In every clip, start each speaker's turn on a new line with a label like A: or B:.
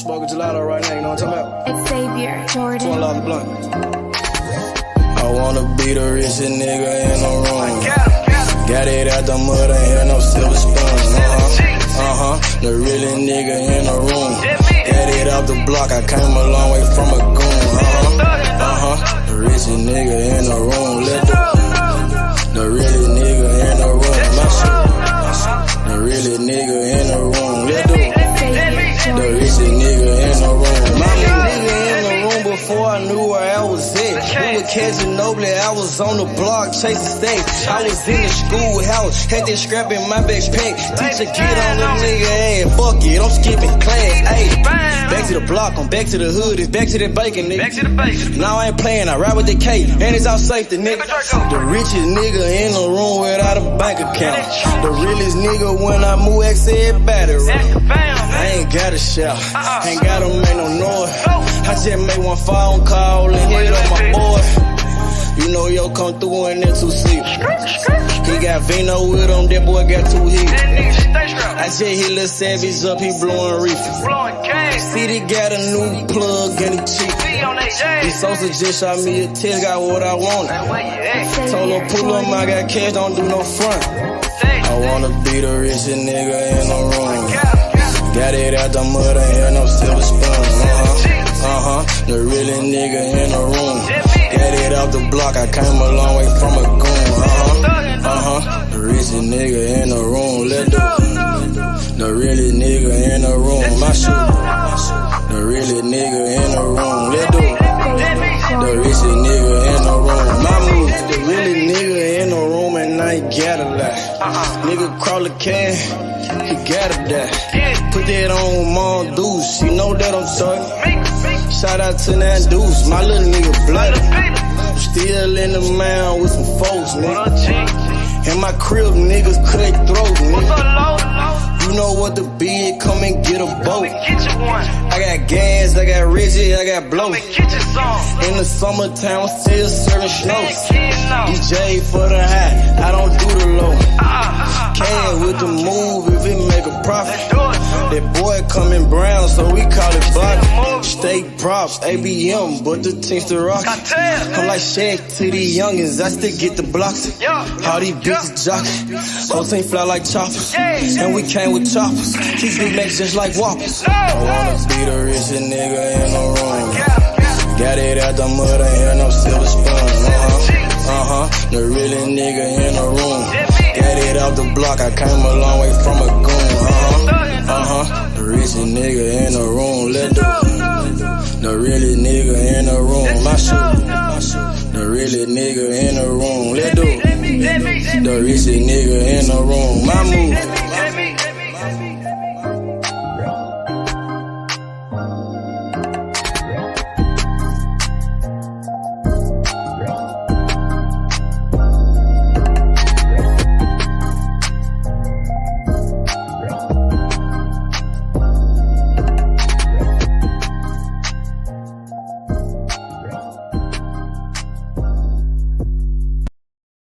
A: Smoking gelato right now, you know what I'm talking about?
B: It's Xavier, Jordan.
A: $12 blunt. I wanna be the richest nigga in the room. Got it out the mud, ain't had no silver spoon. The really nigga in the room. Got it out the block, I came a long way from a goon. The richest nigga in the room. The really nigga in the room. My shit. The really nigga in the room. The richest nigga in the room. My nigga in the room before I knew where I was at. We were catching Nobly, I was on the block chasing stacks. I was in the schoolhouse, had that scrap in my backpack. Teacher get on the nigga ass, fuck it, I'm skipping class. Ayy, back to the block, I'm back to the hood, it's back to that bacon, nigga. Back to the bacon. Now I ain't playing, I ride with the K, and it's all safety, nigga. The richest nigga in the room without a bank account. The realest nigga when I move, XL battery. I ain't gotta shout, ain't gotta make no noise. I just made one phone call and hit on my boy. You know yo come through in that 2-seater. He got Vino with him, that boy got 2 hits. I just hit Lil Savage up, he blowing reefer. City got a new plug and he cheap. He Sosa just shot me a test, got what I wanted. Told him pull up, I got cash, don't do no front. I wanna be the richest nigga in the room. Got it out the mud, ain't had no silver spoon. The really nigga in the room. Got it out the block, I came a long way from a goon. The richest nigga in the room. The really nigga in the room. My shit. The really nigga in the room. The richest nigga in the room. My move. The really nigga in the room and I ain't gotta lie. Nigga crawl a can, he gotta die. Put that on Mom Deuce, you know that I'm talking. Shout out to that Deuce, my little nigga bloody. Still in the mound with some folks, nigga. In my crib, niggas cut throat, nigga. You know what the bid, come and get a boat. I got gas, I got Reggie, I got blow. In the summertime, I'm still serving snow. DJ for the high, I don't do the low. Can with the move if it make a profit. That boy coming brown, so we call it block. State props, ABM, but the team's the rock. I'm like Shaq to the youngins, I still get the blocks. All these bitches jockin', whole team fly like choppers. And we came with choppers, keep big necks just like whoppers. I wanna be the richest nigga in the room. Got it out the mud, ain't had no silver spoon. The really nigga in the room. Got it out the block, I came a long way from a goon. The richest nigga in the room. The really nigga in the room. My shit. The really nigga in the room. The richest nigga in the room. My move.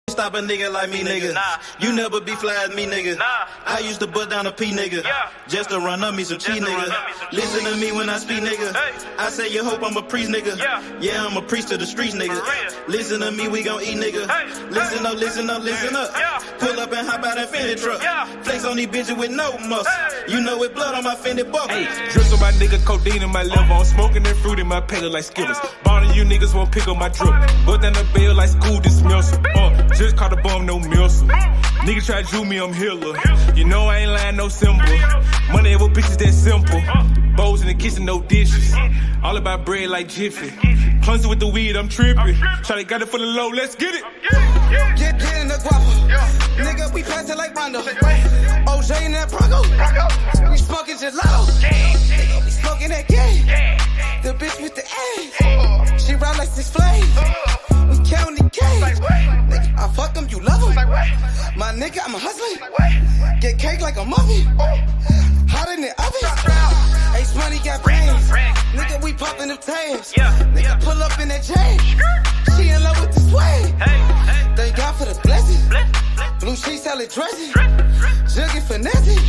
C: Stop a nigga like me, nigga. Nah. You never be fly as me, nigga. Nah. I used to bust down a P, nigga. Yeah. Just to run up me some cheese, nigga. Listen to me when I speak, nigga. Hey. I say you hope I'm a priest, nigga. Yeah, I'm a priest to the streets, nigga. Listen to me, we gon' eat, nigga. Hey. Listen up, listen up, listen up. Yeah. Pull up and hop out that Fendi truck. Flex on these bitches with no muscle. Hey. You know it blood on my Fendi buckle.
D: Hey. Drips on my nigga, codeine in my liver. I'm smoking that fruit in my pedal like Skittles. Ballin' you niggas won't pick up my drip. Go down the bail like school dismissal. Just caught a bum, no missile. Nigga try to Jew me, I'm healer. You know I ain't lying, no symbol. Money ever bitches that simple. Bowls in the kitchen, no dishes. All about bread like Jiffy. Clumsy with the weed, I'm tripping. Shawty got it for the low, let's get it.
E: Get in the guapo. Nigga, we pass it like Rondo. OJ in that Bronco. We smoking gelato. We smoking that game. The bitch with the A. She ride like 6 Flames. We counting the K. Nigga, I fuck him, you love him. My nigga, I'm a hustler. Get cake like a muffin. Hot in the oven. Ace money got brains. Nigga, we popping them tabs. Nigga, pull up in that chain. She in love with the swag. Thank God for the blessing. Blue sheets, salad dressing. Jugging finessing.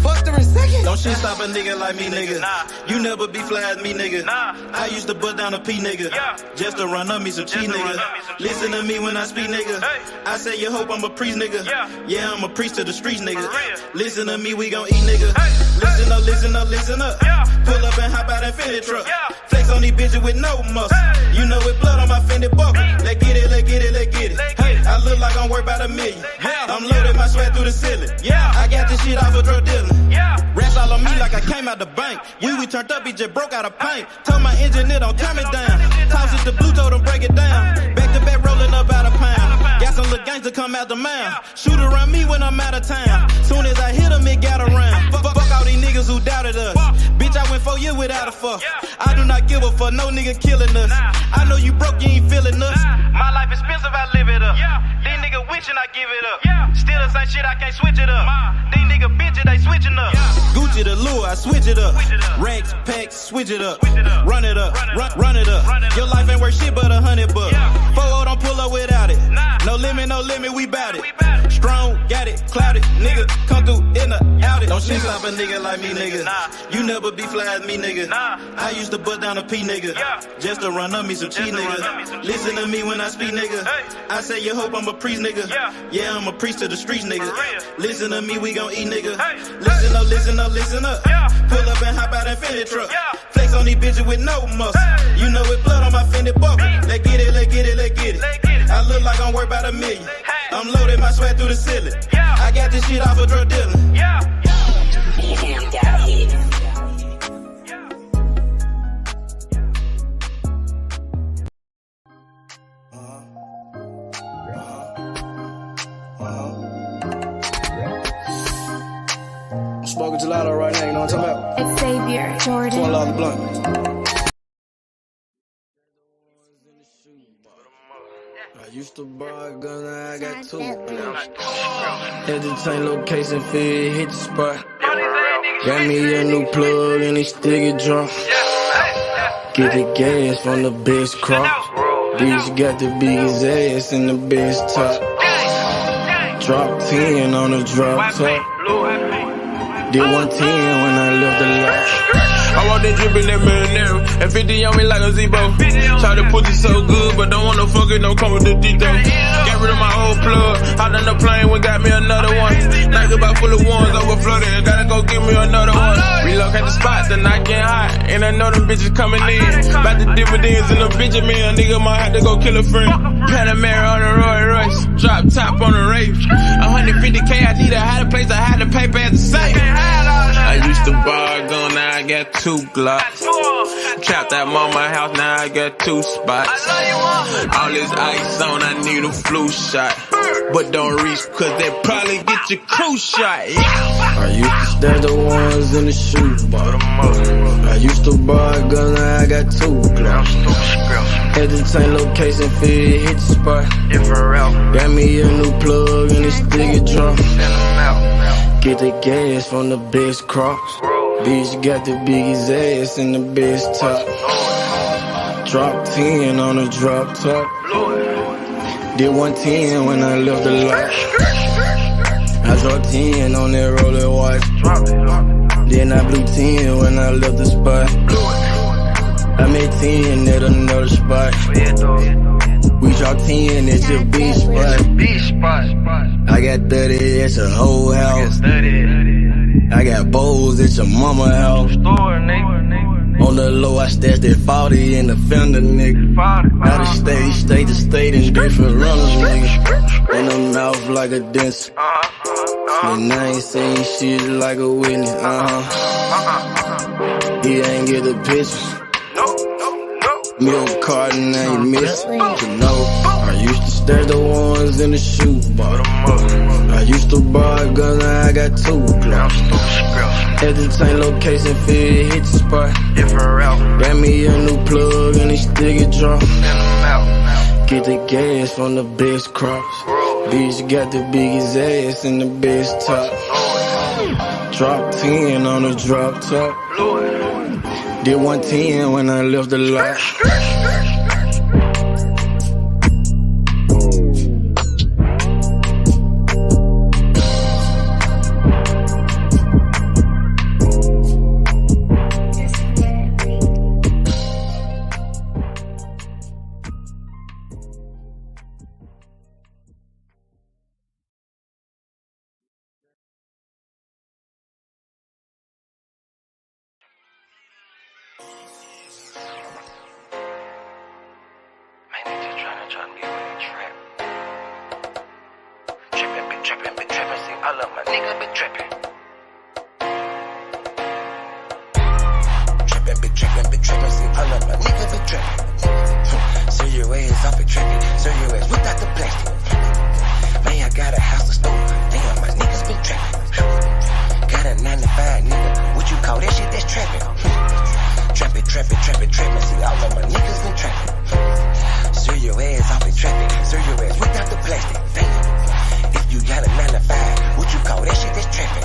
E: Fucked her in second.
C: Don't shit stop a nigga like me, nigga. You never be fly as me, nigga. I used to bust down a P, nigga. Just to run up me some cheese, nigga. Listen to me when I speak, nigga. I say you hope I'm a priest, nigga. Yeah, I'm a priest to the streets, nigga. Listen to me, we gon' eat, nigga. Listen up, listen up, listen up. Pull up and hop out that Fendi truck. Flex on these bitches with no muscle. You know with blood on my Fendi buckle. Let's get it, let's get it, let's get it. Hey, I look like I'm worth about $1 million. I'm loaded my sweat through the ceiling. I got this shit off of drug dealing. Rats all on me like I came out the bank. We turned up, he just broke out of paint. Told my engineer don't turn me down. Toss it to blue, told him break it down. Back to back rolling up out of pound. Got some little gangs to come out the mouth. Shoot around me when I'm out of town. Soon as I hit him, it got around. Fuck all these niggas who doubted us. Bitch, I went 4 years without a fuck. I do not give a fuck, no nigga killing us. I know you broke, you ain't feeling us. My life expensive, I live it up. These niggas wishing I give it up. Still the same shit, I can't switch it up. These niggas bitches, they switching up. Gucci the lure, I switch it up. Racks, packs, switch it up. Run it up, run it up. Your life ain't worth shit but $100 bucks. 4-0 don't pull up without it. No limit, we bout it. Strong, got it, clouded. Nigga, come through in the out it. Don't shit stop a nigga like me, nigga. You never be fly as me, nigga. I used to bust down a P, nigga. Just to run up me some cheese, nigga. Listen to me when I speak, nigga. I say you hope I'm a priest, nigga. Yeah, I'm a priest to the streets, nigga. Listen to me, we gon' eat, nigga. Listen up, listen up, listen up. Pull up and hop out that Fendi truck. Flex on these bitches with no muscle. You know with blood on my Fendi buckle. Let's get it, let's get it, let's get it. I look like I'm worth about $1 million. I'm loaded my sweat through the ceiling. I got this shit off of drug dealing.
A: I'm smoking gelato right now, you know what I'm talking about?
B: It's Xavier Jordan.
A: Pour a lot of blunt. I used to buy a gun, now I got 2. Had to change location, feel hit the spot. Got me a new plug and it still get drunk. Get the gas from the best crop. Bitch got the biggest ass and the best top. Drop 10 on the drop top. Did 110 when I left the lot.
F: I want that drip in that marinara, and 50 on me like a Zebo. Try to pussy so good, but don't want no fucking, don't come with the Dito. Got rid of my old plug, hopped on the plane, we got me another one. Night about full of ones, overflooded, gotta go get me another one. Relocate the spot, the night getting hot, and I know them bitches coming in. About the dividends and the Benjamin, a nigga might have to go kill a friend. Panamera on the Roy Royce, drop top on the Wraith. 150K, I need a higher place, I had to pay at the same. I used to buy a gun, now I got 2 Glocks. Trapped at mama house, now I got 2 spots. All this ice on, I need a flu shot. But don't reach, cause they probably get your crew shot.
A: I used to stash the ones in the shoebox. I used to buy a gun, now I got 2 Glocks. Had to change location, feel hit the spot. Got me a new plug and it still get drunk. Get the gas from the best crops. Bitch got the biggest ass and the best top. Drop 10 on the drop top. Did 110 when I left the lot. I dropped 10 on that roller watch. Then I blew 10 when I left the spot. I made 10 at another spot. We dropped 10 at your beach spot. I got 30 at your whole house. I got bowls at your mama house. On the low, I stashed that 40 in the fender, nigga. Out of state to state in different runners, nigga. In the mouth like a dentist. And I ain't saying shit like a witness, He ain't get the picture. Milk carton ain't missing, you know. I used to stash the ones in the shoebox. I used to buy a gun, now I got 2 Glocks. Had to change location, feel hit the spot. Got me a new plug and it still get drunk. Get the gas from the best crops. Bitch got the biggest ass and the best top. Drop 10 on the drop top. Did 110 when I left the lot.
B: Man, they just trying to get with the trap. Trippin', been trippin', see, all of my niggas been trippin'. Trippin', see, all of my niggas been trippin'. So your ass off it trippin', so your ass without the plastic. Man, I got a house to store, damn, my niggas been trippin'. Got a 9 to 5, nigga, what you call that shit, that's trappin'. Trappin', see, all of my niggas been trappin'. So your ass off it trappin', so your ass without the plastic, damn. If you got a 9 to 5, what you call that shit, that's trappin'.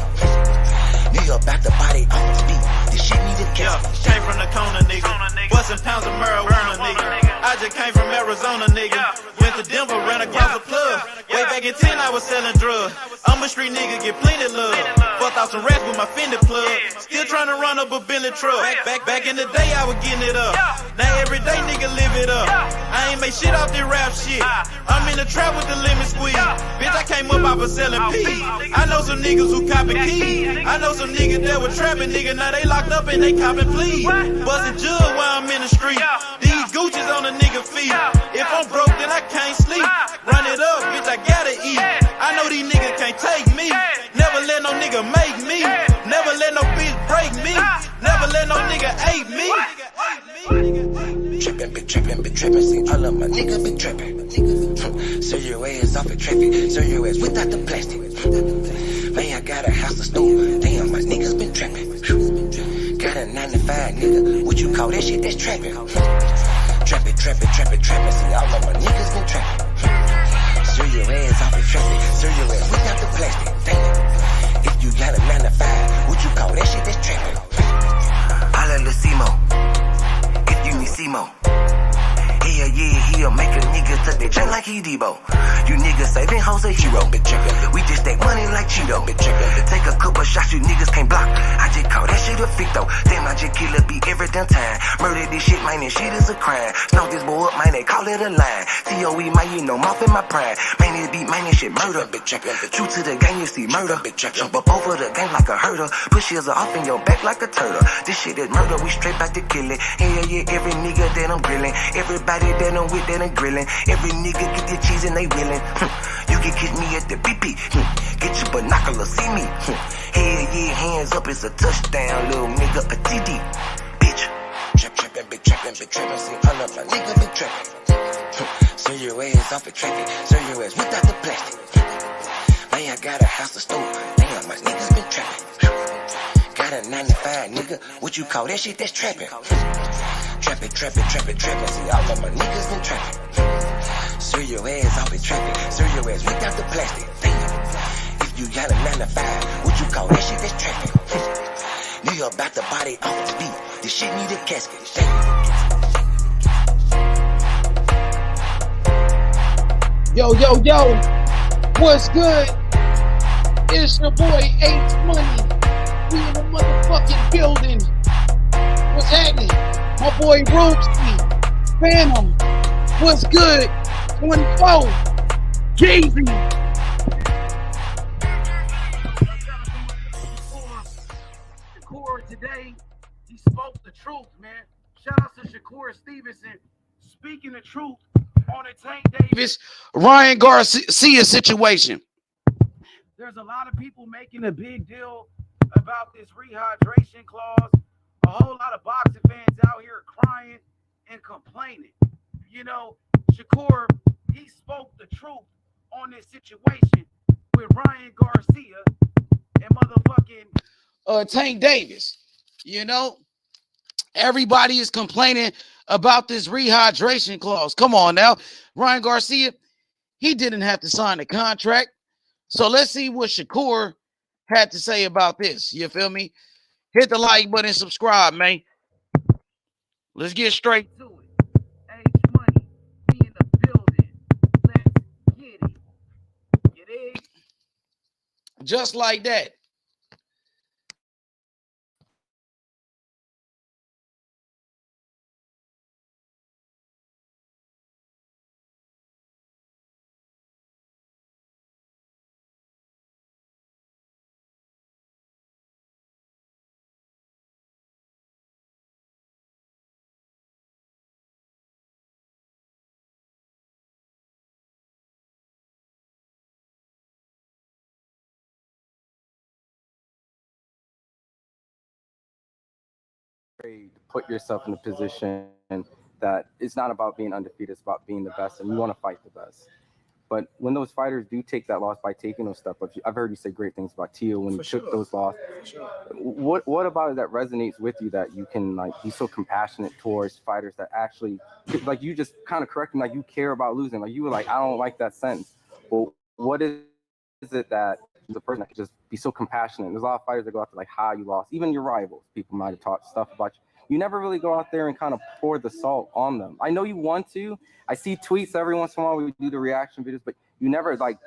B: Nigga about to body off the speed, this shit need a gas.
C: Came from the corner, nigga. Bustin' pounds of marijuana, nigga. I just came from Arizona, nigga. Went to Denver, ran across the plug. Way back in 10, I was selling drugs. I'm a street nigga, get plenty love. Fucked out some rats with my Fendi plug. Still trying to run up a Bentley truck. Back in the day, I was getting it up. Now every day, nigga, live it up. I ain't make shit off this rap shit. I'm in the trap with the lemon squeeze. Bitch, I came up, I was selling peas. I know some niggas who copping keys. I know some niggas that were trapping, nigga. Now they locked up and they copping pleas. Bustin' jug while I'm in the street. These Gucci's on a nigga feet. If I'm broke, then I can't sleep. Run it up, bitch, I gotta eat. I know these niggas can't take me. Never let no nigga make me. Never let no bitch break me. Never let no nigga hate me.
B: Trippin', see, all of my niggas been trippin'. So your ass off it traffic, so your ass without the plastic. Man, I got a house to store, damn, my niggas been trappin'. Got a 9 to 5, nigga, what you call that shit, that's trappin'. Trappin', see, all of my niggas been trappin'. So your ass off it traffic, so your ass without the plastic, damn. If you got a 9 to 5, what you call that shit, that's trappin'. Holla La Simo, if you need Simo. Yeah, he'll make a nigga tuck that chain like he Debo. You niggas saving hoes a hero. We just stack money like Cheeto. Take a couple shots, you niggas can't block. I just call that shit a ficto. Damn, I just kill a beat every damn time. Murder this shit, man, this shit is a crime. Snow this boy up, man, they call it a line. COE, man, you know, mouth in my prime. Man, this beat, man, this shit murder. True to the game, you see murder. Jump up over the game like a hurdle. Push heels off in your back like a turtle. This shit is murder, we straight back to kill it. Hell yeah, every nigga that I'm grilling. Everybody that I'm with, that I'm grilling. Every nigga get their cheese and they willing. You can catch me at the BP. Get your binoculars, see me. Hell yeah, hands up, it's a touchdown, little nigga, a TD. Bitch. Trappin', see, all of my niggas been trappin'. So your ass off the traffic, so your ass without the plastic. Man, I got a house to store, damn, my niggas been trappin'. Got a 9 to 5, nigga, what you call that shit, that's trappin'. Trappin', see, all of my niggas been trappin'. So your ass off the traffic, so your ass without the plastic, damn. If you got a 9 to 5, what you call that shit, that's trappin'. Nigga about to body off the beat, this shit need a casket, damn.
G: Yo, what's good? It's your boy H Money. We in the motherfucking building. What's happening? My boy Roopski, Phantom. What's good? 24. Jeezy. Shakur today, he spoke the truth, man. Shout out to Shakur Stevenson speaking the truth on the Tank Davis, Ryan Garcia situation. There's a lot of people making a big deal about this rehydration clause. A whole lot of boxing fans out here crying and complaining. You know, Shakur, he spoke the truth on this situation with Ryan Garcia and motherfucking Tank Davis. You know, everybody is complaining about this rehydration clause. Come on now. Ryan Garcia, he didn't have to sign the contract. So let's see what Shakur had to say about this. You feel me? Hit the like button and subscribe, man. Let's get straight to it. H Money, we in the building. Let's get it. You dig? Just like that.
H: afraid to put yourself in a position that it's not about being undefeated, it's about being the best, and you want to fight the best. But when those fighters do take that loss by taking those steps, I've heard you say great things about Tio when he took those losses. What about it that resonates with you that you can like be so compassionate towards fighters that actually, like you just kind of correct them, like you care about losing, like you were like, I don't like that sentence. Well, what is it that the person that can just be so compassionate? There's a lot of fighters that go out there like how you lost, even your rivals. People might have talked stuff about you. You never really go out there and kind of pour the salt on them. I know you want to. I see tweets every once in a while. We do the reaction videos, but you never like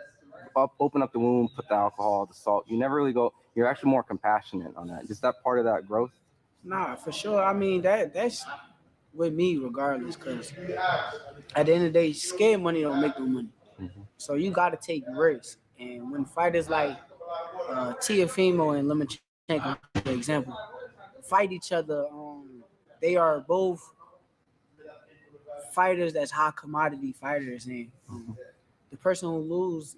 H: open up the wound, put the alcohol, the salt. You never really go. You're actually more compassionate on that. Is that part of that growth?
I: Nah, for sure. I mean, that's with me regardless, because at the end of the day, scared money don't make no money. Mm-hmm. So you got to take risks. And when fighters like Teofimo and Lomachenko, for example, fight each other, they are both fighters that's high commodity fighters. And the person who lose,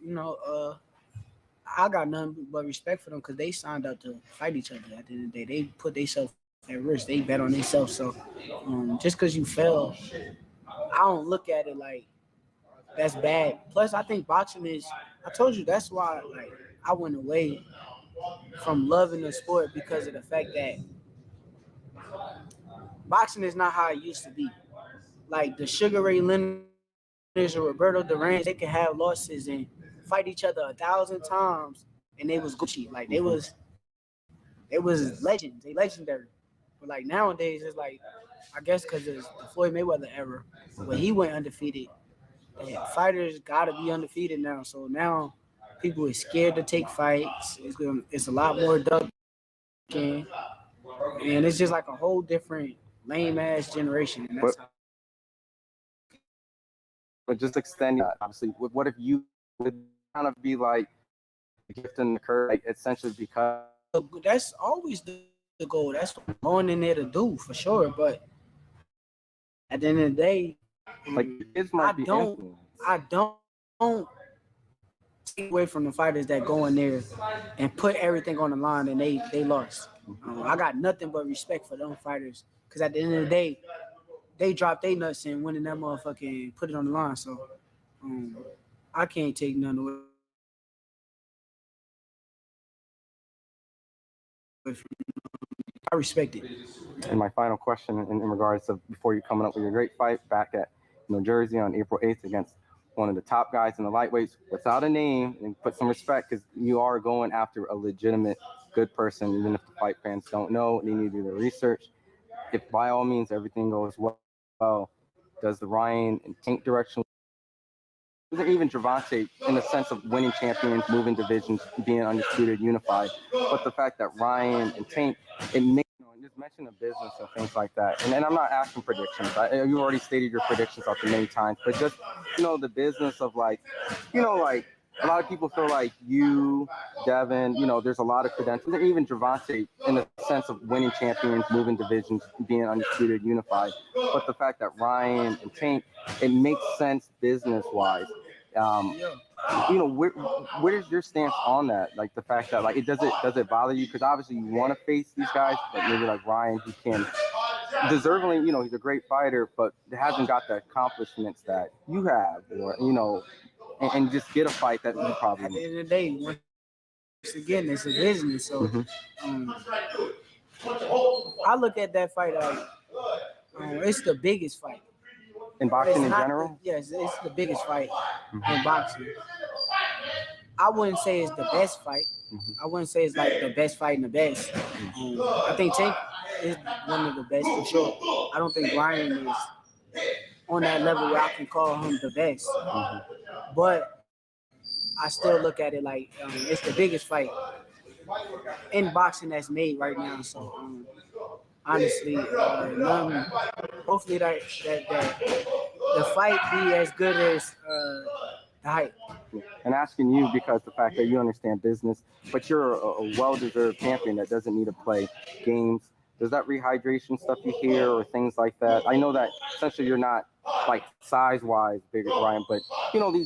I: I got nothing but respect for them because they signed up to fight each other. At the end of the day, they put themselves at risk. They bet on themselves. So just because you fail, I don't look at it like that's bad. Plus, I think boxing is, I told you, that's why like I went away from loving the sport because of the fact that boxing is not how it used to be. Like the Sugar Ray Leonard or Roberto Duran, they could have losses and fight each other 1,000 times, and they was Gucci. Like they was legends. They legendary. But like nowadays, it's like, I guess because it's the Floyd Mayweather era, where he went undefeated. And fighters gotta be undefeated now. So now people are scared to take fights. It's a lot more ducking, and it's just like a whole different lame ass generation. And that's
H: but just extending that, obviously, what if you would kind of be like the gift and the curse, like essentially because
I: that's always the goal. That's what I'm going in there to do for sure. But at the end of the day,
H: like kids might
I: I don't take away from the fighters that go in there and put everything on the line and they lost. I got nothing but respect for them fighters because at the end of the day, they dropped their nuts and winning that motherfucking put it on the line. So I can't take none away. I respect it.
H: And my final question in regards of before you coming up with your great fight back at New Jersey on April 8th against one of the top guys in the lightweights without a name, and put some respect because you are going after a legitimate good person, even if the fight fans don't know, they need to do their research. If by all means everything goes well, does the Ryan and Tank direction, even Gervonta, in the sense of winning champions, moving divisions, being undisputed, unified, but the fact that Ryan and Tank, it makes, just mention the business and things like that. And I'm not asking predictions. You already stated your predictions out there many times, but just, the business of like, like a lot of people feel like you, Devin, there's a lot of credentials, and even Gervonta in the sense of winning champions, moving divisions, being undisputed, unified. But the fact that Ryan and Tank, it makes sense business-wise. Where's your stance on that? Like the fact that like does it bother you? Because obviously you want to face these guys, but maybe like Ryan, he can deservingly, he's a great fighter, but hasn't got the accomplishments that you have, or and just get a fight that you probably
I: at the end of the day, once again, it's a business. So I look at that fight like it's the biggest fight.
H: In boxing in general?
I: Yes, it's the biggest fight in boxing. I wouldn't say it's the best fight. I wouldn't say it's like the best fight in the best. I think Tank is one of the best for sure. I don't think Ryan is on that level where I can call him the best. But I still look at it like it's the biggest fight in boxing that's made right now. So honestly, hopefully that the fight be as good as the hype.
H: And asking you because the fact that you understand business, but you're a well-deserved champion that doesn't need to play games. Does that rehydration stuff you hear or things like that? I know that essentially you're not like size-wise bigger, Ryan, but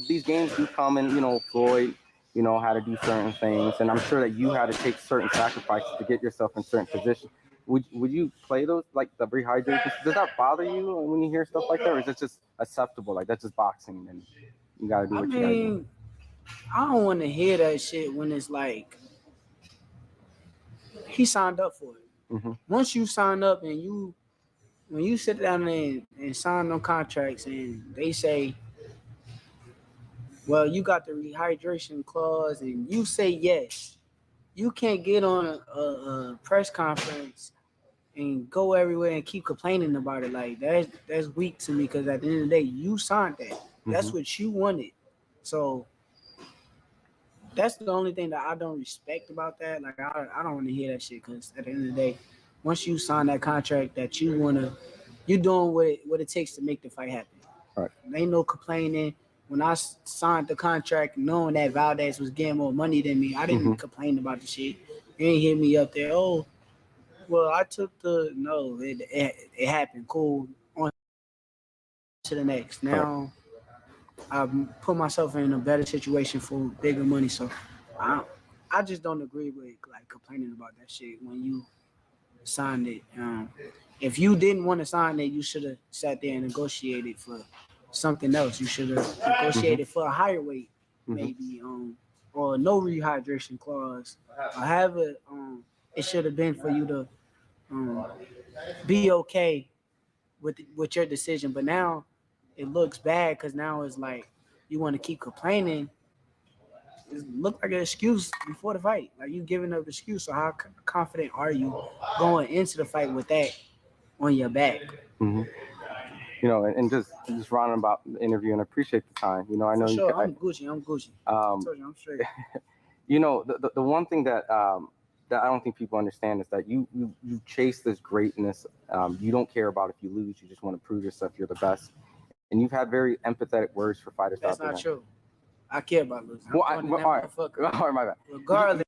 H: these games do come and Floyd, had to do certain things, and I'm sure that you had to take certain sacrifices to get yourself in certain positions. would you play those, like the rehydration? Does that bother you when you hear stuff like that, or is it just acceptable? Like that's just boxing, and you gotta do what you gotta do.
I: I don't want to hear that shit when it's like he signed up for it.
H: Mm-hmm.
I: Once you sign up and when you sit down and sign them contracts and they say, well, you got the rehydration clause and you say yes, you can't get on a press conference and go everywhere and keep complaining about it. Like that's weak to me, because at the end of the day, you signed that. Mm-hmm. That's what you wanted. So that's the only thing that I don't respect about that. Like I don't want to hear that shit, because at the end of the day, once you sign that contract that you're doing what it takes to make the fight happen.
H: Right.
I: There ain't no complaining. When I signed the contract, knowing that Valdez was getting more money than me, I didn't complain about the shit. You ain't hit me up there. Oh, well, I took it happened. Cool. On to the next. Now I put myself in a better situation for bigger money. So I just don't agree with like complaining about that shit when you signed it. If you didn't want to sign it, you should have sat there and negotiated for something else. You should have negotiated for a higher weight, maybe, or no rehydration clause. Or however, it should have been for you to be okay with your decision. But now it looks bad, because now it's like you want to keep complaining. It looked like an excuse before the fight. Like you giving up an excuse. So how confident are you going into the fight with that on your back?
H: Mm-hmm. You know, and just rounding about the interview, and I appreciate the time. You know, I know
I: For sure. I'm Gucci. I told you, I'm straight.
H: You know, the one thing that that I don't think people understand is that you chase this greatness. You don't care about if you lose. You just want to prove yourself you're the best. And you've had very empathetic words for fighters out there.
I: That's not true. I care about losing.
H: Well, all right, my bad.
I: Regardless.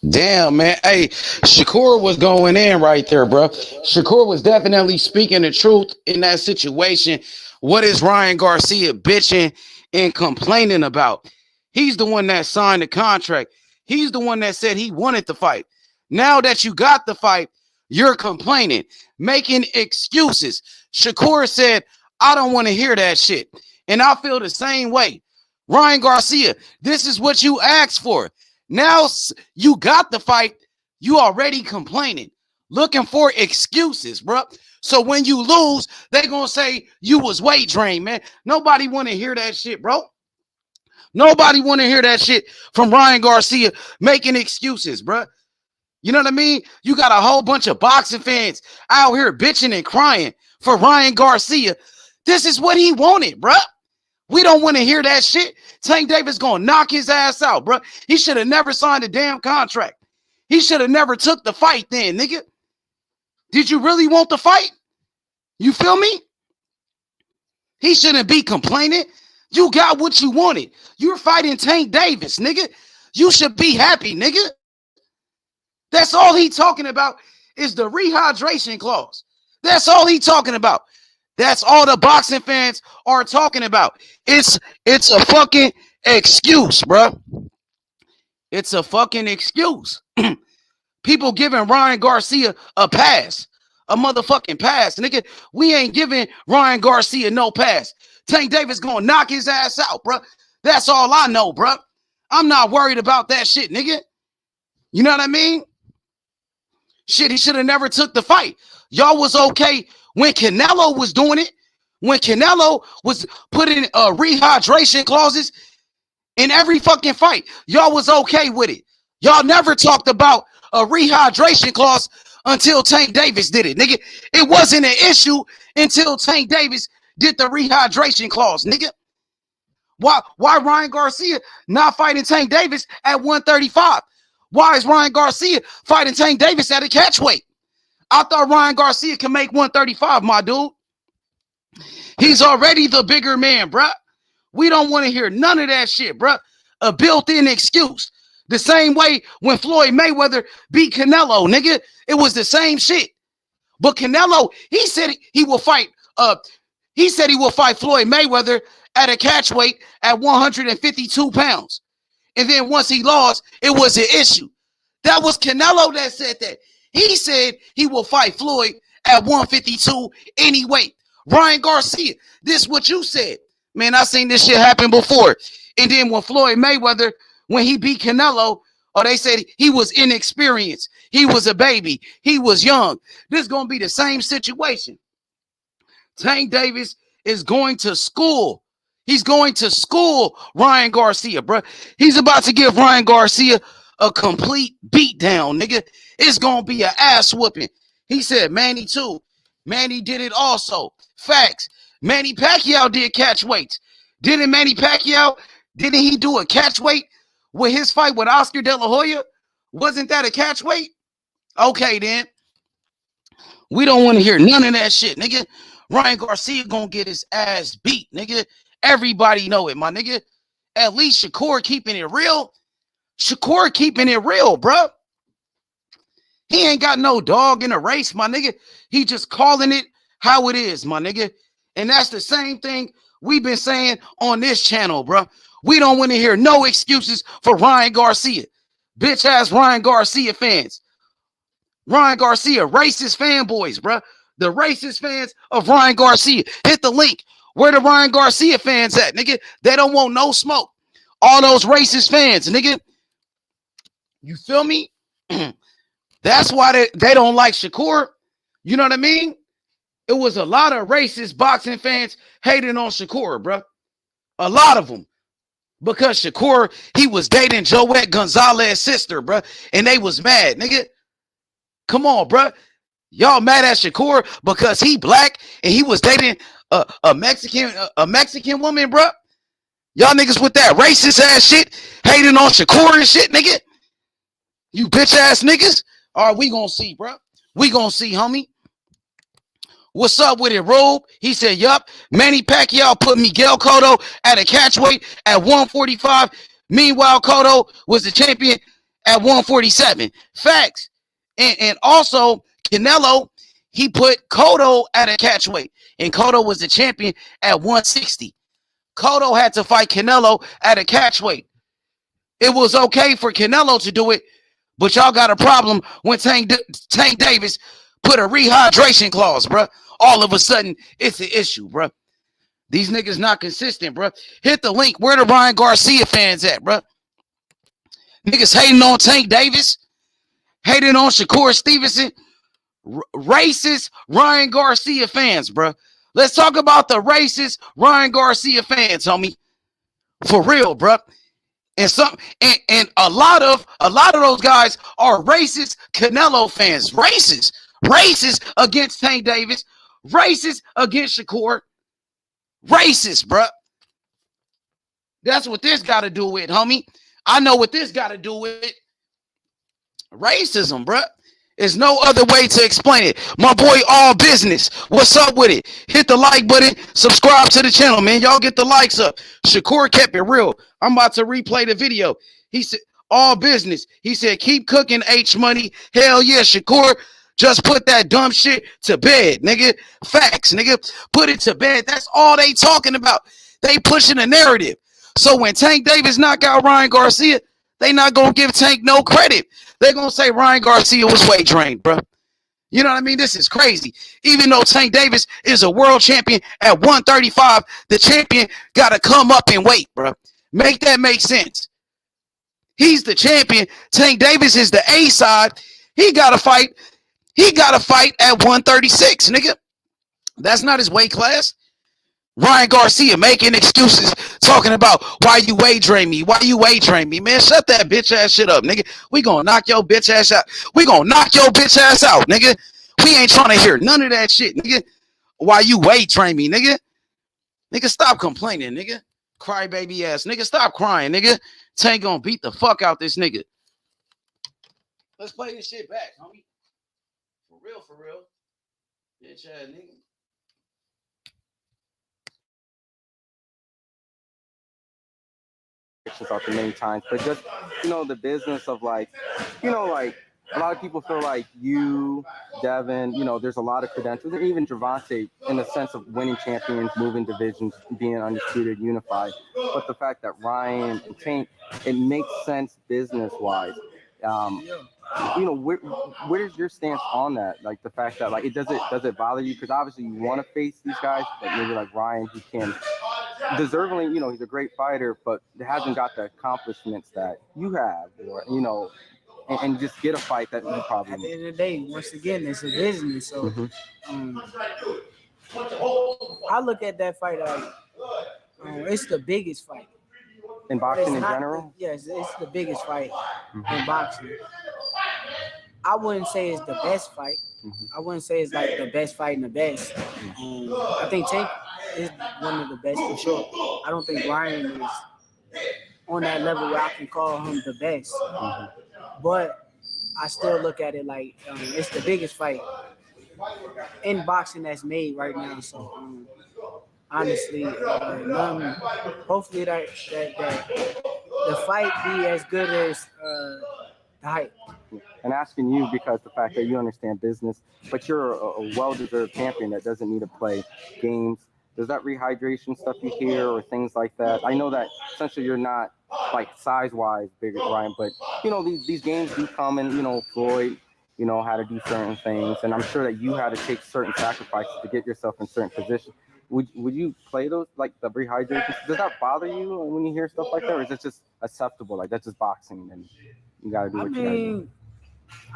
G: Damn, man. Hey, Shakur was going in right there, bro. Shakur was definitely speaking the truth in that situation. What is Ryan Garcia bitching and complaining about? He's the one that signed the contract. He's the one that said he wanted the fight. Now that you got the fight, you're complaining, making excuses. Shakur said, I don't want to hear that shit. And I feel the same way. Ryan Garcia, this is what you asked for. Now you got the fight, you already complaining, looking for excuses, bro. So when you lose, they gonna say you was weight drained, man. Nobody want to hear that shit, bro. Nobody want to hear that shit from Ryan Garcia making excuses, bro. You know what I mean? You got a whole bunch of boxing fans out here bitching and crying for Ryan Garcia. This is what he wanted, bro. We don't want to hear that shit. Tank Davis gonna knock his ass out, bro. He should have never signed a damn contract. He should have never took the fight then, nigga. Did you really want the fight? You feel me? He shouldn't be complaining. You got what you wanted. You're fighting Tank Davis, nigga. You should be happy, nigga. That's all he talking about is the rehydration clause. That's all he talking about. That's all the boxing fans are talking about. It's a fucking excuse, bro. It's a fucking excuse. People giving Ryan Garcia a pass, a motherfucking pass, nigga. We ain't giving Ryan Garcia no pass. Tank Davis gonna knock his ass out, bro. That's all I know, bro. I'm not worried about that shit, nigga. You know what I mean? Shit, he should have never took the fight. Y'all was okay when Canelo was doing it. When Canelo was putting rehydration clauses in every fucking fight, y'all was okay with it. Y'all never talked about a rehydration clause until Tank Davis did it, nigga. It wasn't an issue until Tank Davis did the rehydration clause, nigga. Why Ryan Garcia not fighting Tank Davis at 135? Why is Ryan Garcia fighting Tank Davis at a catch weight? I thought Ryan Garcia can make 135, my dude. He's already the bigger man, bruh. We don't want to hear none of that shit, bruh. A built-in excuse. The same way when Floyd Mayweather beat Canelo, nigga. It was the same shit. But Canelo, he said he will fight. He said he will fight Floyd Mayweather at a catch weight at 152 pounds. And then once he lost, it was an issue. That was Canelo that said that. He said he will fight Floyd at 152 any weight. Ryan Garcia, this is what you said. Man, I seen this shit happen before. And then when Floyd Mayweather, when he beat Canelo, they said he was inexperienced. He was a baby. He was young. This is going to be the same situation. Tank Davis is going to school. He's going to school Ryan Garcia, bro. He's about to give Ryan Garcia a complete beatdown, nigga. It's going to be an ass whooping. He said Manny too. Manny did it also. Facts. Manny Pacquiao did catch weights. Didn't he do a catch weight with his fight with Oscar De La Hoya? Wasn't that a catch weight? Okay, then. We don't want to hear none of that shit, nigga. Ryan Garcia gonna get his ass beat, nigga. Everybody know it, my nigga. At least Shakur keeping it real. Shakur keeping it real, bro. He ain't got no dog in the race, my nigga. He just calling it how it is, my nigga. And that's the same thing we've been saying on this channel, bro. We don't want to hear no excuses for Ryan Garcia. Bitch ass Ryan Garcia fans. Ryan Garcia, racist fanboys, bro. The racist fans of Ryan Garcia. Hit the link. Where the Ryan Garcia fans at, nigga? They don't want no smoke. All those racist fans, nigga. You feel me? That's why they don't like Shakur. You know what I mean? It was a lot of racist boxing fans hating on Shakur, bro. A lot of them. Because Shakur, he was dating Joette Gonzalez's sister, bro. And they was mad, nigga. Come on, bro. Y'all mad at Shakur because he black and he was dating a Mexican woman, bro. Y'all niggas with that racist ass shit, hating on Shakur and shit, nigga. You bitch ass niggas. All right, we gonna see, bro. We gonna see, homie. What's up with it, Robe? He said, yup. Manny Pacquiao put Miguel Cotto at a catch weight at 145. Meanwhile, Cotto was the champion at 147. Facts. And also, Canelo, he put Cotto at a catch weight. And Cotto was the champion at 160. Cotto had to fight Canelo at a catch weight. It was okay for Canelo to do it, but y'all got a problem when Tank Davis put a rehydration clause, bro. All of a sudden, it's an issue, bro. These niggas not consistent, bro. Hit the link. Where the Ryan Garcia fans at, bro? Niggas hating on Tank Davis, hating on Shakur Stevenson, racist Ryan Garcia fans, bro. Let's talk about the racist Ryan Garcia fans, homie. For real, bro. And a lot of those guys are racist Canelo fans. Racist against Tank Davis. Racist against Shakur. Racist, bro. That's what this got to do with, homie. I know what this got to do with. Racism, bro. There's no other way to explain it. My boy, All Business. What's up with it? Hit the like button. Subscribe to the channel, man. Y'all get the likes up. Shakur kept it real. I'm about to replay the video. He said, All Business. He said, keep cooking, H Money. Hell yeah, Shakur. Just put that dumb shit to bed, nigga. Facts, nigga. Put it to bed. That's all they talking about. They pushing a narrative. So when Tank Davis knock out Ryan Garcia, they not going to give Tank no credit. They're going to say Ryan Garcia was weight drained, bro. You know what I mean? This is crazy. Even though Tank Davis is a world champion at 135, the champion got to come up in weight, bro. Make that make sense. He's the champion. Tank Davis is the A side. He got to fight. He got to fight at 136, nigga. That's not his weight class. Ryan Garcia making excuses, talking about why you weight drain me, man. Shut that bitch ass shit up, nigga. We gonna knock your bitch ass out. We gonna knock your bitch ass out, nigga. We ain't trying to hear none of that shit, nigga. Why you weight drain me, nigga? Nigga, stop complaining, nigga. Crybaby ass, nigga. Stop crying, nigga. Tank gonna beat the fuck out this nigga. Let's play this shit back, homie. For real. Bitch ass nigga.
H: About the many times, but just the business of like a lot of people feel like you, Devin, there's a lot of credentials, and even Gervonta, in the sense of winning champions, moving divisions, being undisputed, unified. But the fact that Ryan and Tank, it makes sense business-wise. Where's your stance on that? Like the fact that does it bother you? Because obviously you want to face these guys, but maybe like Ryan, he can deservingly, he's a great fighter, but hasn't got the accomplishments that you have, or and just get a fight that you probably
I: at the end of the day, once again, it's a business. So I look at that fight like it's the biggest fight
H: in boxing in general.
I: Yes, it's the biggest fight in boxing. I wouldn't say it's the best fight. I wouldn't say it's like the best fight and the best. I think Tank is one of the best for sure. I don't think Ryan is on that level where I can call him the best. But I still look at it like it's the biggest fight in boxing that's made right now. So honestly, hopefully that the fight be as good as the hype.
H: And asking you because the fact that you understand business, but you're a well-deserved champion that doesn't need to play games. Does that rehydration stuff you hear or things like that? I know that essentially you're not like size-wise bigger, Ryan, but these games do come and Floyd, how to do certain things, and I'm sure that you had to take certain sacrifices to get yourself in certain positions. Would you play those, like the rehydration? Does that bother you when you hear stuff like that, or is it just acceptable? Like that's just boxing, and you gotta do what you gotta do.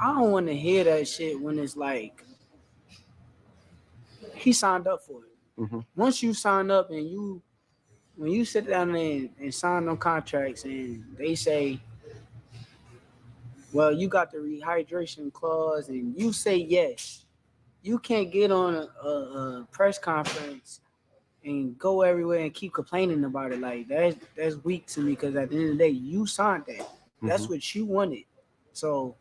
I: I don't want to hear that shit when it's like he signed up for it. Once you sign up and when you sit down there and sign them contracts and they say, well, you got the rehydration clause and you say yes, you can't get on a press conference and go everywhere and keep complaining about it. Like that's weak to me because at the end of the day, you signed that. That's what you wanted. So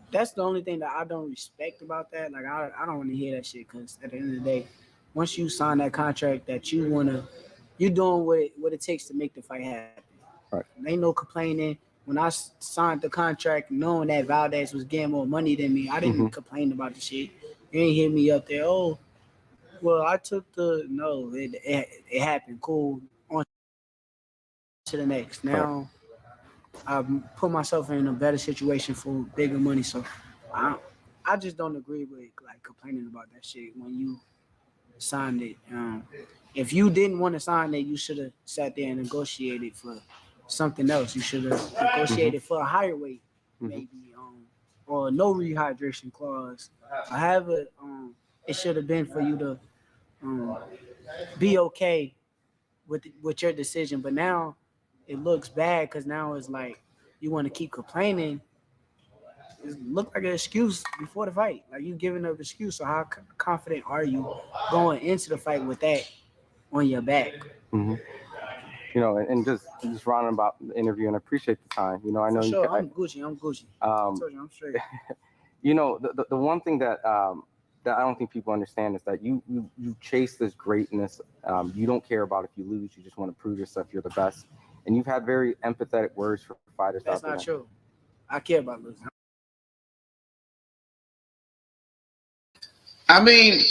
I: that's the only thing that I don't respect about that. Like I don't want to hear that shit because at the end of the day, once you sign that contract that you're doing what it takes to make the fight happen.
H: Right.
I: Ain't no complaining. When I signed the contract, knowing that Valdez was getting more money than me, I didn't complain about the shit. You ain't hit me up there. Oh, well, I took it happened. Cool. On to the next. Now I put myself in a better situation for bigger money. So I just don't agree with like complaining about that shit when you signed it. If you didn't want to sign it, you should have sat there and negotiated for something else. You should have negotiated for a higher weight, maybe, or no rehydration clause. However, it should have been for you to be okay with your decision. But now it looks bad because now it's like you want to keep complaining. It looked like an excuse before the fight. Like you giving up an excuse. So how confident are you going into the fight with that on your back?
H: And just rounding about the interview, and I appreciate the time. I know
I: I'm Gucci. I told you I'm straight.
H: The one thing that I don't think people understand is that you chase this greatness. You don't care about if you lose. You just want to prove yourself you're the best. And you've had very empathetic words for fighters.
I: That's not true. I care about losing.
G: I mean,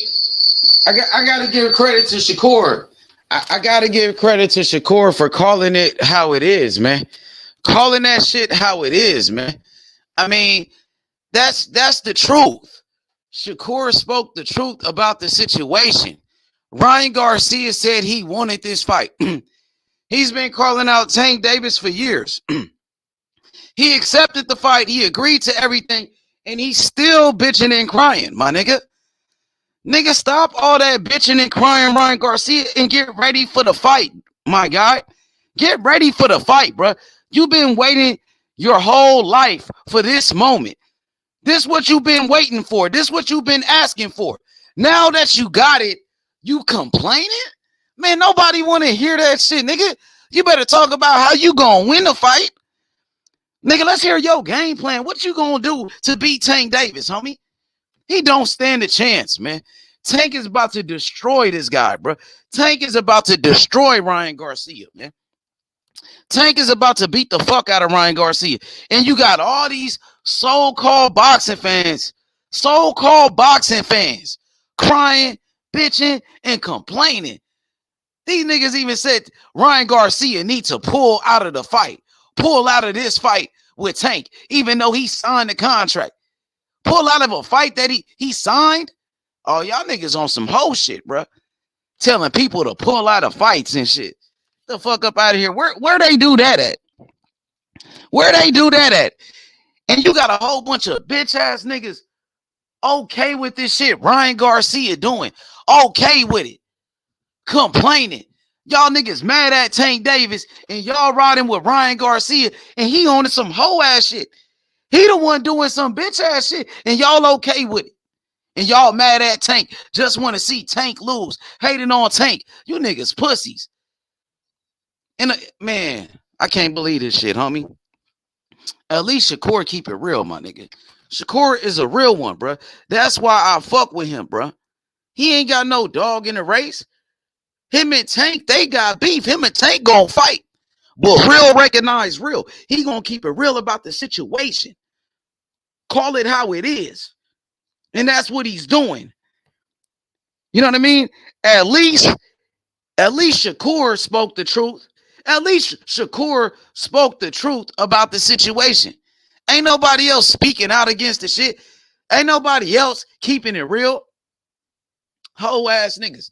G: I got to give credit to Shakur. I got to give credit to Shakur for calling it how it is, man. Calling that shit how it is, man. I mean, that's the truth. Shakur spoke the truth about the situation. Ryan Garcia said he wanted this fight. He's been calling out Tank Davis for years. He accepted the fight. He agreed to everything. And he's still bitching and crying, my nigga. Nigga, stop all that bitching and crying, Ryan Garcia, and get ready for the fight, my guy. Get ready for the fight, bro. You've been waiting your whole life for this moment. This what you've been waiting for. This what you've been asking for. Now that you got it, you complaining? Man, nobody want to hear that shit, nigga. You better talk about how you gonna win the fight. Nigga, let's hear your game plan. What you gonna do to beat Tank Davis, homie? He don't stand a chance, man. Tank is about to destroy this guy, bro. Tank is about to destroy Ryan Garcia, man. Tank is about to beat the fuck out of Ryan Garcia. And you got all these so-called boxing fans, crying, bitching, and complaining. These niggas even said Ryan Garcia needs to pull out of the fight. Pull out of this fight with Tank, even though he signed the contract. Pull out of a fight that he signed? Oh, y'all niggas on some whole shit, bro. Telling people to pull out of fights and shit. The fuck up out of here. Where they do that at? Where they do that at? And you got a whole bunch of bitch ass niggas okay with this shit Ryan Garcia doing. Okay with it. Complaining. Y'all niggas mad at Tank Davis and y'all riding with Ryan Garcia and he on some hoe ass shit. He the one doing some bitch ass shit and y'all okay with it. And y'all mad at Tank. Just want to see Tank lose. Hating on Tank. You niggas pussies. And man, I can't believe this shit, homie. At least Shakur keep it real, my nigga. Shakur is a real one, bro. That's why I fuck with him, bro. He ain't got no dog in the race. Him and Tank, they got beef. Him and Tank gonna fight. But real recognize real. He gonna keep it real about the situation. Call it how it is. And that's what he's doing. You know what I mean? At least Shakur spoke the truth. At least Shakur spoke the truth about the situation. Ain't nobody else speaking out against the shit. Ain't nobody else keeping it real. Whole ass niggas.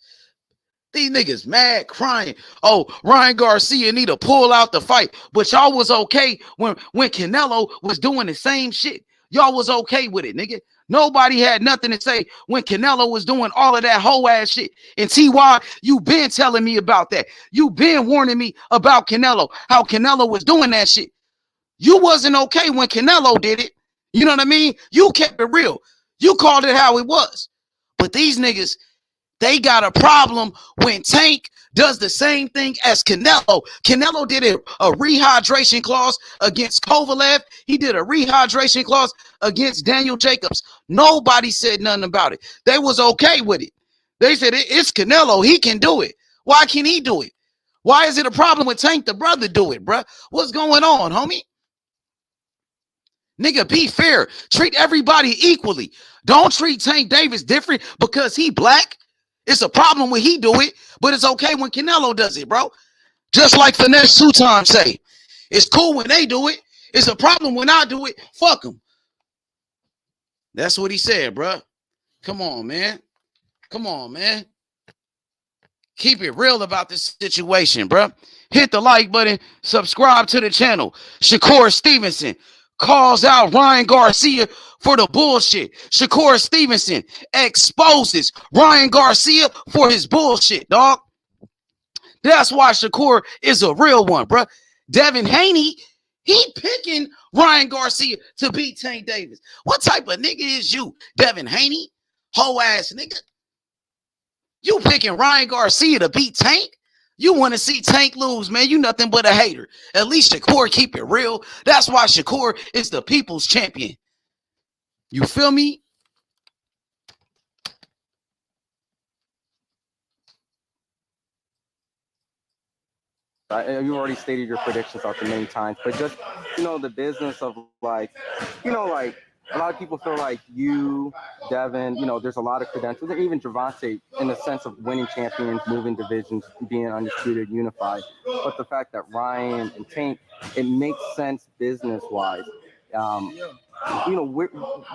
G: These niggas mad, crying. Oh, Ryan Garcia need to pull out the fight. But y'all was okay when Canelo was doing the same shit. Y'all was okay with it, nigga. Nobody had nothing to say when Canelo was doing all of that whole ass shit. And T.Y., you been telling me about that. You been warning me about Canelo, how Canelo was doing that shit. You wasn't okay when Canelo did it. You know what I mean? You kept it real. You called it how it was. But these niggas, they got a problem when Tank does the same thing as Canelo. Canelo did a rehydration clause against Kovalev. He did a rehydration clause against Daniel Jacobs. Nobody said nothing about it. They was okay with it. They said it's Canelo. He can do it. Why can't he do it? Why is it a problem with Tank the brother do it, bruh? What's going on, homie? Nigga, be fair. Treat everybody equally. Don't treat Tank Davis different because he black. It's a problem when he do it, but it's okay when Canelo does it, bro. Just like Finesse Sutan say. It's cool when they do it. It's a problem when I do it. Fuck them. That's what he said, bro. Come on, man. Come on, man. Keep it real about this situation, bro. Hit the like button. Subscribe to the channel. Shakur Stevenson calls out Ryan Garcia for the bullshit. Shakur Stevenson exposes Ryan Garcia for his bullshit, dog. That's why Shakur is a real one, bro. Devin Haney, he picking Ryan Garcia to beat Tank Davis. What type of nigga is you, Devin Haney? Hoe ass nigga. You picking Ryan Garcia to beat Tank? You want to see Tank lose, man. You nothing but a hater. At least Shakur keep it real. That's why Shakur is the people's champion. You feel me?
H: You already stated your predictions out there many times, but just, the business of like a lot of people feel like you, Devin, there's a lot of credentials, and even Gervonta in the sense of winning champions, moving divisions, being undisputed, unified. But the fact that Ryan and Tank, it makes sense business-wise.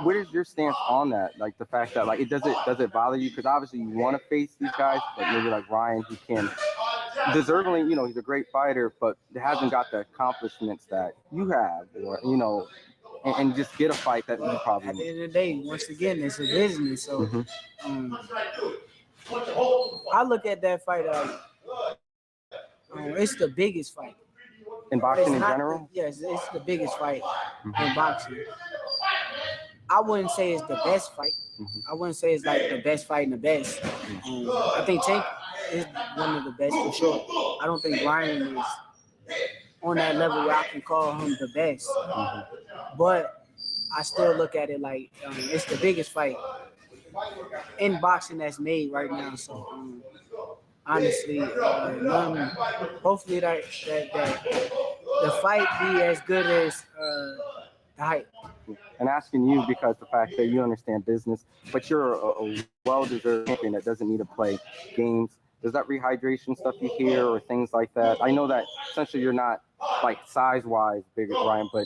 H: Where is your stance on that? Like the fact that does it bother you? Because obviously you want to face these guys, but maybe like Ryan, he can deservingly, he's a great fighter, but hasn't got the accomplishments that you have, or and just get a fight that you probably.
I: At the end of the day, once again, it's a business. So I look at that fight like it's the biggest fight.
H: In boxing in general?
I: Yes, it's the biggest fight in boxing. I wouldn't say it's the best fight. I wouldn't say it's like the best fight in the best. I think Tank is one of the best for sure. I don't think Ryan is on that level where I can call him the best. But I still look at it like it's the biggest fight in boxing that's made right now. So honestly, hopefully that the fight be as good as the hype.
H: And asking you because the fact that you understand business, but you're a well-deserved champion that doesn't need to play games. Does that rehydration stuff you hear or things like that? I know that essentially you're not like size-wise bigger, Ryan, but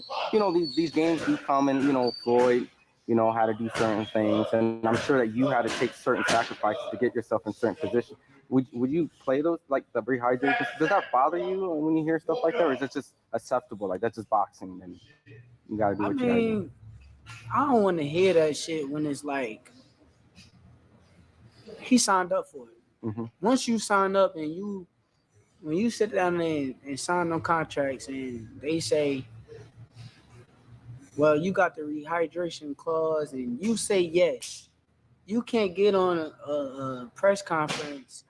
H: these games do come, and Floyd, how to do certain things, and I'm sure that you had to take certain sacrifices to get yourself in certain positions. Would you play those, like the rehydration? Does that bother you when you hear stuff like that, or is it just acceptable? Like that's just boxing, and you gotta do what you gotta do.
I: I don't want to hear that shit when it's like he signed up for it.
H: Mm-hmm.
I: Once you sign up and when you sit down there and sign them contracts and they say, well, you got the rehydration clause and you say yes, you can't get on a press conference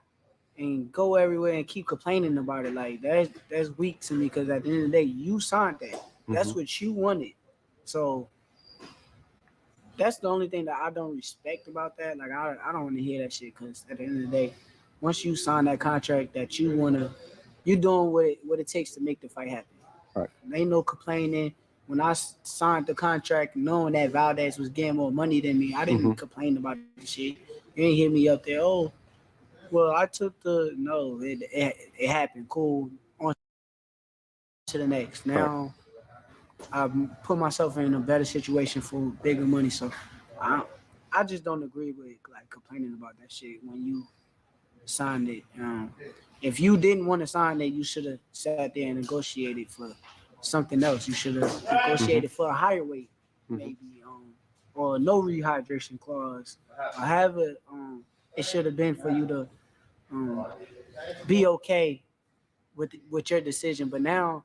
I: and go everywhere and keep complaining about it. Like that's weak to me, because at the end of the day, you signed that. Mm-hmm. That's what you wanted. So that's the only thing that I don't respect about that. Like I don't want to hear that shit, because at the end of the day, once you sign that contract that you're doing what it takes to make the fight happen.
H: Right.
I: There ain't no complaining. When I signed the contract knowing that Valdez was getting more money than me, I didn't complain about the shit. You ain't hit me up there, oh, well, I took it happened, cool, on to the next. Now I put myself in a better situation for bigger money, so I just don't agree with like complaining about that shit when you signed it. If you didn't want to sign it, you should have sat there and negotiated for something else. You should have negotiated for a higher weight, maybe, or no rehydration clause. Or have it. It should have been for you to be okay with your decision. But now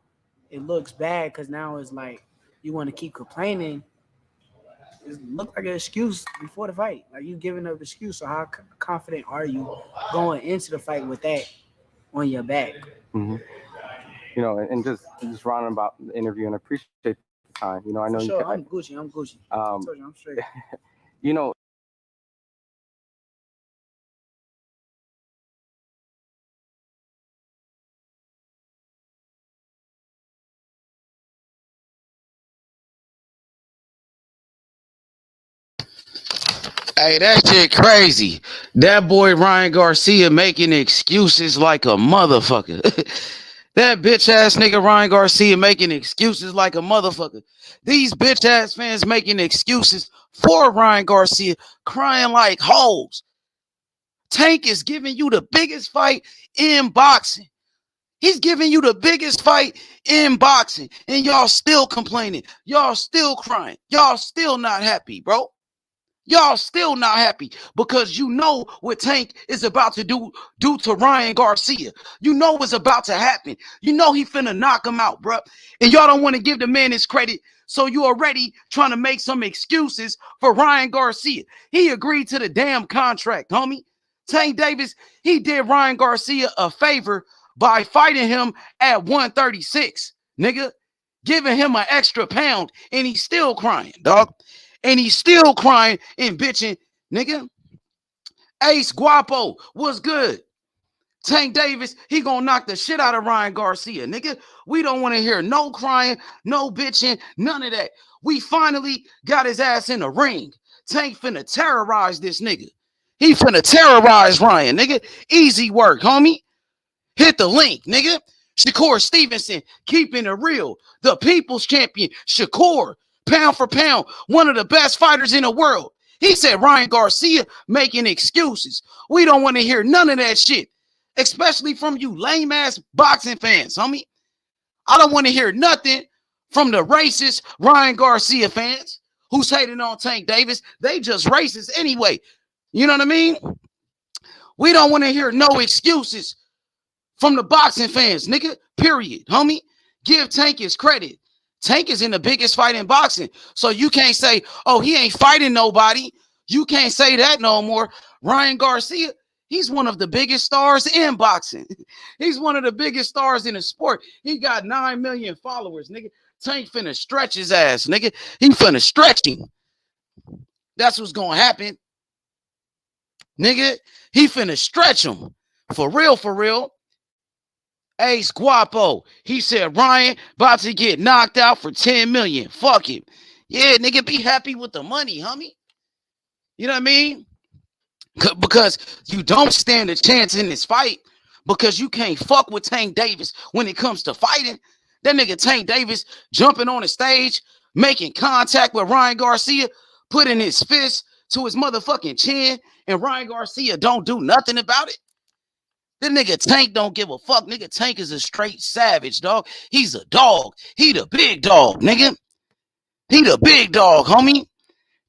I: it looks bad, because now it's like you want to keep complaining. It looks like an excuse before the fight. Like you giving up an excuse. So how confident are you going into the fight with that on your back?
H: Mm-hmm. And just rounding about the interview, and I appreciate the time. I know
I: sure, I'm Gucci. I told you, I'm straight.
G: Hey, that shit crazy. That boy Ryan Garcia making excuses like a motherfucker. That bitch ass nigga Ryan Garcia making excuses like a motherfucker. These bitch ass fans making excuses for Ryan Garcia, crying like hoes. Tank is giving you the biggest fight in boxing. He's giving you the biggest fight in boxing, and y'all still complaining. Y'all still crying. Y'all still not happy, bro. Y'all still not happy, because you know what Tank is about to do to Ryan Garcia. You know what's about to happen. You know he finna knock him out, bro. And y'all don't want to give the man his credit, so you already trying to make some excuses for Ryan Garcia. He agreed to the damn contract, homie. Tank Davis, he did Ryan Garcia a favor by fighting him at 136, nigga. Giving him an extra pound, and he's still crying, dog. And he's still crying and bitching, nigga. Ace Guapo, what's good? Tank Davis, he gonna knock the shit out of Ryan Garcia, nigga. We don't want to hear no crying, no bitching, none of that. We finally got his ass in the ring. Tank finna terrorize this nigga. He finna terrorize Ryan, nigga. Easy work, homie. Hit the link, nigga. Shakur Stevenson, keeping it real. The people's champion, Shakur. Pound for pound, one of the best fighters in the world. He said Ryan Garcia making excuses. We don't want to hear none of that shit, especially from you lame ass boxing fans, homie. I don't want to hear nothing from the racist Ryan Garcia fans who's hating on Tank Davis. They just racist anyway. You know what I mean? We don't want to hear no excuses from the boxing fans, nigga. Period, homie. Give Tank his credit. Tank is in the biggest fight in boxing. So you can't say, oh, he ain't fighting nobody. You can't say that no more. Ryan Garcia, he's one of the biggest stars in boxing. He's one of the biggest stars in the sport. He got 9 million followers, nigga. Tank finna stretch his ass, nigga. He finna stretch him. That's what's gonna happen. Nigga, he finna stretch him. For real. Ace Guapo. He said Ryan about to get knocked out for 10 million. Fuck him. Yeah, nigga, be happy with the money, homie. You know what I mean? Because you don't stand a chance in this fight because you can't fuck with Tank Davis when it comes to fighting. That nigga Tank Davis jumping on the stage, making contact with Ryan Garcia, putting his fist to his motherfucking chin, and Ryan Garcia don't do nothing about it. That nigga Tank don't give a fuck. Nigga Tank is a straight savage, dog. He's a dog. He the big dog, nigga. He the big dog, homie.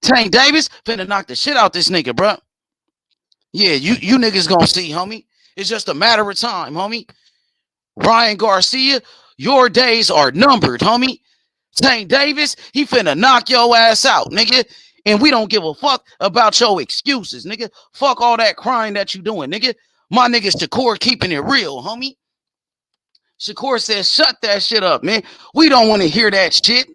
G: Tank Davis finna knock the shit out this nigga, bro. Yeah, you niggas gonna see, homie. It's just a matter of time, homie. Ryan Garcia, your days are numbered, homie. Tank Davis, he finna knock your ass out, nigga. And we don't give a fuck about your excuses, nigga. Fuck all that crying that you doing, nigga. My nigga Shakur keeping it real, homie. Shakur says, shut that shit up, man. We don't want to hear that shit.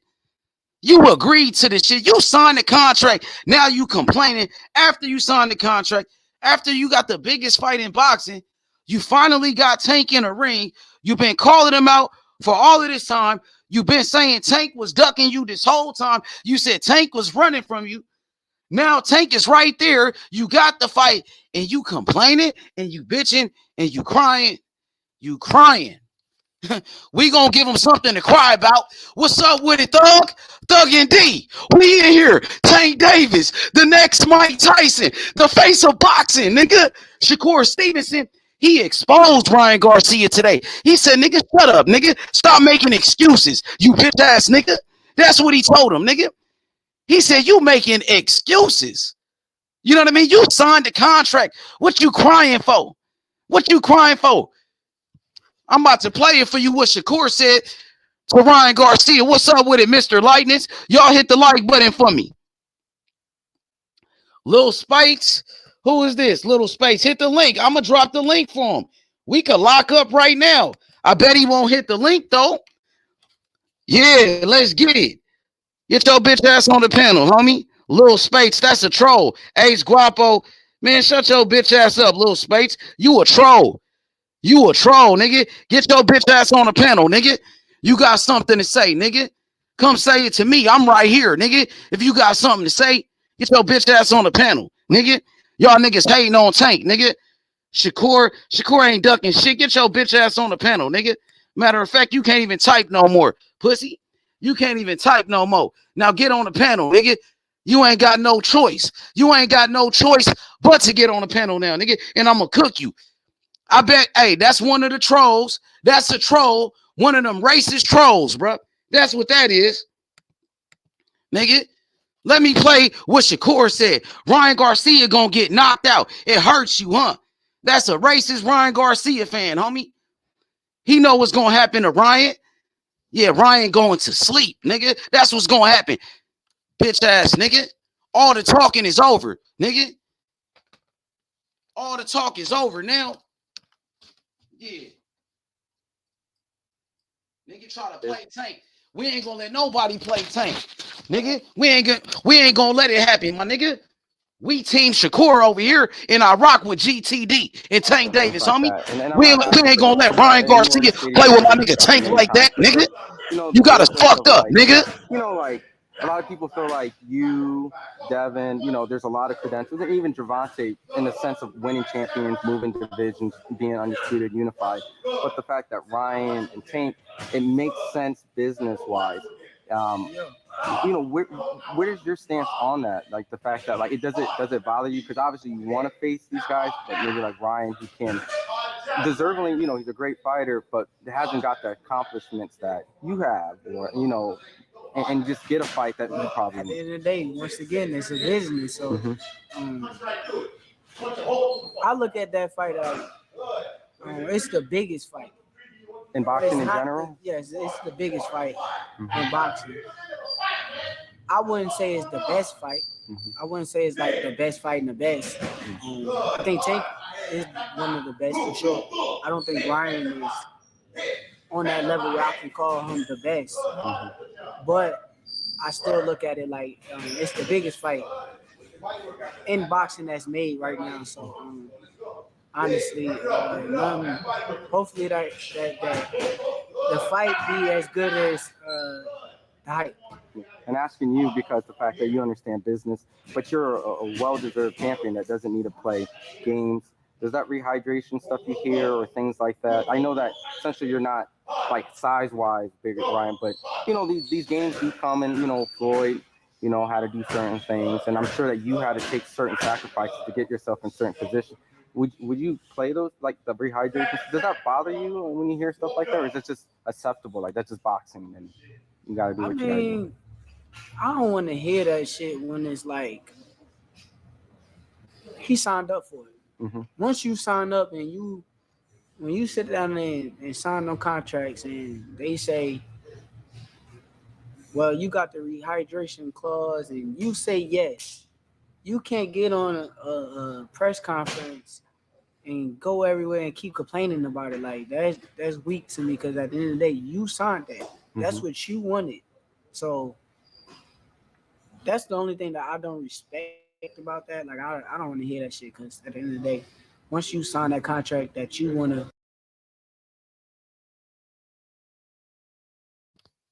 G: You agreed to this shit. You signed the contract. Now you complaining after you signed the contract. After you got the biggest fight in boxing, you finally got Tank in a ring. You've been calling him out for all of this time. You've been saying Tank was ducking you this whole time. You said Tank was running from you. Now Tank is right there. You got the fight and you complaining and you bitching and you crying. You crying. We gonna give him something to cry about. What's up with it, Thug? Thug and D. We in here. Tank Davis, the next Mike Tyson, the face of boxing, nigga. Shakur Stevenson, he exposed Ryan Garcia today. He said, nigga, shut up, nigga. Stop making excuses, you bitch ass nigga. That's what he told him, nigga. He said, you making excuses. You know what I mean? You signed the contract. What you crying for? What you crying for? I'm about to play it for you what Shakur said to Ryan Garcia. What's up with it, Mr. Lightness? Y'all hit the like button for me. Little Spikes. Who is this? Little Space. Hit the link. I'm going to drop the link for him. We could lock up right now. I bet he won't hit the link, though. Yeah, let's get it. Get your bitch ass on the panel, homie. Little Space, that's a troll. Ace Guapo. Man, shut your bitch ass up, Little Space. You a troll. You a troll, nigga. Get your bitch ass on the panel, nigga. You got something to say, nigga. Come say it to me. I'm right here, nigga. If you got something to say, get your bitch ass on the panel, nigga. Y'all niggas hating on Tank, nigga. Shakur ain't ducking shit. Get your bitch ass on the panel, nigga. Matter of fact, you can't even type no more, pussy. You can't even type no more. Now get on the panel, nigga. You ain't got no choice. You ain't got no choice but to get on the panel now, nigga. And I'm gonna cook you. I bet, hey, that's one of the trolls. That's a troll. One of them racist trolls, bro. That's what that is. Nigga, let me play what Shakur said. Ryan Garcia gonna get knocked out. It hurts you, huh? That's a racist Ryan Garcia fan, homie. He know what's gonna happen to Ryan. Yeah, Ryan going to sleep, nigga. That's what's gonna happen. Bitch ass, nigga. All the talking is over, nigga. All the talk is over now. Yeah. Nigga try to play Tank. We ain't gonna let nobody play Tank. Nigga, we ain't gonna let it happen, my nigga. We team Shakur over here, and I rock with GTD and Tank Davis, homie. We ain't gonna let Ryan Garcia play with my nigga Tank like that, nigga. You got us fucked up, nigga.
H: You know, like, a lot of people feel like you, Devin, you know, there's a lot of credentials, and even Gervonta in the sense of winning champions, moving divisions, being undisputed, unified. But the fact that Ryan and Tank, it makes sense business-wise. You know, where is your stance on that? Like the fact that, like, does it bother you? Because obviously you want to face these guys, but maybe like Ryan, he can deservingly, you know, he's a great fighter, but hasn't got the accomplishments that you have, or you know. And just get a fight that you probably
I: at the end of the day, once again, it's a business. So I look at that fight as it's the biggest fight.
H: In boxing in general?
I: Yes, it's the biggest fight in boxing. I wouldn't say it's the best fight. I wouldn't say it's like the best fight in the best. I think Tank is one of the best for sure. I don't think Ryan is on that level where I can call him the best. But I still look at it like it's the biggest fight in boxing that's made right now. So honestly, hopefully that the fight be as good as the hype.
H: And asking you because the fact that you understand business, but you're a well-deserved champion that doesn't need to play games. Does that rehydration stuff you hear or things like that? I know that essentially you're not like size-wise bigger, Ryan, but these games do come, and Floyd, how to do certain things, and I'm sure that you had to take certain sacrifices to get yourself in certain positions. Would you play those, like the rehydration? Does that bother you when you hear stuff like that, or is it just acceptable? Like that's just boxing, and you got to do what you got to do?
I: I don't want to hear that shit when it's like he signed up for it.
H: Mm-hmm.
I: Once you sign up and when you sit down there and sign them contracts and they say, well, you got the rehydration clause and you say yes, you can't get on a press conference and go everywhere and keep complaining about it. Like that's weak to me, because at the end of the day, you signed that. That's what you wanted. So that's the only thing that I don't respect about that. Like I don't want to hear that shit, because at the end of the day, once you sign that contract that you want to.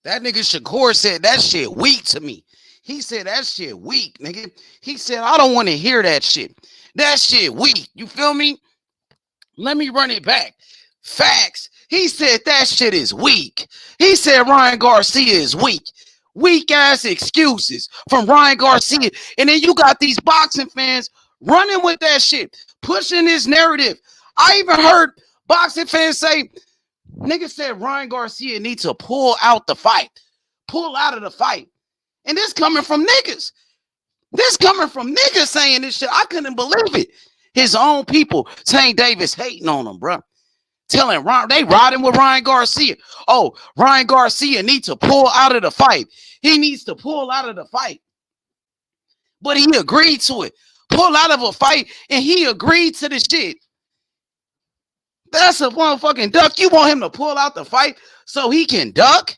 G: That nigga Shakur said that shit weak to me. He said that shit weak, nigga. He said, I don't want to hear that shit. That shit weak. You feel me? Let me run it back. Facts. He said that shit is weak. He said Ryan Garcia is weak. Weak ass excuses from Ryan Garcia. And then you got these boxing fans running with that shit, pushing this narrative. I even heard boxing fans say, nigga said Ryan Garcia needs to pull out the fight. Pull out of the fight. And this coming from niggas. This coming from niggas saying this shit. I couldn't believe it. His own people, Tank Davis hating on him, bro. Telling Ryan, they riding with Ryan Garcia. Oh, Ryan Garcia needs to pull out of the fight. He needs to pull out of the fight. But he agreed to it. Pull out of a fight, and he agreed to the shit. That's a motherfucking duck. You want him to pull out the fight so he can duck?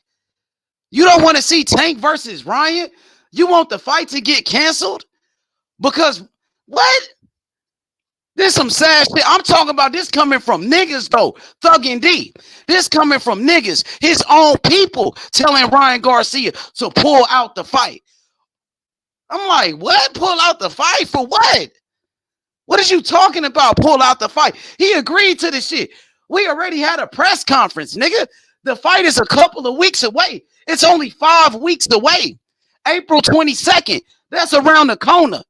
G: You don't want to see Tank versus Ryan? You want the fight to get canceled? Because what? This some sad shit. I'm talking about this coming from niggas, though. Thug and D. This coming from niggas. His own people telling Ryan Garcia to pull out the fight. I'm like, what? Pull out the fight for what? What is you talking about? Pull out the fight. He agreed to the shit. We already had a press conference, nigga. The fight is a couple of weeks away. It's only 5 weeks away. April 22nd. That's around the corner.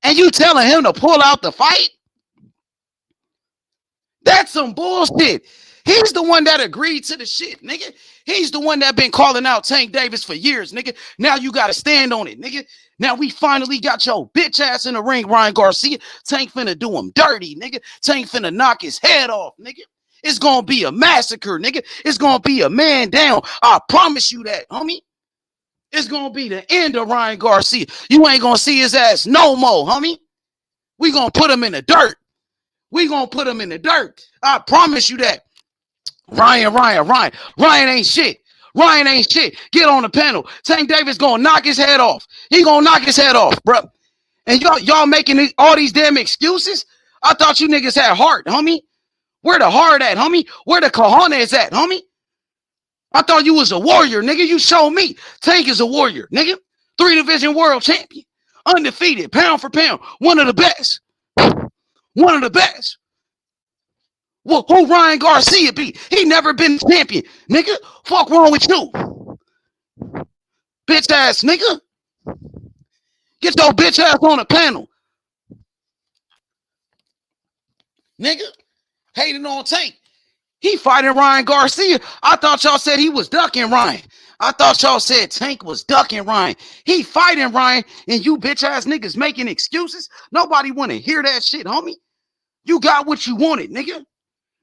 G: And you telling him to pull out the fight? That's some bullshit. He's the one that agreed to the shit, nigga. He's the one that been calling out Tank Davis for years, nigga. Now you got to stand on it, nigga. Now we finally got your bitch ass in the ring, Ryan Garcia. Tank finna do him dirty, nigga. Tank finna knock his head off, nigga. It's gonna be a massacre, nigga. It's gonna be a man down. I promise you that, homie. It's gonna be the end of Ryan Garcia. You ain't gonna see his ass no more, homie. We gonna put him in the dirt. We gonna put him in the dirt. I promise you that. Ryan ain't shit. Ryan ain't shit. Get on the panel. Tank Davis gonna knock his head off. He gonna knock his head off, bro. And y'all making all these damn excuses? I thought you niggas had heart, homie. Where the heart at, homie? Where the cojones at, homie? I thought you was a warrior, nigga. You showed me. Tank is a warrior, nigga. 3-division world champion. Undefeated, pound for pound. One of the best. One of the best. Well, who Ryan Garcia be? He never been champion. Nigga, fuck wrong with you? Bitch ass nigga. Get your bitch ass on the panel. Nigga, hating on Tank. He fighting Ryan Garcia. I thought y'all said he was ducking Ryan. I thought y'all said Tank was ducking Ryan. He fighting Ryan, and you bitch ass niggas making excuses. Nobody want to hear that shit, homie. You got what you wanted, nigga.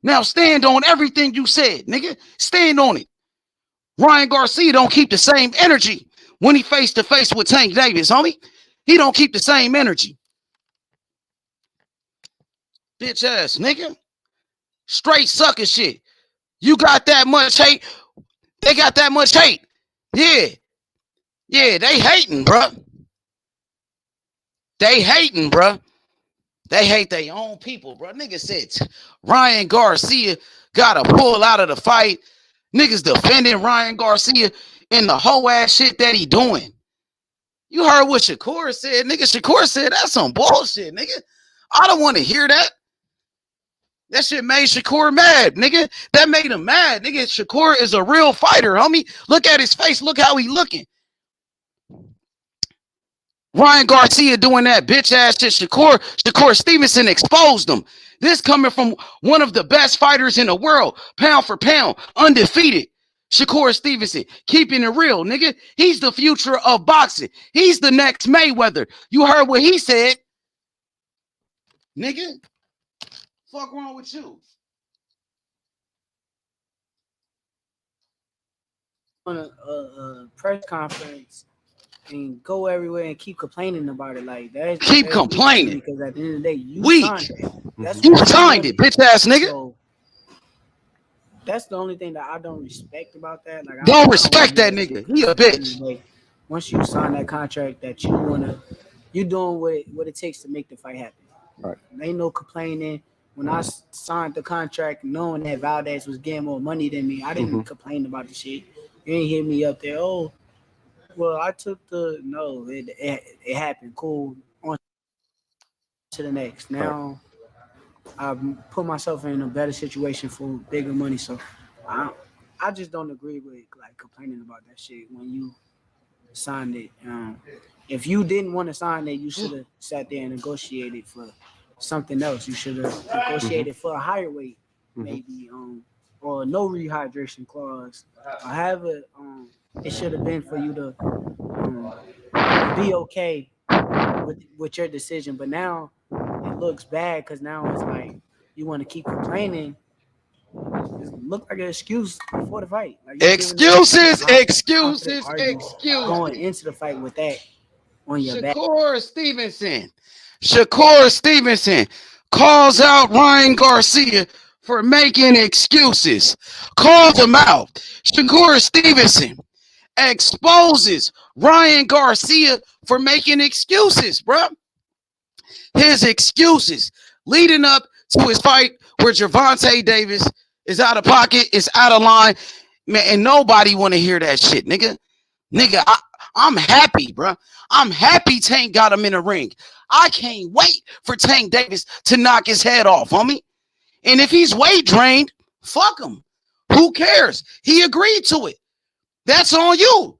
G: Now stand on everything you said, nigga. Stand on it. Ryan Garcia don't keep the same energy when he face to face with Tank Davis, homie. He don't keep the same energy. Bitch ass nigga. Straight sucker shit. You got that much hate. They got that much hate. Yeah. Yeah, they hating, bruh. They hating, bruh. They hate their own people, bro. Niggas said Ryan Garcia gotta pull out of the fight. Niggas defending Ryan Garcia in the whole ass shit that he doing. You heard what Shakur said, nigga. Shakur said that's some bullshit, nigga. I don't want to hear that. That shit made Shakur mad, nigga. That made him mad, nigga. Shakur is a real fighter, homie. Look at his face. Look how he looking. Ryan Garcia doing that bitch ass shit. Shakur Stevenson exposed him. This coming from one of the best fighters in the world, pound for pound, undefeated. Shakur Stevenson, keeping it real, nigga. He's the future of boxing. He's the next Mayweather. You heard what he said, nigga. Fuck wrong with you?
I: On a press conference and go everywhere and keep complaining about it like that.
G: Keep complaining
I: because at the end of the day, you
G: weak.
I: signed it. That's
G: You signed it, bitch ass nigga.
I: So, that's the only thing that I don't respect about that. Like,
G: Don't respect that nigga. He a bitch.
I: Like, once you sign that contract, that you're doing what it takes to make the fight happen.
H: Right.
I: Ain't no complaining. When I signed the contract, knowing that Valdez was getting more money than me, I didn't complain about the shit. You ain't hit me up there. Oh, well, I took the no. It happened. Cool. On to the next. Now, I put myself in a better situation for bigger money. So, I just don't agree with like complaining about that shit when you signed it. If you didn't want to sign it, you should have sat there and negotiated for something else. You should have negotiated for a higher weight, maybe, or no rehydration clause. Or however, it should have been for you to be okay with your decision. But now it looks bad because now it's like you want to keep complaining. It looked like an excuse before the fight. Like
G: Excuses.
I: Going into the fight with that on your back.
G: Shakur Stevenson calls out Ryan Garcia for making excuses. Calls him out. Shakur Stevenson exposes Ryan Garcia for making excuses, bro. His excuses leading up to his fight where Gervonta Davis is out of pocket, is out of line, man, and nobody want to hear that shit, nigga. I'm happy, bro. I'm happy Tank got him in the ring. I can't wait for Tank Davis to knock his head off, homie. And if he's weight drained, fuck him. Who cares? He agreed to it. That's on you.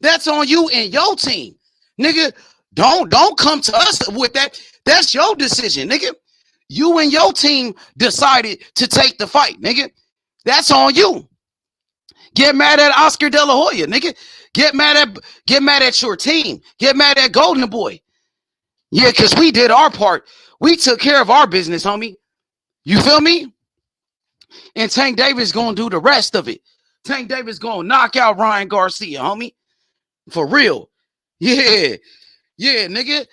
G: That's on you and your team. Nigga, don't come to us with that. That's your decision, nigga. You and your team decided to take the fight, nigga. That's on you. Get mad at Oscar De La Hoya, nigga. Get mad at your team. Get mad at Golden Boy. Yeah, because we did our part. We took care of our business, homie. You feel me? And Tank Davis gonna do the rest of it. Tank Davis gonna knock out Ryan Garcia, homie. For real. Yeah, nigga.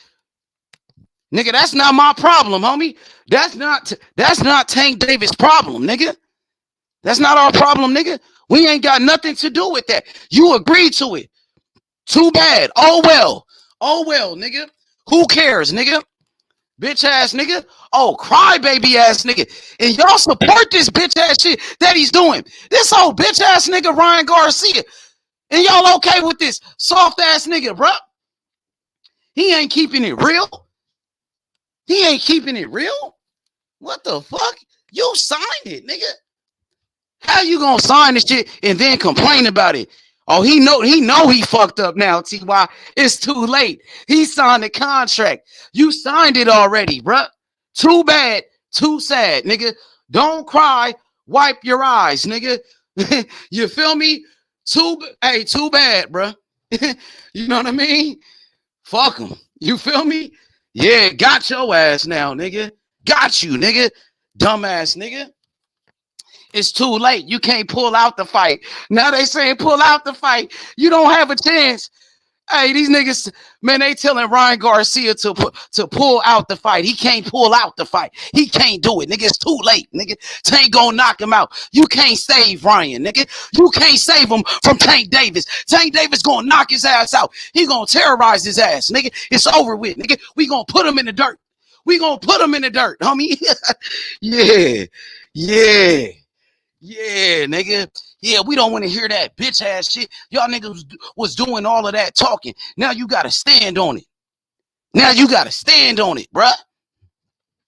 G: Nigga, that's not my problem, homie. That's not Tank Davis' problem, nigga. That's not our problem, nigga. We ain't got nothing to do with that. You agreed to it. Too bad. Oh well, nigga. Who cares, nigga? Bitch ass nigga. Oh, crybaby ass nigga. And y'all support this bitch ass shit that he's doing. This old bitch ass nigga Ryan Garcia. And y'all okay with this soft ass nigga, bro? He ain't keeping it real. He ain't keeping it real. What the fuck? You signed it, nigga. How you gonna sign this shit and then complain about it? Oh, he know he fucked up now, T.Y. It's too late. He signed the contract. You signed it already, bruh. Too bad, too sad, nigga. Don't cry. Wipe your eyes, nigga. You feel me? Too bad, bruh. You know what I mean? Fuck him. You feel me? Yeah, got your ass now, nigga. Got you, nigga. Dumbass nigga. It's too late. You can't pull out the fight. Now they saying pull out the fight. You don't have a chance. Hey, these niggas, man, they telling Ryan Garcia to pull out the fight. He can't pull out the fight. He can't do it, nigga. It's too late, nigga. Tank gonna knock him out. You can't save Ryan, nigga. You can't save him from Tank Davis. Tank Davis gonna knock his ass out. He gonna terrorize his ass, nigga. It's over with, nigga. We gonna put him in the dirt. We gonna put him in the dirt, homie. Yeah, yeah, yeah, nigga. Yeah, we don't want to hear that bitch ass shit. Y'all niggas was doing all of that talking. Now you gotta stand on it. Now you gotta stand on it, bruh.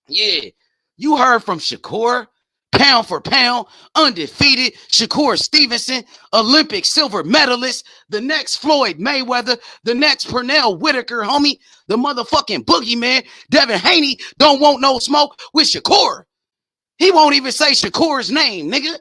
G: Yeah, you heard from Shakur, pound for pound, undefeated. Shakur Stevenson, Olympic silver medalist, the next Floyd Mayweather, the next Pernell Whitaker, homie, the motherfucking boogeyman. Devin Haney don't want no smoke with Shakur. He won't even say Shakur's name, nigga.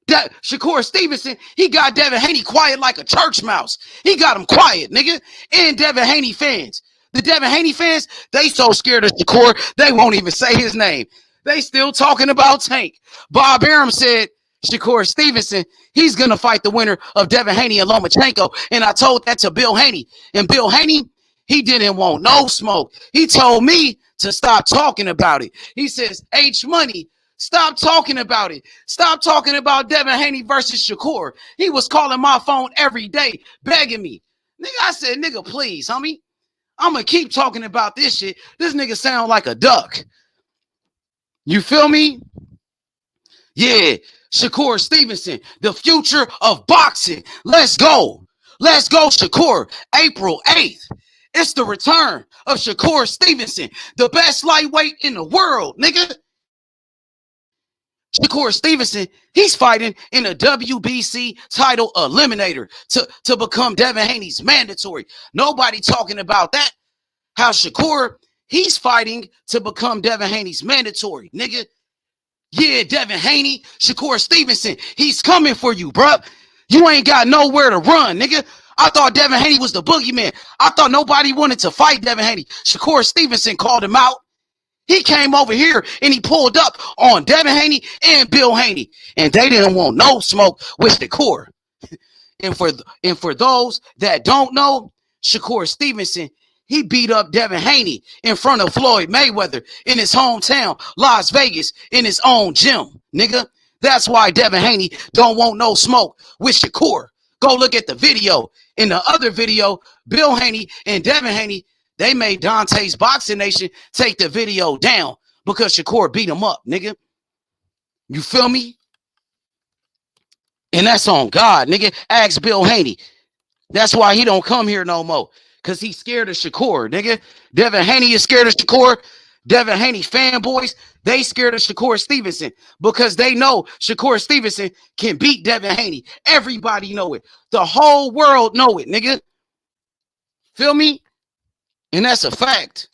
G: Shakur Stevenson, he got Devin Haney quiet like a church mouse. He got him quiet, nigga. And Devin Haney fans. The Devin Haney fans, they so scared of Shakur, they won't even say his name. They still talking about Tank. Bob Arum said, Shakur Stevenson, he's going to fight the winner of Devin Haney and Lomachenko. And I told that to Bill Haney. And Bill Haney, he didn't want no smoke. He told me to stop talking about it. He says, H Money, stop talking about it. Stop talking about Devin Haney versus Shakur. He was calling my phone every day, begging me. Nigga, I said, nigga, please, homie. I'm going to keep talking about this shit. This nigga sound like a duck. You feel me? Yeah, Shakur Stevenson, the future of boxing. Let's go. Let's go, Shakur. April 8th. It's the return of Shakur Stevenson, the best lightweight in the world, nigga. Shakur Stevenson, he's fighting in a WBC title eliminator to become Devin Haney's mandatory. Nobody talking about that. How Shakur, he's fighting to become Devin Haney's mandatory, nigga. Yeah, Devin Haney, Shakur Stevenson, he's coming for you, bruh. You ain't got nowhere to run, nigga. I thought Devin Haney was the boogeyman. I thought nobody wanted to fight Devin Haney. Shakur Stevenson called him out. He came over here and he pulled up on Devin Haney and Bill Haney. And they didn't want no smoke with Shakur. And for those that don't know, Shakur Stevenson, he beat up Devin Haney in front of Floyd Mayweather in his hometown, Las Vegas, in his own gym, nigga. That's why Devin Haney don't want no smoke with Shakur. Go look at the video. In the other video, Bill Haney and Devin Haney, they made Dante's Boxing Nation take the video down because Shakur beat him up, nigga. You feel me? And that's on God, nigga. Ask Bill Haney. That's why he don't come here no more. Because he's scared of Shakur, nigga. Devin Haney is scared of Shakur. Devin Haney fanboys, they scared of Shakur Stevenson because they know Shakur Stevenson can beat Devin Haney. Everybody know it. The whole world know it, nigga. Feel me? And that's a fact.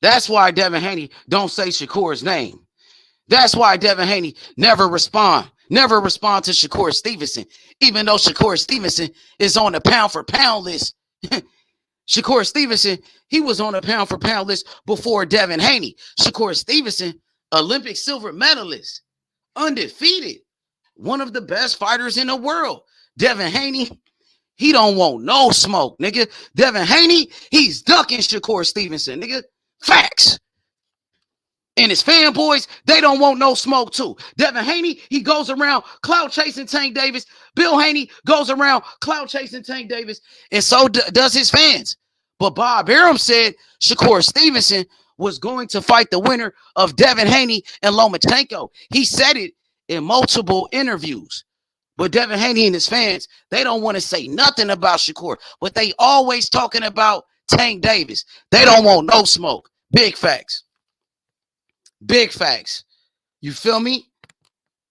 G: That's why Devin Haney don't say Shakur's name. That's why Devin Haney never respond to Shakur Stevenson, even though Shakur Stevenson is on the pound for pound list. Shakur Stevenson, he was on the pound for pound list before Devin Haney. Shakur Stevenson, Olympic silver medalist, undefeated, one of the best fighters in the world. Devin Haney, he don't want no smoke, nigga. Devin Haney, he's ducking Shakur Stevenson, nigga. Facts. And his fanboys, they don't want no smoke too. Devin Haney, he goes around clout chasing Tank Davis. Bill Haney goes around clout chasing Tank Davis. And so does his fans. But Bob Arum said Shakur Stevenson was going to fight the winner of Devin Haney and Lomachenko. He said it in multiple interviews. But Devin Haney and his fans, they don't want to say nothing about Shakur. But they always talking about Tank Davis. They don't want no smoke. Big facts. Big facts. You feel me?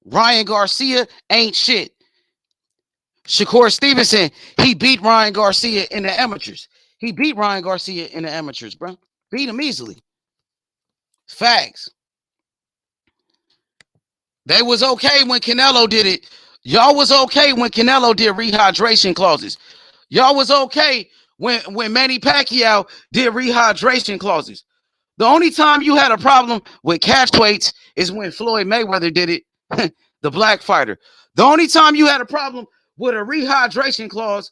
G: Ryan Garcia ain't shit. Shakur Stevenson, he beat Ryan Garcia in the amateurs. He beat Ryan Garcia in the amateurs, bro. Beat him easily. Facts. They was okay when Canelo did it. Y'all was okay when Canelo did rehydration clauses. Y'all was okay when Manny Pacquiao did rehydration clauses. The only time you had a problem with catch weights is when Floyd Mayweather did it, the black fighter. The only time you had a problem with a rehydration clause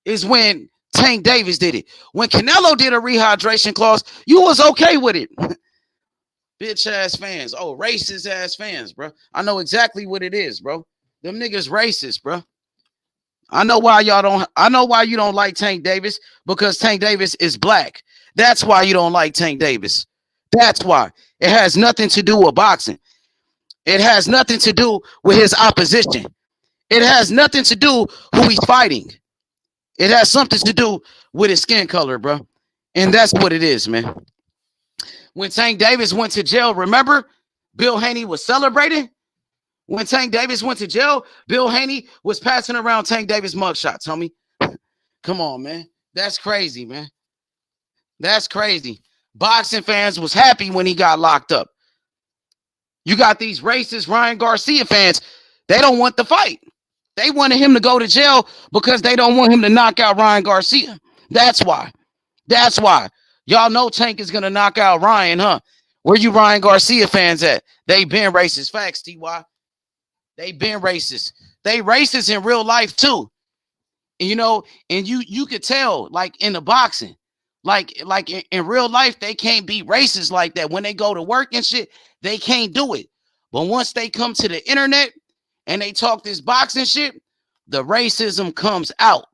G: is when Tank Davis did it. When Canelo did a rehydration clause, you was okay with it. Bitch ass fans. Oh, racist ass fans, bro. I know exactly what it is, bro. Them niggas racist, bro. I know why you don't like Tank Davis, because Tank Davis is black. That's why you don't like Tank Davis. That's why. It has nothing to do with boxing. It has nothing to do with his opposition. It has nothing to do who he's fighting. It has something to do with his skin color, bro. And that's what it is, man. When Tank Davis went to jail, remember? Bill Haney was celebrating. When Tank Davis went to jail, Bill Haney was passing around Tank Davis mugshots, homie. Come on, man. That's crazy, man. That's crazy. Boxing fans was happy when he got locked up. You got these racist Ryan Garcia fans. They don't want the fight. They wanted him to go to jail because they don't want him to knock out Ryan Garcia. That's why. That's why. Y'all know Tank is going to knock out Ryan, huh? Where you Ryan Garcia fans at? They been racist. Facts, TY. They been racist. They racist in real life too. And, you know, and you could tell, like in the boxing, like in real life, they can't be racist like that. When they go to work and shit, they can't do it. But once they come to the internet and they talk this boxing shit, the racism comes out.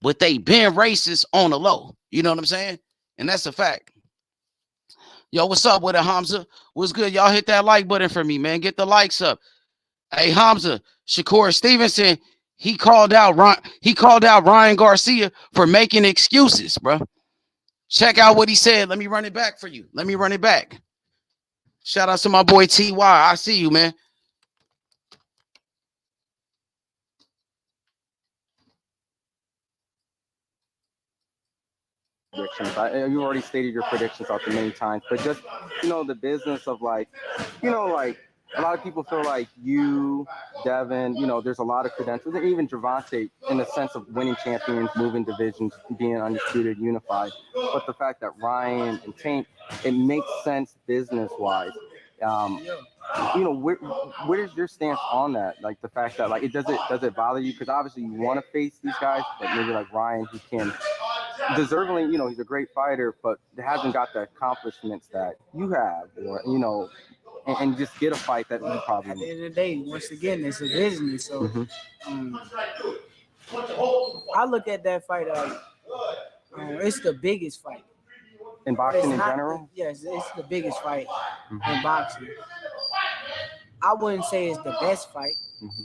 G: But they been racist on the low. You know what I'm saying? And that's a fact. Yo, what's up with it, Hamza? What's good? Y'all hit that like button for me, man. Get the likes up. Hey, Hamza, Shakur Stevenson, he called out Ryan Garcia for making excuses, bro. Check out what he said. Let me run it back for you. Let me run it back. Shout out to my boy TY. I see you, man.
H: Predictions. You already stated your predictions out there many times, but just, you know, the business of like, you know, like a lot of people feel like you, Devin, you know, there's a lot of credentials, and even Gervonta in the sense of winning champions, moving divisions, being undisputed, unified. But the fact that Ryan and Tank, it makes sense business-wise. You know, where's your stance on that? Like the fact that, like, does it bother you? Because obviously you want to face these guys, but maybe like Ryan, he can deservingly, you know, he's a great fighter, but hasn't got the accomplishments that you have, or, you know, and just get a fight that you probably
I: at the end of the day, once again, it's a business. So I look at that fight like it's the biggest fight
H: in boxing in general.
I: Yes, it's the biggest fight in boxing. I wouldn't say it's the best fight.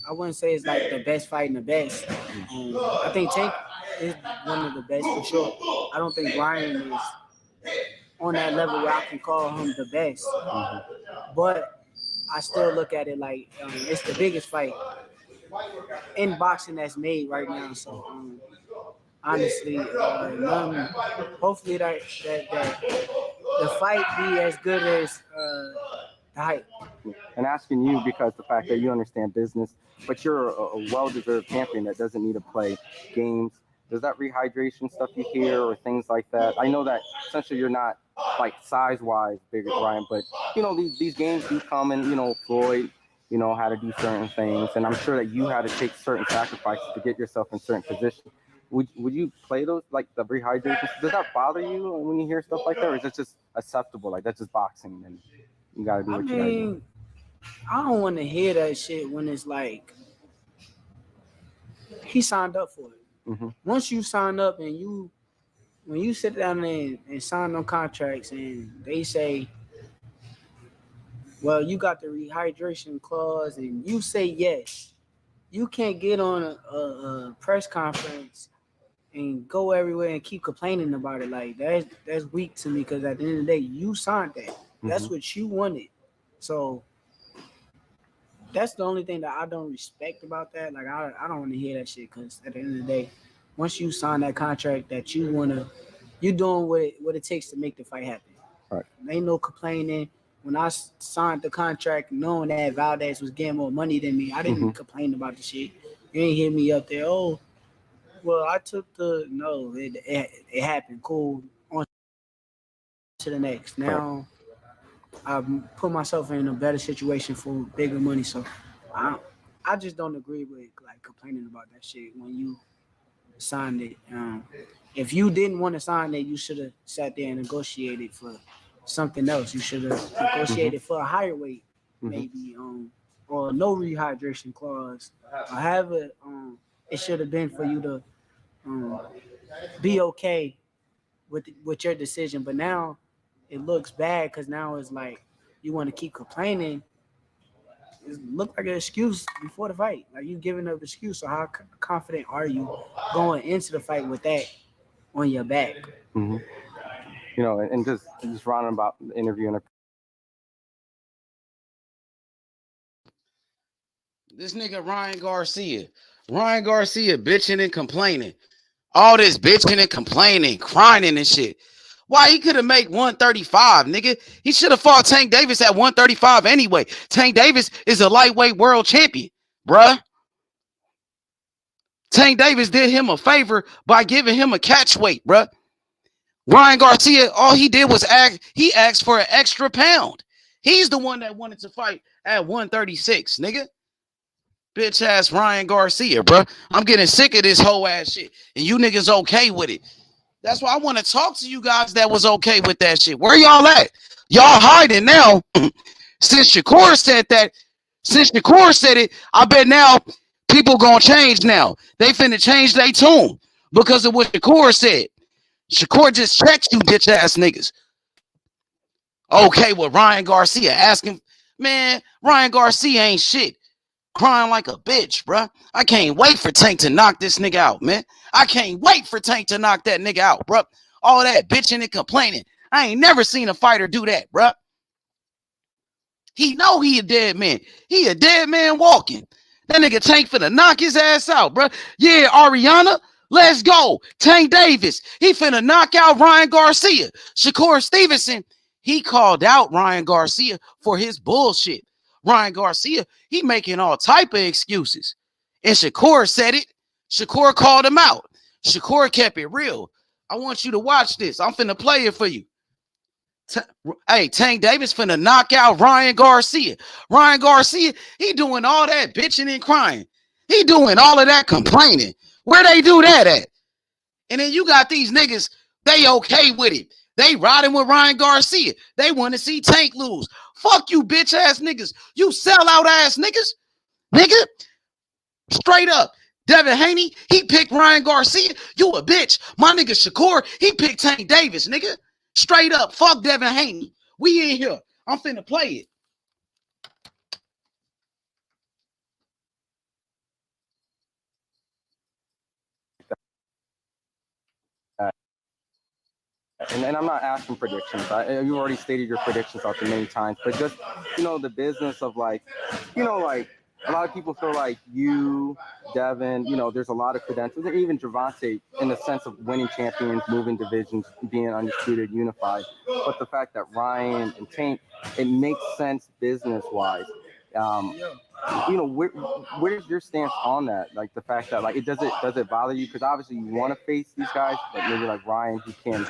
I: I wouldn't say it's like the best fight in the best. I think Tank is one of the best for sure. I don't think Ryan is on that level where I can call him the best. But I still look at it like it's the biggest fight in boxing that's made right now. So honestly, hopefully that the fight be as good as the hype.
H: And asking you because the fact that you understand business, but you're a well-deserved champion that doesn't need to play games. Does that rehydration stuff you hear or things like that? I know that essentially you're not like size-wise bigger, Ryan, but you know these games do come, and you know Floyd, you know, how to do certain things, and I'm sure that you had to take certain sacrifices to get yourself in certain positions. Would you play those, like the rehydration? Does that bother you when you hear stuff like that, or is it just acceptable? Like that's just boxing, and you gotta do what you gotta do.
I: I don't want to hear that shit when it's like he signed up for it. Once you sign up and when you sit down there and sign them contracts and they say, well, you got the rehydration clause and you say yes, you can't get on a press conference and go everywhere and keep complaining about it. Like that's weak to me, because at the end of the day, you signed that. That's what you wanted. So that's the only thing that I don't respect about that. Like I don't want to hear that shit, because at the end of the day, once you sign that contract that you doing what it takes to make the fight happen.
H: Right.
I: Ain't no complaining. When I signed the contract knowing that Valdez was getting more money than me, I didn't complain about the shit. You ain't hear me up there, oh, well, I took no, it happened. Cool. On to the next. Now I put myself in a better situation for bigger money. So I just don't agree with like complaining about that shit when you signed it. If you didn't want to sign it, you should have sat there and negotiated for something else. You should have negotiated for a higher weight, maybe, or no rehydration clause. Or it should have been for you to be okay with your decision. But now it looks bad because now it's like you want to keep complaining. It looked like an excuse before the fight. Like you giving up excuse. So how confident are you going into the fight with that on your back?
H: Mm-hmm. You know, and just rounding about the interview and
G: This nigga Ryan Garcia bitching and complaining. All this bitching and complaining, crying and shit. Why he could have made 135, nigga? He should have fought Tank Davis at 135 anyway. Tank Davis is a lightweight world champion, bruh. Tank Davis did him a favor by giving him a catch weight, bruh. Ryan Garcia, all he did was asked for an extra pound. He's the one that wanted to fight at 136, nigga. Bitch ass Ryan Garcia, bruh. I'm getting sick of this whole ass shit. And you niggas okay with it. That's why I want to talk to you guys that was okay with that shit. Where y'all at? Y'all hiding now. Since Shakur said it, I bet now people gonna change now. They finna change their tune because of what Shakur said. Shakur just checked you bitch ass niggas. Okay, well, Ryan Garcia asking, man, Ryan Garcia ain't shit. Crying like a bitch, bruh. I can't wait for Tank to knock this nigga out, man. I can't wait for Tank to knock that nigga out, bruh. All that bitching and complaining. I ain't never seen a fighter do that, bruh. He know he a dead man. He a dead man walking. That nigga Tank finna knock his ass out, bruh. Yeah, Ariana, let's go. Tank Davis, he finna knock out Ryan Garcia. Shakur Stevenson, he called out Ryan Garcia for his bullshit. Ryan Garcia, he making all type of excuses. And Shakur said it. Shakur called him out. Shakur kept it real. I want you to watch this. I'm finna play it for you. Hey, Tank Davis finna knock out Ryan Garcia. Ryan Garcia, he doing all that bitching and crying. He doing all of that complaining. Where they do that at? And then you got these niggas, they okay with it. They riding with Ryan Garcia. They want to see Tank lose. Fuck you, bitch ass niggas. You sell out ass niggas. Nigga, straight up. Devin Haney, he picked Ryan Garcia. You a bitch. My nigga Shakur, he picked Tank Davis, nigga. Straight up. Fuck Devin Haney. We in here. I'm finna play it.
H: And I'm not asking predictions. You already stated your predictions out there many times, but just, you know, the business of like, you know, like a lot of people feel like you, Devin, you know, there's a lot of credentials, and even Gervonta in the sense of winning champions, moving divisions, being undisputed, unified. But the fact that Ryan and Tank, it makes sense business-wise. You know, where's your stance on that? Like the fact that, like, does it bother you? Because obviously you want to face these guys, but maybe like Ryan, he can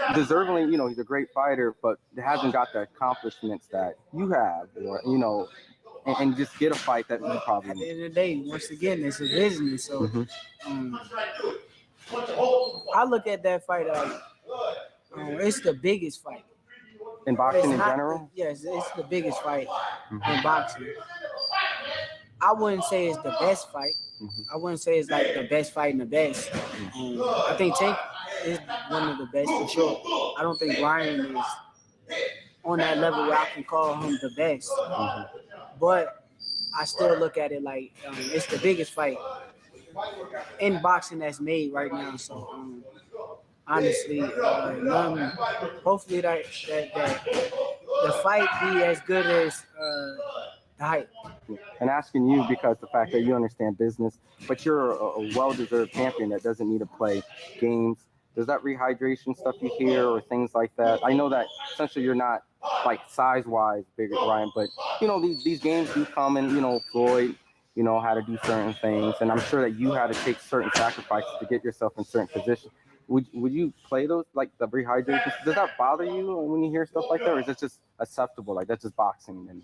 H: deservingly, you know, he's a great fighter, but hasn't got the accomplishments that you have, or, you know, and just get a fight that you probably
I: at the end of the day, once again, it's a business. So I look at that fight like it's the biggest fight.
H: In boxing in general?
I: Yes, it's the biggest fight in boxing. I wouldn't say it's the best fight. I wouldn't say it's like the best fight in the best. I think Tank is one of the best for sure. I don't think Ryan is on that level where I can call him the best. But I still look at it like it's the biggest fight in boxing that's made right now. So honestly, hopefully that the fight be as good as the hype.
H: And asking you because the fact that you understand business, but you're a well-deserved champion that doesn't need to play games. Does that rehydration stuff you hear or things like that? I know that essentially you're not like size-wise bigger, Ryan, but you know these games do come, and you know Floyd, you know, how to do certain things, and I'm sure that you had to take certain sacrifices to get yourself in certain positions. Would you play those, like the rehydration? Does that bother you when you hear stuff like that, or is it just acceptable? Like that's just boxing, and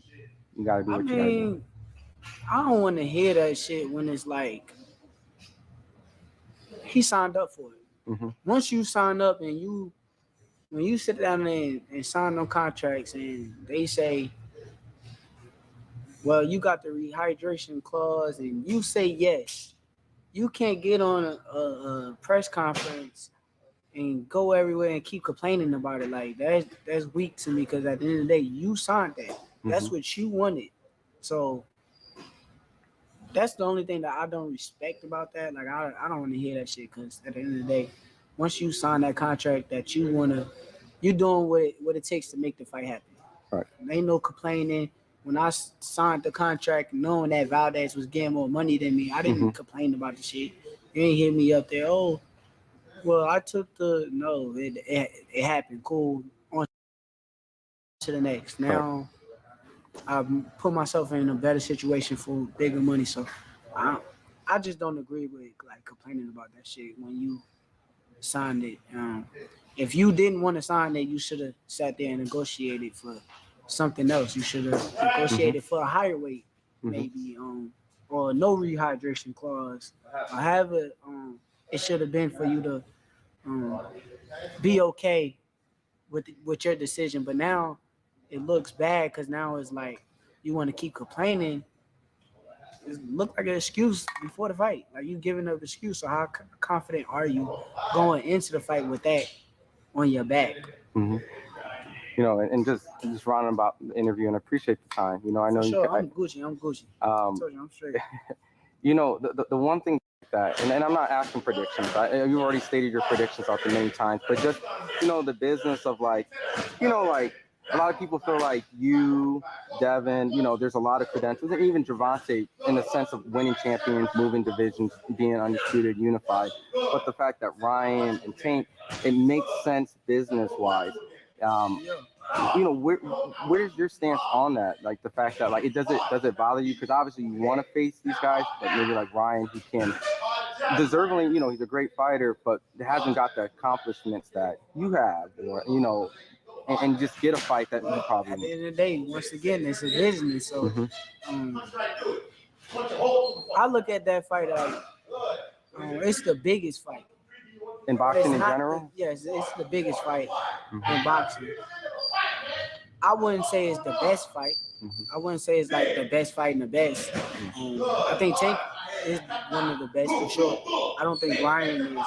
H: you gotta do what you gotta do.
I: I don't want to hear that shit when it's like he signed up for it. Once you sign up and when you sit down there and sign them contracts and they say, well, you got the rehydration clause and you say yes, you can't get on a press conference and go everywhere and keep complaining about it. Like that's weak to me because at the end of the day, you signed that. That's what you wanted. So that's the only thing that I don't respect about that. Like I don't want to hear that shit because at the end of the day, once you sign that contract that you're doing what it takes to make the fight happen.
H: Right.
I: Ain't no complaining. When I signed the contract, knowing that Valdez was getting more money than me, I didn't complain about the shit. You ain't hit me up there. Oh, well, I took it happened. Cool. On to the next. Now I put myself in a better situation for bigger money. So I just don't agree with like complaining about that shit when you signed it. If you didn't want to sign it, you should have sat there and negotiated for something else. You should have negotiated for a higher weight, maybe, or no rehydration clause. Or however, it should have been for you to be okay with your decision. But now it looks bad because now it's like you want to keep complaining. It looked like an excuse before the fight. Like you giving up excuse. So how confident are you going into the fight with that on your back?
H: You know, and just rounding about the interview, and appreciate the time. You know, I know
I: I'm Gucci. I told you, I'm straight.
H: You know, the one thing that, and I'm not asking predictions. You've already stated your predictions out there many times, but just, you know, the business of like, you know, like a lot of people feel like you, Devin, you know, there's a lot of credentials, and even Gervonta in the sense of winning champions, moving divisions, being undisputed, unified. But the fact that Ryan and Tank, it makes sense business-wise. You know, where is your stance on that? Like the fact that like does it bother you? Because obviously you want to face these guys, but maybe like Ryan, he can deservingly, you know, he's a great fighter, but hasn't got the accomplishments that you have, or you know, and just get a fight that you probably.
I: At the end of the day, once again, it's a business. So I look at that fight like it's the biggest fight
H: in boxing in general.
I: Yes, it's the biggest fight in boxing. I wouldn't say it's the best fight. I wouldn't say it's like the best fight and the best. I think Tank is one of the best for sure. I don't think Ryan is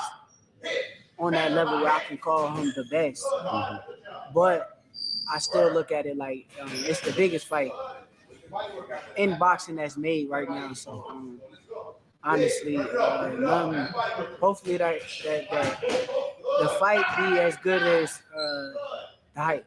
I: on that level where I can call him the best. But I still look at it like it's the biggest fight in boxing that's made right now. So honestly, hopefully that the fight be as good as the hype.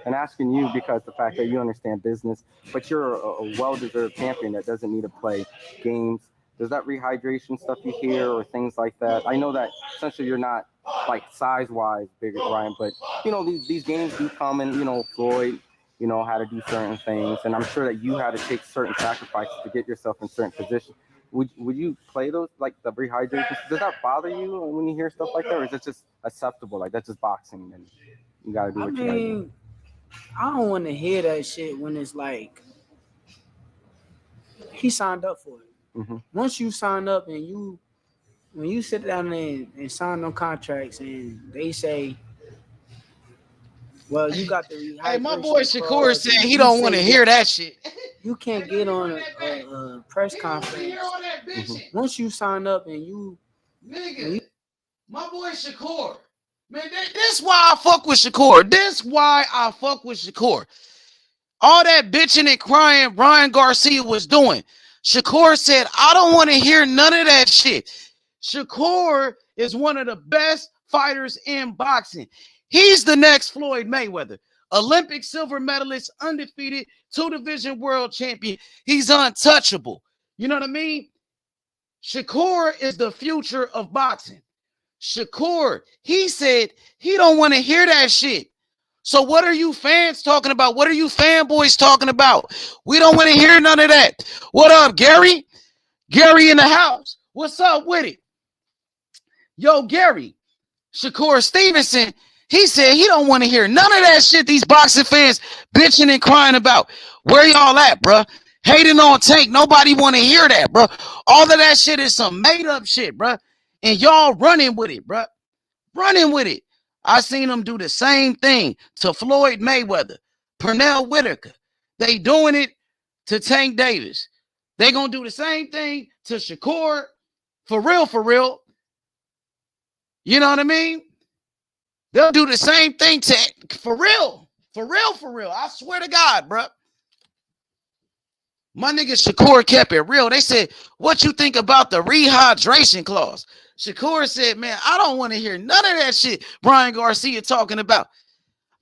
H: And asking you because the fact that you understand business, but you're a well-deserved champion that doesn't need to play games. Does that rehydration stuff you hear or things like that? I know that essentially you're not like size-wise bigger, Ryan, but you know these games do come, and you know Floyd, you know how to do certain things, and I'm sure that you had to take certain sacrifices to get yourself in certain positions. Would you play those like the rehydration? Does that bother you when you hear stuff like that, or is it just acceptable? Like that's just boxing, and you gotta do what you gotta do.
I: I don't want to hear that shit when it's like he signed up for it. Once you sign up and when you sit down there and sign them contracts and they say, well, you got the rehydration.
G: Hey, my boy Shakur said he don't want to hear that shit.
I: You can't get on a press conference. Once you sign up and
G: my boy Shakur. Man, this why I fuck with Shakur. All that bitching and crying Ryan Garcia was doing. Shakur said, I don't want to hear none of that shit. Shakur is one of the best fighters in boxing. He's the next Floyd Mayweather. Olympic silver medalist, undefeated, 2-division world champion. He's untouchable. You know what I mean? Shakur is the future of boxing. Shakur, he said he don't want to hear that shit. So what are you fans talking about? What are you fanboys talking about? We don't want to hear none of that. What up, Gary? Gary in the house. What's up with it? Yo, Gary, Shakur Stevenson, he said he don't want to hear none of that shit these boxing fans bitching and crying about. Where y'all at, bruh? Hating on Tank. Nobody want to hear that, bruh. All of that shit is some made up shit, bruh. And y'all running with it, bruh. Running with it. I seen them do the same thing to Floyd Mayweather, Pernell Whitaker. They doing it to Tank Davis. They gonna do the same thing to Shakur. For real, for real. You know what I mean? They'll do the same thing to for real. I swear to God, bro. My nigga Shakur kept it real. They said, what you think about the rehydration clause? Shakur said, man, I don't want to hear none of that shit Brian Garcia talking about.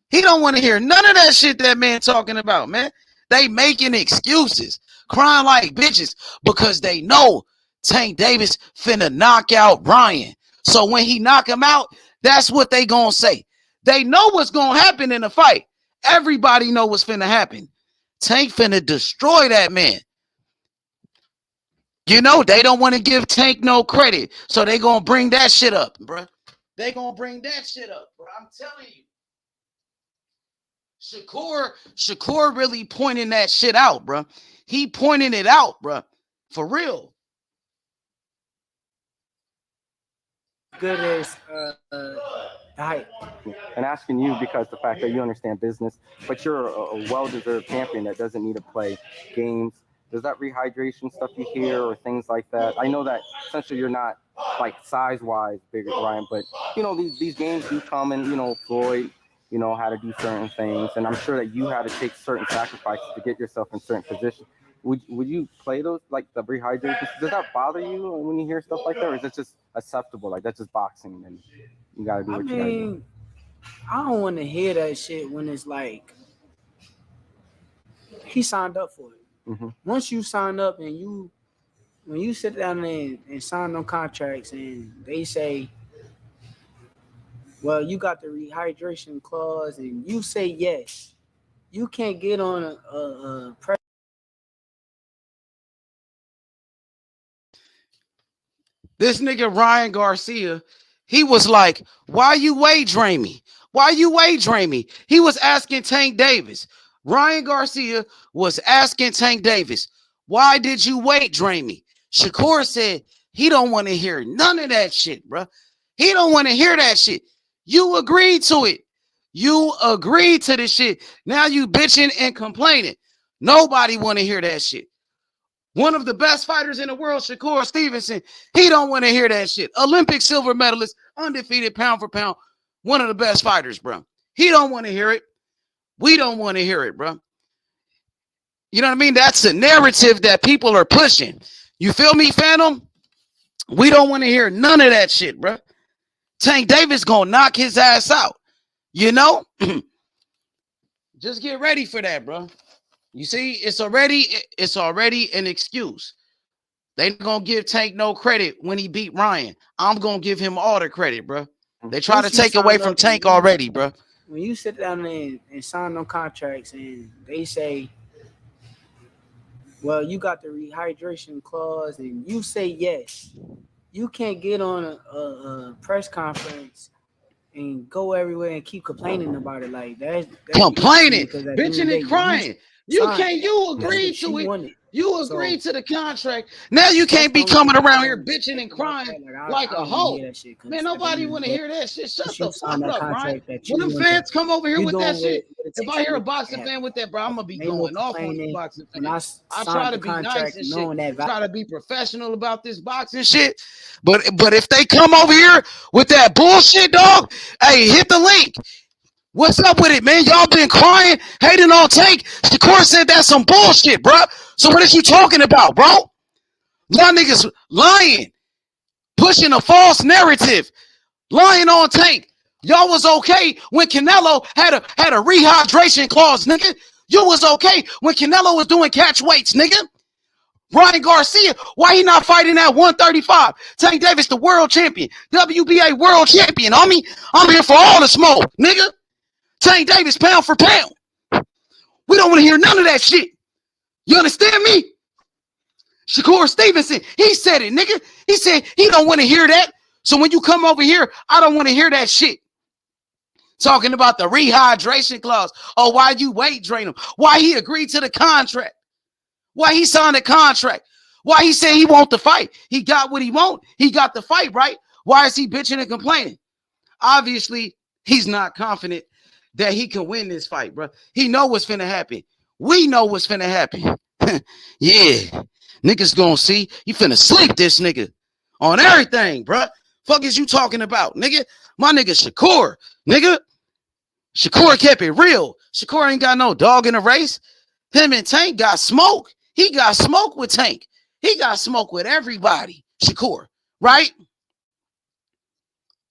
G: He don't want to hear none of that shit that man talking about, man. They making excuses, crying like bitches because they know Tank Davis finna knock out Brian. So when he knock him out, that's what they gonna say. They know what's gonna happen in the fight. Everybody know what's finna happen. Tank finna destroy that man. You know, they don't want to give Tank no credit. So they gonna bring that shit up, bro. They gonna bring that shit up, bro. I'm telling you. Shakur really pointing that shit out, bro. He pointing it out, bro. For real.
I: Good as hype.
H: And asking you because the fact that you understand business, but you're a well-deserved champion that doesn't need to play games. Does that rehydration stuff you hear or things like that? I know that essentially you're not like size-wise bigger, Ryan, but you know these games do come and you know Floyd, you know how to do certain things, and I'm sure that you had to take certain sacrifices to get yourself in certain positions. Would you play those like the rehydration? Does that bother you when you hear stuff like that, or is it just acceptable? Like that's just boxing and you gotta do what you gotta do?
I: I don't want to hear that shit when it's like he signed up for it. Mm-hmm. Once you sign up and when you sit down there and sign them contracts and they say, well, you got the rehydration clause and you say yes, you can't get on a press.
G: This nigga Ryan Garcia, he was like, why you weight drain me? Why you weight drain me? He was asking Tank Davis. Ryan Garcia was asking Tank Davis, why did you weight drain me? Shakur said he don't want to hear none of that shit, bro. He don't want to hear that shit. You agreed to it. You agreed to this shit. Now you bitching and complaining. Nobody want to hear that shit. One of the best fighters in the world, Shakur Stevenson, he don't want to hear that shit. Olympic silver medalist, undefeated pound for pound, one of the best fighters, bro. He don't want to hear it. We don't want to hear it, bro. You know what I mean? That's the narrative that people are pushing. You feel me, Phantom? We don't want to hear none of that shit, bro. Tank Davis gonna knock his ass out. You know? Just get ready for that, bro. You see, it's already an excuse. They not gonna give Tank no credit when he beat Ryan. I'm gonna give him all the credit, bro. They try to take away from Tank already, bro.
I: When you sit down there and sign them contracts and they say, well, you got the rehydration clause and you say yes, you can't get on a press conference and go everywhere and keep complaining about it like that.
G: Complaining, bitching and crying. You agreed to it. You agreed to the contract. Now you can't be coming around here bitching and crying like a hoe. Man, nobody want to hear that shit. Shut the fuck up, Ryan. When them fans come over here with that shit, if I hear a boxing fan with that, bro, I'm gonna be going off on the boxing fan. I try to be nice and shit. Try to be professional about this boxing shit. But if they come over here with that bullshit, dog, hey, hit the link. What's up with it, man? Y'all been crying, hating on Tank. Shakur said that's some bullshit, bro. So what is you talking about, bro? Y'all niggas lying, pushing a false narrative, lying on Tank. Y'all was okay when Canelo had a rehydration clause, nigga. You was okay when Canelo was doing catch weights, nigga. Ryan Garcia, why he not fighting at 135? Tank Davis, the world champion, WBA world champion, homie. I'm here for all the smoke, nigga. Tank Davis, pound for pound. We don't want to hear none of that shit. You understand me? Shakur Stevenson, he said it, nigga. He said he don't want to hear that. So when you come over here, I don't want to hear that shit. Talking about the rehydration clause. Oh, why you weight drain him? Why he agreed to the contract? Why he signed the contract? Why he said he want the fight? He got what he want. He got the fight, right? Why is he bitching and complaining? Obviously, he's not confident that he can win this fight, bro. He know what's finna happen. We know what's finna happen. Yeah. Niggas gonna see. You finna sleep this nigga on everything, bro. Fuck is you talking about, nigga? My nigga Shakur, nigga. Shakur kept it real. Shakur ain't got no dog in the race. Him and Tank got smoke. He got smoke with Tank. He got smoke with everybody. Shakur, right?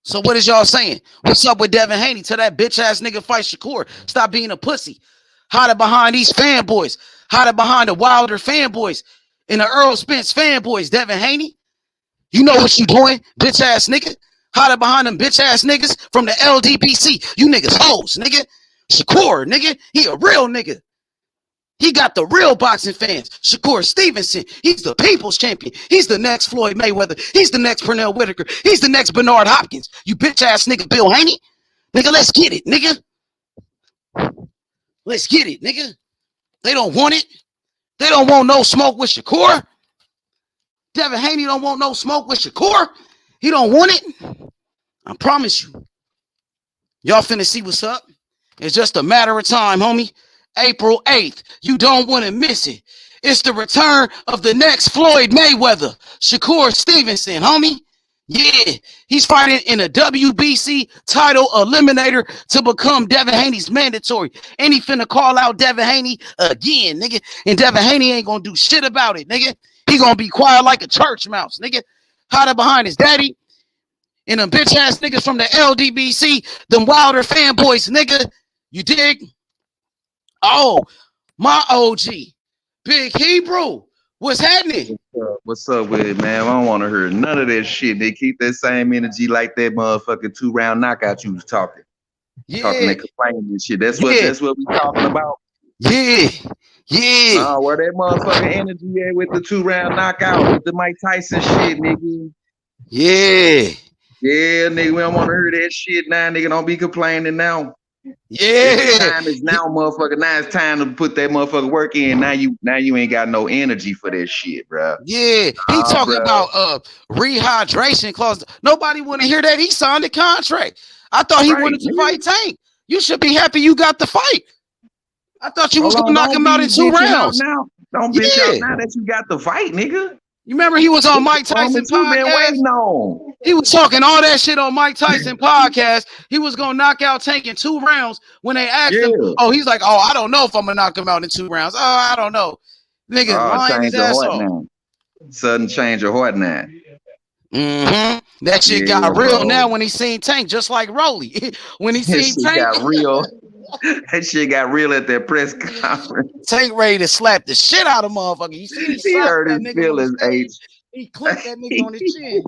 G: So what is y'all saying? What's up with Devin Haney? Tell that bitch ass nigga fight Shakur. Stop being a pussy. Hide it behind these fanboys. Hide it behind the Wilder fanboys and the Earl Spence fanboys. Devin Haney, you know what you doing, bitch ass nigga. Hide it behind them bitch ass niggas from the LDBC. You niggas hoes, nigga. Shakur, nigga, he a real nigga. He got the real boxing fans. Shakur Stevenson, he's the people's champion. He's the next Floyd Mayweather. He's the next Pernell Whitaker. He's the next Bernard Hopkins. You bitch ass nigga Bill Haney. Nigga, let's get it, nigga. Let's get it, nigga. They don't want it. They don't want no smoke with Shakur. Devin Haney don't want no smoke with Shakur. He don't want it. I promise you. Y'all finna see what's up. It's just a matter of time, homie. April 8th. You don't want to miss it. It's the return of the next Floyd Mayweather, Shakur Stevenson, homie. Yeah, he's fighting in a WBC title eliminator to become Devin Haney's mandatory. And he finna call out Devin Haney again, nigga. And Devin Haney ain't gonna do shit about it, nigga. He gonna be quiet like a church mouse, nigga. Hiding behind his daddy. And them bitch ass niggas from the LDBC, them Wilder fanboys, nigga. You dig? Oh, my OG, Big Hebrew, what's happening?
J: What's up with it, man? I don't want to hear none of that shit. They keep that same energy like that motherfucking 2-round knockout you was talking.
G: Yeah.
J: Talking and complaining and shit. That's what we talking about.
G: Yeah. Yeah.
J: Where that motherfucking energy at with the 2-round knockout with the Mike Tyson shit, nigga.
G: Yeah.
J: Yeah, nigga, we don't want to hear that shit now, nigga. Don't be complaining now.
G: Yeah.
J: The time is now, motherfucker. Now it's time to put that motherfucker work in. Now you ain't got no energy for that shit, bro.
G: Yeah. He talking about rehydration clause. Nobody want to hear that. He signed the contract. I thought he wanted to fight Tank. You should be happy you got the fight. I thought you was gonna knock him out in 2 rounds.
J: Now. Don't bitch out now that you got the fight, nigga.
G: You remember he was on Mike Tyson podcast? He was talking all that shit on Mike Tyson podcast. He was gonna knock out Tank in 2 rounds. When they asked him, he's like, I don't know if I'm gonna knock him out in 2 rounds. I don't know. Nigga, lying his ass off.
J: Sudden change of heart now.
G: Mm-hmm. That shit got real now when he seen Tank, just like Rolly. When he seen Tank,
J: got real. That shit got real at that press conference.
G: Tank ready to slap the shit out of motherfucker. You see,
J: he hurt his feelings.
G: He clipped that nigga on his chin.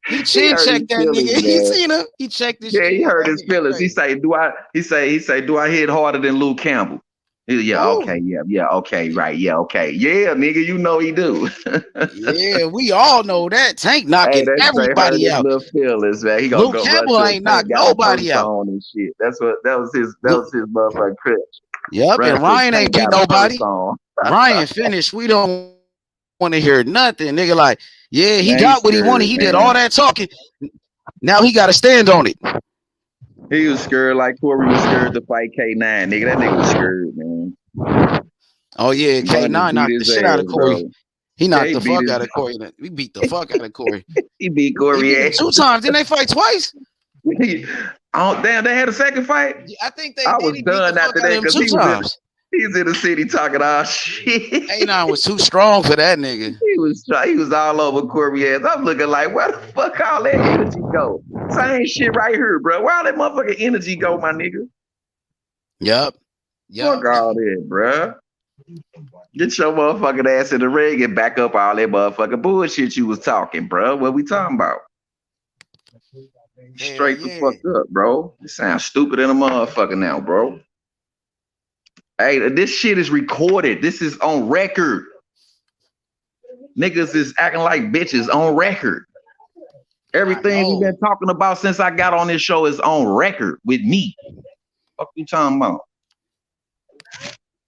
G: He chin checked that nigga. You seen him? He checked his.
J: Yeah, he hurt his feelings. He say, "Do I?" He say, "Do I hit harder than Luke Campbell?" Okay, okay, right, okay, nigga, you know he do.
G: Yeah, we all know that Tank knocking everybody out.
J: Feelings, man. He
G: Luke Campbell ain't knocked nobody out.
J: And shit. That was his motherfucking crutch.
G: Yep, and Ryan ain't beat nobody. Ryan finished. We don't want to hear nothing, nigga. Like, yeah, he got what he wanted. He did all that talking. Now he got to stand on it.
J: He was scared like Corey was scared to fight K9, nigga. That nigga was scared, man.
G: Oh yeah, K9 knocked the shit out of Corey. Bro. He knocked the fuck out of Corey. He beat the fuck out of Corey.
J: He beat Corey ass
G: 2 times. Didn't they fight twice?
J: Oh damn, they had a second fight.
G: I think they.
J: I was done after that because he's in the city talking all shit.
G: K9 was too strong for that nigga.
J: He was all over Corey ass. I'm looking like, where the fuck all that energy go? Same shit right here, bro. Where all that motherfucking energy go, my nigga?
G: Yep.
J: Fuck all that, bro. Get your motherfucking ass in the ring and back up all that motherfucking bullshit you was talking, bro. What we talking about? Straight the fuck up, bro. You sound stupid in a motherfucker now, bro. Hey, this shit is recorded. This is on record. Niggas is acting like bitches on record. Everything we've been talking about since I got on this show is on record with me. What you talking about?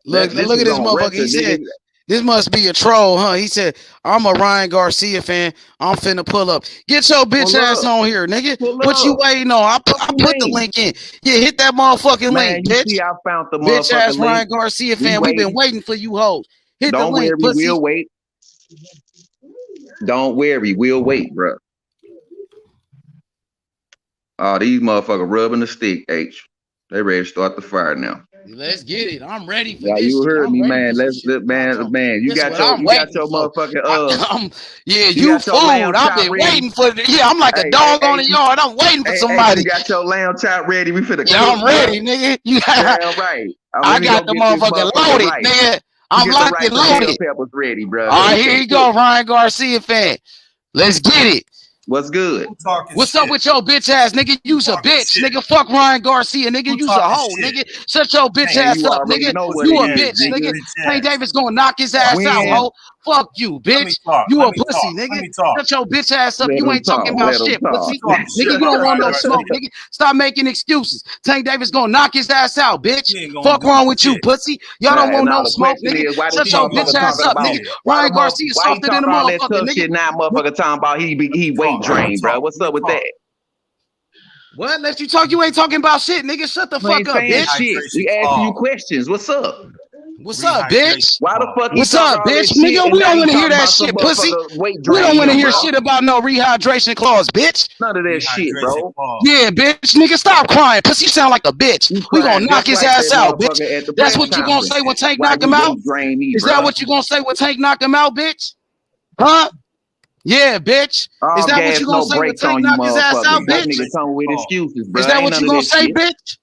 G: Look at this motherfucker. He said, this must be a troll, huh? He said, I'm a Ryan Garcia fan. I'm finna pull up. Get your bitch ass on here, nigga. What you waiting on? I put the link in. Yeah, hit that motherfucking link, bitch.
J: See, I found the
G: bitch ass
J: link.
G: Ryan Garcia fan. We've been waiting for you hoes. Hit the link, pussy.
J: We'll wait. Don't worry, we'll wait, bro. Oh, these motherfuckers rubbing the stick, H. They ready to start the fire now.
G: Let's get it. I'm ready for
J: Yeah,
G: this
J: you
G: shit.
J: heard
G: I'm
J: me,
G: ready
J: man.
G: for
J: Let's
G: shit.
J: man. You
G: This
J: got
G: what
J: your
G: I'm
J: you got
G: waiting
J: your
G: for.
J: motherfucking
G: Yeah,
J: you
G: you
J: got your lamb
G: fooled. I've
J: chop
G: been
J: ready.
G: waiting for it. Yeah, I'm like a
J: Hey,
G: dog
J: hey,
G: on the yard. I'm waiting for
J: Hey,
G: somebody.
J: you got your lamb chop ready. We finna
G: Yeah,
J: cook,
G: I'm ready, nigga. You
J: Damn
G: got,
J: right.
G: I
J: Let me
G: got
J: go
G: the
J: get this
G: motherfucker
J: motherfucker
G: loaded,
J: right.
G: nigga. I'm
J: Get the
G: locked
J: rice
G: and
J: and bell
G: loaded.
J: peppers ready, bro.
G: All right, here you go, Ryan Garcia fan. Let's get it.
J: What's good?
G: What's up with your bitch ass, nigga? You's a bitch, nigga. Fuck Ryan Garcia, nigga. You's a hoe, nigga. Shut your bitch
J: Man,
G: ass
J: you
G: up,
J: already
G: nigga.
J: know what
G: You
J: it
G: a
J: is,
G: bitch,
J: nigga.
G: nigga. Tank Davis gonna knock his ass out,
J: When?
G: hoe. Fuck you, bitch. You a pussy, nigga. Shut your bitch ass up.
J: Let
G: You
J: him
G: ain't talking
J: talk.
G: about
J: Let him
G: shit,
J: talk.
G: pussy. Nigga, you don't want no smoke, nigga. Stop making excuses. Tank Davis gonna knock his ass out, bitch. Fuck wrong with you, pussy. Y'all don't want
J: Now
G: no
J: the
G: smoke,
J: question
G: nigga.
J: is, why
G: Shut
J: this
G: your bitch
J: motherfucker
G: ass
J: talking
G: up,
J: about?
G: nigga. Ryan Garcia
J: Why he
G: softer than
J: talking
G: a
J: all that
G: motherfucker,
J: tough
G: nigga.
J: shit now? Motherfucker talking about he weight drained, bro. What's up with that?
G: What? Let you talk. You ain't talking about shit, nigga. Shut the
J: We
G: fuck
J: ain't
G: up,
J: saying
G: bitch.
J: shit. We asking you questions. What's up?
G: What's up, bitch?
J: Why the fuck he
G: What's
J: talking
G: up,
J: all that
G: bitch?
J: shit
G: Nigga,
J: and
G: we
J: now
G: don't
J: he
G: want to hear
J: talking
G: that
J: about some
G: shit, pussy.
J: motherfucker weight
G: We don't
J: drain
G: want to
J: him,
G: hear
J: bro?
G: shit about no rehydration clause, bitch.
J: None of that shit, bro.
G: Yeah, bitch. Nigga, stop crying. Pussy, you sound like a bitch.
J: You
G: We gonna
J: crying
G: knock
J: just
G: his
J: like
G: ass
J: that
G: out, bitch.
J: motherfucker at the
G: That's
J: press
G: what you gonna
J: conference.
G: say when Tank
J: Why
G: knock
J: you
G: him out?
J: weight drain me,
G: Is
J: bro?
G: that what you gonna say when Tank knock him out, bitch? Huh? Yeah, bitch.
J: All
G: Is that what
J: gas,
G: you gonna
J: no
G: say when
J: brakes
G: Tank
J: on you
G: knock his ass out,
J: motherfuckers. That
G: bitch?
J: nigga coming with excuses, bro.
G: Is that
J: Ain't
G: what
J: none
G: you
J: of
G: gonna
J: that
G: say,
J: shit.
G: bitch?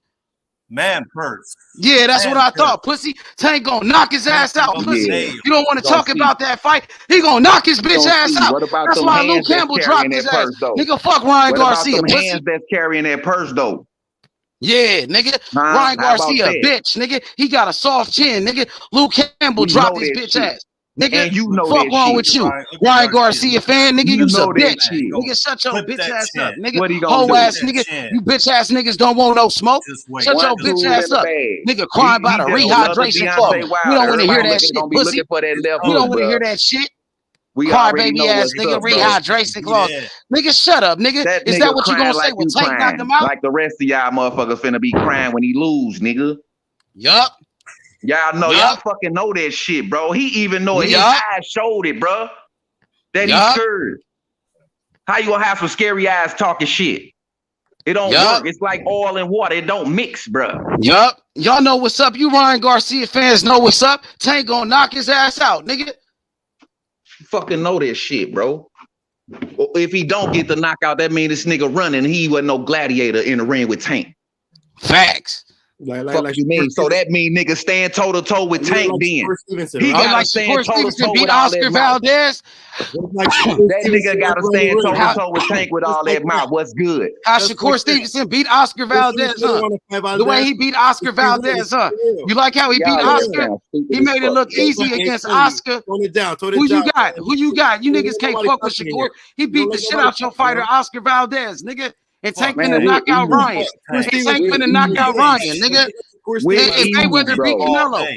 C: Man purse.
G: Yeah, that's what I thought, pussy. Tank gonna knock his ass out, pussy.
J: Yeah.
G: You don't want to
J: Gonna
G: talk
J: see.
G: about that fight. He gonna knock his bitch
J: Gonna
G: ass
J: see.
G: out.
J: What about
G: That's
J: them
G: why
J: hands
G: Luke
J: that's
G: Campbell
J: carrying
G: dropped his
J: that
G: ass.
J: purse, though?
G: Nigga, fuck Ryan
J: What about
G: Garcia,
J: them
G: pussy.
J: hands that's carrying that purse, though?
G: Yeah, nigga.
J: Huh?
G: Ryan
J: How about
G: Garcia,
J: that?
G: bitch, nigga. He got a soft chin, nigga. Luke Campbell
J: We
G: dropped
J: know
G: his
J: that
G: bitch
J: shit.
G: ass. Nigga,
J: And you know
G: fuck
J: that
G: wrong
J: shit.
G: with you. Ryan Garcia fan, nigga,
J: You
G: you's a
J: know that
G: bitch.
J: shit.
G: Nigga, shut your bitch ass up, nigga.
J: What he gonna
G: Whole
J: do?
G: ass nigga. You bitch ass niggas don't want no smoke. Shut your
J: One
G: bitch
J: tool
G: ass
J: in the
G: up.
J: bag.
G: Nigga crying about
J: He
G: a
J: just another
G: rehydration clause.
J: Deontay
G: We
J: Wilder.
G: don't want to hear
J: Everybody
G: that shit,
J: gonna be
G: pussy.
J: looking for that left
G: We
J: hook,
G: don't want to
J: bro.
G: hear that shit.
J: We already
G: Crybaby
J: know
G: ass
J: what's
G: nigga,
J: up, bro.
G: rehydration clause. Nigga, shut up, nigga.
J: That
G: Is
J: nigga
G: that what you gonna
J: crying
G: say
J: like
G: when
J: you
G: Tank knocked
J: crying.
G: him out?
J: Like the rest of y'all motherfuckers finna be crying when he lose, nigga.
G: Yup.
J: Y'all know, y'all fucking know that shit, bro. He even know it. His eyes showed it, bro. That he's scared. How you gonna have some scary eyes talking shit? It don't work. It's like oil and water. It don't mix, bro.
G: Yup. Y'all know what's up. You Ryan Garcia fans know what's up. Tank gonna knock his ass out, nigga.
J: Fucking know that shit, bro. If he don't get the knockout, that means this nigga running. He wasn't no gladiator in the ring with Tank.
G: Facts.
J: Like you mean? So that mean nigga stand toe to toe with Tank. Then he gotta stand toe to toe with all that mouth.
G: Valdez.
J: That nigga gotta stand toe to toe with Tank with all that mouth. What's good?
G: How Shakur Stevenson beat Oscar Valdez, huh? The way he beat Oscar Valdez, huh? You like how he beat Oscar? He made it look easy against Oscar. Who you got? Who you got? You niggas can't fuck with Shakur. He beat the shit out your fighter, Oscar Valdez, nigga. And Tank finna knock out Ryan. And Tank finna knock out Ryan, nigga. And Mayweather beat Canelo.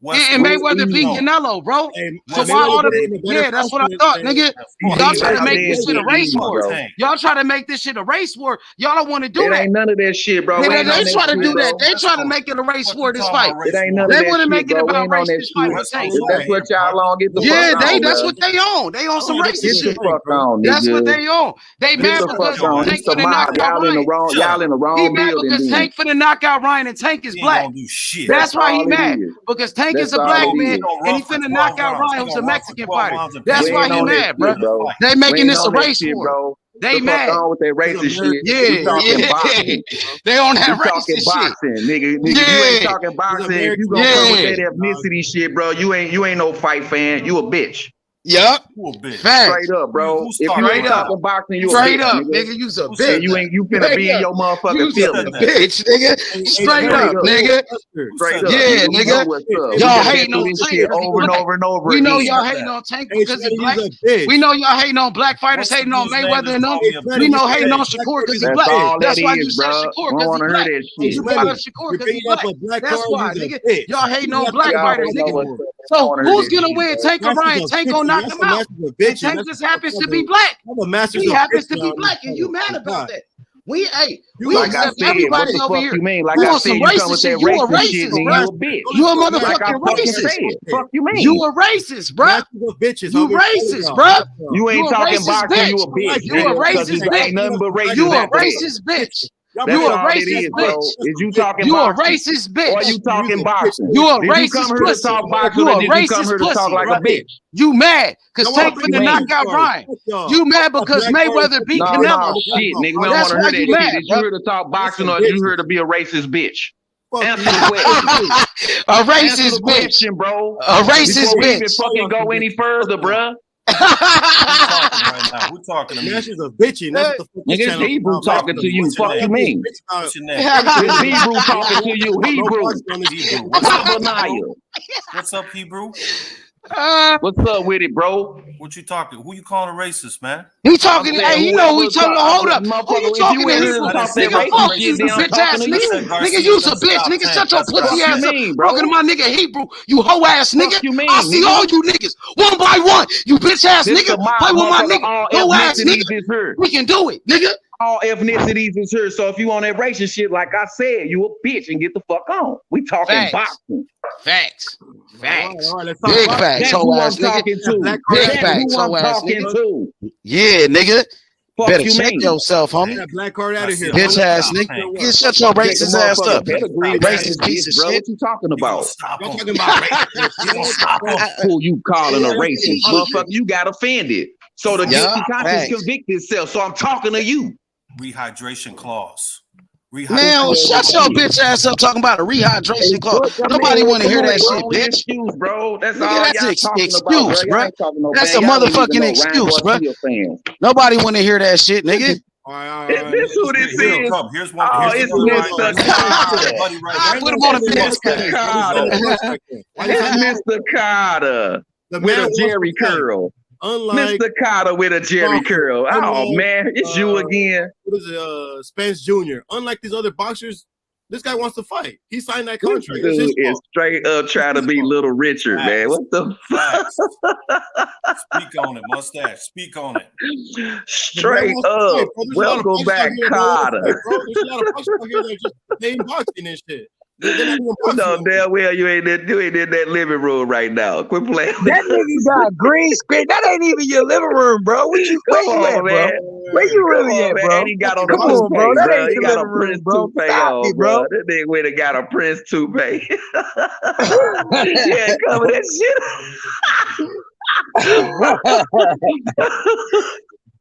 G: And Mayweather beat Canelo, bro. So why all the that's what I thought, nigga. Y'all try to make this shit a race war. Y'all try to make this shit a race war. Y'all don't want to do that.
J: It ain't none of that shit, bro.
G: They try to do that. They try to make it a race war. This fight.
J: It ain't none of
G: They
J: that
G: want to
J: shit,
G: make it
J: bro.
G: about race. This fight with Tank.
J: That's what y'all on. Get the
G: Yeah,
J: fuck on,
G: that's
J: bro.
G: what they own. They own some racist
J: Get
G: shit.
J: the fuck on, nigga.
G: That's what they own. They mad because Tank finna knock out Ryan.
J: Y'all in the wrong
G: He mad
J: building.
G: because Tank finna knock out Ryan and Tank is black. That's why he mad. Because Tank is a black man and he finna knock out Ryan, who's a Mexican fighter. That's why he mad, bro. They making this a race war. They mad.
J: With that racist shit.
G: Yeah. They on that racist
J: boxing, nigga. You ain't talking boxing. If you gonna come with that ethnicity shit, bro, you ain't no fight fan. You a bitch.
G: Yup.
J: Straight up, bro. If you ain't talking boxing, you a bitch.
G: Straight up, nigga. You's a bitch.
J: And you finna be in your motherfucking feelings.
G: Bitch, nigga. Straight up, nigga.
J: Straight up.
G: Yeah, nigga. Y'all hating on
J: this
G: Tank
J: shit over and over and over.
G: We know y'all hating on Tank because he's black. We know y'all hating on black fighters, hating on Mayweather and them. We know hating on Shakur because he's black. That's why you said Shakur because he's black. You brought up Shakur because he's black. That's why, nigga. Y'all hating on black fighters, nigga. So who's gonna win? Tank or Ryan? Tank gonna knock him out. And Tank just happens to be black. He happens to be black, and you mad about that. We
J: like I
G: accept
J: said,
G: everybody
J: what the
G: over
J: fuck
G: here.
J: you mean? Like
G: You
J: I
G: want
J: said,
G: some
J: you come
G: racist
J: with
G: shit?
J: that
G: You a
J: racist shit,
G: racist,
J: then
G: bro.
J: you a bitch.
G: You a
J: Like I
G: motherfucking
J: fucking
G: racist.
J: said. Fuck you mean?
G: You a racist, bro. You racist, bro.
J: You ain't
G: You a
J: talking
G: racist
J: boxing, you a
G: bitch.
J: bitch.
G: You a
J: nigga, 'cause
G: racist
J: you ain't
G: bitch.
J: nothing but racist
G: You a
J: after that.
G: racist bitch.
J: That's
G: You a
J: all it
G: racist
J: is, bro.
G: bitch.
J: Is you talking
G: You a
J: boxing?
G: racist
J: Or you
G: bitch.
J: talking boxing?
G: You a
J: Did you come
G: racist
J: here to
G: pussy.
J: talk boxing
G: You
J: or
G: a
J: did you come
G: racist
J: here to talk
G: pussy.
J: like a bitch?
G: You mad because Tank
J: Fuck you
G: finna knock
J: mean?
G: out Ryan. You mad because Mayweather beat
J: No,
G: Canelo.
J: shit, nigga. We don't
G: That's
J: want to
G: why
J: hear
G: you
J: that shit.
G: mad,
J: Did you
G: bro.
J: hear to talk boxing or did you hear to be a racist bitch? Answer the question.
G: A
J: Answer
G: racist
J: the
G: bitch.
J: question, bro.
G: A racist
J: Before we even
G: bitch.
J: fucking go any further, bruh.
K: Right now. Who talking to me?
L: Nash is a bitchy. And that's what the fuck
J: Nigga, it's Hebrew talking to you. Fuck you mean?
K: What's your name?
J: It's Hebrew talking to you. Hebrew.
K: Hebrew.
J: What's up, Anaya?
K: What's up, Hebrew?
J: What's up with it, bro?
K: What you talking? Who you calling a racist, man?
G: We talking, hey, you know we talking, hold up. Who you talking to, Hebrew? Nigga, fuck you, you bitch ass nigga. Nigga, you's a bitch. Nigga, shut your pussy ass up. Talking to my nigga Hebrew, you hoe ass nigga. I see all you niggas, one by one. You bitch ass nigga. Play with my nigga, hoe ass nigga. We can do it, nigga.
J: All ethnicities is here. So if you on that racist shit, like I said, you a bitch and get the fuck on. We talking boxing.
G: Facts. Facts.
L: All right, let's
G: Big
L: talk
G: facts,
J: That's
G: hoe
J: who I'm
G: ass nigga.
J: talking to.
G: Big
J: That's
G: facts,
J: who I'm
G: hoe ass
J: talking
G: nigga.
J: to.
G: Yeah, nigga.
J: Fuck
G: Better
J: you
G: check
J: mean?
G: yourself, homie.
L: that black card out of here.
G: Bitch ass nigga. Get shut your racist ass up. Racist piece of
J: bro.
G: shit.
J: What you talking about?
L: Y'all talking about
J: Who you calling a racist? Motherfucker, you got offended. So the guilty conscience convict itself. So I'm talking to you.
K: Rehydration clause.
G: Now shut your bitch ass up talking about a rehydration clause. Nobody want to hear that shit, bitch.
J: Excuse, bro. That's
G: Nigga,
J: all
G: that's
J: y'all
G: an
J: talking
G: excuse,
J: about,
G: bro.
J: No
G: That's
J: fan.
G: a
J: Y'all ain't even
G: motherfucking
J: no
G: excuse, bro.
J: Garcia fans.
G: Nobody want to hear that shit, nigga.
J: Is this who this is?
K: Here's one.
J: Oh, it's Mr. Carter.
G: Put him on the
J: It's Mr. Carter. It's Mr. Carter with a Jerry curl.
L: Unlike
J: Mr. Carter with a Jerry curl. Oh man, it's you again.
L: What is it? Spence Jr. Unlike these other boxers, this guy wants to fight. He signed that contract.
J: This dude is straight up trying to be Little Richard, man. What the fuck?
K: Speak on it, mustache. Speak on it.
J: Straight up. Welcome back, Carter.
L: There's a lot of boxers out here that just playing boxing and shit.
J: No, damn well you ain't in that living room right now. Quit playing.
M: That nigga got green screen. That ain't even your living room, bro. Where you at, bro? Where you really at, bro?
J: And he got on
M: Come
J: a
M: on, bro. That
J: bro.
M: ain't
J: He
M: your
J: got a
M: living room,
J: Prince
M: bro.
J: toupee
M: Stop
J: on,
M: it, bro.
J: That nigga went and got a Prince toupee. Yeah, cover that shit.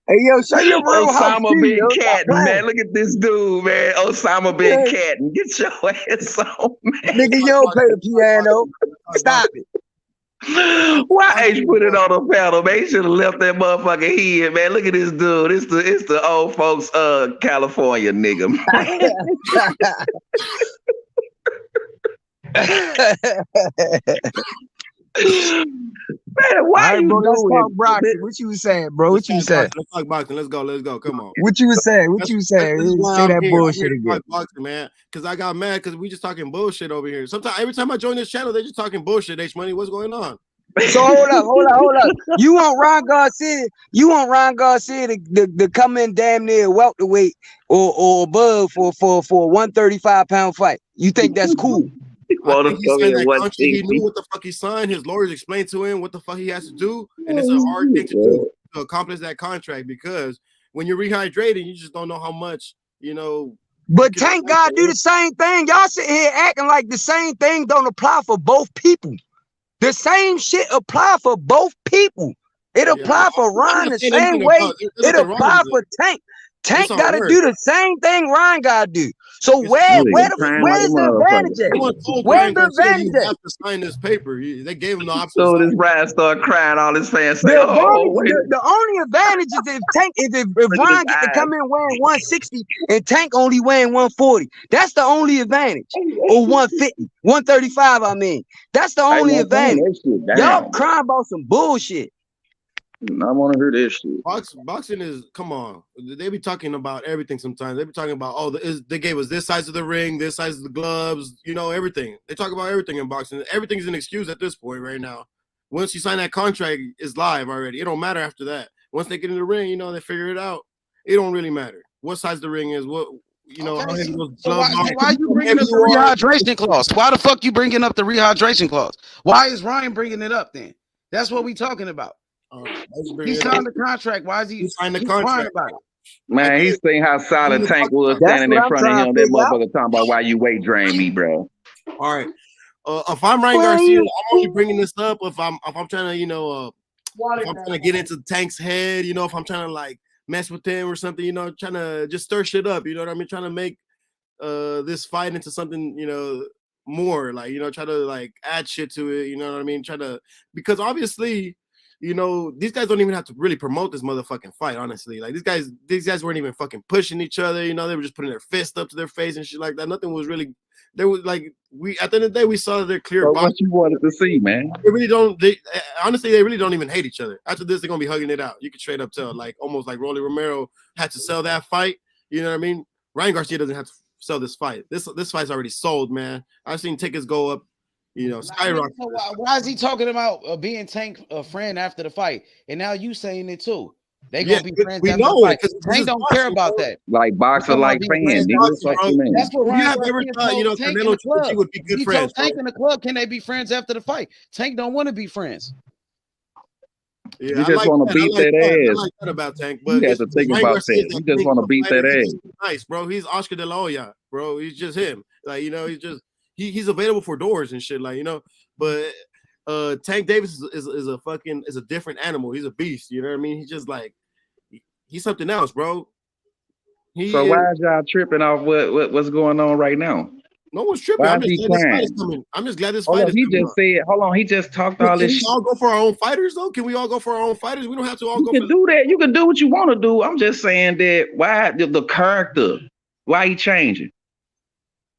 M: Hey, yo, show your real
J: Osama bin Laden, man. Look at this dude, man. Osama bin Laden. Get your ass on, man.
M: Nigga, you don't play the piano. Stop it.
J: Why H put it on the panel, man? He should have left that motherfucker here, man. Look at this dude. It's the old folks California nigga. Man, why
M: right,
J: you
M: bro, let's
J: doing
M: talk boxing. What you was saying, bro? What you was saying?
L: Let's talk boxing. Let's go. Come on.
M: What you was saying? What you was saying? Say that bullshit again.
L: Boxing, man. Because I got mad because we just talking bullshit over here. Sometimes every time I join this channel, they're just talking bullshit. H Money, what's going on?
M: So hold up. You want Ron Garcia? You want Ron Garcia to come in damn near welterweight or above for a 135-pound fight? You think that's cool?
L: He signed that contract. He knew what the fuck he signed. His lawyers explained to him what the fuck he has to do, and it's a hard thing to do to accomplish that contract because when you're rehydrating, you just don't know how much, you know.
M: But Tank God do the same thing. Y'all sit here acting like the same thing don't apply for both people. The same shit apply for both people. It apply for Ron the same way it apply for Tank. Tank got to do the same thing Ron got to do. So where's the advantage at? Where's the advantage at?
L: You have to sign this paper. They gave him the option.
J: So this Ryan started crying. All his fans say,
M: the only advantage is if Ron get to come in weighing 160 and Tank only weighing 140. That's the only advantage. Or 150, 135. I mean, that's the only advantage. Y'all crying about some bullshit.
J: I want to hear this shit.
L: Boxing is, come on. They be talking about everything sometimes. They be talking about, they gave us this size of the ring, this size of the gloves, you know, everything. They talk about everything in boxing. Everything's an excuse at this point right now. Once you sign that contract, it's live already. It don't matter after that. Once they get in the ring, you know, they figure it out. It don't really matter. what size the ring is, what
G: Okay,
L: how heavy those
G: so
L: gloves are.
G: why you bringing up the rehydration clause? Why the fuck you bringing up the rehydration clause? Why is Ryan bringing it up then? That's what we talking about. He signed the contract. Why is he
L: signed the
G: contract
L: contract?
J: Man, he's saying how solid Tank was standing in front of him. That motherfucker talking about why you weight drain me, bro.
L: All right. If I'm Ryan Garcia, I'm only bringing this up if I'm trying to, if I'm trying to get into Tank's head, if I'm trying to like mess with him or something, trying to just stir shit up, you know what I mean? Trying to make this fight into something, more like, try to like add shit to it, you know what I mean? Because obviously, these guys don't even have to really promote this motherfucking fight, honestly. Like these guys weren't even fucking pushing each other, they were just putting their fist up to their face and shit like that. Nothing was really. There was like at the end of the day we saw their clear.
J: So what you wanted to see, man?
L: They really don't. Honestly, they really don't even hate each other. After this, they're gonna be hugging it out. You can straight up tell, like almost like Rolly Romero had to sell that fight. You know what I mean? Ryan Garcia doesn't have to sell this fight. This fight's already sold, man. I've seen tickets go up. Skyrocket.
G: So why is he talking about being Tank a friend after the fight? And now you saying it too. They gonna be friends after the fight. Tank don't care about that.
J: Like boxer, like fans.
G: That's what Ryan
L: have ever thought, Canelo Triple would be good friends.
G: Tank in the club, can they be friends after the fight? Tank don't want to be friends.
L: Yeah,
J: you just want to beat that ass.
L: I like that about Tank, but
J: you have to think about that. You just want to beat that ass.
L: Nice, bro. He's Oscar De La Hoya, bro. He's just him. Like, he's just he's available for doors and shit. Like, but Tank Davis is a different animal. He's a beast. You know what I mean? He's just like he's something else, bro.
J: So why is y'all tripping off what's going on right now?
L: No one's tripping. I'm just glad this fight is coming. I'm just glad this fight is coming.
J: He just talked all this shit.
L: Can we all go for our own fighters, though? Can we all go for our own fighters? We don't have to all go for
J: that. You can do what you want to do. I'm just saying that why the character, why he changing?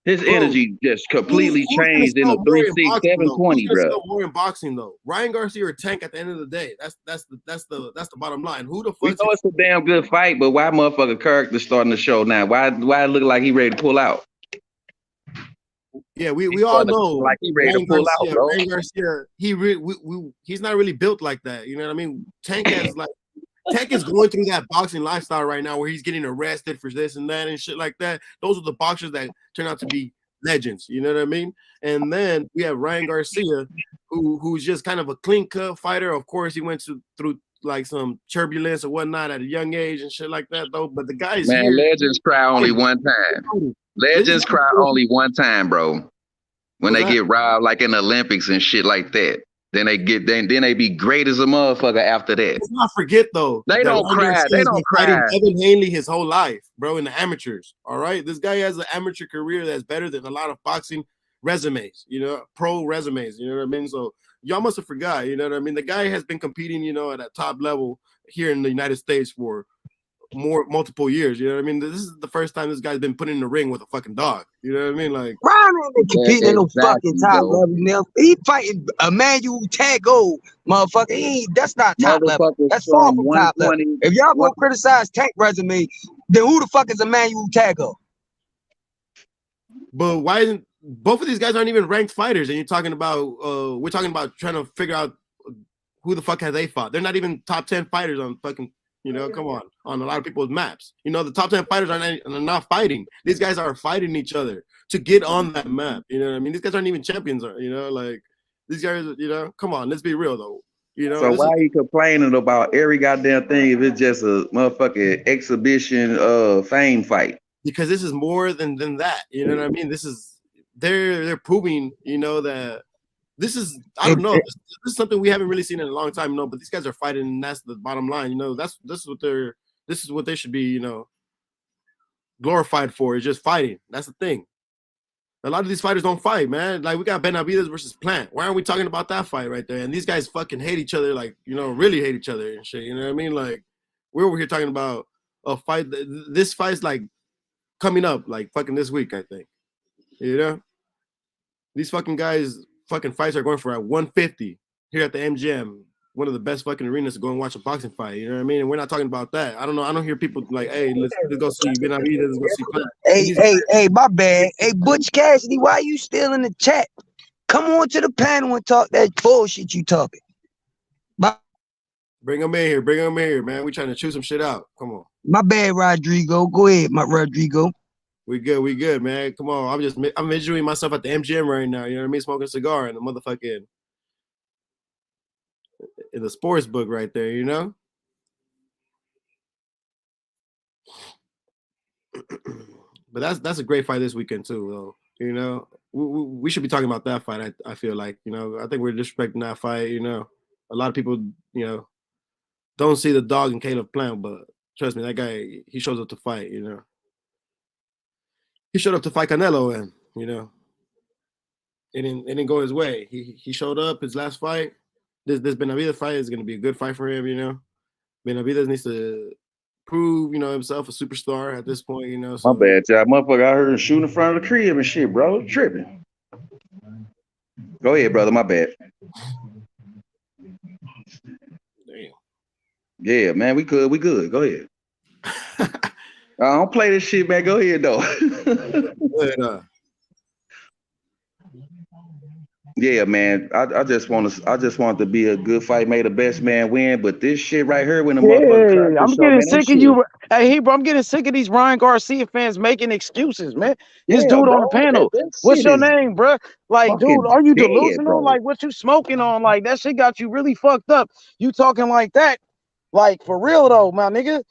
J: His energy just completely changed in a 3-6, 720, bro.
L: More in boxing, though. Ryan Garcia or Tank at the end of the day. That's the bottom line. Who the fuck?
J: We know it's a damn good fight, but why motherfucker character starting to show now? Why it look like he ready to pull out?
L: Yeah, we all know
J: like he ready to pull out, bro.
L: Ryan Garcia, he's not really built like that. You know what I mean? Tank is going through that boxing lifestyle right now where he's getting arrested for this and that and shit like that. Those are the boxers that turn out to be legends. You know what I mean? And then we have Ryan Garcia, who's just kind of a clean cut fighter. Of course, he went through like some turbulence or whatnot at a young age and shit like that, though. But the guy's
J: legends cry only one time. Legends cry only one time, bro. When they get robbed, like in the Olympics and shit like that. Then they be great as a motherfucker after that.
L: Let's not forget though.
J: They don't cry. They don't cry.
L: Evan Hanley his whole life, bro, in the amateurs. All right. This guy has an amateur career that's better than a lot of boxing resumes, pro resumes. You know what I mean? So y'all must have forgot, you know what I mean? The guy has been competing, at a top level here in the United States for multiple years. You know what I mean? This is the first time this guy's been put in the ring with a fucking dog. You know what I mean? Like
M: Ryan ain't been competing in no fucking top level now. He fighting Emmanuel Tago, motherfucker. That's not top level. That's far from top level. If y'all gonna criticize Tank resume, then who the fuck is Emmanuel Tago?
L: But why isn't both of these guys aren't even ranked fighters? And you're talking about we're talking about trying to figure out who the fuck have they fought. They're not even top 10 fighters on fucking. Come on a lot of people's maps. The top 10 fighters are not fighting. These guys are fighting each other to get on that map. You know what I mean? These guys aren't even champions. Like these guys. Come on, let's be real though.
J: So why are you complaining about every goddamn thing if it's just a motherfucking exhibition fame fight?
L: Because this is more than that. You know what I mean? This is they're proving. That. This is, I don't know. This is something we haven't really seen in a long time, but these guys are fighting, and that's the bottom line. This is what they should be, glorified for, is just fighting. That's the thing. A lot of these fighters don't fight, man. Like we got Benavidez versus Plant. Why aren't we talking about that fight right there? And these guys fucking hate each other, like, really hate each other and shit. You know what I mean? Like we're over here talking about a fight. This fight's like coming up, like fucking this week, I think. These fucking guys. Fucking fights are going for at 150 here at the MGM, one of the best fucking arenas to go and watch a boxing fight. You know what I mean? And we're not talking about that. I don't know. I don't hear people like, hey, let's go see Benavidez, let's go see.
M: Hey, my bad. Hey, Butch Cassidy, why you still in the chat? Come on to the panel and talk that bullshit you talking.
L: Bring him in here. Bring him in here, man. We trying to chew some shit out. Come on.
M: My bad, Rodrigo. Go ahead, my Rodrigo.
L: We good, man. Come on. I'm enjoying myself at the MGM right now. You know what I mean? Smoking a cigar and the motherfucking in the sports book right there, you know? But that's a great fight this weekend too, though. You know, we should be talking about that fight. I feel like, you know, I think we're disrespecting that fight. You know, a lot of people, you know, don't see the dog in Caleb Plant, but trust me, that guy, he shows up to fight. You know, he showed up to fight Canelo, and you know, it didn't go his way. He showed up his last fight. This Benavidez fight is going to be a good fight for him. You know, Benavidez needs to prove, you know, himself a superstar at this point, you know. So.
J: My bad, y'all. Motherfucker, I heard him shooting in front of the crib and shit, bro. Tripping. Go ahead, brother. My bad.
L: Damn.
J: Yeah, man, we good. Go ahead. I don't play this shit, man. Go ahead, though. Yeah, man. I just want to be a good fight, may the best man win. But this shit right here, when the motherfucker,
G: I'm getting sick of you. Hey, bro, I'm getting sick of these Ryan Garcia fans making excuses, man. This dude on the panel. What's your name, bro? Like, dude, are you delusional? Like, what you smoking on? Like, that shit got you really fucked up. You talking like that? Like, for real though, my nigga.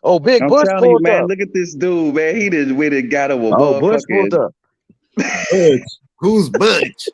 G: Oh, Big
J: I'm
G: Bush
J: telling you,
G: pulled
J: man.
G: up.
J: Look at this dude, man. He just went and got him a
G: Bush pulled up.
L: Butch. Who's Butch?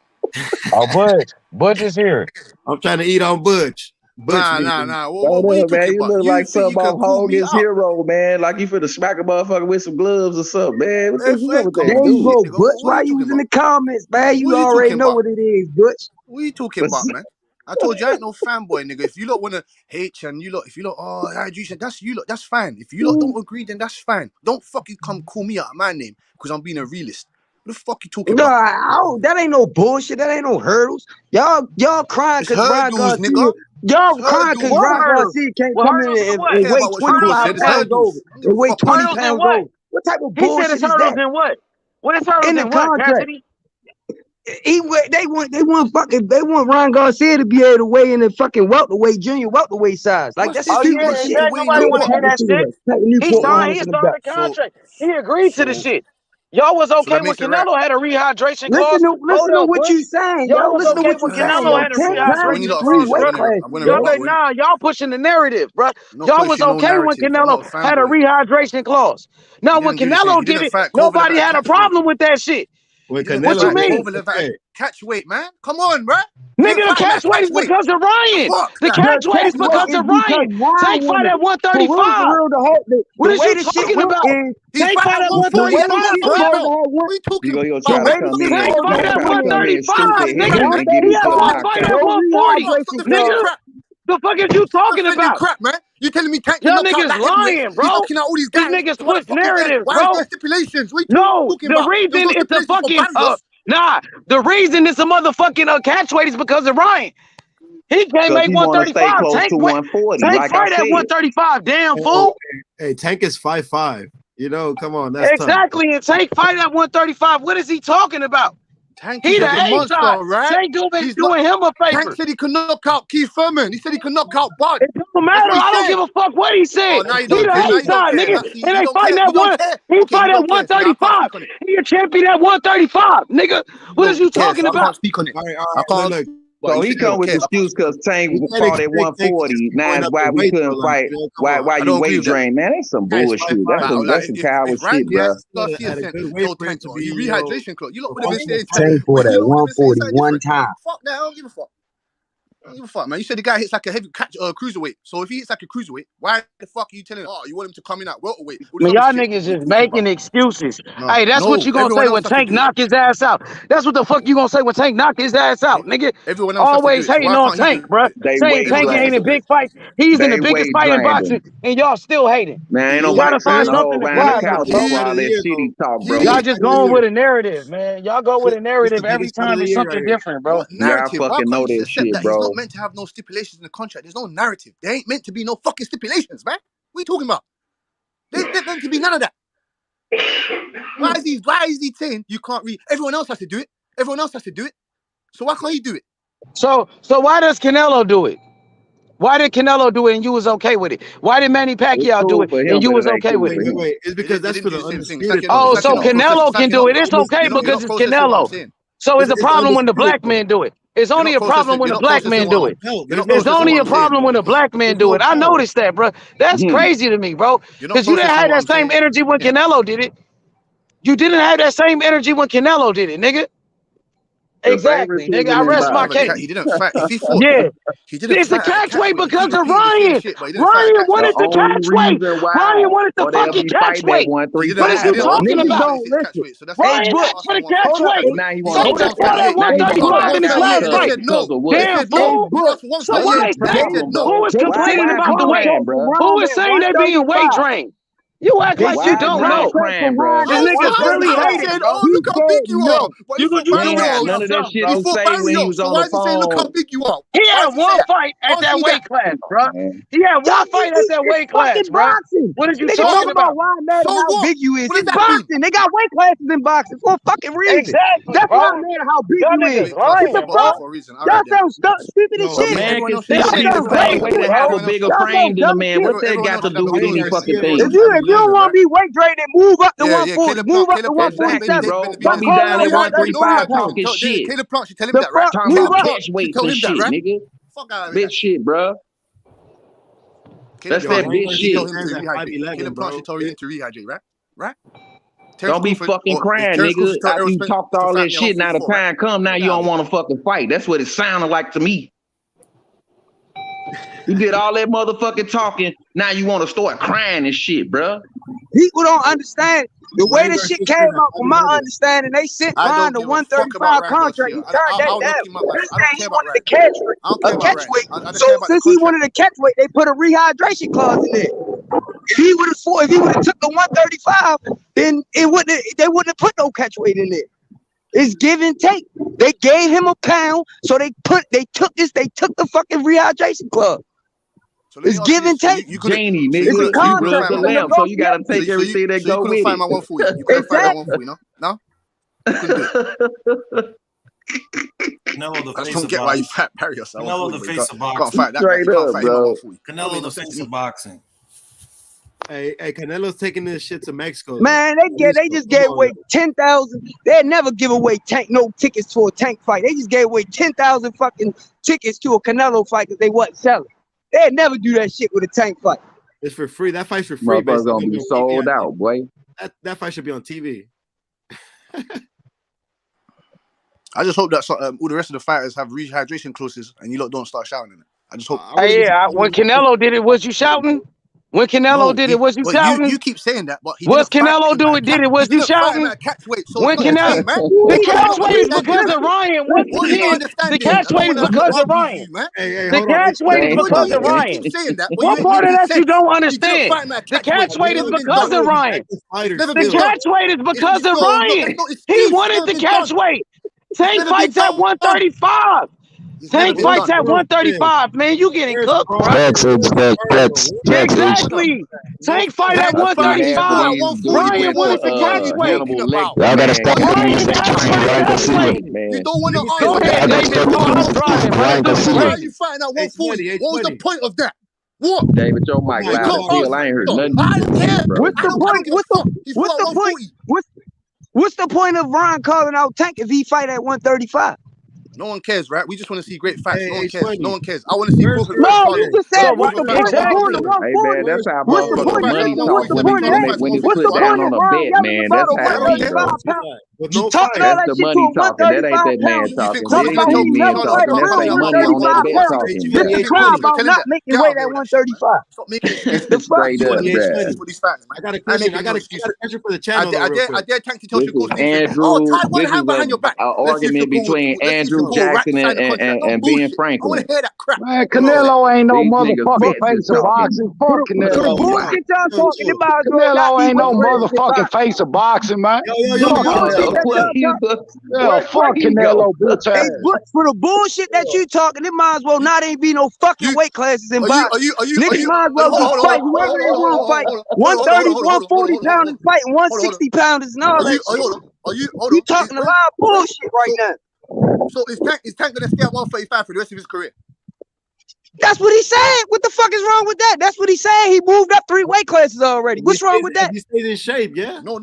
G: Oh, Butch is here.
L: I'm trying to eat on Butch.
J: Nah. What man, you look like something off Hogan's Hero, man. Like you finna smack a motherfucker with some gloves or something, man. What the fuck with that
M: There you
J: dude?
M: go, Butch. Why you was in the comments, man? You already know what it is, Butch.
N: What are you talking about, man? I told you I ain't no fanboy, nigga. If you lot wanna hate and if you lot, oh, that's you lot, that's fine. If you lot don't agree, then that's fine. Don't fucking come call me out my name because I'm being a realist. What the fuck you talking about?
M: That ain't no bullshit. That ain't no hurdles. Y'all crying because Ryan Garcia.
N: Nigga.
M: Y'all crying because Ryan Garcia can't come in and weigh 25 pounds over. And weigh 20 pounds over. What type of bullshit is that?
G: Hurdles in what? What is hurdles in what, Cassidy?
M: They want Ryan Garcia to be able to weigh in the fucking welterweight, junior welterweight size. Like that's stupid shit.
G: Nobody want to hear that shit. He signed the contract. He agreed to the shit. Y'all was okay when Canelo had a rehydration clause.
M: Listen to what you saying.
G: Y'all was okay when Canelo had a rehydration. Y'all pushing the narrative, bro. Y'all was okay when Canelo had a rehydration clause. Now when Canelo did it, nobody had a problem with that shit. What you mean?
N: Catch weight, man. Come on, bro.
G: Nigga, the catch weight is because of Ryan. The catch weight is because of Ryan. Tank fight at 135. What is you talking about? Tank fight at 135, bro. Tank fight at 135, nigga. He had one fight at 140, nigga. The fuck is you talking about?
N: Crap, man. You telling me Tank
G: y'all niggas lying, bro.
N: He's knocking out all these guys.
G: These niggas switch narratives,
N: bro. Why is there stipulations?
G: No, the reason it's a fucking the reason it's a motherfucking catch weight is because of Ryan. He can't make 135. Tank fight at 135. Damn fool.
L: Hey, Tank is 5'5". You know, come on, that's
G: exactly.
L: tough.
G: And Tank fight at 135. What is he talking about?
N: Tank
G: he the
N: monster, right?
G: Tank doing him a favor.
N: Tank said he could knock out Keith Thurman. He said he could knock out Bud.
G: It don't matter. I don't give a fuck what he said. He the A-side, nigga. And they fighting at one. He fight at 135. He a champion at 135, nigga. What is you talking about?
N: I can't speak on it. I can't.
J: So he come with excuse because Tank fought at 140. Now it's why we couldn't fight. Why you weight drain, man? That's some bullshit. That's some coward shit, bro.
N: He rehydration club. You look what it is.
M: Tank fought at 140 one time.
N: Fuck that. I don't give a fuck. I don't give a fuck, man. You said the guy hits like a heavy cruiserweight. So if he hits like a cruiserweight, why the fuck are you telling him? Oh, you want him to come in at welterweight?
G: Man, y'all niggas just making excuses. Hey, that's what you gonna say when Tank knock his ass out. That's what the fuck you gonna say when Tank knock his ass out, nigga.
N: Everyone else
G: always hating on Tank, bro. Saying Tank ain't in big fights. He's in the biggest fight in boxing, and y'all still hating.
J: Man, ain't
G: you
J: nobody
G: gotta find something to cry about. Y'all just going with a narrative, man. Y'all go with a narrative every time it's something different, bro.
N: Narrative.
J: Y'all fucking know this shit, bro.
N: He's not meant to have no stipulations in the contract. There's no narrative. There ain't meant to be no fucking stipulations, man. What are you talking about? There's meant to be none of that. Why is he saying you can't read? Everyone else has to do it. Everyone else has to do it. So why can't he do it?
G: So why does Canelo do it? Why did Canelo do it and you was okay with it? Why did Manny Pacquiao do it and you was okay with it?
L: Wait. It's because that's for the undisputed.
G: Oh, so Canelo can do it. It's okay because it's Canelo. So it's a problem when the black man do it. It's only a problem when the black man do it. It's only a problem when the black man do it. I noticed that, bro. That's crazy to me, bro. Because you didn't have that same energy when Canelo did it. You didn't have that same energy when Canelo did it, nigga. Exactly, nigga. I rest my case.
N: He didn't fight. If he fought,
G: yeah.
N: he didn't.
G: It's the catchweight because of Ryan. Ryan
J: The
G: wanted the
J: only
G: catchweight.
J: reason why
G: Ryan wanted the
J: or they'll
G: fucking
J: be fighting
G: catchweight.
J: at 135.
G: What is you talking
M: Niggas
G: about?
M: don't listen.
N: So that's
G: Ryan asked for the catchweight.
J: Now he
G: So
J: want
G: he just fought at 135 in his last fight. Damn fool. So why is that? Who is complaining about the weight? Who is saying they being weight drained? You act like you don't know. This nigga's really hating.
N: Oh, look how big you are.
G: You
J: ain't got none of that shit on say when he was on the phone.
N: Look how big you are.
G: He had one fight at that weight class, bro. He had one fight at that weight class, bro. What are you talking about?
M: Why matter how big you is? It's boxing. They got weight classes in boxing for a fucking reason.
G: Exactly.
M: That's why it matter how big you is. What the fuck? Y'all sound stupid as shit.
J: Man, cause this shit is way to have a bigger frame than the man. What that got to do with any fucking thing?
M: If you don't want to be weight drained, then move up to 140. Move up to 147.
J: Don't be down at 135 talking shit.
N: Caleb Plant, she tell him that, right?
J: Talking about catch weights and shit, nigga.
N: Fuck out of here.
J: Bitch shit, bro. That's that bitch shit.
N: Caleb Plant, she told him to rehydrate, right? Right?
J: Don't be fucking crying, nigga. After you talked all that shit, now the time come, now you don't want to fucking fight. That's what it sounded like to me. You did all that motherfucking talking, now you want to start crying and shit, bro.
M: People don't understand the way this shit came out. From my understanding, they sent Ryan the 135 contract. He turned that down. He wanted the catch weight. So since he wanted a catch weight, they put a rehydration clause in there. If he would have took the 135, then they wouldn't have put no catch weight in there. It's give and take. They gave him a pound, so they took the fucking rehydration clause. So it's give and take.
J: Janie, nigga, you rub the lamp, so you gotta take everything that go with it.
N: You couldn't find my 140. You couldn't find my 140, no? No?
K: Canelo the
N: I
K: face
N: don't
K: of
N: get why you
K: boxing.
N: fat parry yourself.
K: Canelo the face of boxing.
N: Can't fight that.
J: Straight
N: Can't
J: up,
N: fight
J: bro.
K: Canelo the face of boxing.
L: Hey, Canelo's taking this shit to Mexico.
M: Man, they just gave away 10,000. They'd never give away no tickets to a tank fight. They just gave away 10,000 fucking tickets to a Canelo fight because they wasn't selling. They'd never do that shit with a tank fight.
L: It's for free. That fight's for free.
J: Motherfuckers gonna be sold out, boy.
L: That fight should be on TV.
N: I just hope that all the rest of the fighters have rehydration clauses and you lot don't start shouting in it. I just hope.
G: When Canelo did it, was you shouting? When Canelo did it, was you shouting?
N: You keep saying that, but
G: was Canelo do it? Did it? Was you shouting? When Canelo, the catch weight is because of Ryan. The catch weight is because of Ryan. The catch weight is because of Ryan. What part of that you don't understand? The catch weight is because of Ryan. The catch weight is because of Ryan. He wanted the catch weight. Tank fights at 135. Tank fights at 135, man. You getting cooked, bro. Exactly. Tank fight at 135. Ryan wanted the catch weight.
O: Y'all gotta stop Ryan Garcia.
N: You don't want to
G: go ahead, David.
O: Ryan Garcia.
N: Why are you fighting at 140? What was the point of that? What?
J: David, your mic loud as hell. I ain't heard nothing.
N: I don't care.
M: What's the point? What's the point of Ryan calling out Tank if he fight at 135?
N: No one cares, right? We just want to see great fights. No one cares. No one cares. I want to see broken.
M: No, you just said what's the point?
J: Hey man, that's how motherfucking money talk when it's put down on a bet, man. That's how it be.
M: You talking all that
J: the
M: shit
J: money
M: to
J: talking. That ain't that man talking.
M: Talking about he never fight a
J: That's
M: real
J: money on that bet
M: 135
J: talking.
M: This is crime about not making weight at 135.
N: Stop making excuses.
J: Straight up,
N: for these fights, man.
L: I got a question. I got a question for the channel.
N: I dare Tank to tell you.
J: Andrew, this is an argument between Andrew Jackson and Ben Franklin.
N: I want to hear that crap.
G: Man, Canelo ain't no motherfucking face of boxing. Fuck Canelo. Canelo ain't no motherfucking face of boxing, man. Fuck Canelo, bitch ass.
M: For the bullshit that you talking, it might as well not ain't be no fucking weight classes in boxing. Niggas might as well just fight whoever they want to fight. 130, 140 pounders fighting 160 pounders and all that shit. You talking a lot of bullshit right now.
N: So is Tank gonna stay at 135 for the rest of his career?
M: That's what he said. What the fuck is wrong with that? That's what he said. He moved up 3 weight classes already. What's wrong with that?
L: He stayed in shape, yeah.
N: No.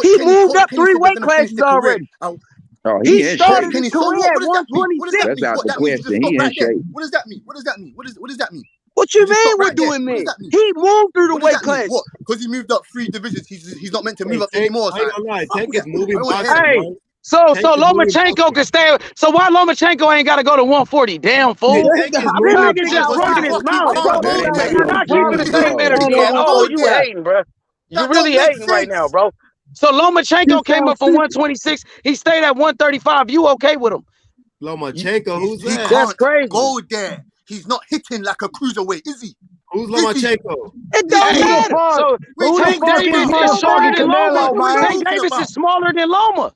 M: He moved up 3 weight classes already.
J: Oh,
M: he
J: in
M: started
J: shape.
M: his career at 126.
J: That's out the question. He in shape.
N: What does that mean? What does that mean? What does that mean?
M: What you mean? What do it mean? He moved through the weight class.
N: What? Because he moved up 3 divisions. He's not meant to move up anymore.
L: Tank is moving.
M: Hey. So Lomachenko can stay. So why Lomachenko ain't got to go to 140? Damn fool! This nigga just running his mouth, bro. You're not keeping the same energy. Oh, you hating, bro? You really hating right now, bro. So Lomachenko came up from 126. He stayed at 135. You okay with him?
L: Lomachenko, who's that?
M: That's crazy.
N: Go there. He's not hitting like a cruiserweight, is he?
L: Who's Lomachenko?
M: It don't matter. So Tank Davis is smaller than Loma. Tank Davis is smaller than Loma.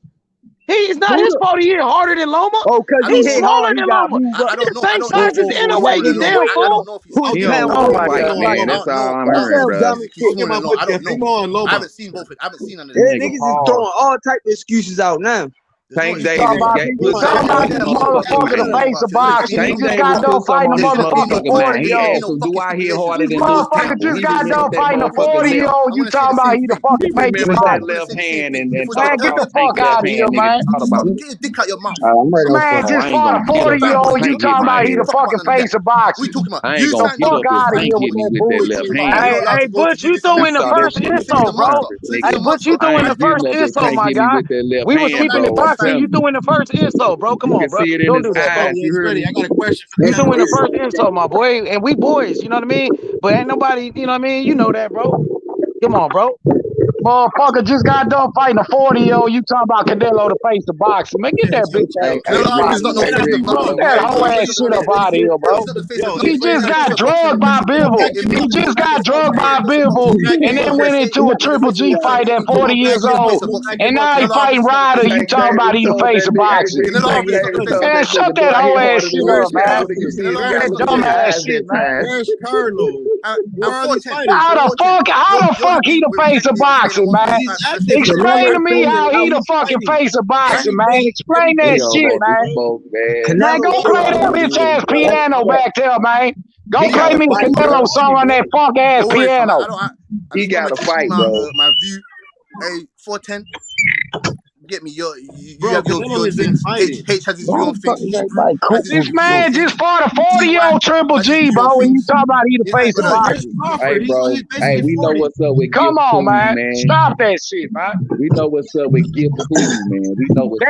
M: He's not his fault. He hit harder than Loma.
P: Oh, because
M: he's smaller than Loma. He's the same size as Inouye. You damn fool.
J: He don't know fight, man. That's all I'm hearing, bro.
N: I haven't seen both. I haven't seen none of them.
P: Niggas is throwing all type of excuses out now.
J: Tank Davis.
P: Somebody motherfucker the face of boxing. He just got done fighting a motherfucker 40-year-old.
J: Do I hit harder than this?
P: Motherfucker just got done fighting a 40-year-old. You talking about he the fucking face of boxing?
J: Left hand and
P: man, get the fuck out of here, man.
N: Get his dick out your mouth.
P: Man, just fought a 40-year-old. You talking about he the fucking face of boxing?
J: I ain't gonna
P: fuck out of here with that bullshit.
M: Hey, Butch, you threw in the first insult, bro. Hey, Butch, you threw in the first insult, my guy. We was keeping it boxing. You threw in the first insult, bro. Come on, bro. Don't do that, bro.
L: I got a question for
M: You threw in the first insult, my boy. And we boys, you know what I mean? But ain't nobody, you know what I mean? You know that, bro. Come on, bro.
P: Motherfucker just got done fighting a 40-year-old. You talking about Canelo the face of boxing. Man, get that bitch out. Get that whole ass shit up out of here, bro. He just got drugged by Bivol. He just got drugged by Bivol and then went into a Triple G fight at 40 years old. And now he fighting Ryder. You talking about he the face of boxing. Man, shut that whole ass shit up, man. That dumb ass shit, man.
L: Where's Colonel?
P: How the fuck he the face of boxing, man? Explain to me how he the fucking face of boxing, man. Explain that shit, man. Man, go play that bitch ass piano back there, man. Go play me Canelo song on that funk ass piano.
J: He got to fight, bro.
N: My view, hey, 410. Get me your
L: things.
N: H has his own things.
P: This man just fought a 40-year-old Triple G, bro, and you talk about he the face of boxing.
J: Hey, bro. Hey, we know what's up with
P: Come on, man. Stop that shit, man.
J: We know what's up with Gil Food, man. We know what's up.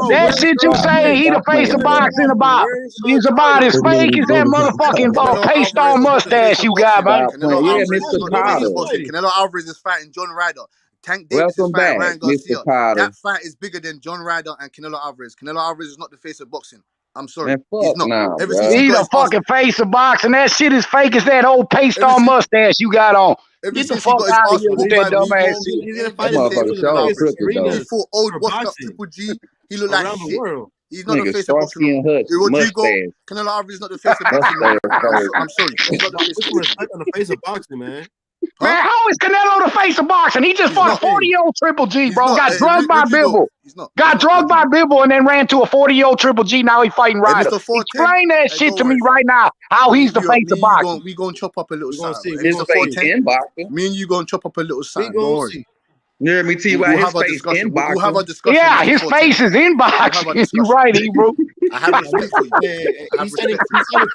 P: That shit you say he the face of boxing about. He's about as fake as that motherfucking paste on mustache you got, man.
N: Canelo Alvarez is fighting John Ryder. Tank Davis
J: Welcome
N: is fighting
J: back,
N: Ryan Garcia.
J: Mr. Carter.
N: That fight is bigger than John Ryder and Canelo Alvarez. Canelo Alvarez is not the face of boxing. I'm sorry.
J: Man,
N: he's not.
J: nah,
P: he the fucking face of boxing. That shit is fake as that old paste on mustache you got on. Get the fuck out of here with that dumb ass shit.
N: He fought old washed up Triple G. He looked like shit. He's not the face of boxing. Rodrigo, Canelo Alvarez is not the face of boxing. I'm sorry. He's not
L: the face of boxing, man.
P: Man, how is Canelo the face of boxing? He just fought a 40-year-old Triple G, bro. Got drugged by Bivol. Got drugged by Bivol and then ran to a 40-year-old Triple G. Now he fighting Ryder. Explain that shit to me right now. How he's the face of boxing.
N: We gonna chop up a little something.
J: Me
N: and you gonna chop up a little something. Don't worry.
J: Yeah, me tell you why his face in boxing.
N: We'll have a discussion.
P: Yeah, his face is in boxing. You're right, Ebro.
N: I have a speak for you.
L: He's signing contract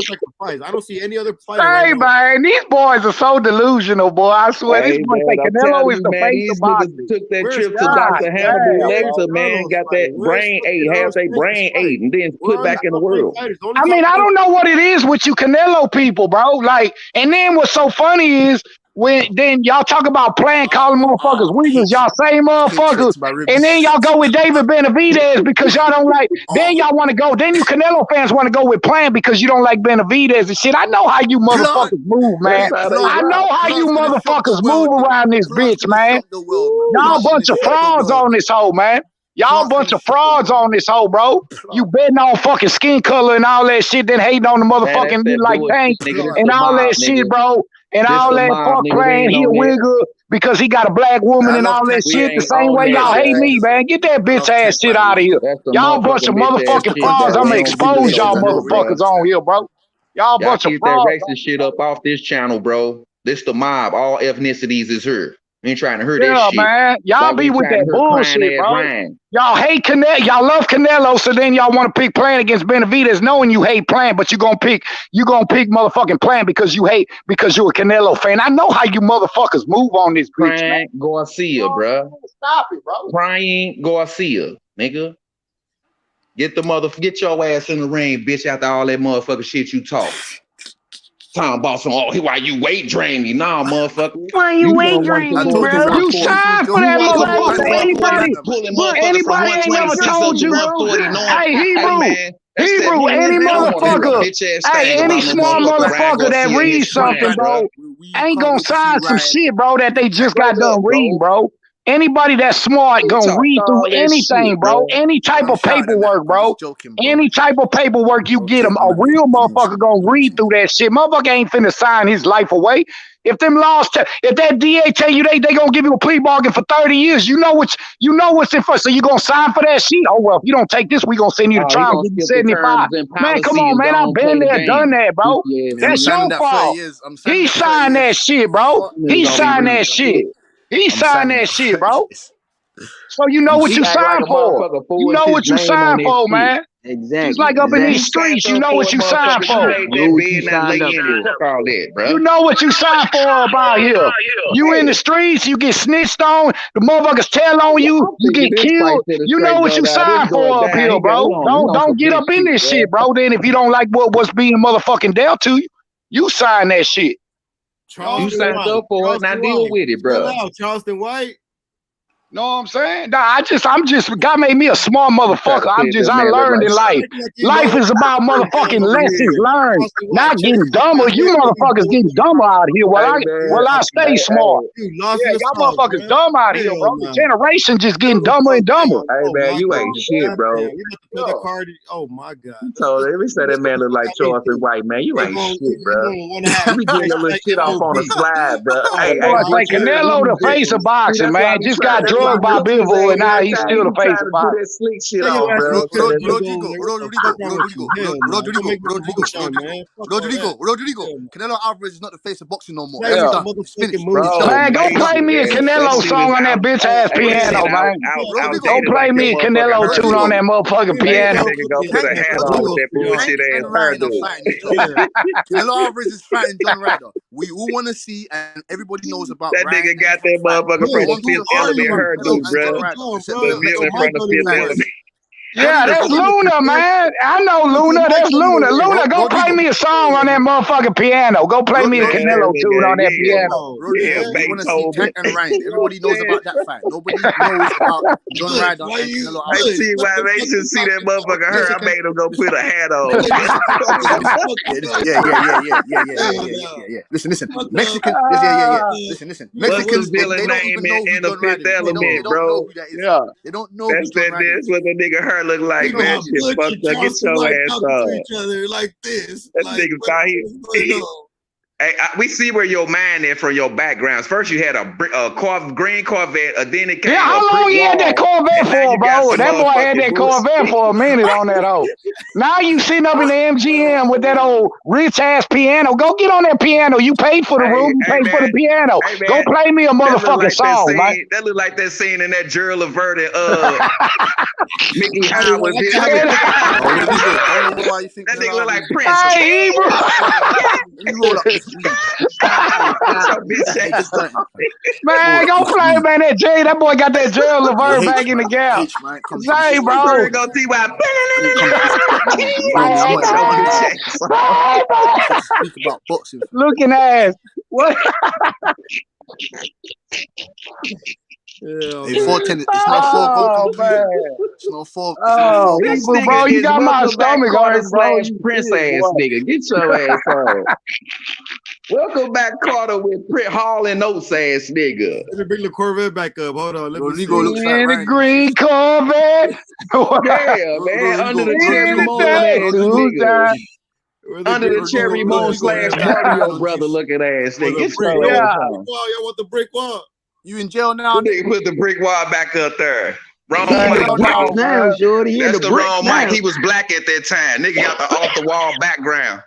L: for fights. I don't see any other fighter.
P: Hey, man, these boys are so delusional, boy. I swear, this boy say Canelo is the face of boxing.
J: Took that trip to Dr. Hannibal Lecter, man. Got that brain aid, half a brain aid, and then put back in the world.
P: I mean, I don't know what it is with you Canelo people, bro. Like, and then what's so funny is, when then y'all talk about playing, calling motherfuckers weakness, y'all say motherfuckers, and then y'all go with David Benavidez because y'all don't like. Then y'all want to go. Then you Canelo fans want to go with Plant because you don't like Benavidez and shit. I know how you motherfuckers move, man. I know how you motherfuckers move around this bitch, man. Y'all bunch of frauds on this hoe, man. Y'all bunch of frauds on this hoe, bro. You betting on fucking skin color and all that shit, then hating on the motherfucking like Tank and all that shit, bro. and
J: This
P: all
J: the
P: that
J: mob,
P: fuck
J: nigga. We
P: playing.
J: ain't
P: He a
J: on that.
P: wigger because he got a black woman
N: I
P: and
N: love
P: all that
N: Tank.
J: We
P: shit. The
J: ain't
P: same
J: on
P: way
J: that,
P: y'all hate
J: boy.
P: me, man. Get that
N: I
P: bitch
N: love
P: ass
N: Tank,
P: shit
N: by the
P: out of
N: way.
P: here.
J: That's the
P: Y'all bunch of
J: motherfucking bitch ass
P: motherfucking
J: shit,
P: frauds.
J: bro.
P: I'm
J: We
P: gonna
J: don't do
P: expose
J: this
P: y'all
J: over here, bro.
P: motherfuckers on here, bro. Y'all
J: Y'all
P: bunch of
J: keep that
P: frauds.
J: racist shit up off this channel, bro. This the mob. All ethnicities is here. We ain't trying to hear that
P: Yeah,
J: shit.
P: man. Y'all
J: Like
P: be
J: we
P: with
J: trying to
P: that
J: hear crying
P: bullshit,
J: ass
P: bro.
J: Ryan.
P: Y'all hate Canelo. Y'all love Canelo, so then y'all want to pick Plant against Benavidez, knowing you hate Plant, but you gonna pick motherfucking Plant because you're a Canelo fan. I know how you motherfuckers move on this bitch, man.
J: Crying Garcia, bro.
P: Stop it, bro.
J: Crying Garcia, nigga. Get your ass in the ring, bitch, after all that motherfucking shit you talk. Talking about some, why you weight drain me? Nah, motherfucker.
Q: Why you weight drain me, bro?
P: You signed for that motherfucker. Anybody ain't never told you. Hey, Hebrew, any motherfucker, any smart motherfucker that reads something, bro, ain't gonna sign some shit, bro, that they just got done reading, bro. Anybody that's smart gonna read through anything, bro. Any type of paperwork, bro. Any type of paperwork you get them, a real motherfucker gonna read through that shit. Motherfucker ain't finna sign his life away. If them laws, if that DA tell you they gonna give you a plea bargain for 30 years, you know what's in first. So you gonna sign for that shit? Oh well, if you don't take this, we gonna send you to trial and give you 75. Man, come on, man, I've been there, done that, bro. That's your fault. He signed that shit, bro. He signed that shit. He signed that shit, bro. So you know what you signed for. You know what you signed for, man.
J: Exactly.
P: Just like up in these streets, you know what you signed for. You know what you signed for about here. You in the streets, you get snitched on, the motherfuckers tell on you, you get killed. You know what you signed for up here, bro. Don't get up in this shit, bro. Then if you don't like what's being motherfucking dealt to you, you sign that shit.
J: You signed up for it, now deal with it, bro.
L: Charleston White.
P: Know what I'm saying? Nah, God made me a smart motherfucker. I learned in life. Life is about motherfucking lessons learned, not getting dumber. You motherfuckers getting dumber out here while I stay smart. Yeah, y'all motherfuckers dumb out here, bro. The generation just getting dumber and dumber.
J: Hey man, you ain't shit, bro.
L: Oh my god.
J: Let me say that man look like Charleston White, man. You ain't shit, bro. You be getting your little shit off on the slide, bro. Hey,
P: Canelo the face of boxing, man. Just got drugged by Bivol, and now he's still the face of boxing.
J: That slick shit off, bro.
N: Rodrigo. Canelo Alvarez is not the face of boxing no more.
P: Yeah.
N: It's finished.
P: Man, go play me a Canelo song on that bitch ass piano, man. Go play me a Canelo tune on that motherfucking piano.
J: Go put a hat on with that bullshit ass
N: Canelo Alvarez is fighting John Ryder. We all want to see, and everybody knows about
J: that
N: Ryan
J: nigga got that motherfucker from the Fifth Element hairdo, bro. The villain from the Fifth Element.
P: Yeah, that's Luna, man. I know Luna. That's Luna. Luna, go play me a song on that motherfucking piano. Go play me a Canelo tune on that piano.
N: We want to see Tank and Ryan. Everybody knows about that fight. Nobody knows about John Ryder and Canelo Alvarez.
J: I see why they should see that motherfucker hurt. I made him go put a hat on.
N: Yeah. Listen. Mexican. Listen. Mexicans, they don't even know who John Ryder is. They don't know who that is.
P: Yeah.
N: They don't know who John Ryder is.
J: That's what the nigga hurt look like, man. Shit fucked up. Get your ass on.
L: Each other like this.
J: That nigga thought he. Hey, we see where your mind is from your backgrounds. First, you had a green Corvette, then it came.
P: Yeah, how long you had that Corvette for, bro? That boy had that Corvette for a minute on that hoe. Now you sitting up in the MGM with that old rich ass piano. Go get on that piano. You paid for the room. You paid for the piano. Go play me a motherfucking song, man.
J: That look like that scene in that Gerald Levert and Mickey Howard. That nigga look like Prince.
P: Hey, bro. Man, go play, man. That boy got that Gerald Levert back in the gap. Say, bro.
J: Go see why.
N: Speak about boxing.
P: Looking ass. What?
N: It's not four. It's not four.
P: Bro, you got my stomach hurt, bro.
J: Prince ass nigga, get your ass on. Welcome back, Carter, with Hall and Oates ass nigga.
L: Let me bring the Corvette back up. Hold on. Let me see.
P: The green Corvette.
J: Yeah, man. Under the cherry moon ass nigga. Under the cherry moon / Mario brother looking ass nigga. Get your ass on.
L: Y'all want the brick wall?
N: You in jail now?
J: Nigga put the brick wall back up there. Wrong
M: He in the
J: mic.
M: bricks now, shorty. He in
J: That's
M: the
J: the
M: bricks
J: wrong
M: now.
J: mic. He was black at that time. Nigga got the off the wall background.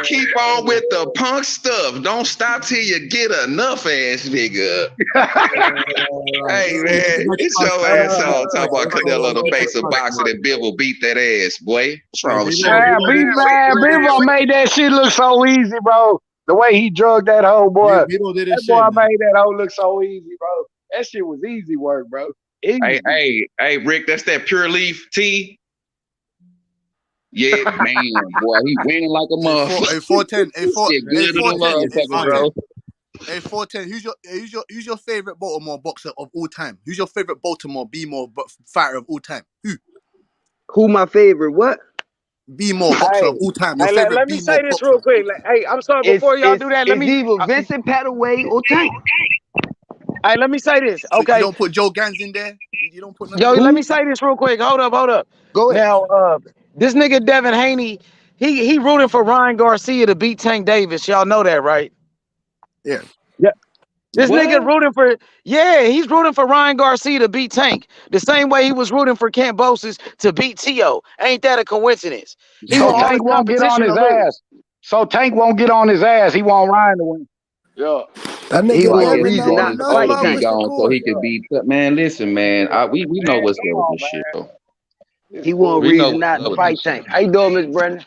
J: Keep on with the punk stuff. Don't stop till you get enough, ass nigga. Hey man, get your ass on. Talk about Canelo the face of boxing and Bill will beat that ass, boy. What's wrong with you?
P: Bevo made that shit look so easy, bro. The way he drugged that whole boy. That boy made that whole look so easy, bro. That shit was easy work, bro. Easy.
J: Hey, Rick, that's that pure leaf tea. Yeah, man, boy, he winning like a motherfucker.
N: Hey, 410. Hey,
J: 410.
N: Bro. Hey, 410. Who's your favorite Baltimore boxer of all time? Who's your favorite Baltimore B-more fighter of all time?
M: Who my favorite? What?
N: B-more boxer of all time. Your
I: Hey,
N: favorite
I: let me say this real quick. Hey, I'm sorry.
M: It's-
I: Before y'all
M: it's-
I: do that, let
M: it's
I: me.
M: either Vincent Petaway or Tank.
I: Hey, let me say this.
N: So
I: Okay.
N: you don't put Joe Gans in there? You don't put
I: Yo, let me say this real quick. Hold up.
M: Go ahead.
I: Now, this nigga Devin Haney, he rooting for Ryan Garcia to beat Tank Davis. Y'all know that, right?
N: Yeah.
I: This nigga rooting for, he's rooting for Ryan Garcia to beat Tank. The same way he was rooting for Cambosis to beat T.O. Ain't that a coincidence? He
P: So
I: want all
P: Tank
I: his
P: won't get on
I: competition
P: his
I: to lose.
P: ass. So Tank won't get on his ass. He want Ryan to win. Yeah.
M: That nigga Devin don't know nothing about
J: He
M: Mr.
J: gone so he could beat. Man, listen, man. We know what's up with this shit, though.
M: He want
J: We know
M: reason not
J: what's
M: to
J: up
M: fight
J: with this
M: Tank. How you doing, Miss Brandon?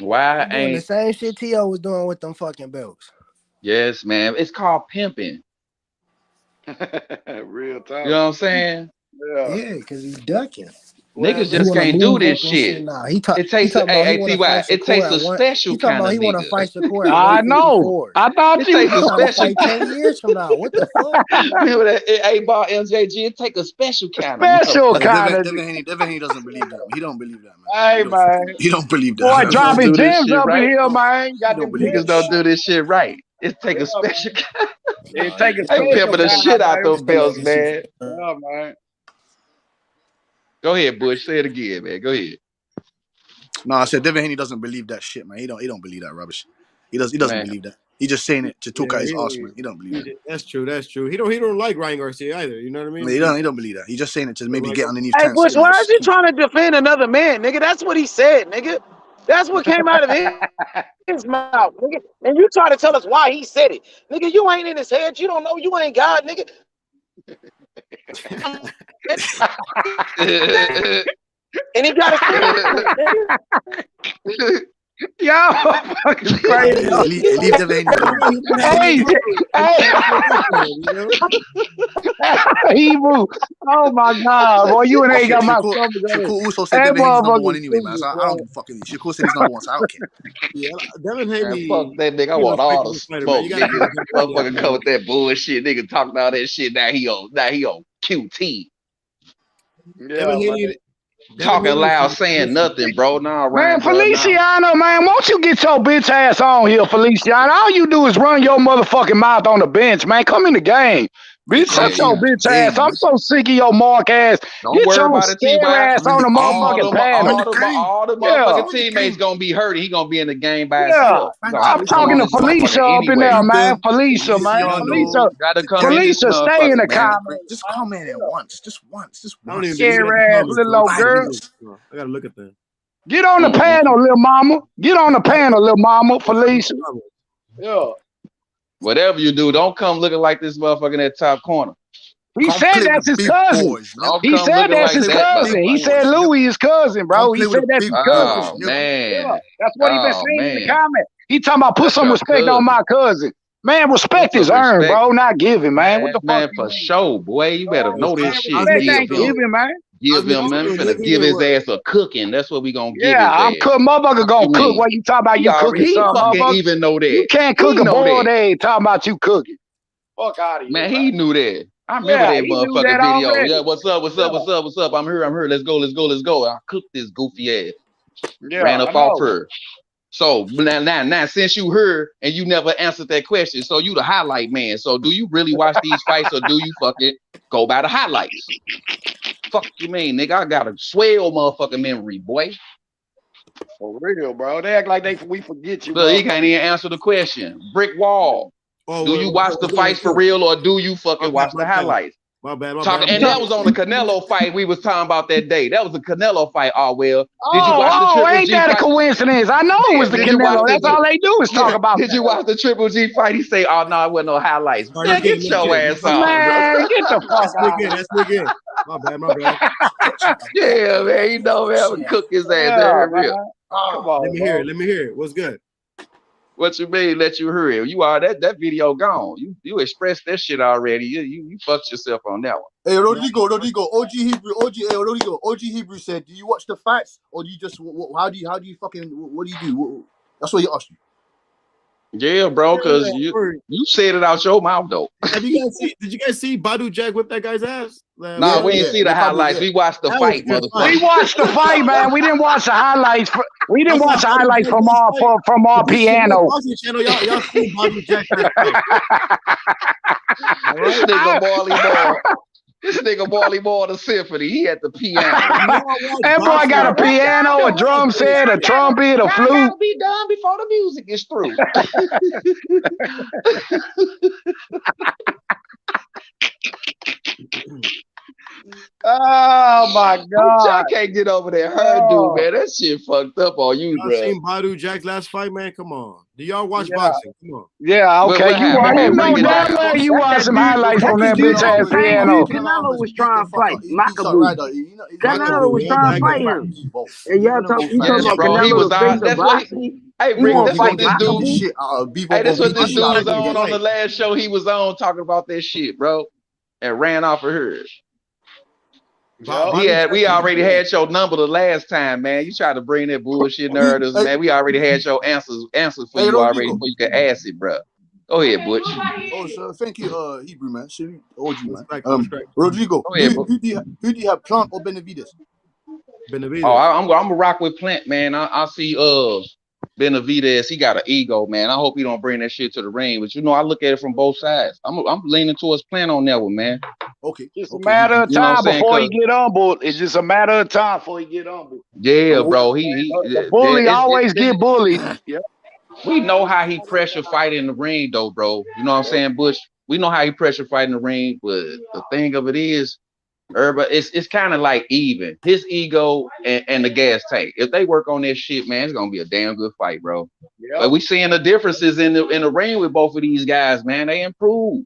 J: Why
Q: Doing the
J: ain't?
Q: same shit T.O. was doing with them fucking belts.
J: Yes, man. It's called pimping.
P: Real time.
J: You know what I'm saying?
Q: Yeah, because he's ducking.
J: Niggas
Q: He
J: just
Q: wanna
J: can't do
Q: move
J: this
Q: up and
J: shit.
Q: Nah,
J: It takes
Q: talking about he wanna
J: Ty.
Q: fight
J: It
Q: Shakur
J: takes
Q: at
J: a
Q: one.
J: special
Q: He talking
J: kind
Q: about
J: of
Q: he want to
J: nigga.
Q: fight Shakur at
P: I know.
Q: 154.
P: I thought
J: It
P: you
J: takes
Q: He
J: a
Q: trying to
J: special.
Q: fight 10 years from now. What the fuck?
J: Remember that A-ball MJG? It take a special kind of
P: special
J: motherfucker.
P: kind of.
N: Devin Haney doesn't believe that. He don't believe that, man.
P: Hey man,
N: He don't believe that.
P: boy,
J: Niggas
P: drop
J: don't
P: his
J: do this
P: gems
J: shit
P: up in
J: right.
P: here, man. Got them
J: Niggas don't do this shit right. It take a special kind.
P: It take a
J: They
P: special
J: pimping the
P: kind,
J: shit out
P: man.
J: those belts, man.
P: Yeah, man.
J: Go ahead, Bush. Say it again, man. Go ahead.
N: No, I said Devin Haney doesn't believe that shit, man. He don't believe that rubbish. He doesn't
J: Man.
N: believe that. He's just saying it to talk out his arse, man. He don't believe that.
L: That's true. He don't like Ryan Garcia either. You know what I mean?
N: He don't believe that. He's just saying it to maybe get underneath
I: Hey,
N: Tank's
I: Bush,
N: skin.
I: why is you trying to defend another man, nigga? That's what he said, nigga. That's what came out of his mouth, nigga. And you try to tell us why he said it. Nigga, you ain't in his head. You don't know. You ain't God, nigga. And he got it.
P: Y'all fucking crazy.
N: Leave Devin Haney alone.
P: Evil. Oh my God, boy, you ain't got my stomach.
N: Shakur also said Devin Haney's number one anyway, man. So I don't fucking. Shakur said he's number one, so I don't care.
L: Yeah, Devin Haney.
J: Man, fuck that nigga. I want all the smoke, nigga. Motherfucker come with that bullshit. Nigga talking all that shit. Now he on QT.
L: Devin Haney.
J: Talking loud, saying nothing, bro. Nah,
P: Man,
J: Ryan, bro, nah.
P: Feliciano, man, won't you get your bitch ass on here, Feliciano? All you do is run your motherfucking mouth on the bench, man. Come in the game. Bitch, shut your bitch ass. I'm so sick of your mark ass.
J: Don't
P: Get
J: worry
P: your
J: about it,
P: scare
J: T.Y.
P: ass on the motherfucking panel.
J: All the motherfucking teammates gonna be hurt. He gonna be in the game by
P: Yeah,
J: himself.
P: I'm talking to Felicia up in there, man. Felicia, man.
J: Gotta come in this
P: Felicia, stay in the
J: motherfucker, man.
P: comments.
N: Just come in once. Just once.
L: I don't even
P: Scary ass little old girl.
L: I gotta look at that.
P: Get on the panel, little mama. Get on the panel, little mama, Felicia. Yeah.
J: Whatever you do, don't come looking like this motherfucker in that top corner.
P: He said that's his cousin. He said that's his cousin. He said Louis his cousin, bro. He said that's his cousin.
J: Oh man,
P: yeah, that's what he been saying in the
J: man.
P: comment. He talking about put
J: That's
P: some
J: your
P: respect
J: cousin.
P: on my cousin. Man, respect
J: Put
P: is
J: some
P: earned,
J: respect.
P: bro, not given, man. What the
J: Man,
P: fuck?
J: for sure, boy. You better know this shit.
P: Respect ain't given, man.
J: Give him, man. We finna give his ass a cooking. That's what we gonna give his
P: Yeah, I'm
J: ass.
P: cook. Motherfucker gonna cook. What you talking about? You cooking
J: He
P: something,
J: fucking
P: motherfucker?
J: even know that.
P: You can't cook
J: He
P: a
J: know
P: boiled
J: that.
P: egg. Talking about you cooking. Fuck out of here.
J: Man, he knew that. I remember
P: Yeah,
J: that
P: he knew
J: motherfucking
P: that
J: video.
P: already.
J: Yeah, what's up? I'm here. Let's go. I cooked this goofy ass.
P: Yeah,
J: Ran
P: I
J: up
P: know.
J: off her.
R: So now, since you heard and you never answered that question, so you the highlight man. So do you really watch these fights or do you fucking go by the highlights? Fuck you mean, nigga? I got a swell motherfucking memory, boy.
G: For real, bro. They act like we forget you,
R: So
G: bro.
R: he can't even answer the question. Brick wall. Do you watch the fights for real or do you fucking watch the highlights?
L: My bad.
R: And that was on the Canelo fight we was talking about that day. That was a Canelo fight, Well, did you watch the Triple
P: ain't
R: G
P: that
R: fight?
P: a coincidence? I know it was the Canelo. That's all they do is talk about.
R: Did you watch the Triple G fight? He say, "Oh no, it wasn't no highlights." Man, get your ass on,
P: man. Get the fuck out.
L: That's again. My bad.
R: Yeah, man. You know, man, I'm gonna cook his ass there, real.
L: Come on, let me hear it. What's good?
R: What you mean? Let you hear it? You are that video gone. You expressed that shit already. You fucked yourself on that one.
N: Hey, Rodrigo, OG Hebrew said, "Do you watch the fights or do you just how do you fucking what do you do?" That's what he asked you.
R: Yeah, bro, because you said it out your mouth though.
L: Did you guys see Badu Jack whip that guy's ass?
R: Nah, we didn't see the highlights. We watched the fight, motherfucker.
P: We watched the fight, man. We didn't watch the highlights. We didn't watch the highlights from our piano.
L: Y'all see Badu Jack.
R: This nigga Marley Ball the symphony. He at the piano.
P: That boy got a piano, a drum set, a trumpet, a flute.
R: Gotta be done before the music is through.
G: Oh my God!
R: I can't get over that hairdo, man. That shit fucked up on you,
L: Y'all
R: bro.
L: seen Badu Jack's last fight, man? Come on. Do y'all watch boxing? Come on.
P: Yeah, okay. You know damn well you watch some highlights from that bitch ass piano.
M: Canelo was trying to fight Makabu. Canelo was trying to fight him. And y'all talking about Canelo the face of boxing?
R: Hey, Rick, that's what this dude.
N: Shit,
R: Hey, that's what this dude was on the last show. He was on talking about that shit, bro, and ran off of her. We already had your number the last time, man. You tried to bring that bullshit narratives, man. We already had your answers for you already before you could ask it, bro. Go ahead, Butch.
N: Oh, sure. Thank you, Hebrew man. OG man. Rodrigo, who do you have, Plant or Benavides?
L: Benavides.
R: Oh, I'm gonna rock with Plant, man. I see Benavides, he got an ego, man. I hope he don't bring that shit to the ring. But I look at it from both sides. I'm leaning towards Plant on that one, man.
N: Okay.
G: It's a matter of time before he get humbled. It's just a matter of time before he get humbled.
R: Yeah, bro.
P: The bully always get bullied.
G: Yep.
R: We know how he pressure fight in the ring, though, bro. You know what I'm saying, Butch? We know how he pressure fight in the ring, but the thing of it is, it's kind of like even his ego and the gas tank. If they work on this shit, man, it's gonna be a damn good fight, bro. Yep. But we seeing the differences in the ring with both of these guys, man. They improve.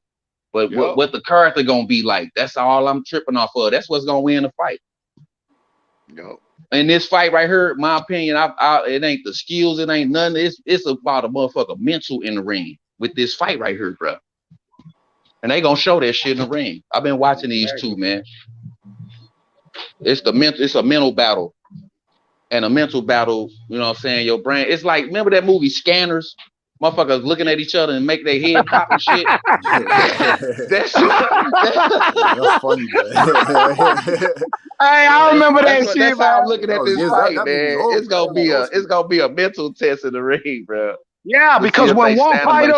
R: But what the character gonna be like? That's all I'm tripping off of. That's what's gonna win the fight.
G: Yep.
R: In this fight right here, my opinion, it ain't the skills, it ain't nothing. It's about a motherfucker mental in the ring with this fight right here, bro. And they gonna show that shit in the ring. I've been watching these two, man. It's a mental battle. And a mental battle, you know what I'm saying? Your brain, it's like, remember that movie Scanners? Motherfuckers looking at each other and make their head pop and shit. That's
N: funny, man.
P: Hey, I remember that shit.
R: That's how I'm looking at this fight, man. It's gonna be a mental test in the ring, bro.
P: Yeah, because when the fight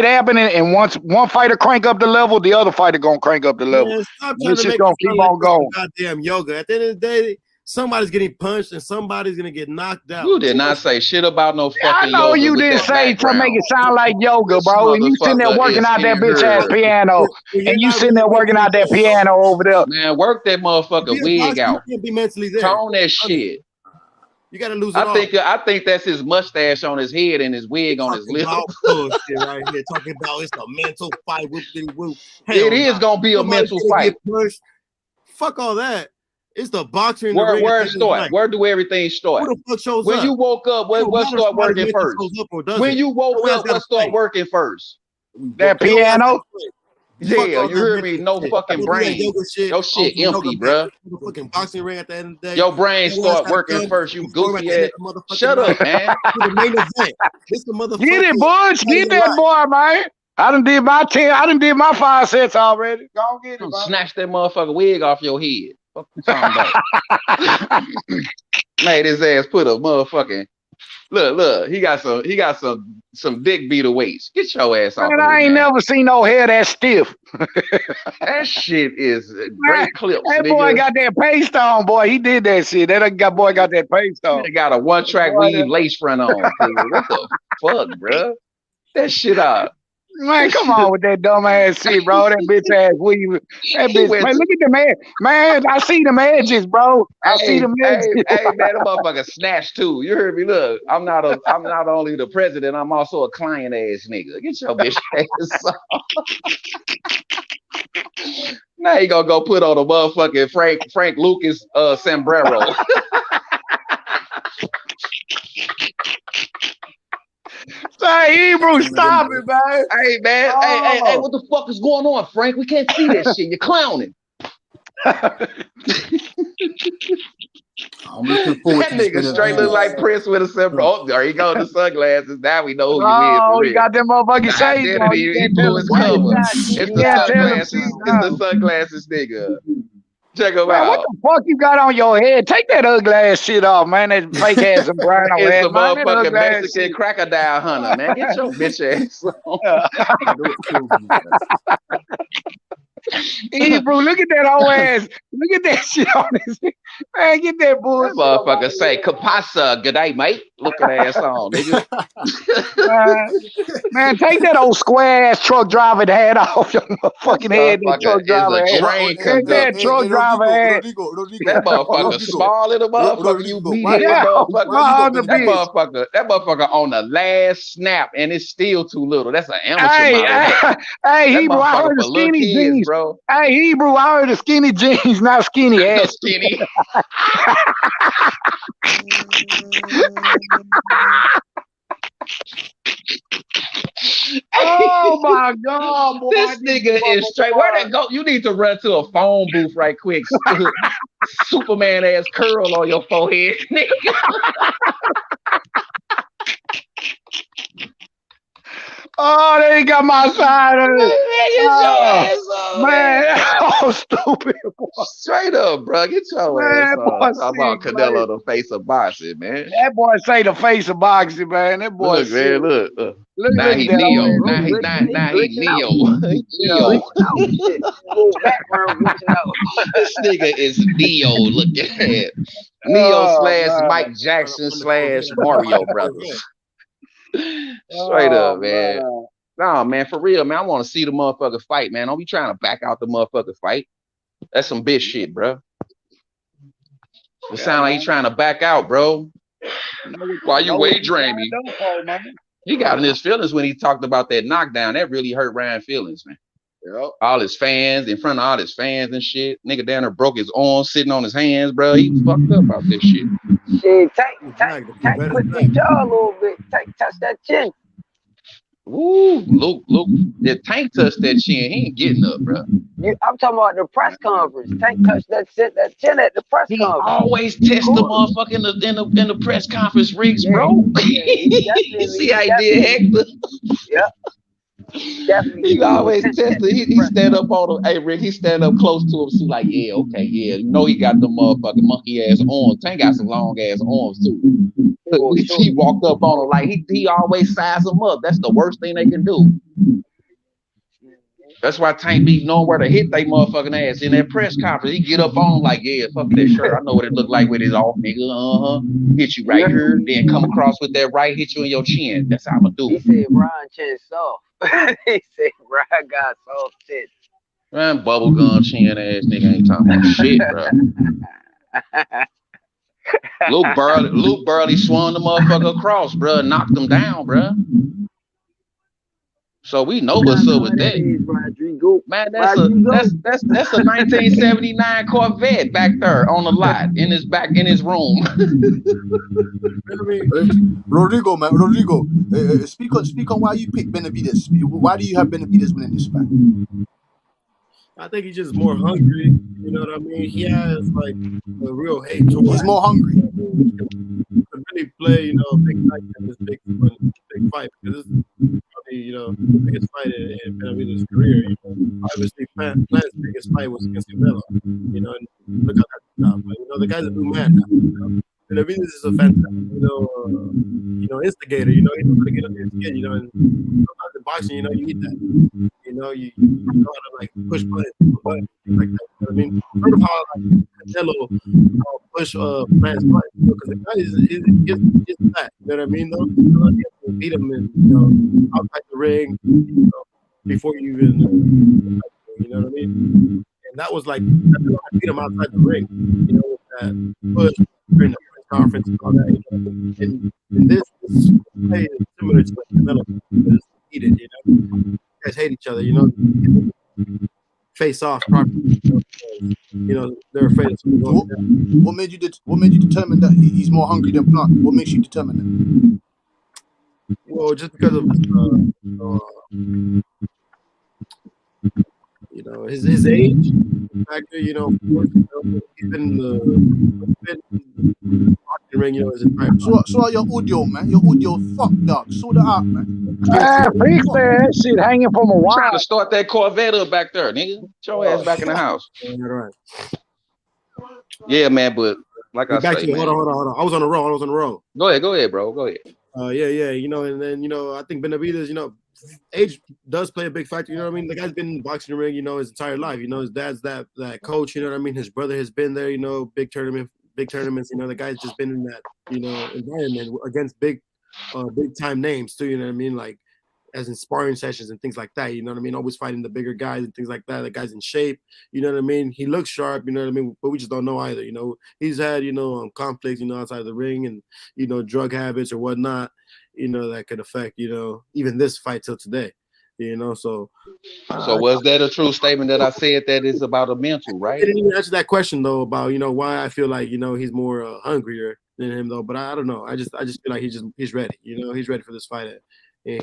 P: happened and once one fighter crank up the level, the other fighter gonna crank up the level.
L: Man,
P: It's just gonna keep on going.
L: Goddamn yoga. At the end of the day, somebody's getting punched and somebody's gonna get knocked out.
R: You did not say shit about no fucking
P: I know
R: yoga
P: you
R: with
P: didn't
R: that
P: say
R: background.
P: to make it sound like yoga,
R: This
P: bro. And you sitting there
R: motherfucker
P: working
R: is
P: out that bitch
R: here.
P: ass piano, and you sitting there working out that piano over there.
R: Man, work that motherfucker wig out.
L: You can't be mentally there.
R: Tone that shit.
L: You gotta lose it all.
R: I think that's his mustache on his head and his wig on his lip.
L: Bullshit right here, talking about it's a mental fight.
R: It is gonna be a mental fight.
L: Fuck all that. It's the boxer in the
R: Where
L: ring.
R: it start? Where do everything start?
L: Who the fuck shows
R: when
L: up?
R: you woke up, what start working first? When you woke up, what start working first?
P: That piano?
R: Yeah, you heard me? No fucking brain. Your shit empty, bruh.
L: Fucking boxing ring at the end of the day.
R: Your brain start working first, you goofy ass. Shut up, man.
P: Get it, Butch. Get that boy, man. I done did my 10. I done did my 5 sets already. Go on, get it, bro.
R: Snatch that motherfucker wig off your head. What you talking about? Made his ass put a motherfucking look. He got some dick beater weights. Get your ass off.
P: Man,
R: of
P: I
R: here,
P: ain't
R: man.
P: never seen no hair that stiff.
R: That shit is great clips.
P: That
R: nigga.
P: boy got that paste on, boy. He did that shit. That boy got that paste on.
R: He got a one-track
P: Boy,
R: weave lace front on. Nigga. What the fuck, bro? That shit up.
P: Man, come on with that dumb ass shit, bro. That bitch ass weave. That bitch. Man, look at the man. Man, I see them edges, bro. I see them edges.
R: Hey, man, that motherfucker snatched too. You heard me? Look, I'm not only the president, I'm also a client ass nigga. Get your bitch ass on. Now you gonna go put on a motherfucking Frank Lucas sombrero.
P: Hey, Hebrew, stop it, man.
R: Hey, man. Hey, what the fuck is going on, Frank? We can't see that shit. You're clowning.
N: I'm looking forward
R: That
N: to this.
R: nigga straight look like Prince with a sombrero. Oh, there you go, the sunglasses. Now we know who you is.
P: Oh,
R: For
P: he
R: real.
P: got them motherfucking shades on.
R: Identity, he blew his cover. It's the sunglasses. It's the sunglasses, nigga. Check him
P: Man, what
R: out.
P: the fuck you got on your head? Take that ugly ass shit off, man. That fake ass and brown on
R: It's
P: head.
R: a
P: Man, that
R: motherfucking
P: ugly ass
R: Mexican
P: shit.
R: crocodile hunter, man. Get your bitch ass on.
P: Hebrew, look at that whole ass. Look at that shit on his. Man, get that bullshit.
R: That motherfucker say, "Kapasa, good day, mate." Look at that ass on, nigga.
P: Man, take that old square ass truck driver hat off your motherfucking head. That truck driver
R: is a
P: head.
R: train
P: Take that truck driver head.
R: That motherfucker small little motherfucker. You meet him, motherfucker. That motherfucker on the last snap, and it's still too little. That's an amateur model.
P: Hey,
R: That
P: Hebrew, I
R: motherfucker
P: heard the
R: for little
P: skinny
R: kids,
P: jeans,
R: bro.
P: Hey, Hebrew, I heard the skinny jeans, not skinny ass.
R: Skinny.
P: Oh my God, boy.
R: This nigga is straight. Where that go? You need to run to a phone booth right quick. Superman ass curl on your forehead, nigga.
P: Oh, they got my side of it. Man, oh, stupid. Boy.
R: Straight up, bro. Get your ass on. Talk about Canelo, the face of boxing, man.
P: That boy say the face of boxing, man. That boy
R: Look, man, look. Now
P: look
R: he
P: at that
R: Neo.
P: old
R: Now he Neo. Neo. This nigga is Neo. Look at that. Neo / Mike Jackson / Mario Brothers. Straight up, man. Nah, man, for real, man. I want to see the motherfucker fight, man. Don't be trying to back out the motherfucker fight. That's some bitch shit, bro. It sound like he trying to back out, bro. Why you wagering me? He got in his feelings when he talked about that knockdown. That really hurt Ryan's feelings, man. Yep. All his fans, in front of all his fans and shit. Nigga down there broke his arm, sitting on his hands, bro. He was fucked up about this shit.
I: Shit, take put your jaw a little bit. Touch that chin.
R: Ooh, Luke, if Tank touched that chin, he ain't getting up, bro.
I: I'm talking about the press conference. Tank touched that chin at the press conference.
R: He always test the motherfucker in the press conference rigs, bro. You see how he did Hector?
I: Yep. Definitely.
R: He always test it. He stand up on him. Hey, Rick, he stand up close to him. So like, yeah, okay, yeah. You know he got the motherfucking monkey ass arms. Tank got some long ass arms too. He walked up on him like he always size him up. That's the worst thing they can do. That's why Tank be knowing where to hit they motherfucking ass in that press conference. He get up on him like, yeah, fuck that shirt. I know what it look like with his off, nigga. Hit you right here, then come across with that right, hit you in your chin. That's how I'ma do.
I: He said Brian chin soft. He said Brian got soft chin.
R: Man, bubblegum chin ass nigga ain't talking about shit, bro. Luke Burley swung the motherfucker across, bro, knocked him down, bro. So we know what's up with that. Man, that's a 1979 Corvette back there on the lot in his room.
N: Rodrigo, man, speak on why you picked Benavidez. Why do you have Benavidez winning this fight?
L: I think he's just more hungry. You know what I mean? He has like a real hate towards.
N: He's more hungry.
L: He could really play, big fight in this big fight because this is probably, the biggest fight in Benavidez's career. Obviously, Plant's biggest fight was against Canelo. And look at that job. But, the guy's a new man now. You know, this is a fantastic, instigator. You know, he knows how to get under your skin. You know, and sometimes in boxing, you know, you need that. You know, you know how to like push buttons, things like that. You know what I mean? Heard of how like Canelo push Plant's buttons, because the guy is that. You know what I mean? Though, you have to beat him outside the ring, before you even, you know what I mean? And that was like, Canelo had beat him outside the ring. You know, with that push during the press conference and all that. You know? And this play is similar to what Canelo is heated. You know, you guys hate each other. You know, face off properly. You know, they're afraid of something going down.
N: What made you determine that he's more hungry than Plant? What makes you determine that?
L: Well, just because of you know, his age factor. You know, of course, he's been in the boxing ring, you know, his entire life.
N: So your audio, man. Your audio, fuck dog. Sort it out, man.
P: Fix that shit hanging from a wire.
R: Trying to start that Corvette up back there, nigga. Get your ass back in the house.
L: Right.
R: Yeah, man, but like I
L: back
R: say,
L: to you.
R: man.
L: Hold on. I was on the roll.
R: Go ahead, bro. Go ahead.
L: Yeah. You know, and then, you know, I think Benavidez, you know, age does play a big factor. You know what I mean? The guy's been in the boxing ring, you know, his entire life. You know, his dad's that coach. You know what I mean? His brother has been there. You know, big tournaments. You know, the guy's just been in that, you know, environment against big time names too. You know what I mean? Like, as in sparring sessions and things like that. You know what I mean? Always fighting the bigger guys and things like that. The guy's in shape. You know what I mean? He looks sharp. You know what I mean? But we just don't know either. You know, he's had, you know, conflicts, you know, outside of the ring, and, you know, drug habits or whatnot, you know, that could affect, you know, even this fight till today. You know, so
R: was that a true statement that I said that it's about a mental, right?
L: I didn't even answer that question though about, you know, why I feel like, you know, he's more hungrier than him though. But I don't know. I just feel like he's ready. You know, he's ready for this fight. And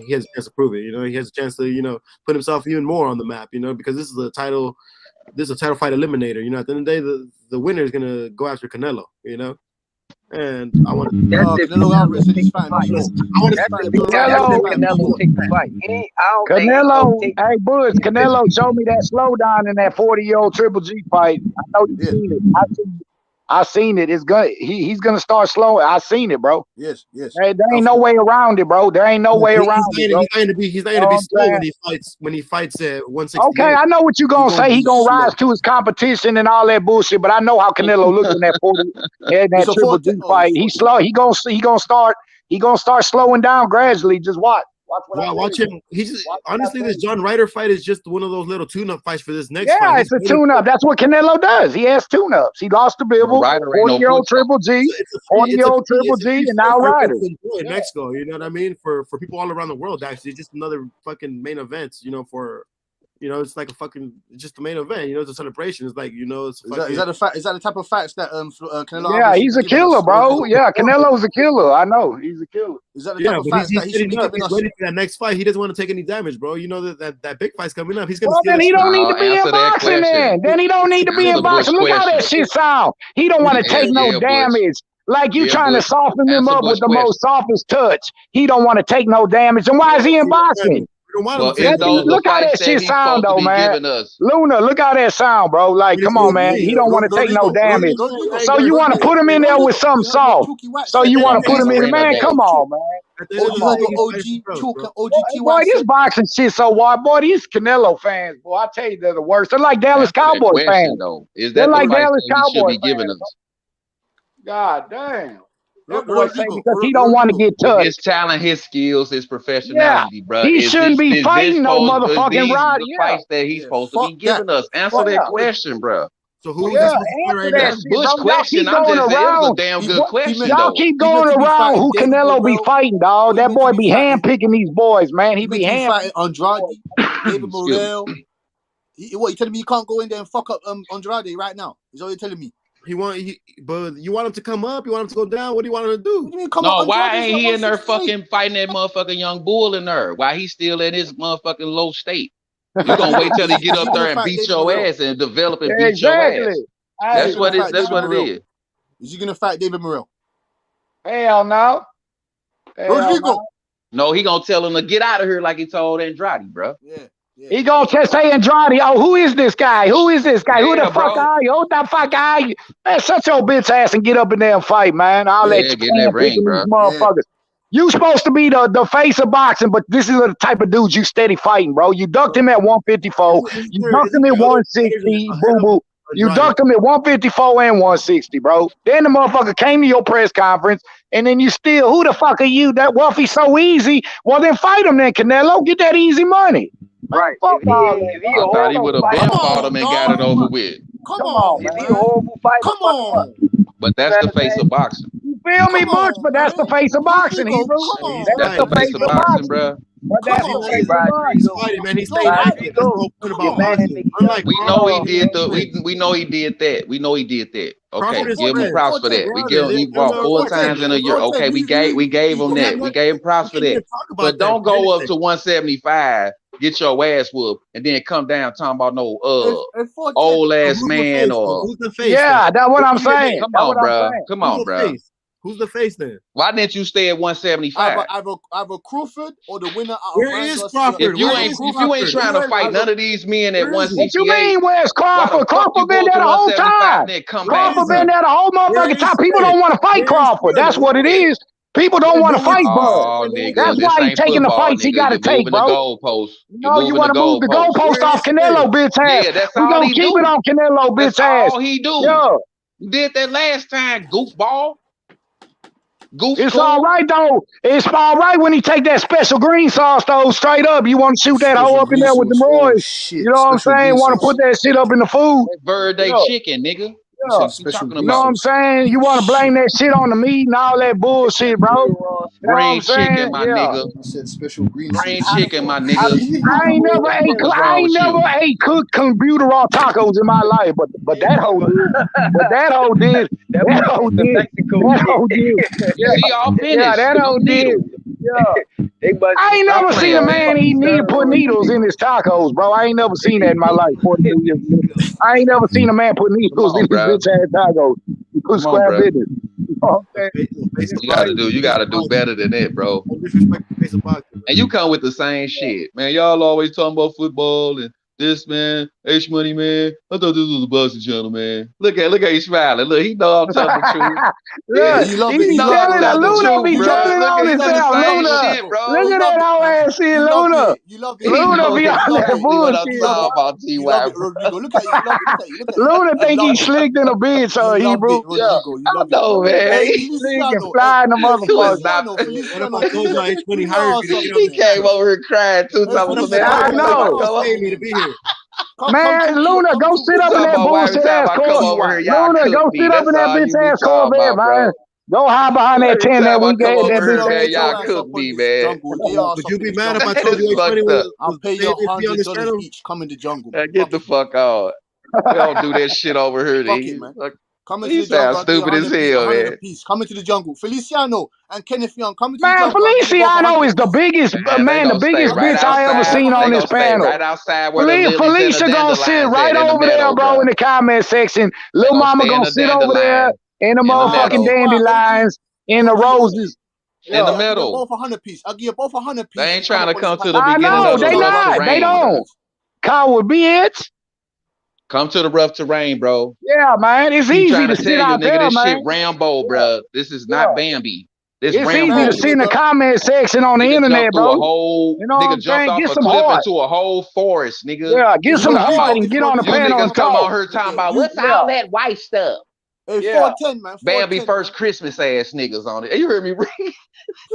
L: he has a chance to prove it. You know, he has a chance to, you know, put himself even more on the map. You know, because this is a title fight eliminator. You know, at the end of the day, the winner is gonna go after Canelo. You know. And I want to.
N: Canelo Alvarez said he's fine.
M: Canelo take the fight. Canelo, hey Bush, Canelo showed me that slowdown in that 40-year-old Triple G fight. I know you've seen it. I seen it. It's gonna. He's gonna start slow. I seen it, bro.
N: Yes.
M: Hey, there ain't no way around it, bro. There ain't no way around it. Bro.
L: He's not gonna be slow when he fights at 160.
M: Okay, I know what you're gonna say. He gonna rise to his competition and all that bullshit. But I know how Canelo looks in that 40 in that Triple G fight. He's slow. He gonna start slowing down gradually. Just watch.
L: Watch him. Honestly, this John Ryder fight is just one of those little tune-up fights for this next fight.
M: Yeah, it's a tune-up. That's what Canelo does. He has tune-ups. He lost to Bibble, 40-year-old Triple G, 40-year-old Triple G, and now Ryder.
L: In Mexico, you know what I mean? For people all around the world, actually, just another fucking main event. You know, it's like just the main event. You know, it's a celebration. It's like, you know, it's.
N: Is that the type of fights that Canelo?
M: Yeah, he's a killer, bro. Yeah, Canelo's a killer. I know he's a killer.
N: Is that the type of fights that he should be giving us?
L: He's ready for that next fight. He doesn't want to take any damage, bro. You know that big fight's coming up. He's gonna.
M: Well, then he don't need to be in boxing. Then he don't need to be in boxing. Look how that shit sound. He don't want to take no damage. Like you trying to soften him up with the most softest touch. He don't want to take no damage. And why is he in boxing? Look how that shit sound though, man. Luna, look how that sound, bro. Like, come on, man. He don't want to take no damage. So you want to put him in there with something soft. So you want to put him in, man. Come on, man. Boy, this boxing shit so wild. Boy, these Canelo fans, boy, I tell you, they're the worst. They're like Dallas Cowboy fans. They're like Dallas Cowboy fans. God damn. Because he don't want to get touched.
R: His talent, his skills, his professionality, bro.
M: He shouldn't be fighting no motherfucking Roddy.
R: Fights that he's supposed to be giving us. Answer that question, bro.
L: So who is this right now?
R: Bush question. I'm just saying it was a damn good question.
M: Y'all keep going around who Canelo be fighting, dog. That boy be handpicking these boys, man. He be handpicking
N: Andrade, David Morrell. What, you telling me you can't go in there and fuck up Andrade right now? Is that what you're telling me?
L: But you want him to come up? You want him to go down? What do you want him to do?
R: No, why ain't he in there fucking fighting that motherfucking young bull in there? Why he still in his motherfucking low state? You gonna wait till he get up there and beat your ass and develop and beat your ass? That's what it is.
N: Is he gonna fight David Morrell?
M: Hell no.
N: Rodrigo.
R: No, he gonna tell him to get out of here like he told Andrade, bro.
N: Yeah.
P: He gonna just say Andrade, oh, who is this guy? Who is this guy? Who the fuck
R: bro.
P: are you? Who the fuck are you? Man, shut your bitch ass and get up in there and fight, man. I'll let you
R: get in that ring, bro.
P: motherfuckers. You supposed to be the face of boxing, but this is the type of dudes you steady fighting, bro. You ducked him at 154. You ducked him at 160, boo-boo. You ducked him at 154 and 160, bro. Then the motherfucker came to your press conference, and then you still, who the fuck are you? That Wolfie so easy. Well, then fight him then, Canelo. Get that easy money.
M: Right.
P: Fuck all that.
R: I thought he would have been fought him and got it over with.
M: Come on, man. He a horrible fighter. Come on.
R: But that's the face of boxing.
P: You feel me, Butch? But that's the face of boxing, Hebrew.
R: That's the face of boxing, bro.
P: But that's the face of boxing.
L: Man, he's
R: We know he did we know he did that. We know he did that. Okay, give him props for that. We give him he fought 4 times in a year. Okay, we gave him that. We gave him props for that. But don't go up to 175, get your ass whooped, and then come down talking about no old ass man or
P: yeah, that's what I'm saying.
R: Come on, bro. Come on, bro.
L: Who's the face then?
R: Why didn't you stay at 175?
N: Either Crawford or the winner.
L: Where is Crawford?
R: If you ain't trying to fight none of these men at 168,
P: what you mean? Where's Crawford? Crawford been there the whole time. Crawford been there the whole motherfucking time. People don't want to fight Crawford. That's what it is. People don't want to fight, bro. That's why he's taking the fights he got to take, bro. No, you want to move the goalpost off Canelo, bitch ass.
R: Yeah, that's
P: we
R: all
P: gonna
R: he
P: keep
R: do.
P: it on Canelo, bitch ass.
R: All he do.
P: Yeah.
R: You did that last time, goofball.
P: It's all right though. It's all right when he take that special green sauce though straight up. You want to shoot that hoe up in there with the boys. You know what I'm saying? Want to put that shit up in the food.
R: Birthday chicken, nigga.
P: Yeah. You know what I'm saying? You want to blame that shit on the meat and all that bullshit, bro.
R: Green chicken, my nigga.
N: You said special green
R: chicken, my nigga.
P: I ain't never ate cooked computerized tacos in my life, but that hoe did. But that hoe did. That hoe did. That hoe did.
R: See, all finished.
P: Yeah, that hoe did. Yeah. I ain't never seen a man put needles in his tacos, bro. I ain't never seen that in my life. 42 years. I ain't never seen a man put needles in his bitch ass tacos. You put square business.
R: You gotta do better than that, bro. And you come with the same shit, man. Y'all always talking about football and this, man. H Money, man. I thought this was a boxing channel, man. Look at you smiling. Look, he know I'm telling the truth.
P: Look, he be telling the Luna be telling on himself. Luna, look at that whole ass shit, Luna. Luna be on that bullshit. Luna think he's slick in a bitch, Hebrew. Yeah, I know, man. He's slick and flying the motherfucker.
R: He came over here crying too.
P: I know. Man, Luna, go sit up in that bullshit ass Corvette. Luna, go sit up in that bitch ass Corvette, man. Go hide behind that tent that we gave that bitch.
R: Y'all cook me, man.
L: Would you be mad if I told you H-Money was
N: I'll pay you $100 each. Come in the jungle.
R: Get the fuck out. We don't do that shit over here.
N: Come into the jungle.
R: Stupid as hell, man.
N: Come into the jungle. Feliciano and Kenneth Young, come into the jungle.
P: Feliciano is the biggest, the biggest bitch I ever seen on this panel.
R: Right outside where
P: Felicia gonna sit right over there, bro, in the comment section. Lil Mama gonna sit over there in the motherfucking dandelions, in the roses.
R: In the middle.
N: Both 100 piece. I'll give you both 100 piece.
R: They ain't trying to come to the beginning.
P: I know, they not. They don't. Coward bitch.
R: Come to the rough terrain, bro.
P: Yeah, man. It's easy to sit out there,
R: this
P: man.
R: shit Rambo, bro. This is not Bambi. It's
P: Rambo.
R: Easy
P: to sit in the comment section on the internet, bro.
R: You know nigga jumped off a cliff into a whole forest, nigga.
P: Yeah, get some heart and get on the panel and
R: come on her talking about what's all that white stuff.
N: Hey, 410, man.
R: Bambi first Christmas ass niggas on it. You heard me read?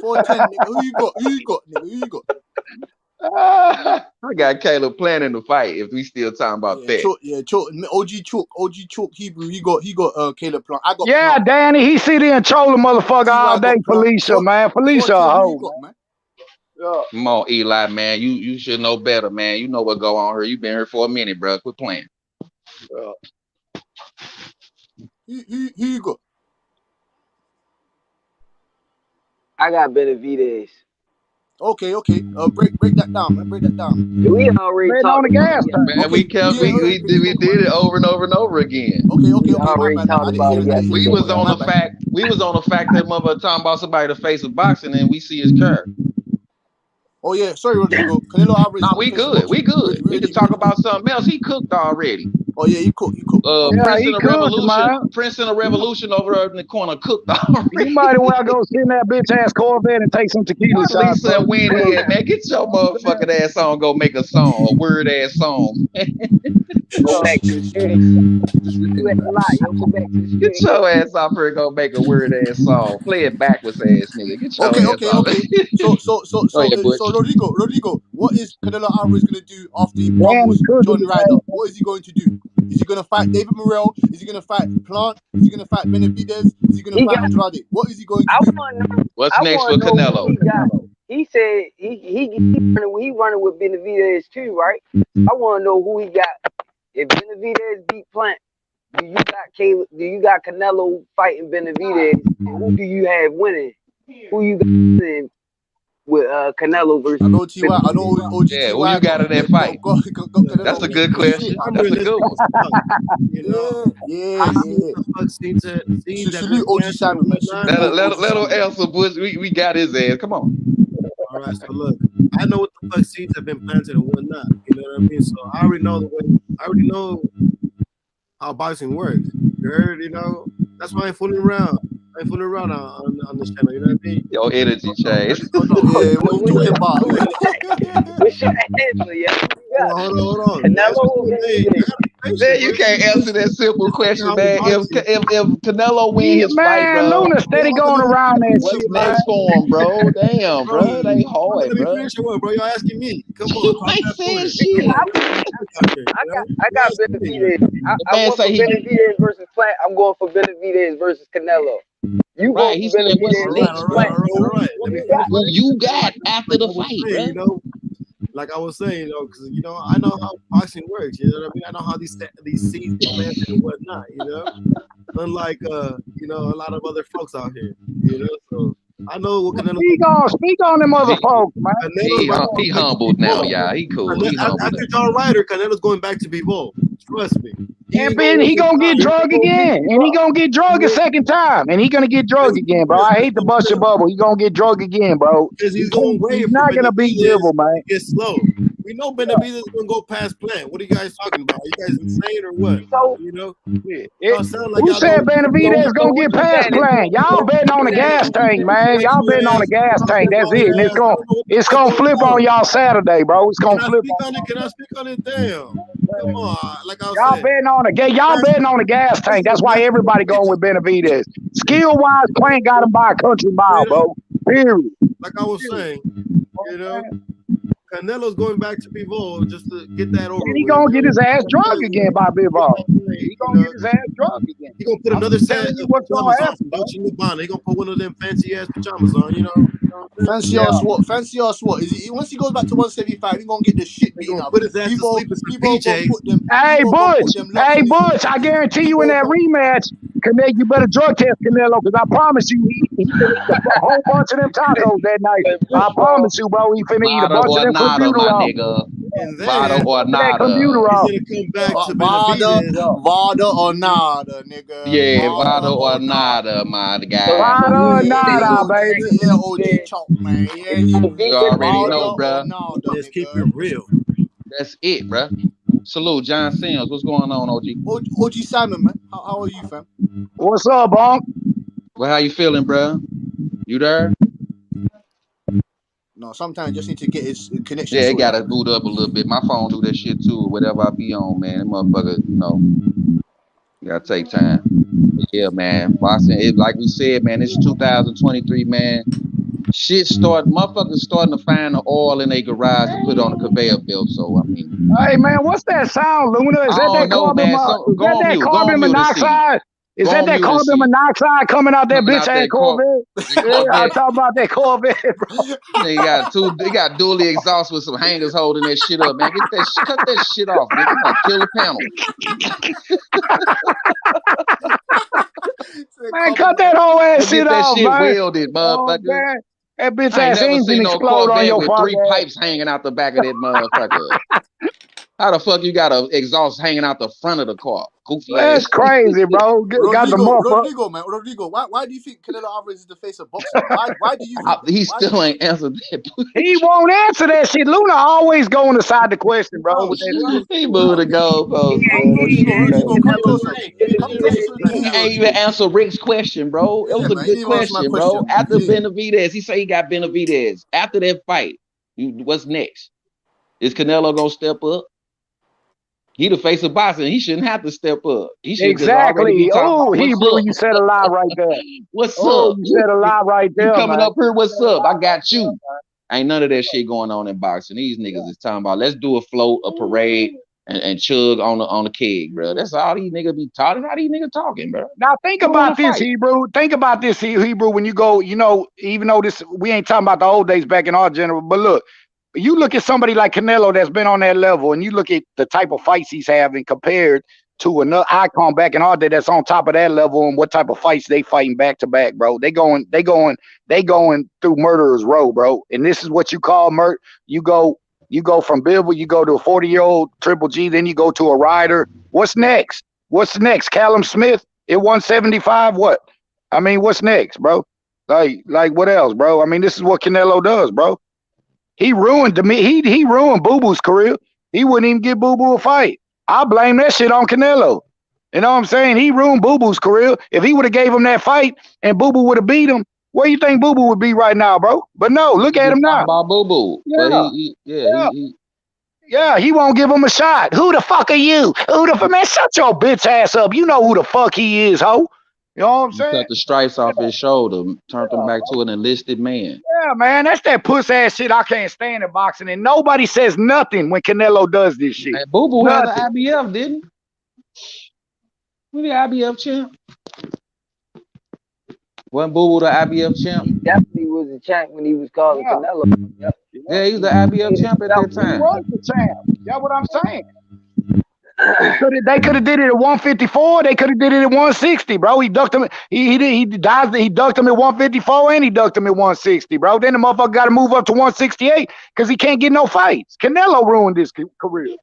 N: 410, nigga. Who you got, nigga? Who you got?
R: I got Caleb planning to fight if we still talking about that.
N: OG Choke, Hebrew. He got Caleb plan. I got.
P: Yeah, Danny. He sit there and troll the motherfucker all day. Felicia, man. Felicia, a hoe.
R: Come on, Eli, man. You should know better, man. You know what go on here. You been here for a minute, bro. Quit playing.
N: Who you got?
M: I got Benavidez.
N: Okay. Break that down, man. Break that down.
M: We already
P: on the gas,
R: man. We did it over and over and over again.
N: Okay.
R: We was on the fact that motherfucker talking about somebody the face of boxing, and we see his curve.
N: Oh yeah, sorry, Rodrigo. Canelo Alvarez.
R: Nah, we good. We good. We can talk about something else. He cooked already.
N: Oh yeah, he cooked.
P: Yeah,
R: Prince
P: he
R: in the
P: cooked,
R: Revolution.
P: man.
R: Prince in the Revolution over there in the corner cooked already.
P: You might as well go sit in that bitch ass Corvette and take some tequila
R: What
P: shots.
R: Lisa and Winnie at, man? Get your motherfucking ass on. Go make a song, a word ass song.
M: Go back to the studio. You at the lot. Yo, go back to the studio.
R: Get your ass off here and go make a word ass song. Play it backwards ass nigga. Get your ass off.
N: So Rodrigo, what is Canelo Alvarez gonna do after he pummels John Ryder? What is he going to do? Is he gonna fight David Morrell? Is he gonna fight Plant? Is he gonna fight Benavidez? Is he gonna fight Andrade? What is he going to do?
R: What's next for Canelo?
M: He said he running with Benavidez too, right? I want to know who he got. If Benavidez beat Plant, do you got Canelo fighting Benavidez? And who do you have winning? Who you got winning with Canelo versus?
N: I know T.Y. I know OG.
R: Yeah, who you got in that fight? That's a good question. That's a good one.
N: Yeah. Salute OG Simon, man.
R: Let him answer, Bush. We got his ass. Come on.
L: All right, so look, I know what the fuck seeds have been planted and whatnot. You know what I mean? So I already know how boxing works. You heard? You know, that's why I ain't fooling around. I ain't fooling around on this channel. You know what I mean?
R: Your energy change.
N: Yeah, what you talking about?
M: What's your answer? Yeah.
L: Hold on.
R: Man, you can't answer that simple question, man. If Canelo win his fight, bro,
P: Luna steady going around that
R: what's
P: shit,
R: next for him, bro? Damn, bro, it ain't hard, bro.
L: Bro, you're asking me. Come on.
R: You ain't saying shit.
M: I got Benavidez. I went for Benavidez versus Plant. I'm going for Benavidez versus Canelo. You
R: right?
M: He
R: said what's next,
L: Who
R: you got after the fight, bro?
L: You know, like I was saying, because I know how boxing works. You know what I mean? I know how these seeds get planted and whatnot. You know, unlike a lot of other folks out here. You know, so I know what Canelo.
P: Speak on them other folks, man.
R: He humbled now, y'all. He cool. He humbled.
L: After John Ryder, Canelo's going back to be bold. Trust me.
P: And then he gonna get drugged again, and he gonna get drugged a second time, and he gonna get drugged again, bro. I hate to bust your bubble. He gonna get drugged again, bro.
L: Because he's going way.
P: He's not gonna beat Dribble, man.
L: It's slow. We know Benavidez is gonna go past Plant. What are you guys talking about? Are you guys insane or what? You know?
P: Who said Benavidez gonna get past Plant? Y'all betting on the gas tank, man. Y'all betting on the gas tank. That's it. And it's gonna flip on y'all Saturday, bro. It's gonna flip.
L: Can I speak on it? Damn. Come on, like I was
P: y'all
L: saying.
P: betting on the gas tank. That's why everybody going with Benavidez. Skill wise, Plant got him by a country mile, bro. Period.
L: Like I was saying, you know, Canelo's going back to Bivol just to get that over.
P: And he gonna get his ass drunk again by Bivol. He gonna get his ass drunk again.
L: He gonna put another set of pajamas on from Dolce & Gabbana. He gonna put one of them fancy ass pajamas on, you know.
N: Fancy ass what? Fancy ass what? Is he, once he goes back to 175, he gonna get the shit beaten up.
L: Put his ass to sleep with some PJs.
P: Hey Butch, I guarantee you in that rematch, you better drug test Canelo, because I promise you he finna eat a whole bunch of them tacos that night. I promise you, bro, he finna eat a bunch of them computer off.
R: Vada or nada.
N: Vada or nada, nigga.
R: Yeah, Vada or nada, my guy.
P: Vada or nada, baby.
N: Yeah, OG chalk, man. Yeah,
R: you already know, bro.
L: Just keep it real.
R: That's it, bro. Salute, John Sims. What's going on, OG?
N: OG Simon, man. How are you, fam?
P: What's up, Bonk?
R: Well, how you feeling, bro? You there?
N: No, sometimes just need to get his connection.
R: Yeah, it gotta boot up a little bit. My phone do that shit too. Whatever I be on, man. That motherfucker, you gotta take time. But yeah, man. Boxing, like we said, man, it's 2023, man. Motherfuckers starting to find the oil in their garage to put on a conveyor belt. So I mean,
P: hey man, what's that sound, Luna? Is that carbon monoxide? Is that carbon monoxide coming out that bitch ass Corvette? Yeah, I talk about that Corvette, bro.
R: They got dually exhaust with some hangers holding that shit up, man. Cut that shit off, man. Come on, kill the panel.
P: Man, cut that whole ass shit off,
R: man. That shit
P: man.
R: welded, motherfucker.
P: That bitch ass engine explode on your
R: with 3 pipes hanging out the back of that motherfucker. How the fuck you got an exhaust hanging out the front of the car? Goofy
M: That's
R: ass.
M: crazy, bro. Got the motherfucker.
N: Rodrigo, why do you think Canelo Alvarez is the face of boxing? Why do you think
R: He still ain't answered that.
M: He won't answer that shit. Luna always going aside the question, bro. With that
R: He moved the goalpost,
N: Rodrigo, come closer. Come closer to the
R: He
N: camera,
R: ain't even answer Rick's question, bro. It was a
N: man,
R: good
N: you didn't answer my
R: question, bro.
N: question.
R: After Benavidez, he say he got Benavidez. After that fight, what's next? Is Canelo gonna step up? He the face of boxing. He shouldn't have to step up. He should just already be talking about what's
M: Hebrew,
R: up.
M: you said a lie right there.
R: What's up?
M: You said a lie right there,
R: You coming
M: man.
R: up here? What's up? I got you. Ain't none of that shit going on in boxing. These niggas is talking about let's do a float, a parade, and chug on the keg, bro. That's all these niggas be talking. How these niggas talking, bro?
M: Now think about this, Hebrew. Think about this, Hebrew. When you go, even though we ain't talking about the old days back in our general, but look, you look at somebody like Canelo that's been on that level, and you look at the type of fights he's having compared to another icon back in our day that's on top of that level, and what type of fights they fighting back to back, bro. They going through murderer's row, bro. And this is what you call murder. You go from Bivol, you go to a 40-year-old Triple G, then you go to a rider. What's next? Callum Smith at 175? What? I mean, what's next, bro? Like what else, bro? I mean, this is what Canelo does, bro. He ruined he ruined Boo Boo's career. He wouldn't even give Boo Boo a fight. I blame that shit on Canelo. You know what I'm saying? He ruined Boo Boo's career. If he would have gave him that fight and Boo Boo would have beat him, where you think Boo Boo would be right now, bro? But no, look at him now.
R: About Boo Boo.
M: Yeah. Yeah, he won't give him a shot. Who the fuck are you? Man, shut your bitch ass up. You know who the fuck he is, ho. You know what I'm saying?
R: Cut the stripes off his shoulder, turned him back to an enlisted man.
M: Yeah, man, that's that puss ass shit I can't stand in boxing, and nobody says nothing when Canelo does this shit.
R: Hey, Boo Boo had the IBF, didn't he? The IBF champ. Wasn't Boo Boo the IBF champ?
S: He definitely was the champ when he was calling Canelo. Yep.
R: Yeah, he was the IBF champ at that time.
M: He was the champ. That's what I'm saying. They could have did it at 154. They could have did it at 160, bro. He ducked him. He ducked him at 154 and he ducked him at 160, bro. Then the motherfucker got to move up to 168 because he can't get no fights. Canelo ruined his career.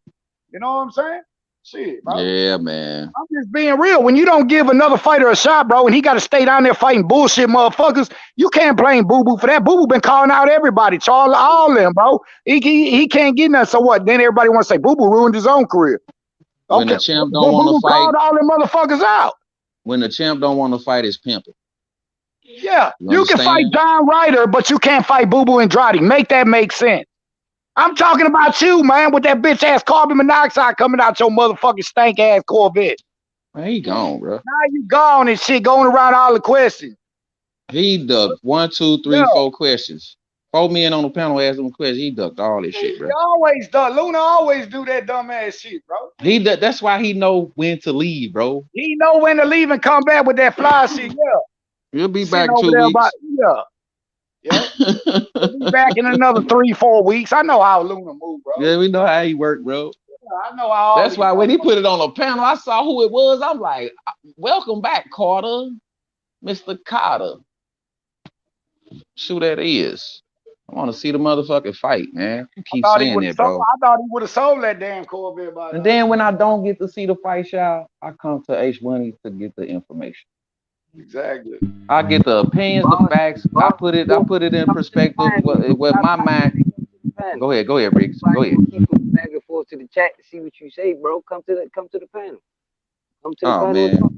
M: You know what I'm saying? Shit, bro.
R: Yeah, man.
M: I'm just being real. When you don't give another fighter a shot, bro, and he got to stay down there fighting bullshit motherfuckers, you can't blame Boo Boo for that. Boo Boo been calling out everybody, Charles, all of them, bro. He can't get nothing. So what? Then everybody want to say Boo Boo ruined his own career.
R: When the champ don't want to fight,
M: called all them motherfuckers out.
R: When the champ don't want to fight, it's pimping.
M: Yeah, you can fight John Ryder, but you can't fight Boo Boo Andrade. Make that make sense. I'm talking about you, man, with that bitch ass carbon monoxide coming out your motherfucking stank ass Corvette.
R: Man, he gone, bro.
M: Now you gone and shit, going around all the questions.
R: He ducked 1, 2, 3, 4 questions. 4 men on the panel asked him a question. He ducked all this shit, bro.
M: He always duck. Luna always do that dumb ass shit, bro.
R: That's why he know when to leave, bro.
M: He know when to leave and come back with that fly shit. Yeah.
R: He'll be back 2 weeks.
M: Yeah. He'll be back in another 3-4 weeks. I know how Luna move, bro.
R: Yeah, we know how he work, bro.
M: Yeah, I know how.
R: That's why when he put it on the panel, I saw who it was. I'm like, welcome back, Carter. Mr. Carter. Who that is. I want to see the motherfucking fight, man. Keep saying that, bro.
M: I thought he would have sold that damn Corvette by now.
R: And then when I don't get to see the fight, y'all, I come to H1 to get the information.
M: Exactly.
R: I get the opinions, the facts. I put it in perspective with my mind. Go ahead, Rick. Go ahead.
S: Keep going back and forth to the chat to see what you say, bro. Come to the panel. Come to the panel.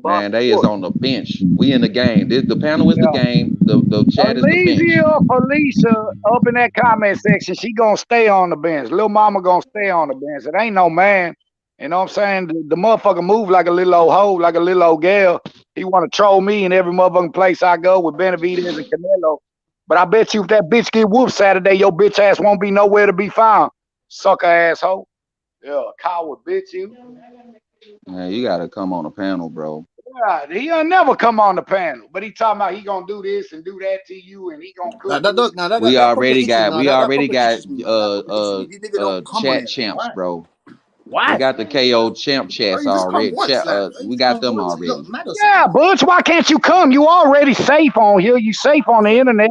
R: Man, they is on the bench. We in the game. The panel is the game. The chat is the bench.
M: Felicia up in that comment section. She gonna stay on the bench. Little mama gonna stay on the bench. It ain't no man. You know what I'm saying? The motherfucker move like a little old hoe, like a little old girl. He want to troll me in every motherfucking place I go with Benavidez and Canelo. But I bet you if that bitch get whooped Saturday, your bitch ass won't be nowhere to be found. Sucker asshole. Yeah, coward bitch you.
R: Man, you gotta come on the panel, bro.
M: Yeah, he'll never come on the panel. But he talking about he gonna do this and do that to you, and he gonna cook.
R: We already got chat champs, bro.
M: What?
R: We got the KO champ chats already. We got them already.
M: Yeah, Butch, why can't you come? You already safe on here. You safe on the internet.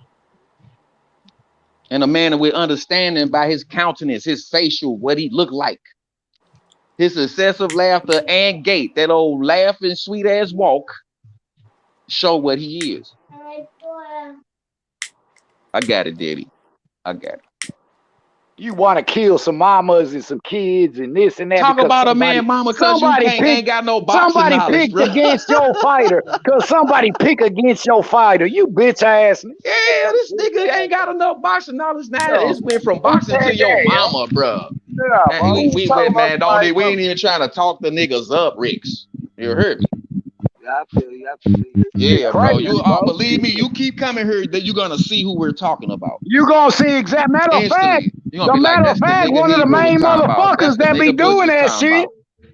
R: And a man with understanding by his countenance, his facial, what he looked like. His excessive laughter and gait, that old laughing, sweet ass walk, show what he is. I got it, Daddy. I got it.
P: You want to kill some mamas and some kids and this and that.
R: Talk about a man, mama, because you ain't got no boxing
P: somebody
R: knowledge,
P: picked
R: bro.
P: against your fighter. Because somebody pick against your fighter. You bitch ass.
R: Yeah, this nigga ain't got enough boxing knowledge now. It's went from boxing to your mama, bro.
P: Yeah, bro.
R: We went, man. We ain't even trying to talk the niggas up, Ricks. You heard me?
S: I feel you.
R: Yeah, bro. Believe me, you keep coming here, that you're gonna see who we're talking about.
P: You gonna see exact matter of fact. Matter of fact, one of the main motherfuckers that be doing that shit.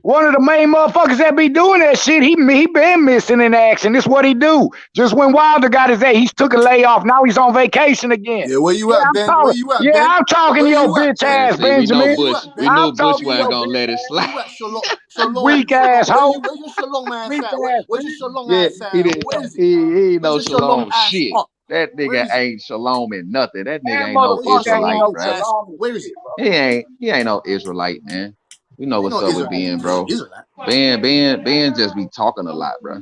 P: One of the main motherfuckers that be doing that shit, he been missing in action. This what he do. Just when Wilder got his ass, he took a layoff. Now he's on vacation again.
N: Yeah, where you at, Ben? Where you at, Ben?
P: Yeah, I'm talking to your bitch ass, Benjamin.
R: We knew Bush wasn't gonna let it slide.
P: Weak ass hoe.
N: Where's your Shalom ass at? Where's your Shalom
R: Yeah,
N: ass at? Where is it?
R: he ain't no
N: Where's your
R: Shalom
N: ass
R: shit.
N: up?
R: That nigga ain't Shalom in nothing. That nigga ain't
P: motherfucker
R: no Israelite,
P: ain't
R: bro.
N: Where is it?
R: He ain't no Israelite, man. We know what's up with Ben, bro. Ben just be talking a lot, bro.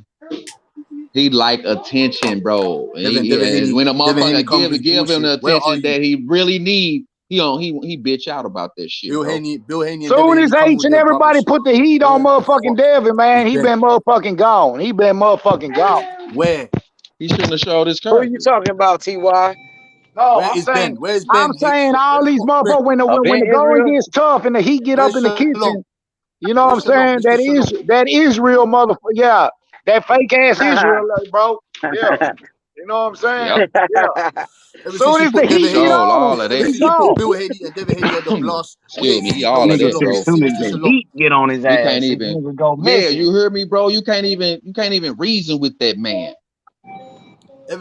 R: He like attention, bro. When a motherfucker give him the attention that he really need, he bitch out about that shit.
N: Bill Haney.
P: Soon as H and everybody put the heat on motherfucking Devin, man, he been motherfucking gone. He been motherfucking gone.
N: Where?
R: He shouldn't have showed his
S: Who
R: card.
S: are you talking about, Ty?
P: No,
N: Where is Ben? Where's Ben?
P: I'm saying all these motherfuckers when the going gets tough and the heat get up in the kitchen. You know what I'm saying? That Israel motherfucker. Yeah, that fake ass Israel, bro. Yeah. You know what I'm saying?
R: Yep.
P: Yeah. Soon as the heat get on,
N: he's gone. Bill Haney and Devin Haney on the blast.
R: Excuse me, he all of that, bro.
P: As soon as the heat get on his ass,
R: you can't even go missing. Yeah, you heard me, bro. You can't even reason with that man.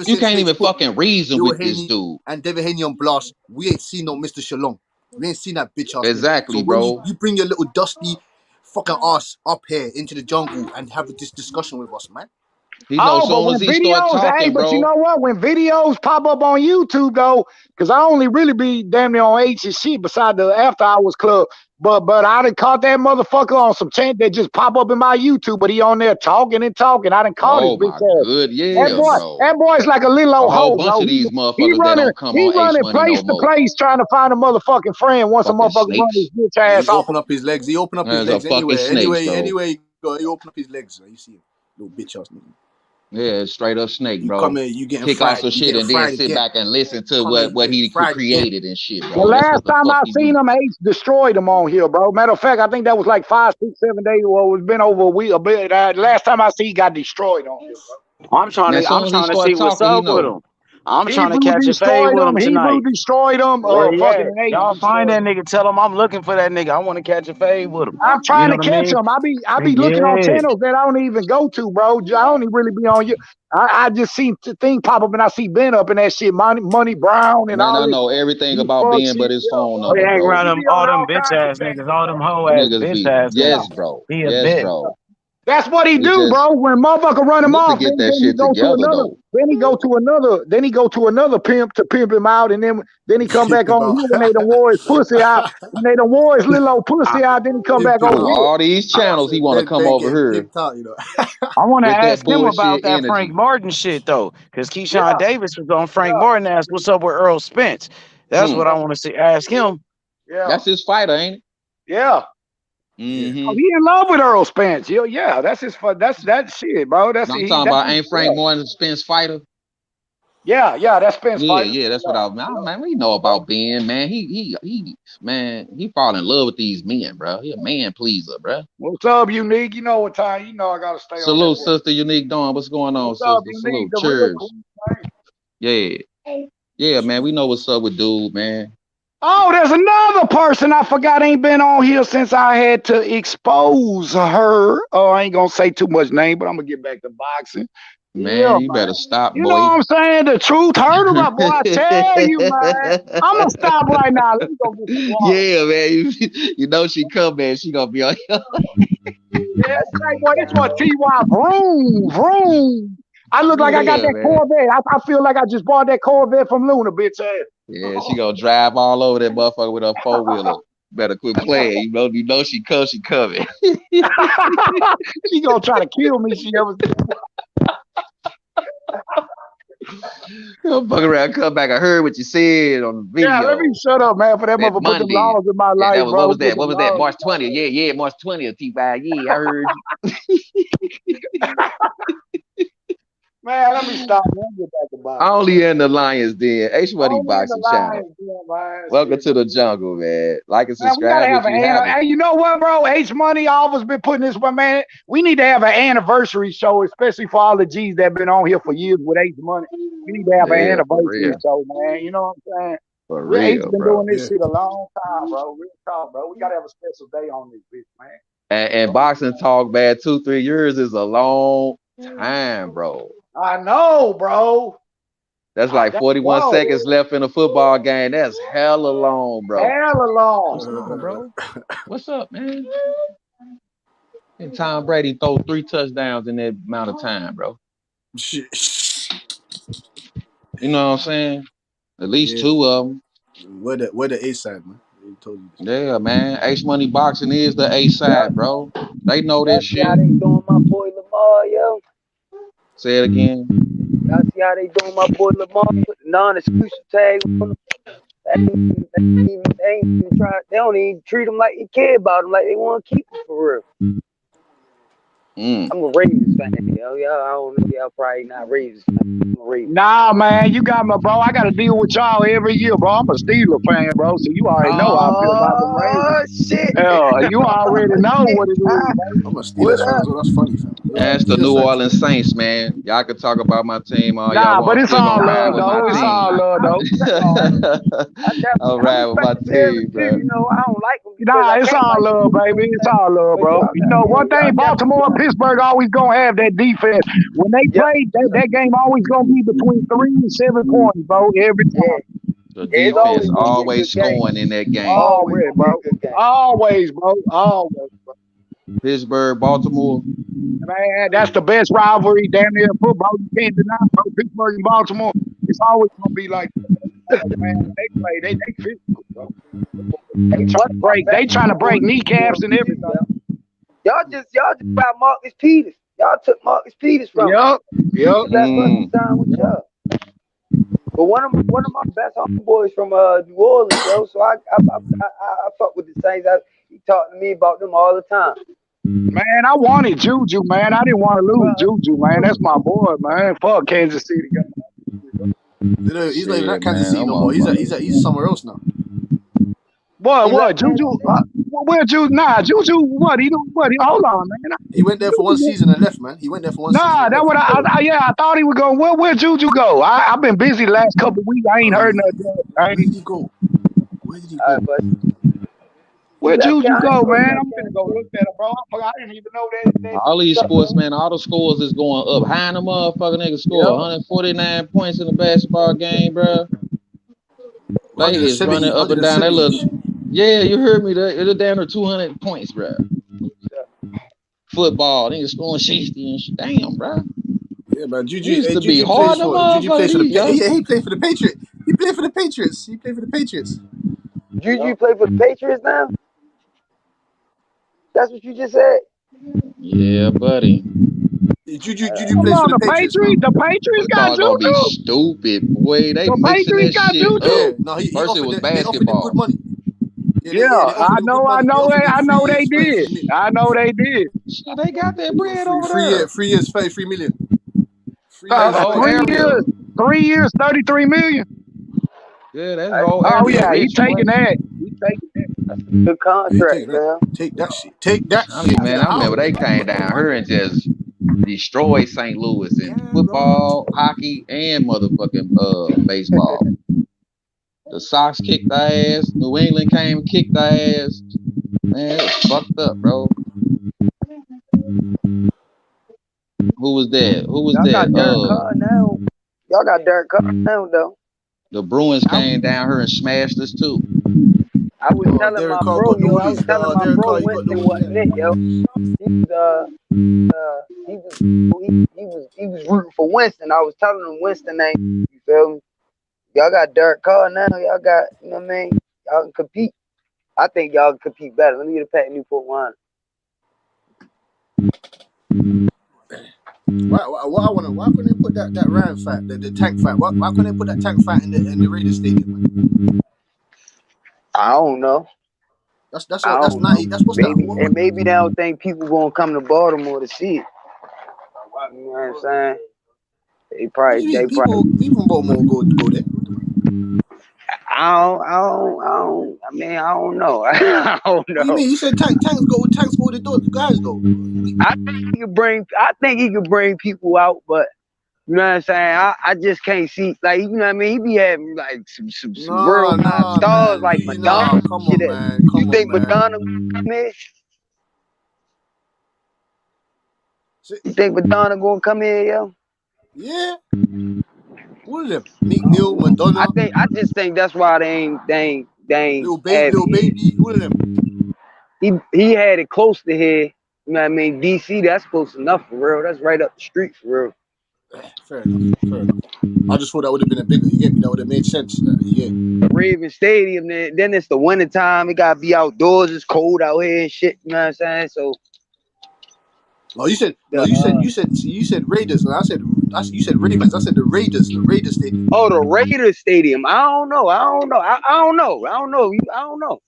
R: You can't even fucking reason with this dude.
N: And Devin Haney on blast. We ain't seen no Mr. Shalom. We ain't seen that bitch ass.
R: Exactly,
N: so
R: bro.
N: You bring your little dusty fucking ass up here into the jungle and have this discussion with us, man.
R: He knows soon as he start talking,
P: but
R: bro.
P: you know what? When videos pop up on YouTube, though, because I only really be damn near on H and shit beside the After Hours Club. But I done caught that motherfucker on some chant that just pop up in my YouTube, but he on there talking and talking. I done caught his bitch ass.
R: Good, yeah,
P: that boy's like a little old hoe.
R: Bunch of these motherfuckers that don't come
P: he
R: on
P: running place to place trying to find a motherfucking friend once
R: fucking
P: a motherfucker run his bitch ass off.
N: Open up his legs. He open up his legs anyway. He open up his legs. You see him, little bitch ass nigga.
R: Yeah, straight up snake, bro.
N: You come in, you getting
R: kick
N: fried,
R: off some shit and then sit back and listen to what he created and shit, bro.
P: The last time I seen him, H destroyed him on here, bro. Matter of fact, I think that was like 5, 6, 7 days. Well, it's been over a week, a bit. Last time I see, he got destroyed on here, bro.
S: I'm trying to see what's up with him. I'm trying to catch a fade with him tonight.
P: Hebrew destroyed him.
S: Y'all find that nigga. Tell him I'm looking for that nigga. I want to catch a fade with him.
P: I'm trying to catch him. I be looking on channels that I don't even go to, bro. I don't even really be on you. I just see the thing pop up and I see Ben up in that shit. Money Brown and all.
R: I know everything about Ben, but his phone number.
S: He hang around all them bitch ass niggas, all them hoe ass bitch ass.
R: Yes, bro. Yes, bro.
P: That's what he do, bro. When motherfucker run him off, then he go to another pimp to pimp him out, and then he come back on here when they done wore his pussy out. When they done wore his little old pussy out, then he come back on here.
R: All these channels, he want to come over here.
S: I want to ask him about that Frank Martin shit though, because Keyshawn Davis was on Frank Martin. Asked what's up with Earl Spence. That's what I want to see. Ask him.
P: Yeah,
R: that's his fighter, ain't it?
P: Yeah.
R: Mm-hmm.
P: Oh, he in love with Earl Spence. Yeah, that's his. That's that shit, bro.
R: I'm talking about. Ain't Frank Martin Spence fighter?
P: Yeah, that's Spence fighter.
R: Yeah, that's what I man. We know about Ben, man. He fall in love with these men, bro. He a man pleaser, bro.
P: What's up, Unique? You know what time? You know I gotta stay.
R: Salute, sister Unique Dawn. What's going on, sister? Salute. Cheers. Yeah, man. We know what's up with dude, man.
P: Oh, there's another person I forgot ain't been on here since I had to expose her. Oh, I ain't gonna say too much name, but I'm gonna get back to boxing.
R: Man, you better stop, boy.
P: You know what I'm saying? The truth hurt her, boy. I tell you, man. I'm gonna stop right now. Let me go get some water.
R: Yeah, man. You know she come, man. She gonna be on here.
P: Yeah, like, boy, this what TY vroom, vroom. I look like I got that Corvette. I feel like I just bought that Corvette from Luna, bitch ass.
R: Yeah, she gonna drive all over that motherfucker with her 4-wheeler. Better quit playing. You know she coming.
P: She gonna try to kill me. She ever.
R: Don't fuck around, come back. I heard what you said on the video.
P: Yeah, let me shut up, man. For that
R: That
P: motherfucker put them
R: Monday.
P: laws in my
R: Yeah,
P: life,
R: that was,
P: bro.
R: what was that? March 20th. Yeah, March 20th, T5. Yeah, I heard you.
P: Man, let me stop. Man. Get back about it.
R: Only in the Lions Den. H Money
P: Only in the
R: Boxing Channel.
P: Lions Den, man.
R: Welcome to the jungle, man. Like and
P: Man, we gotta
R: subscribe
P: have
R: if you haven't.
P: Hey, you know what, bro? H Money always been putting this one, man. We need to have an anniversary show, especially for all the G's that been on here for years with H Money. We need to have an anniversary show, man. You know what I'm saying?
R: For
P: H
R: real,
P: been
R: bro.
P: doing this shit a long time, bro. Real talk, bro. We gotta have a special day on this bitch, man.
R: And boxing talk, man, 2-3 years is a long time, bro.
P: I know, bro.
R: That's like 41 seconds left in a football game. That's hella long, bro.
P: Hella long.
R: What's up, bro? What's up, man? And Tom Brady throw 3 touchdowns in that amount of time, bro. You know what I'm saying? At least 2 of them.
N: Where the A side, man? Told you this.
R: Yeah, man. H Money Boxing is the A side, bro. They know that shit.
M: How they doing my boy Lamar, yo?
R: Say it again.
M: Y'all see how they doing my boy Lamar? Put the non-exclusive tag on him. They don't even treat him like they care about him, like they want to keep him for real. I'm a Ravens fan, yo. Y'all, I don't know, y'all probably not Ravens fan. I'm a Ravens.
P: Nah, man, you got me, bro. I got to deal with y'all every year, bro. I'm a Steeler fan, bro. So you already know how I feel about the Ravens.
M: Shit.
P: Hell, you already know what it is, man.
N: I'm a Steelers fan, so that's funny, fam.
R: That's the New Orleans Saints, man. Y'all can talk about my team all y'all want.
P: But it's all love, though. It's all love, though.
R: I'll ride with my team, bro.
M: You know, I don't like them.
P: Nah, it's all love, baby. It's all love, bro. You know, one thing, Baltimore and Pittsburgh always gonna have that defense. When they play, that game always gonna be between 3 and 7 points, bro. Every time.
R: The defense always scoring in that game.
P: Always, bro. Always, bro. Always, bro.
R: Pittsburgh, Baltimore.
P: Man, that's the best rivalry damn near football. You can't deny, bro. Pittsburgh and Baltimore. It's always gonna be like that. Man, they play, they physical, bro. They trying to break kneecaps and everything.
M: Y'all just got Marcus Peters. Y'all took Marcus Peters from
P: Yep.
M: Time with y'all. But one of my best homeboys from New Orleans, yo. So I fuck with the Saints. He talked to me about them all the time.
P: Man, I wanted Juju, man. I didn't want to lose Juju, man. That's my boy, man. Fuck Kansas City.
N: He's not even at Kansas City no more. He's somewhere else now.
P: What? Juju? Where Juju? Nah, Juju. What? Hold on, man.
N: He went there for one season and left, man. He went there for one season.
P: Nah, that's what I thought he would go. Where Juju go? I've been busy the last couple of weeks. I ain't heard nothing.
N: Where did he go?
P: Where Juju go, man? I'm gonna go look at it, bro. I didn't even know that.
R: All these sports, man, all the scores is going up. High in the motherfucker nigga score 149 points in a basketball game, bro. They is running up and down. They look. Yeah, you heard me. They're down to 200 points, bro. Football, niggas scoring 60 and shit. Damn, bro.
N: Yeah, man. Juju
R: used to be hard.
N: Juju plays for he played for the Patriots. He played for the Patriots.
M: Juju play for the Patriots now? That's what you just said?
R: Yeah, buddy.
N: Juju plays for the Patriots.
P: The Patriots got Juju.
R: Be stupid, boy. They mixing this shit
P: Juju.
R: up.
N: No,
R: First it was basketball.
N: Good money.
P: Yeah, I know they did. I know they did.
R: Shit, they got that bread over there.
N: 3 years, $33 million.
P: 3 years, $33 million.
R: Yeah, that's all.
P: Oh yeah, he's taking that.
M: Good contract, man.
N: Take that shit. Take that shit.
R: Man, I remember they came down here and just destroyed St. Louis in football, hockey, and motherfucking baseball. The Sox kicked their ass. New England came and kicked their ass. Man, it was fucked up, bro. Who was that?
M: Y'all got Derek Carr now. Y'all got Derek Carr now, though.
R: The Bruins came down here and smashed us too.
M: I was telling my bro, Winston wasn't it, yo. He was rooting for Winston. I was telling him Winston ain't, you feel me? Y'all got Derek Carr now. Y'all got, you know what I mean? Y'all can compete. I think y'all can compete better. Let me get a Pat Newport wine.
N: Why couldn't they put that Ryan fight, the tank fight? Why couldn't they put that tank fight in the Raiders Stadium, man?
M: I don't know.
N: That's what's that?
M: And maybe they don't think people gonna come to Baltimore to see it. You know what I'm saying?
N: People from Baltimore go there.
M: I mean, I don't know. I don't know.
N: What do you mean? You said tanks go the guys though.
M: I think he could bring people out, but you know what I'm saying? I just can't see, like, you know what I mean? He be having like some real stars, man. Like Madonna.
N: Come on, man.
M: You think Madonna come in? You think Madonna gonna come in, yo?
N: Yeah. What are them? Meek Mill, Madonna.
M: I just think that's why they ain't
N: Little baby. What are them?
M: He had it close to here. You know what I mean? DC, that's close enough for real. That's right up the street for real.
N: Fair enough. I just thought that would have been a bigger. You get me? That would have made sense.
M: Raven Stadium. Then it's the winter time. It gotta be outdoors. It's cold out here and shit. You know what I'm saying? So.
N: No, you said Raiders. And you said Ravens. I said the Raiders Stadium.
M: Oh, the Raiders Stadium. I don't know. I don't know.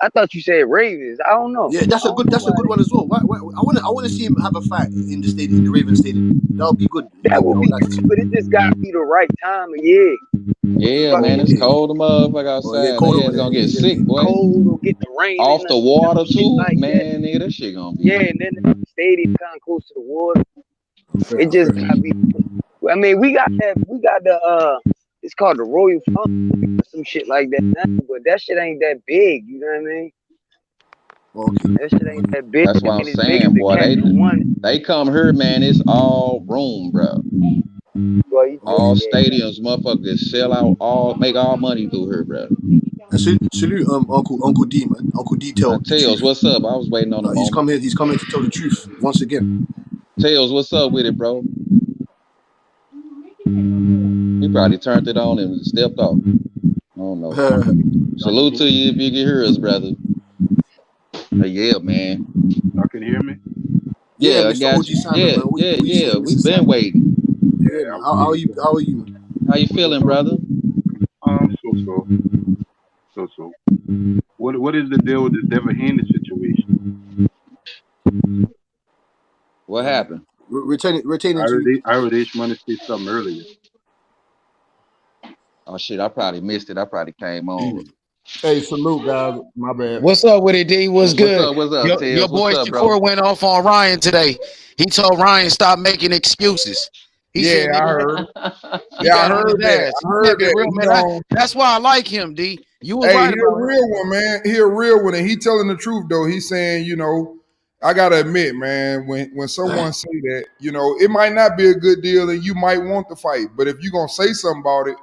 M: I thought you said Ravens. I don't know.
N: Yeah, that's a good one as well. I want to see him have a fight in the stadium, the Ravens Stadium. That would be good.
M: That would be good, but it just gotta be the right time of year.
R: Yeah, man, it's cold the motherfucker outside. Niggas gonna get sick, boy.
M: Cold or get the rain
R: off the water too,
M: like
R: man. Nigga, that shit gonna be.
M: Yeah, and then the stadium kind of close to the water. It just gotta be. I mean, we got the it's called the Royal Fund, some shit like that now, but that shit ain't that big. You know what I mean?
N: Okay.
M: That shit ain't that big.
R: That's what I'm saying, boy. They come here, man. It's all room, bro. All stadiums, motherfuckers sell out, make all money through here, bro.
N: Salute, Uncle D, man. Uncle D
R: Tails, what's up? I was waiting on the moment.
N: He's come here to tell the truth once again.
R: Tails, what's up with it, bro? He probably turned it on and stepped off. I don't know. Salute to you if you can hear us, brother. Yeah, man.
T: Y'all can hear me?
R: Yeah, I got you. Yeah. We've been waiting.
N: Yeah, how are you?
R: How you feeling, brother?
T: So. What is the deal with the Devin Haney situation?
R: What happened?
N: Retaining.
T: I heard H-Money say something earlier.
R: Oh shit! I probably missed it. I probably came on.
U: Hey, salute, guys. My bad.
S: What's up with it, D? What's good?
R: What's up, Tails?
S: Your boy Shakur went off on Ryan today. He told Ryan stop making excuses. He said,
U: I heard.
S: I heard that. That's why I like him, D. You were right.
U: He a real one, man. He a real one, and he telling the truth though. He's saying, you know, I gotta admit, man, when someone say that, you know, it might not be a good deal, and you might want to fight, but if you're gonna say something about it,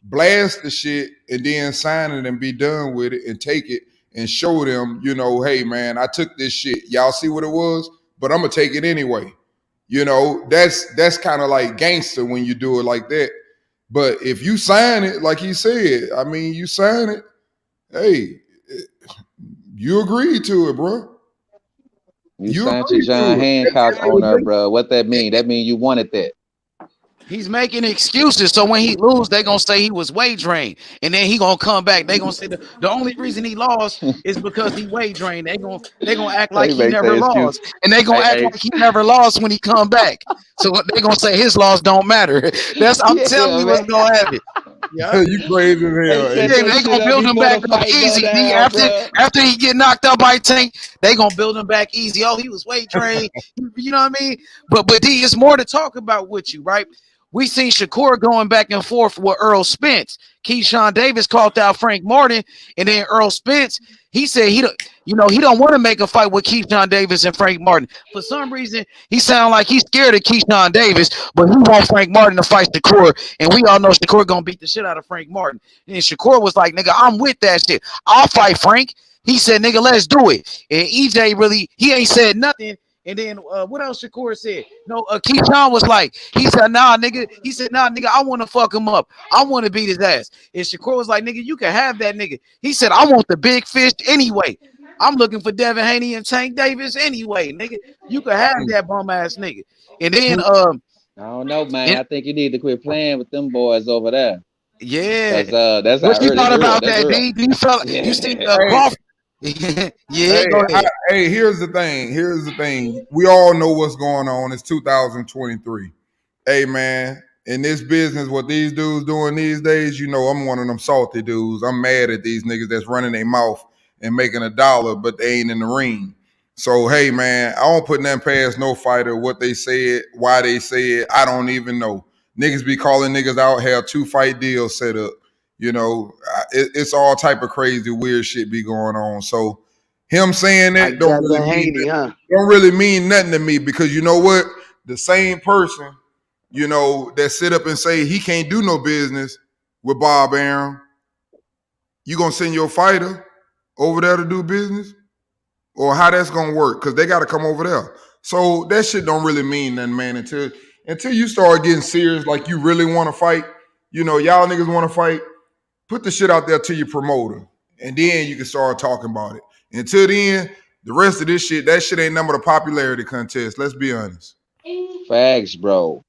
U: blast the shit and then sign it and be done with it and take it and show them, you know, hey man, I took this shit. Y'all see what it was, but I'm gonna take it anyway. You know, that's kind of like gangster when you do it like that. But if you sign it, like he said, I mean, you sign it, hey, you agreed to it, bro.
R: You signed your John Hancock on there, bro. What that mean? That mean you wanted that.
S: He's making excuses, so when he lose, they gonna say he was wagering, and then he gonna come back. They gonna say the only reason he lost is because he wagering. They gonna act like he never lost, and they gonna act like he never lost when he come back. So they gonna say his loss don't matter. I'm telling you what's gonna happen.
U: Yeah, you crazy as hell.
S: They gonna build him back up easy. After he get knocked out by Tank, they gonna build him back easy. Oh, he was wagering. You know what I mean? But D, it's more to talk about with you, right? We seen Shakur going back and forth with Earl Spence. Keyshawn Davis called out Frank Martin, and then Earl Spence, he said he don't want to make a fight with Keyshawn Davis and Frank Martin. For some reason, he sound like he's scared of Keyshawn Davis, but he wants Frank Martin to fight Shakur, and we all know Shakur gonna beat the shit out of Frank Martin. And Shakur was like, nigga, I'm with that shit. I'll fight Frank. He said, nigga, let's do it. And EJ he ain't said nothing And then what else Shakur said? No, Keyshawn was like, he said, nah, nigga. He said, nah, nigga, I want to fuck him up. I want to beat his ass. And Shakur was like, nigga, you can have that nigga. He said, I want the big fish anyway. I'm looking for Devin Haney and Tank Davis anyway, nigga. You can have that bum ass nigga. And then
D: I don't know, man. I think you need to quit playing with them boys over there.
S: Yeah.
D: That's
S: What
D: how
S: you
D: early.
S: thought about
D: That's
S: that,
D: early.
S: D? You felt you see Crawford. Yeah, go ahead.
U: Hey, here's the thing. We all know what's going on. It's 2023. Hey, man, in this business, what these dudes doing these days, you know, I'm one of them salty dudes. I'm mad at these niggas that's running their mouth and making $1, but they ain't in the ring. So, hey, man, I don't put nothing past no fighter. What they said, why they said, I don't even know. Niggas be calling niggas out, have 2-fight deals set up. You know, it's all type of crazy, weird shit be going on. So him saying that
M: Like Devin Haney, huh?
U: don't really mean nothing to me, because you know what? The same person, you know, that sit up and say he can't do no business with Bob Arum, you gonna send your fighter over there to do business? Or how that's gonna work? Because they got to come over there. So that shit don't really mean nothing, man, until you start getting serious, like you really want to fight. You know, y'all niggas want to fight. Put the shit out there to your promoter, and then you can start talking about it. Until then, the rest of this shit, that shit ain't number the popularity contest. Let's be honest.
D: Facts, bro.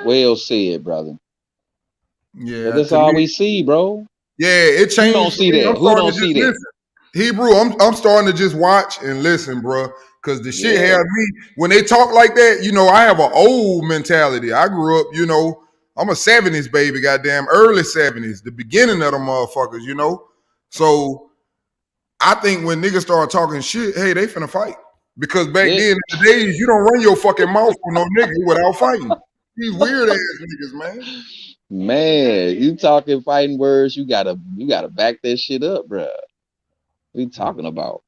D: Well said, brother.
U: Yeah,
D: But that's all we see, bro.
U: Yeah, it changed.
D: Who don't see that? Who don't see that?
U: Listen. Hebrew, I'm starting to just watch and listen, bro, because the shit had me. When they talk like that, you know, I have an old mentality. I grew up, you know, I'm a 70s baby, goddamn, early 70s, the beginning of the motherfuckers, you know. So I think when niggas start talking shit, hey, they finna fight. Because back then, in the days, you don't run your fucking mouth on no nigga without fighting. These weird ass niggas, man.
D: Man, you talking fighting words, you gotta back that shit up, bro. What you talking about?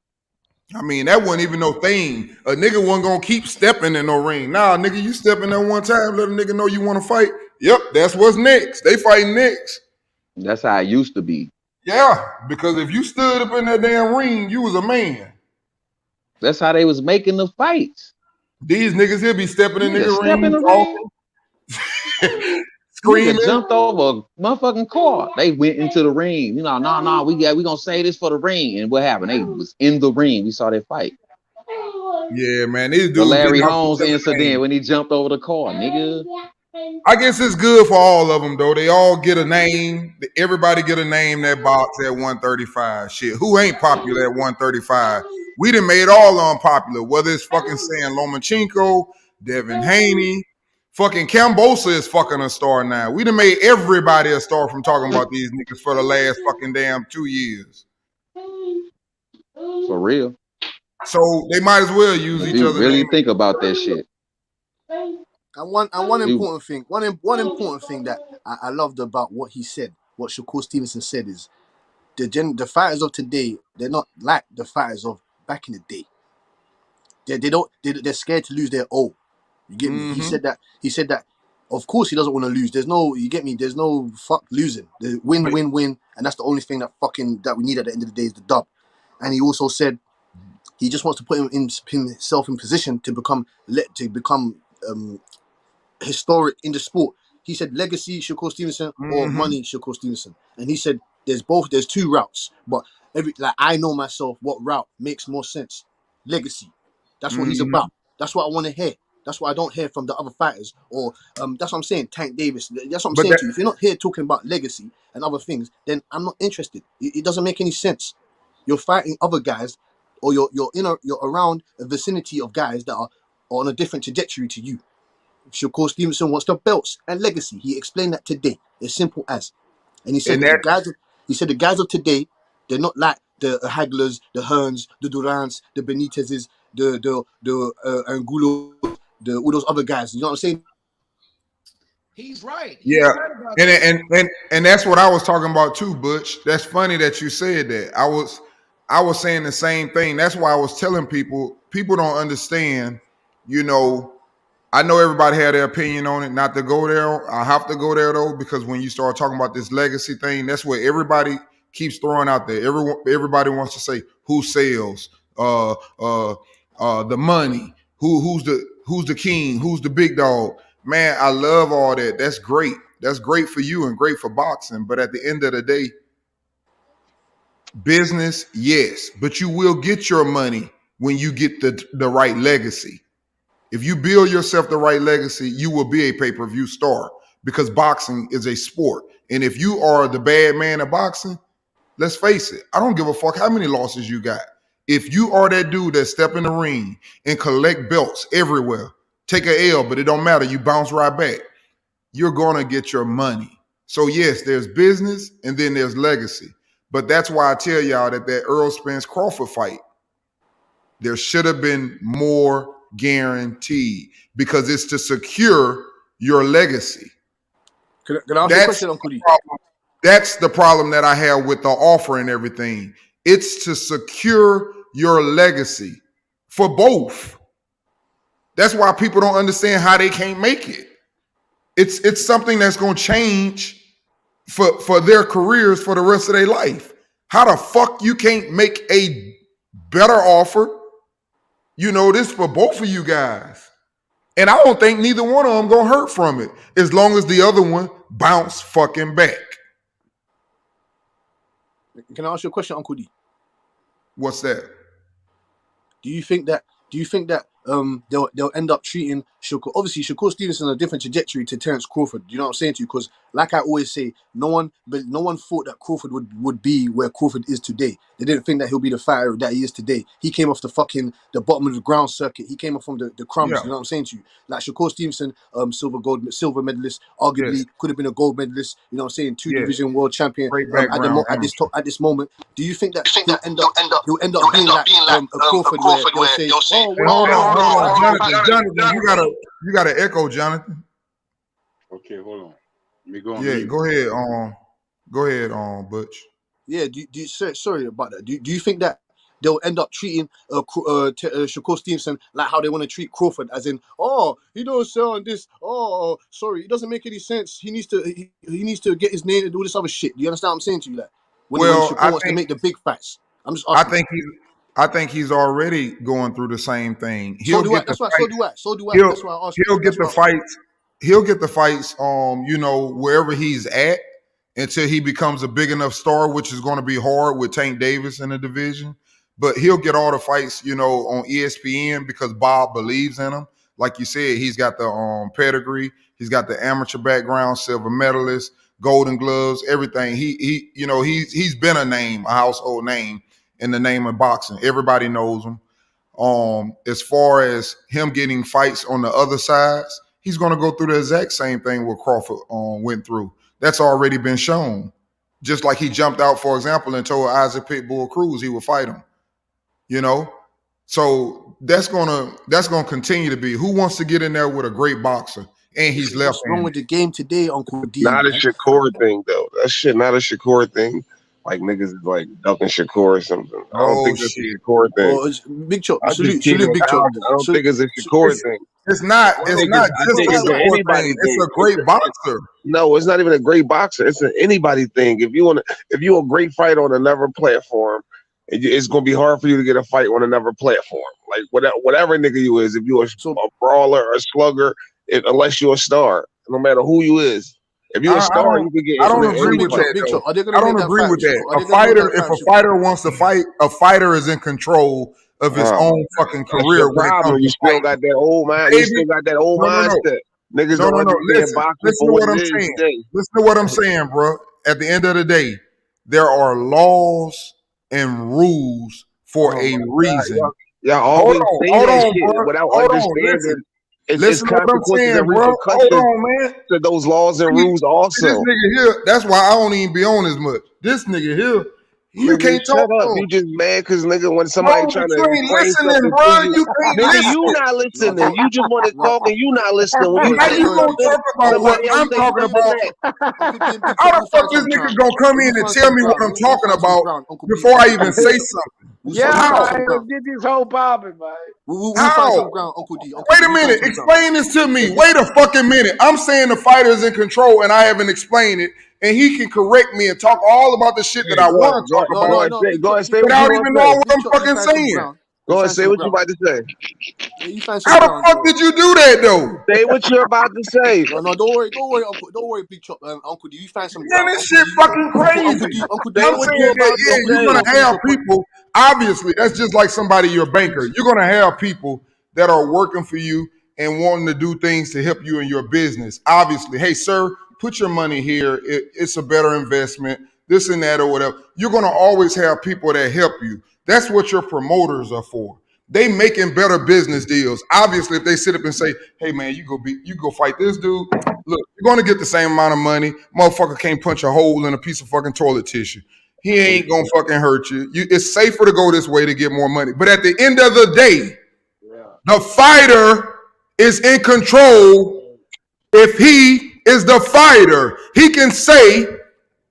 U: I mean, that wasn't even no thing. A nigga wasn't gonna keep stepping in no ring. Nah, nigga, you step in there one time, let a nigga know you want to fight. Yep, that's what's next. They fighting next.
D: That's how it used to be.
U: Yeah, because if you stood up in that damn ring, you was a man.
D: That's how they was making the fights.
U: These niggas here be stepping in nigga
D: step in the
U: ring, screaming.
D: Nigga jumped over a motherfucking car. They went into the ring. You know, no, we gonna say this for the ring. And what happened? They was in the ring. We saw that fight.
U: Yeah, man. These dudes.
D: The Larry Holmes incident when he jumped over the car, nigga.
U: I guess it's good for all of them, though. They all get a name. Everybody get a name that box at 135. Shit, who ain't popular at 135? We done made all unpopular, whether it's fucking saying Lomachenko, Devin Haney, fucking Cambosa is fucking a star now. We done made everybody a star from talking about these niggas for the last fucking damn 2 years.
D: For real.
U: So they might as well use each other.
D: Really think about that shit.
N: And one important thing that I loved about what he said, what Shakur Stevenson said, is the fighters of today, they're not like the fighters of back in the day. They're scared to lose their all. You get me? He said that. Of course, he doesn't want to lose. There's no, you get me? There's no fuck losing. There's win, and that's the only thing that we need at the end of the day is the dub. And he also said he just wants to put himself in position to become historic in the sport. He said legacy Shakur Stevenson or money Shakur Stevenson. And he said there's 2 routes, but I know myself what route makes more sense. Legacy. That's what he's about. That's what I want to hear. That's what I don't hear from the other fighters. Or that's what I'm saying, Tank Davis. That's what I'm saying to you. If you're not here talking about legacy and other things, then I'm not interested. It doesn't make any sense. You're fighting other guys, or you're around a vicinity of guys that are on a different trajectory to you. Shakur Stevenson wants the belts and legacy. He explained that today. As simple as. And he said the guys of today, they're not like the Haglers, the Hearns, the Durants, the Benitezes, the Angulo, all those other guys. You know what I'm saying?
S: He's right.
U: Yeah, and that's what I was talking about too, Butch. That's funny that you said that. I was saying the same thing. That's why I was telling people don't understand, you know. I know everybody had their opinion on it, not to go there. I have to go there though, because when you start talking about this legacy thing, that's what everybody keeps throwing out there. Everybody wants to say who sells, the money, who's the king, who's the big dog. Man, I love all that. That's great. That's great for you and great for boxing. But at the end of the day, business, yes, but you will get your money when you get the right legacy. If you build yourself the right legacy, you will be a pay-per-view star because boxing is a sport. And if you are the bad man of boxing, let's face it, I don't give a fuck how many losses you got. If you are that dude that step in the ring and collect belts everywhere, take a L, but it don't matter, you bounce right back, you're gonna get your money. So yes, there's business and then there's legacy. But that's why I tell y'all that Errol Spence Crawford fight, there should have been more guaranteed because it's to secure your legacy.
N: Can I ask you a question, Uncle D?
U: That's the problem that I have with the offer and everything. It's to secure your legacy for both. That's why people don't understand how they can't make it. It's something that's going to change for their careers for the rest of their life. How the fuck you can't make a better offer? You know, this for both of you guys. And I don't think neither one of them going to hurt from it as long as the other one bounce fucking back.
N: Can I ask you a question, Uncle D?
U: What's that?
N: Do you think that they'll end up treating Shakur? Obviously, Shakur Stevenson on a different trajectory to Terence Crawford. You know what I'm saying to you? Because, like I always say, no one thought that Crawford would be where Crawford is today. They didn't think that he'll be the fighter that he is today. He came off the bottom of the ground circuit. He came off from the crumbs.
U: Yeah.
N: You know what I'm saying to you? Like Shakur Stevenson, silver medalist, arguably could have been a gold medalist. You know what I'm saying? Two division world champion at this moment. Do you think that he'll end up being like a Crawford where they'll say,
U: hold on, Jonathan, you gotta echo, Jonathan.
T: Okay, hold on. Let me go on.
U: Yeah, go ahead, Butch.
N: Yeah, sorry about that. Do you think that they'll end up treating Shakur Stevenson like how they want to treat Crawford, as in, he don't sell on this. Sorry, it doesn't make any sense. He needs to get his name and do this other shit. Do you understand what I'm saying to you? Like, when Shakur wants to make the big fights. I'm just asking.
U: I think he's already going through the same thing.
N: So do I. That's why I asked.
U: He'll get the fights. He'll get the fights. Wherever he's at until he becomes a big enough star, which is going to be hard with Tank Davis in the division. But he'll get all the fights, on ESPN because Bob believes in him. Like you said, he's got the pedigree. He's got the amateur background, silver medalist, Golden Gloves, everything. He's been a household name in the name of boxing. Everybody knows him. As far as him getting fights on the other sides, he's going to go through the exact same thing what Crawford went through. That's already been shown. Just like he jumped out, for example, and told Isaac Pitbull Cruz he would fight him. So that's gonna continue to be. Who wants to get in there with a great boxer and he's left?
N: What's wrong with the game today, Uncle D?
E: Not a Shakur thing though. That shit not a Shakur thing. Like niggas is like ducking Shakur or something. I don't think that's a Shakur thing.
N: Big Chop.
E: Salute,
N: Big Chop.
E: I don't think it's a Shakur thing.
U: It's not just a Shakur thing. It's a great boxer.
E: No, it's not even a great boxer. It's an anybody thing. If you're a great fighter on another platform, it's gonna be hard for you to get a fight on another platform. Like whatever nigga you is, if you're a brawler, a slugger, unless you're a star, no matter who you is. If you're a star, you can get.
U: I don't agree with that. I don't agree with that. If a fighter wants to fight, a fighter is in control of his own fucking career.
E: You still got that old mind. You still got that old mindset. Niggas don't understand boxing.
U: Listen to what I'm saying. Listen to what I'm saying, bro. At the end of the day, there are laws and rules for a reason.
E: Y'all always say that shit without understanding.
U: Listen to what I'm saying, bro. Hold on, man.
E: To those laws and rules also.
U: This nigga here, that's why I don't even be on as much. This nigga here, you can't talk
E: up. You just mad because nigga when somebody trying to
U: listening, bro. You can't listen.
E: You not listening. You just want to talk and you not listening.
U: Now you gonna talk about what I'm talking about? How the fuck this nigga gonna come in and tell me what I'm talking about before I even say something?
P: Get this whole popping, man.
U: How? Wait a minute. Explain this to me. Wait a fucking minute. I'm saying the fighter is in control and I haven't explained it. And he can correct me and talk all about the shit that I want to talk about without even knowing what I'm fucking saying.
E: Go ahead, say what you about to say.
N: Yeah, you find
U: How
N: some
U: the fuck did you do that though?
E: Say what you're about to say.
N: No, don't worry, Uncle. Don't worry, Big Chop. Uncle D, you find some
U: Man,
N: ground.
U: this shit fucking crazy.
N: Uncle D,
U: I'm saying that, yeah, you're gonna have people. Obviously, that's just like somebody, you're a banker. You're gonna have people that are working for you and wanting to do things to help you in your business. Obviously, hey, sir, put your money here. It's a better investment, this and that or whatever. You're gonna always have people that help you. That's what your promoters are for. They making better business deals. Obviously, if they sit up and say, hey man, you go fight this dude, look, you're gonna get the same amount of money. Motherfucker can't punch a hole in a piece of fucking toilet tissue. He ain't gonna fucking hurt you. It's safer to go this way to get more money. But at the end of the day, the fighter is in control. If he is the fighter, he can say,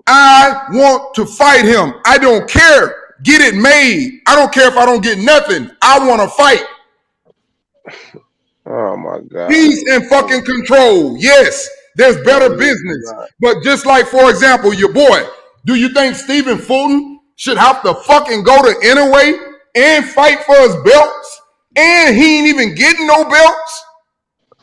U: I want to fight him. I don't care. Get it made. I don't care if I don't get nothing. I want to fight.
E: Oh my God.
U: He's in fucking control. Yes, there's better business. But just like, for example, your boy, do you think Stephen Fulton should have to fucking go to Inouye and fight for his belts? And he ain't even getting no belts?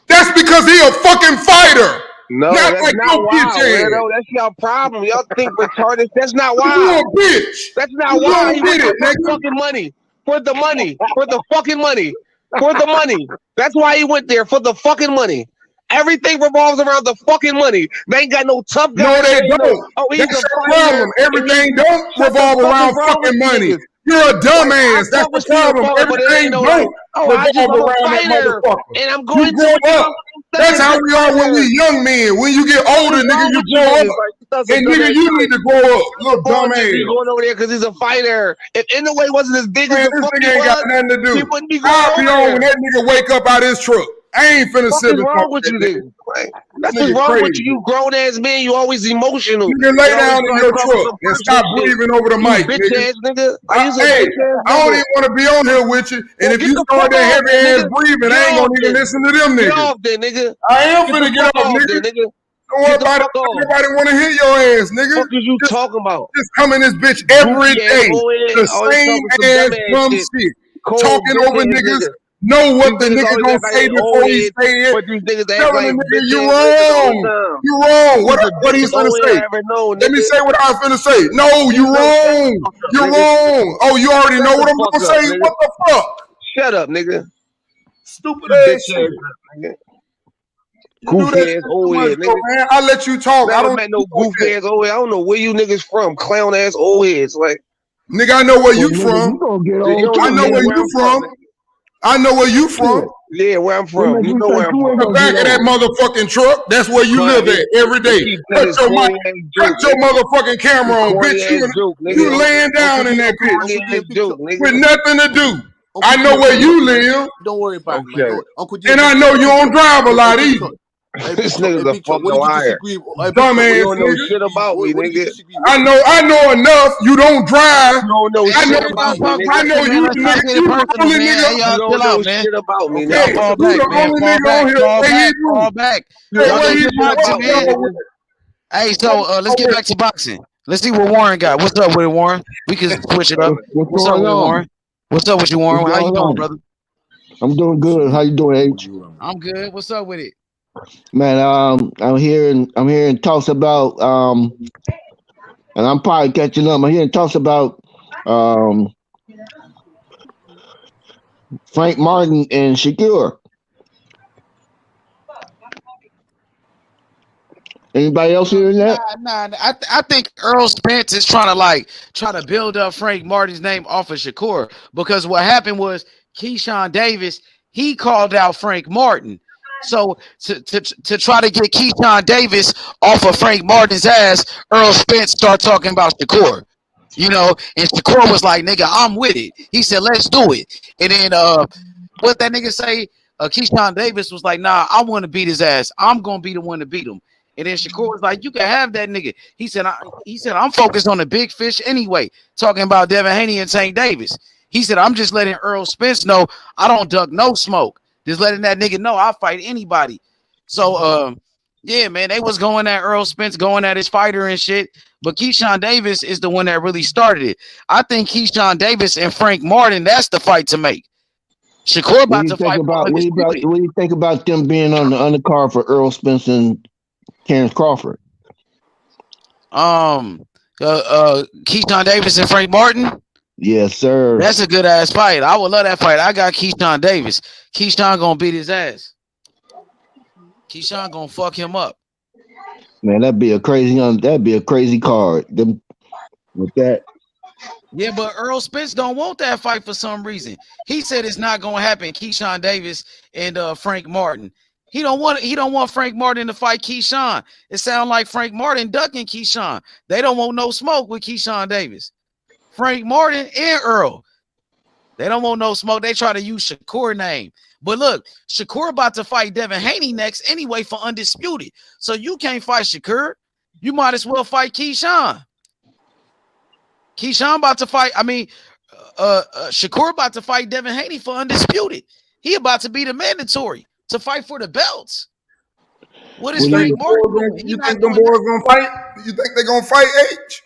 U: That's because he a fucking fighter.
E: No,
U: not
E: that's
U: like
E: not
U: no
E: wild,
U: bitch ass.
E: weirdo. That's your problem. Y'all think retarded. That's not wild.
U: You a bitch.
E: That's not
U: You
E: wild.
U: don't
E: He
U: get
E: went
U: it,
E: there
U: nigga.
E: for fucking money. For the money. For the fucking money. For the money. That's why he went there, for the fucking money. Everything revolves around the fucking money. They ain't got no tough guys.
U: No, they don't.
E: He's
U: That's
E: a
U: your
E: fighter.
U: problem. Everything don't
E: Shut the
U: revolve
E: fuck
U: around
E: is wrong
U: fucking
E: with you
U: money.
E: niggas?
U: You're a dumbass.
E: I
U: That's
E: fuck
U: the
E: with you,
U: problem.
E: but it
U: Everything
E: ain't no
U: don't
E: like, I just
U: revolve
E: I'm a
U: around that
E: fighter,
U: motherfucker.
E: and I'm going
U: You grow up. That's how we are when we young men. When you get older, nigga, you grow up. And nigga, you need to grow up. Little dumbass.
E: He's going over there because he's a fighter. If Inouye wasn't as big
U: Man,
E: as the
U: this
E: fuck
U: nigga
E: he
U: ain't got
E: was,
U: nothing to
E: he
U: do.
E: wouldn't be going
U: I'll be
E: over
U: on
E: there.
U: when that nigga wake up out his truck. I ain't finna
E: What
U: sit
E: is
U: and
E: wrong
U: talk
E: with
U: that
E: you,
U: nigga.
E: nigga?
U: This
E: That's what's
U: nigga
E: wrong with
U: crazy.
E: you. You grown ass man. You always emotional.
U: You can lay
E: You always
U: down in
E: start
U: your
E: talking
U: truck
E: some
U: and
E: personal
U: stop
E: shit.
U: breathing over the
E: You
U: mic,
E: bitch
U: nigga.
E: ass nigga. Are you some
U: Hey,
E: bitch ass
U: I don't
E: nigga?
U: even want to be on here with you. And
E: Well,
U: if
E: get
U: you
E: the
U: start
E: fuck
U: that
E: off,
U: heavy ass
E: nigga.
U: breathing,
E: Get
U: I ain't
E: off
U: gonna even
E: then.
U: listen to them
E: Get
U: niggas.
E: off then, nigga.
U: I am
E: Get
U: finna
E: the
U: get
E: fuck
U: off,
E: off
U: nigga.
E: then, nigga.
U: Don't worry
E: Get the
U: about it.
E: fuck off.
U: Nobody want to hear your ass, nigga.
E: Fuck is you talking about?
U: Just come in this bitch every
E: Goofy ass
U: day.
E: old head,
U: The
E: always
U: same
E: talking some
U: ass
E: dumb ass
U: dumb
E: shit.
U: shit.
E: Cold
U: Talking
E: bitch
U: over
E: ass
U: niggas.
E: nigga.
U: Know what
E: These
U: the
E: niggas
U: nigga
E: always
U: gonna
E: act like
U: say
E: they
U: before
E: old
U: he
E: heads,
U: say it.
E: but these niggas act
U: Telling
E: like
U: the nigga
E: bitch
U: you
E: ass niggas all the
U: wrong.
E: time.
U: You wrong.
E: He's the
U: What he's
E: biggest
U: finna
E: old
U: say?
E: head I ever known,
U: Let me
E: nigga.
U: say what I was finna say. No, you
E: Shut the
U: wrong.
E: fuck up,
U: You're
E: nigga.
U: wrong. Oh, you already
E: Shut
U: know
E: the
U: what I'm
E: fuck
U: gonna
E: up,
U: say?
E: nigga.
U: What the fuck?
E: Shut up, nigga.
U: Stupid
E: You
U: ass
E: bitch
U: shit.
E: ass nigga.
U: You do that
E: Goofy
U: shit
E: ass
U: too
E: old
U: much,
E: head,
U: bro,
E: nigga.
U: man. I let you talk. I
E: Never
U: don't
E: met
U: do
E: no
U: like
E: goofy
U: that.
E: ass old head. I don't know where you niggas from. Clown ass old heads. Like,
U: Nigga, I know where
Q: Well,
U: you
Q: nigga,
U: from.
Q: you gonna get
E: you
Q: old
E: don't
U: I
Q: too,
E: know
U: know
E: nigga
U: where
Q: nigga.
E: where
U: you
E: I'm from,
U: from.
E: nigga.
U: I know where you from.
Q: Shit.
E: Yeah, where I'm
Q: What
E: from.
Q: make
E: You
Q: you
E: know
Q: think
E: where I'm
Q: you ain't
E: from.
U: The
Q: gonna
U: back
Q: get
U: of that
Q: old?
U: motherfucking truck. That's where you
E: Clown
U: live at every
E: He
U: day.
E: keep
U: Cut
E: telling his
U: your mic.
E: corny ass
U: Cut
E: joke,
U: your
E: nigga.
U: motherfucking camera
E: His
U: on,
E: corny
U: bitch.
E: ass joke,
U: You
E: nigga.
U: laying down in that bitch
E: Corny ass joke,
U: with
E: nigga.
U: nothing to do.
N: Uncle
U: I
N: D
U: know
N: and
U: where
N: Big Chop,
U: you
N: man.
U: live,
N: Don't worry about it, man.
E: Okay.
N: Uncle D
U: and
N: and
U: I
N: Big
U: know
N: Chop.
U: you
N: Big
U: don't
N: Chop.
U: drive a
N: Hey,
U: lot
N: Big Chop.
U: either.
N: Hey, Big
E: This
N: Chop. Hey,
E: nigga's a
N: Big Chop. What
E: fucking
N: did you
E: liar.
N: disagree? Hey, Big Chop. What
U: Dumbass
E: You
N: did
E: don't
N: you
E: know
U: nigga.
E: shit
N: disagree?
E: about me,
N: What did you
E: nigga.
N: disagree? What did you
U: I
N: disagree?
U: know enough. You don't drive.
E: You don't know
U: I know
E: shit
N: Uncle
E: about
N: D.
E: me,
S: Fuck
U: I
E: nigga.
U: know
S: Boxing, man.
U: you,
S: Let's
U: nigga.
S: not get
U: You
S: it
U: the
S: personal,
U: only
S: man.
U: nigga.
S: Hey,
E: You
S: y'all
E: don't
S: chill
E: know
S: out, man.
E: shit about me,
N: Okay,
S: Y'all
U: Hey,
E: nigga.
N: Uncle
S: fall
N: D.
U: you
S: back,
U: the
S: man.
U: only
S: Fall
U: nigga
S: back.
U: on here.
S: Fall
U: Say
S: back.
U: Hebrew.
S: Fall back.
E: You
U: Say
E: don't
S: Y'all
U: what
E: know
S: keep
U: Hebrew.
S: it
E: shit
U: What
S: boxing,
E: about
U: you
E: me,
S: man.
U: know
E: nigga.
U: with?
S: Hey,
U: Come
S: so let's
U: on
S: get
U: with
S: back to boxing. Let's see what Warren got. What's up with it, Warren? We can switch it up.
Q: What's
S: What's up
Q: going
S: with it,
Q: on?
S: Warren? What's up with you,
Q: What's
S: Warren? How you
Q: going
S: doing,
Q: on?
S: brother?
Q: I'm doing good. How you doing, H?
S: I'm good. What's up with it?
Q: Man, I'm hearing talks about and I'm probably catching up. I'm hearing talks about um Frank Martin and Shakur. Anybody else hearing that?
S: Nah. I think Earl Spence is trying to build up Frank Martin's name off of Shakur, because what happened was Keyshawn Davis, he called out Frank Martin. So to try to get Keyshawn Davis off of Frank Martin's ass, Earl Spence started talking about Shakur. You know, and Shakur was like, nigga, I'm with it. He said, let's do it. And then what that nigga say? Keyshawn Davis was like, nah, I want to beat his ass. I'm gonna be the one to beat him. And then Shakur was like, you can have that nigga. He said, I'm focused on the big fish anyway, talking about Devin Haney and St. Davis. He said, I'm just letting Earl Spence know I don't duck no smoke. Just letting that nigga know I'll fight anybody. So yeah, man, they was going at Earl Spence, going at his fighter and shit. but Keyshawn Davis is the one that really started it. I think Keyshawn Davis and Frank Martin, that's the fight to make. Shakur about to fight for undisputed.
Q: What do you think about them being on the undercard for Earl Spence and Terrence Crawford?
S: Keyshawn Davis and Frank Martin.
Q: Yes, sir.
S: That's a good ass fight. I would love that fight. I got Keyshawn Davis. Keyshawn gonna beat his ass. Keyshawn gonna fuck him up.
Q: Man, that'd be a crazy card. Them with that.
S: Yeah, but Earl Spence don't want that fight for some reason. He said it's not gonna happen. Keyshawn Davis and Frank Martin. He don't want Frank Martin to fight Keyshawn. It sounds like Frank Martin ducking Keyshawn. They don't want no smoke with Keyshawn Davis. Frank Martin and Earl. They don't want no smoke. They try to use Shakur name. But look, Shakur about to fight Devin Haney next anyway for undisputed. So you can't fight Shakur. You might as well fight Keyshawn. Keyshawn about to fight. Shakur about to fight Devin Haney for undisputed. He about to be the mandatory to fight for the belts. What is Frank Martin?
U: You think them boys gonna fight? You think they gonna fight H?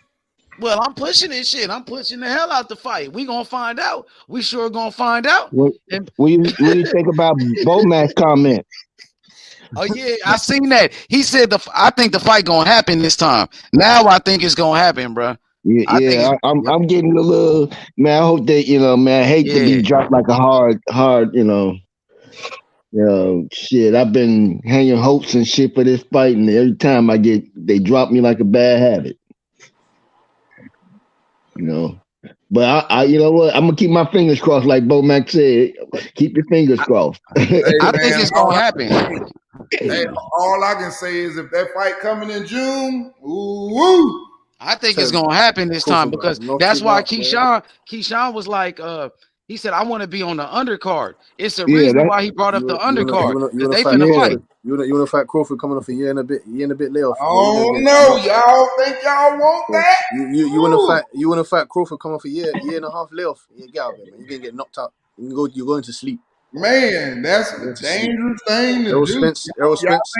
S: Well, I'm pushing this shit. I'm pushing the hell out the fight. We gonna find out. We sure gonna find out.
Q: What do you think about Bomack's comment?
S: Oh yeah, I seen that. He said I think the fight gonna happen this time. Now I think it's gonna happen, bro.
Q: Yeah, I'm getting a little man. I hope that man. I hate to be dropped like a hard, shit. I've been hanging hopes and shit for this fight, and every time they drop me like a bad habit. But I you know what? I'm gonna keep my fingers crossed, like Bo Mac said. Keep your fingers crossed.
S: I think it's gonna happen.
U: Hey, all I can say is if that fight coming in June, woo.
S: I think it's gonna happen this time because that's why Keyshawn was like, he said, I want to be on the undercard. It's a reason why he brought up the undercard. They finna fight.
N: You want to fight Crawford coming off a year and a bit layoff.
U: Oh no, y'all think y'all want that?
N: You want to fight Crawford coming off a year and a half layoff. You get out of it, man. You're gonna get knocked out. You're going to sleep.
U: Man, that's a dangerous thing to
N: Errol
U: do.
N: Spence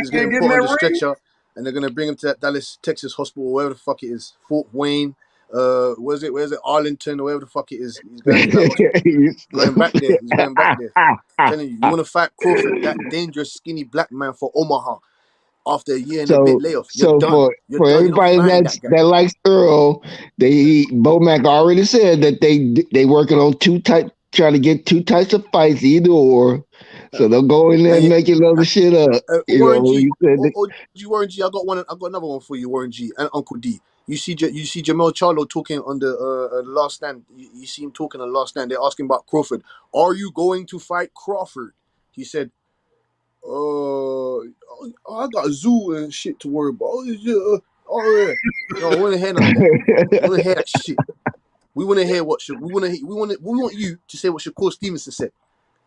N: is getting put on the stretcher, and they're gonna bring him to that Dallas, Texas hospital, wherever the fuck it is, Fort Wayne. Where's it? Arlington, or wherever the fuck it is. He's going back there. He's going back there. I'm telling you, you want to fight Crawford, that dangerous, skinny black man for Omaha, after a year and a bit layoff. You're done.
Q: For everybody that likes Earl, Bo Mac already said that they working on trying to get two types of fights, either or. So they'll go in there and make a load of shit up.
N: Warren G, Warren G, I got another one for you, Warren G, and Uncle D. You see Jamel Charlo talking on the Last Stand. You see him talking on the Last Stand. They're asking about Crawford. Are you going to fight Crawford? He said, I got a zoo and shit to worry about. No, we want to hear that. We want to hear that shit. We want to hear we want you to say what Shakur Stevenson said.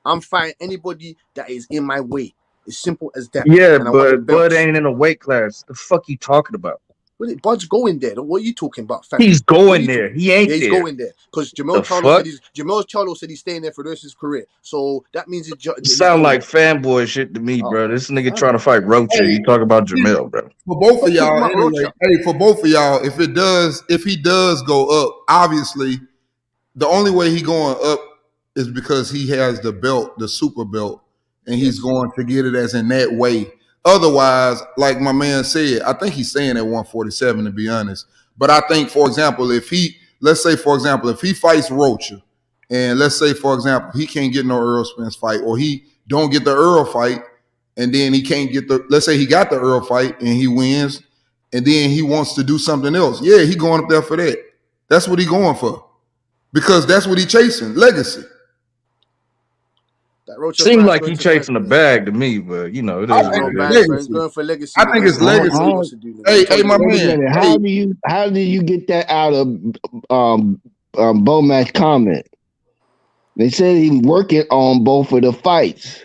N: I'm fighting anybody that is in my way. It's simple as that.
F: Yeah, but Bud ain't in a weight class. The fuck you talking about?
N: Bud's going there. What are you talking about, fam?
F: He's going there. He ain't there.
N: He's going there. Because Jamel Charlo said he's staying there for the rest of his career. So that means it
F: sound like fanboy shit to me, bro. This nigga trying to fight Rocha. You talk about Jamel, bro.
U: For both of y'all, anyway, for both of y'all, if he does go up, obviously the only way he going up is because he has the belt, the super belt, and he's going to get it as in that way. Otherwise, like my man said, I think he's staying at 147, to be honest. But I think, for example, if he fights Rocha, and let's say, for example, he can't get no Earl Spence fight, or he don't get the Earl fight, and then he can't get let's say he got the Earl fight and he wins, and then he wants to do something else. Yeah, he going up there for that. That's what he going for. Because that's what he chasing, legacy.
F: Seems like he chasing a bag to me, but it is what it is.
N: Going for legacy.
U: I think it's legacy. Hey, my man.
Q: How do you get that out of Bo Mac's comment? They said he's working on both of the fights.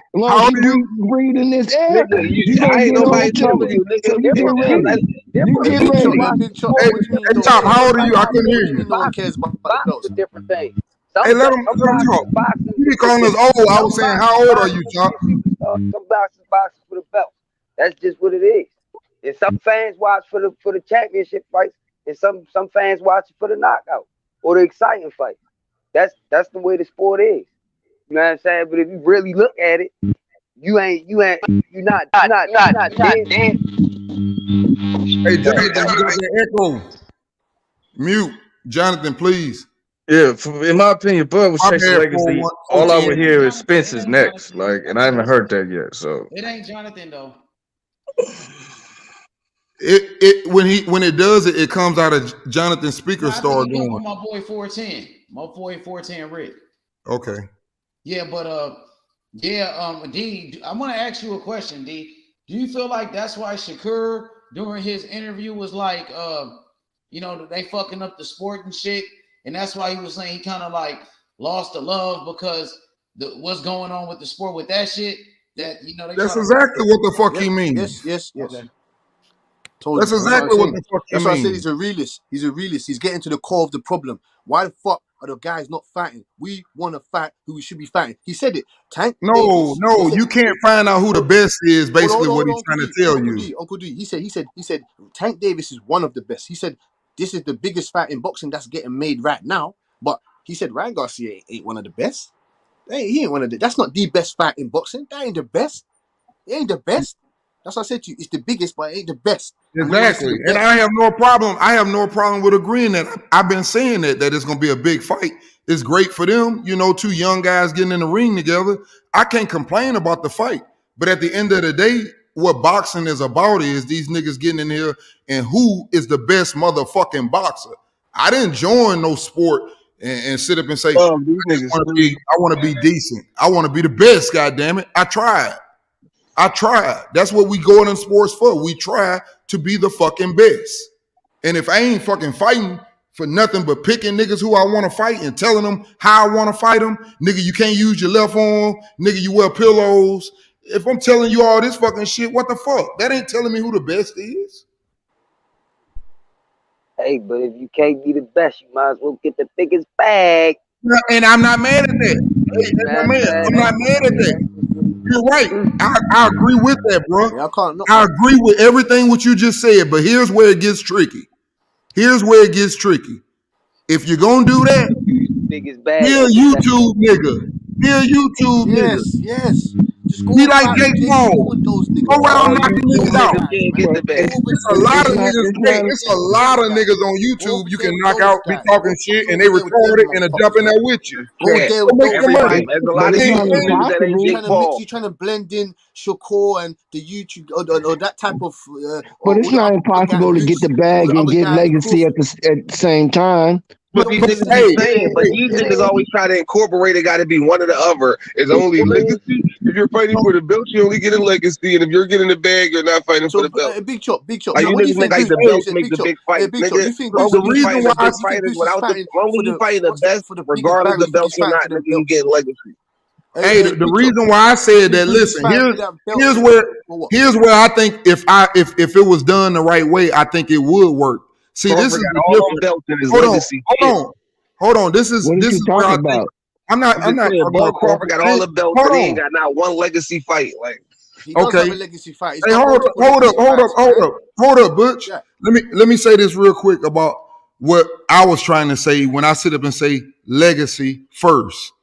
Q: As long
U: How
Q: as
U: old
Q: you
U: are you?
Q: breathe in this air,
A: Nigga,
Q: you
A: I
Q: gonna
A: ain't
Q: get on
A: nobody
Q: too.
A: telling you,
Q: So
A: nigga.
Q: you get
A: Different people,
Q: ready. You
A: different
Q: get
A: people
N: Big Chop,
Q: ready.
A: watch
N: Big Chop,
U: Hey,
N: what
A: sports.
N: do you mean
U: hey,
N: no
U: Chop,
N: one?
U: how old are you? I couldn't
N: What
U: hear
N: do you
U: you.
N: mean no one
A: Boxing,
N: cares about the
A: boxing
N: belts?
A: is a different thing.
U: Hey,
A: Some
U: let him talk.
A: boxing
U: You
A: is
U: be calling us
A: different.
U: old. I was
A: Some
U: saying,
A: boxing
U: how old are
A: boxing
U: you,
A: for
U: Chop?
A: some boxing for the belts.
M: That's just what it is. And some fans watch for the championship fights, and some fans watch it for the knockout or the exciting fights. That's the way the sport is. You know what I'm saying? But if you really look at it, you're not dead.
U: Hey, Jonathan, you got that echo. Mute, Jonathan, please.
F: Yeah, in my opinion, Bud was
U: My
F: chasing
U: bad,
F: legacy.
U: 4-1,
F: All I
U: 14.
F: would hear is Spence's next, like, and I haven't heard that yet. So
S: It ain't Jonathan though.
U: When it does it, it comes out of Jonathan's speaker star
S: He come
U: going.
S: from my boy 410. My boy 410 Rick.
U: Okay.
S: Yeah, but D, I want to ask you a question, D. Do you feel like that's why Shakur during his interview was like, they fucking up the sport and shit, and that's why he was saying he kind of like lost the love because what's going on with the sport with that shit that
U: That's exactly what the fuck he means.
N: Yes.
S: Okay.
U: That's exactly what the fuck he
N: That's why I said
U: means.
N: he's a realist. He's a realist. He's getting to the core of the problem. Why the fuck are the guys not fighting? We want to fight who we should be fighting. He said it. Tank.
U: No, you can't find out who the best is. Basically, what he's trying to tell you.
N: Uncle D. He said Tank Davis is one of the best. He said this is the biggest fight in boxing that's getting made right now. But he said Ryan Garcia ain't one of the best. He ain't one of the. That's not the best fight in boxing. That ain't the best. It ain't the best. That's what I said to you. It's the biggest, but it ain't the best.
U: Exactly. And I have no problem. I have no problem with agreeing that. I've been saying that it's going to be a big fight. It's great for them. Two young guys getting in the ring together. I can't complain about the fight. But at the end of the day, what boxing is about is these niggas getting in here and who is the best motherfucking boxer. I didn't join no sport and sit up and say, I want to be decent. I want to be the best, goddammit. I tried. That's what we go in sports for. We try to be the fucking best. And if I ain't fucking fighting for nothing but picking niggas who I want to fight and telling them how I want to fight them, nigga, you can't use your left arm, nigga, you wear pillows. If I'm telling you all this fucking shit, what the fuck? That ain't telling me who the best is.
M: Hey, but if you can't be the best, you might as well get the biggest bag.
U: And I'm not mad at that. Hey, I'm not mad at that. You're right. I agree with that, bro. I agree with everything what you just said, but here's where it gets tricky. If you're gonna do that, be a YouTube nigga.
N: Yes. Just
U: be like Jake Paul. Go around knocking niggas out. It's a lot of niggas. It's a lot of niggas on YouTube you can knock out, be talking shit, and they record it and jump in there with you. Go make your money.
N: There's a lot of niggas that ain't Jake Paul. You're trying to blend in Shakur and the YouTube or that type of.
Q: But it's not impossible to get the bag and get legacy at the same time.
E: But these niggas always try to incorporate it. Got to be one or the other. It's only legacy. If you're fighting for the belt, you only get a legacy, and if you're getting the bag, you're not fighting for the belt.
N: Big chop.
E: Like, you niggas make like the belts make the big fight. The reason why I fight is without the only you fighting the best, regardless of the belt or not, nigga, you get legacy.
U: Hey, the reason why I said that, listen, here's where I think if it was done the right way, I think it would work. See, this is the difference. Hold on. This is where I think. I'm not
E: Bud Crawford got all the belts, but he ain't got not one legacy fight. Like,
N: he does have a legacy fight.
U: Hey, hold up, Butch. Yeah. Let me say this real quick about what I was trying to say when I sit up and say legacy first.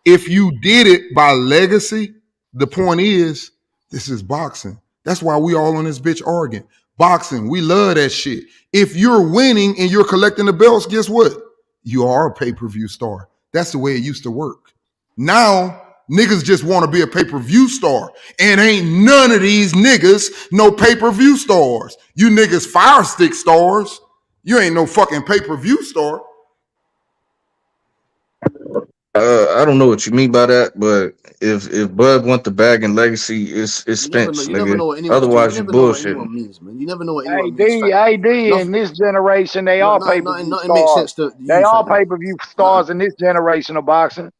U: If you did it by legacy, the point is this is boxing. That's why we all on this bitch arguing. Boxing, we love that shit. If you're winning and you're collecting the belts, guess what? You are a pay-per-view star. That's the way it used to work. Now, niggas just want to be a pay-per-view star. And ain't none of these niggas no pay-per-view stars. You niggas fire stick stars. You ain't no fucking pay-per-view star.
F: I don't know what you mean by that, but if Bud want the bag and legacy, it's Spence, nigga. Otherwise, you bullshit.
N: You never know what anyone
P: means. AD in this generation, they all pay-per-view stars. They all pay-per-view stars in this generation of boxing.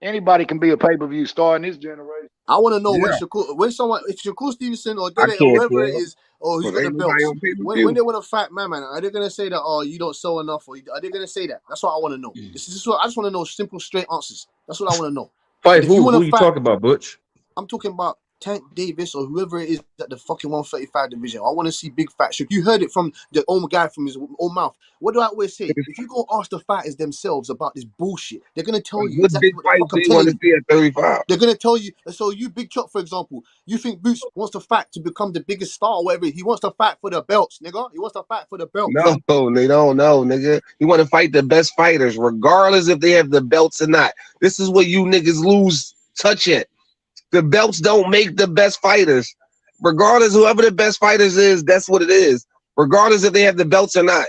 P: Anybody can be a pay-per-view star in this generation.
N: I want to know if Shakur Stevenson or Dede or whoever it is, or who's got the belts, when they want to fight man, are they gonna say that you don't sell enough, or are they gonna say that? That's what I want to know. This is what I just want to know. Simple, straight answers. That's what I want to know.
F: Fight who? Who you talking about, Butch?
N: I'm talking about Tank Davis or whoever it is at the fucking 135 division. I want to see big fat shit. You heard it from the old guy from his own mouth. What do I always say? If you go ask the fighters themselves about this bullshit, they're gonna tell you
E: What
N: exactly
E: big
N: what the
E: fights
N: fuck
E: do
N: I'm
E: you want
N: telling
E: to
N: you.
E: see at 35?
N: They're gonna tell you. So you, Big Chop, for example, you think Boots wants to fight to become the biggest star or whatever? He wants to fight for the belts, nigga. He wants to fight for the belts.
E: No, they don't know, nigga. You want to fight the best fighters, regardless if they have the belts or not. This is where you niggas lose touch it. The belts don't make the best fighters. Regardless, whoever the best fighters is, that's what it is. Regardless if they have the belts or not.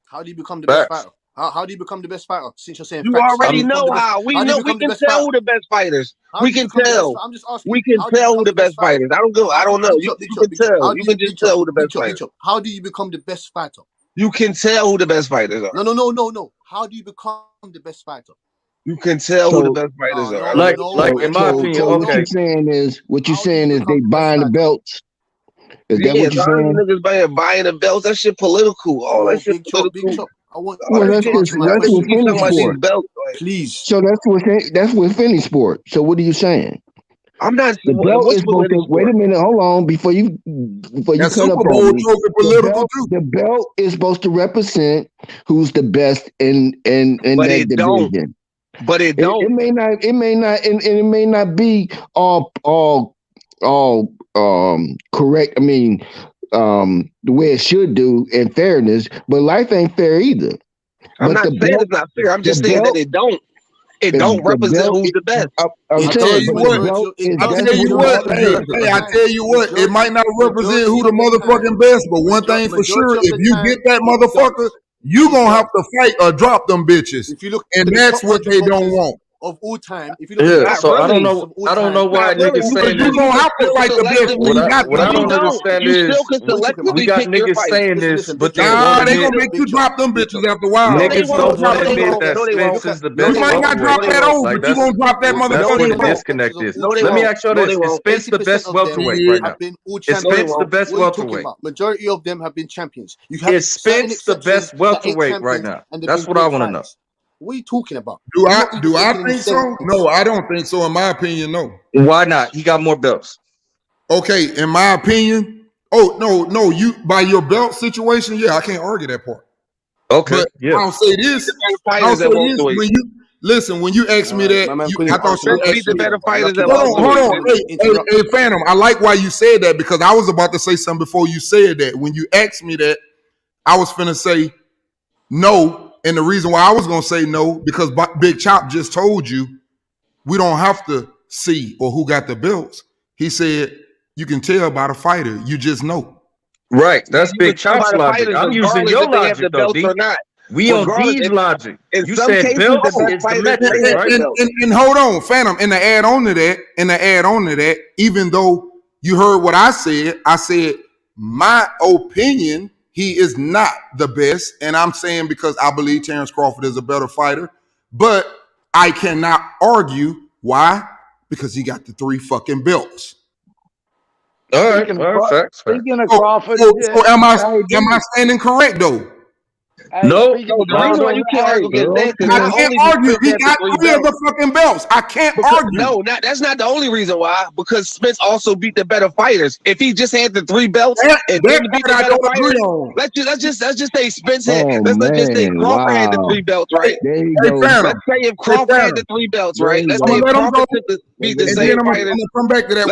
N: How do you become the best fighter? How do you become the best fighter? Since you're saying
E: You
N: facts,
E: already know how. We know. We can tell who the best fighters. We can tell.
N: I'm just asking.
E: We can tell who the best fighters. I don't go. I don't know. You can tell. You can just tell who the best fighters.
N: How do you become the best fighter?
E: You can tell who the best fighters are.
N: No. How do you become the best fighter?
E: You can tell who the best fighters are.
F: Like in my opinion, okay.
Q: What you're saying is they buying the belts. Is that what you're saying?
E: Niggas buying the belts. That shit political. All that shit political.
Q: Well, that's with any sport.
N: Please.
Q: So that's with any sport. So what are you saying?
E: I'm not.
Q: The belt is supposed to. Wait a minute. Hold on. Before you cut up
U: Super Bowl
Q: on me.
U: trophy political too.
Q: The belt is supposed to represent who's the best in that division.
E: But it don't.
Q: It may not. It may not. And it may not be all correct. I mean, the way it should do in fairness. But life ain't fair either.
E: I'm not saying it's not fair. I'm just saying that it don't. It don't represent who's the best.
U: I tell you what. I tell you what. It might not represent who the motherfucking best, but one thing for sure, if you get that motherfucker, you gonna have to fight or drop them bitches.
N: If you look,
U: and that's what they don't want.
N: Of all time, if you look
F: I don't know why niggas saying
U: this. You gonna have to fight the best.
F: What I don't understand is we got niggas saying this, but they
U: gonna make you drop them bitches after a while.
F: Niggas don't want to admit that Spence is the best.
U: You might not drop that over, but you gonna drop that motherfucker.
F: That's where the disconnect is. Let me ask you this: is Spence the best welterweight right now? Is Spence the best welterweight?
N: Majority of them have been champions.
F: Is Spence the best welterweight right now? That's what I want to know.
N: What are you talking about?
U: Do I think so? No, I don't think so. In my opinion, no.
F: Why not? He got more belts.
U: Okay, in my opinion. Oh, no, you by your belt situation, yeah, I can't argue that part.
F: Okay,
U: but
F: yeah.
U: I'll say this. When you asked me that, I thought you asked the better fighters. Hold on. Hey, Phantom, I like why you said that because I was about to say something before you said that. When you asked me that, I was finna say no. And the reason why I was going to say no, because Big Chop just told you we don't have to see or who got the belts. He said you can tell by the fighter. You just know.
F: Right. That's Big Chop's logic. I'm using your logic, though, D. We on D's logic. You said belts is the metric, right?
U: And hold on, Phantom, and to add on to that, even though you heard what I said my opinion, he is not the best, and I'm saying because I believe Terrence Crawford is a better fighter, but I cannot argue. Why? Because he got the 3 fucking belts.
F: All right,
P: speaking of Crawford,
U: so am I standing correct though?
F: No,
E: the reason why you can't argue against that
U: I can't argue. He got 3 of the fucking belts. I can't argue.
E: No, that's not the only reason why. Because Spence also beat the better fighters. If he just had the 3 belts, let's just say Spence had. Let's just say Crawford had the 3 belts, right? Let's say if Crawford had the 3 belts, right? Let's say if Crawford beat the same fighters.
U: Come back to that.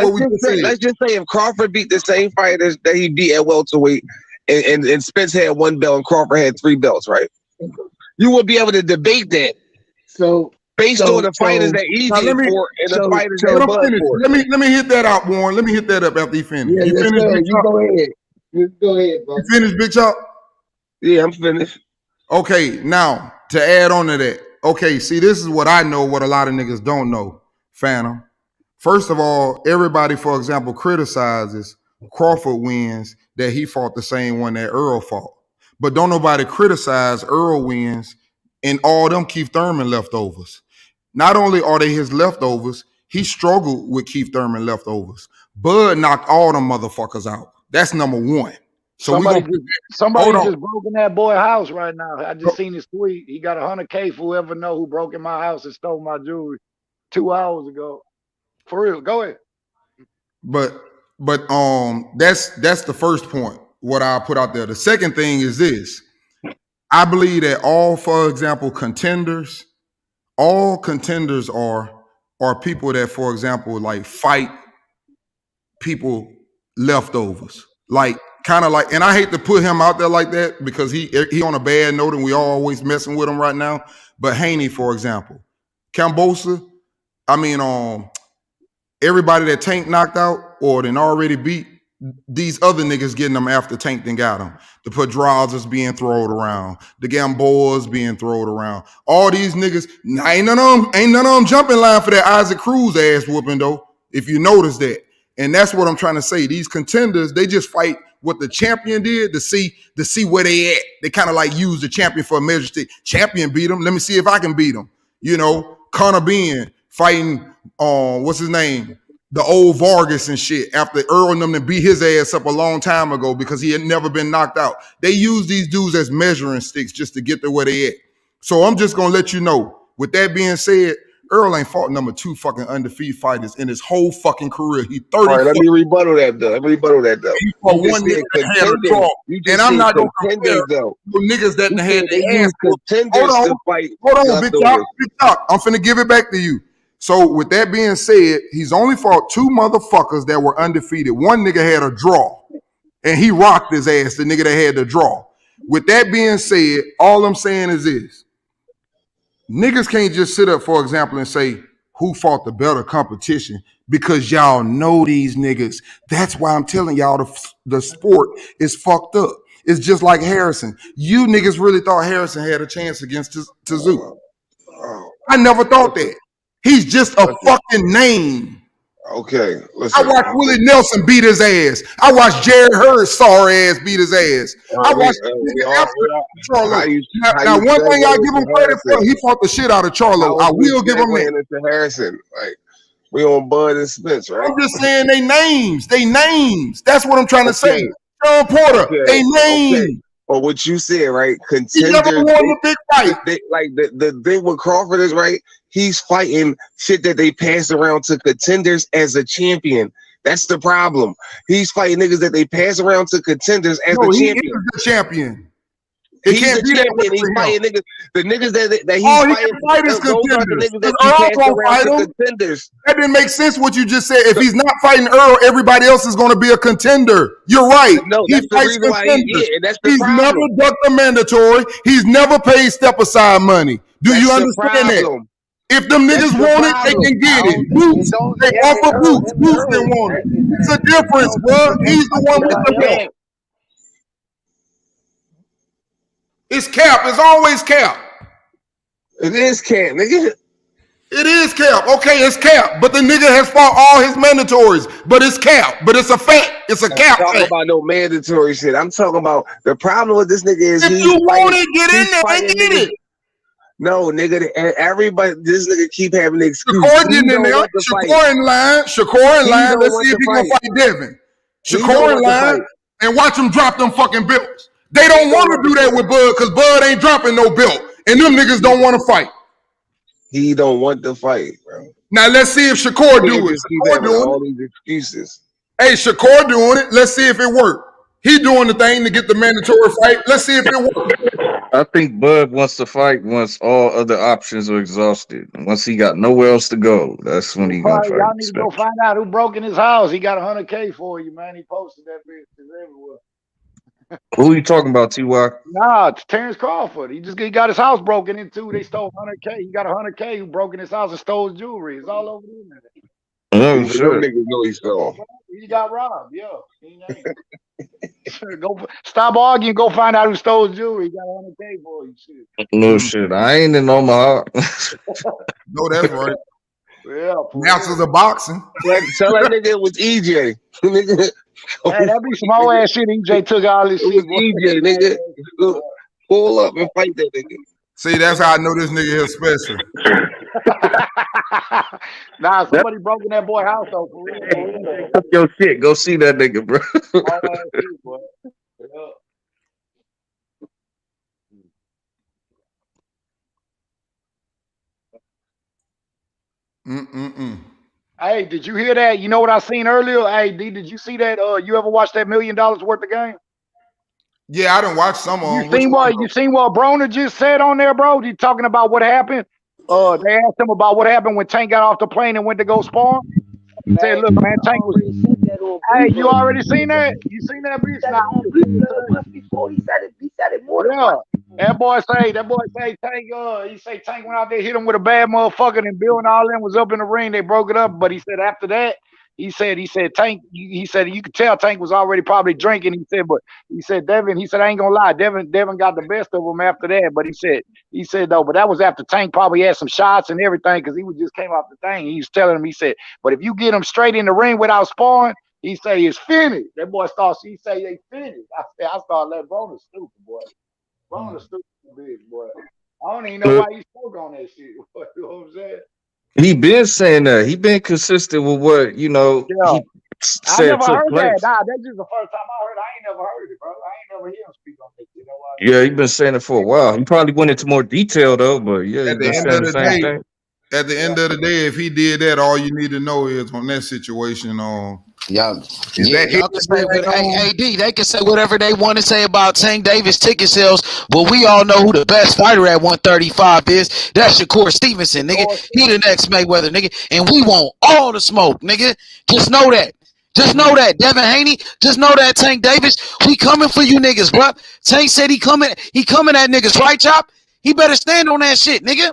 E: Let's just say if Crawford beat the same fighters that he beat at welterweight. And Spence had 1 belt and Crawford had 3 belts, right? You would be able to debate that.
Q: So
E: based on the fighters that he did for and the fighters that Bud for.
U: Let me hit that out, Warren. Let me hit that up after you finish.
Q: Yeah,
U: you
Q: finished, you go ahead. You go ahead, bro.
U: You finished, Big Chop?
E: Yeah, I'm finished.
U: Okay, now to add on to that. Okay, see, this is what I know, what a lot of niggas don't know, Phantom. First of all, everybody, for example, criticizes Crawford wins that he fought the same one that Earl fought. But don't nobody criticize Earl wins and all them Keith Thurman leftovers. Not only are they his leftovers, he struggled with Keith Thurman leftovers. Bud knocked all them motherfuckers out. That's number 1. So
P: somebody just broke in that boy house right now. I just seen his tweet. He got $100K for whoever know who broke in my house and stole my jewelry 2 hours ago. For real, go ahead.
U: But that's the first point. What I put out there. The second thing is this. I believe that for example, all contenders are people that, for example, like fight people leftovers. Like kind of like, and I hate to put him out there like that because he on a bad note and we all always messing with him right now. But Haney, for example, Cambosa, everybody that Tank knocked out or then already beat, these other niggas getting them after Tank then got them. The Pedraza's being thrown around. The Gamboa's being thrown around. All these niggas, ain't none of them jumping line for that Isaac Cruz ass whooping though, if you notice that. And that's what I'm trying to say. These contenders, they just fight what the champion did to see where they at. They kind of like use the champion for a measure stick. Champion beat him. Let me see if I can beat him. You know, Conor Benn fighting what's his name? The old Vargas and shit after Earl and them to beat his ass up a long time ago because he had never been knocked out. They use these dudes as measuring sticks just to get to where they at. So I'm just going to let you know, with that being said, Earl ain't fought number 2 fucking undefeated fighters in his whole fucking career. He 30.
E: All right, let me rebuttal that though.
U: He fought one nigga that had a draw. And I'm not going to compare the niggas that had their ass. Hold on, Big Doc. I'm finna give it back to you. So with that being said, he's only fought 2 motherfuckers that were undefeated. One nigga had a draw, and he rocked his ass, the nigga that had the draw. With that being said, all I'm saying is this. Niggas can't just sit up, for example, and say, who fought the better competition? Because y'all know these niggas. That's why I'm telling y'all the sport is fucked up. It's just like Harrison. You niggas really thought Harrison had a chance against Tszyu. I never thought that. He's just a fucking name.
E: Okay, listen.
U: I watched Willie Nelson beat his ass. I watched Jared Hurd's sorry ass beat his ass. I watched Charlo. Now, one thing I give him credit for, he fought the shit out of Charlo. I will give him that.
E: Harrison, like we on Bud and Spence, right?
U: I'm just saying they names. They names. That's what I'm trying to say. Sean Porter, they names.
E: Okay. Or what you said, right? Contenders.
U: He never won a big fight.
E: Like the thing with Crawford is right. He's fighting shit that they pass around to contenders as a champion. That's the problem. He's fighting niggas that they pass around to contenders as a champion.
U: He is the champion.
E: He's a champion. He's fighting niggas. The niggas that he's fighting.
U: Can fight his contenders.
E: That Earl won't fight him. Contenders.
U: That didn't make sense what you just said. If he's not fighting Earl, everybody else is going to be a contender. You're right.
E: No,
U: he fights contenders. He's
E: problem.
U: Never ducked the mandatory. He's never paid step aside money. Do you understand that? If them niggas want it, they can get it. Boots, they offer Boots. Boots didn't want it. It's a difference, bro. He's the one with the belt. It's Cap. It's always Cap.
E: It is Cap, nigga.
U: It is Cap. Okay, it's Cap. But the nigga has fought all his mandatories. But it's Cap. But it's a fact. It's a Cap.
E: I'm talking about no mandatory shit. I'm talking about the problem with this nigga is
U: if you want it, get in there and get it.
E: No, nigga, everybody, this nigga keep having the excuse.
U: Shakur getting in there. Shakur in line. Shakur in line. Let's see if he gonna fight Devin. Shakur in line. And watch him drop them fucking belts. They don't want to do that with Bud because Bud ain't dropping no belt. And them niggas don't want to fight.
E: He don't want to fight, bro.
U: Now let's see if Shakur do it.
E: Shakur doing all these excuses.
U: Hey, Shakur doing it. Let's see if it worked. He doing the thing to get the mandatory fight. Let's see if it works.
F: I think Bud wants to fight once all other options are exhausted. Once he got nowhere else to go, that's when he gonna fight.
P: Y'all need to go find out who broke in his house. He got $100K for you, man. He posted that bitch everywhere.
F: Who are you talking about, T.Y.?
P: Nah, it's Terrence Crawford. He got his house broken into. They stole $100K. He got $100K who broke in his house and stole his jewelry. It's all over the internet.
F: Oh, sure.
E: Niggas know he stole.
P: He got robbed, Go stop arguing. Go find out who stole his jewelry. He got $100K for you. Shit.
F: No shit. I ain't in Omaha.
U: No, that's right.
P: Yeah.
U: Masters of boxing.
E: Tell that nigga it was EJ.
P: Hey, that be some whole ass shit. EJ took all this shit.
E: EJ, nigga. Pull up and fight that nigga.
U: See, that's how I know this nigga is special.
P: Nah, somebody broke in that boy house though. For real.
F: Yo, shit. Go see that nigga, bro.
P: Hey, did you hear that? You know what I seen earlier? Hey, D, did you see that? You ever watch that $1 million worth of game?
U: Yeah, I didn't watch some of them.
P: You seen what Broner just said on there, bro? You talking about what happened? They asked him about what happened when Tank got off the plane and went to go spawn. He said, "Look, man, Tank was." Hey, you already seen that? You seen that bitch now?
M: Before he said it more than
P: Yeah.
M: once.
P: That boy say Tank, he say Tank went out there, hit him with a bad motherfucker, and Bill and all them was up in the ring. They broke it up. But he said after that, he said Tank, he said you could tell Tank was already probably drinking. He said Devin, he said, I ain't gonna lie, Devin got the best of him after that. But he said though, but that was after Tank probably had some shots and everything, because he just came off the thing. He was telling him, he said, but if you get him straight in the ring without sparring, he say it's finished. That boy starts, he say they finished. I started letting Broner stupid, boy. Broner stupid bitch, boy. I don't even know why he spoke on that shit. You know what I'm saying?
F: He been saying that. He been consistent with what he
P: I
F: said
P: never
F: took
P: heard
F: place.
P: that. Nah, that's just the first time I heard it. I ain't never heard it, bro. I ain't never hear him speak on that. You know what?
F: Yeah, he been saying it for a while. He probably went into more detail though, but yeah, he
U: At the
F: been
U: end
F: saying
U: of
F: the
U: the
F: same
U: day,
F: thing.
U: at the end of the day, if he did that, all you need to know is on that situation.
S: Y'all can say, but hey, AD, they can say whatever they want to say about Tank Davis ticket sales, but we all know who the best fighter at 135 is. That's Shakur Stevenson, nigga. He the next Mayweather, nigga, and we want all the smoke, nigga. Just know that. Just know that, Devin Haney. Just know that, Tank Davis. We coming for you niggas, bro. Tank said he coming at niggas, right, Chop? He better stand on that shit, nigga.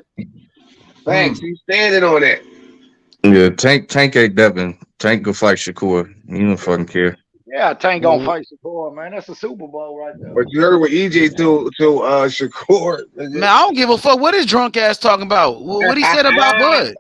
E: Thanks. He's standing on that.
F: Yeah, Tank ain't Devin. Tank go fight Shakur. He don't fucking care.
P: Yeah, Tank gonna fight Shakur, man. That's a Super Bowl right there.
E: But you heard what EJ told Shakur.
S: Man, I don't give a fuck what his drunk ass talking about. What he said about Bud.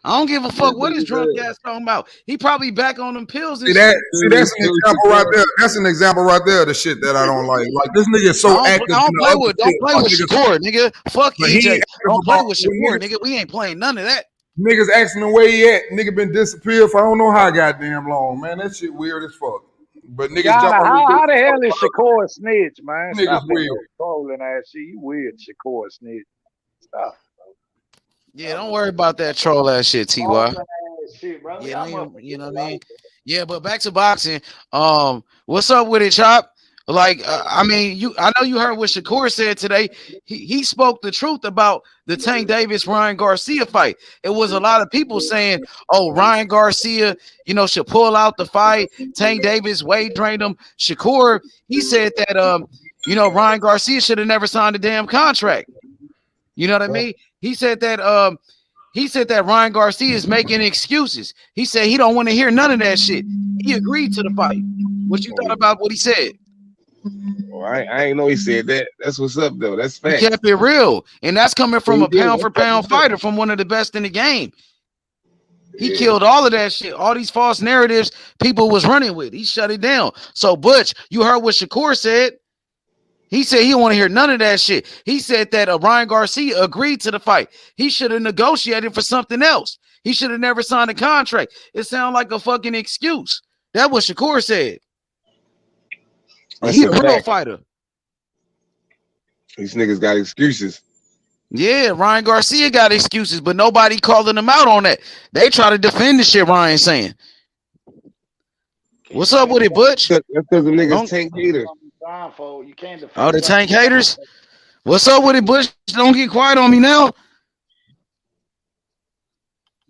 S: I don't give a fuck what his drunk ass talking about. He probably back on them pills and
U: See,
S: shit.
U: that's an example right there. That's an example right there of the shit that I don't like. Like this nigga is so active.
S: Don't play with Shakur, nigga. Fuck EJ. Don't play with Shakur, nigga. We ain't playing none of that.
U: Niggas asking the where he at. Nigga been disappeared for I don't know how goddamn long, man. That shit weird as fuck. But niggas jump on
P: how the hell is Shakur a snitch, man?
U: Niggas
P: Stop
U: weird.
P: trolling ass shit. You weird, Shakur a snitch. Stop.
S: Yeah, don't worry about that troll ass shit, TY.
P: Shit, bro.
S: Yeah, you know what I mean? Yeah, but back to boxing. What's up with it, Chop? Like, I know you heard what Shakur said today. He spoke the truth about the Tank Davis Ryan Garcia fight. It was a lot of people saying, "Oh, Ryan Garcia, should pull out the fight. Tank Davis weight drained him." Shakur, he said that Ryan Garcia should have never signed a damn contract. You know what I mean? He said that Ryan Garcia is making excuses. He said he don't want to hear none of that shit. He agreed to the fight. What you thought about what he said?
E: Well, I ain't know he said that. That's what's up, though. That's fact.
S: He kept it real, and that's coming from a pound for pound fighter, from one of the best in the game. He killed all of that shit, all these false narratives people was running with. He shut it down. So, Butch, you heard what Shakur said. He said he don't want to hear none of that shit. He said that Ryan Garcia agreed to the fight. He should have negotiated for something else. He should have never signed a contract. It sounds like a fucking excuse. That's what Shakur said. He's a real fighter.
E: These niggas got excuses.
S: Yeah, Ryan Garcia got excuses, but nobody calling him out on that. They try to defend the shit Ryan's saying. What's up with it, Butch?
E: That's because the niggas Tank haters.
P: You can't defend.
S: Oh, the Tank haters? What's up with it, Butch? Don't get quiet on me now.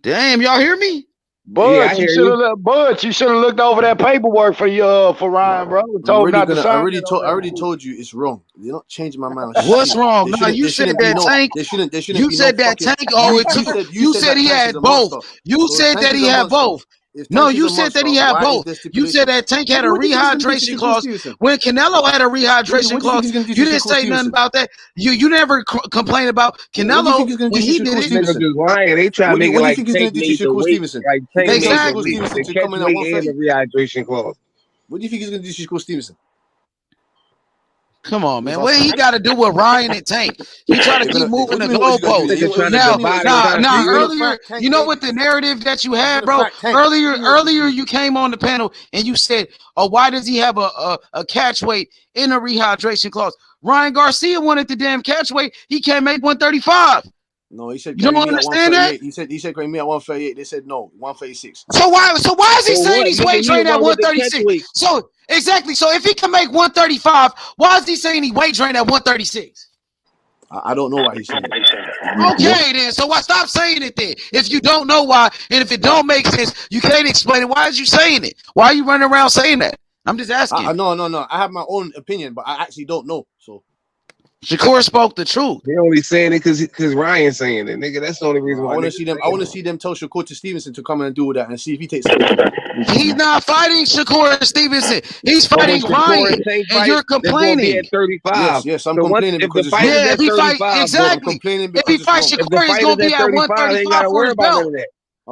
S: Damn, y'all hear me?
P: Bud, you should have looked over that paperwork for Ryan, bro.
N: I already told you it's wrong. You're not changing my mind.
S: What's wrong? No, you said that Tank. You said that Tank. You said he had both. You said that he had both. No, you said that he had both. You said that Tank had a rehydration clause. When Canelo had a rehydration clause, you didn't say nothing about that. You never complained about Canelo when he did it.
E: They try to make it like Tank made the weight.
N: Stevenson?
E: Like Tank
S: Exactly.
E: made the catch weight and the rehydration clause.
N: What do you think he's going to do to Shakur Stevenson?
S: Come on, man. What he got to do with Ryan and Tank? You try to keep moving the goalposts. Now, earlier, you know what the narrative that you had, bro? Earlier, you came on the panel and you said, "Oh, why does he have a catch weight in a rehydration clause?" Ryan Garcia wanted the damn catch weight. He can't make 135.
N: No, he said
S: you don't understand that.
N: He said can me at 138. They said no, 136.
S: So why is he saying he's weight trained at 136? So exactly. So if he can make 135, why is he saying he weight trained at 136?
N: I don't know why he's saying it.
S: Okay, then. So why stop saying it then? If you don't know why, and if it don't make sense, you can't explain it. Why is you saying it? Why are you running around saying that? I'm just asking.
N: No. I have my own opinion, but I actually don't know. So
S: Shakur spoke the truth.
E: They only saying it because Ryan's saying it, nigga. That's the only reason why.
N: I want to see them. I want to see them tell Shakur Stevenson to come and do that and see if he takes it.
S: He's not fighting Shakur Stevenson. He's fighting Ryan, and you're complaining.
E: At 35.
N: Yes, I'm complaining because
S: if he fights exactly. If he fights Shakur, he's gonna be at 135 for his belt.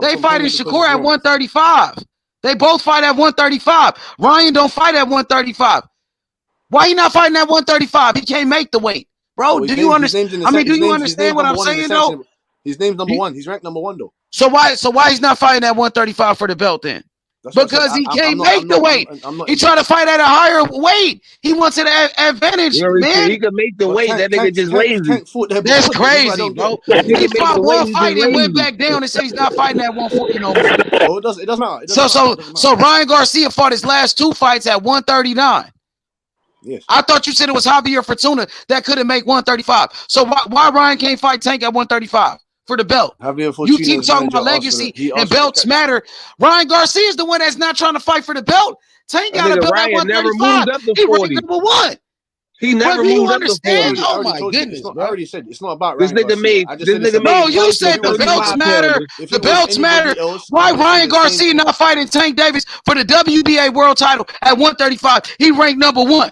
S: They fighting Shakur at 135. They both fight at 135. Ryan don't fight at 135. Why he not fighting at 135? He can't make the weight, bro. Do you understand? I mean, do you understand what I'm saying, though?
N: His name's number one. He's ranked number one, though.
S: So why he's not fighting at 135 for the belt then? Because he can't make the weight. He trying to fight at a higher weight. He wants an advantage, man.
E: He can make the weight. That nigga just lazy.
S: That's crazy, bro. He fought one fight and went back down and said he's not fighting at 140 no more.
N: It doesn't matter.
S: So Ryan Garcia fought his last two fights at 139.
N: Yes.
S: I thought you said it was Javier Fortuna that couldn't make 135. So why Ryan can't fight Tank at 135 for the belt? You keep talking about legacy and belts matter. Ryan Garcia is the one that's not trying to fight for the belt. Tank got a belt at 135. He ranked number one.
E: He never moved up to 40.
S: Oh my goodness!
N: I already said it's not about
E: this nigga made.
S: No, you said the belts matter. The belts matter. Why Ryan Garcia not fighting Tank Davis for the WBA world title at 135? He ranked number one.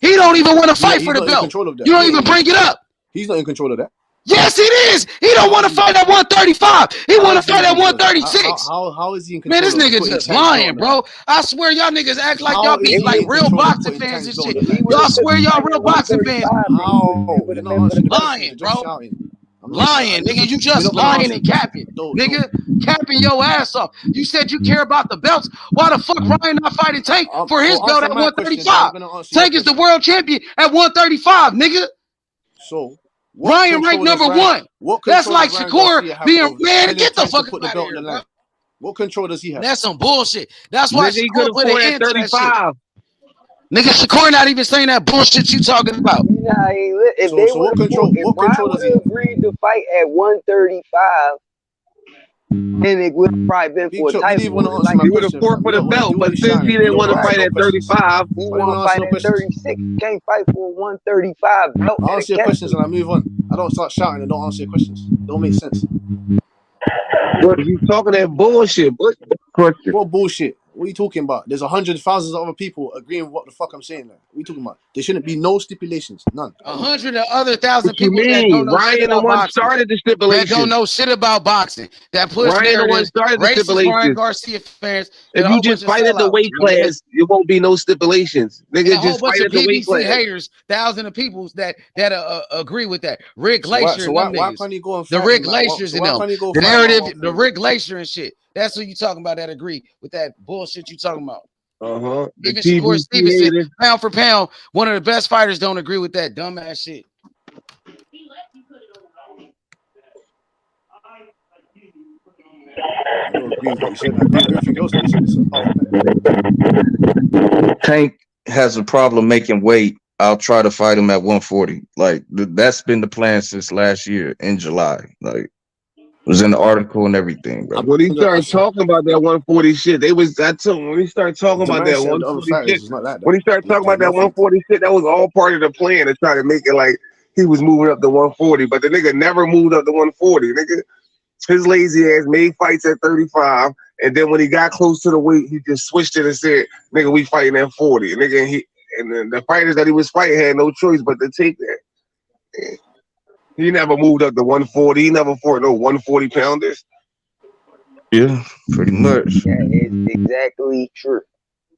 S: He don't even want to fight for the belt. You don't even bring it up.
N: He's not in control of that.
S: Yes, it is. He don't want to fight at 135. He want to fight at 136.
N: How is he in control?
S: Man, this nigga just lying, bro. I swear y'all niggas act like y'all be like real boxing fans and shit. Y'all swear y'all real boxing fans. Lying, bro. Lying, nigga. You just lying and capping. Nigga, capping your ass off. You said you care about the belts. Why the fuck Ryan not fighting Tank for his belt at 135? Tank is the world champion at 135, nigga.
N: So
S: Ryan ranked number one. That's like Shakur being, man, get the fuck out of here, bro.
N: What control does he have?
S: That's some bullshit. That's why Shakur put an end to that shit. Nigga, Shakur not even saying that bullshit you talking about.
M: Nah, if what control does he agreed to fight at 135, then it would probably been for a title.
E: He would have fought for the belt, but since he didn't want to fight at 35,
M: he want to fight at 36. Can't fight for 135 belt.
N: I'll answer your questions and I move on. I don't start shouting and don't answer your questions. Don't make sense.
E: What you talking that bullshit?
N: What bullshit? What are you talking about? There's 100,000 of other people agreeing with what the fuck I'm saying there. What are you talking about? There shouldn't be no stipulations. None.
S: 100 other thousand people that don't know
E: Ryan
S: shit about boxing.
E: Started the stipulations.
S: That don't know shit about boxing. That push
E: Ryan the one started the stipulations.
S: Ryan Garcia fans.
E: If you just fight at the weight class, it won't be no stipulations. Nigga, just fight at the weight class.
S: Haters, thousands of people that agree with that. Rick Glacier and them
N: why can't he go and
S: the Rick Glacier's and them. The narrative, the Rick Glacier and shit. That's who you talking about that agree with that bullshit you talking about. Even Shakur Stevenson, pound for pound, one of the best fighters don't agree with that dumbass shit.
N: I don't agree with what you said. I agree with everything else that you said.
F: Tank has a problem making weight. I'll try to fight him at 140. Like that's been the plan since last year in July. Like it was in the article and everything, bro.
E: When he started talking about that 140 shit, when he started talking about that 140 shit, when he started talking about that 140 shit, that was all part of the plan to try to make it like he was moving up to 140, but the nigga never moved up to 140. Nigga, his lazy ass made fights at 35, and then when he got close to the weight, he just switched it and said, "Nigga, we fighting at 40." And nigga, and then the fighters that he was fighting had no choice but to take that. Yeah. He never moved up to 140. He never fought no 140 pounders.
F: Yeah, pretty much.
M: Yeah, it's exactly true.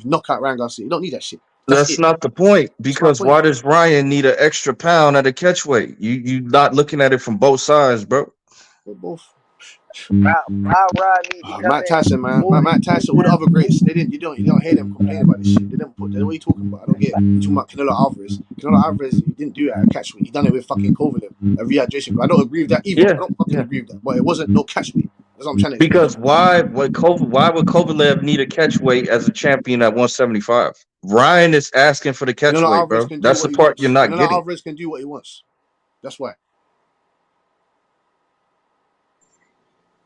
N: to knock out Ryan Garcia. You don't need that shit. That's it.
F: not the point, because why does Ryan need an extra pound at a catch weight? You not looking at it from both sides, bro.
N: They're both.
A: Why Rod need to come
N: Mike Tyson, man. Mike Tyson, all the other greats, they didn't. You don't hear them complain about this shit. They didn't put. What are you talking about? I don't get it. You talking about Canelo Alvarez? Canelo Alvarez, he didn't do that at catch weight. He done it with fucking Kovalev, a rehydration. I don't agree with that either. I don't fucking agree with that. But it wasn't no catch weight. That's what I'm trying to.
F: Because why would Kovalev need a catch weight as a champion at 175? Ryan is asking for the catch
N: Canelo
F: weight,
N: Alvarez
F: bro. That's the part you're not
N: Canelo
F: getting.
N: Alvarez can do what he wants. That's why.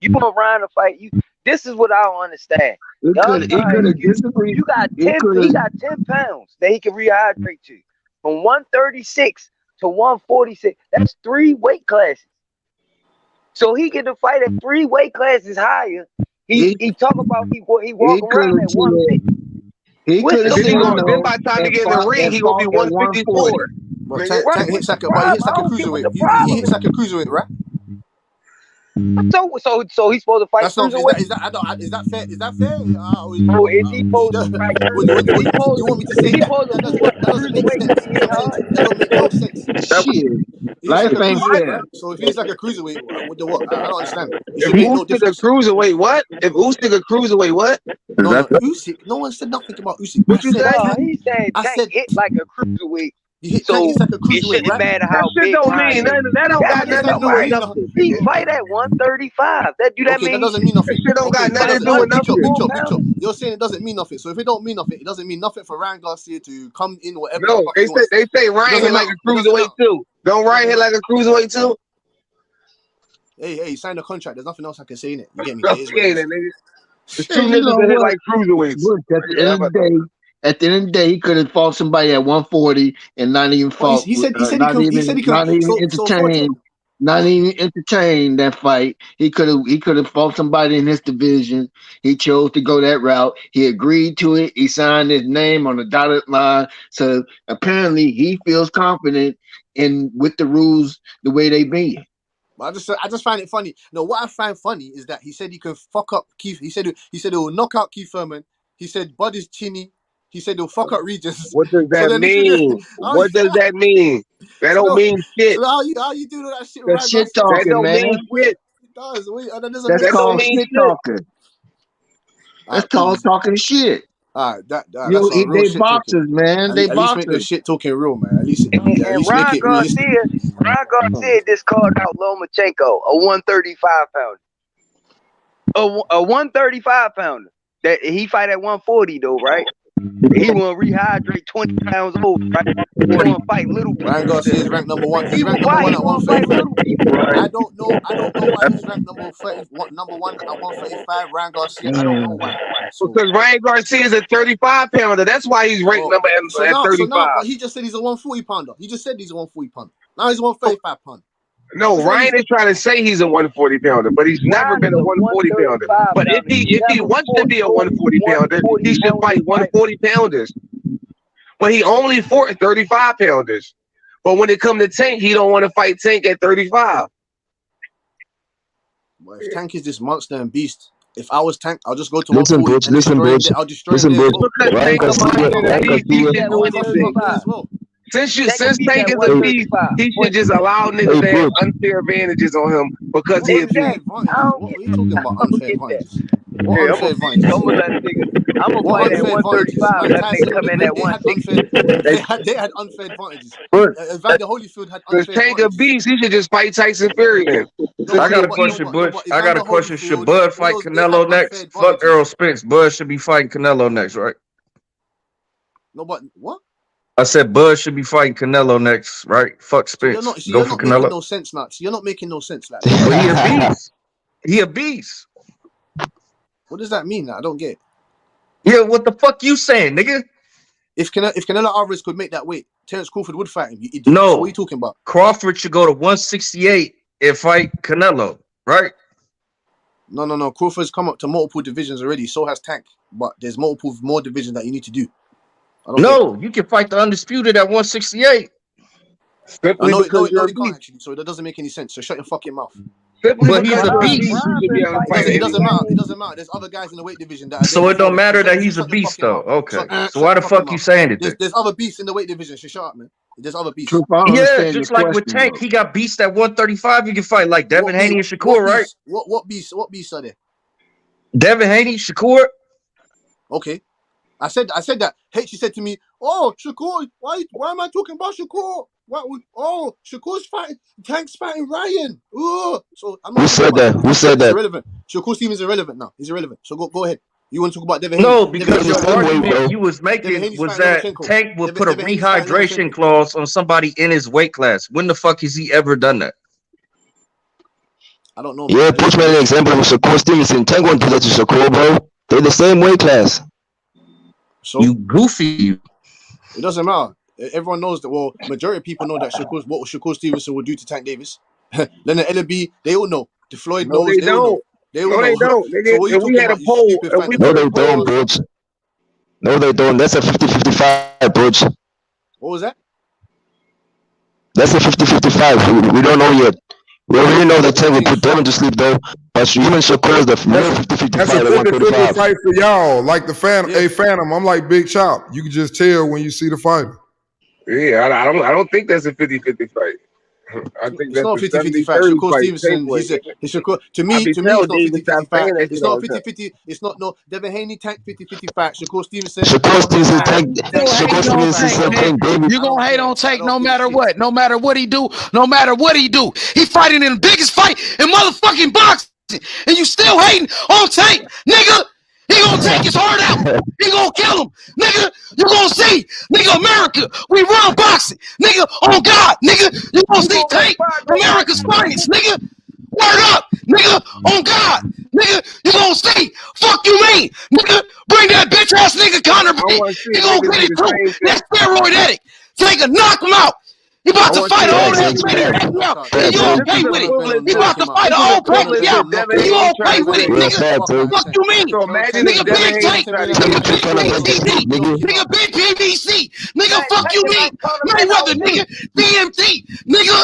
A: You want Ryan to fight you? This is what I don't understand.
Q: It
A: Y'all
Q: could
A: trying
Q: have
A: you
Q: disagreed.
A: got
Q: It
A: 10
Q: could
A: he
Q: have.
A: got 10 pounds that he can rehydrate to. From 136 to 146. That's 3 weight classes. So he get to fight at 3 weight classes higher. He talk about he walk around at 150.
Q: He
A: What's
Q: could have
A: the
Q: said
N: Then
A: problem?
N: by the time he
Q: and
N: get in the
Q: fought
N: ring, he gonna be
Q: at 140.
N: 154. But
A: Right,
N: Tank
A: what's
N: hits
A: the
N: like a
A: problem? I
N: cruiserweight.
A: don't get what the
N: He
A: problem
N: hits
A: is.
N: like a cruiserweight, right?
A: So he's supposed to fight
N: That's not
A: cruiserweight?
N: is that I don't is that fair? Is that fair?
A: So is he supposed to fight
N: You want me to say
A: is he
N: that?
A: supposed to move up
N: That
A: to
N: doesn't make
A: cruiserweight
N: sense.
A: because he hit hard?
N: That don't make no sense.
Q: Shit.
N: He hits like
Q: Life
N: a
Q: ain't
N: cruiserweight,
Q: fair.
N: right? So if he hits like a cruiserweight, what the what? I don't understand. It
M: If
N: should make no
M: Usyk a
N: difference.
M: cruiserweight, what? If Usyk a cruiserweight, what?
N: No, Usyk. No one said nothing about Usyk.
A: What you say? He said
N: I
A: Tank
N: said
A: hit like a cruiserweight.
N: hit
A: So
N: Tank is like a
A: it
N: cruiserweight,
A: shouldn't
N: right?
A: matter
E: That
A: how
E: shit
A: big
E: don't
A: Ryan
E: mean
A: is.
E: nothing. That don't
A: That's
E: got nothing to
A: not
E: do with
A: right.
E: nothing.
A: He fight at 135. Do that
N: Okay, that
A: mean
N: doesn't mean
E: That
N: nothing.
E: shit don't
N: Okay,
E: got
N: it
E: nothing to
N: doesn't.
E: do with
N: Big chop, big
E: nothing.
N: chop, big chop. You're saying it doesn't mean nothing. So if it don't mean nothing, it doesn't mean nothing for Ryan Garcia to come in whatever the
E: No,
N: fuck
E: they
N: he wants.
E: say
N: It
E: Ryan
N: doesn't
E: hit like
N: matter.
E: a
N: It doesn't
E: cruiserweight
N: matter.
E: too. Don't Ryan hit like a cruiserweight too?
N: Hey, sign the contract. There's nothing else I can say in it. You get me? It is what it
E: Okay,
N: is.
E: then nigga. There's two
Q: Hey, you
E: niggas
Q: know
E: that hit
Q: what?
E: like cruiserweights.
Q: Look, at the end of the day, he could have fought somebody at 140 and not even
N: Well,
Q: fought,
N: he said he can. So for
Q: not even entertain that fight. He could have fought somebody in his division. He chose to go that route. He agreed to it. He signed his name on the dotted line. So apparently, he feels confident in with the rules the way they be.
N: I just find it funny. No, what I find funny is that he said he can fuck up Keith. He said he will knock out Keith Thurman. He said Bud is chinny. He said he'll fuck up Regis.
E: What does
N: So
E: that
N: then
E: mean? What does that mean? That don't mean shit.
N: So how you do that shit?
Q: That's
N: Ryan
Q: shit
N: Garcia?
E: That
Q: talking,
E: don't
Q: man.
E: mean shit.
N: It does. Wait, and that doesn't
Q: That's
N: make
E: That don't
Q: called
N: sense.
E: mean
Q: shit
E: shit.
Q: talking.
N: All
Q: That's
N: right, cool.
Q: called talking shit.
N: All right, that's on real
Q: They
N: shit talking.
Q: boxers, man. They
N: At least make the
Q: boxers.
N: shit talking real, man. At least
A: And
N: make
A: Ryan
N: it realistic.
A: Garcia just called out Lomachenko, a 135 pounder. A 135 pounder. That he fight at 140 though, right? He want to rehydrate 20 pounds over, right? He want to fight little people.
N: Ryan Garcia is ranked number 1. He's ranked
A: Why
N: number 1
A: he
N: at
A: want to fight
N: 135.
A: little people?
N: I don't know why he's ranked number 1 at 135. Ryan Garcia, I don't know why. So,
E: Because Ryan Garcia is a 35 pounder. That's why he's ranked number at 35.
N: but he just said he's a 140 pounder. He just said he's a 140 pounder. Now he's a 135 pounder.
E: No, Ryan is trying to say he's a 140 pounder, but he's never been a 140 pounder. But if he wants to be a 140 pounder, he should fight 140 pounders. But he only fought 35 pounders. But when it comes to Tank, he don't want to fight Tank at 35.
N: But if Tank is this monster and beast, if I was Tank, I'll just go to
O: Listen,
N: 140
O: Butch,
N: and I'll destroy him there as well.
O: Ryan Garcia.
E: Since Tank is a beast, he should just allow niggas to have unfair advantages on him because he's a beast.
N: What are you talking about? Unfair advantages. What unfair advantages?
A: I'm gonna fight at 135. That nigga come in at 160.
N: They had unfair advantages.
E: But
N: Evander Holyfield had unfair
E: Tank a beast, he should just fight Tyson Fury then.
F: I got a question, Butch. I got a question. Should Bud fight Canelo next? Fuck Errol Spence. Bud should be fighting Canelo next, right?
N: No, but what?
F: I said Bud should be fighting Canelo next, right? Fuck Spence.
N: You're
F: Go for
N: not making
F: Canelo.
N: no sense now. You're not making no sense like
F: But he a
N: that.
F: beast. He a beast.
N: What does that mean? I don't get it.
F: Yeah, what the fuck you saying, nigga?
N: If Canelo Alvarez could make that weight, Terence Crawford would fight him.
F: No.
N: So what are you talking about?
F: Crawford should go to 168 and fight Canelo, right?
N: No. Crawford's come up to multiple divisions already. So has Tank. But there's more divisions that you need to do.
F: No, you can fight the undisputed at 168.
N: No, you can't actually. So that doesn't make any sense. So shut your fucking mouth.
F: But he's a beast.
N: It doesn't matter. It doesn't matter. There's other guys in the weight division that.
F: So it don't matter that he's a beast, though. Okay. So why the fuck you saying it?
N: There's other beasts in the weight division. So shut up, man. There's other beasts.
F: Yeah, just like with Tank, he got beasts at 135. You can fight like Devin Haney and Shakur, right?
N: What beasts? What beasts are there?
F: Devin Haney, Shakur.
N: Okay. I said that. She said to me, "Oh, Shakur, why am I talking about Shakur? Shakur's fighting, Tank's fighting Ryan. Oh, so I'm not.
O: Who said that? Who said that?
N: Irrelevant. Shakur Stevens is irrelevant now. He's irrelevant. So go ahead. You want to talk about Devin Haney?
F: No, because your argument you was making was that Tank would put a rehydration clause on somebody in his weight class. When the fuck has he ever done that?
N: I don't know.
O: Yeah, push me an example with Shakur Stevenson. Tank won't do that to Shakur, bro. They're the same weight class.
N: So
F: you goofy.
N: It doesn't matter. Everyone knows that. Well, majority of people know that what Shakur Stevenson will do to Tank Davis. Leonard Ellaby, they all know. The Floyd knows.
E: They don't.
N: They all know.
E: Don't.
N: So what are you talking about?
O: No, they don't, Butch. No, they don't. That's a 50-55, Butch.
N: What was that?
O: That's a 50-55. We don't know yet. We already know that Tank will put Devin to sleep, though. But even Shakur is the real 50-55
U: That's a
O: at 135.
U: fight for y'all. Like the Phantom. Hey, Phantom, I'm like Big Chop. You can just tell when you see the fighter.
E: Yeah, I don't think that's a 50-50 fight. I think
N: It's
E: that's
N: not
E: the
N: 50-50 fight.
E: 70-30
N: Shakur
E: fight
N: Stevenson,
E: takeaway.
N: he's Shakur. To
E: I
N: me,
E: be
N: it's
E: telling
N: not
E: David stop
N: 50-50 fight.
E: saying that
N: It's
E: shit all
N: not
E: the time.
N: 50-50. It's not no Devin Haney Tank 50-50 fight. Shakur Stevenson.
O: Shakur Stevenson
S: Hating on Tank, man. You gonna hate on Tank no matter what. No matter what he do. No matter what he do. He fighting in the biggest fight in motherfucking boxing, and you still hating on Tank, nigga. He gonna take his heart out. He gonna kill him, nigga. You gonna see, nigga. America, we run boxing, nigga. On God, nigga. You gonna see Tank, America's finest, nigga. Word up, nigga. On God, nigga. You gonna see. Fuck you mean, nigga. Bring that bitch ass nigga Conor. He gonna get it too. That steroid addict. Take a knock him out. He about to fight an old ass Manny Pacquiao, and you okay with it? He about to fight an old Pacquiao, and you okay with it, nigga? Fuck you mean?
E: So imagine
S: Nigga,
E: if Devin
S: big
E: Haney
S: Tank,
E: tried to
S: nigga,
E: get
S: big PBC, nigga, big PBC, nigga, fuck you mean? Mayweather, nigga, DMT, nigga.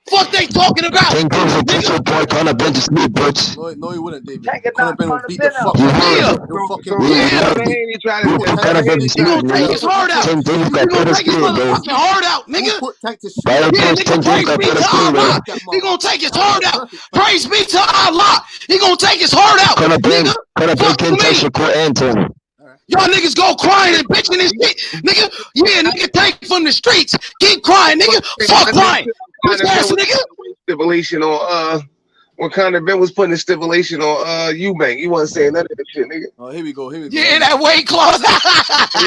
S: Fuck they talking about?
O: Tank Davis will put your boy Conor Ben to sleep, bitch.
N: No, he wouldn't, David. Conor Ben will beat the fuck
O: You
N: out
O: will.
N: of him.
E: Devin Haney tried to
O: Conor Ben to sleep,
S: He gonna take his
O: nigga.
S: heart out.
O: Tank Davis
S: He
O: got
S: gonna
O: better
S: take his
O: skin, bro.
S: motherfucking heart out, nigga.
O: Byron
S: Yeah,
O: Prince,
S: nigga,
O: Tank Davis
S: praise
O: got
S: be
O: better
S: to
O: skin, bro.
S: Allah. He gonna take his heart out. Praise be to Allah. He gonna take his heart out,
O: Conor Ben
S: nigga.
O: can touch Shakur and Tony.
S: Y'all niggas go crying and bitching this shit, nigga. Yeah, nigga, take from the streets. Keep crying, nigga. Fuck crying. Bitch ass nigga.
E: Stipulation on when Conor Ben was putting the stipulation on Eubank. He wasn't saying none of that shit, nigga.
N: Oh, here we go.
S: Yeah, that weight clause.
E: He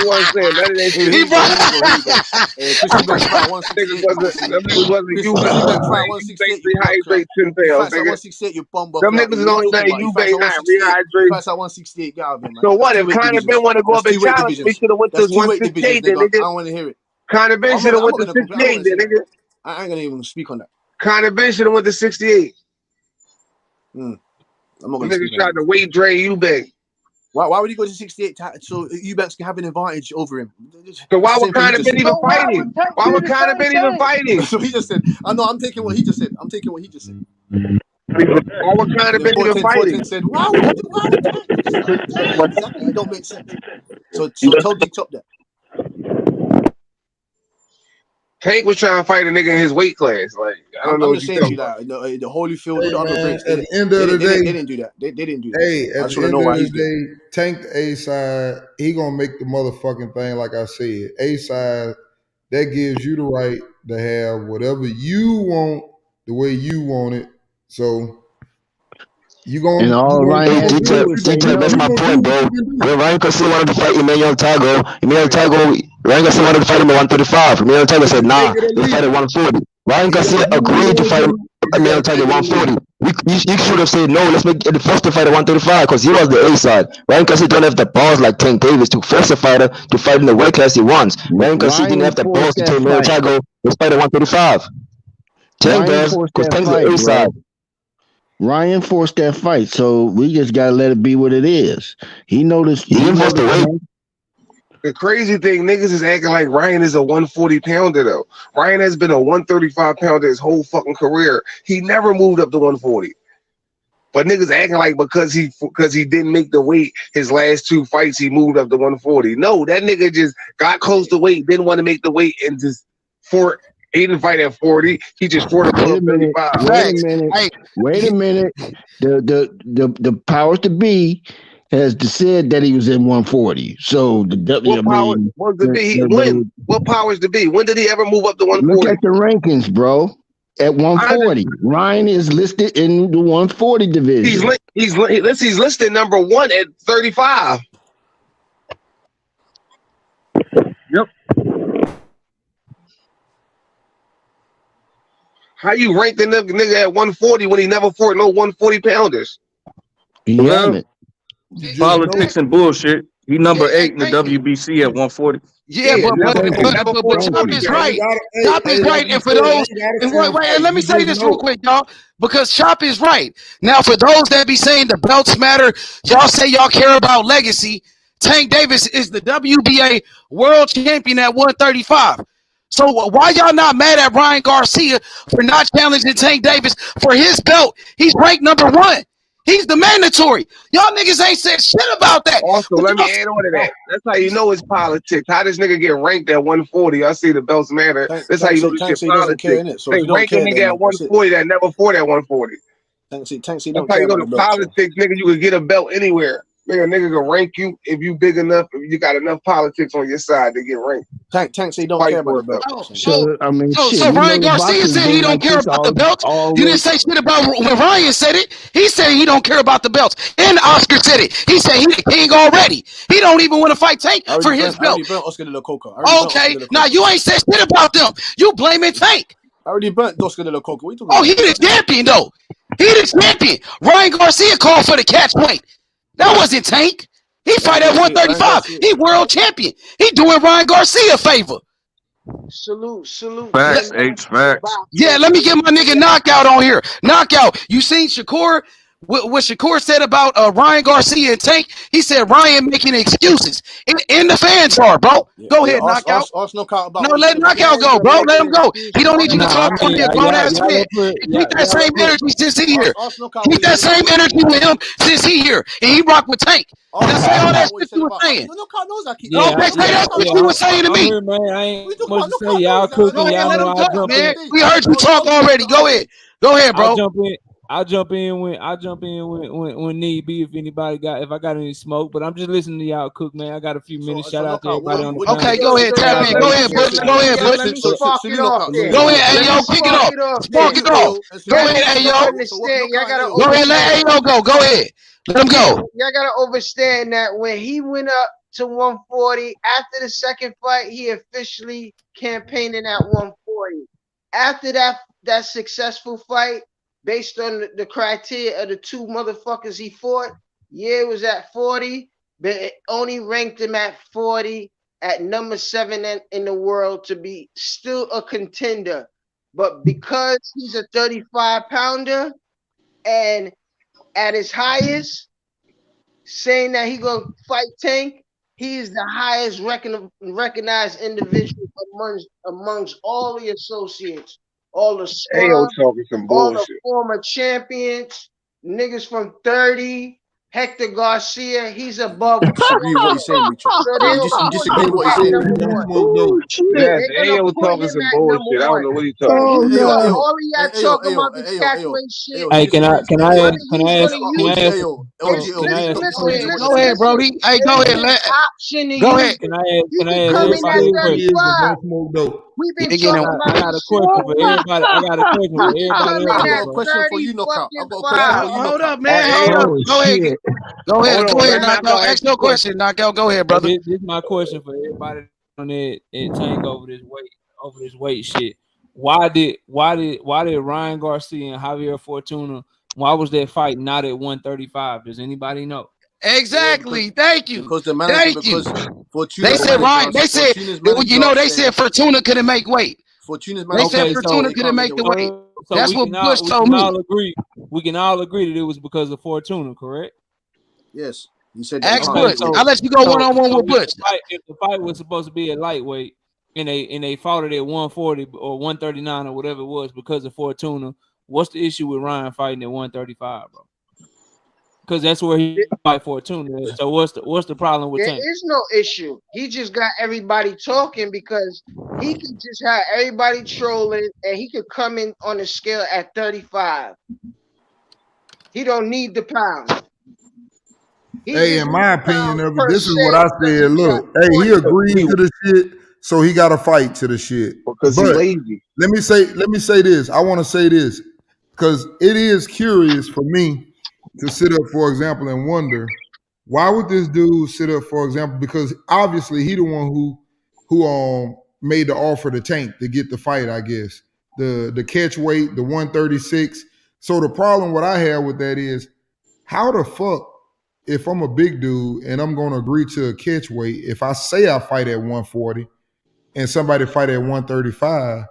E: wasn't saying none of that shit.
S: He brought
N: Christian Beck fight 168.
E: Them niggas wasn't Eubank.
N: Fight 168. You
E: Rehydrate 10 pounds,
N: fights at
E: nigga.
N: 168. You bum.
E: Them niggas is only letting Eubank not rehydrate.
N: Fights at 168. Get out of here, man.
E: So what if Conor Ben want to go up and challenge? We should have went to 168 then, nigga.
N: I don't want to hear it.
E: Conor Ben should have went to 68 then, nigga.
N: I ain't gonna even speak on that.
E: Conor Ben should have went to 68.
N: I'm not gonna
E: Niggas tried to weight drain Eubank.
N: Why would he go to 68 so Eubanks can have an advantage over him?
E: So why would Conor Ben even fighting? Why would Conor Ben even fighting?
N: So he just said, I know, I'm taking what he just said.
E: Why would Conor Ben even fighting?
N: Said, why would exactly, it don't make sense. So totally top that.
E: Tank was trying to fight a nigga in his weight class. Like, I don't know.
N: I'm just saying to you that the Holyfield,
U: at the end of the day,
N: they didn't do that. They didn't do that.
U: Hey,
N: I
U: at
N: just
U: the
N: want to
U: end
N: know why
U: of
N: he's
U: the day, Tank the A side, he gonna make the motherfucking thing. Like I said, A side, that gives you the right to have whatever you want the way you want it. So you gonna
O: DJ, that's my point, bro. When Ryan Garcia wanted to fight Emmanuel Tago, Ryan Garcia wanted to fight him at 135. Emmanuel Tago said, nah, let's fight at 140. Ryan Garcia agreed to fight Emmanuel Tago at 140. You should have said, no, let's make it force the fight at 135 because he was the A side. Ryan Garcia don't have the balls like Tank Davis to force a fighter to fight in the weight class he wants. Ryan Garcia didn't have the balls to tell Emmanuel Tago, let's fight at 135. Tank does because Tank's the A side.
B: Ryan forced that fight, so we just gotta let it be what it is. He noticed.
E: The crazy thing, niggas is acting like Ryan is a 140 pounder though. Ryan has been a 135 pounder his whole fucking career. He never moved up to 140. But niggas acting like because he didn't make the weight his last two fights, he moved up to 140. No, that nigga just got close to weight, didn't want to make the weight, and just he didn't fight at 40. He just fought at 35.
B: Wait a minute. The powers to be has said that he was in 140. So
E: what powers to be? When did he ever move up to 140?
B: Look at the rankings, bro. At 140, Ryan is listed in the 140 division.
E: He's listed number 1 at 35.
T: Yep.
E: How you rank the nigga at 140 when he never fought no 140 pounders?
F: Politics and bullshit. He number 8 in the WBC at 140.
S: Yeah, but Chop is right. Chop is right. And for those, and let me say this real quick, y'all, because Chop is right. Now, for those that be saying the belts matter, y'all say y'all care about legacy. Tank Davis is the WBA world champion at 135. So why y'all not mad at Ryan Garcia for not challenging Tank Davis for his belt? He's ranked number 1. He's the mandatory. Y'all niggas ain't said shit about that.
E: Also, let me add on to that. That's how you know it's politics. How this nigga get ranked at 140? I see the belts matter. That's how you know this shit politics. They rank a nigga at 140 that never fought at 140.
N: Tanksy
E: That's
N: don't
E: how
N: care
E: you know
N: about
E: the
N: the belt.
E: politics, nigga. You can get a belt anywhere. Nigga can rank you if you big enough, if you got enough politics on your side to get ranked.
N: Tanksy don't care about the belt.
S: So Ryan Garcia said he don't care about the belts. You didn't say shit about when Ryan said it. He said he don't care about the belts. And Oscar said it. He said he the king already. He don't even want to fight Tank for his belt.
N: I already burnt Oscar de la Coca.
S: Okay, now you ain't said shit about them. You blaming Tank.
N: I already burnt Oscar de la Coca. What you talking
S: Oh,
N: about?
S: he the champion though. He the champion. Ryan Garcia called for the catch weight. That wasn't Tank. He fight at 135. He world champion. He doing Ryan Garcia a favor.
A: Salute.
F: Facts, H, facts.
S: Yeah, let me get my nigga Knockout on here. Knockout. You seen Shakur? What Shakur said about Ryan Garcia and Tank? He said Ryan making excuses. In the fans are, bro. Go ahead, Knockout. No, let Knockout go, bro. Let him go. He don't need you to talk for a grown ass man. Keep that same energy since he here. Keep that same energy with him since he here. And he rock with Tank. Let's say all that shit you were saying. Okay, say that's what you were saying to me.
H: I ain't much to say. Y'all cooking. Y'all know I jump in.
S: We heard you talk already. Go ahead. Go ahead, bro.
H: I'll jump in when need be if I got any smoke. But I'm just listening to y'all cook, man. I got a few minutes. Shout out to everybody on the panel.
S: Okay, go ahead, tap in. Go ahead, Butch. Go ahead, Butch.
A: Let me spark it off there.
S: Go ahead, Ayo. Kick it off. Spark it off. Go ahead, Ayo. Go ahead, let Ayo go. Go ahead. Let him go.
A: Y'all gotta understand that when he went up to 140 after the second fight, he officially campaigning at 140. After that successful fight, based on the criteria of the two motherfuckers he fought, it was at 40, but it only ranked him at 40 at number 7 in the world to be still a contender. But because he's a 35-pounder and at his highest, saying that he gonna fight Tank, he is the highest recognized individual amongst all the associates, all the scrubs, all the former champions, niggas from 30, Hector Garcia, he's above.
N: I disagree with what he's saying, Richard. You disagree with what he's saying.
E: Ayo talking some bullshit. I don't know what he's talking about.
A: All of y'all talking about the catchweight shit.
H: Hey, can I ask
S: Go ahead, Brody. Hey, go ahead. Go ahead.
H: Can I ask everybody a question?
A: We've been talking about
H: I got a question for everybody. I got a question for everybody.
N: I got a question for you, Knockout. I got a question for you,
S: Hold up, man. Hold up. Go ahead. Go ahead, Knockout. Ask your question, Knockout. Go ahead, brother.
H: This is my question for everybody on that Tank over this weight shit. Why did Ryan Garcia and Javier Fortuna? Why was that fight not at 135? Does anybody know?
S: Exactly. Thank you.
N: Because the manager,
S: they said Ryan. They said they said Fortuna couldn't make weight. They said Fortuna couldn't make the weight.
H: So
S: that's what Bush told me.
H: We can all agree that it was because of Fortuna, correct?
N: Yes. He said
S: that. Ask Butch. I'll let you go one-on-one with Butch.
H: If the fight was supposed to be at lightweight and they fought it at 140 or 139 or whatever it was because of Fortuna, what's the issue with Ryan fighting at 135, bro? Because that's where he fight Fortuna. So what's the problem with Tank?
A: There is no issue. He just got everybody talking because he could just have everybody trolling and he could come in on the scale at 35. He don't need the pound.
U: Hey, in my opinion of it, this is what I said. Look, hey, he agreed to the shit, so he got to fight to the shit.
E: Because he's lazy.
U: Let me say this. I want to say this because it is curious for me to sit up, for example, and wonder why would this dude sit up, for example, because obviously he the one who made the offer to Tank to get the fight, I guess. The catch weight, the 136. So the problem what I have with that is how the fuck, if I'm a big dude and I'm gonna agree to a catch weight, if I say I fight at 140 and somebody fight at 135,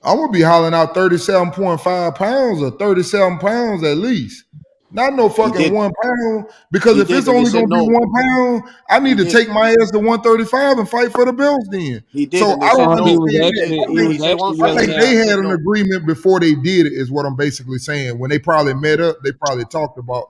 U: I'm gonna be hollering out 37.5 pounds or 37 pounds at least. Not no fucking 1 pound, because if it's only gonna be 1 pound, I need to take my ass to 135 and fight for the belts then. So I don't understand that. I think they had an agreement before they did it, is what I'm basically saying. When they probably met up, they probably talked about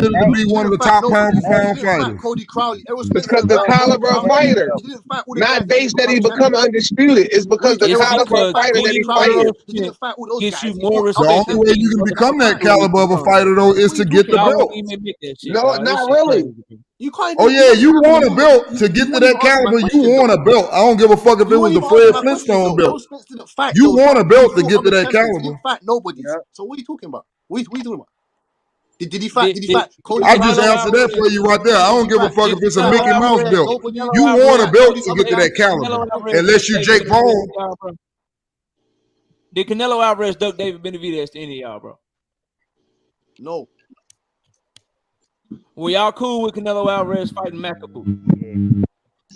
U: considered to be one of the top pound for pound fighters.
N: Cody Crowley, Errol
E: It's
N: Spence
E: because the caliber of fighter,
N: he didn't fight all the
E: not
N: guys
E: based that he
N: become
E: become
N: champions.
E: undisputed. It's because the
H: It's
E: caliber of
H: because
E: fighter that
H: being
E: he fighting.
N: He didn't fight all those
H: gets
N: guys.
H: you more
U: The
H: respect
U: only
H: than
U: way
H: being
U: you can
H: one of the
U: become that
H: top
U: caliber of a
H: fighters.
U: fighter though is to get the
H: Y'all won't
U: belt.
H: even admit that shit.
E: No,
H: Dog. That
E: not
H: shit
E: really.
H: crazy.
N: You can't.
U: Oh yeah, you want a belt to get to that caliber. You want a belt. I don't give a fuck if it was the Fred Flintstone
N: Errol
U: belt.
N: Spence didn't fight
U: You
N: those
U: want a
N: guys.
U: belt
N: He
U: to
N: fought
U: get to
N: other
U: that
N: champions. He
U: caliber.
N: didn't fight nobody. So what are you talking about? What are you talking about? Did he fight? Did he fight Cody?
U: I just answered that for you right there. I don't give a fuck if it's a Mickey Mouse belt.
N: Nobody.
U: You want a belt to get to that caliber, unless you Jake Paul.
H: Did Canelo Alvarez duck David Benavidez to any of y'all, bro?
N: No.
H: Were y'all cool with Canelo Alvarez fighting Makabu?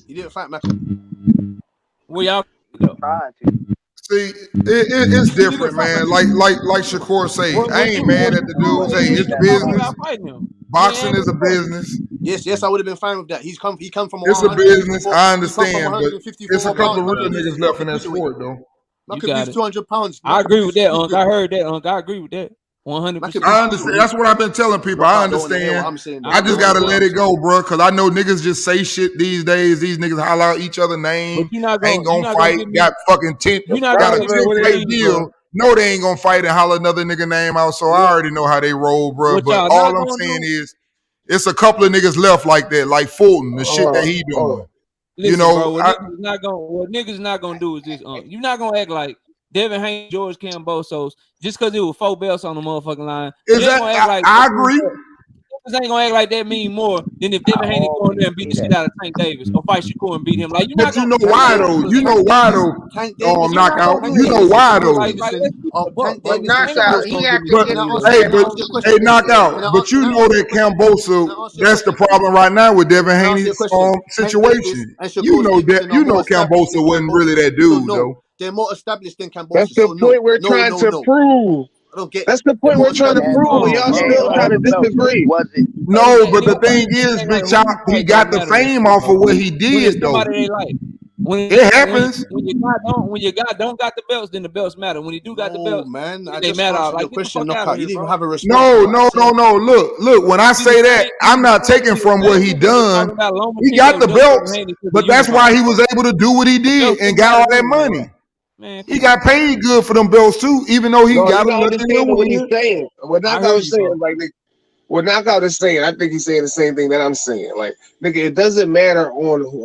N: He didn't fight Makabu.
H: Were y'all
U: See, it's different, man. Like Shakur say, I ain't mad at the dudes. Hey, it's business. Boxing is a business.
N: Yes, I would have been fine with that. He come from
U: It's a business. I understand, but it's a couple of real
N: pounds.
U: niggas left in that sport, though.
H: You got it.
N: 200 pounds.
H: I agree with that, Unc. I heard that, Unc. I agree with that. 100%.
U: I understand. That's what I've been telling people. I understand. I just gotta let it go, bro, because I know niggas just say shit these days. These niggas holler out each other name. Ain't gonna fight. Got fucking 10. Got a 10-play deal. No, they ain't gonna fight and holler another nigga name out. So I already know how they roll, bro. But all I'm saying is, it's a couple of niggas left like that, like Fulton, the shit that he doing.
H: Listen,
U: You know,
H: bro, what niggas not gonna do is this. You're not gonna act like Devin Haney, George Kambosos, just because it was 4 belts on the motherfucking line. I
U: agree.
H: Niggas ain't gonna act like that mean more than if Devin Haney go in there and beat the shit out of Tank Davis or fight Shakur and beat him. Like,
U: But you know why though? You know why though? Knockout. You know why though?
C: Knockout. He have to
U: But
C: get
U: hey, knockout. But you know that Kambosa. That's the problem right now with Devin Haney's situation. You know that. You know Kambosa wasn't really that dude though.
N: They're more established than Kambosa.
E: That's the point we're trying to prove.
N: I don't get.
E: That's the point we're trying to prove. And y'all still trying to disagree.
U: No, but the thing is, Big Chop, he got the fame off of what he did though. It happens.
H: When your guy don't got the belts, then the belts matter. When he do got the belts,
N: man,
H: they matter. Like,
N: question, knockout. You didn't even have a response.
U: No. Look. When I say that, I'm not taking from what he done. He got the belts, but that's why he was able to do what he did and got all that money. He got paid good for them belts too, even though he got
E: you
U: another
E: understand what he's saying. What Knockout is saying, like, what Knockout is saying, I think he's saying the same thing that I'm saying. Like, nigga, it doesn't matter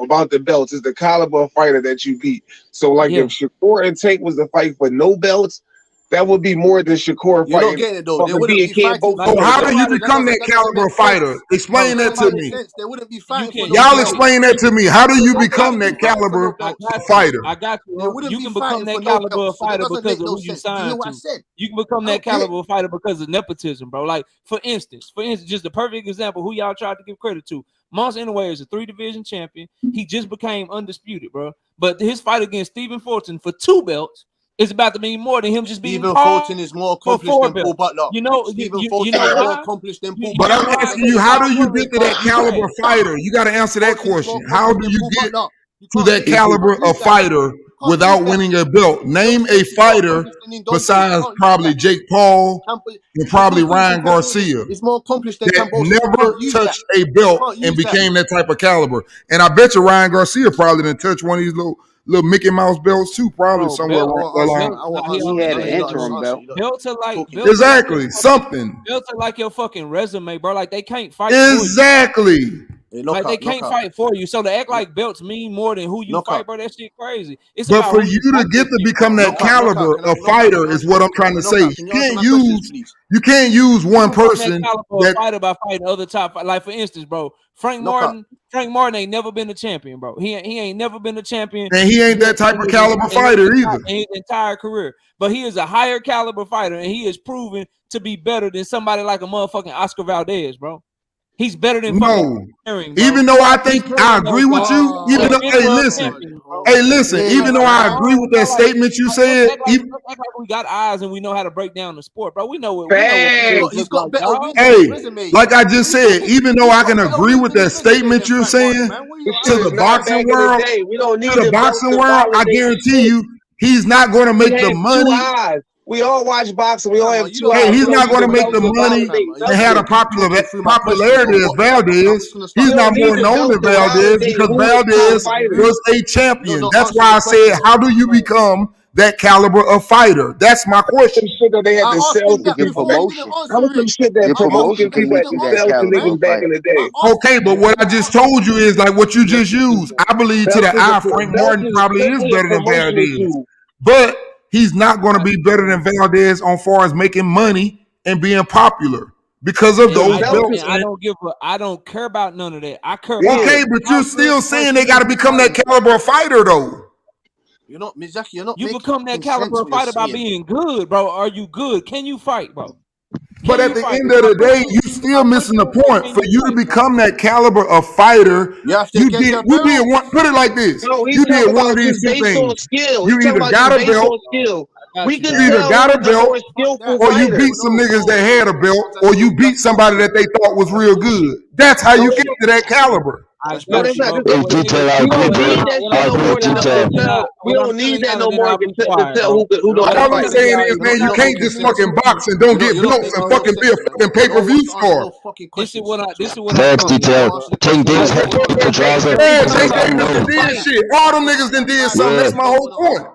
E: about the belts. It's the caliber of fighter that you beat. So, like, if Shakur and Tank was to fight for no belts, that would be more than Shakur fighting.
N: You don't get it though. They wouldn't be fighting.
U: So how do you become that caliber of fighter? Explain that to me.
N: They wouldn't be fighting.
U: Y'all explain that to me. How do you become that caliber of fighter?
H: I got you. You can become that caliber of fighter because of who you signed to. You can become that caliber of fighter because of nepotism, bro. Like, for instance, just a perfect example who y'all tried to give credit to. Monster Anyway is a 3-division champion. He just became undisputed, bro. But his fight against Stephen Fulton for 2 belts, it's about to mean more than him just being
N: Stephen Fulton is more accomplished than Paul Butler.
H: You know,
N: Stephen Fulton is more accomplished than Paul
U: But
N: Butler.
U: I'm asking you, how do you get to that caliber fighter? You got to answer that question. How do you get to that caliber of fighter without winning a belt? Name a fighter besides probably Jake Paul and probably Ryan Garcia that never touched a belt and became that type of caliber. And I bet you Ryan Garcia probably didn't touch one of these little Mickey Mouse belts too, probably somewhere along.
A: He had an interim belt.
H: Belts are like
U: Exactly, something.
H: Belts are like your fucking resume, bro. Like, they can't fight.
U: Exactly.
H: Like, they can't fight for you. So to act like belts mean more than who you fight, bro, that shit crazy.
U: But for you to get to become that caliber of fighter is what I'm trying to say. You can't use one person
H: that fighter by fighting other top. Like, for instance, bro, Frank Martin ain't never been a champion, bro. He ain't never been a champion,
U: and he ain't that type of caliber fighter either.
H: In his entire career, but he is a higher caliber fighter, and he is proven to be better than somebody like a motherfucking Oscar Valdez, bro. He's better than
U: even though I think I agree with you. Even though, hey, listen. Even though I agree with that statement you said,
H: like we got eyes and we know how to break down the sport, bro. We know what.
N: He's got better wins.
U: Hey, like I just said, even though I can agree with that statement you're saying to the boxing world, I guarantee you, he's not going to make the money.
E: We all watch boxing. We all have 2
U: eyes. Hey, he's not going to make the money and have the popularity as Valdez. He's not more known than Valdez because Valdez was a champion. That's why I said, how do you become that caliber of fighter? That's my question.
E: They had to sell to get promotion. How was some shit that promotion people had to sell to niggas back in the day?
U: Okay, but what I just told you is like what you just used. I believe to the eye, Frank Martin probably is better than Valdez, but he's not going to be better than Valdez on far as making money and being popular because of those belts.
H: I don't care about none of that. I care.
U: Okay, but you're still saying they got to become that caliber of fighter, though.
N: You're not, Jackie. You're not.
H: You become that caliber fighter by being good, bro. Are you good? Can you fight, bro?
U: But at the end of the day, you still missing the point. For you to become that caliber of fighter, you did one. Put it like this:
K: No, he's
U: you
K: talking
U: did one
K: about
U: of these
K: just
U: two
K: based on
U: things.
K: skill.
U: You
K: He's talking
U: either
K: about
U: got
K: just
U: a
K: based
U: belt,
K: on skill. We can
U: you either
K: tell
U: got
K: who
U: a
K: is the
U: belt,
K: more skillful
U: or you
K: fighter.
U: beat some niggas that had a belt, or you beat somebody that they thought was real good. That's how you get to that caliber.
K: No, that's not.
O: In detail, I
K: We
O: agree,
K: don't
O: bro.
K: need that
O: I
K: shit no
O: agree
K: more
O: with
K: to
O: detail.
K: tell. We don't need that no more to tell who know how to
U: All I'm
K: fight.
U: saying is, man, you can't just fucking box and don't get belts and fucking be a fucking pay-per-view star.
H: This is what I'm
O: Facts,
H: telling y'all,
O: detail.
H: bro.
O: Tank Davis had Pedraza.
U: Yeah,
O: That's
U: Tank
O: what I
U: Davis
O: know.
U: done did shit. All them niggas done did something.
O: Yeah.
U: That's my whole point.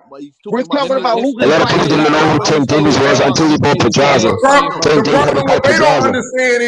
K: We're talking about who
O: A
K: can
O: lot of
K: fight.
O: people didn't know who Tank Davis was until he fought Pedraza.
U: The
O: Tank Davis had to
U: problem, what
O: fight
U: they don't
O: Pedraza.
U: understand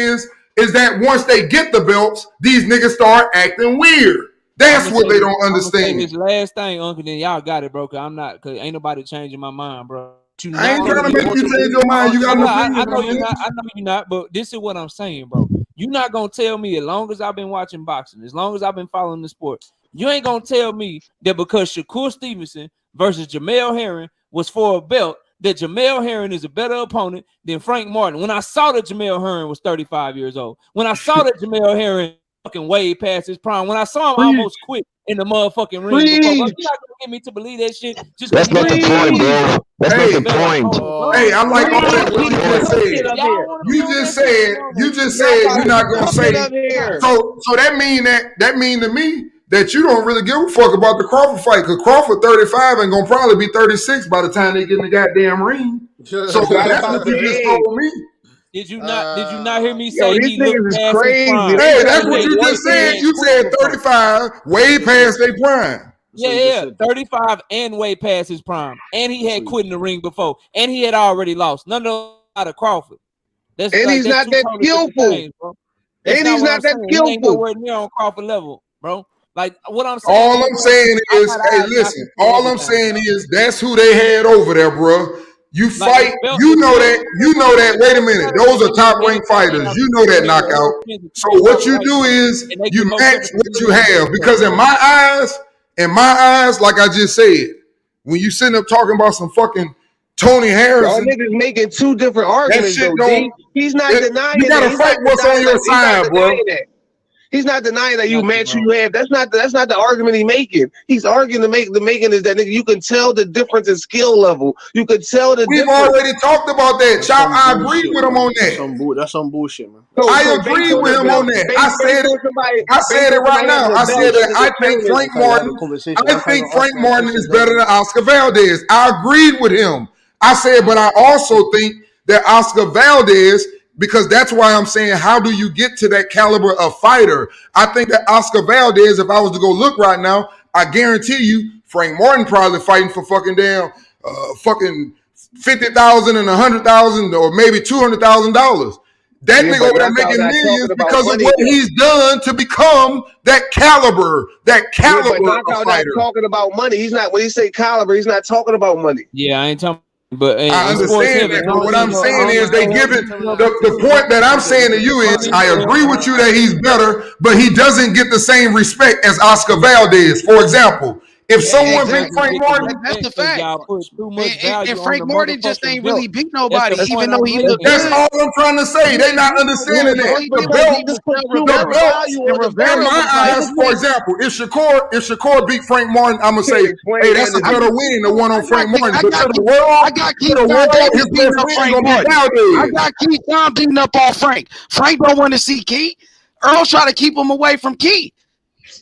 U: is that once they get the belts, these niggas start acting weird. That's what they don't understand.
H: This last thing, Uncle, then y'all got it, bro. Cause I'm not, cause ain't nobody changing my mind, bro.
U: I ain't trying to make you change your mind. You got an
H: I
U: opinion
H: know
U: on
H: you're
U: it.
H: not. I know you're not. But this is what I'm saying, bro. You're not gonna tell me, as long as I've been watching boxing, as long as I've been following the sport, you ain't gonna tell me that because Shakur Stevenson versus Jamel Herring was for a belt, that Jamel Herring is a better opponent than Frank Martin. When I saw that Jamel Herring was 35 years old, when I saw that Jamel Herring fucking way past his prime, when I saw him almost quit in the motherfucking ring before, bro, you're not gonna get me to believe that shit just because
O: That's not the point, bro. That's not the point.
U: Hey, I like all that what you just said. You just said you're not gonna say. So that mean to me that you don't really give a fuck about the Crawford fight, because Crawford 35 and gonna probably be 36 by the time they get in the goddamn ring. So that's what you just told me.
H: Did you not hear me
K: Yo,
H: say
K: these
H: he looked
K: niggas is
H: past his
K: crazy.
H: prime?
U: Hey, that's what you just said. You said 35, way past their prime.
H: Yeah, 35 and way past his prime. And he had quit in the ring before. And he had already lost. None of out of Crawford.
K: And he's not that skillful.
H: That's
K: And
H: not
K: he's
H: what
K: not
H: I'm
K: that
H: saying. He ain't
K: skillful.
H: nowhere near on Crawford level, bro. Like what I'm saying.
U: All I'm saying is, hey, listen. All I'm saying is that's who they had over there, bro. You fight, you know that. Wait a minute, those are top ranked fighters. You know that knockout. So what you do is you match what you have, because in my eyes, like I just said, when you sitting up talking about some fucking Tony Harrison,
K: Y'all niggas making two different arguments
U: shit
K: though,
U: don't.
K: D. He's not denying
U: You
K: that.
U: gotta
K: He's
U: fight
K: not
U: what's on
K: denying
U: your
K: that. He's not
U: side, bro.
K: denying that. He's not denying that you match who you have. That's not the argument he's making. He's arguing the making is that nigga, you can tell the difference in skill level. You can tell the
U: We've
K: difference.
U: already talked about that. Chop, I agree with him on that.
N: That's some bullshit, man.
U: I agree with him on that. I said it. I said it right now. I said that I think Frank Martin is better than Oscar Valdez. I agreed with him. I said, but I also think that Oscar Valdez, because that's why I'm saying, how do you get to that caliber of fighter? I think that Oscar Valdez, if I was to go look right now, I guarantee you, Frank Martin probably fighting for fucking damn, fucking $50,000 and $100,000 or maybe $200,000. That nigga over there making millions because of what he's done to become that caliber
K: But
U: of fighter.
K: not talking about money. He's not, when he say caliber, he's not talking about money.
H: Yeah, I ain't talking. But
U: I understand that, but what I'm saying is they give it the point that I'm saying to you is I agree with you that he's better, but he doesn't get the same respect as Oscar Valdez. For example, if someone beat Frank Martin,
S: That's the fact.
H: And
S: Frank Martin just ain't really beat nobody,
H: That's the
S: even
H: point
S: though
H: I'm
S: he
H: making.
S: looked
U: that's
S: good.
U: all I'm trying to say. They're not understanding that the belts. In my eyes, for example, if Shakur beat Frank Martin, I'm gonna say, hey, that's a better win than one on Frank Martin. But to the world,
S: I got Keyshawn Davis beating up Frank Martin. I got Keyshawn beating up on Frank. Frank don't want to see Key. Earl's trying to keep him away from Key.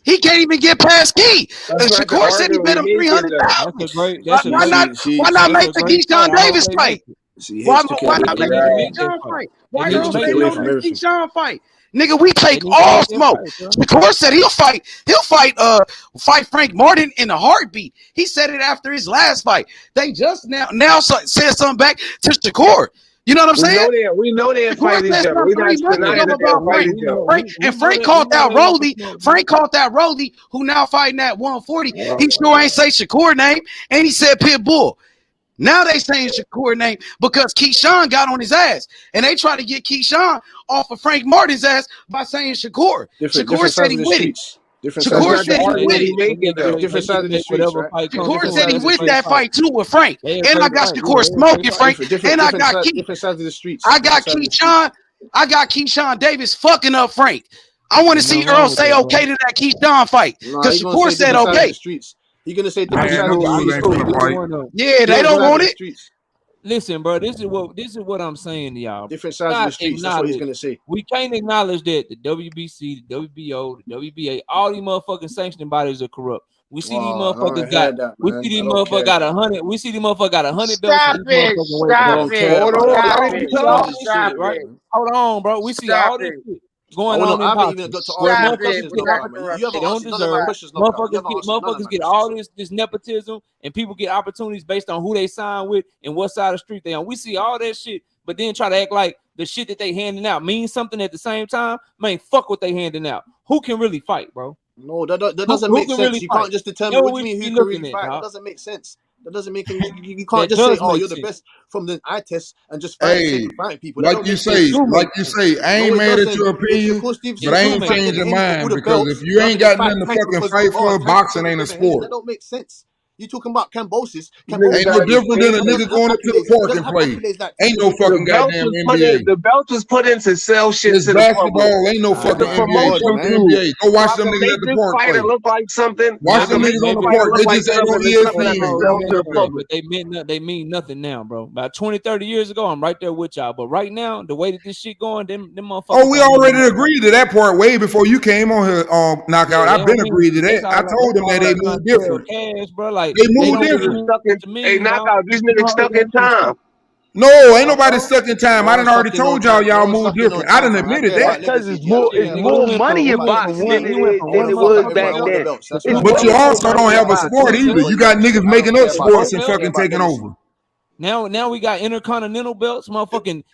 S: He can't even get past Key. Shakur said he bet him 300,000. Why not make the Keyshawn Davis fight? Why not make the Keyshawn fight? Why Earl say no to the Keyshawn fight? Nigga, we take all smoke. Shakur said he'll fight Frank Martin in a heartbeat. He said it after his last fight. They just now said something back to Shakur. You know what I'm saying?
K: We know they're fighting each other. We're not denying that they're fighting each other.
S: Frank called out Rolly. Frank called out Rolly, who now fighting at 140. He sure ain't say Shakur name, and he said Pitbull. Now they saying Shakur name because Keyshawn got on his ass, and they try to get Keyshawn off of Frank Martin's ass by saying Shakur. Shakur said he with it.
K: That's
S: Shakur
K: not the
S: said he with
K: argument he
S: it.
K: making though.
N: Different side of the streets, right?
S: Shakur said he with that fight too with Frank. And I got Shakur smoking Frank. And I got Keith.
N: Different sides of the streets.
S: I got Keyshawn. I got Keyshawn Davis fucking up Frank. I want to see Earl say okay to that Keyshawn fight. Because Shakur said okay.
N: He's gonna say different sides of the streets.
S: Yeah, they don't want it.
H: Listen, bro, this is what I'm saying to y'all.
N: Different sides of the streets. That's what he's gonna say.
H: We can't acknowledge that the WBC, the WBO, the WBA, all these motherfucking sanctioning bodies are corrupt. We see these motherfuckers got 100. We see these motherfuckers got 100 belts. Hold on, bro. We see all this shit going on in boxing. They don't deserve. Motherfuckers get all this nepotism, and people get opportunities based on who they sign with and what side of the street they on. We see all that shit, but then try to act like the shit that they handing out means something at the same time. Man, fuck what they handing out. Who can really fight, bro?
N: No, that doesn't make sense. You can't just determine what you mean who can really fight. That doesn't make sense. That doesn't make any. You can't just say, "Oh, you're the best from the eye test," and just fighting people.
U: Like you say, I ain't mad at your opinion, but I ain't changing mine because if you ain't got nothing to fucking fight for, boxing ain't a sport.
N: That don't make sense. You talking about Cambosis?
U: Ain't no different than a nigga going up to the park and play. Ain't no fucking goddamn NBA.
K: The belt was put in to sell shit
U: to the basketball. Ain't no fucking NBA. Fuck the NBA. Go watch them niggas at the park play.
K: Look like something.
U: Watch them niggas on the park. They just ain't on ESPN.
H: But they mean nothing now, bro. About 20, 30 years ago, I'm right there with y'all. But right now, the way that this shit going, them motherfuckers.
U: Oh, we already agreed to that part way before you came on here. Knockout. I've been agreed to that. I told them that they move different.
H: Bro, like
U: they move different.
K: Hey, Knockout, these niggas stuck in time.
U: No, ain't nobody stuck in time. I done already told y'all move different. I done admitted that.
A: Because it's more money in boxing than it was back then.
U: But you also don't have a sport either. You got niggas making up sports and fucking taking over.
H: Now we got intercontinental belts, motherfucking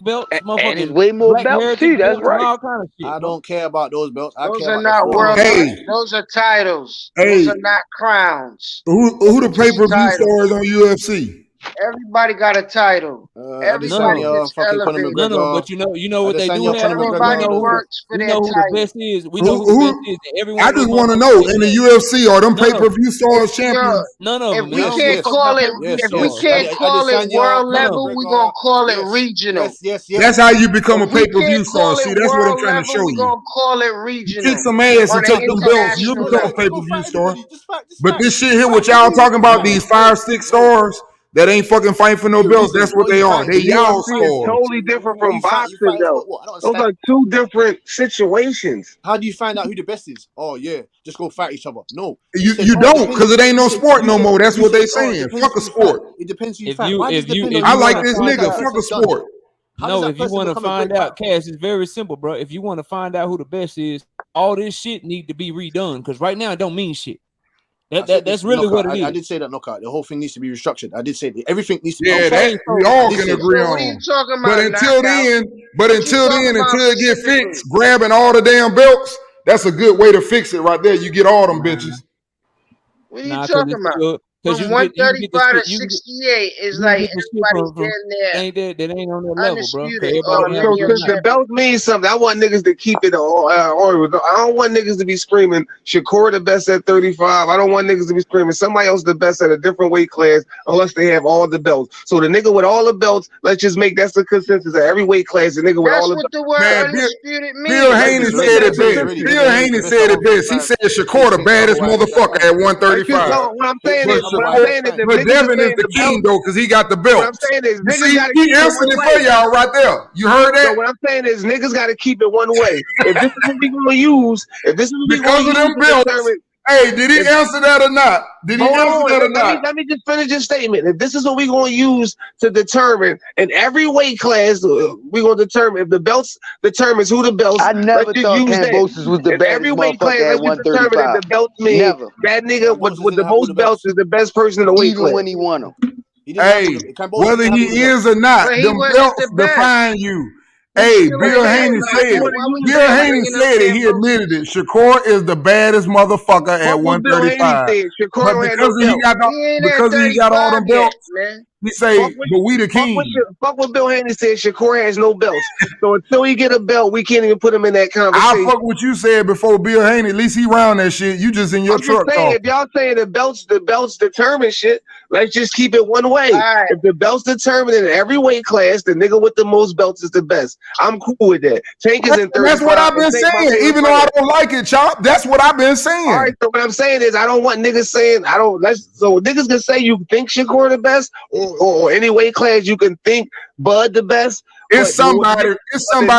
H: belts,
A: and it's way more belts too. That's right.
H: All kind of shit,
N: I don't care about those belts.
C: Those are not world. Those are titles. Those are not crowns.
U: Who the pay-per-view stars on UFC?
C: Everybody got a title. Everybody gets elevated.
H: No, but you know what they do have.
C: Everybody works for their
H: title. Who the best is. We know who the best is. Everyone.
U: I just want to know in the UFC are them pay-per-view stars champions?
H: None of them.
C: If we can't call it world level, we're gonna call it regional.
N: Yes.
U: That's how you become a pay-per-view star. See, that's what I'm trying to show you.
C: We're gonna call it regional.
U: Kick some ass and take them belts. You become a pay-per-view star. But this shit here, what y'all talking about? These 5-6 stars that ain't fucking fighting for no belts. That's what they are. They y'all stars.
K: Totally different from boxing, though. Those are two different situations.
N: How do you find out who the best is? Oh yeah, just go fight each other. No,
U: you don't, because it ain't no sport no more. That's what they saying. Fuck a sport.
N: It depends who you fight.
U: I like this nigga. Fuck a sport.
H: No, if you want to find out, Cass, it's very simple, bro. If you want to find out who the best is, all this shit need to be redone, because right now it don't mean shit. That's really what it is.
N: I did say that, Knockout. The whole thing needs to be restructured. I did say that everything needs to be.
U: Yeah, that we all can agree on.
C: What are you talking about?
U: But until it get fixed, grabbing all the damn belts, that's a good way to fix it right there. You get all them bitches.
C: What are you talking about? From 135 to 68 is like everybody's getting there.
H: That ain't on that level, bro.
K: The belt means something. I want niggas to keep it. I don't want niggas to be screaming Shakur the best at 35. I don't want niggas to be screaming somebody else the best at a different weight class unless they have all the belts. So the nigga with all the belts, let's just make that's the consensus at every weight class. The nigga with all the belts.
C: That's what the word undisputed means.
U: Bill Haney said it best. Bill Haney said it best. He said Shakur the baddest motherfucker at 135.
K: What I'm saying is.
U: But Devin is the king though, because he got the belt.
K: What I'm saying is,
U: he answered it for y'all right there. You heard that?
K: So what I'm saying is, niggas got to keep it one way. If this is what we gonna use,
U: because of them belts. Hey, did he answer that or not?
K: Let me just finish this statement. If this is what we're going to use to determine in every weight class, we're going to determine if the belts determines who the belts.
A: I never thought Cambosis was the best
K: every weight class at 135. If the belts mean that nigga with the most belts is the best person in the weight class.
A: Even when he won them.
U: Hey, whether he is or not, them belts define you. Hey, Bill Haney said it. He admitted it. Shakur is the baddest motherfucker at 135. But because he got all them belts, He say, but we the king.
K: Fuck what Bill Haney said. Shakur has no belts. So until he get a belt, we can't even put him in that conversation.
U: I fuck what you said before Bill Haney. At least he round that shit. You just in your truck.
K: If y'all saying the belts determine shit, let's just keep it one way. Right. If the belts determine in every weight class, the nigga with the most belts is the best. I'm cool with that. Tank is in 35.
U: That's what I've been saying. Even though I don't like it, Chop. That's what I've been saying.
K: All right, so what I'm saying is I don't want niggas saying so niggas can say you think Shakur the best or any weight class you can think Bud the best.
U: It's somebody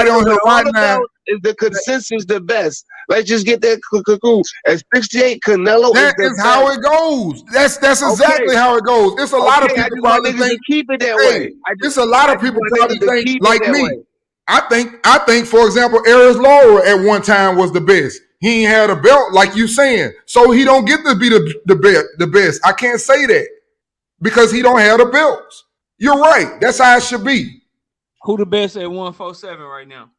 U: on here right now.
K: Is the consensus the best? Let's just get that cuckoo. At 68, Canelo
U: is how it goes. That's exactly how it goes. It's a lot of people probably think
K: keep it that way.
U: It's a lot of people probably think like me. I think, for example, Aries Laura at one time was the best. He ain't had a belt like you saying, so he don't get to be the best. I can't say that because he don't have the belts. You're right. That's how it should be.
H: Who the best at 147 right now?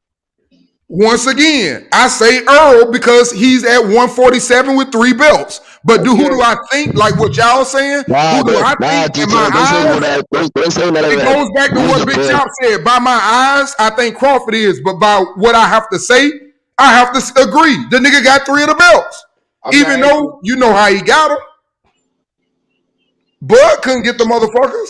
U: Once again, I say Earl because he's at 147 with 3 belts. But who do I think? Like what y'all saying? Who do I think? In my eyes, it goes back to what Big Chop said. By my eyes, I think Crawford is. But by what I have to say, I have to agree. The nigga got 3 of the belts. Even though you know how he got them. Bud couldn't get the motherfuckers.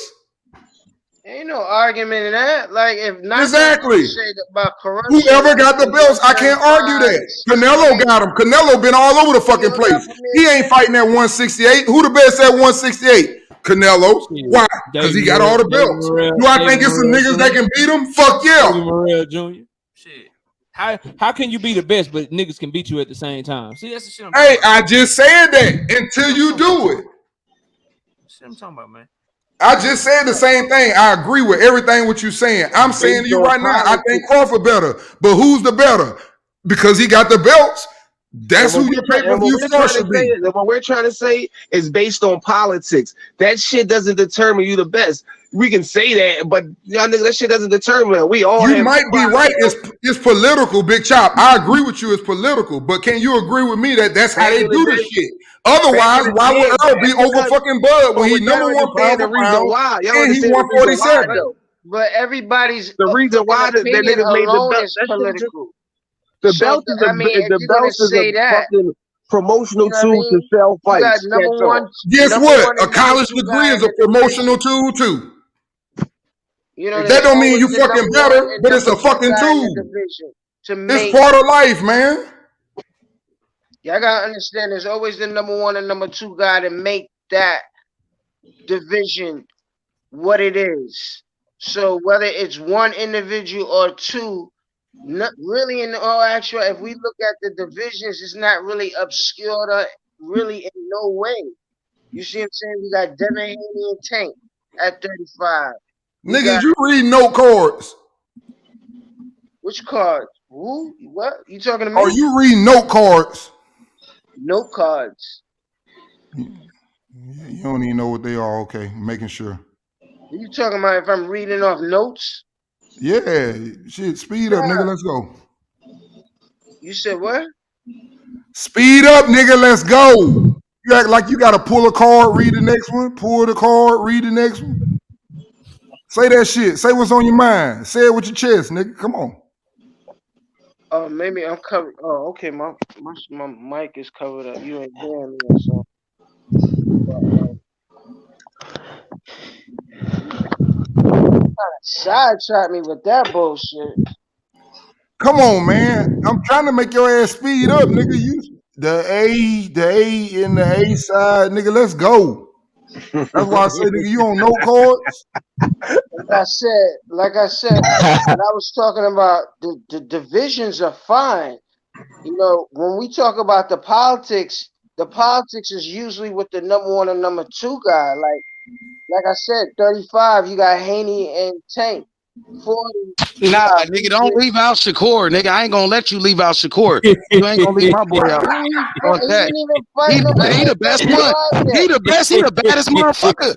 C: Ain't no argument in that. Like if not
U: exactly
C: about corruption,
U: whoever got the belts, I can't argue that. Canelo got them. Canelo been all over the fucking place. He ain't fighting at 168. Who the best at 168? Canelo. Why? Because he got all the belts. Do I think it's some niggas that can beat him? Fuck yeah.
H: Morrell Jr. Shit. How can you be the best, but niggas can beat you at the same time? See, that's the shit.
U: I just said that until you do it.
H: That's what I'm talking about, man.
U: I just said the same thing. I agree with everything what you're saying. I'm saying to you right now, I think Crawford better. But who's the better? Because he got the belts. That's who your pay-per-view star should be.
K: What we're trying to say is based on politics. That shit doesn't determine you the best. We can say that, but y'all niggas, that shit doesn't determine it. We all
U: you might be right. It's political, Big Chop. I agree with you. It's political, but can you agree with me that that's how they do this shit? Otherwise, why would Earl be over fucking Bud when he number 1 pound for pound and he 147?
C: But everybody's
K: the reason why the niggas made the belt. That's political. The belt is a fucking promotional tool to sell fights.
U: Guess what? A college degree is a promotional tool too. You know, that don't mean you fucking better, but it's a fucking tool. It's part of life, man.
C: Y'all gotta understand there's always the number 1 and number 2 guy to make that division what it is. So whether it's one individual or 2, not really in all actual, if we look at the divisions, it's not really obscure really in no way. You see what I'm saying? We got Devin Haney and Tank at 35.
U: Niggas, you read note cards.
C: Which cards? Who? What? You talking to me?
U: Are you reading note cards?
C: Note cards.
U: You don't even know what they are. Okay, making sure.
C: What you talking about? If I'm reading off notes?
U: Yeah, shit. Speed up, nigga. Let's go.
C: You said what?
U: Speed up, nigga. Let's go. You act like you gotta pull a card, read the next one. Pull the card, read the next one. Say that shit. Say what's on your mind. Say it with your chest, nigga. Come on.
C: Oh, maybe I'm covered. Oh, okay. My mic is covered up. You ain't hearing me or something. Sidetrack me with that bullshit.
U: Come on, man. I'm trying to make your ass speed up, nigga. You the A in the A side, nigga. Let's go. That's why I say, nigga, you don't know cards.
C: Like I said, when I was talking about the divisions are fine. You know, when we talk about the politics is usually with the number 1 and number 2 guy. Like I said, 35, you got Haney and Tank. 40.
S: Nah, nigga, don't leave out Shakur, nigga. I ain't gonna let you leave out Shakur. You ain't gonna leave my boy out. He the best one. He the best. He the baddest motherfucker.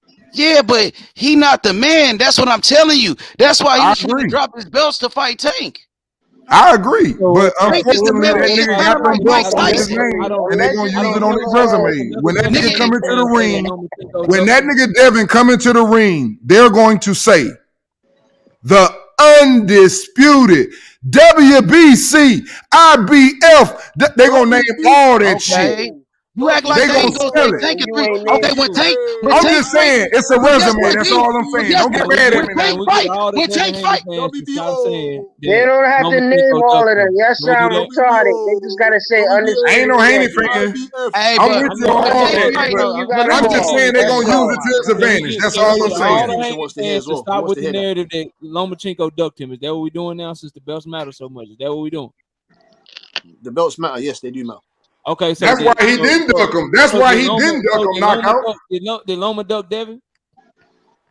S: Yeah, but he not the man. That's what I'm telling you. That's why he
U: I
S: was trying to
U: agree.
S: drop his belts to fight Tank.
U: I agree, but
S: Tank is the
U: unfortunately,
S: middle.
U: that
S: It's
U: nigga
S: kind
U: got
S: of
U: them
S: like Mike
U: belts on his
S: Tyson.
U: name, and they gonna use it on his
A: Allegedly,
U: resume. When that nigga
S: Nigga,
U: come into the ring, when
H: When
U: that nigga Devin come into the ring, they're going to say the undisputed WBC, IBF. They gonna name all that shit.
S: Okay. You act like
U: They
S: they
U: gonna
S: ain't gonna say
U: sell it.
S: Tank
A: and
S: is
A: you
S: three.
A: ain't
S: Okay,
A: named
S: when
A: shit.
U: I'm
S: Tank
U: just
S: fight,
U: saying, it's a
S: but guess
U: resume.
S: what,
U: That's
S: D?
U: all I'm
S: But
U: saying.
S: guess
U: Don't get
S: what?
U: mad at
S: When
U: me
S: Tank
U: now.
H: we get
S: fight,
H: all the
S: when
H: Devin
S: Tank
H: Haney
S: fight,
H: fans to stop saying
C: They
H: that
C: don't have to name
H: Lomachenko
C: all
H: ducked
C: of them.
H: him.
C: Y'all
H: Can we do
C: sound
H: that?
C: retarded. They just gotta say
U: I ain't
C: undisputed
U: no Haney
C: champion.
U: fan.
S: hey,
U: I'm
S: but
U: with you
C: If
U: on
C: you
S: when
U: all
S: Tank
U: that,
C: undisputed,
S: fight,
U: but
C: then you
S: but
C: gotta
U: I'm
S: let me
U: just
S: say
C: fall.
U: saying
S: this.
U: they're
C: That's
U: gonna use
C: all.
U: it to his advantage. That's
H: Can we
U: all I'm
H: get all
U: saying.
H: the Haney fans to stop with the narrative that Lomachenko ducked him? Is that what we're doing now since the belts matter so much? Is that what we're doing?
N: The belts matter. Yes, they do matter.
H: Okay, so
U: That's why he didn't duck him. That's why he didn't duck him. Knockout.
H: Did Loma duck Devin?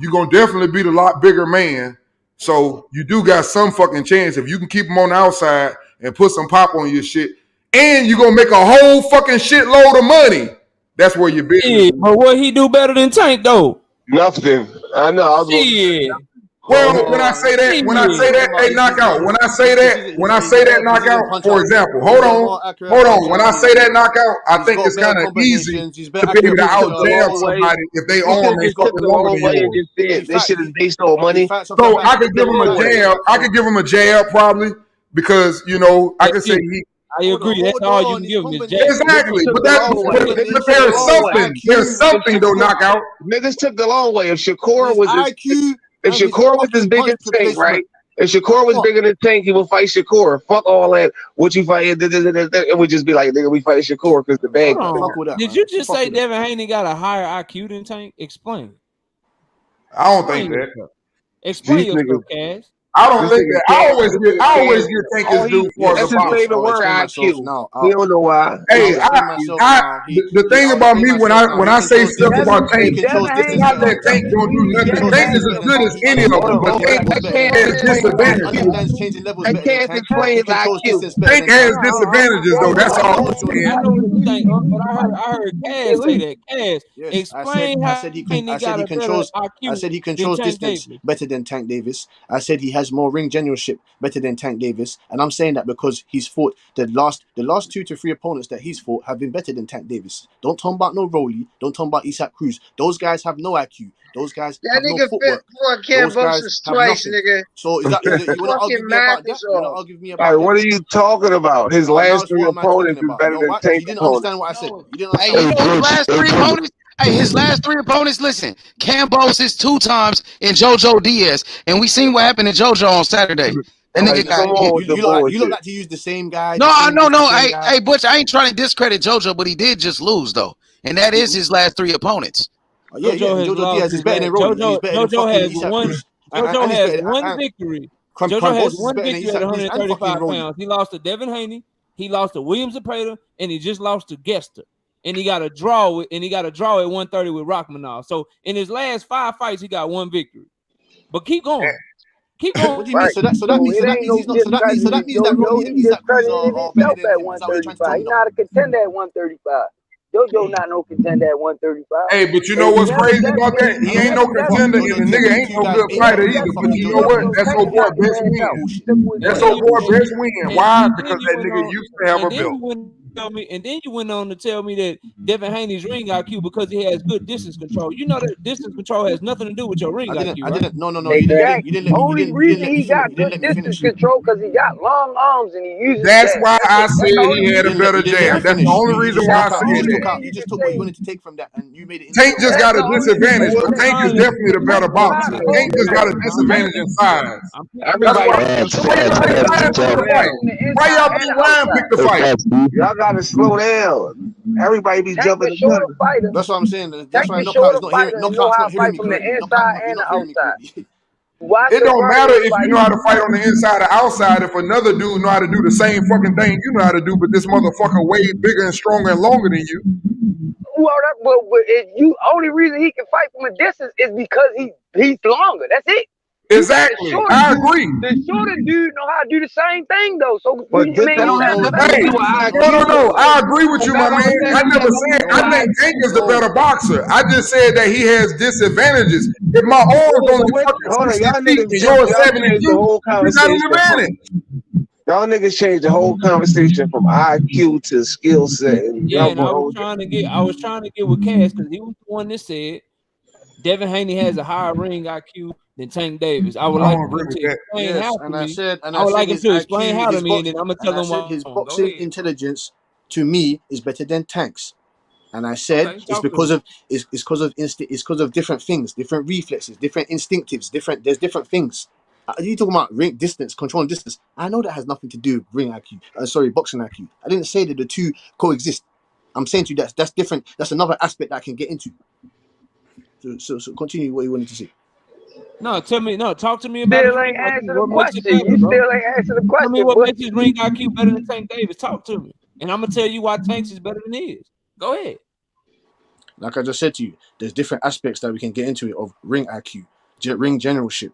U: you're gonna definitely be the lot bigger man. So you do got some fucking chance if you can keep him on the outside and put some pop on your shit, and you're gonna make a whole fucking shitload of money. That's where your business.
H: Yeah, but what he do better than Tank though?
E: Nothing. I know. I was
H: Shit.
U: Well, when I say that, they knock out. When I say that knockout, for example, hold on. When I say that knockout, I think it's kind of easy to be able to out jab somebody if they arm is fucking longer than yours.
K: This shit is based on money.
U: So I could give him a jab. I could give him a jab probably because I could say he.
H: I agree. That's all you can give him is jab.
U: Exactly, but there's something. There's something though. Knockout.
K: Niggas took the long way. If Shakur was as big as Tank, right? If Shakur was bigger than Tank, he would fight Shakur. Fuck all that. What you fight? It would just be like, nigga, we fight Shakur because the bag.
H: Did you just say Devin Haney got a higher IQ than Tank? Explain.
U: I don't think that.
H: Explain yourself, Cass.
U: I don't think that. I always get Tank is due for
K: that's
U: the
K: his
U: box.
K: favorite word, IQ. We don't know why.
U: Hey, the thing about me when I say stuff about Tank, not that Tank don't do nothing. Tank is as good as any of them, but Tank has disadvantages.
K: I can't explain his IQ.
U: Tank has disadvantages though. That's all I'm saying.
H: I know what you think, but I heard Cass say that. Cass, explain how he got a better IQ.
N: I said he controls distance better than Tank Davis. I said he has more ring generalship better than Tank Davis, and I'm saying that because he's fought the last 2 to 3 opponents that he's fought have been better than Tank Davis. Don't talk about no Rolly. Don't talk about Isaac Cruz. Those guys have no IQ. Those guys have no footwork. Those guys have nothing.
C: Nigga.
N: So is that you want to argue me about that? You want to argue me about
K: that? What are you talking about? His last 3 opponents is better than Tank.
N: You didn't understand what I said. You didn't
S: Hey, you know his last 3 opponents? Hey, his last 3 opponents, listen, Campos is 2 times in JoJo Diaz, and we seen what happened to JoJo on Saturday. That nigga got
N: you look like to use the same guy.
S: No. Hey, Butch, I ain't trying to discredit JoJo, but he did just lose though, and that is his last 3 opponents.
N: JoJo Diaz is better than Rolly.
H: JoJo has one victory. JoJo has one victory at 135 pounds. He lost to Devin Haney, he lost to Williams Zapata, and he just lost to Gester. And he got a draw at 130 with Rachmanov. So in his last 5 fights, he got 1 victory. But keep going. Keep going.
N: What do you mean? So that means that Rolly and Isaac Cruz are better than him. Is that what you're trying to tell me?
A: He's not a contender at 135. JoJo not no contender at 135.
U: Hey, but you know what's crazy about that? He ain't no contender, and the nigga ain't no good fighter either. But you know what? That's so far best win. That's so far best win. Why? Because that nigga used to have a belt.
H: And then you went on to tell me that Devin Haney's ring IQ because he has good distance control. You know that distance control has nothing to do with your ring IQ.
N: I didn't. No.
A: Exactly. The only reason he got good distance control because he got long arms and he uses.
U: That's why I said he had a better jab. That's the only reason why I said that.
N: You just took what you wanted to take from that, and you made it.
U: Tank just got a disadvantage, but Tank is definitely the better boxer. Tank just got a disadvantage in size. Why y'all think Ryan picked the fight?
K: Y'all gotta slow down. Everybody be jumping the gun.
N: That's what I'm saying. That's why Knockout's not hearing me
A: from the inside and the outside.
U: It don't matter if you know how to fight on the inside or outside. If another dude know how to do the same fucking thing you know how to do, but this motherfucker way bigger and stronger and longer than you.
A: Well, only reason he can fight from a distance is because he's longer. That's it.
U: Exactly. I agree.
A: The shorter dude know how to do the same thing though. So
U: I agree with you, my man. I never said I think Tank is the better boxer. I just said that he has disadvantages. If my arm's only fucking 60 feet and yours 72, he's not an advantage.
K: Y'all niggas changed the whole conversation from IQ to skill set.
H: Yeah, and I was trying to get with Cass because he was the one that said Devin Haney has a higher ring IQ than Tank Davis. I would like him to explain how to me. I would like him to explain how to me, and then I'm gonna tell him why.
N: His boxing intelligence to me is better than Tank's, and I said it's because of different things, different reflexes, different instinctives, there's different things. You talking about ring distance, controlling distance? I know that has nothing to do with ring IQ. Boxing IQ. I didn't say that the two coexist. I'm saying to you that's different. That's another aspect that I can get into. So continue what you wanted to say.
H: Talk to me about
A: still ain't answer the question. You still ain't answer the question.
H: Tell me what makes his ring IQ better than Tank Davis. Talk to me. And I'm gonna tell you why Tank's is better than his. Go ahead.
N: Like I just said to you, there's different aspects that we can get into it of ring IQ, ring generalship,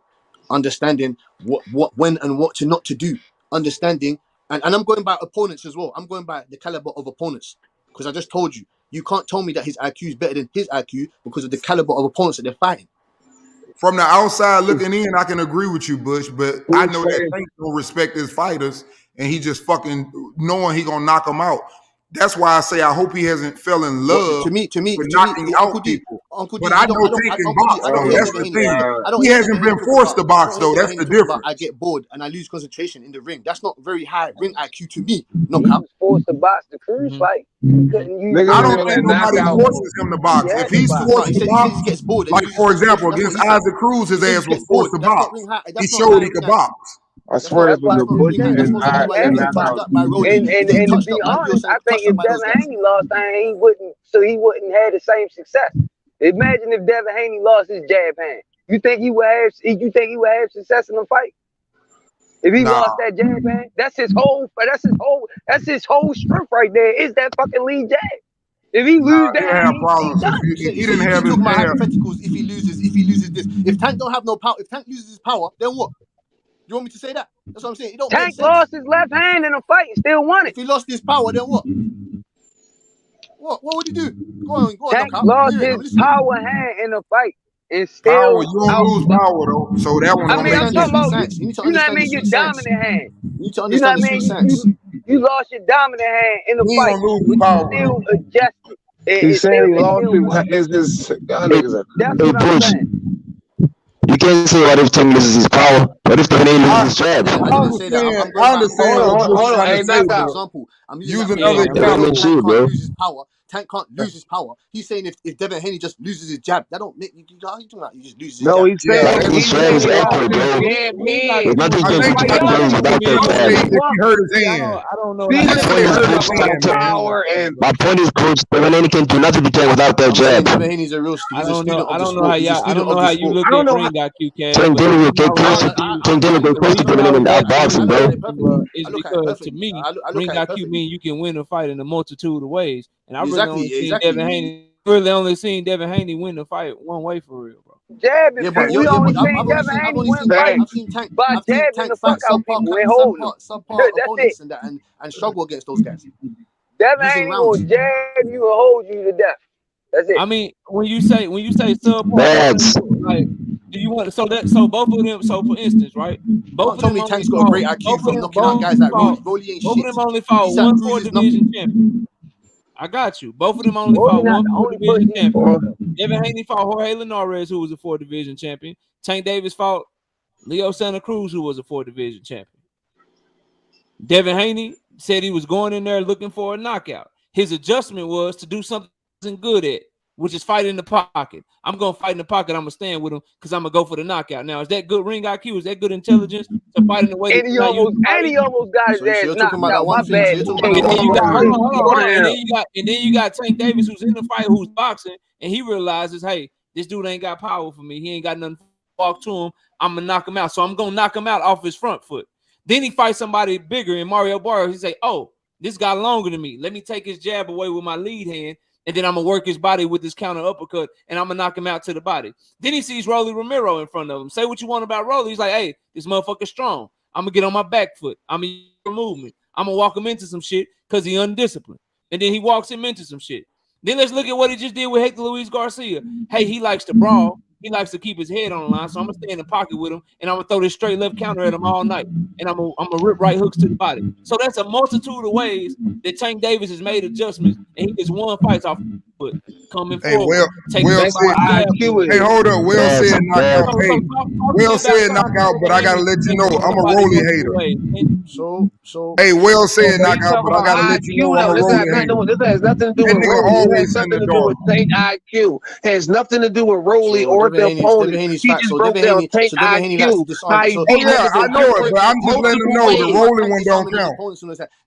N: understanding what when and what to not to do, understanding and I'm going by opponents as well. I'm going by the caliber of opponents. Because I just told you, you can't tell me that his IQ is better than his IQ because of the caliber of opponents that they're fighting.
U: from the outside looking in, I can agree with you, Bush, but I know that Tank don't respect his fighters, and he just fucking knowing he gonna knock them out. That's why I say I hope he hasn't fell in love
N: to me,
U: with knocking out people.
N: Uncle
U: But
N: D,
U: I know Tank can box, though. That's the thing. He hasn't been forced to box, though. That's the difference.
N: I get bored and I lose concentration in the ring. That's not very high ring IQ to me.
A: He was forced to box the Cruz fight. He couldn't use.
U: I don't think nobody forces him to box. If he's forced to box,
N: he gets bored.
U: like for example, against Isaac Cruz, his ass was forced to box. He showed he could box.
E: I swear it was a Bush and
A: And to be honest, I think if Devin Haney lost, he wouldn't have the same success. Imagine if Devin Haney lost his jab hand. You think he would have success in the fight? If he lost that jab hand, that's his whole strength right there. Is that fucking lead jab? If he lose that,
U: he didn't have his
N: hypotheticals. If he loses this, if Tank don't have no power, if Tank loses his power, then what? You want me to say that? That's what I'm saying. It don't
A: Tank lost his left hand in a fight and still won it.
N: If he lost his power, then what? What would he do? Go on,
A: Tank lost his power hand in a fight and still.
U: Power, you don't lose power though. So that one.
A: I mean, I'm talking about you know what I mean. Your dominant hand.
N: You need to understand the sense.
A: You lost your dominant hand in the fight, but you still adjusted.
E: He's saying he lost his.
A: That's what I'm saying.
O: You can't say what if Tank loses his power. What if Devin Haney loses his jab?
U: I understand.
N: Hold on. Example. I'm using another example. Tank can't lose his power. He's saying if Devin Haney just loses his jab, that don't make you talking about. He just loses his jab.
E: No, he's saying
O: his jab is accurate, bro. There's nothing you can do without that jab.
U: He hurt his hand.
H: I don't know.
O: My point is, Coach, Devin Haney can do nothing without that jab.
N: Devin Haney's a real.
H: I don't know how you look at ring IQ.
O: Tank Dillon will get closer. Tank Dillon will get closer to Devin Haney in outboxing, bro.
H: It's because to me, ring IQ means you can win a fight in a multitude of ways. And I really only seen Devin Haney win the fight one way for real, bro.
A: Jabbing, we only seen Devin Haney win fights by jabbing the fuck out people and holding them. That's it.
N: And struggle against those guys.
A: Devin Haney will jab you and hold you to death. That's it.
H: I mean, when you say subpar, like, do you want so both of them? So for instance, right? Both
N: of them. Tank's got a great IQ from knocking out guys like Rolly ain't shit.
H: Both of them only fought one 4th division champion. I got you. Both of them only fought one 4th division champion. Devin Haney fought Jorge Linares, who was a 4th division champion. Tank Davis fought Leo Santa Cruz, who was a 4th division champion. Devin Haney said he was going in there looking for a knockout. His adjustment was to do something good at, which is fight in the pocket. I'm going to fight in the pocket. I'm going to stand with him because I'm going to go for the knockout. Now, is that good ring IQ? Is that good intelligence to fight in the way
A: and he almost got his ass knocked out. My bad.
H: And then you got Tank Davis, who's in the fight, who's boxing, and he realizes, hey, this dude ain't got power for me. He ain't got nothing to walk to him. I'm going to knock him out. So I'm going to knock him out off his front foot. Then he fights somebody bigger in Mario Barrios. He say, oh, this guy longer than me. Let me take his jab away with my lead hand. And then I'm going to work his body with this counter uppercut, and I'm going to knock him out to the body. Then he sees Rolly Romero in front of him. Say what you want about Rolly. He's like, hey, this motherfucker's strong. I'm going to get on my back foot. I'm going to move me. I'm going to walk him into some shit because he's undisciplined. And then he walks him into some shit. Then let's look at what he just did with Hector Luis Garcia. Hey, he likes to brawl. He likes to keep his head on the line. So I'm going to stay in the pocket with him, and I'm going to throw this straight left counter at him all night. And I'm going to rip right hooks to the body. So that's a multitude of ways that Tank Davis has made adjustments, and he just won fights off foot. Coming forward.
U: Hey, hold up. Will said knockout. Hey, Will said knockout, but I got to let you know I'm a Rolly hater. Hey, Will said knockout, but I got to let you know I'm a Rolly hater.
E: This has nothing to do with Rolly. It has something to do with Tank IQ. It has nothing to do with Rolly or the opponent. He just broke down Tank IQ.
U: I know it, but I'm just letting him know the Rolly one don't count.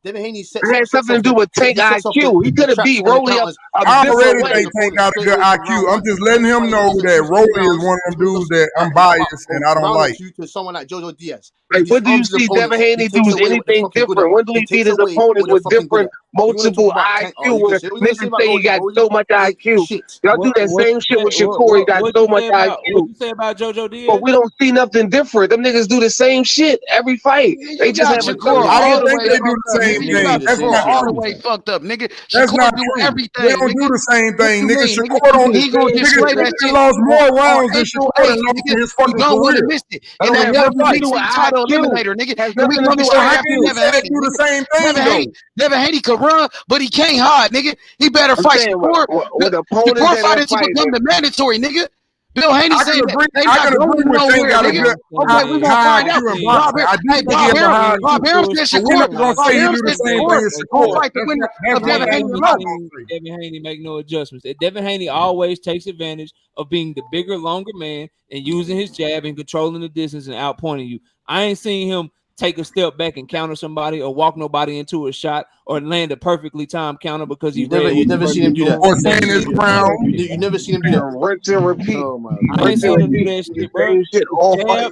E: It has something to do with Tank IQ. He could have beat Rolly up.
U: I already think Tank got a good IQ. I'm just letting him know that Rolly is one of them dudes that I'm biased and I don't like.
N: To someone like Jojo Diaz.
E: Like, when do you see Devin Haney do anything different? When do we see his opponent with different multiple
N: Tank, oh,
E: IQ.
N: you
E: Where
N: just say, what you gonna say
E: niggas
N: about
E: say he
N: OG?
E: got
N: OG
E: so much
N: ain't
E: IQ.
N: shit.
E: Y'all do that
H: What
E: same
H: you
E: shit
H: say?
E: with Shakur. He got
H: What
E: so
H: you
E: much
H: say about what
E: IQ.
H: you say about JoJo
E: But
H: Diaz?
E: we don't see nothing different. Them niggas do the same shit every fight. They
S: You
E: just
S: got
E: have a
S: Shakur
E: different
U: I
S: all
U: don't
S: the
E: skill
U: think
S: way
U: they
E: set.
U: do
S: fucked
U: the
S: up,
U: same
S: nigga. You
U: thing.
S: got
U: That's
S: Shakur
U: not
S: all the
U: true.
S: way fucked up, nigga.
U: That's
S: Shakur
U: not
S: do
U: true. They
S: everything,
U: don't do
S: nigga.
U: the same
S: What
U: thing,
S: you
U: nigga.
S: mean, nigga?
U: Shakur don't.
S: He gonna
U: Nigga
S: display that shit
U: lost more
S: on
U: rounds than
S: April
U: Shakur
S: 8th,
U: done lost
S: nigga.
U: in his
S: You
U: fucking
S: don't want to
U: career.
S: miss it.
E: That
S: In
E: don't
S: that
E: have nothing to do with
S: WBC title
E: IQ.
S: eliminator, nigga.
E: Has
S: And we
E: nothing to
S: coming
E: do with
U: So
S: straight
U: how
S: after
U: can you
E: IQ.
U: say
S: Devin
U: they
S: Haney,
U: do the
S: nigga.
U: same thing though?
S: Devin Haney could run, but he can't hard, nigga. He better
E: I'm
S: fight
E: saying
S: Shakur.
E: with opponents
S: Shakur
E: that are
S: fighting to become
E: fighting.
S: the mandatory, nigga. Bill Haney
U: I can
S: saying that
U: agree.
S: they
U: I
S: not
U: can agree
S: going
U: with Tank
S: nowhere,
U: got a
S: nigga.
U: good
S: Okay, we gonna
U: high
S: find out.
U: IQ in
S: Bob,
U: boxing. I do
S: hey,
U: think he has a high IQ.
S: Bob Arum said
U: But we're not
S: Shakur.
U: gonna
S: Bob
U: say he
S: Arum
U: do the
S: said
U: same thing
S: Shakur
U: as
S: gonna
U: Shakur.
S: fight the winner
U: That's
S: of Devin
U: wrong
S: Haney
U: on
S: and
U: my
S: Loma.
U: box.
H: Devin Haney make no adjustments. Devin Haney always takes advantage of being the bigger, longer man and using his jab and controlling the distance and outpointing you. I ain't seen him take a step back and counter somebody or walk nobody into a shot or land a perfectly timed counter because he read
N: You
H: what the
N: never seen
H: person
N: him
H: is
N: do that.
H: doing.
U: Or
N: You never
U: saying
N: seen him
U: his
N: do that.
U: crown.
N: You never seen him do that.
E: And rinse and repeat.
N: Oh my
H: I ain't
E: Rinse and
H: seen him do
E: repeat.
H: that
E: The
H: shit, bro.
E: same shit all fight.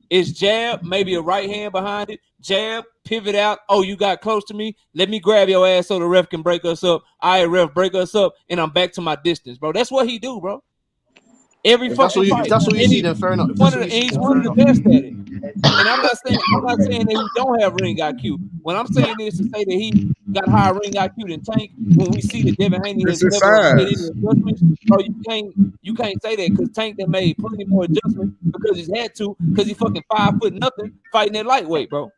H: It's jab, maybe a right hand behind it. Jab, pivot out. Oh, you got close to me. Let me grab your ass so the ref can break us up. I ref break us up, and I'm back to my distance, bro. That's what he do, bro. Every
N: If that's
H: fucking
N: what
H: fight.
N: you
H: And
N: see, then fair enough. If that's what you see,
H: he's
N: then
H: one
N: fair
H: of the
N: enough.
H: best at it. And I'm not saying that he don't have ring IQ. What I'm saying is to say that he got higher ring IQ than Tank. When we see that Devin Haney
U: It's
H: has
U: his
H: never made any
U: size.
H: adjustments, bro, you can't say that because Tank that made plenty more adjustments because he's had to because he fucking 5'0" fighting that lightweight, bro.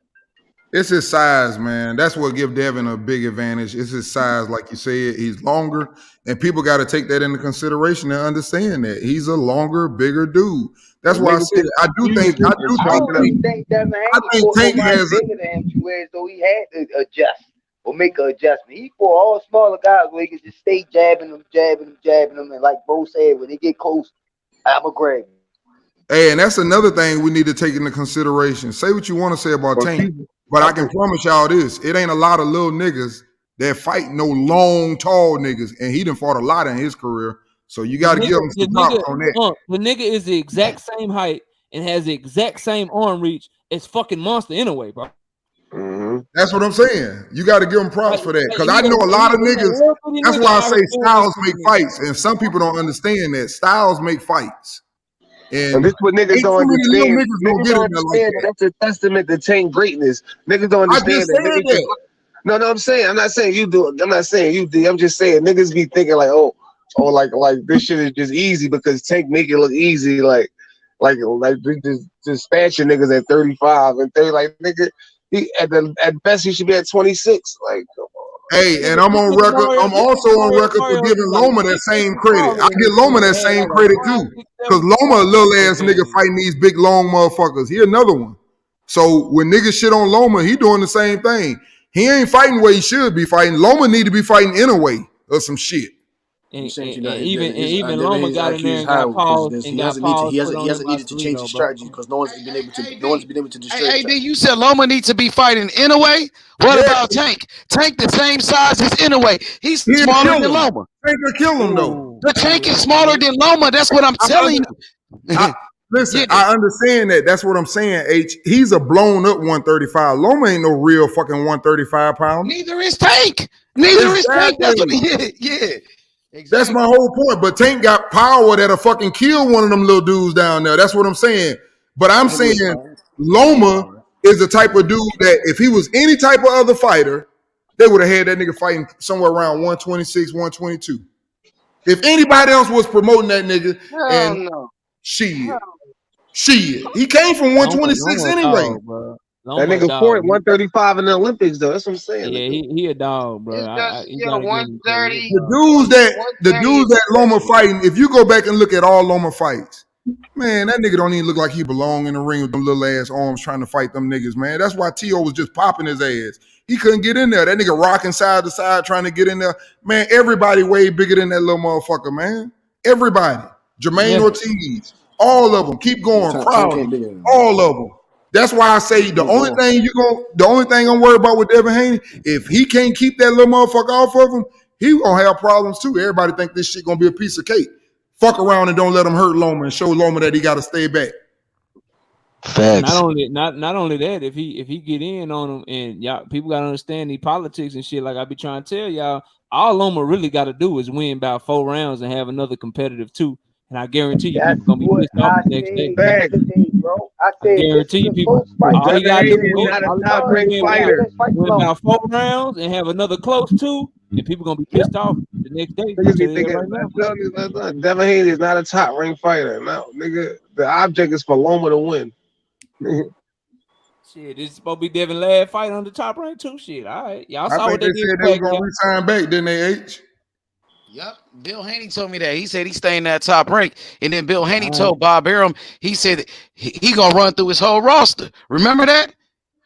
U: It's his size, man. That's what give Devin a big advantage. It's his size, like you said. He's longer, and people got to take that into consideration and understand that he's a longer, bigger dude. That's
E: And
U: why I
E: niggas
U: said
E: get
U: it. I do
E: confused and
U: think
E: chalk
U: that
E: it up.
U: he.
A: Devin
U: I
A: Haney
U: think
A: fought
U: Tank
A: nobody
U: has.
A: bigger than him to where though he had to adjust or make an adjustment. He fought all smaller guys where he could just stay jabbing them, and like Bo said, when they get close, I'ma grab you.
U: Hey, and that's another thing we need to take into consideration. Say what you want to say about
E: But
U: Tank,
E: people,
U: but
E: I
U: I can
E: think
U: promise y'all this: it ain't a lot of little niggas that fight no long, tall niggas, and he done fought a lot in his career. So you got to give him some props on that.
H: The nigga is the exact same height and has the exact same arm reach as fucking Monster anyway, bro.
U: That's what I'm saying. You got to give him props for that. Because I know a lot of
H: He a
U: niggas.
H: little bitty
U: That's
H: nigga
U: why I
H: out
U: say
H: here doing this
U: styles
H: to
U: make
H: the nigga.
U: fights. And some people don't understand that. Styles make fights.
E: and
U: And
E: this what niggas
U: ain't
E: don't
U: too many little
E: understand.
U: niggas gonna
E: Niggas
U: get
E: don't
U: in there like
E: understand that
U: that.
E: that's a testament to Tank greatness. Niggas don't
U: I just
E: understand that.
U: said
E: Niggas just
U: that.
E: no, I'm saying I'm not saying you do. I'm not saying you do. I'm just saying niggas be thinking like, oh, like this shit is just easy because Tank make it look easy. Like they just smashing niggas at 35 and 30. Like nigga, he at best he should be at 26. Like come on.
U: Hey, and I'm on record. I'm also on record for giving Loma that same credit. I give Loma that same credit too. Because Loma a little ass nigga fighting these big long motherfuckers. He another one. So when niggas shit on Loma, he doing the same thing. He ain't fighting where he should be fighting. Loma need to be fighting in a way or some shit.
N: I'm saying to you that
H: Even
N: Devin
H: Loma
N: Haney's
H: got in
N: IQ
H: there
N: is
H: and
N: high
H: got
N: because
H: paused
N: he hasn't
H: put on him by
N: needed to change his
H: Salido, bro.
N: strategy because no one's been able to destroy his
S: Hey,
N: strategy.
S: you said Loma needs to be fighting Inouye. What
U: Yeah,
S: about Tank? Tank the same size as Inouye. He's
U: he'll
S: smaller
U: kill
S: than
U: him.
S: Loma.
U: Tank will kill him though.
S: The Tank is smaller than Loma. That's what I'm
U: I,
S: telling
U: under, I
S: you.
U: listen.
S: Yeah.
U: I understand that. That's what I'm saying. H. He's a blown up 135. Loma ain't no real fucking 135 pounder.
S: Neither is Tank. Neither is Tank. That's what.
U: Exactly.
S: Yeah.
U: That's my
S: Exactly.
U: whole point. But Tank got power that'll fucking kill one of them little dudes down there. That's what I'm saying. But I'm saying
N: Heavyweight power.
U: Loma is the type of dude that if he was any type of other fighter, they would have had that nigga fighting somewhere around 126, 122. If anybody else was promoting that nigga,
C: Hell
U: and
C: no.
U: shit, he came from 126
H: Loma a
U: anyway.
H: dog, bro.
E: That
H: Loma a
E: nigga fought
H: dog.
E: 135 in the Olympics though. That's what I'm saying.
H: Yeah,
E: Nigga.
H: he a dog, bro.
C: It's just
H: You gotta give him credit. He a
C: 130.
H: dog.
U: The
C: 130
U: dudes
C: is the
U: that Loma
C: best weight.
U: fighting, if you go back and look at all Loma fights, man, that nigga don't even look like he belong in the ring with them little ass arms trying to fight them niggas, man. That's why T.O. was just popping his ass. He couldn't get in there. That nigga rocking side to side trying to get in there. Man, everybody way bigger than that little motherfucker, man. Everybody. Jermaine
H: Yeah.
U: Ortiz, all of them. Keep going.
N: Tank
U: Crowley,
N: ain't bigger than him.
U: all of them. That's why I say the only thing I'm worried about with Devin Haney, if he can't keep that little motherfucker off of him, he gonna have problems too. Everybody think this shit gonna be a piece of cake. Fuck around and don't let him hurt Loma and show Loma that he got to stay back.
O: Facts.
H: Not only that, if he get in on him, and y'all people gotta understand the politics and shit. Like I be trying to tell y'all, all Loma really got to do is win about 4 rounds and have another competitive 2, and I guarantee you,
A: That's
H: people gonna be
A: what
H: pissed off
A: I
H: the next day.
A: said yesterday, bro. I
H: I
A: said this
H: guarantee
A: is
H: you,
A: a
H: people.
A: close fight.
H: All he
K: Devin
H: gotta
K: Haney
H: do
K: is
H: is
K: not a
H: all he
K: top
H: gotta do is
K: ranked fighter.
H: win about 4 rounds and have another close 2, and people gonna be pissed off the next day. I'm
K: Niggas be
H: telling you that
K: thinking,
H: right now.
K: Devin Haney is not a top ranked fighter. No, nigga, the object is for Loma to win.
H: Shit, this is supposed to be Devin last fight on the top rank too. Shit, all right, y'all
U: I
H: saw
U: think
H: what they
U: they
H: did
U: said
H: to
U: they were gonna
H: Pacquiao.
U: resign back, didn't they, H?
S: Yep. Bill Haney told me that. He said he's staying that top rank. And then Bill Haney
H: All right.
S: told Bob Arum, he said he gonna run through his whole roster. Remember that?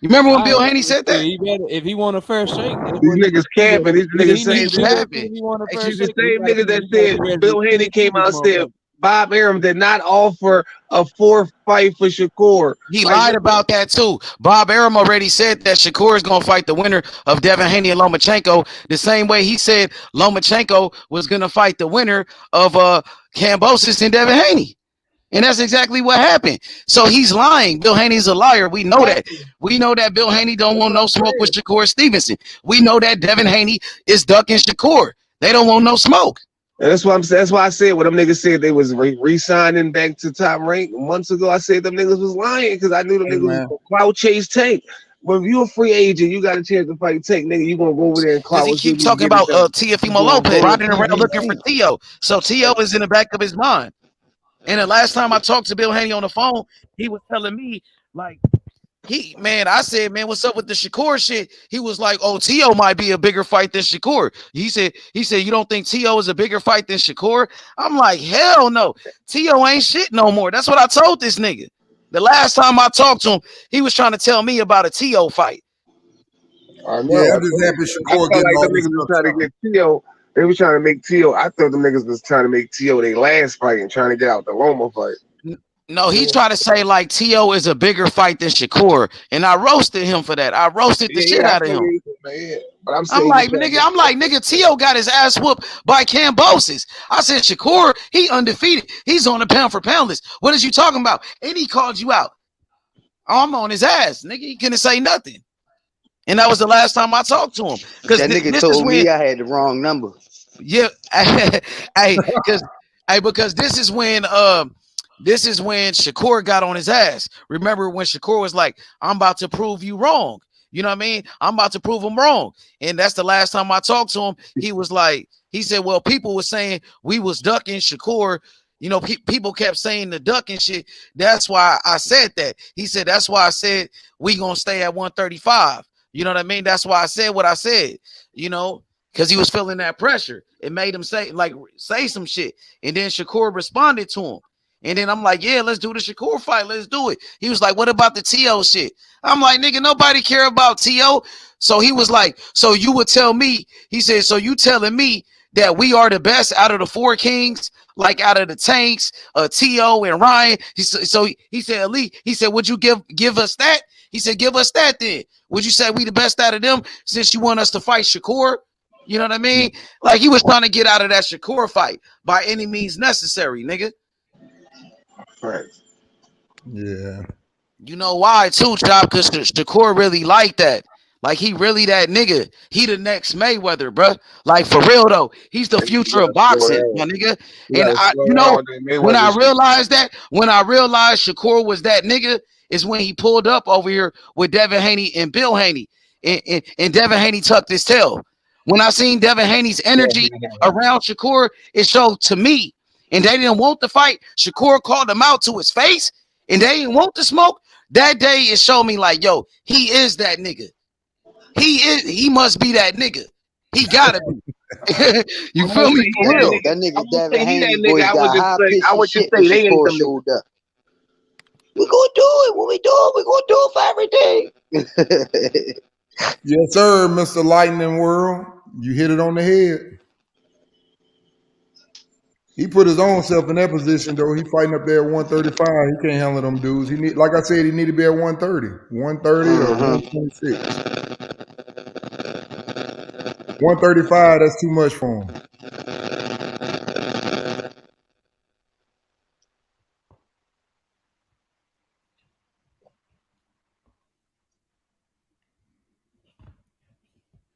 S: You remember when
H: All
S: Bill
H: right,
S: Haney said
H: yeah,
S: that?
H: he better, if he want a fair shake, that's
K: These
H: what he
K: niggas
H: need to do.
K: capping. These
H: Either
K: niggas
H: he
K: saying
H: need to do
K: this.
H: that
S: Capping.
H: if he want a fair
K: Actually, the
H: shake.
K: same niggas that said Bill Haney came out and said
H: motherfucker.
K: Bob Arum did not offer a 4th fight for Shakur.
S: He
K: Like,
S: lied about that too. Bob Arum already said that Shakur is gonna fight the winner of Devin Haney and Lomachenko the same way he said Lomachenko was gonna fight the winner of Kambosos and Devin Haney. And that's exactly what happened. So he's lying. Bill Haney's a liar. We know that. We know that Bill Haney don't want no smoke with Shakur Stevenson. We know that Devin Haney is ducking Shakur. They don't want no smoke.
K: and that's why That's why I said when them niggas said they was re-signing back to top rank months ago. I said them niggas was lying because I knew them niggas was clout chase Tank. When you a free agent, you got a chance to fight Tank, nigga. You gonna go over there and
S: Because
K: clout
S: he
K: as soon
S: keep
K: as you
S: talking
K: get it
S: about
K: done.
S: Teofimo
K: You gonna
S: Lopez
K: go to
S: riding around looking for
K: PBC.
S: Tio. So Tio is in the back of his mind. And the last time I talked to Bill Haney on the phone, he was telling me, like, I said, man, what's up with the Shakur shit? He was like, oh, Tio might be a bigger fight than Shakur. He said, you don't think Tio is a bigger fight than Shakur? I'm like, hell no. Tio ain't shit no more. That's what I told this nigga. The last time I talked to him, he was trying to tell me about a Tio fight.
K: I know.
U: Yeah,
K: I
U: I'm just happy
K: felt
U: Shakur getting
K: like
U: all
K: them
U: this
K: niggas was
U: stuff
K: trying to
U: out.
K: get Tio. They was trying to make Tio. I thought them niggas was trying to make Tio their last fight and trying to get out the Loma fight.
S: No, he tried to say like Tio is a bigger fight than Shakur, and I roasted him for that. I roasted the shit
K: I
S: out of
K: feel
S: him.
K: you, man. But I'm
S: I'm
K: saying
S: like, nigga, Tio got his ass whooped by Kambosos. I said, Shakur, he undefeated. He's on the pound for pound list. What is you talking about? And he called you out. I'm on his ass, nigga. He couldn't say nothing. And that was the last time I talked to him. Because
A: That nigga
S: this is
A: told
S: when,
A: me I had the wrong number.
S: yeah, because this is when Shakur got on his ass. Remember when Shakur was like, I'm about to prove you wrong. You know what I mean? I'm about to prove him wrong. And that's the last time I talked to him. He was like, he said, well, people were saying we was ducking Shakur. You know, people kept saying the duck and shit. That's why I said that. He said, that's why I said we gonna stay at 135. You know what I mean? That's why I said what I said, you know, because he was feeling that pressure. It made him say some shit. And then Shakur responded to him. And then I'm like, yeah, let's do the Shakur fight. Let's do it. He was like, what about the T.O. shit? I'm like, nigga, nobody care about T.O. So he was like, so you would tell me, he said, so you telling me that we are the best out of the 4 kings, like out of the Tanks, T.O. and Ryan. He said, Ali, he said, would you give us that? He said, give us that then. Would you say we the best out of them since you want us to fight Shakur? You know what I mean? Like he was trying to get out of that Shakur fight by any means necessary, nigga.
K: Right.
U: Yeah.
S: You know why too, Chop? Because Shakur really like that. Like he really that nigga. He the next Mayweather, bro. Like for real though, he's the future of boxing, my nigga. And when I realized Shakur was that nigga, is when he pulled up over here with Devin Haney and Bill Haney, and Devin Haney tucked his tail. When I seen Devin Haney's energy around Shakur, it showed to me. And they didn't want the fight. Shakur called him out to his face, and they didn't want the smoke. That day it showed me like, yo, he is that nigga. He must be that nigga. He gotta be. You feel me? For real.
A: That nigga Devin Haney
K: nigga,
A: boys got high pitched and shit when Shakur showed up. We gonna do it. What we doing? We gonna do it for everything.
U: Yes, sir, Mr. Lightning World. You hit it on the head. He put his own self in that position, though. He fighting up there at 135. He can't handle them dudes. He need, like I said, he need to be at 130. 130 or 126. 135, that's too much for him.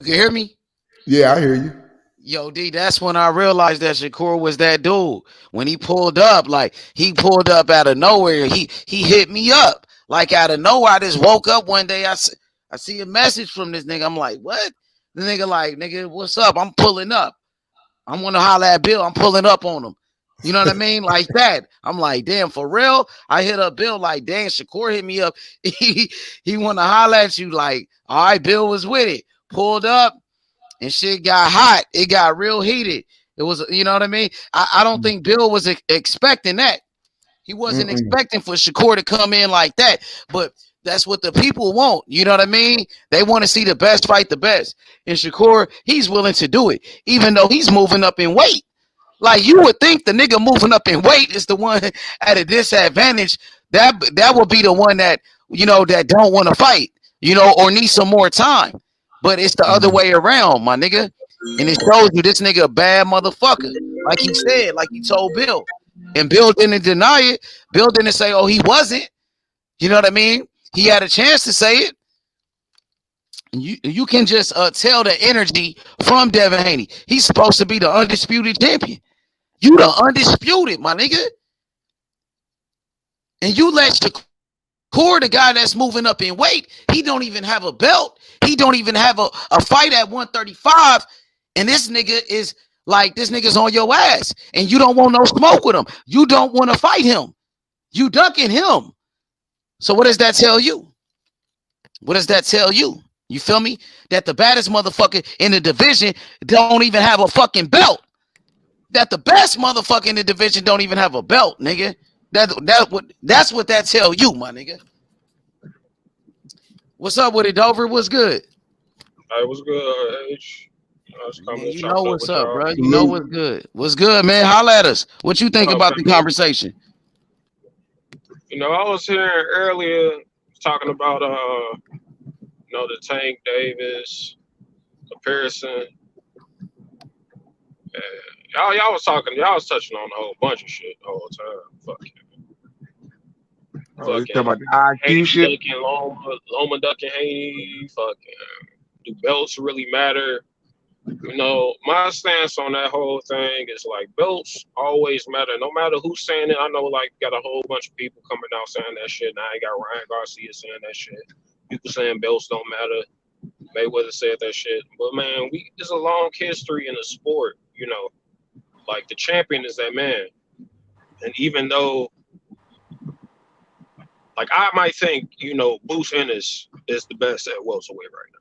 S: You hear me?
U: Yeah, I hear you.
S: Yo, D, that's when I realized that Shakur was that dude. When he pulled up, like he pulled up out of nowhere. He hit me up like out of nowhere. I just woke up one day. I see a message from this nigga. I'm like, what? The nigga like, nigga, what's up? I'm pulling up. I'm gonna holler at Bill. I'm pulling up on him. You know what I mean? Like that. I'm like, damn, for real? I hit up Bill like, damn, Shakur hit me up. He wanna holler at you. Like, all right, Bill was with it. Pulled up. And shit got hot. It got real heated. It was, you know what I mean? I don't think Bill was expecting that. He wasn't expecting for Shakur to come in like that. But that's what the people want. You know what I mean? They want to see the best fight the best. And Shakur, he's willing to do it, even though he's moving up in weight. Like you would think the nigga moving up in weight is the one at a disadvantage. That would be the one that, you know, that don't want to fight, you know, or need some more time. But it's the other way around, my nigga. And it shows you this nigga a bad motherfucker. Like he said, like he told Bill. And Bill didn't deny it. Bill didn't say, oh, he wasn't. You know what I mean? He had a chance to say it. And you can just tell the energy from Devin Haney. He's supposed to be the undisputed champion. You the undisputed, my nigga. And you let Shakur, the guy that's moving up in weight, he don't even have a belt. He don't even have a fight at 135. And this nigga is like, this nigga's on your ass. And you don't want no smoke with him. You don't want to fight him. You ducking him. So what does that tell you? What does that tell you? You feel me? That the baddest motherfucker in the division don't even have a fucking belt. That the best motherfucker in the division don't even have a belt, nigga. That's what that tell you, my nigga. What's up with it, Dover? What's good?
J: It was good, H.
S: Man, you know what's up, bro. You know what's good. What's good, man? Holla at us. What you think about the conversation?
J: You know, I was hearing earlier talking about you know, the Tank Davis comparison. Y'all was touching on a whole bunch of shit the whole time. Fuck it.
K: Oh, you talking about the IQ shit?
J: Loma ducking Haney. Fucking, do belts really matter? You know, my stance on that whole thing is like belts always matter. No matter who's saying it, I know like got a whole bunch of people coming out saying that shit. Now I got Ryan Garcia saying that shit. People saying belts don't matter. Mayweather said that shit. But man, there's a long history in the sport, you know. Like the champion is that man. And even though like I might think, you know, Bruce Ennis is the best at welterweight right now.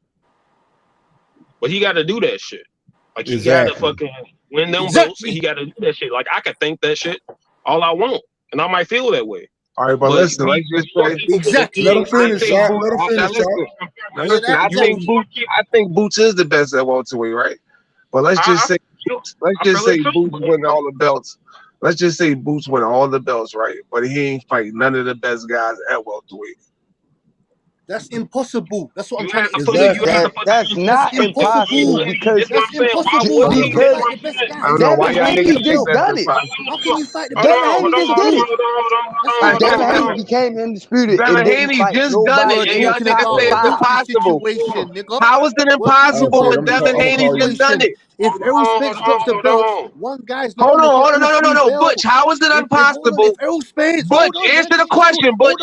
J: But he gotta do that shit. Like he gotta fucking win them belts and he gotta do that shit. Like I could think that shit all I want. And I might feel that way.
K: All right, but listen, let's just say
U: exactly. Let him finish, Shaq. Let him finish,
K: Shaq. Listen, I think Boots is the best at welterweight, right? But let's just say Boots win all the belts. Let's just say Boots win all the belts, right? But he ain't fighting none of the best guys at welterweight.
N: That's impossible. That's what I'm trying to explain.
A: That's not impossible because
N: that's impossible.
K: I don't know why y'all niggas
A: just done it.
N: How can you fight the
A: Devin Haney just did it. Devin Haney became undisputed.
K: Devin Haney just done it, and y'all niggas say it's impossible. How is it impossible when Devin Haney just done it?
N: If Errol Spence drops the belt, one guy's not.
K: Hold on, no, Butch. How is it impossible? Butch, answer the question, Butch.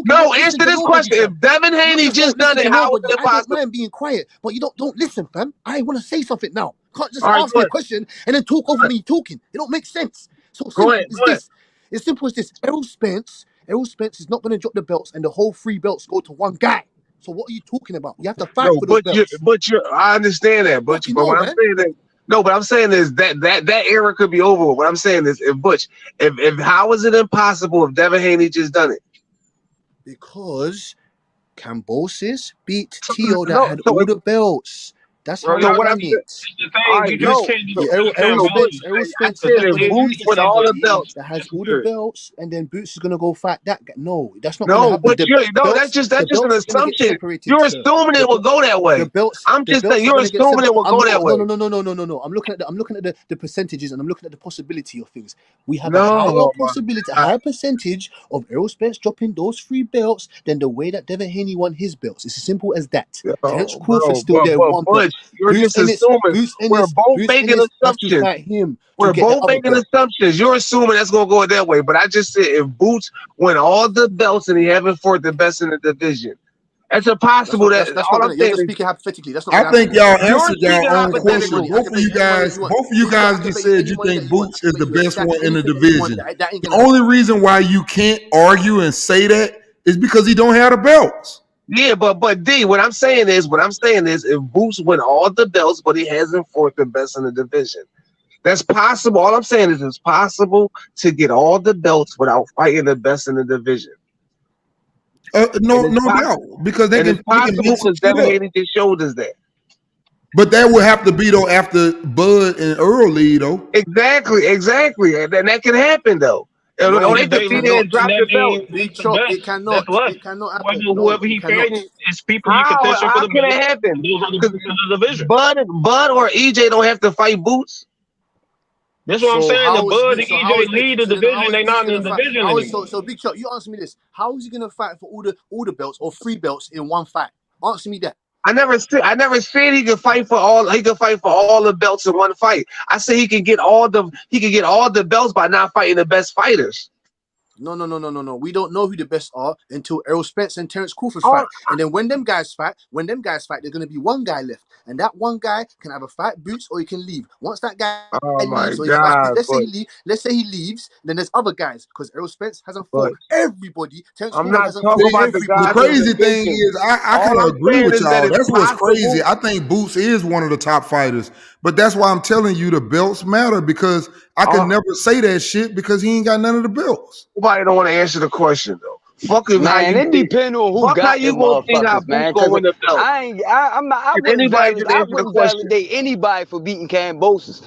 K: No, answer this question. If Devin Haney just done it, how is it impossible?
N: I'm being quiet, but you don't listen, fam. I want to say something now. Can't just ask me a question and then talk over me talking. It don't make sense. So simple as this. It's simple as this. Errol Spence is not going to drop the belts, and the whole 3 belts go to one guy. So what are you talking about? You have to fight for those belts.
K: I understand that, Butch. But what I'm saying is, but I'm saying is that era could be over. What I'm saying is, if how is it impossible if Devin Haney just done it?
N: Because Cambosis beat Tio that had all the belts. That's how
K: what I'm saying. Errol Spence Boots with all the belts.
N: That has all the belts, and then Boots is gonna go fight that guy. No, that's not.
K: That's just an assumption. You're assuming it will go that way. I'm just saying you're assuming it will go that way.
N: No. I'm looking at the percentages, and I'm looking at the possibility of things. We have a higher possibility, a higher percentage of Errol Spence dropping those 3 belts than the way that Devin Haney won his belts. It's as simple as that. Terence Crawford still there 1 belt.
E: You're just assuming. We're both making assumptions. We're both making assumptions. You're assuming that's gonna go that way. But I just said if Boots win all the belts and he haven't fought the best in the division, it's impossible. That's all I'm saying.
N: You're just speaking hypothetically. That's not.
U: I think y'all answered your own
E: hypothetically.
U: question. Both of you guys just said you think Boots is the best one in the division. The only reason why you can't argue and say that is because he don't have the belts.
E: Yeah, but D, what I'm saying is if Boots win all the belts, but he hasn't fought the best in the division. That's possible. All I'm saying is it's possible to get all the belts without fighting the best in the division.
U: No doubt, because they can.
E: Because Devin Haney just showed us that.
U: But that would have to be though after Bud and Earl lead though.
E: Exactly, and that can happen though. They could be there and drop the belt.
N: It cannot happen.
J: Whoever he fighting is people he contention for the
E: can it happen?
J: The division.
E: Bud or EJ don't have to fight Boots.
J: That's what I'm saying. The Bud and EJ lead the division. They not in the division anymore.
N: So Big Chuck, you answer me this: how is he gonna fight for all the belts or 3 belts in one fight? Answer me that.
E: I never said he could fight for all. He could fight for all the belts in one fight. I say he can get all the belts by not fighting the best fighters.
N: No. We don't know who the best are until Errol Spence and Terence Crawford fight. And then when them guys fight, there's going to be one guy left. And that one guy can either fight Boots or he can leave. Once that guy leaves, let's say he leaves, then there's other guys. Because Errol Spence hasn't fought everybody. Terence Crawford hasn't fought everybody.
U: The crazy thing is, I kind of agree with y'all. That's what's crazy. I think Boots is one of the top fighters. But that's why I'm telling you the belts matter, because I can never say that shit because he ain't got none of the belts.
E: Nobody don't want to answer the question though. Fuck it,
M: man. It depends on who got them motherfuckers, man. I wouldn't validate anybody for beating Cambosis.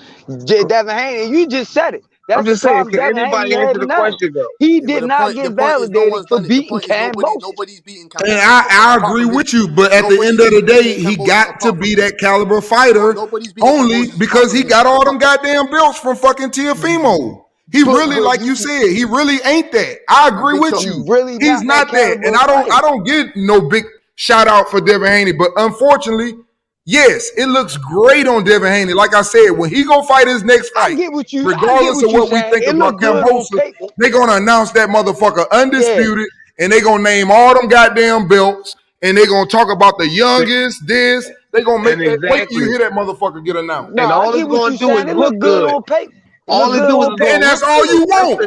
M: Devin Haney, you just said it. That's
E: I'm just saying, can anybody answer the question though?
M: He did not get validated for beating Cambosis.
N: Nobody's beating Cambosis.
U: And I agree with you, but at the end of the day, he got to be that caliber fighter only because he got all them goddamn belts from fucking Teofimo. He really, like you said, he really ain't that. I agree with you. He's not that, and I don't get no big shout out for Devin Haney, but unfortunately, yes, it looks great on Devin Haney. Like I said, when he gonna fight his next fight, regardless of what we think about Cambosis, they gonna announce that motherfucker undisputed, and they gonna name all them goddamn belts, and they gonna talk about the youngest, this. They gonna make that. Wait till you hear that motherfucker get announced.
E: And all it's gonna do is look good on paper.
U: All it do is, and that's all you want.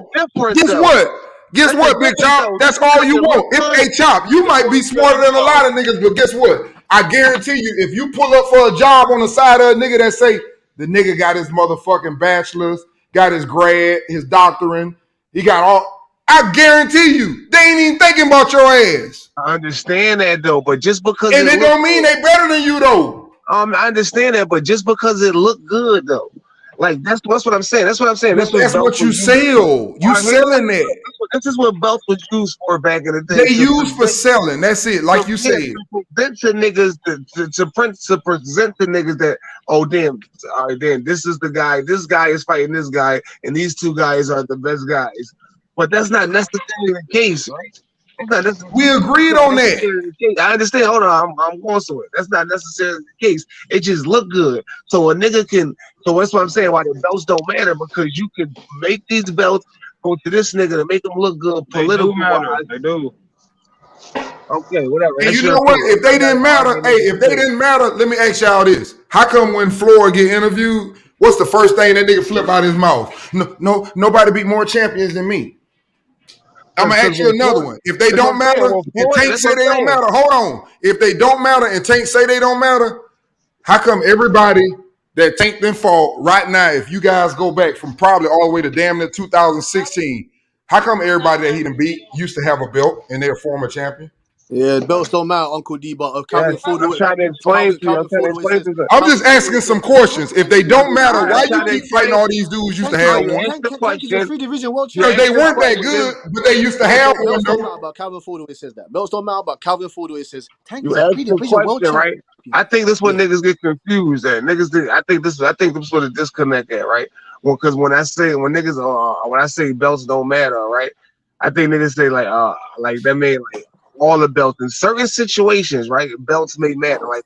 U: Guess what, Big Chop? That's all you want. Hey, Chop, you might be smarter than a lot of niggas, but guess what? I guarantee you, if you pull up for a job on the side of a nigga that say the nigga got his motherfucking bachelor's, got his grad, his doctorate, he got all. I guarantee you, they ain't even thinking about your ass.
E: I understand that though, but just because
U: and it don't mean they better than you though.
E: I understand that, but just because it looked good though. Like that's what I'm saying. That's what I'm saying.
U: That's what you sell. You selling that.
E: This is what belts was used for back in the day.
U: They used for selling. That's it. Like you said.
E: Present to niggas to present the niggas that all right, damn, this is the guy. This guy is fighting this guy, and these two guys are the best guys. But that's not necessarily the case, right?
U: We agreed on that.
E: I understand. Hold on, I'm going to it. That's not necessarily the case. It just look good. So a nigga can. So that's what I'm saying. Why the belts don't matter, because you can make these belts go to this nigga to make them look good. Political matter.
J: They do.
E: Okay, whatever.
U: And you know what? If they didn't matter, let me ask y'all this: how come when Floyd get interviewed, what's the first thing that nigga flip out his mouth? No, nobody beat more champions than me. I'm gonna ask you another one. If they don't matter, and Tank say they don't matter, hold on. If they don't matter and Tank say they don't matter, how come everybody that Tank then fought right now, if you guys go back from probably all the way to damn near 2016, how come everybody that he done beat used to have a belt and they're a former champion?
N: Yeah, belts don't matter, Uncle D, but
E: I'm trying to explain to you.
U: I'm just asking some questions. If they don't matter, why you keep fighting all these dudes used to have one?
N: Tank is a 3-division world
U: champion. They weren't that good, but they used to have one.
N: Belts don't matter about Calvin Ford always says that. Belts don't matter about Calvin Ford always says Tank is a 3-division world champion.
E: Right? I think this is what niggas get confused at. I think this is what the disconnect at, right? Well, because when I say belts don't matter, right? I think niggas say like that made like all the belts in certain situations, right? Belts may matter. Like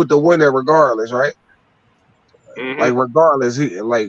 K: with the winner regardless, right?
J: Mhm.
K: Like regardless, he like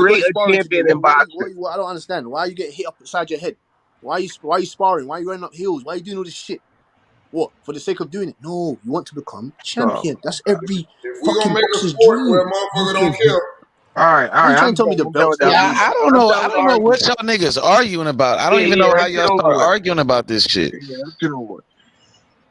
E: create a
N: sparring to do?
E: champion in boxing.
N: I don't understand. Why you get hit up beside your head? Why you sparring? Why you running up hills? Why you doing all this shit? What? For the sake of doing it? No, you want to become champion. That's every
U: If we gonna
N: fucking
U: make a
N: boxer's
U: sport
N: dream.
U: where motherfucker don't care.
E: All right.
N: Are you trying
E: I'm
N: to tell me the
E: done. I'm done
N: belts
E: with that
N: don't
S: Yeah,
N: mean
E: bullshit.
S: I
N: shit?
S: don't
E: I'm
S: know.
E: done
S: I
E: with
S: don't know
E: arguing.
S: what y'all niggas arguing about. I don't even
E: Yeah,
S: know how
E: let's get
S: y'all
E: over
S: start
E: with.
S: arguing about this shit.
E: Yeah, let's get over with.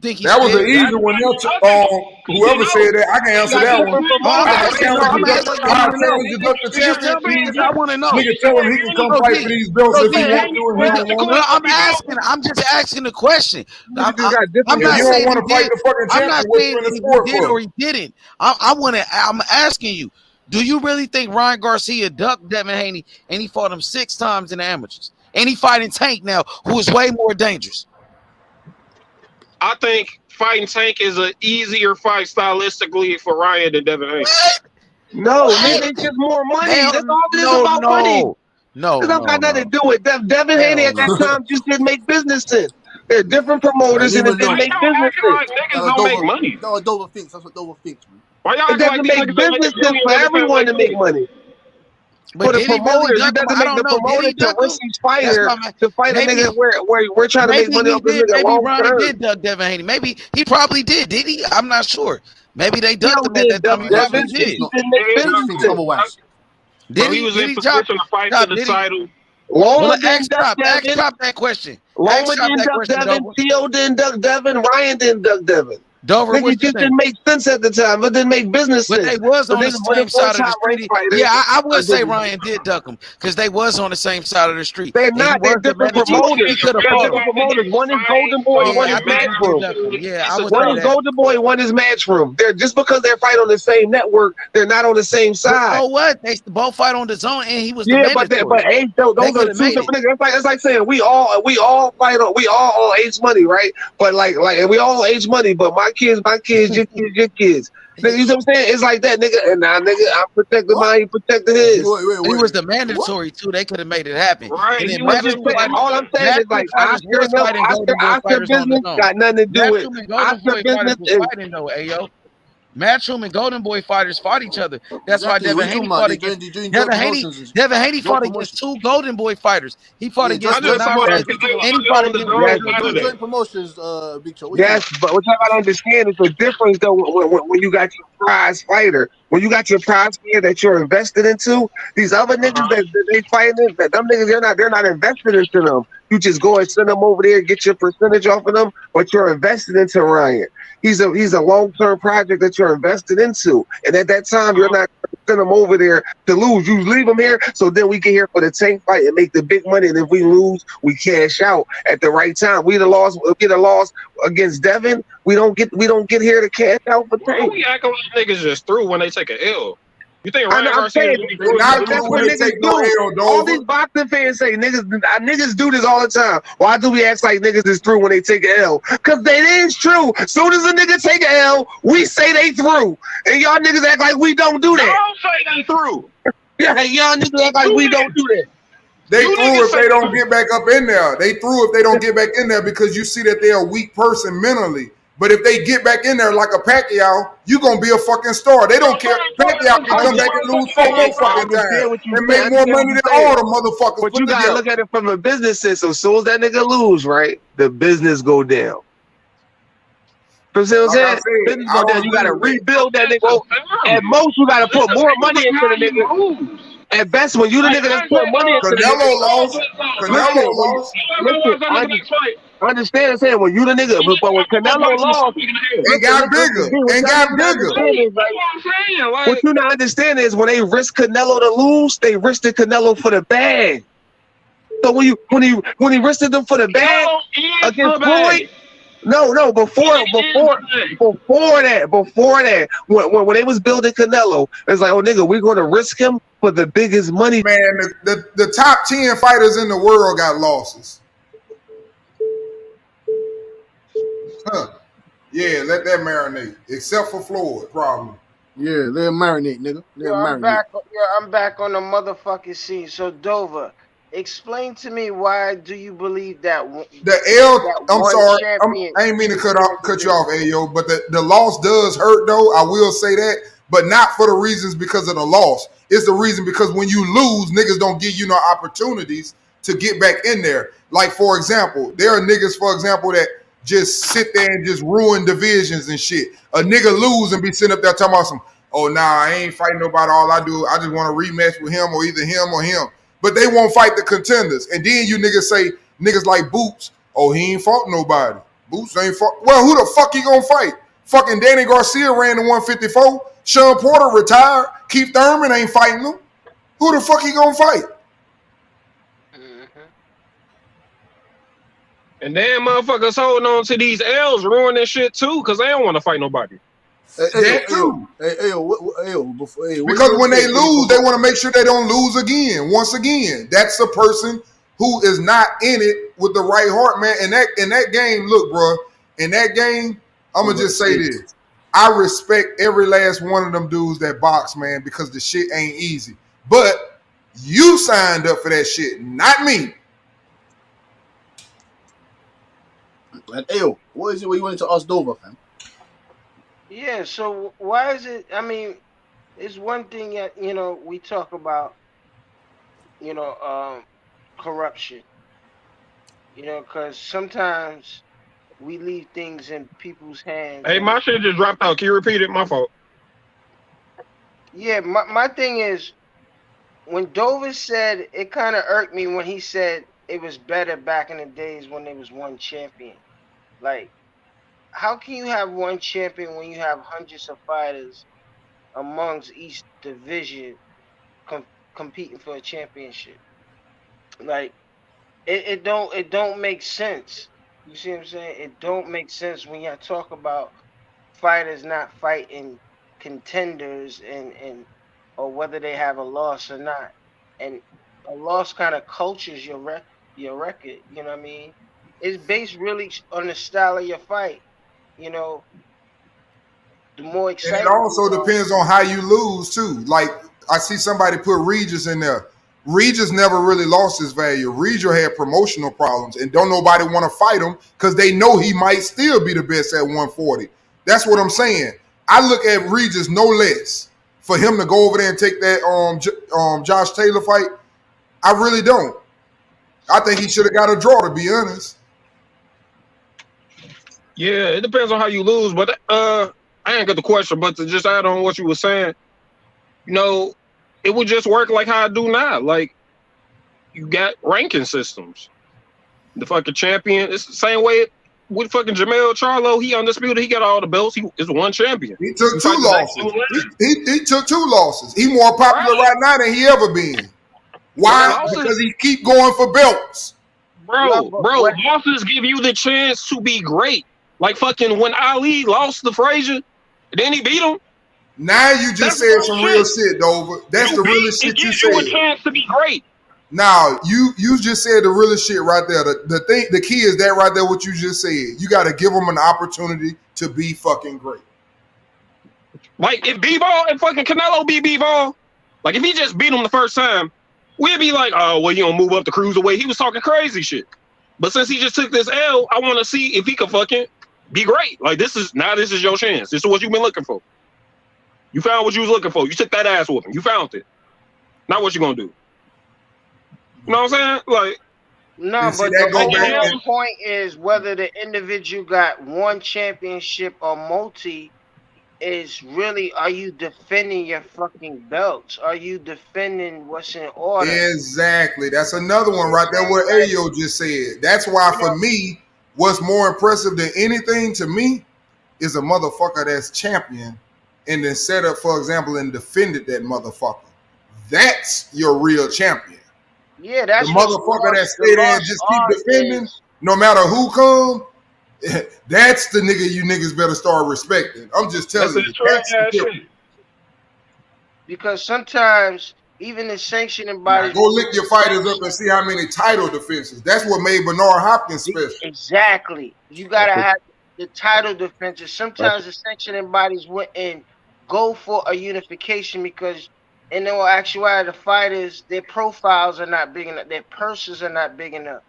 S: think he's
U: That was an
S: scared?
U: easy one. Whoever said that, I can answer that one. I challenge the champion.
S: I want to know.
U: Nigga tell him he can come fight for these belts if he want to, and he don't want to.
S: I'm just asking the question. I'm
U: You
S: not
U: don't
S: saying
U: want to
S: he
U: fight
S: did.
U: the fucking
S: I'm not
U: champion. What's
S: saying
U: in the
S: he
U: sport
S: did
U: for?
S: or he didn't. I'm asking you. Do you really think Ryan Garcia ducked Devin Haney and he fought him 6 times in the amateurs? And he fighting Tank now, who is way more dangerous.
J: I think fighting Tank is an easier fight stylistically for Ryan than Devin Haney.
K: No, nigga, it's just more money.
S: Hell,
K: That's all it is about money.
S: No,
K: It don't got nothing to do with Devin Haney at that time just didn't make business sense. They're different promoters and it didn't make business sense.
J: Niggas don't make money.
N: No, Dover thinks. That's what Dover thinks, man.
J: Why y'all
K: It doesn't make business sense for everyone to make money.
S: But
K: For the
S: did he really
K: promoters,
S: duck
K: it doesn't
S: him? I
K: make the
S: don't know. Did
K: promoter
S: he
K: to
S: duck
K: risk
S: him?
K: his fighter to fight a nigga where we're trying to make money off this nigga
S: Maybe
K: long
S: Ryan
K: term.
S: did duck Devin Haney. Maybe he probably did. Did he? I'm not sure. Maybe they
K: He
S: ducked him at
K: did
S: that time.
K: duck
S: He probably
K: Devin.
S: did.
K: He didn't make business sense.
N: Otherwise.
J: Bro, he was in position to fight for the title.
K: Loma didn't duck Devin.
S: Ask that question.
K: Loma didn't duck Devin. Theo didn't duck Devin. Ryan didn't duck Devin.
S: Dover,
K: Nigga,
S: what you
K: just
S: think?
K: didn't make sense at the time. It didn't make business
S: But
K: sense.
S: they was
K: So
S: on the
K: niggas went
S: same
K: for a
S: side of the
K: top-ranked
S: street.
K: fighter.
S: Yeah, I would say Ryan did duck him because they was on the same side of the street.
K: They're
S: And he
K: not. They're
S: was the
K: different
S: manager.
K: promoters.
S: He could have
K: They're
S: fought
K: different
S: him.
K: promoters. One is Golden Boy,
S: Yeah,
K: one
S: I
K: is
S: think
K: Match
S: he did
K: Room.
S: duck him. Yeah, I would
K: One
S: say
K: is
S: that.
K: Golden Boy, one is Match Room. They're just because they fight on the same network, they're not on the same
S: But
K: side.
S: so what? They both fight on the zone, and he was the
K: Yeah,
S: mandatory.
K: but hey, those
S: They
K: are
S: could have
K: two
S: made
K: different
S: it.
K: niggas. It's like saying we all fight on all Ace money, right? But like and we all Ace money, but my kids, your kids. Nigga, you know what I'm saying? It's like that, nigga. And now, nigga, I protected mine, he protected his.
S: He was the mandatory too. They could have made it happen.
J: Right.
S: And then
K: All I'm saying is like Oscar
S: was fighting Golden Boy
K: Oscar
S: fighters on the
K: business
S: zone.
K: got nothing to do with
S: Matchroom and Golden
K: Oscar
S: Boy
K: business.
S: fighters was fighting though, ayo. Matchroom and Golden Boy fighters fought each other. That's why Devin Haney fought against Devin Haney fought against 2 Golden Boy fighters. He fought against
N: joint
S: Denard and he fought against
N: joint promotions, Big Cho.
K: Yes, but what y'all gotta understand is the difference though when you got your prize fighter. When you got your prize fighter that you're invested into, these other niggas that they fighting, that them niggas they're not invested into them. You just go and send them over there, get your percentage off of them, but you're invested into Ryan. He's a long-term project that you're invested into, and at that time you're not send him over there to lose. You leave him here so then we get here for the Tank fight and make the big money. And if we lose, we cash out at the right time. We get a loss against Devin. We don't get here to cash out for Tank.
J: Why we acting like niggas just through when they take an L? You think
K: I'm
J: Ryan Garcia
K: saying,
J: is really
K: that's what niggas do. All these boxing fans say niggas do this all the time. Why do we act like niggas is through when they take an L? Because that is true. Soon as a nigga take an L, we say they through. And y'all niggas act like we don't do that.
J: Don't say they through.
K: Yeah, y'all niggas act like we don't do that.
U: They through if they don't get back up in there. They through if they don't get back in there because you see that they're a weak person mentally. But if they get back in there like a Pacquiao, you gonna be a fucking star. They don't care. Pacquiao can come back and lose 4 more fucking times and make more money than all the motherfuckers.
K: But you gotta look at it from a business sense. So as soon as that nigga lose, right, the business go down. You see what I'm saying? Business go down. You gotta rebuild that nigga. At most, you gotta put more money into the nigga. At best, when you the nigga that's put money into the nigga.
U: Canelo lost.
K: Listen, understand what I'm saying? When you the nigga, but when Canelo lost,
U: it got bigger. It got bigger.
K: What you not understand is when they risk Canelo to lose, they risked Canelo for the bag. So when he risked them for the bag against Floyd. No, before that, when they was building Canelo, it's like, oh nigga, we're gonna risk him for the biggest money.
U: Man, the top 10 fighters in the world got losses. Huh. Yeah, let that marinate. Except for Floyd, probably.
N: Yeah, let him marinate, nigga.
C: I'm back on the motherfucking scene. So Dover, explain to me why do you believe that
U: I'm sorry, I ain't mean to cut you off, Ayo, but the loss does hurt though. I will say that, but not for the reasons because of the loss. It's the reason because when you lose, niggas don't give you no opportunities to get back in there. Like for example, there are niggas, for example, that just sit there and just ruin divisions and shit. A nigga lose and be sitting up there talking about some, oh nah, I ain't fighting nobody. All I do, I just want to rematch with him or either him or him. But they won't fight the contenders. And then you niggas say, niggas like Boots, oh, he ain't fought nobody. Boots ain't fought. Well, who the fuck he gonna fight? Fucking Danny Garcia ran the 154. Sean Porter retired. Keith Thurman ain't fighting him. Who the fuck he gonna fight?
J: And then motherfuckers holding on to these L's ruining shit too, because they don't want to fight nobody.
U: That too.
N: What
U: Because
N: you
U: when they
N: say when you
U: lose, they
N: forgot?
U: want to make sure they don't lose again. Once again, that's a person who is not in it with the right heart, man. In that game, look, bro. In that game, I'm gonna just say this: I respect every last one of them dudes that box, man, because the shit ain't easy. But you signed up for that shit, not me.
N: And Ayo, what is it? What you wanted to ask Dover, fam?
C: Yeah, so why is it? I mean, it's one thing that we talk about, you know, um, corruption. Because sometimes we leave things in people's hands,
J: Hey,
C: and
J: my shit just dropped out. Can you repeat it? My fault.
C: yeah, my thing is when Dover said it kind of irked me when he said it was better back in the days when there was one champion. Like, how can you have one champion when you have hundreds of fighters amongst each division competing for a championship? Like, it don't make sense. You see what I'm saying? It don't make sense when you talk about fighters not fighting contenders and or whether they have a loss or not. And a loss kind of cultures your record. You know what I mean? It's based really on the style of your fight. You know, the more
U: And it
C: excitement you
U: also
C: have.
U: depends on how you lose too. Like I see somebody put Regis in there. Regis never really lost his value. Regis had promotional problems, and don't nobody want to fight him because they know he might still be the best at 140. That's what I'm saying. I look at Regis no less for him to go over there and take that Josh Taylor fight. I really don't. I think he should have got a draw, to be honest.
J: Yeah, it depends on how you lose, but I ain't got the question. But to just add on what you were saying, it would just work like how I do now. Like you got ranking systems. The fucking champion. It's the same way with fucking Jamel Charlo. He undisputed. He got all the belts. He is one champion.
U: He took
J: You
U: two
J: fight the next
U: losses.
J: two.
U: He took two losses. He more popular right now than he ever been.
J: But
U: Why?
J: losses,
U: Because he keep going for belts.
C: No,
J: bro,
C: but what?
J: losses give you the chance to be great. Like fucking when Ali lost to Frazier, then he beat him.
U: Now you just
J: That's
U: said
J: real
U: some real
J: shit.
U: shit, Dover. That's the realest
J: It
U: shit you
J: gives you a
U: said.
J: chance to be great.
U: Now you just said the realest shit right there. The key is that right there. What you just said. You got to give them an opportunity to be fucking great.
J: Like if B-Ball and fucking Canelo beat B-Ball, like if he just beat him the first time, we'd be like, oh, well, you don't move up the cruiserweight. He was talking crazy shit. But since he just took this L, I want to see if he can fucking be great. Like this is your chance. This is what you've been looking for. You found what you was looking for. You took that ass whooping. You found it. Now what you gonna do? You know what I'm saying? Like,
C: No,
U: see
C: but
U: that
C: the
U: go back.
C: overall point is whether the individual got one championship or multi is really, are you defending your fucking belts? Are you defending what's in order?
U: Exactly. That's another
C: You see
U: one
C: what
U: right
C: I'm
U: there.
C: saying?
U: What
C: Like,
U: Ayo just said. That's why for me, what's more impressive than anything to me is a motherfucker that's champion and then set up, for example, and defended that motherfucker. That's your real champion.
C: yeah,
U: The
C: that's what's
U: motherfucker that
C: lost. The
U: stay there and
C: lost
U: just keep
C: art
U: defending,
C: is
U: no matter who come, that's the nigga you niggas better start respecting. I'm just
J: that's
U: telling
J: a
U: you.
J: trash
U: That's the
J: ass
U: difference.
J: shit.
C: because sometimes even the sanctioning
U: Now
C: bodies
U: go
C: will
U: lick
C: look
U: your
C: at certain
U: fighters up and
C: shit.
U: see how many title defenses. That's what made Bernard Hopkins special.
C: Exactly. You
U: That's
C: gotta
U: a,
C: have the title defenses.
U: that's
C: Sometimes the sanctioning bodies wouldn't go for a unification because in all actuality the fighters, their profiles are not big enough, their purses are not big enough.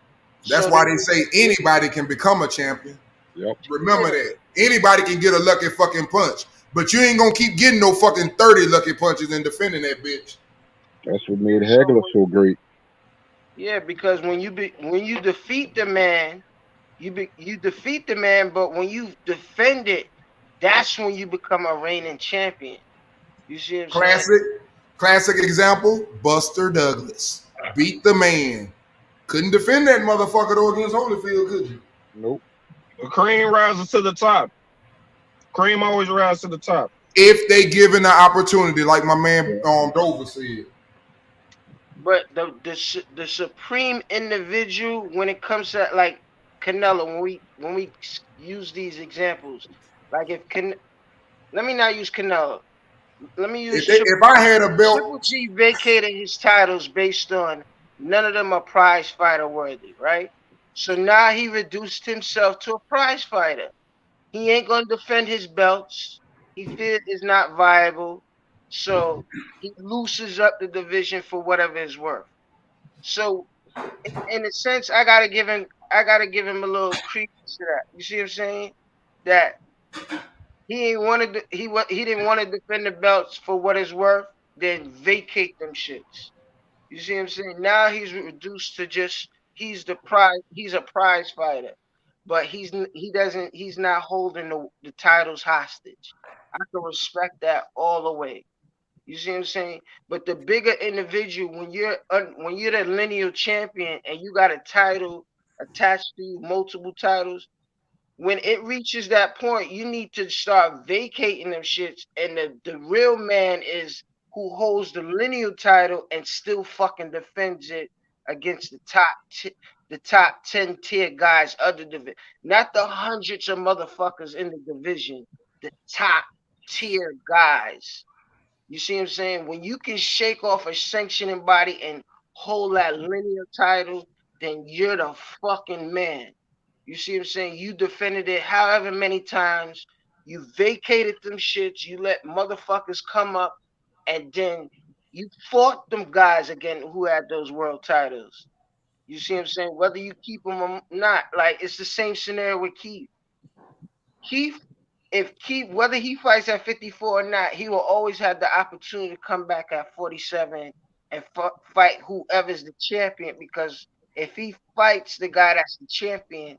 U: That's
C: So
U: why they say anybody can become a champion.
E: Yep.
U: Remember that. Anybody can get a lucky fucking punch. But you ain't gonna keep getting no fucking 30 lucky punches and defending that bitch.
E: That's what made Hagler so great.
C: yeah, because when you defeat the man, you defeat the man, but when you defend it, that's when you become a reigning champion. You see what I'm saying?
U: Classic example, Buster Douglas. Beat the man. Couldn't defend that motherfucker though against Holyfield, could you?
E: Nope.
J: The cream rises to the top. Cream always rises to the top.
U: If they given the opportunity, like my man Dover said.
C: But the supreme individual when it comes to like Canelo, when we use these examples, like if Let me not use Canelo. Let me use
U: If I had a belt,
C: Triple G vacated his titles based on none of them are prize fighter worthy, right? So now he reduced himself to a prize fighter. He ain't gonna defend his belts. He feels it's not viable. So he loosens up the division for whatever it's worth. So in a sense, I gotta give him a little credence to that. You see what I'm saying? That he ain't wanted to, he didn't want to defend the belts for what it's worth, then vacate them shits. You see what I'm saying? Now he's reduced to just he's a prize fighter. But he's not holding the titles hostage. I can respect that all the way. You see what I'm saying? But the bigger individual, when you're the lineal champion and you got a title attached to you, multiple titles, when it reaches that point, you need to start vacating them shits. And the real man is who holds the lineal title and still fucking defends it against the top 10 tier guys of the division, not the hundreds of motherfuckers in the division, the top tier guys. You see what I'm saying? When you can shake off a sanctioning body and hold that linear title, then you're the fucking man. You see what I'm saying? You defended it however many times. You vacated them shits. You let motherfuckers come up, and then you fought them guys again who had those world titles. You see what I'm saying? Whether you keep them or not, like it's the same scenario with Keith. Keith, if Keith, whether he fights at 54 or not, he will always have the opportunity to come back at 47 and fight whoever's the champion. Because if he fights the guy that's the champion,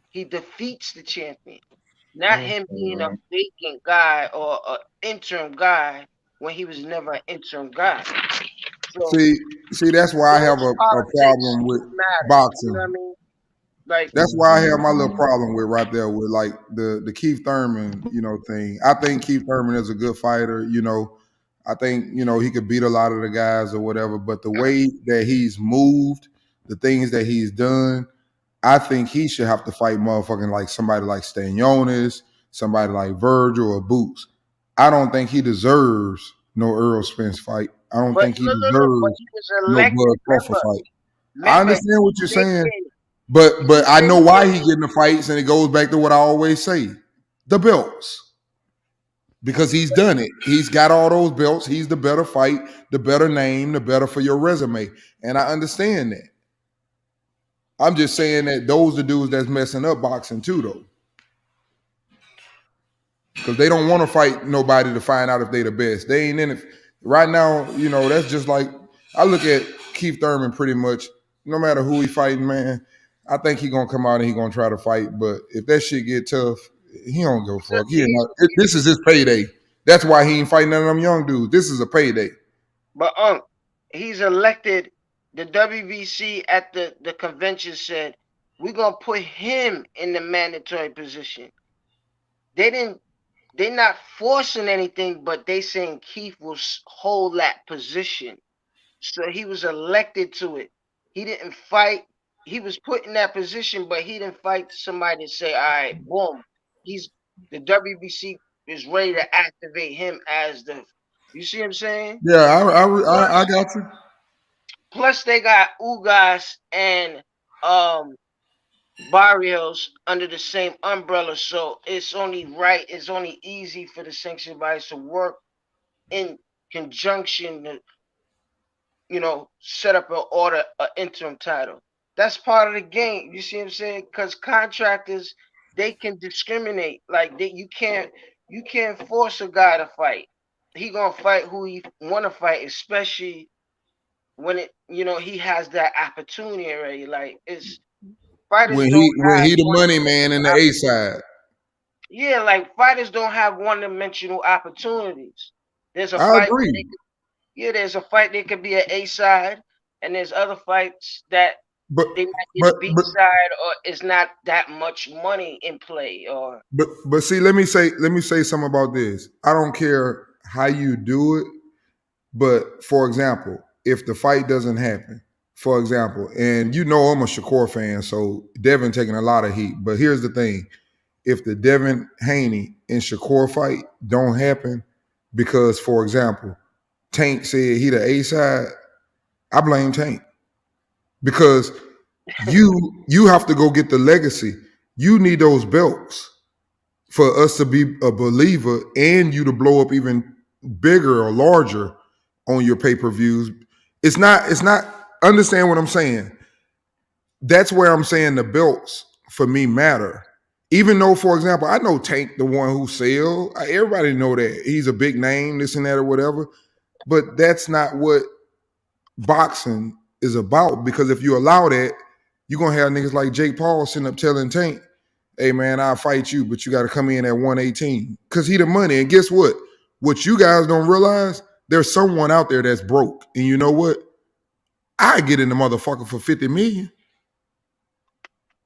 C: he defeats the champion, not him being a vacant guy or an interim guy when he was never an interim guy. So
U: see, that's why I have
C: those
U: a
C: politics
U: problem with
C: matter. You know what I
U: boxing.
C: mean? Like
U: That's why I have my little problem with right there with like the Keith Thurman, thing. I think Keith Thurman is a good fighter. I think he could beat a lot of the guys or whatever. But the way that he's moved, the things that he's done, I think he should have to fight motherfucking like somebody like Stanionis, somebody like Virgil or Boots. I don't think he deserves no Earl Spence fight. I don't
C: But
U: think he
C: look, but
U: deserves
C: he was
U: no
C: elected.
U: Bud Crawford fight. I
C: Remember,
U: understand what you're
C: he
U: saying,
C: vacated.
U: but I know why he getting the fights, and it goes back to what I always say: the belts. Because he's done it. He's got all those belts. He's the better fight, the better name, the better for your resume. And I understand that. I'm just saying that those are the dudes that's messing up boxing too, though. Because they don't want to fight nobody to find out if they the best. They ain't in it. Right now, that's just like, I look at Keith Thurman pretty much, no matter who he fighting, man, I think he going to come out and he going to try to fight. But if that shit get tough, he don't give a fuck. This is his payday. That's why he ain't fighting none of them young dudes. This is a payday.
C: But he's elected. The WBC at the convention said we're gonna put him in the mandatory position. They're not forcing anything, but they saying Keith will hold that position. So he was elected to it. He didn't fight. He was put in that position, but he didn't fight somebody to say, all right, boom. The WBC is ready to activate him as you see what I'm saying?
U: Yeah, I got you.
C: Plus they got Ugas and Barrios under the same umbrella, so it's only right, it's only easy for the sanctioned bodies to work in conjunction to, set up an interim title. That's part of the game. You see what I'm saying? Because contractors, they can discriminate. Like you can't force a guy to fight. He gonna fight who he want to fight, especially when he has that opportunity already. Like fighters
U: When
C: don't
U: he
C: have
U: the money man in
C: one-dimensional
U: the A side.
C: Yeah, like fighters don't have one-dimensional opportunities. There's a
U: I
C: fight where
U: agree.
C: there's a fight that could be an A side, and there's other fights that
U: But
C: they might get
U: but
C: a B
U: but
C: side, or it's not that much money in play. Or
U: but see, let me say something about this. I don't care how you do it, but for example, if the fight doesn't happen, for example, and I'm a Shakur fan, so Devin taking a lot of heat. But here's the thing: if the Devin Haney and Shakur fight don't happen because, for example, Tank said he the A side, I blame Tank because you have to go get the legacy. You need those belts for us to be a believer and you to blow up even bigger or larger on your pay-per-views. It's not understand what I'm saying. That's where I'm saying the belts for me matter. Even though, for example, I know Tank, the one who sell, everybody know that he's a big name, this and that or whatever, but that's not what boxing is about, because if you allow that, you're going to have niggas like Jake Paul sitting up telling Tank, hey man, I'll fight you, but you got to come in at 118 because he the money. And guess what? What you guys don't realize, there's someone out there that's broke. And you know what? I get in the motherfucker for 50 million.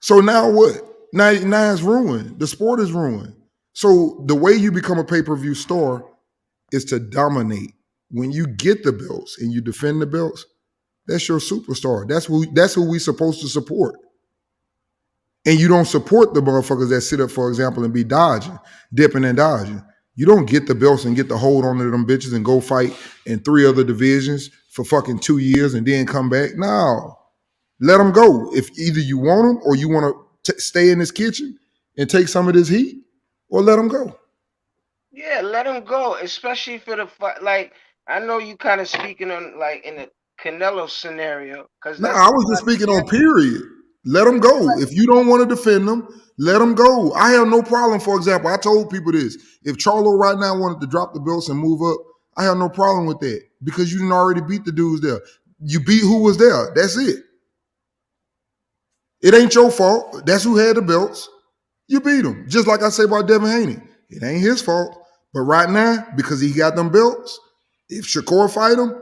U: So now what? Now it's ruined. The sport is ruined. So the way you become a pay-per-view star is to dominate. When you get the belts and you defend the belts, that's your superstar. That's who we supposed to support. And you don't support the motherfuckers that sit up, for example, and be dodging, dipping and dodging. You don't get the belts and get the hold on to them bitches and go fight in 3 other divisions for fucking 2 years and then come back. No. Let them go. If either you want them or you want to stay in this kitchen and take some of this heat, or let them go.
C: Yeah, let him go, especially for the fight. Like, I know you kind of speaking on like in the Canelo scenario, because
U: No,
C: that's
U: I was just speaking on period. Let them go. If you don't want to defend them, let them go. I have no problem. For example, I told people this. If Charlo right now wanted to drop the belts and move up, I have no problem with that because you didn't already beat the dudes there. You beat who was there. That's it. It ain't your fault. That's who had the belts. You beat him. Just like I say about Devin Haney. It ain't his fault. But right now, because he got them belts, if Shakur fight him,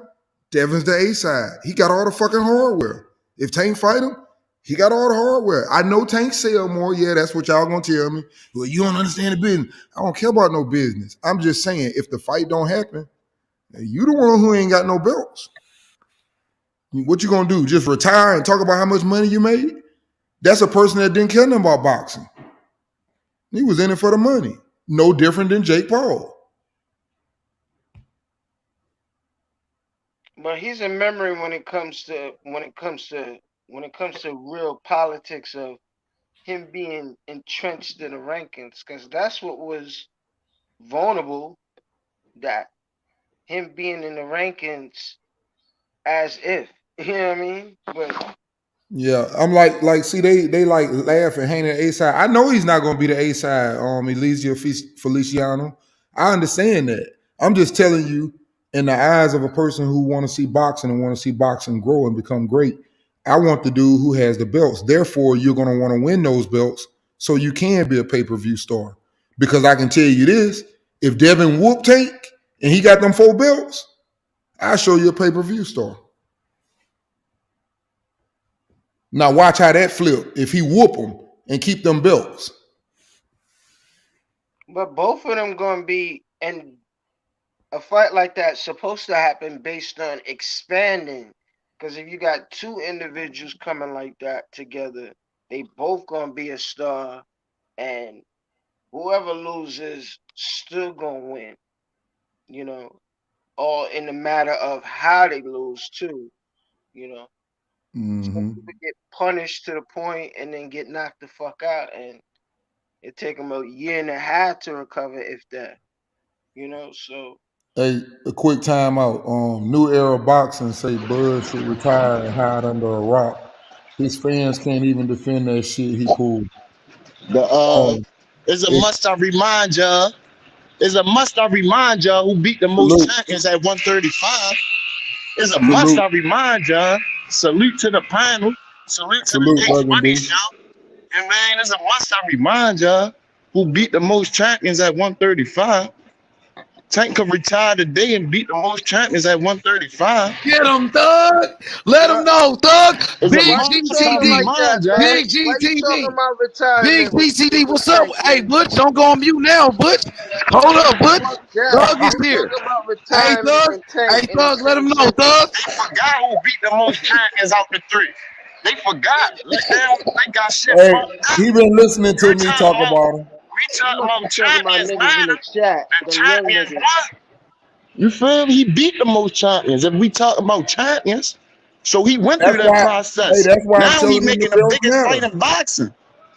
U: Devin's the A side. He got all the fucking hardware. If Tank fight him, he got all the hardware. I know Tank sell more. Yeah, that's what y'all gonna tell me. Well, you don't understand the business. I don't care about no business. I'm just saying, if the fight don't happen, you the one who ain't got no belts. What you gonna do? Just retire and talk about how much money you made? That's a person that didn't care nothing about boxing. He was in it for the money. No different than Jake Paul.
C: But he's a memory when it comes to real politics of him being entrenched in the rankings, because that's what was vulnerable, that him being in the rankings as if, you know what I mean? But
U: Yeah, I'm like, see, they like laugh and hang at A side. I know he's not gonna be the A side, Elysia Feliciano. I understand that. I'm just telling you, in the eyes of a person who want to see boxing and want to see boxing grow and become great, I want the dude who has the belts. Therefore, you're gonna want to win those belts so you can be a pay-per-view star. Because I can tell you this: if Devin whoop Tank and he got them 4 belts, I'll show you a pay-per-view star. Now watch how that flip if he whoop them and keep them belts.
C: But both of them gonna be, and a fight like that supposed to happen based on expanding. Because if you got 2 individuals coming like that together, they both gonna be a star, and whoever loses still gonna win. You know, all in the matter of how they lose too. You know, some people get punished to the point and then get knocked the fuck out, and it take them a year and a half to recover, if that. You know, so
U: Hey, a quick timeout. New Era Boxing say Bud should retire and hide under a rock. His fans can't even defend that shit he pulled.
G: It's a must I remind ya. It's a must I remind ya who beat the most champions at 135. It's a must I remind ya. Salute to the panel. Salute to the Days Money Show. And man, it's a must I remind ya who beat the most champions at 135. Tank could retire today and beat the most champions at 135.
S: Get him, Thug. Let him know, Thug.
G: It's
S: Big
G: a must
S: GTD.
G: remind ya.
S: Big
C: why you talking
S: GTD.
C: about retirement?
S: Big GTD. What's up? Hey, Butch, don't go on mute now, Butch. Hold up, Butch. Thug is here. Hey, Thug. Hey, Thug, let him know, Thug.
G: They forgot who beat the most champions out the 3. They forgot. They got shit.
U: Hey, he been listening to me talk about him.
G: talking about
C: talking about
G: champions,
C: niggas in
G: man.
C: the chat,
G: The
C: them young
G: champions
C: niggas.
G: what? You feel me? He beat the most champions. If we talk about champions, so he went through
U: That's
G: that
U: why. Hey,
G: process.
U: that's why I'm
G: Now he
U: telling them the
G: making the
U: belts
G: biggest
U: matter.
G: fight in boxing.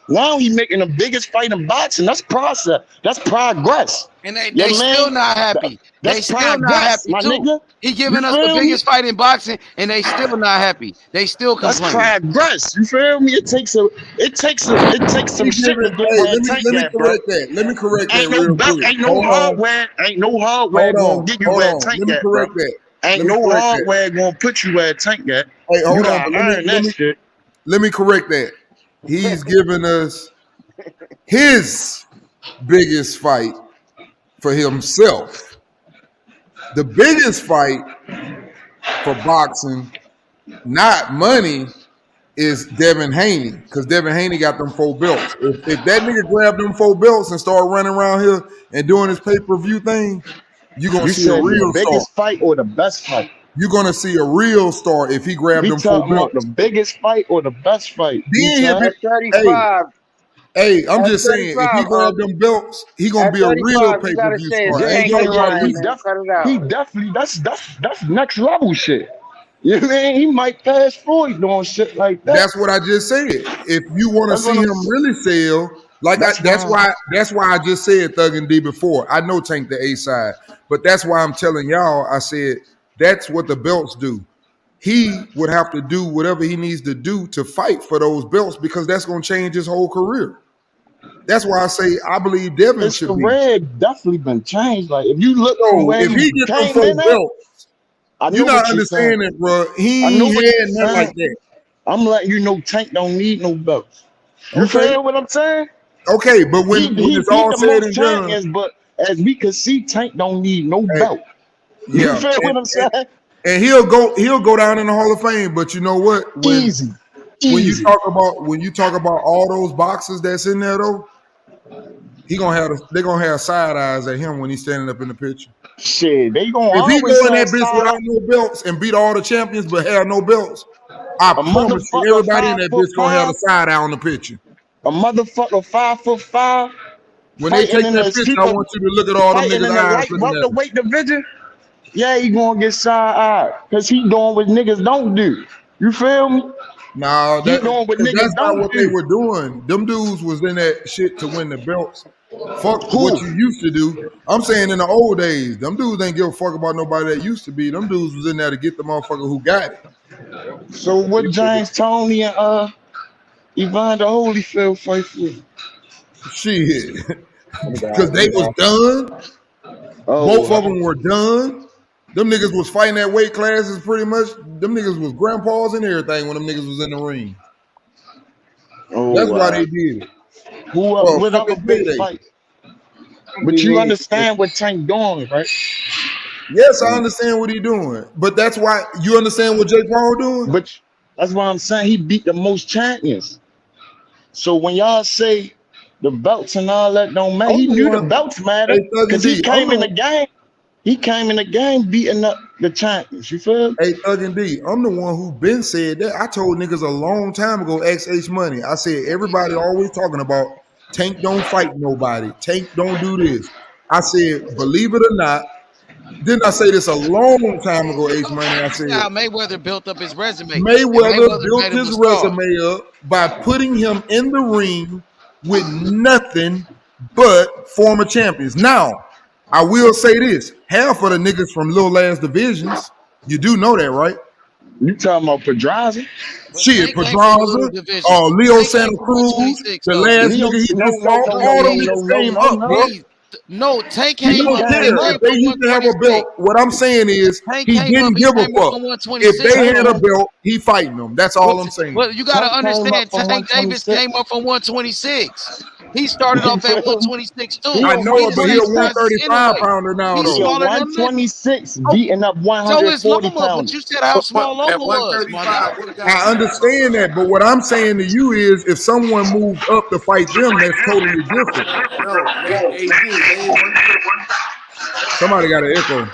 G: Now he making the biggest fight in boxing. That's process. That's progress.
S: And they
G: Yeah,
S: still
G: man.
S: not happy. They
G: That's
S: still not
G: progress,
S: happy
G: my
S: too.
G: nigga.
S: He
G: You
S: giving us the
G: feel me?
S: biggest fight in boxing, and they still not happy. They still
G: That's
S: complaining.
G: progress. You feel me? It takes some
U: He
G: shit to
U: giving.
G: get
U: Hey,
G: where
U: let
G: Tank
U: me
G: at, bro.
U: correct that. Let me correct that
G: Ain't no
U: real
G: belt,
U: quick.
G: ain't no
U: Hold on.
G: hardware gonna get you
U: Hold
G: where
U: on.
G: Tank
U: Let me
G: at, bro.
U: correct that.
G: Ain't
U: Let me
G: no
U: correct that.
G: hardware gonna put you where Tank at.
U: Hey,
G: You
U: hold on,
G: gotta
U: but
G: earn that shit.
U: let me correct that. He's giving us his biggest fight for himself. The biggest fight for boxing, not money, is Devin Haney, because Devin Haney got them 4 belts. If that nigga grabbed them 4 belts and start running around here and doing his pay-per-view thing, you're gonna
G: You
U: see a
G: said the
U: real star.
G: biggest fight or the best fight?
U: You're gonna see a real star if he grabbed
G: We
U: them 4
G: talking about the
U: belts.
G: biggest fight or the best fight?
U: Then he'll be,
C: At
U: hey,
C: 35,
U: I'm
C: at
U: just saying, if he
C: 35,
U: grabbed
C: Bubby.
U: them belts, he gonna
C: At
U: be a real
C: 35, you gotta
U: pay-per-view
C: say it's
U: star. I
G: Yeah,
U: ain't
C: Tank
U: talking
C: and
U: about
C: Ryan,
G: he
U: this.
C: man. Cut it out.
G: definitely that's next level shit. You know what I mean? He might pass Floyd doing shit like that.
U: That's what I just said. If you want to
G: That's
U: see
G: what I'm
U: him really sell,
G: that's
U: that's why I just said Thug and D before. I know Tank the A side, but that's why I'm telling y'all. I said that's what the belts do. He would have to do whatever he needs to do to fight for those belts because that's going to change his whole career. That's why I say I believe Devin
G: his
U: should be.
G: career definitely been changed. Like if you look from
U: So
G: where
U: if
G: he
U: he get them
G: came
U: 4
G: in at,
U: belts,
G: I
U: you're
G: know
U: not
G: what you're saying.
U: understanding, bro.
G: I
U: He
G: know
U: ain't
G: what
U: had
G: you're
U: nothing like
G: saying.
U: that.
G: I'm letting you know Tank don't need no belts. You
U: Okay,
G: feel what I'm saying?
U: okay, but when
G: He
U: it's
G: beat
U: all
G: the
U: said
G: most
U: and done,
G: champions, but as we can see, Tank don't need no
U: hey,
G: belt. You
U: yeah,
G: feel what I'm saying?
U: and he'll go down in the Hall of Fame. But you know what?
G: Easy,
U: When you
G: easy.
U: talk about all those boxes that's in there though, they're gonna have side eyes at him when he's standing up in the picture.
G: Shit, they gonna
U: If he
G: always
U: go in
G: have
U: that bitch
G: side
U: without no belts and beat all the champions but have no belts, I
G: a
U: promise you,
G: motherfucker
U: everybody in that bitch gonna have the side eye on the picture.
G: a motherfucker 5'5"
U: When they
G: fighting
U: take
G: in
U: that
G: the
U: picture, I
G: super
U: want you to look at all them
G: fighting
U: niggas'
G: in the
U: eyes
G: light
U: looking at him.
G: welterweight division. Yeah, he gonna get side eye because he doing what niggas don't do. You feel me?
U: No,
G: He doing what
U: because
G: niggas
U: that's not
G: don't
U: what they
G: do.
U: were doing. Them dudes was in that shit to win the belts. Fuck what
G: Who?
U: you used to do. I'm saying in the old days, them dudes ain't give a fuck about nobody that used to be. Them dudes was in there to get the motherfucker who got it.
G: So what James Tony and Evander Holyfield fight for?
U: Shit. Because they was done. Both of them were done. Them niggas was fighting at weight classes pretty much. Them niggas was grandpas and everything when them niggas was in the ring. That's why they did it.
G: Who
U: For a
G: what other
U: fucking
G: big
U: payday.
G: fight? But you understand what Tank doing, right?
U: Yes, I understand what he doing. But that's why you understand what Jake Paul doing?
G: But that's why I'm saying he beat the most champions. So when y'all say the belts and all that don't matter,
U: I'm
G: he
U: the
G: knew the
U: one.
G: belts matter
U: Hey, Thug and
G: because he
U: D.
G: came in the game. He came in the game beating up the champions. You feel?
U: Hey, Thug and D. I'm the one who been said that. I told niggas a long time ago, XH Money. I said everybody always talking about Tank don't fight nobody. Tank don't do this. I said, believe it or not, didn't I say this a long time ago, H Money? I
S: You see
U: said
S: how Mayweather built up his resume, and
U: Mayweather
S: Mayweather
U: built
S: made him a
U: his
S: star.
U: resume up by putting him in the ring with nothing but former champions. Now, I will say this: half of the niggas from little ass divisions, you do know that, right?
G: You talking about Pedraza?
S: But
U: Shit,
S: Tank came from a little
U: Pedraza,
S: division.
U: Leo
S: Tank came
U: Santa
S: from
U: Cruz,
S: 126
U: the
S: though.
U: last
G: Leo,
U: nigga he
G: no,
U: just
G: no,
U: fought,
G: no,
U: all
G: no,
U: them
G: no,
U: niggas
G: no,
U: came
G: no,
U: up, bro.
G: no.
S: No, Tank
U: It
S: came
U: don't
S: up. He
U: care if
S: came
U: they
S: from
U: used to have a belt.
S: 126.
U: What I'm saying is
S: Tank
U: he
S: came up.
U: didn't
S: He
U: give a
S: came up
U: fuck.
S: from
U: If
S: 126
U: they had a
S: though.
U: belt, he fighting them. That's all I'm saying.
S: Well, you got to
G: Tank came up
S: understand.
G: from
S: Tank Davis
G: 126.
S: came up from 126. He started
G: You
S: off at
G: feel me?
S: 126
G: He
S: too.
U: I
G: a
U: know
S: He
U: it,
S: the
U: but he a
S: same size as
U: 135
S: Inoue.
U: pounder now,
S: He's
G: he
U: though.
G: a
S: smaller than them.
G: 126
S: Oh,
G: beating up
S: so is
G: 140
S: Lola, but you
G: pounders.
S: said how small
L: At
S: Lola was, my
L: 135,
S: guy.
L: what got
U: I
L: him?
U: understand that, but what I'm saying to you is if someone moved up to fight them, that's totally different.
L: No, AD, name one.
U: Somebody got an echo.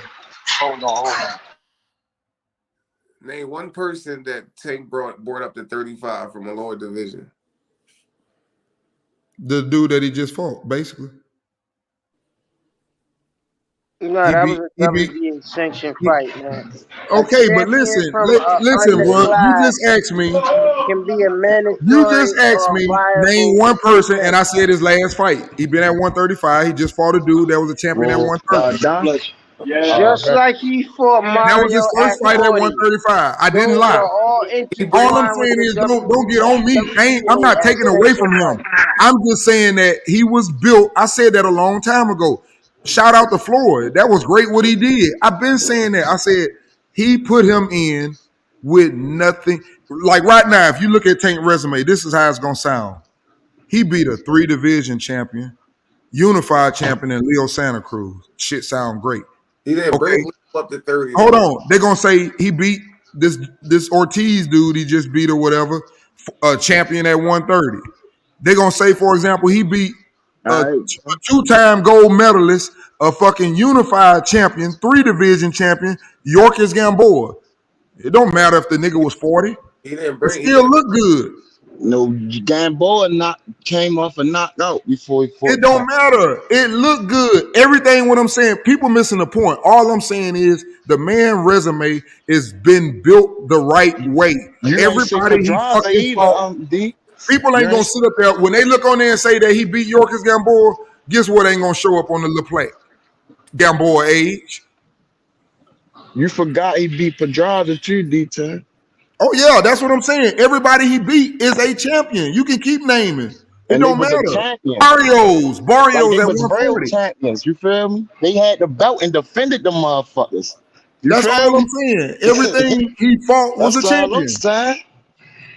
K: Name one person that Tank brought up to 35 from a lower division.
U: The dude that he just fought, basically.
C: No,
U: He
C: that was
U: beat.
C: a
U: He beat.
C: WBA sanctioned
U: He,
C: fight, man. A
U: okay, but
C: champion
U: listen,
C: from
U: listen, bro. You
C: underclass
U: just asked me.
C: can be a
U: You just
C: mandatory
U: asked
C: or a
U: me name
C: viable
U: one person, and I
C: contender.
U: said his last fight. He been at 135. He just fought a dude that was a champion at 130.
Q: Don?
C: Just like he fought
U: That was his
C: Mario
U: first
C: at
U: fight at
C: 40.
U: 135. I didn't
C: Those
U: lie.
C: are all
U: All I'm
C: intertwined with
U: saying
C: the
U: is don't get on me. I'm
C: WBA
U: not
C: as
U: taking away from
C: sanctioned
U: him.
C: fights.
U: I'm just saying that he was built. I said that a long time ago. Shout out to Floyd. That was great what he did. I've been saying that. I said he put him in with nothing. Like right now, if you look at Tank resume, this is how it's gonna sound. He beat a 3-division champion, unified champion, and Leo Santa Cruz. Shit sound great.
K: He didn't
U: Okay.
K: bring Leo up to 30.
U: Hold
K: Though.
U: on. They're gonna say he beat this Ortiz dude he just beat or whatever, a champion at 130. They're gonna say, for example, he beat a two-time gold medalist, a fucking unified champion, 3-division champion, Yorkis Gamboa. It don't matter if the nigga was 40.
K: He didn't
U: It
K: bring.
U: still look good.
Q: No, Gamboa came off a knockout before he fought.
U: It don't matter. It look good. Everything what I'm saying, people missing the point. All I'm saying is the man resume is been built the right way.
Q: You ain't say
U: Everybody he
Q: Pedraza
U: fucking
Q: either,
U: fought.
Q: D.
U: People
Q: You
U: ain't gonna
Q: ain't
U: sit up there when they look on there and say that he beat Yorkis Gamboa. Guess what? Ain't gonna show up on the little plate. Gamboa age.
Q: You forgot he beat Pedraza too, D10.
U: Oh yeah, that's what I'm saying. Everybody he beat is a champion. You can keep naming. It
Q: And they
U: don't
Q: was a
U: matter.
Q: champion.
U: Barrios
Q: Like they
U: at
Q: was real
U: 140.
Q: champions. You feel me? They had the belt and defended the motherfuckers. You
U: That's
Q: feel
U: all I'm
Q: me?
U: saying. Everything he fought was a
Q: That's all I'm
U: champion.
Q: saying.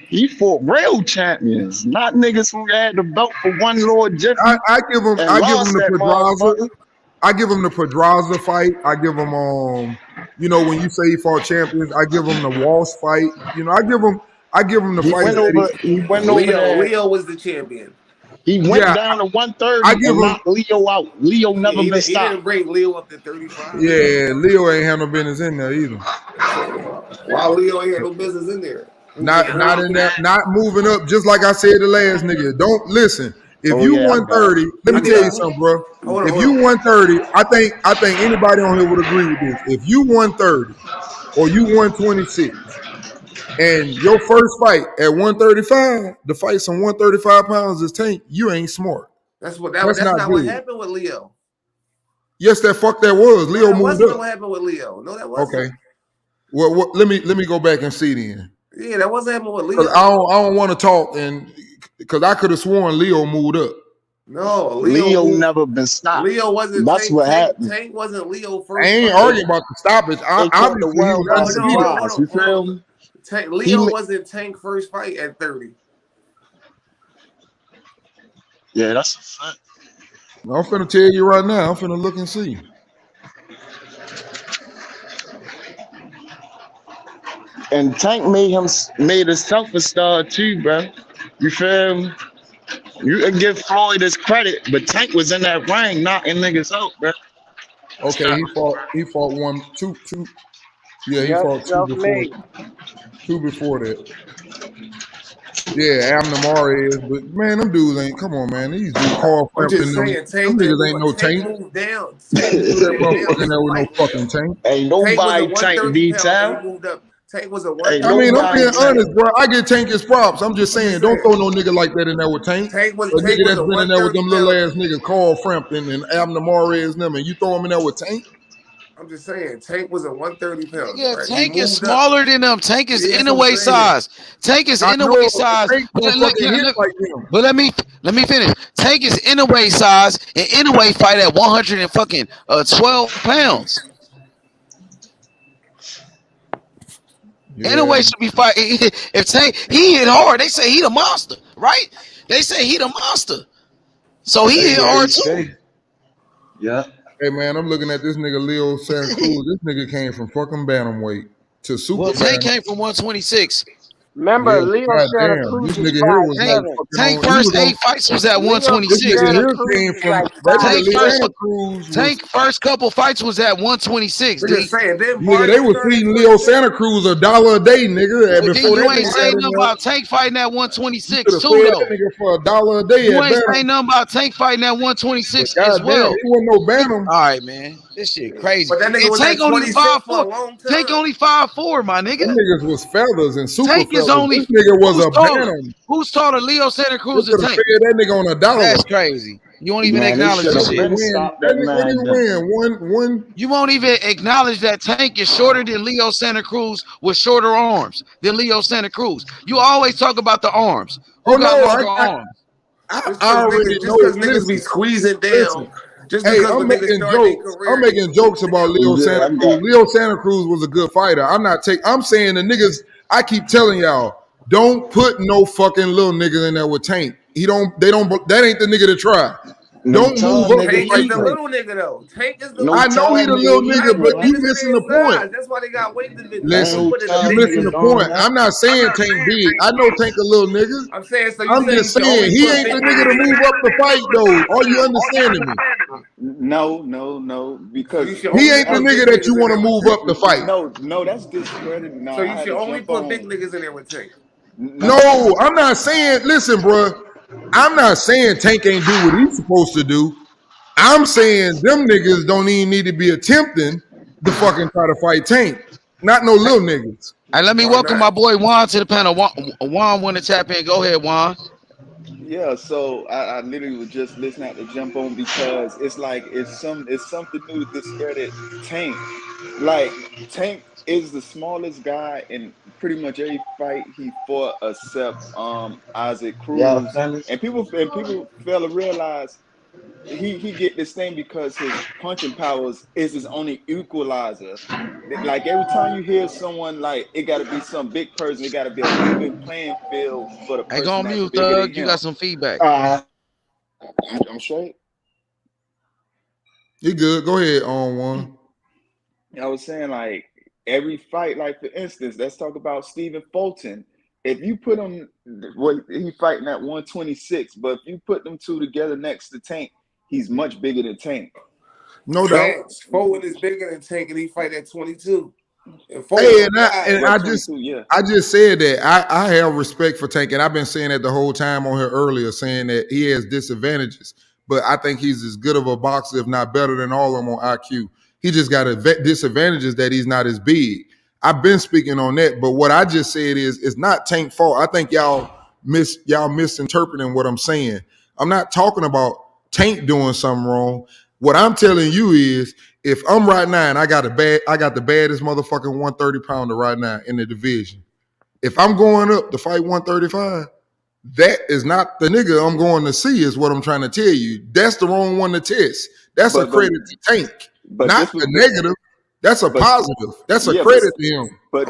Q: He fought real champions, not niggas who had the belt for one Lord Jiffy
U: I give him
Q: and lost
U: the
Q: that
U: Pedraza.
Q: motherfucker.
U: I give him the Pedraza fight. I give him when you say he fought champions, I give him the Walsh fight. I give him the
Q: He
U: fights
Q: went
U: that
Q: over. He went over there.
K: Leo was the champion.
Q: He went down to
U: I
Q: 130
U: give
Q: and
U: him
Q: knocked Leo out. Leo never been
K: He didn't
Q: stopped.
K: bring Leo up to 35.
U: yeah, Leo ain't had no business in there either.
K: Why Leo ain't had no business in there?
U: Not in that, not moving up, just like I said the last nigga. Don't listen. If
Q: Oh
U: you
Q: yeah, I got it.
U: 130, let me tell you something, bro. If you 130, I think anybody on here would agree with this. If you 130 or you 126 and your first fight at 135, the fight some 135 pounds is Tank, you ain't smart.
K: That's
U: That's not
K: not what
U: good.
K: happened with Leo.
U: Yes, that was. Leo
K: that
U: moved
K: wasn't
U: up.
K: what happened with Leo. No, that wasn't.
U: Okay. Well, let me go back and see then.
K: Yeah, that wasn't happening with
U: Because
K: Leo.
U: I don't want to talk because I could have sworn Leo moved up.
K: No,
Q: Leo never been stopped.
K: Leo wasn't.
Q: That's what happened.
K: Tank wasn't Leo
U: I
K: first.
U: ain't arguing about the stoppage.
Q: It caught the
U: Obviously, he
Q: world by
U: was undefeated.
Q: surprise. You feel me?
K: Leo wasn't Tank first fight at 30.
Q: Yeah, that's a fact.
U: I'm finna tell you right now. I'm finna look and see.
Q: And Tank made himself a star too, bro. You feel me? You can give Floyd his credit, but Tank was in that ring knocking niggas out, bro.
U: Okay, he fought two. Yeah, he fought
C: Self-made.
U: two before that. Yeah, Amnamara is, but man, them dudes ain't. Come on, man, these dudes Carl
K: I'm
U: Frampton,
K: just saying,
U: them niggas ain't no Tank.
K: moved down.
U: That motherfucker there with no fucking Tank.
Q: Ain't nobody Tank detail.
K: He moved up. Tank was a
Q: Ain't
U: I mean, I'm being
Q: nobody
U: honest, bro. I get Tank his props. I'm just saying, don't throw no nigga like that in there with Tank.
K: Tank was
U: A nigga that's
K: a
U: been in there with them
K: 130
U: little
K: pounder.
U: ass niggas, Carl Frampton and Abner Mares and them, and you throw him in there with Tank.
K: I'm just saying, Tank was a 130 pounder.
S: Yeah,
K: Right?
S: Tank is smaller than them. Tank is
K: Yeah,
S: inner size. Tank is inner size. But let me finish. Tank is inner size and inner fight at 112 pounds.
U: Yeah.
S: Inner should be fighting. If Tank he hit hard, they say he the monster, right? They say he the monster. So he hit hard too.
Q: Yeah.
U: Hey man, I'm looking at this nigga Leo Santa Cruz. This nigga came from fucking bantamweight to super.
S: Well, Tank came from 126.
C: Remember,
U: Yeah,
C: Leo Santa
U: goddamn,
C: Cruz
U: this
C: is
U: nigga here was like
C: 5'7".
U: fucking
S: Tank
U: on. He
S: first
U: was on.
S: 8 fights was at
C: Leo
S: 126,
U: This nigga
C: Santa
S: D.
U: here
C: Cruz
U: came
C: is
U: from
C: like
U: regular
S: Tank first
U: Santa Cruz was.
S: Tank first couple fights was at 126,
I: Nigga
S: D.
I: saying then
U: Nigga, they
I: Barney
U: was
I: started
U: feeding
I: at
U: Leo
I: 26.
U: Santa Cruz $1 a day, nigga. And
S: But D,
U: before
S: you
U: that
S: ain't
U: nigga got
S: saying
U: in
S: nothing
U: there,
S: about Tank fighting at
U: you
S: 126
U: could have
S: too,
U: fed that
S: though.
U: nigga for $1 a day
S: You
U: at
S: ain't
U: Bantam.
S: saying nothing about Tank fighting at
U: But
S: 126 as
U: goddamn,
S: well.
U: he wasn't no Bantam.
S: All right, man. This shit crazy.
I: But that nigga
S: And
I: was
S: Tank
I: at
S: only
I: 26 for a
S: 5'4".
I: long
S: Tank
I: time.
S: only 5'4", my nigga.
U: Them niggas was feathers and super
S: Tank is
U: feathers.
S: only
U: This nigga was
S: who's
U: a
S: taller?
U: Bantam.
S: Who's taller, Leo Santa
U: They
S: Cruz or
U: could have
S: Tank?
U: fed that nigga on $1.
S: That's crazy. You won't even
U: Man, they
S: acknowledge
U: should
S: this
U: have
S: shit.
U: been stopped that man. What do you win? One.
S: You won't even acknowledge that Tank is shorter than Leo Santa Cruz with shorter arms than Leo Santa Cruz. You always talk about the arms.
U: Oh
S: Who got
U: no,
S: longer arms?
I: Just
U: I
I: cause
U: already know.
I: niggas be squeezing
U: Listen.
I: down. Just
U: Hey,
I: because
U: I'm
I: when niggas
U: making
I: start their
U: jokes. I'm
I: career, they
U: making jokes about
I: down.
U: Leo Santa Cruz. Leo Santa Cruz was a good fighter. I'm saying the niggas. I keep telling y'all, don't put no fucking little niggas in there with Tank. He don't. They don't. That ain't the nigga to try. Don't move up to
I: Tank is
U: fight
I: the
U: Tank.
I: little nigga though. Tank is the
U: I
I: little
U: know he
I: nigga.
U: the little nigga,
I: Right,
U: but
I: put
U: you
I: niggas in
U: missing
I: their
U: the point.
I: size. That's why they got weight divisions.
U: Listen,
I: Don't put in the
U: you
I: big
U: missing the
I: niggas.
U: point. I'm not
I: I'm
U: saying
I: not
U: Tank
I: saying
U: big.
I: Tank
U: I know
I: big.
U: Tank a little nigga.
I: I'm saying so. You
U: I'm
I: saying you
U: just
I: should
U: saying
I: only
U: he
I: put
U: ain't
I: big
U: the nigga
I: niggas
U: to
I: in
U: move
I: there.
U: up the fight though. Are you understanding me?
V: No,
I: So
V: because
I: you should
U: He
I: only
U: ain't the
I: put big
U: nigga that you
I: niggas in
U: want to
I: there with
U: move
I: Tank.
U: up the fight.
V: no, that's discredited.
I: So
V: Now I
I: you
V: had
I: should
V: to
I: only
V: jump
I: put big
V: on.
I: niggas in there with Tank.
U: No, I'm not saying. Listen, bro. I'm not saying Tank ain't do what he's supposed to do. I'm saying them niggas don't even need to be attempting to fucking try to fight Tank. Not no little niggas.
S: Hey, let me
I: Why
S: welcome
I: not?
S: my boy Juan to the panel. Juan want to tap in. Go ahead, Juan.
V: Yeah, so I literally was just listening to jump on because it's like it's something new to discredit Tank. Like Tank is the smallest guy in pretty much every fight he fought except Isaac Cruz. And people fail to realize he get this thing because his punching powers is his only equalizer. Like every time you hear someone like it got to be some big person, it got to be an even playing field for the
S: Hey, go
V: person
S: on
V: that's
S: mute,
V: bigger than
S: Thug. You
V: him.
S: got some feedback.
V: I'm straight.
U: You good? Go ahead, on one.
V: I was saying like every fight, like for instance, let's talk about Stephen Fulton. If you put him, well, he fighting at 126, but if you put them two together next to Tank, he's much bigger than Tank.
U: No doubt.
I: Facts. Foden is bigger than Tank, and he fight at 22. And
U: Hey,
I: Foden
U: I just said that I have respect for Tank, and I've been saying that the whole time on here earlier, saying that he has disadvantages, but I think he's as good of a boxer, if not better than all of them on IQ. He just got a disadvantages that he's not as big. I've been speaking on that, but what I just said is it's not Tank fault. I think y'all misinterpreting what I'm saying. I'm not talking about Tank doing something wrong. What I'm telling you is if I'm right now and I got the baddest motherfucking 130 pounder right now in the division. If I'm going up to fight 135, that is not the nigga I'm going to see, is what I'm trying to tell you. That's the wrong one to test. That's a
V: But
U: credit to Tank,
V: but
U: not
V: this
U: the
V: would
U: negative. That's a
V: but
U: positive. That's a
V: yeah,
U: credit to him.
V: but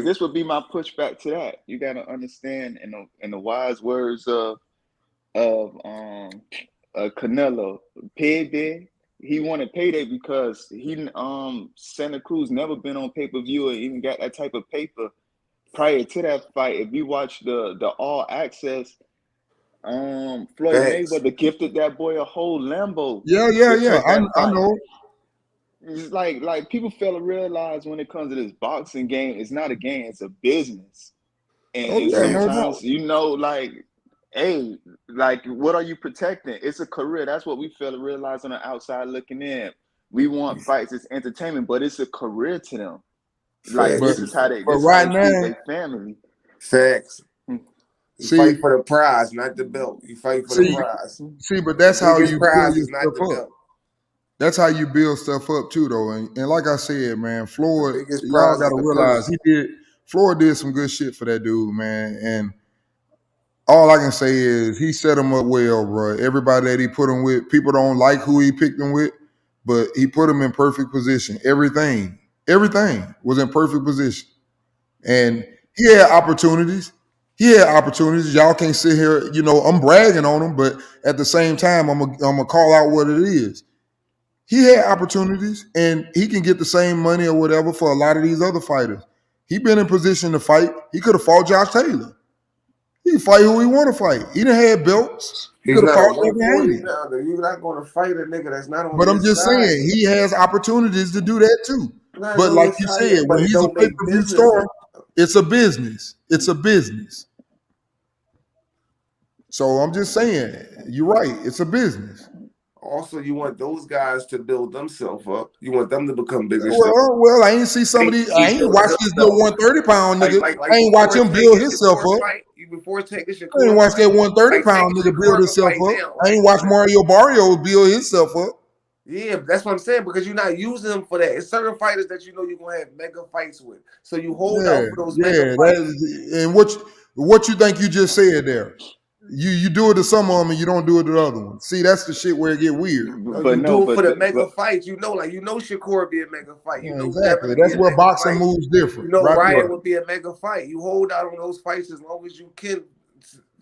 V: this would be my pushback to that. You got to understand in the wise words of Canelo, payday. He wanted payday because Santa Cruz never been on pay-per-view or even got that type of paper prior to that fight. If you watch the All Access, Floyd
I: Facts.
V: Mayweather gifted that boy a whole Lambo
U: Yeah.
V: because
U: I
V: that fight.
U: know.
V: It's like people fail to realize when it comes to this boxing game, it's not a game, it's a business.
U: Oh
V: And
U: yeah, no doubt.
V: sometimes, like, hey, like, what are you protecting? It's a career. That's what we fail to realize on the outside looking in. We want fights as entertainment, but it's a career to them. Like
U: But
V: this is how
U: but
V: they
U: right
V: feed
U: now,
V: their family.
I: Facts. You
U: see,
I: fight for the prize, not the belt. You fight for the
U: see,
I: prize.
U: but
I: The
U: that's how
I: biggest
U: you build
I: prize
U: your
I: is not the
U: stuff up.
I: belt.
U: That's how you build stuff up too, though. And like I said, man,
I: The
U: Floyd,
I: biggest
U: y'all
I: prize
U: got
I: is
U: to
I: the
U: realize
I: purse.
U: Floyd did some good shit for that dude, man. And all I can say is he set him up well, bro. Everybody that he put him with, people don't like who he picked him with, but he put him in perfect position. Everything was in perfect position. And he had opportunities. Y'all can't sit here, I'm bragging on him, but at the same time, I'm gonna call out what it is. He had opportunities, and he can get the same money or whatever for a lot of these other fighters. He been in position to fight. He could have fought Josh Taylor. He can fight who he want to fight. He done had belts. He
I: He's
U: could have
I: not a
U: fought Devin
I: 140
U: Haney.
I: pounder. You're not going to fight a nigga that's not on
U: But I'm
I: his
U: just
I: side.
U: saying, he has opportunities to do that too.
I: Not
U: But
I: on
U: like
I: his
U: you
I: side
U: said,
I: yet, but
U: when
I: it
U: he's a
I: don't make
U: pay-per-view
I: business.
U: star, it's a business. It's a business. So I'm just saying, you're right. It's a business.
I: Also, you want those guys to build themselves up. You want them to become bigger.
U: Well, I ain't see somebody. I ain't watch this little 130-pound nigga. I ain't watch him build himself up.
I: Before taking
U: I
I: Shakur,
U: ain't watch that 130-pound nigga build himself up. I ain't watch Mario Barrios build himself up.
I: Yeah, that's what I'm saying, because you're not using them for that. It's certain fighters that you know you're gonna have mega fights with. So you hold out for those mega fights.
U: And what you think you just said there? You do it to some of them and you don't do it to the other ones. See, that's the shit where it get weird.
I: You do it for the mega fights. You know Shakur would be a mega fight. You know
U: exactly.
I: Devin would be
U: That's
I: a
U: where
I: mega
U: boxing
I: fight.
U: moves different.
I: You know
U: right
I: Ryan
U: there.
I: would be a mega fight. You hold out on those fights as long as you can.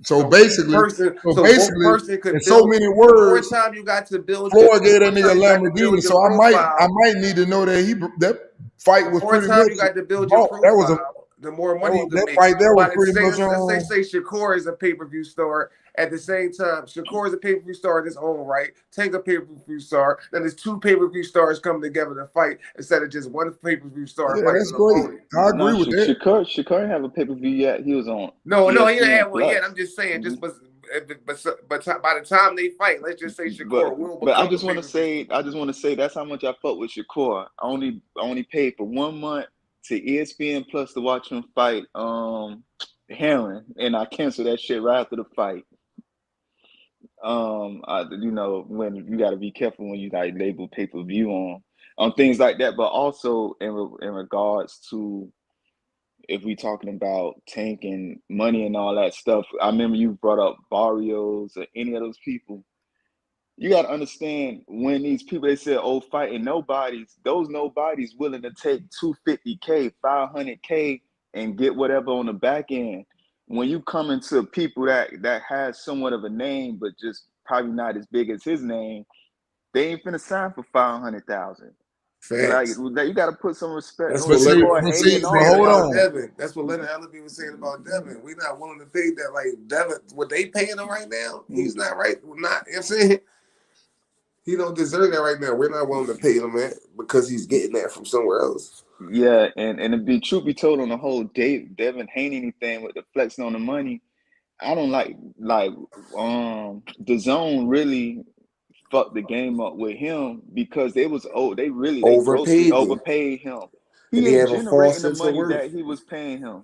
U: So basically,
I: both person could
U: in
I: build.
U: so many
I: The more
U: words,
I: time you got to build.
U: Floyd gave that nigga a
I: you got to build
U: Lamborghini.
I: your
U: So I
I: profile.
U: might need to know that that fight was
I: The more
U: pretty
I: time
U: much
I: you got to build your
U: bought. That was
I: profile, the more money you can
U: that
I: make.
U: fight there was
I: But
U: pretty much
I: let's say Shakur is a pay-per-view star. At the same time, Shakur is a pay-per-view star in his own right. Tank a pay-per-view star. Then there's two pay-per-view stars coming together to fight instead of just one pay-per-view star fighting
U: that's
I: an
U: great.
I: opponent.
U: I agree with that.
V: Shakur didn't have a pay-per-view yet. He was on
I: No, he didn't
V: ESPN
I: have one
V: Plus.
I: yet. I'm just saying, but by the time they fight, let's just say Shakur will become.
V: But I just want to say that's how much I fuck with Shakur. I only paid for 1 month to ESPN Plus to watch him fight Heron, and I canceled that shit right after the fight. When you got to be careful when you like label pay-per-view on things like that, but also in regards to if we talking about Tank and money and all that stuff. I remember you brought up Barrios or any of those people. You got to understand when these people, they said, oh, fighting those nobodies willing to take $250K, $500K and get whatever on the back end. When you come into people that has somewhat of a name, but just probably not as big as his name, they ain't finna sign for $500,000. Like you got to put some respect.
I: That's what Leonard was saying about
U: on.
I: Devin. That's what Leonard Ellerby was saying about Devin. We're not willing to pay that. Like Devin, what they paying him right now, he's not right. We're not. You know what I'm saying? He don't deserve that right now. We're not willing to pay him that because he's getting that from somewhere else.
V: Yeah, and to be truth be told, on the whole Devin Haney thing with the flexing on the money, I don't like the zone really fucked the game up with him because they grossly overpaid him. He ain't generating the money that he was paying him.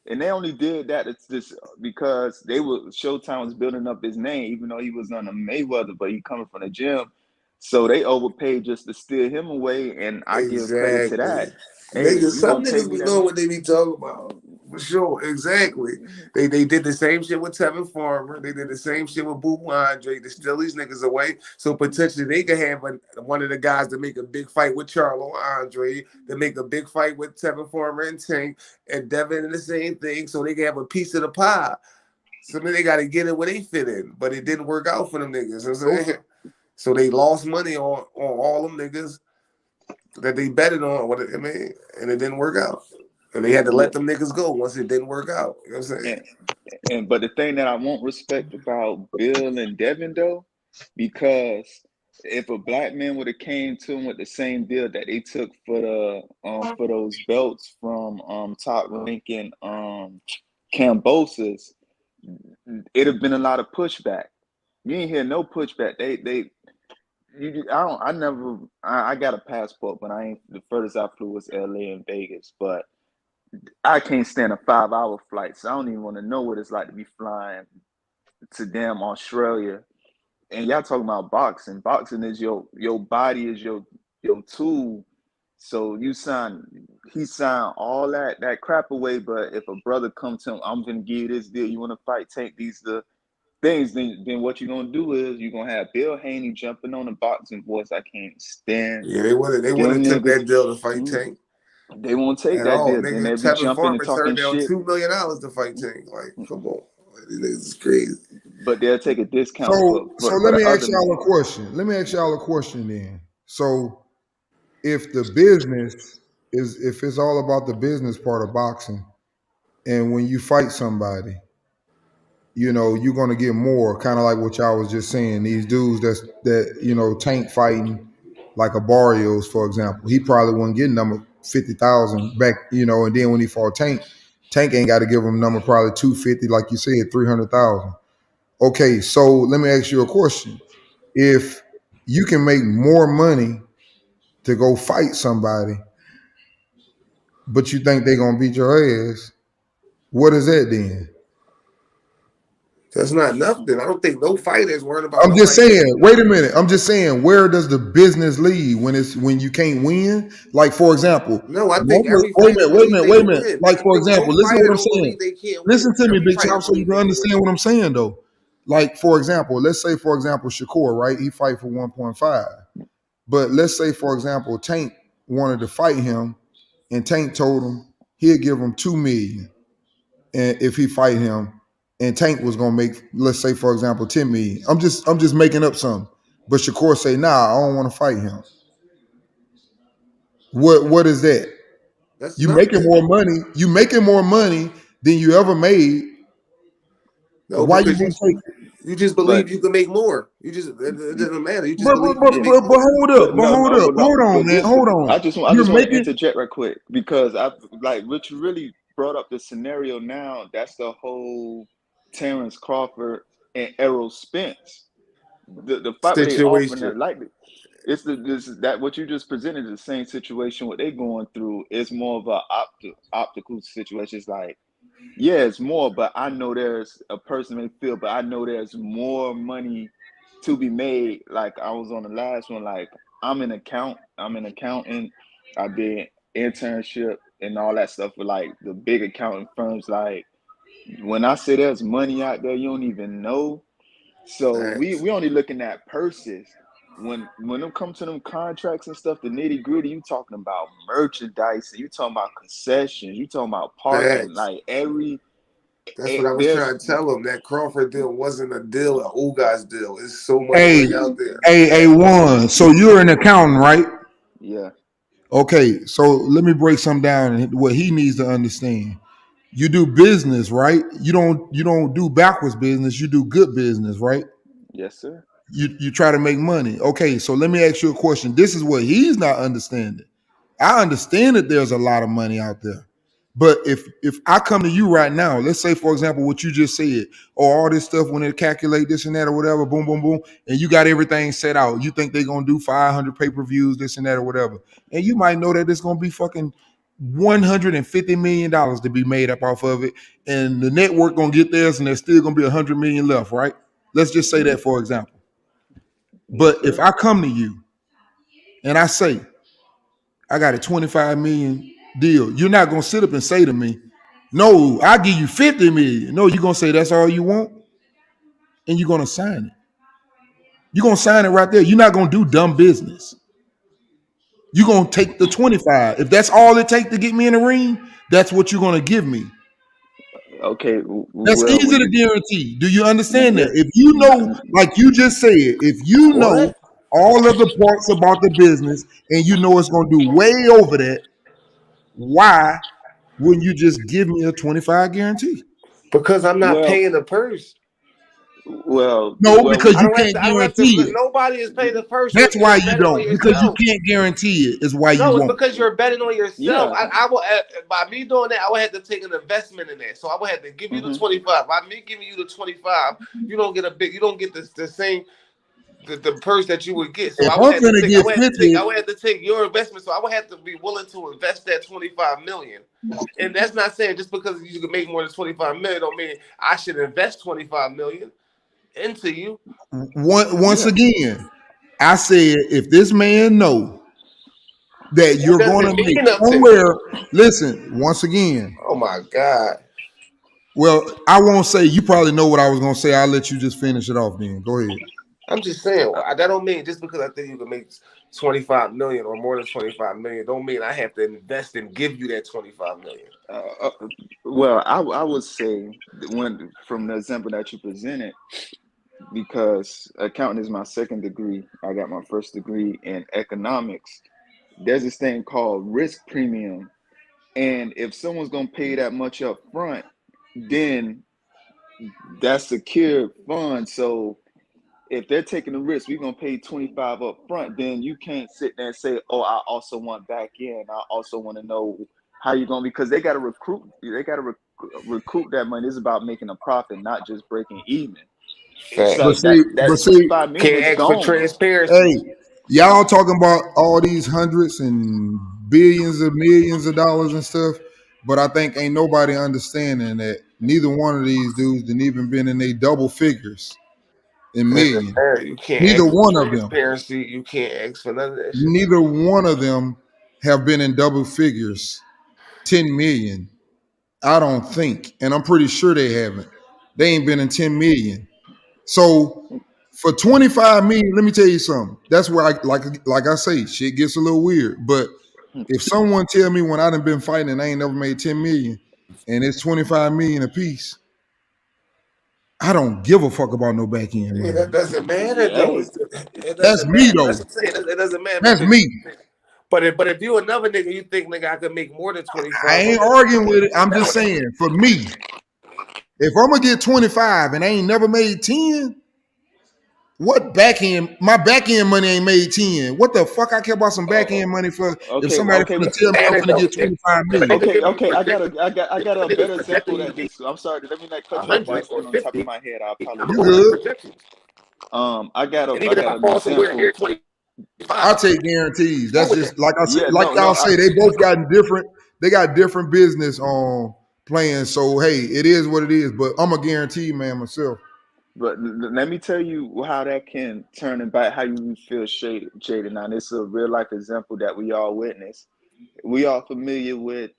V: And they only did that just because Showtime was building up his name, even though he was under Mayweather, but he coming from the gym. So they overpaid just to steal him away, and I give credit to that. Hey,
I: Some niggas was knowing what they be talking about. For sure, exactly. They did the same shit with Tevin Farmer. They did the same shit with Boo Andre to steal these niggas away. So potentially they could have one of the guys to make a big fight with Charlo Andre, to make a big fight with Tevin Farmer and Tank, and Devin and the same thing, so they can have a piece of the pie. So then they got to get it where they fit in. But it didn't work out for them niggas. You know what I'm saying? So they lost money on all them niggas that they betted on, and it didn't work out. And they had to let them niggas go once it didn't work out. You know what I'm saying?
V: But the thing that I won't respect about Bill and Devin though, because if a black man would have came to him with the same deal that they took for those belts from top ranking Cambosas, it'd have been a lot of pushback. You ain't hear no pushback. I got a passport, but the furthest I flew was LA and Vegas, but I can't stand a 5-hour flight, so I don't even want to know what it's like to be flying to damn Australia. And y'all talking about boxing. Boxing is your body is your tool. So he signed all that crap away. But if a brother comes to him, I'm gonna give you this deal. You want to fight? Take these things. Then what you're gonna do is you're gonna have Bill Haney jumping on the boxing voice. I can't stand.
I: Yeah, they would have took that deal to fight Tank.
V: They won't take that deal. Then they'll be jumping and talking
I: turned down
V: shit.
I: $2 million to fight Tank. Like, come on, these niggas is crazy.
V: But they'll take a discount.
U: So let me ask y'all a question. Let me ask y'all a question then. So if the business is if it's all about the business part of boxing, and when you fight somebody, you're gonna get more. Kind of like what y'all was just saying. These dudes that Tank fighting like a Barrios, for example. He probably wasn't getting number 50,000 back, and then when he fought Tank, Tank ain't got to give him number probably 250, like you said, 300,000. Okay, so let me ask you a question. If you can make more money to go fight somebody, but you think they're gonna beat your ass, what is that then?
I: That's not nothing. I don't think no fighter is worried about
U: I'm just
I: nobody
U: saying,
I: getting.
U: wait a minute. I'm just saying, where does the business lead when you can't win? Like, for example,
I: No, I think
U: normally,
I: every fighter believe they
U: wait a
I: can
U: minute.
I: win.
U: Like,
I: I
U: for
I: think no
U: example, listen to what
I: fighter
U: I'm
I: don't
U: saying.
I: believe they can't win.
U: Listen to me,
I: Every
U: Big
I: fighter
U: Chop, so you
I: believe
U: can
I: they can win.
U: understand what I'm saying, though. Like, for example, let's say, for example, Shakur, right? He fight for 1.5. But let's say, for example, Tank wanted to fight him, and Tank told him he'd give him 2 million, and if he fight him, and Tank was gonna make, let's say, for example, 10 million. I'm just making up something. But Shakur say, nah, I don't want to fight him. What is that?
I: That's
U: You making
I: nothing.
U: more money. You making more money than you ever made.
I: No,
U: Why you
I: because
U: wouldn't take it?
I: you just
V: But
I: believe you can make more. It doesn't matter. You just
U: But
I: believe you can make
U: but
I: more.
U: hold up,
V: but
U: but
V: no,
U: hold
V: no,
U: up,
V: but no.
U: hold on,
V: But
U: man,
V: this,
U: hold on.
V: I
U: You're
V: just want to
U: making
V: interject right quick because I like what you really brought up the scenario now. That's the whole Terrence Crawford and Errol Spence. The fight where they offering
I: Situation.
V: that like it's that what you just presented is the same situation what they going through. It's more of a optical situation. It's like, yeah, it's more, but I know there's a person may feel, but I know there's more money to be made. Like I was on the last one, like I'm an accountant. I did internship and all that stuff with like the big accounting firms. Like when I say there's money out there, you don't even know. So
I: Facts.
V: we only looking at purses. When it comes to them contracts and stuff, the nitty gritty, you talking about merchandise, and you talking about concessions, you talking about parking,
I: Facts.
V: like
I: That's what I was
V: there's
I: trying to tell him. That Crawford deal wasn't a deal, an old guy's deal. It's so much
U: hey,
I: money out there.
U: one. So you're an accountant, right?
V: yeah,
U: Okay, so let me break some down and what he needs to understand. You do business, right? You don't do backwards business, you do good business, right?
V: yes, sir.
U: You try to make money. Okay, so let me ask you a question. This is what he's not understanding. I understand that there's a lot of money out there. But if I come to you right now, let's say for example what you just said, or all this stuff when they calculate this and that or whatever, boom, boom, boom, and you got everything set out. You think they're gonna do 500 pay-per-views, this and that or whatever. And you might know that it's gonna be fucking $150 million to be made up off of it, and the network gonna get theirs, and there's still gonna be 100 million left, right? Let's just say that for example.
V: Yes,
U: But if
V: sir.
U: I come to you and I say, I got a 25 million deal, you're not gonna sit up and say to me, no, I'll give you 50 million. No, you're gonna say that's all you want, and you're gonna sign it. You're gonna sign it right there. You're not gonna do dumb business. You're gonna take the 25. If that's all it takes to get me in the ring, that's what you're gonna give me.
V: Okay,
U: That's
V: well,
U: easy
V: when
U: to
V: you
U: guarantee. Do you understand that?
V: yeah,
U: If you know, like you just said, if you know
I: What?
U: all of the parts about the business and you know it's gonna do way over that, why wouldn't you just give me a 25 guarantee?
I: Because I'm not
V: well,
I: paying the purse.
U: No,
V: when
U: because
I: I
U: you
I: don't have
U: can't
I: to. I don't have to.
U: guarantee it.
I: Nobody is paying the purse.
U: That's why
I: You're
U: you
I: betting on
U: don't, because you
I: yourself.
U: can't guarantee it, is why you
I: No, it's
U: won't.
I: because you're betting on yourself.
V: yeah,
I: I will by me doing that, I would have to take an investment in that. So I would have to give you the
V: hmm
I: 25. By me giving you the 25, you don't get the same the purse that you would get. So
U: If I'm finna get 50,
I: I would have to take your investment. So I would have to be willing to invest that 25 million. And that's not saying just because you can make more than 25 million don't mean I should invest 25 million into you.
U: once
V: yeah.
U: again, I said if this man know that
I: That
U: you're gonna
I: doesn't
U: make
I: mean nothing.
U: somewhere, listen, once again,
I: Oh my God.
U: well, I won't say, you probably know what I was gonna say. I'll let you just finish it off then. Go ahead.
I: I'm just saying that don't mean just because I think you can make 25 million or more than 25 million don't mean I have to invest and give you that 25 million.
V: Uh, uh, well, I would say that when from the example that you presented, because accounting is my second degree, I got my first degree in economics. there's this thing called risk premium. And if someone's gonna pay that much up front, then that's secured funds. So if they're taking the risk, we're gonna pay 25 up front, then you can't sit there and say, oh, I also want back in. I also want to know how you're gonna, because they gotta recoup that money. It's about making a profit, not just breaking even.
U: But
V: So
U: see,
V: that
U: but see,
V: 25 million
I: Can't
V: is
I: ask for
V: gone.
I: transparency.
U: hey, y'all talking about all these hundreds and billions of millions of dollars and stuff, but I think ain't nobody understanding that neither one of these dudes didn't even been in they double figures in
I: Listen,
U: millions.
I: man, you can't
U: Neither
I: ask for
U: one of them.
I: transparency. You can't ask for none of that shit.
U: Neither one of them have been in double figures, 10 million. I don't think, and I'm pretty sure they haven't. They ain't been in 10 million. So for 25 million, let me tell you something. That's where like I say, shit gets a little weird. But if someone tell me when I done been fighting and I ain't never made 10 million and it's 25 million a piece, I don't give a fuck about no back end
I: Yeah,
U: money.
I: that doesn't matter though.
V: Hey,
I: It
U: That's
I: doesn't
U: me
I: matter.
U: though.
I: That's what I'm saying. It doesn't matter
U: That's
I: because.
U: me.
I: But if you another nigga, you think nigga I could make more than 25.
U: I ain't arguing with it. I'm just saying, for me, if I'm gonna get 25 and I ain't never made 10, what back end? My back end money ain't made 10. What the fuck I care about some back end money for if
V: okay,
U: somebody
V: okay,
U: finna tell me I'm finna get 25 million?
V: okay. I got a better example that just. I'm sorry, let me not cut you off. Just went on top of my head. I
U: You
V: apologize.
U: good.
V: I got an example.
U: I take guarantees. That's just like I said,
V: Yeah,
U: like
V: no.
U: y'all say, they both got different, they got different business on plans. So hey, it is what it is. But I'm a guarantee man myself.
V: But let me tell you how that can turn and back how you feel jaded. Now, this is a real life example that we all witnessed. We are familiar with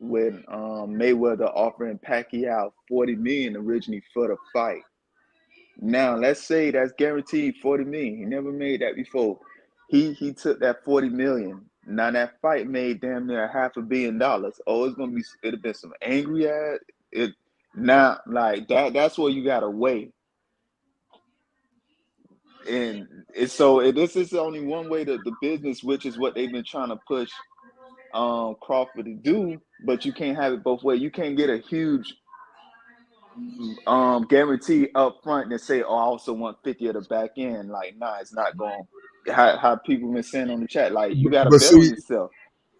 V: when Mayweather offering Pacquiao 40 million originally for the fight. Now, let's say that's guaranteed 40 million. He never made that before. He took that 40 million. Now that fight made damn near $500 million. Oh, it'd have been some angry ass. It now like that's where you gotta weigh. And this is only one way to the business, which is what they've been trying to push Crawford to do, but you can't have it both ways. You can't get a huge guarantee up front and say, oh, I also want 50 at the back end. Like, nah, it's not going. How people been saying on the chat, like, you got to
U: But
V: bet on
U: see,
V: yourself.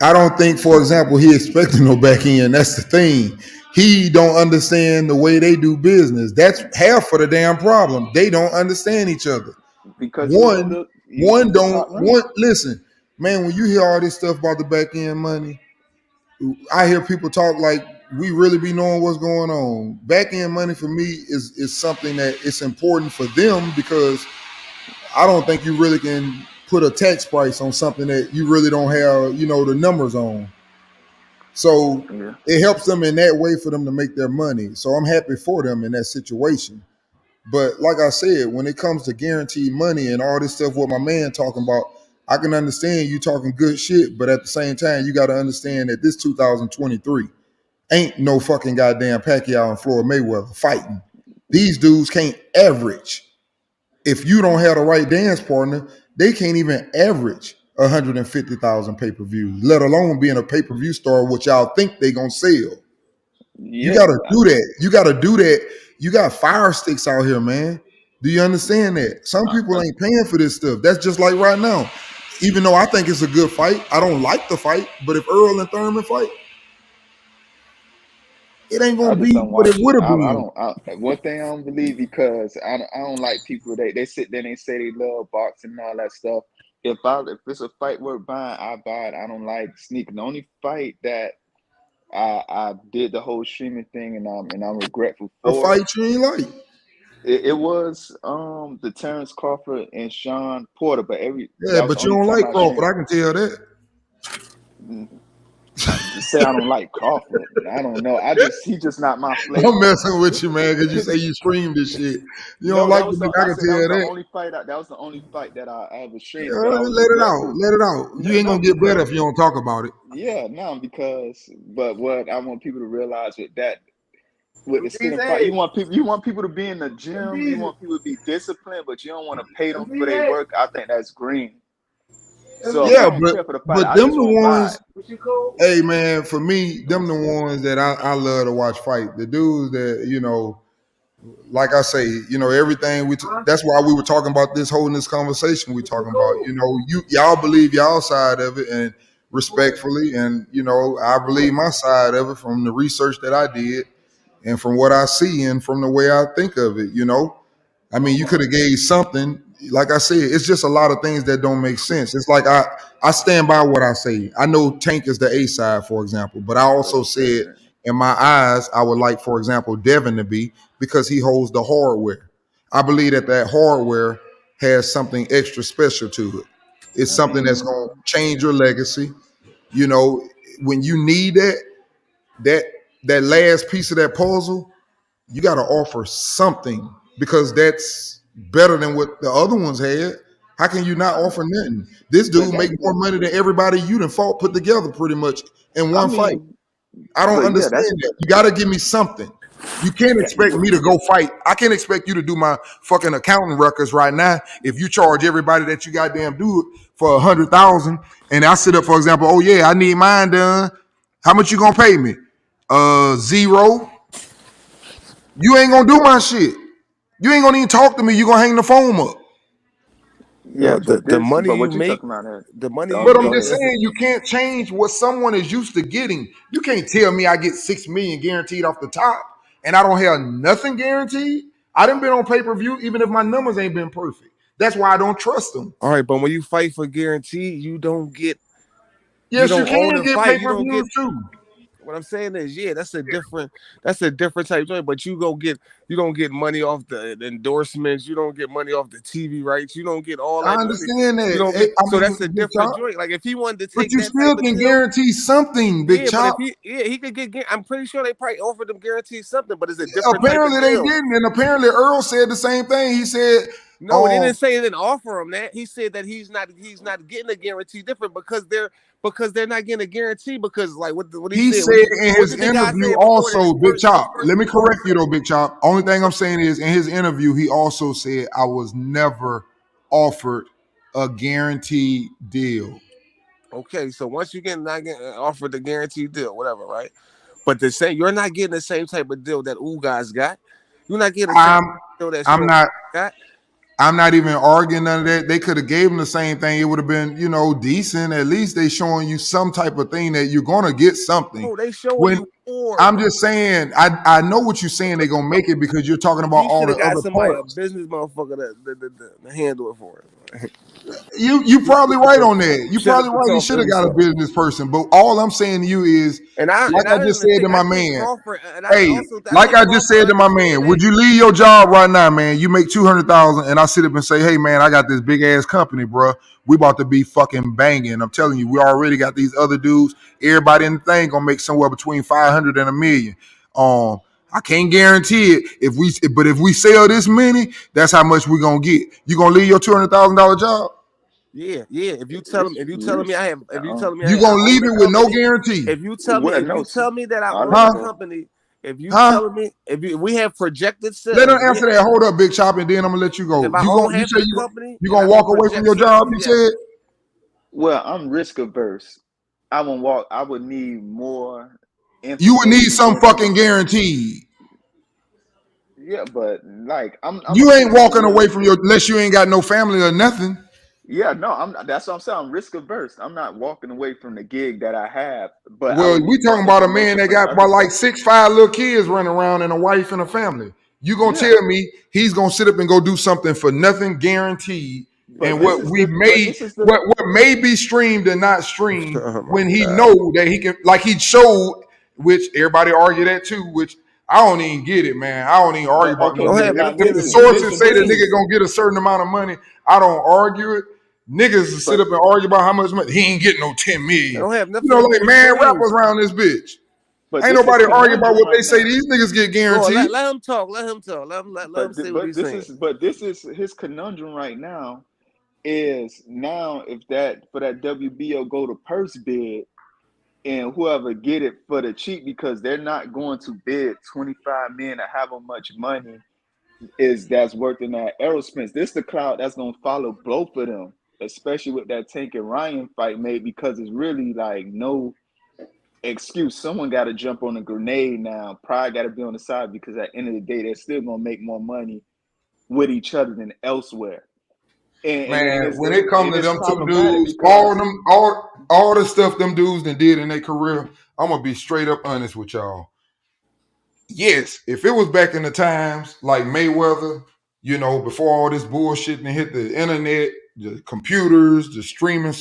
U: I don't think, for example, he expecting no back end. That's the thing. He don't understand the way they do business. That's half of the damn problem. They don't understand each other.
V: Because
U: One,
V: he was on the top rank.
U: listen, man, when you hear all this stuff about the back end money, I hear people talk like we really be knowing what's going on. Back end money for me is something that it's important for them because I don't think you really can put a tax price on something that you really don't have, the numbers on. So
V: Yeah.
U: it helps them in that way for them to make their money. So I'm happy for them in that situation. But like I said, when it comes to guaranteed money and all this stuff, what my man talking about, I can understand you talking good shit, but at the same time, you got to understand that this 2023 ain't no fucking goddamn Pacquiao and Floyd Mayweather fighting. These dudes can't average. If you don't have the right dance partner, they can't even average 150,000 pay-per-views, let alone being a pay-per-view star, which y'all think they gonna sell. You
V: Yeah.
U: gotta do that. You gotta do that. You got fire sticks out here, man. Do you understand that? Some people ain't paying for this stuff. That's just like right now. Even though I think it's a good fight, I don't like the fight. But if Earl and Thurman fight, it ain't
V: I
U: gonna
V: just
U: be
V: don't
U: what it
V: watch it.
U: would have
V: I
U: been.
V: don't. One thing I don't believe because I don't like people they sit there and they say they love boxing and all that stuff. If it's a fight worth buying, I buy it. I don't like sneaking. The only fight that I did the whole streaming thing and I'm regretful
U: A
V: for
U: fight you ain't like.
V: it was the Terrence Crawford and Sean Porter, but
U: Yeah,
V: that was the
U: but you
V: only
U: don't
V: time
U: like
V: I
U: Crawford.
V: streamed.
U: I can tell that.
V: To say I don't like Crawford, I don't know. He just not my
U: I'm
V: flavor.
U: messing with you, man, because you say you stream this shit. You don't
V: No,
U: like
V: that
U: the
V: was the
U: nigga, I
V: I
U: can
V: said that was
U: tell
V: the
U: that.
V: only fight that was the only fight that I ever streamed, but
U: Yeah,
V: I was
U: let it out.
V: regretful.
U: Let it out. You ain't
V: No,
U: gonna get better
V: because
U: if you don't talk about it.
V: yeah, no, because but what I want people to realize with the
I: These
V: sitting fight,
I: hey,
V: you want people to be in the gym, you
I: these
V: want people to be disciplined, but you don't want to pay them for their
I: hey.
V: work. I think that's green. So if I
U: Yeah,
V: don't care for the fight,
U: but
V: I
U: them
V: just
U: the
V: want to buy
U: ones.
V: it.
U: Hey man, for me, them the ones that I love to watch fight. The dudes that like I say, everything that's why we were talking about this, holding this conversation. We talking about, y'all believe y'all side of it, and respectfully, and I believe my side of it from the research that I did, and from what I see, and from the way I think of it. I mean, you could have gave something. Like I said, it's just a lot of things that don't make sense. It's like I stand by what I say. I know Tank is the A side, for example, but I also said
V: Okay.
U: in my eyes, I would like, for example, Devin to be, because he holds the hardware. I believe that hardware has something extra special to it. It's
V: I
U: something that's
V: mean,
U: going to change your legacy. When you need that that last piece of that puzzle, you got to offer something, because that's better than what the other ones had. How can you not offer nothing? This
V: but
U: dude
V: that,
U: make more money than everybody you done fought put together, pretty much in
V: I
U: one fight.
V: mean,
U: I don't
V: but yeah,
U: understand
V: that's
U: that. You got to give me something. You can't expect me to go fight. I can't expect you to do my fucking accounting records right now if you charge everybody that you goddamn do it for 100,000, and I sit up, for example, oh yeah, I need mine done. How much you gonna pay me? Zero. You ain't gonna do my shit. You ain't gonna even talk to me. You gonna hang the phone up.
V: yeah, but
E: The
V: this,
E: money
V: but
E: you
V: what you
E: make,
V: talking about is,
E: the money you
U: But I'm
V: go
E: make.
U: just
V: ahead.
E: That's
U: saying, you can't change what someone is used to getting. You can't tell me I get 6 million guaranteed off the top, and I don't have nothing guaranteed. I done been on pay-per-view, even if my numbers ain't been perfect. That's why I don't trust them.
E: all right. But when you fight for guarantee, you
U: Yes, you
E: don't own
U: can
E: the
U: get
E: fight. You don't get.
U: pay-per-views too.
E: What I'm saying is, yeah, that's a different type of joint. But you don't get money off the endorsements. You don't get money off the TV rights. You don't get all
U: I
E: that money.
U: understand
E: You
U: that.
E: don't get.
U: I
E: So
U: mean,
E: that's a
U: Big
E: different
U: Chop,
E: joint. Like if he wanted to
U: but
E: take
U: you
E: that type
U: still
E: of
U: can
E: deal,
U: guarantee something, Big
E: yeah. But
U: Chop.
E: he could get. I'm pretty sure they probably offered him guaranteed something, but it's a different type of
U: Apparently they
E: deal.
U: didn't, and apparently Earl said the same thing. He said,
E: No, they didn't say they didn't offer him that. He said that he's not getting a guarantee different because they're not getting a guarantee because like what he
U: he
E: said
U: said in
E: what
U: his
E: did the guy
U: interview
E: say before that
U: also, Big
E: his
U: Chop.
E: first
U: Let me
E: report
U: correct you
E: said
U: though, Big Chop. Only thing I'm saying is in his interview, he also said I was never offered a guaranteed deal.
E: okay, so once you get not getting offered the guaranteed deal, whatever, right? But the same you're not getting the same type of deal that guys got. You're not getting the same
U: I'm
E: deal that
U: I'm
E: Shakur
U: not
E: got.
U: I'm not even arguing none of that. They could have gave him the same thing. It would have been, decent. At least they showing you some type of thing that you're gonna get something.
E: No, they showing
U: When
E: you more.
U: I'm just saying, I know what you're saying. They're gonna make it because you're talking about
E: He
U: all
E: should
U: the
E: have got
U: other
E: somebody, a
U: parts.
E: business motherfucker, to handle it for him.
U: You probably right on that. You
E: Shut up
U: probably
E: and
U: right. He
E: talk
U: should
E: to
U: have got a
E: himself.
U: business person. But all I'm saying to you is,
E: And I
U: like
E: and
U: I
E: I
U: just
E: didn't
U: said
E: think
U: to
E: I
U: my
E: think
U: man,
E: Crawford and
U: hey,
E: I
U: like
E: think
U: I just
E: Crawford
U: said to my
E: understand
U: man,
E: that.
U: would you leave your job right now, man? You make 200,000, and I sit up and say, hey, man, I got this big ass company, bro. We about to be fucking banging. I'm telling you, we already got these other dudes. Everybody in the thing gonna make somewhere between 500 and a million. I can't guarantee it. But if we sell this many, that's how much we gonna get. You gonna leave your $200,000 job?
E: Yeah. If you tell him,
V: Risk,
E: if you telling me
V: risk.
E: I have, if you telling me
U: You
E: I
U: gonna
E: own
U: leave
E: a
U: it with no
E: company,
U: guarantee?
V: Well,
E: if
V: no,
E: you tell me that I
V: I
E: own a
U: Huh?
V: understand.
E: company, if you
U: Huh?
E: telling me if we have projected
U: Let
E: sales,
U: them answer that. Hold up, Big Chop, and then I'm gonna let you go.
E: if I
U: You
E: own
U: going you
E: half of
U: say
E: the company
U: you
E: and
U: gonna
E: I can
U: walk away from
E: project
U: your job?
E: sales,
U: You
E: yes.
U: said
V: Well, I'm risk averse. I won't walk. I would need more
U: you would need
V: information
U: some
V: going into
U: fucking
V: the.
U: guaranteed.
V: Yeah, but like I'm
U: You
V: gonna
U: ain't
V: keep it
U: walking away
V: real.
U: from your unless you ain't got no family or nothing.
V: Yeah, no, I'm. That's what I'm saying. I'm risk averse. I'm not walking away from the gig that I have, but I
U: Well,
V: would
U: we
V: need more
U: talking about a man
V: information
U: that
V: from the
U: got
V: other
U: about like
V: stuff.
U: 6'5" little kids running around and a wife and a family. You gonna
V: Yeah,
U: tell me he's gonna sit up and go do something for nothing guaranteed,
V: but
U: and
V: this is the. But this is the.
U: what may be streamed and not streamed
E: Oh my
U: when he
E: god.
U: know that he can, like he showed, which everybody argue that too, which I don't even get it, man. I don't even argue
V: But
U: about
E: It
U: no
V: okay,
E: don't
U: nigga.
E: have
V: now
E: nothing
U: If
E: to
U: the
E: do.
V: listen,
U: sources
V: listen.
U: say
V: This
U: the
V: is.
U: nigga gonna get a certain amount of money, I don't argue it. Niggas sit
V: But
U: up and argue about how much money he ain't getting no 10
E: It
U: million.
E: don't have
U: You
E: nothing
U: know,
E: to do
U: like
E: with
U: man, rappers
E: streams.
U: around this bitch. Ain't
V: this is
U: nobody argue about
V: conundrum
U: what they
V: right
U: say.
V: now.
U: These niggas get
E: Go on,
U: guaranteed.
E: let him talk. Let him talk. Let him say what he's saying.
V: But this is his conundrum right now. Is now if that for that WBO go to purse bid and whoever get it for the cheap because they're not going to bid 25 million or however much money is that's worth in that Aerosmith. This the cloud that's gonna follow both of them. especially with that Tank and Ryan fight made, because it's really like no excuse. Someone got to jump on a grenade now. Pride got to be on the side, because at the end of the day, they're still gonna make more money with each other than elsewhere. And then
U: Man, when it comes
V: and
U: to
V: it's
U: them two
V: problematic
U: dudes, all
V: because
U: them, all the stuff them dudes that did in their career, I'm gonna be straight up honest with y'all. Yes, if it was back in the times like Mayweather, before all this bullshit and hit the internet, the computers, the streaming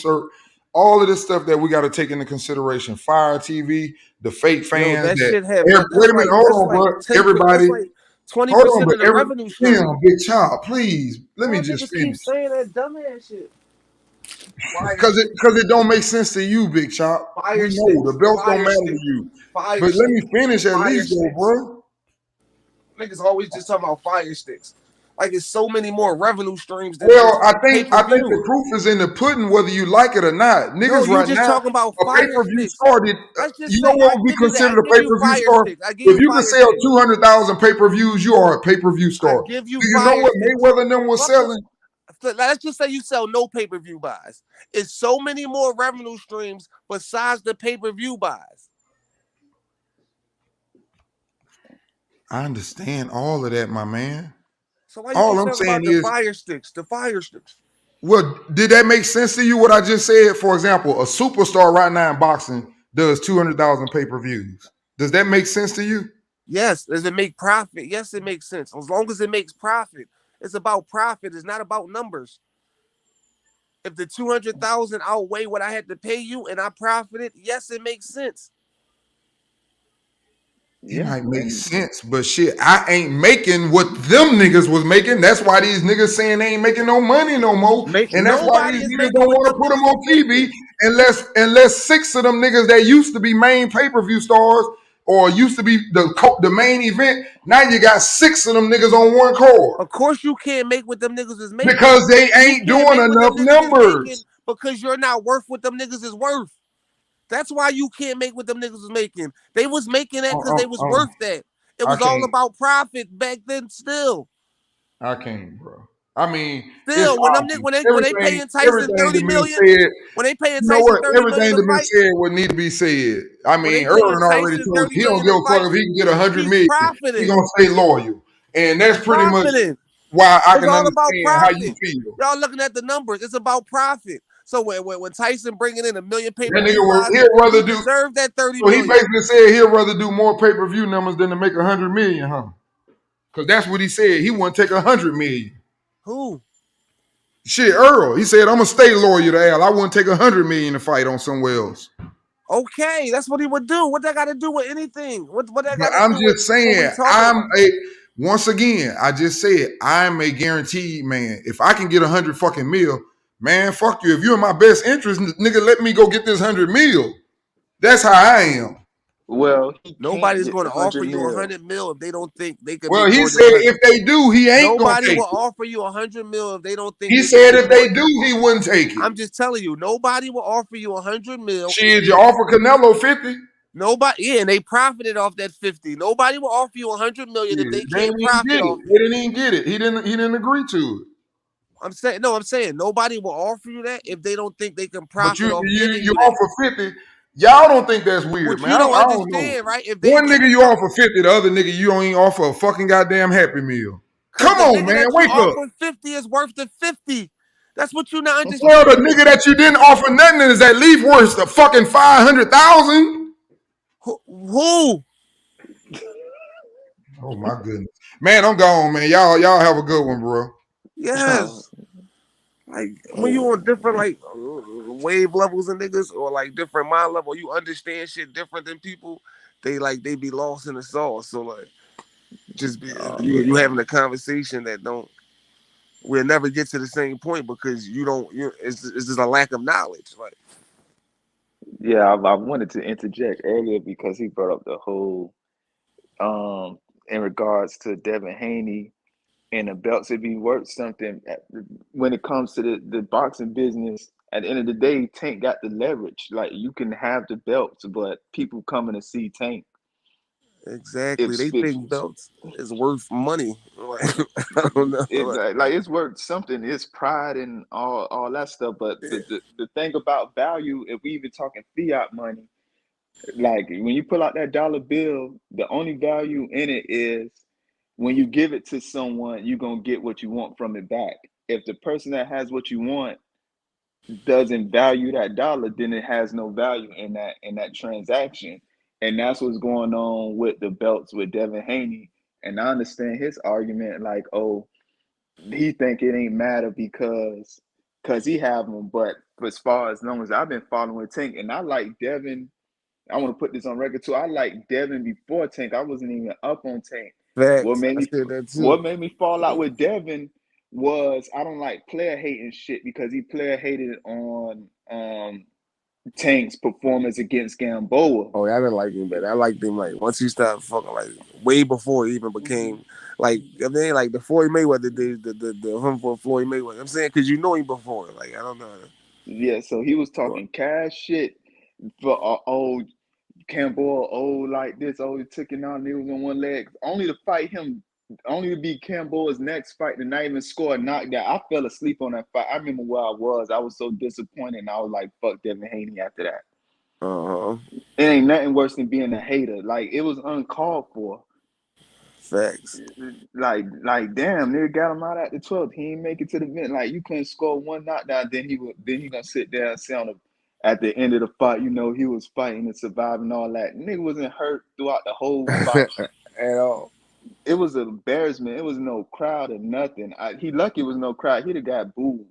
U: all of this stuff that we got to take into consideration. Fire TV, the fake
D: Yo,
U: fans
D: that
U: that
D: shit have
U: wait a minute, hold
D: that's
U: on,
D: like
U: bro.
D: 10 that's
U: Everybody,
D: like 20%
U: hold on, but
D: of the revenue
U: damn,
D: stream.
U: big child, please let me
D: Y'all
U: just
D: niggas keep
U: finish.
D: saying that dumbass shit. Fire
U: Because it don't make sense to you, big chop. We know the belts don't matter to you.
D: fire
U: But let me
D: sticks,
U: finish at
D: fire
U: least, though,
D: sticks.
U: bro.
D: Niggas always just talking about fire sticks. Like it's so many more revenue streams than
U: Well,
D: just
U: I
D: pay
U: think
D: per
U: the
D: view.
U: proof is in the pudding, whether you like it or not.
D: No,
U: Niggas
D: you
U: right
D: just
U: now,
D: talking about
U: a pay
D: fire
U: per view
D: sticks.
U: star did.
D: Let's just
U: You know
D: say
U: what
D: I
U: would be
D: give you that. I
U: considered a
D: give
U: pay
D: you
U: per view
D: fire
U: star?
D: sticks. I give
U: If
D: you
U: you can
D: fire
U: sell
D: sticks.
U: 200,000 pay per views, you are a pay per view
D: I
U: star.
D: give you
U: Do you know
D: fire
U: what
D: sticks.
U: Mayweather and them was
D: Fuck the,
U: selling?
D: let's just say you sell no pay per view buys. It's so many more revenue streams besides the pay per view buys.
U: I understand all of that, my man.
D: So why you
U: All
D: keep
U: I'm
D: talking
U: saying
D: about the
U: is,
D: fire sticks? The fire sticks.
U: well, did that make sense to you? What I just said, for example, a superstar right now in boxing does 200,000 pay per views. Does that make sense to you?
D: Yes. Does it make profit? Yes, it makes sense. As long as it makes profit. It's about profit. It's not about numbers. If the 200,000 outweigh what I had to pay you and I profited, yes, it makes sense.
U: It
V: yeah,
U: might make
V: and
U: sense, but shit, I ain't making what them niggas was making. That's why these niggas saying they ain't making no money no more. And that's why
D: Nobody
U: these
D: is
U: niggas
D: making
U: don't
D: what
U: want to
D: them
U: put them
D: niggas is
U: on TV
D: making.
U: unless six of them niggas that used to be main pay-per-view stars or used to be the main event. Now you got six of them niggas on one card
D: Of course, you can't make what them niggas is making.
U: because they
D: You
U: ain't
D: can't
U: doing
D: make what
U: enough
D: them niggas is making
U: numbers.
D: because you're not worth what them niggas is worth. That's why you can't make what them niggas was making. They was making that because they was worth that. It
U: I
D: was all
U: can't.
D: about profit back then.
U: I can't, bro. I mean, it's
D: Still,
U: obvious.
D: when they paying Tyson
U: Everything
D: 30
U: that been
D: million,
U: said.
D: when they paying
U: You know
D: Tyson
U: what?
D: 30 million
U: Everything
D: to
U: that been
D: fight,
U: said would need to be said. I
D: when they
U: mean,
D: paying
U: Erwin already
D: Tyson
U: told us
D: 30
U: he don't
D: million
U: give
D: to
U: a fuck
D: fight,
U: if he can get 100
D: he's
U: million. He
D: profiting.
U: gonna stay loyal, and that's
D: He's
U: pretty much
D: profiting.
U: why I
D: It's
U: can
D: all about
U: understand how you
D: profit.
U: feel.
D: Y'all looking at the numbers. It's about profit. So when Tyson bringing in 1 million
U: That nigga
D: pay-per-view
U: will
D: buys,
U: he'd rather
D: he
U: do.
D: deserved that 30
U: So he
D: million.
U: basically said he'd rather do more pay per view numbers than to make 100 million, huh? Because that's what he said. He wouldn't take 100 million.
D: Who?
U: Shit, Earl. He said, "I'm gonna stay loyal to Al. I wouldn't take 100 million to fight on somewhere else."
D: Okay, that's what he would do. What that got to do with anything? What that
U: But
D: got to
U: I'm
D: do with
U: just
D: what we
U: saying,
D: talking about?
U: once again, I just said I'm a guaranteed man. If I can get 100 fucking mil, man, fuck you. If you're in my best interest, nigga, let me go get this 100 mil. That's how I am.
V: well, he can't
D: Nobody's
V: get
D: going
V: the
D: to offer
V: 100
D: you
V: mil.
D: 100 mil if they don't think they can
U: Well,
D: make
U: he
D: more than
U: said
D: 100.
U: if they do, he ain't gonna
D: Nobody
U: take
D: will
U: it.
D: offer you 100 mil if they don't think
U: He
D: they can
U: said
D: make
U: if
D: more.
U: they do, he wouldn't take it.
D: I'm just telling you, nobody will offer you 100 mil if
U: Shit,
D: they
U: you
D: don't.
U: offer Canelo 50.
D: Nobody, yeah, and they profited off that 50. Nobody will offer you 100 million if
U: Yeah,
D: they
U: they
D: can't
U: didn't even
D: profit
U: get it.
D: off
U: They
D: it.
U: didn't even get it. He didn't agree to it.
D: I'm saying nobody will offer you that if they don't think they can
U: But
D: profit off giving
U: you
D: you that.
U: offer 50. Y'all don't think that's weird,
D: Which
U: man.
D: you don't
U: I don't know.
D: understand, right? If they
U: One
D: think
U: nigga you
D: no,
U: offer 50, the other nigga you don't even offer a fucking goddamn Happy Meal.
D: because
U: Come
D: the
U: on,
D: nigga
U: man.
D: that you
U: Wake up.
D: offer 50 is worth the 50. That's what you not
U: Well, the
D: understanding.
U: nigga that you didn't offer nothing is at least worth the fucking 500,000.
D: Who?
U: Oh my goodness. Man, I'm gone, man. Y'all have a good one, bro.
D: Yes. Like when you on different like wave levels and niggas or like different mind level, you understand shit different than people. They be lost in the sauce. So like just be you having a conversation that don't we'll never get to the same point because you don't you it's just a lack of knowledge. Like
V: Yeah, I wanted to interject earlier because he brought up the whole in regards to Devin Haney and the belts. It be worth something when it comes to the boxing business. At the end of the day, Tank got the leverage. Like you can have the belts, but people coming to see Tank.
D: Exactly.
V: If
D: They
V: if
D: think belts is worth money. Like, I don't know.
V: like it's worth something. It's pride and all that stuff. But the thing about value, if we even talking fiat money, like when you pull out that dollar bill, the only value in it is when you give it to someone, you're gonna get what you want from it back. If the person that has what you want doesn't value that dollar, then it has no value in that transaction. And that's what's going on with the belts with Devin Haney. And I understand his argument, like, oh, he think it ain't matter because he have them. But as far as long as I've been following Tank, and I like Devin, I want to put this on record too. I like Devin before Tank. I wasn't even up on Tank. What
D: Facts.
V: made
D: I
V: me
D: said that too.
V: what made me fall out with Devin was I don't like player hating shit because he player hated on Tank's performance against Gamboa.
D: Oh, yeah, I didn't like him, but I liked him like once he started fucking like way before he even became like I mean like the Floyd Mayweather days, the him for Floyd Mayweather. I'm saying because you know him before. Like I don't know.
V: Yeah, so he was talking cash shit for old Gamboa, old like this, oh he took it out and he was on one leg. Only to fight him, only to be Gamboa's next fight, to not even score a knockdown. I fell asleep on that fight. I remember where I was. I was so disappointed and I was like, fuck Devin Haney after that. It ain't nothing worse than being a hater. Like it was uncalled for.
D: Facts.
V: Like damn, nigga got him out at the 12th. He ain't make it to the event. Like you couldn't score one knockdown, then he gonna sit there and say on the at the end of the fight, you know, he was fighting and surviving and all that. Nigga wasn't hurt throughout the whole fight
D: at all.
V: It was an embarrassment. It was no crowd or nothing. He lucky it was no crowd. He'd have got booed.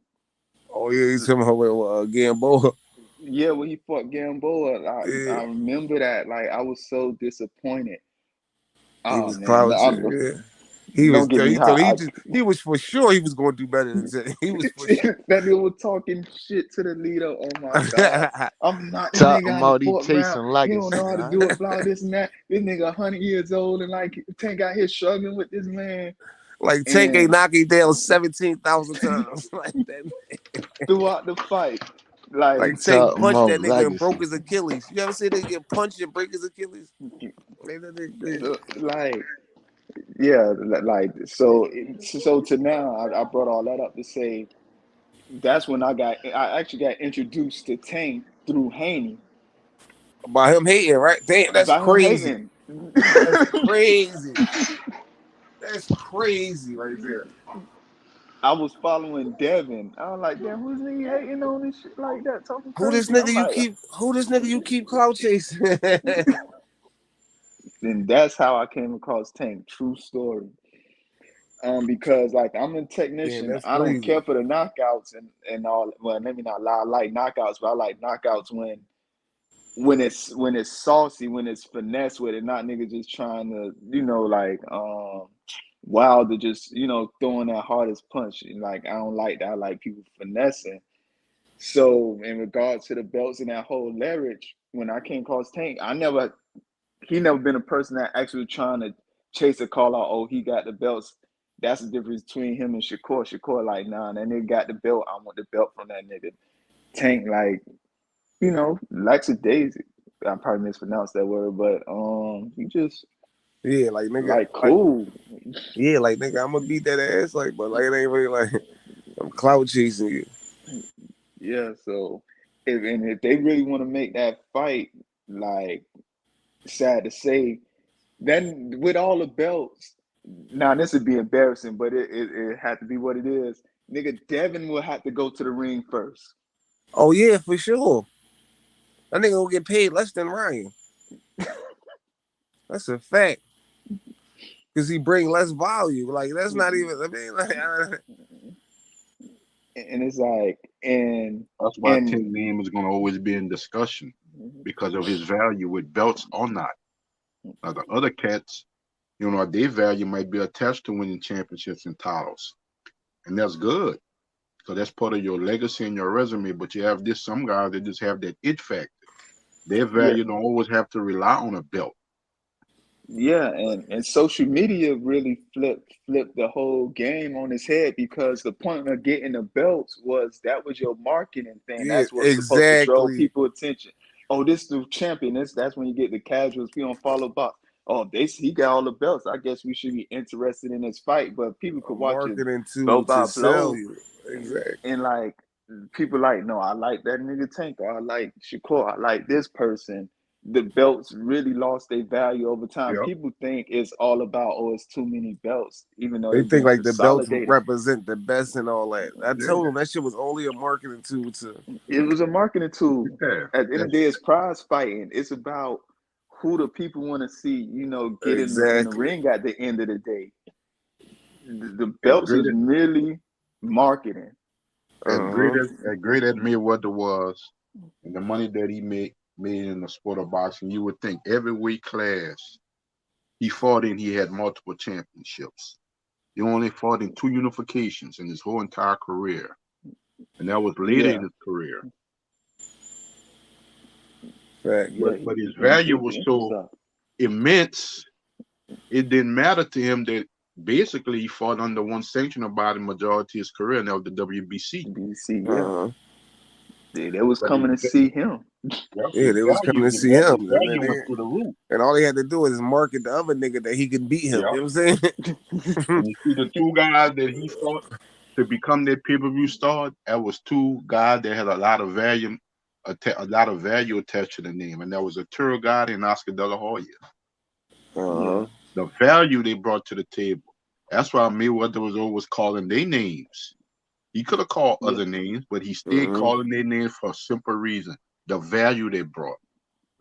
D: Oh yeah, he's talking about with Gamboa.
V: Yeah, when he fought Gamboa, I remember that. Like I was so disappointed.
D: He
V: Oh
D: was
V: man,
D: crouching. Yeah. He was.
V: don't get me
D: He thought
V: hot.
D: he was for sure he was going to do better than Tank. He was for sure.
V: That nigga was talking shit to the leader. Oh my god, I'm not this
P: Talking
V: nigga out in the
P: about he
V: fourth round.
P: tasting like
V: He
P: it.
V: don't know how to do it. Blah this and that. This nigga 100 years old and like Tank out here struggling with this man.
D: Like Tank ain't knocking down 17,000 times like that.
V: Throughout the fight. Like
D: Tank punched that nigga and broke his Achilles. You ever see that get punched and break his Achilles?
V: Like, yeah, like so to now I brought all that up to say that's when I actually got introduced to Tank through Haney.
D: By him hating, right? Damn, that's
V: By him
D: crazy.
V: hating.
D: That's crazy. That's crazy right there.
V: I was following Devin. I was like, damn, who's he hating on this shit like that? Talking
D: Who this
V: crazy. I'm like,
D: nigga you keep clout chasing?
V: and that's how I came across Tank. True story. Because like I'm a technician,
D: that's
V: I don't
D: crazy.
V: care for the knockouts and all. Well, let me not lie. I like knockouts, but I like knockouts when it's saucy, when it's finesse with it, not niggas just trying to, like Wilder just, throwing that hardest punch. Like I don't like that. I like people finessing. So in regards to the belts and that whole leverage, when I came across Tank, he never been a person that actually trying to chase a call out, oh, he got the belts. That's the difference between him and Shakur. Shakur like, nah, that nigga got the belt. I want the belt from that nigga. Tank like, lackadaisy. I probably mispronounced that word, but he just
D: like nigga,
V: like cool.
D: Like nigga, I'm gonna beat that ass, but it ain't really like I'm clout chasing you.
V: Yeah, so if they really want to make that fight, like sad to say, then with all the belts, now this would be embarrassing, but it had to be what it is. Nigga, Devin will have to go to the ring first.
D: Oh yeah, for sure. That nigga will get paid less than Ryan. That's a fact. Cause he bring less volume. Like that's not even. I mean, like,
V: and it's like,
T: that's why Tank's name is gonna always be in discussion because of his value with belts or not. Now the other cats, their value might be attached to winning championships and titles, and that's good. So that's part of your legacy and your resume. But you have some guys that just have that it factor. Their value don't always have to rely on a belt.
V: Yeah, and social media really flipped the whole game on its head because the point of getting the belts was that was your marketing thing.
D: yeah,
V: That's what's supposed to draw people attention. Oh, this is the champion. That's when you get the casuals. We don't follow box. oh, he got all the belts. I guess we should be interested in this fight. But people could watch it
I: Marketing
V: blow
I: to
V: by
I: sell
V: blow,
I: you. Exactly.
V: and like people like, no, I like that nigga Tank, or I like Shakur, I like this person. The belts really lost their value over time.
T: Yep.
V: People think it's all about, oh, it's too many belts, even though
I: They
V: they're
I: think
V: being
I: like the belts
V: consolidated.
I: represent the best and all that. I
T: Yeah.
I: told them that shit was only a marketing tool to.
V: It was a marketing tool.
T: Yeah.
V: At the end of the day, it's prize fighting. It's about who the people want to see, get in the
I: Exactly.
V: ring at the end of the day. The
T: As
V: belts
T: great
V: is merely marketing.
T: as great
I: Uh-huh.
T: as great as Mayweather was, and the money that he made in the sport of boxing, you would think every weight class he fought in, he had multiple championships. He only fought in 2 unifications in his whole entire career, and that was later
V: Yeah,
T: in his career.
I: Fact.
V: yeah,
T: But his
V: he
T: value
V: did
T: was
V: the inter
T: so
V: stuff.
T: immense, it didn't matter to him that basically he fought under one sanctioner by the majority of his career, and that was the WBC.
V: BC, yeah.
I: Uh-huh.
V: They was
T: But
V: coming to see him.
I: Yeah, they was coming to see
T: his
I: him.
T: value went through the roof.
I: And all he had to do is market the other nigga that he could beat him.
T: Yeah.
I: You know what I'm saying?
T: And you see the 2 guys that he fought to become that pay-per-view star, that was 2 guys that had a lot of value attached to the name, and that was Arturo Gatti and Oscar De La Hoya.
I: Uh-huh.
T: The value they brought to the table. That's why Mayweather was always calling their names. He could have called other names, but he stayed calling their names for a simple reason: the value they brought.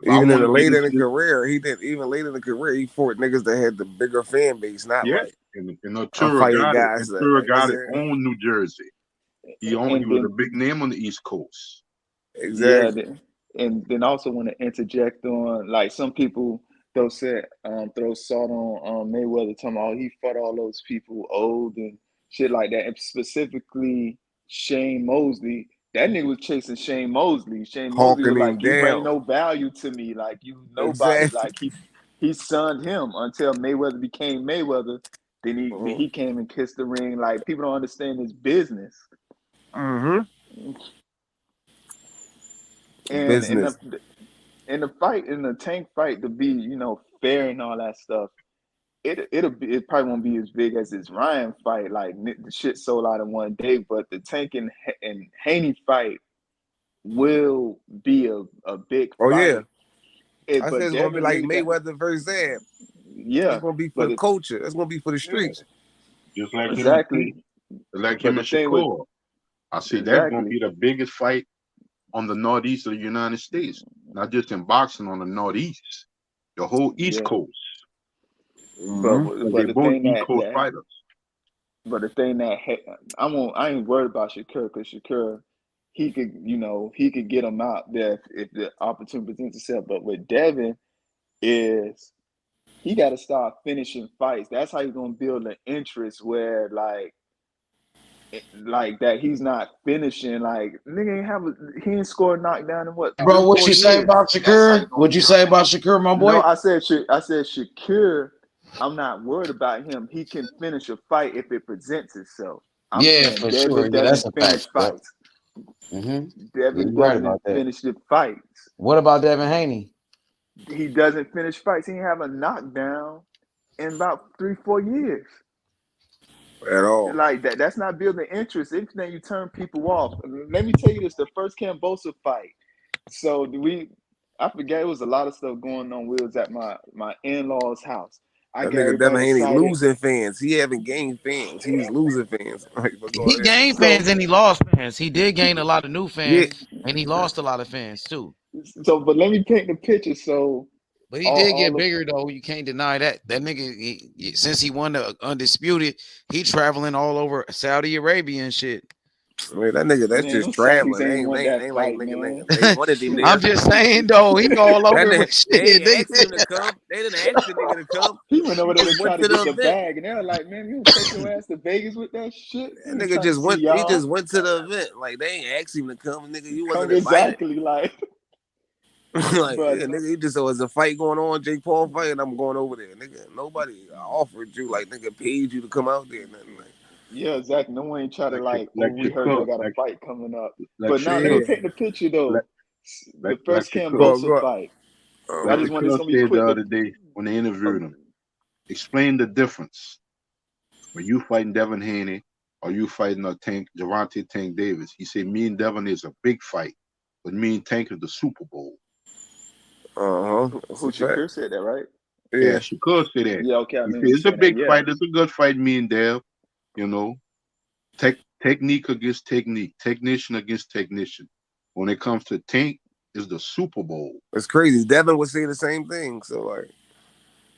T: If I
I: Even in
T: want
I: the
T: to get
I: later in
T: into
I: the
T: this,
I: career, he fought niggas that had the bigger fan base, not
T: yeah,
I: like
T: and
I: I'm
T: Arturo
I: fighting
T: Gatti,
I: guys that, like, you know what I'm saying?
T: owned New Jersey. He
V: And
T: was a
V: then
T: big name on the East Coast.
V: yeah,
I: Exactly.
V: and then also want to interject on, like, some people throw salt on Mayweather, talking about, oh, he fought all those people old and shit like that, and specifically Shane Mosley. That nigga was chasing Shane Mosley. Shane Mosley was
I: Hawking
V: like,
I: him
V: you bring
I: down.
V: no value to me, like you nobody.
I: Exactly.
V: Like he sunned him until Mayweather became Mayweather. Then
I: Uh-huh.
V: he came and kissed the ring. Like, people don't understand his business.
I: Mm-hmm.
V: And
I: Business.
V: in the Tank fight, to be fair and all that stuff, it probably won't be as big as this Ryan fight. Like, the shit sold out in one day, but the Tank and Haney fight will be a big
I: Oh yeah.
V: fight.
I: I said
V: But
I: it's gonna be
V: Devin
I: like
V: really got,
I: Mayweather versus Zab. That's
V: yeah,
I: gonna be for
V: but
I: the culture. That's gonna be for the
T: Yeah,
I: streets.
T: just like him and
V: exactly. But the thing with
T: Shakur. I see that's going to
V: exactly,
T: be the biggest fight on the Northeast of the United States, not just in boxing, on the Northeast, the whole East
V: yeah.
T: Coast.
V: But
I: Mm-hmm.
T: Because
V: but
T: they're
V: the
T: both
V: thing
T: East
V: that
T: Coast fighters.
V: I ain't worried about Shakur, because Shakur, he could get him out there if the opportunity presents itself. But with Devin, is he got to start finishing fights. That's how you're gonna build an interest where, like that he's not finishing. Like, nigga he ain't scored knockdown in what,
S: Bro, what
V: 3-4
S: you say
V: years.
S: about
V: That's how you
S: Shakur?
V: gonna
S: What you
V: build.
S: say about Shakur, my
V: No,
S: boy?
V: I said Shakur. I'm not worried about him. He can finish a fight if it presents itself. I'm
S: Yeah,
V: saying
S: for sure.
V: Devin
S: Yeah, that's
V: doesn't
S: a
V: finish
S: fact. Yep.
V: fights.
S: Yeah,
V: Devin
S: you're right about
V: doesn't
S: that.
V: finish the fights.
S: What about Devin Haney?
V: He doesn't finish fights. He didn't have a knockdown in about 3-4 years.
I: At all.
V: Like that. That's not building interest. If then you turn people off. Let me tell you this: the first Cambosa fight. So I forget, it was a lot of stuff going on. We was at my in-laws' house. I
I: That
V: got
I: nigga Devin
V: everybody
I: Haney
V: excited.
I: losing fans. He haven't gained fans. He's losing fans. Like, but go
S: He
I: ahead.
S: gained
V: So
S: fans and he lost fans. He did gain a lot of new
I: Yeah.
S: fans, and he lost a lot of fans too.
V: but let me paint the picture. So
S: But he did
V: all
S: get
V: the
S: bigger though. You can't deny that. That nigga, since he won the undisputed, he traveling all over Saudi Arabia and shit.
I: I mean, that nigga, that's
V: man,
I: just
V: them Saudis
I: traveling.
V: ain't want
I: They
V: that
I: ain't like
V: fight,
I: nigga.
V: man.
I: They wanted them
S: I'm
I: there.
S: just saying though, he all
I: That
S: over
I: nigga,
S: with shit.
I: they ain't asked
S: Nigga.
I: him to come. They didn't ask the nigga to come.
V: He went
I: He
V: over there to
I: just
V: try
I: went
V: to
I: to
V: get
I: the
V: the
I: event.
V: bag, and they're like, man, you don't take your ass to Vegas with that shit.
I: That
V: We ain't
I: nigga
V: trying to
I: just
V: see
I: went. He
V: y'all.
I: just went to the event. Like they ain't asked him to come. Nigga, you wasn't
V: Come
I: invited.
V: exactly, like.
I: Like,
V: But
I: yeah, nigga, you just so there's a fight going on, Jake Paul fight, and I'm going over there. Nigga, nobody offered you, like, nigga paid you to come out there. Nothing like.
V: yeah, exactly. No one ain't try to, like, oh,
T: Like
V: we heard y'all
T: Shakur,
V: got a fight coming up.
T: like
V: But now let me
T: Shakur,
V: paint the picture though.
T: like
V: The
T: like
V: first
T: Shakur.
I: Go,
V: Cambosa
I: go.
V: fight. I
T: What
V: just want this
T: Shakur
V: gonna be
T: said the
V: quick, but
T: other day when they interviewed him. Explain the difference when you fighting Devin Haney or you fighting a Tank Gervonta Tank Davis. He said me and Devin is a big fight, but me and Tank is the Super Bowl.
I: That's
V: who
I: a fact.
V: Shakur said that, right?
T: Yeah, Shakur said that.
V: Yeah, okay, I
T: He
V: mean
T: said
V: him
T: it's a
V: saying that.
T: big
V: Yeah,
T: fight. It's a good fight. Me and Dev, you know, technique against technique, technician against technician. When it comes to Tank, is the Super Bowl.
I: It's crazy. Devin would say the same thing. So like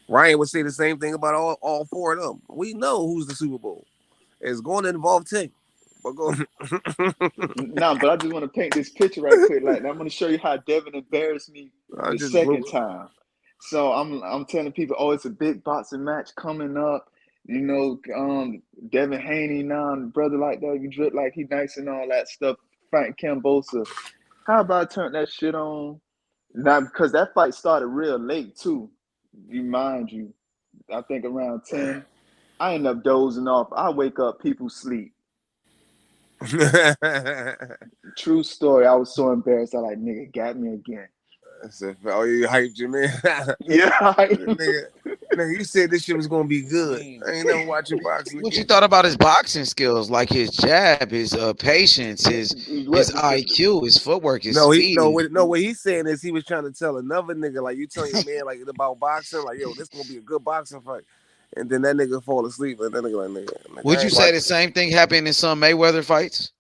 I: Ryan would say the same thing about all four of them. We know who's the Super Bowl. It's going to involve Tank. But go
V: nah, but I just want to paint this picture right quick. Like, I'm going to show you how Devin embarrassed me
I: I
V: the
I: just
V: second
I: blew.
V: time. So I'm telling people, oh, it's a big boxing match coming up. You know, Devin Haney, brother like that, you drip like he nice and all that stuff. Frank Cambosa. How about I turn that shit on? Now, because that fight started real late too. Mind you, I think around 10. I end up dozing off. I wake up, people sleep. True story. I was so embarrassed. I like, nigga, got me again.
I: I said, oh, you hyped you, man.
V: Yeah.
I: nigga, you said this shit was gonna be good. I ain't never watching boxing
S: What you
I: again.
S: thought about his boxing skills, like his jab, his patience, his IQ, his footwork, his speed?
I: What he's saying is he was trying to tell another nigga, like you telling your man like about boxing, like yo, this gonna be a good boxing fight. And then that nigga fall asleep, and that nigga like,
S: Would you say the same thing happened in some Mayweather fights?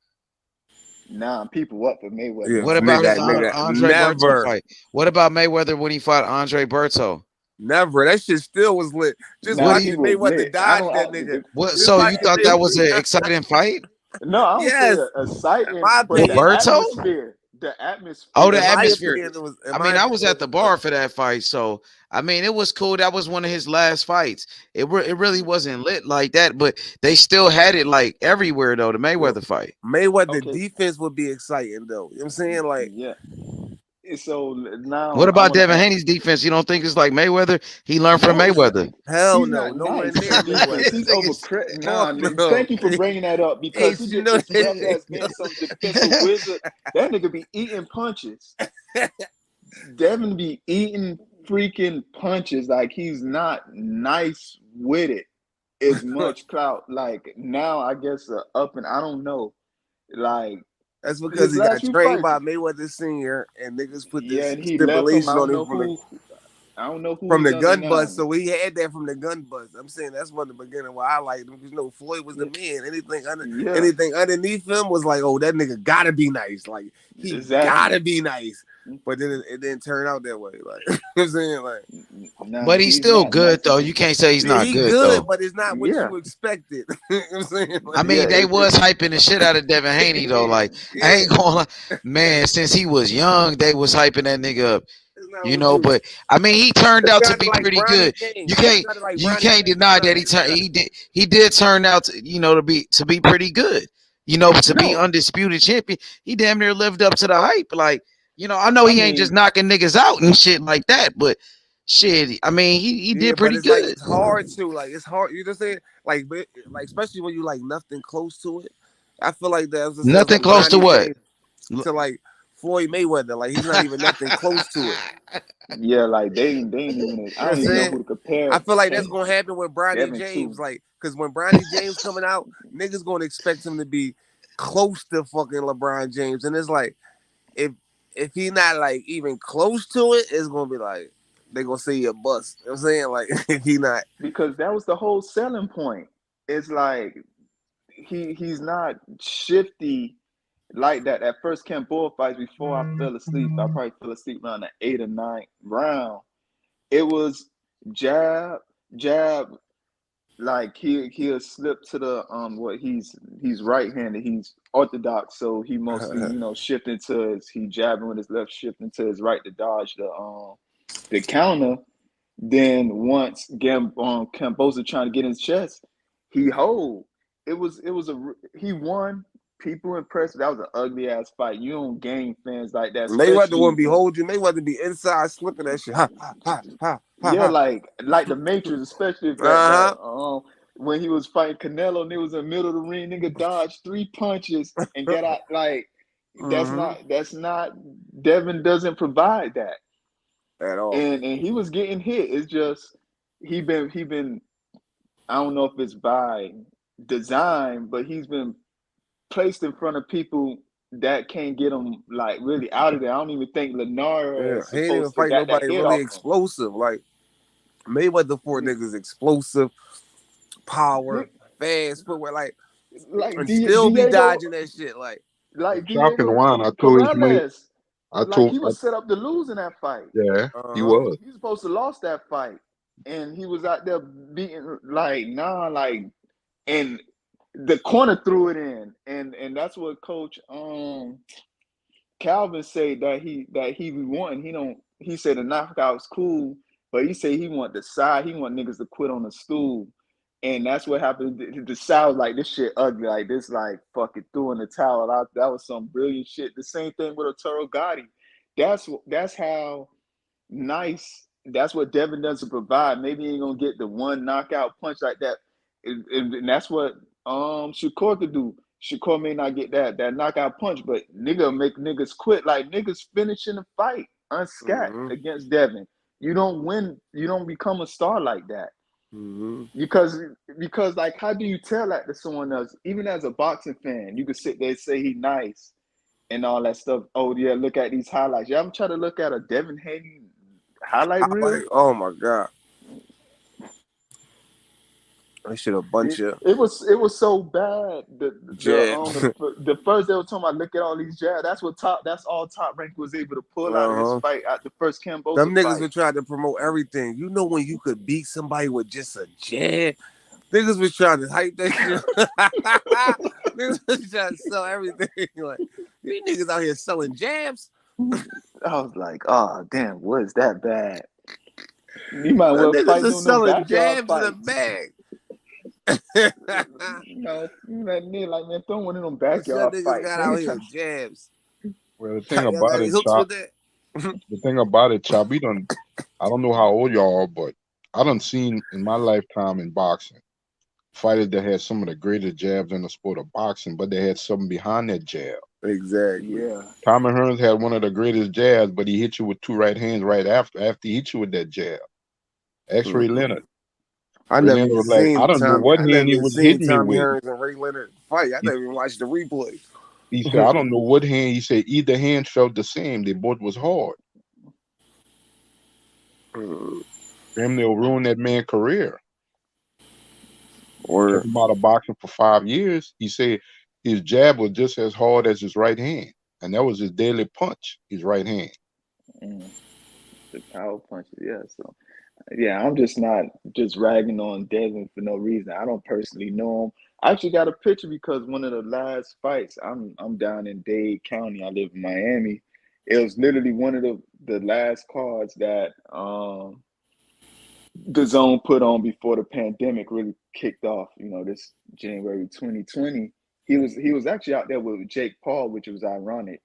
V: Nah, people up for Mayweather.
I: Yeah,
S: What about his
I: nigga,
S: Andre
I: never.
S: Berto fight? What about Mayweather when he fought Andre Berto?
I: Never. That shit still was lit. Just
V: Nah,
I: watching
V: he was
I: Mayweather
V: lit.
I: dodge that nigga.
S: What?
I: Just
S: So you
I: watching
S: thought that was an
I: Mayweather.
S: exciting fight?
V: No, I don't say
I: Yes.
V: exciting,
I: My
V: but the
I: opinion.
S: Berto?
V: atmosphere. The atmosphere.
S: Oh, the
I: In my
S: atmosphere.
I: opinion, it was.
S: I mean, I was at the bar for that fight, so I mean, it was cool. That was one of his last fights. It really wasn't lit like that, but they still had it like everywhere though. The Mayweather fight.
I: Mayweather
V: Okay.
I: defense would be exciting though. You know what I'm saying? Like,
V: Yeah. So now
S: What
V: I
S: about
V: want to
S: Devin
V: ask.
S: Haney's defense? You don't think it's like Mayweather? He learned from
V: No,
S: Mayweather.
I: hell
V: he's
I: no,
V: not
I: nowhere
V: nice.
I: near
V: His defense,
I: Mayweather.
V: he's over. Nah,
I: Fuck no.
V: thank you for bringing that up because
I: Hey,
V: he
I: you
V: gets
I: know
V: expressed
I: that
V: as being some defensive wizard. That nigga be eating punches. Devin be eating freaking punches like he's not nice with it. As much clout. Like now, I guess up and I don't know. Like
I: That's because
V: his
I: he
V: last
I: got
V: few
I: trained
V: fights.
I: by Mayweather Senior, and niggas put
V: Yeah,
I: this
V: and he left him. I
I: stipulation
V: don't
I: on him
V: know who. I don't know who
I: from
V: he's
I: the
V: under
I: gun
V: now.
I: bust. So he had that from the gun bust. I'm saying that's from the beginning why I liked him because Floyd was the man. Anything underneath him was like, oh, that nigga gotta be nice. Like he gotta be nice. But then it didn't turn out that way. Like you know what I'm saying, like.
S: But he's still good though. You can't say he's not good though.
I: But it's not what you expected. You know what I'm saying? Like,
S: I mean, they was hyping the shit out of Devin Haney though. Like I ain't gonna lie, man. Since he was young, they was hyping that nigga up. You know, but I mean, he turned out to be pretty good. You can't deny that he did turn out to to be pretty good. You know, to be undisputed champion. He damn near lived up to the hype. Like I know he ain't just knocking niggas out and shit like that, but shit, I mean, he did pretty good.
I: Like, it's hard to it's hard. You just say like especially when you like nothing close to it. I feel like that was
S: Nothing close to what?
I: To like Floyd Mayweather, like he's not even nothing close to it.
V: Yeah, like they ain't even. I don't even know who to compare.
I: I feel like that's gonna happen with Bronny James, like because when Bronny James coming out, niggas gonna expect him to be close to fucking LeBron James, and it's like if he not like even close to it, it's gonna be like they gonna say he a bust. You know what I'm saying? Like if he not,
V: because that was the whole selling point. It's like he's not shifty like that. At first Camboa fights, before I fell asleep, I probably fell asleep around the 8th or 9th round. It was jab, like he'll slip to the he's right-handed, he's orthodox, so he mostly shifting to he jabbing with his left, shifting to his right to dodge the counter. Then once Cambosa trying to get in his chest, he hold. He won. People impressed. That was an ugly ass fight. You don't gain fans like that.
I: Mayweather wouldn't be holding. Mayweather be inside slipping that shit.
V: Yeah, like the Matrix, especially if that when he was fighting Canelo and it was in the middle of the ring, nigga dodged 3 punches and got out. Like that's not Devin doesn't provide that.
D: at all.
V: and he was getting hit. It's just he been I don't know if it's by design, but he's been placed in front of people that can't get him like really out of there. I don't even think Lenara
D: Yeah,
V: is
D: he ain't even
V: supposed to
D: fight
V: got that
D: nobody
V: hit
D: really
V: off him.
D: explosive. Like Mayweather fought niggas explosive, power, fast footwear, like,
V: Like
D: and still be
V: Diego,
D: dodging that shit. Like,
T: Chopping
V: Diego
T: wine. I told his mate.
V: Perez,
T: I
V: like
T: told.
V: he was set up to lose in that fight.
T: Yeah, he
D: uh-huh.
T: was.
V: He was supposed to lost that fight, and he was out there beating and the corner threw it in, and that's what Coach Calvin said that he won. He said the knockout's cool, but he said he want the side. He want niggas to quit on the stool. And that's what happened. The South like this shit ugly, like this, like fucking threw in the towel. That was some brilliant shit. The same thing with Arturo Gotti. That's how nice. That's what Devin doesn't provide. Maybe he ain't gonna get the one knockout punch like that, and that's what Shakur could do. Shakur may not get that knockout punch, but nigga make niggas quit. Like niggas finishing the fight unscathed against Devin. You don't win. You don't become a star like that. Because like how do you tell that to someone else? Even as a boxing fan, you could sit there and say he nice and all that stuff. Oh yeah, look at these highlights. Yeah, I'm trying to look at a Devin Haney highlight reel.
D: Oh my god, that shit a bunch of
V: It was so bad.
D: jabs.
V: The first they were talking about look at all these jabs. That's all Top Rank was able to pull out of this fight at the first Cambosa
D: Them niggas
V: fight.
D: were trying to promote everything. You know when you could beat somebody with just a jab? Niggas was trying to hype that shit. Niggas was trying to sell everything. Like, these niggas out here selling jabs.
V: I was like, oh damn, what is that bad? You might well
D: Niggas
V: fight
D: are
V: doing them
D: selling
V: backyard
D: jabs in a
V: fights.
D: bag.
V: No, man, throw one of them
D: What's your
V: backyard
D: niggas
V: fights.
D: got
V: They
D: out
V: ain't
D: here?
V: trying.
D: Jabs.
T: Well, the thing
D: Y'all got
T: about
D: any
T: it,
D: hooks
T: Chop.
D: with that?
T: The thing about it, Chop. I don't know how old y'all are, but I done seen in my lifetime in boxing fighters that had some of the greatest jabs in the sport of boxing, but they had something behind that jab.
D: Exactly.
V: Yeah.
T: Tommy Hearns had one of the greatest jabs, but he hit you with two right hands right after he hit you with that jab. X-Ray Leonard.
D: I
T: Ray
D: never
T: Leonard
D: even
T: was like, I
D: seen
T: don't know
D: Tommy.
T: what
D: I
T: hand
D: never
T: he
D: even
T: was
D: seen
T: hitting me
D: Tommy
T: with.
D: Hearns and Ray Leonard fight. I never even watched the replay.
T: He said, I don't know what hand. He said either hand felt the same. They both was hard. Damn, they'll ruin that man's career.
D: Or
T: Kept him out of boxing for 5 years. He said his jab was just as hard as his right hand. And that was his daily punch, his right hand.
V: The power punches, yeah. So yeah, I'm just not just ragging on Devin for no reason. I don't personally know him. I actually got a picture because one of the last fights, I'm down in Dade County. I live in Miami. It was literally one of the last cards that the zone put on before the pandemic really kicked off. You know, this January 2020. He was actually out there with Jake Paul, which was ironic.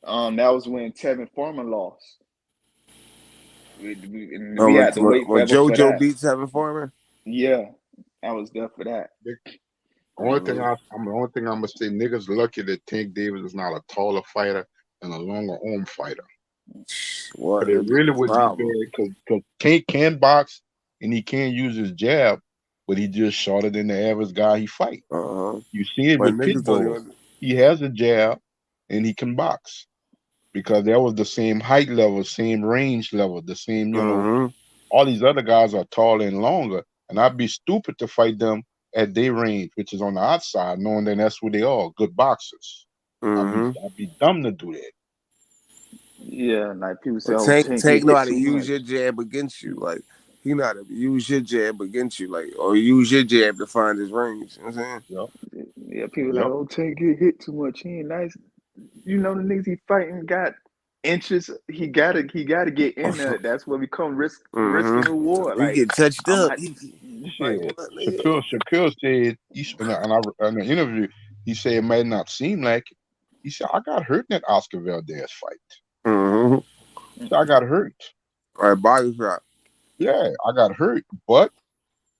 V: That was when Tevin Farmer lost. We had to wait
D: when
V: forever for
D: JoJo
V: that.
D: beats Tevin Farmer?
V: Yeah, I was there for that.
T: The only thing I'm gonna say, niggas lucky that Tank Davis is not a taller fighter and a longer arm fighter.
D: What?
T: But it really would be bad because Tank can box and he can use his jab, but he just shorter than the average guy he fight. You see it
D: But
T: with
D: niggas don't
T: Pitbull.
D: even.
T: He has a jab and he can box because that was the same height level, same range level, the same, all these other guys are taller and longer. And I'd be stupid to fight them at their range, which is on the outside, knowing that that's who they are, good boxers. I'd be dumb to do that.
V: Yeah, like people say,
D: But
V: oh,
D: Tank
V: get
D: know
V: hit
D: how to
V: too
D: use
V: much.
D: your jab against you. Like, he know how to use your jab against you. Like, or use your jab to find his range. You know what I'm saying?
V: Yeah, people like, oh, Tank get hit too much. He ain't nice. You know the niggas he fighting got inches. He gotta get in there. That's where we come risk and reward.
D: You
V: Like
D: get touched
V: I'm
D: up.
V: not
T: Shit. Shakur said in the interview, he said it might not seem like it. He said, I got hurt in that Oscar Valdez fight. He said, I got hurt.
D: Right, body shot.
T: Yeah, I got hurt, but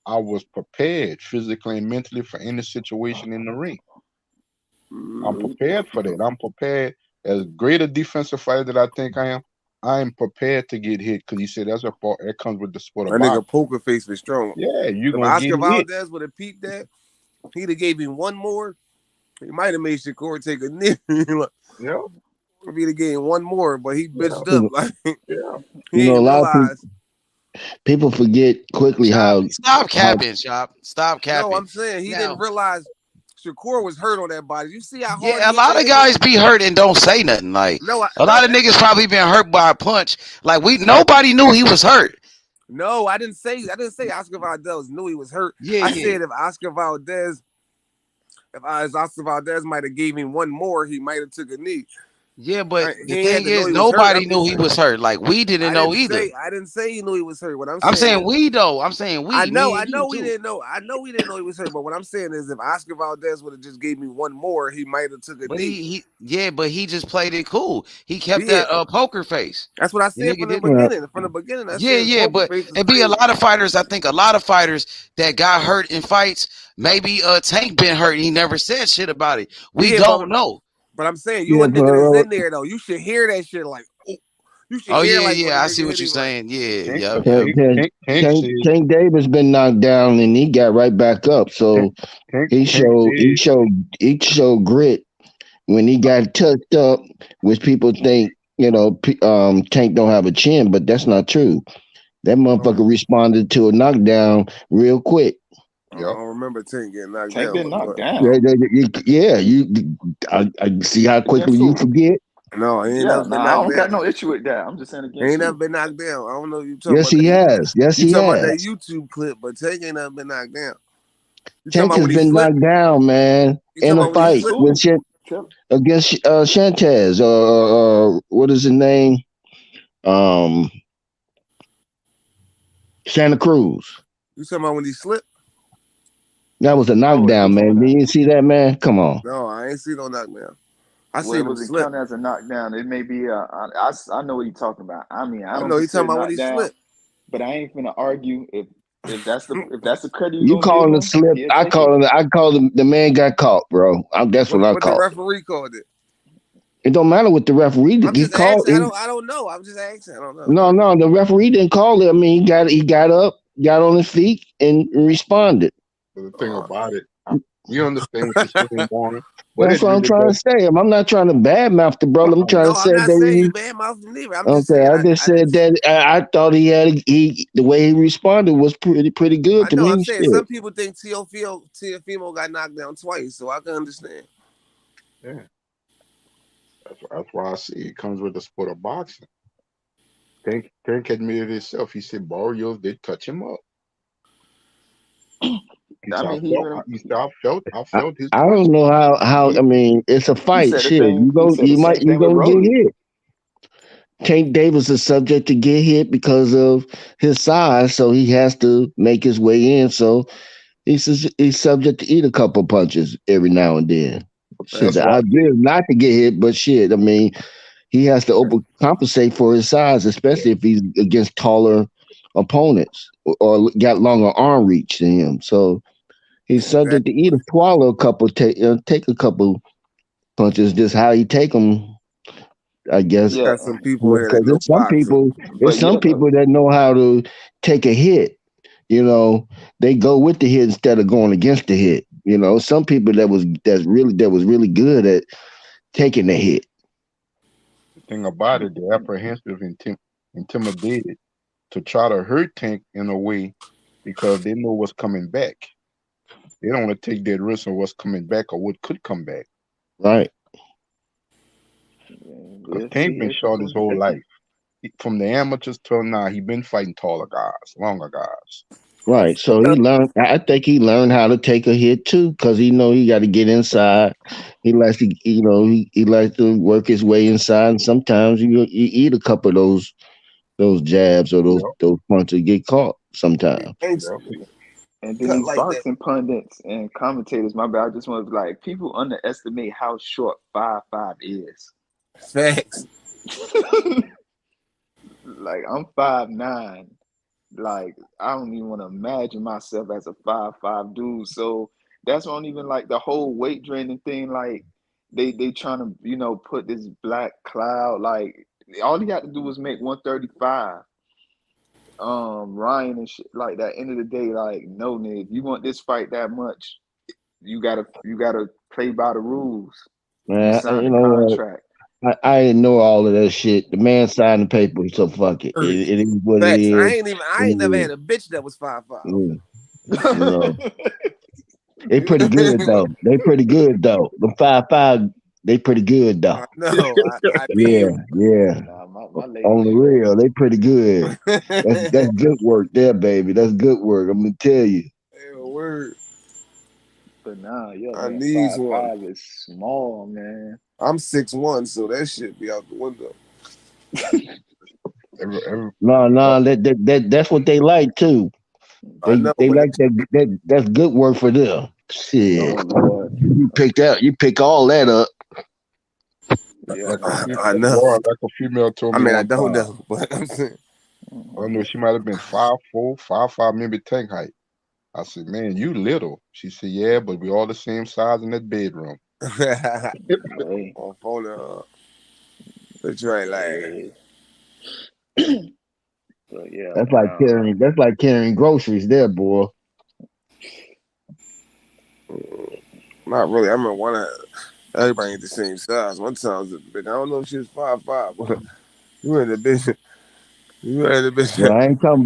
T: I was prepared physically and mentally for any situation in the ring. I'm prepared for that. I'm prepared as great a defensive fighter that I think I am. I'm prepared to get hit because you said that's a part that comes with the sport of
D: That nigga
T: boxing.
D: poker face was strong.
T: Yeah, you're
D: If
T: gonna get
D: Oscar
T: hit.
D: Valdez would have peeped that, he'd have gave him one more. He might have made Shakur take a knee.
T: Yeah,
D: If he'd have gave him one more, but he bitched
T: yeah,
D: up. Like
T: yeah.
D: he
B: A
D: ain't
B: lot of
D: realize.
B: people forget quickly
S: Chop,
B: how
S: stop
B: how
S: capping, Chop. Stop
D: No,
S: capping.
D: I'm saying he didn't
S: Now,
D: realize Shakur was hurt on that body. You see how hard
S: yeah,
D: he
S: a
D: hit
S: lot
D: that
S: of
D: nigga?
S: guys be hurt and don't say nothing. Like
D: No,
S: a lot of niggas probably been hurt by a punch. Like nobody knew he was hurt.
D: no, I didn't say Oscar Valdez knew he was hurt.
S: Yeah,
D: I
S: yeah.
D: said if Oscar Valdez might have gave him one more, he might have took a knee.
S: Yeah, but
D: He
S: the
D: ain't had
S: thing
D: to know
S: is,
D: he was hurt.
S: nobody knew he was hurt. Like we didn't know either.
D: I didn't say he knew he was hurt. What I'm
S: I'm
D: saying
S: saying
D: is,
S: we though. I'm saying we, me
D: I
S: and you
D: know we
S: too.
D: didn't know. I know we didn't know he was hurt. But what I'm saying is, if Oscar Valdez would have just gave me one more, he might have took a
S: But
D: knee.
S: but he just played it cool. He kept
D: Yeah,
S: that poker face.
D: that's what I
S: The
D: said
S: nigga
D: from the
S: didn't.
D: beginning. From the beginning, I
S: Yeah,
D: said his
S: yeah,
D: poker
S: but
D: face is
S: it be a
D: crazy.
S: lot of fighters. I think a lot of fighters that got hurt in fights. Maybe Tank been hurt and he never said shit about it. We
D: Yeah,
S: don't know.
D: but I'm saying you
B: yeah,
D: a nigga that's in there though. You should hear that shit like. Ooh. You should
S: Oh
D: hear
S: yeah,
D: like when a
S: yeah. I see
D: nigga
S: what
D: hit
S: you're
D: him like.
S: saying. Yeah,
T: Tank,
S: yep,
T: Tank,
S: yep.
T: Tank, Tank
B: Tank,
T: said,
B: Tank Davis been knocked down and he got right back up.
T: Tank,
B: So
T: Tank,
B: he
T: Tank
B: showed he
T: said,
B: showed he showed grit when he got touched up, which people think Tank don't have a chin, but that's not true. That motherfucker responded to a knockdown real quick.
D: I
T: yep.
D: don't remember Tank getting knocked
V: Tank
D: down,
V: been knocked
D: but
B: Yeah,
V: down.
B: I see how
V: Against
B: quickly you
V: who?
B: forget.
D: no, he ain't
V: Yeah,
D: never been
V: nah, I
D: knocked
V: don't got
D: down.
V: no issue with that. I'm just saying
D: He
V: against
D: ain't never
V: who?
D: been knocked down. I don't know if you talking
B: Yes,
D: about
B: he
D: that.
B: has. Yes,
D: You
B: he
D: talking about that
B: has.
D: YouTube clip, but Tank ain't never been knocked down. You talking
B: Tank
D: about
B: has
D: when he
B: been
D: slipped?
B: knocked down, man,
D: You
B: in
D: talking
B: a
D: about when he
V: Against
B: fight
D: slipped?
B: with
V: who? Tell.
B: against Shantaz or what is his name? Um, Santa Cruz.
D: You talking about when he slipped?
B: That was a
V: Oh, it
B: knockdown,
V: before
B: man.
V: that.
B: Did you see that, man? Come on.
D: No, I ain't seen no knockdown. I
V: Well, it
D: seen him
V: wasn't
D: slip.
V: counted as a knockdown. It may be. I know what you're talking about. I mean, I
D: I
V: don't
D: know he talking
V: consider
D: about when he
V: knockdown,
D: slipped.
V: but I ain't finna argue if that's the credit you're
B: You
V: gonna give
B: calling the
V: him.
B: slip?
V: He'll take it.
B: I call him the man got caught, bro. That's what I
D: What the
B: call it.
D: referee called it?
B: It don't matter what the referee
D: I'm
B: he
D: just
B: called.
D: asking. I don't know. I'm just asking. I don't know.
B: No, the referee didn't call it. I mean, he got up, got on his feet, and responded.
T: But the thing about it, we understand what you're saying, Warren, but
B: That's
T: it
B: what I'm
T: really
B: trying to
T: does.
B: say. I'm not trying to badmouth the brother. I'm trying
D: No,
B: to say
D: I'm not saying you
B: that
D: bad mouth him neither. I'm just
B: okay.
D: saying
B: I just
D: I didn't.
B: said that I thought the way he responded was pretty good
D: I
B: to
D: know. I'm
B: me.
D: saying
B: Shit.
D: some people think Teofimo got knocked down twice, so I can understand.
T: Yeah, that's why I see it comes with the sport of boxing. Tank admitted himself. He said Barrios did touch him up. He
V: I
T: said,
V: mean, he even
T: I
B: I,
T: felt his
B: I
T: punch.
B: don't know how. I mean, it's a
V: he
B: fight.
V: said the
B: Shit,
V: same. He said the same
B: you
V: thing with
B: gonna get
V: Rolly.
B: hit. Tank Davis is subject to get hit because of his size, so he has to make his way in. So he's subject to eat a couple punches every now and then. Shit,
T: That's
B: the
T: why I
B: idea
T: say,
B: is not to get hit, but shit, I mean, he has to overcompensate for his size, especially if he's against taller opponents or got longer arm reach than him. So he's subject to
D: Exactly.
B: either swallow a couple, take a couple punches. Just how he take them, I guess.
V: Yeah,
D: Got some people here that
B: Because
D: know boxing.
B: there's
V: but
B: some
V: yeah,
B: people that know how to take a hit. You know, they go with the hit instead of going against the hit. You know, some people that was really good at taking the hit.
T: the thing about it, they're apprehensive and intimidated to try to hurt Tank in a way because they know what's coming back. They don't want to take that risk of what's coming back or what could come back.
B: Right.
T: Because
V: we'll
T: Tank
V: see
T: been
V: as the
T: shot his whole life. From the amateurs till now, he been fighting taller guys, longer guys.
B: Right. So he learned. I think he learned how to take a hit too, because he know he got to get inside. He likes to, he likes to work his way inside. And sometimes you eat a couple of those jabs or
T: Yep,
B: those punches get caught. Sometimes.
T: yep.
V: And then these boxing pundits and commentators, my bad, I just want to be like, people underestimate how short 5'5" is.
D: Facts.
V: Like I'm 5'9". Like I don't even want to imagine myself as a 5'5" dude. So that's why I don't even like the whole weight training thing. Like they trying to put this black cloud. Like All he had to do was make 135. Ryan and shit like that. End of the day, like, no, nigga, if you want this fight that much, you gotta play by the rules. You
B: Man,
V: signed
B: you
V: the
B: know what?
V: contract.
B: I ignore all of that shit. The man signed the paper, so fuck it. It is what it
D: Facts.
B: is.
D: I ain't never had a bitch that was 5'5".
B: Yeah, you know, they pretty good though. They pretty good though. The 5'5", they pretty good though.
D: I know. I
B: Yeah,
D: be
B: yeah.
V: Nah, my lady
B: On the
V: short.
B: real, they pretty good. That's good work there, baby. That's good work. I'm gonna tell you.
D: word.
V: But nah, yo,
D: I
V: man,
D: need
V: five
D: one.
V: five is small, man.
D: I'm 6'1", so that shit be out the window.
B: No, that's what they like too.
D: I know,
B: They
D: but
B: like that's good work for them. Shit,
V: Oh Lord.
B: you pick all that up.
V: Yeah,
D: I know.
T: Boy, like a female told
D: I
T: me
D: mean, I
T: one
D: don't
T: time.
D: know, but I'm saying.
T: I don't know. She might have been 5'4", 5'5", maybe tank height. I said, "Man, you little." She said, "Yeah, but we all the same size in that bedroom."
V: Hey,
D: On phone, that's right, like.
V: hey. But yeah,
B: That's like
V: man.
B: carrying. That's like carrying groceries, there, boy.
D: Not really. I remember everybody ain't the same size. One time, I was a bitch. I don't know if she was 5'5", but you in the bitch. You in the bitch.
B: Well,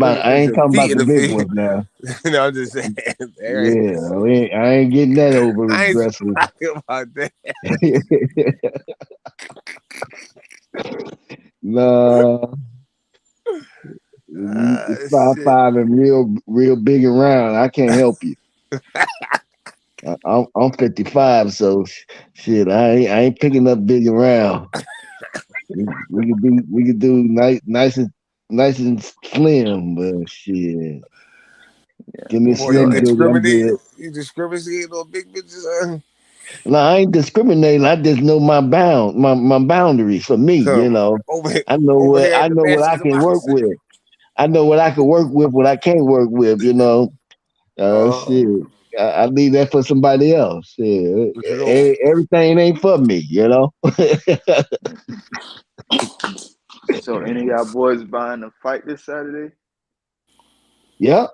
D: You in the
B: I
D: bitch.
B: ain't
D: Your
B: talking
D: feet
B: about
D: in
B: the
D: the
B: big
D: feet.
B: ones now.
D: No, I'm just saying.
B: Yeah, I ain't getting that over
D: I ain't
B: aggressive.
D: talking about that.
B: Nah, it's
D: Shit.
B: 5'5" and real big and round. I can't help you. I'm 55, so shit. I ain't picking up big and round. We could do nice and slim, but shit. Give me a
D: Boy, you
B: slim big, I'm
D: discriminate.
B: good.
D: You discriminate on big bitches.
B: No, I ain't discriminating. I just know my boundaries for me. You
D: Come
B: know,
D: over over
B: I
D: here in the
B: know what I
D: Masters of
B: can work
D: Boxing.
B: with. I know what I can work with, what I can't work with. You know,
D: Uh,
B: shit. I leave that for somebody else. Shit.
D: what you know?
B: Everything ain't for me. You know.
V: So any of y'all boys buying a fight this Saturday?
B: Yep.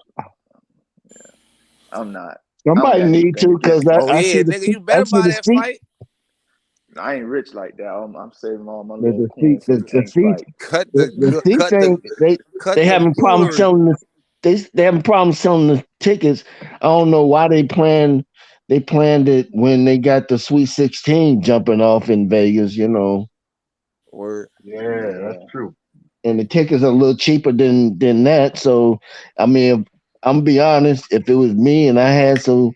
V: I'm not. I'm
B: Somebody
V: actually
B: need to,
V: thinking
B: because
V: against it.
D: Oh yeah, nigga, you better buy
B: the
D: that
B: seat.
D: fight.
V: I ain't rich like that. I'm saving all my little coins for the
B: The
V: tank
B: seats
V: fight.
D: Cut
B: the seats ain't they
D: the
B: having problems
D: foolery.
B: selling they having problems selling the tickets. I don't know why they planned it when they got the Sweet 16 jumping off in Vegas, you know.
D: Word.
T: Yeah, that's
V: Yeah.
T: true.
B: And the tickets are a little cheaper than that. So I mean, I'm gonna be honest, if it was me and I had to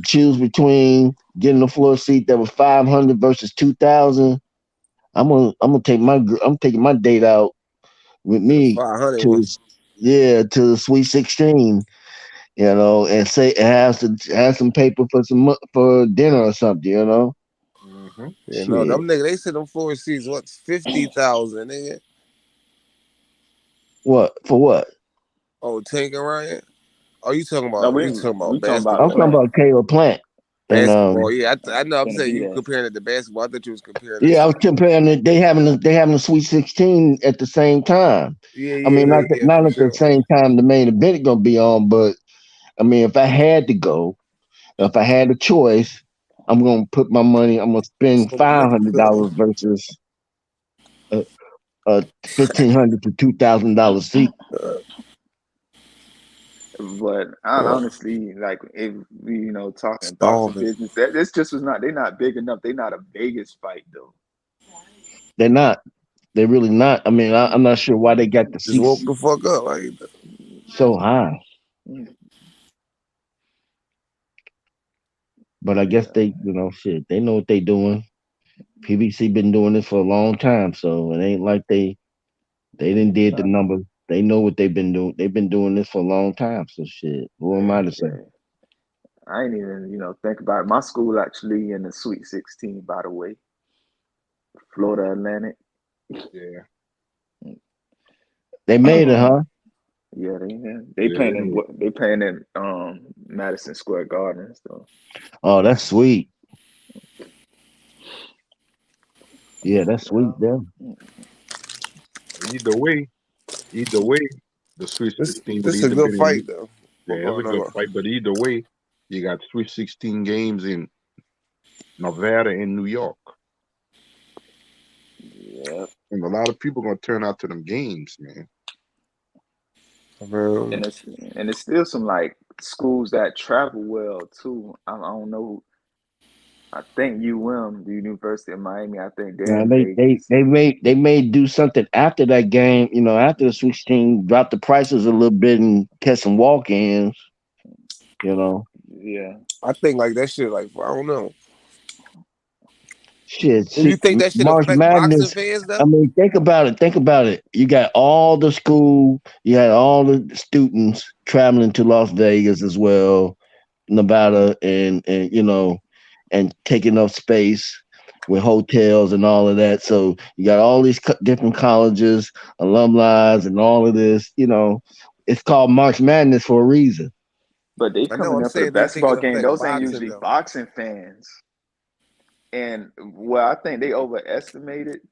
B: choose between getting a floor seat that was 500 versus 2,000, I'm taking my date out with
D: To the
B: me
D: 500
B: to
D: one.
B: to the Sweet 16, you know, and have some paper for for dinner or something, you know.
T: Mm-hmm.
D: Yeah, no,
B: Shit,
D: them nigga, they said them floor seats, what's 50,000, nigga?
B: what for what?
D: Oh, Tank and Ryan? Oh,
V: No,
D: you talking
V: we
D: about
V: talking about
B: I'm talking
D: basketball.
V: plant.
B: about Caleb Plant, and
D: Basketball, yeah, I know. I'm
V: Gonna
D: saying
V: be
D: you
V: there.
D: comparing it to basketball. I thought you was comparing it
B: yeah, I
D: to.
B: was comparing it. They having a Sweet 16 at the same time. I mean,
D: Yeah,
B: not
D: for
B: at the
D: sure.
B: same time the main event gonna be on, but I mean, if I had to go, if I had a choice, I'm gonna put my money. I'm gonna spend
D: So much
B: $500 versus a, a $1,500 to $2,000 seat.
V: But I honestly, like, if we, talking boxing
D: starving.
V: business, that this just was not. They're not big enough. They're not a Vegas fight though.
B: They're not. They're really not. I mean, I'm not sure why they got the
D: Just woke
B: seats
D: the fuck up. Like,
B: so high, but I guess
V: Yeah,
B: they, shit, they know what they doing. PBC been doing this for a long time, so it ain't like they didn't did the
V: nah,
B: numbers. They know what they've been doing. They've been doing this for a long time. So shit, who am I to say?
V: yeah. I ain't even, think about it. My school actually in the Sweet 16, by the way, Florida Atlantic.
T: Yeah.
B: They made it, huh?
V: Yeah, they
T: Yeah,
V: playing
T: they
V: in
T: did.
V: what they playing in Madison Square Garden. So
B: Oh, that's sweet. Yeah, that's sweet.
V: yeah,
B: There.
T: either way, the Sweet
D: This
T: 16 would
D: this a
T: either
D: good
T: been in.
D: fight though. Hold
T: Yeah, it's a
D: on,
T: good
D: hold on.
T: fight, but either way, you got Sweet 16 games in Nevada and New York,
V: Yeah.
T: and a lot of people gonna turn out to them games, man.
V: And it's still some like schools that travel well too. I don't know. I think the University of Miami. I think they're
B: Now
V: in Vegas.
B: they may do something after that game. You know, after the Switch team drop the prices a little bit and catch some walk-ins. You know,
V: Yeah.
D: I think like that shit. Like I don't know.
B: shit.
D: Do you
B: See,
D: think that shit
B: March
D: affect boxing
B: Madness.
D: fans
B: I
D: though?
B: mean, think about it. Think about it. You got all the school. You had all the students traveling to Las Vegas as well, Nevada, and you know, and taking up space with hotels and all of that. So you got all these different colleges, alumni, and all of this. You know, it's called March Madness for a reason.
V: But they
D: I know.
V: coming
D: I'm
V: there for the
D: saying, do you think
V: basketball
D: it
V: game.
D: affect
V: Those ain't
D: boxing
V: usually
D: though?
V: boxing fans. And well, I think they underestimated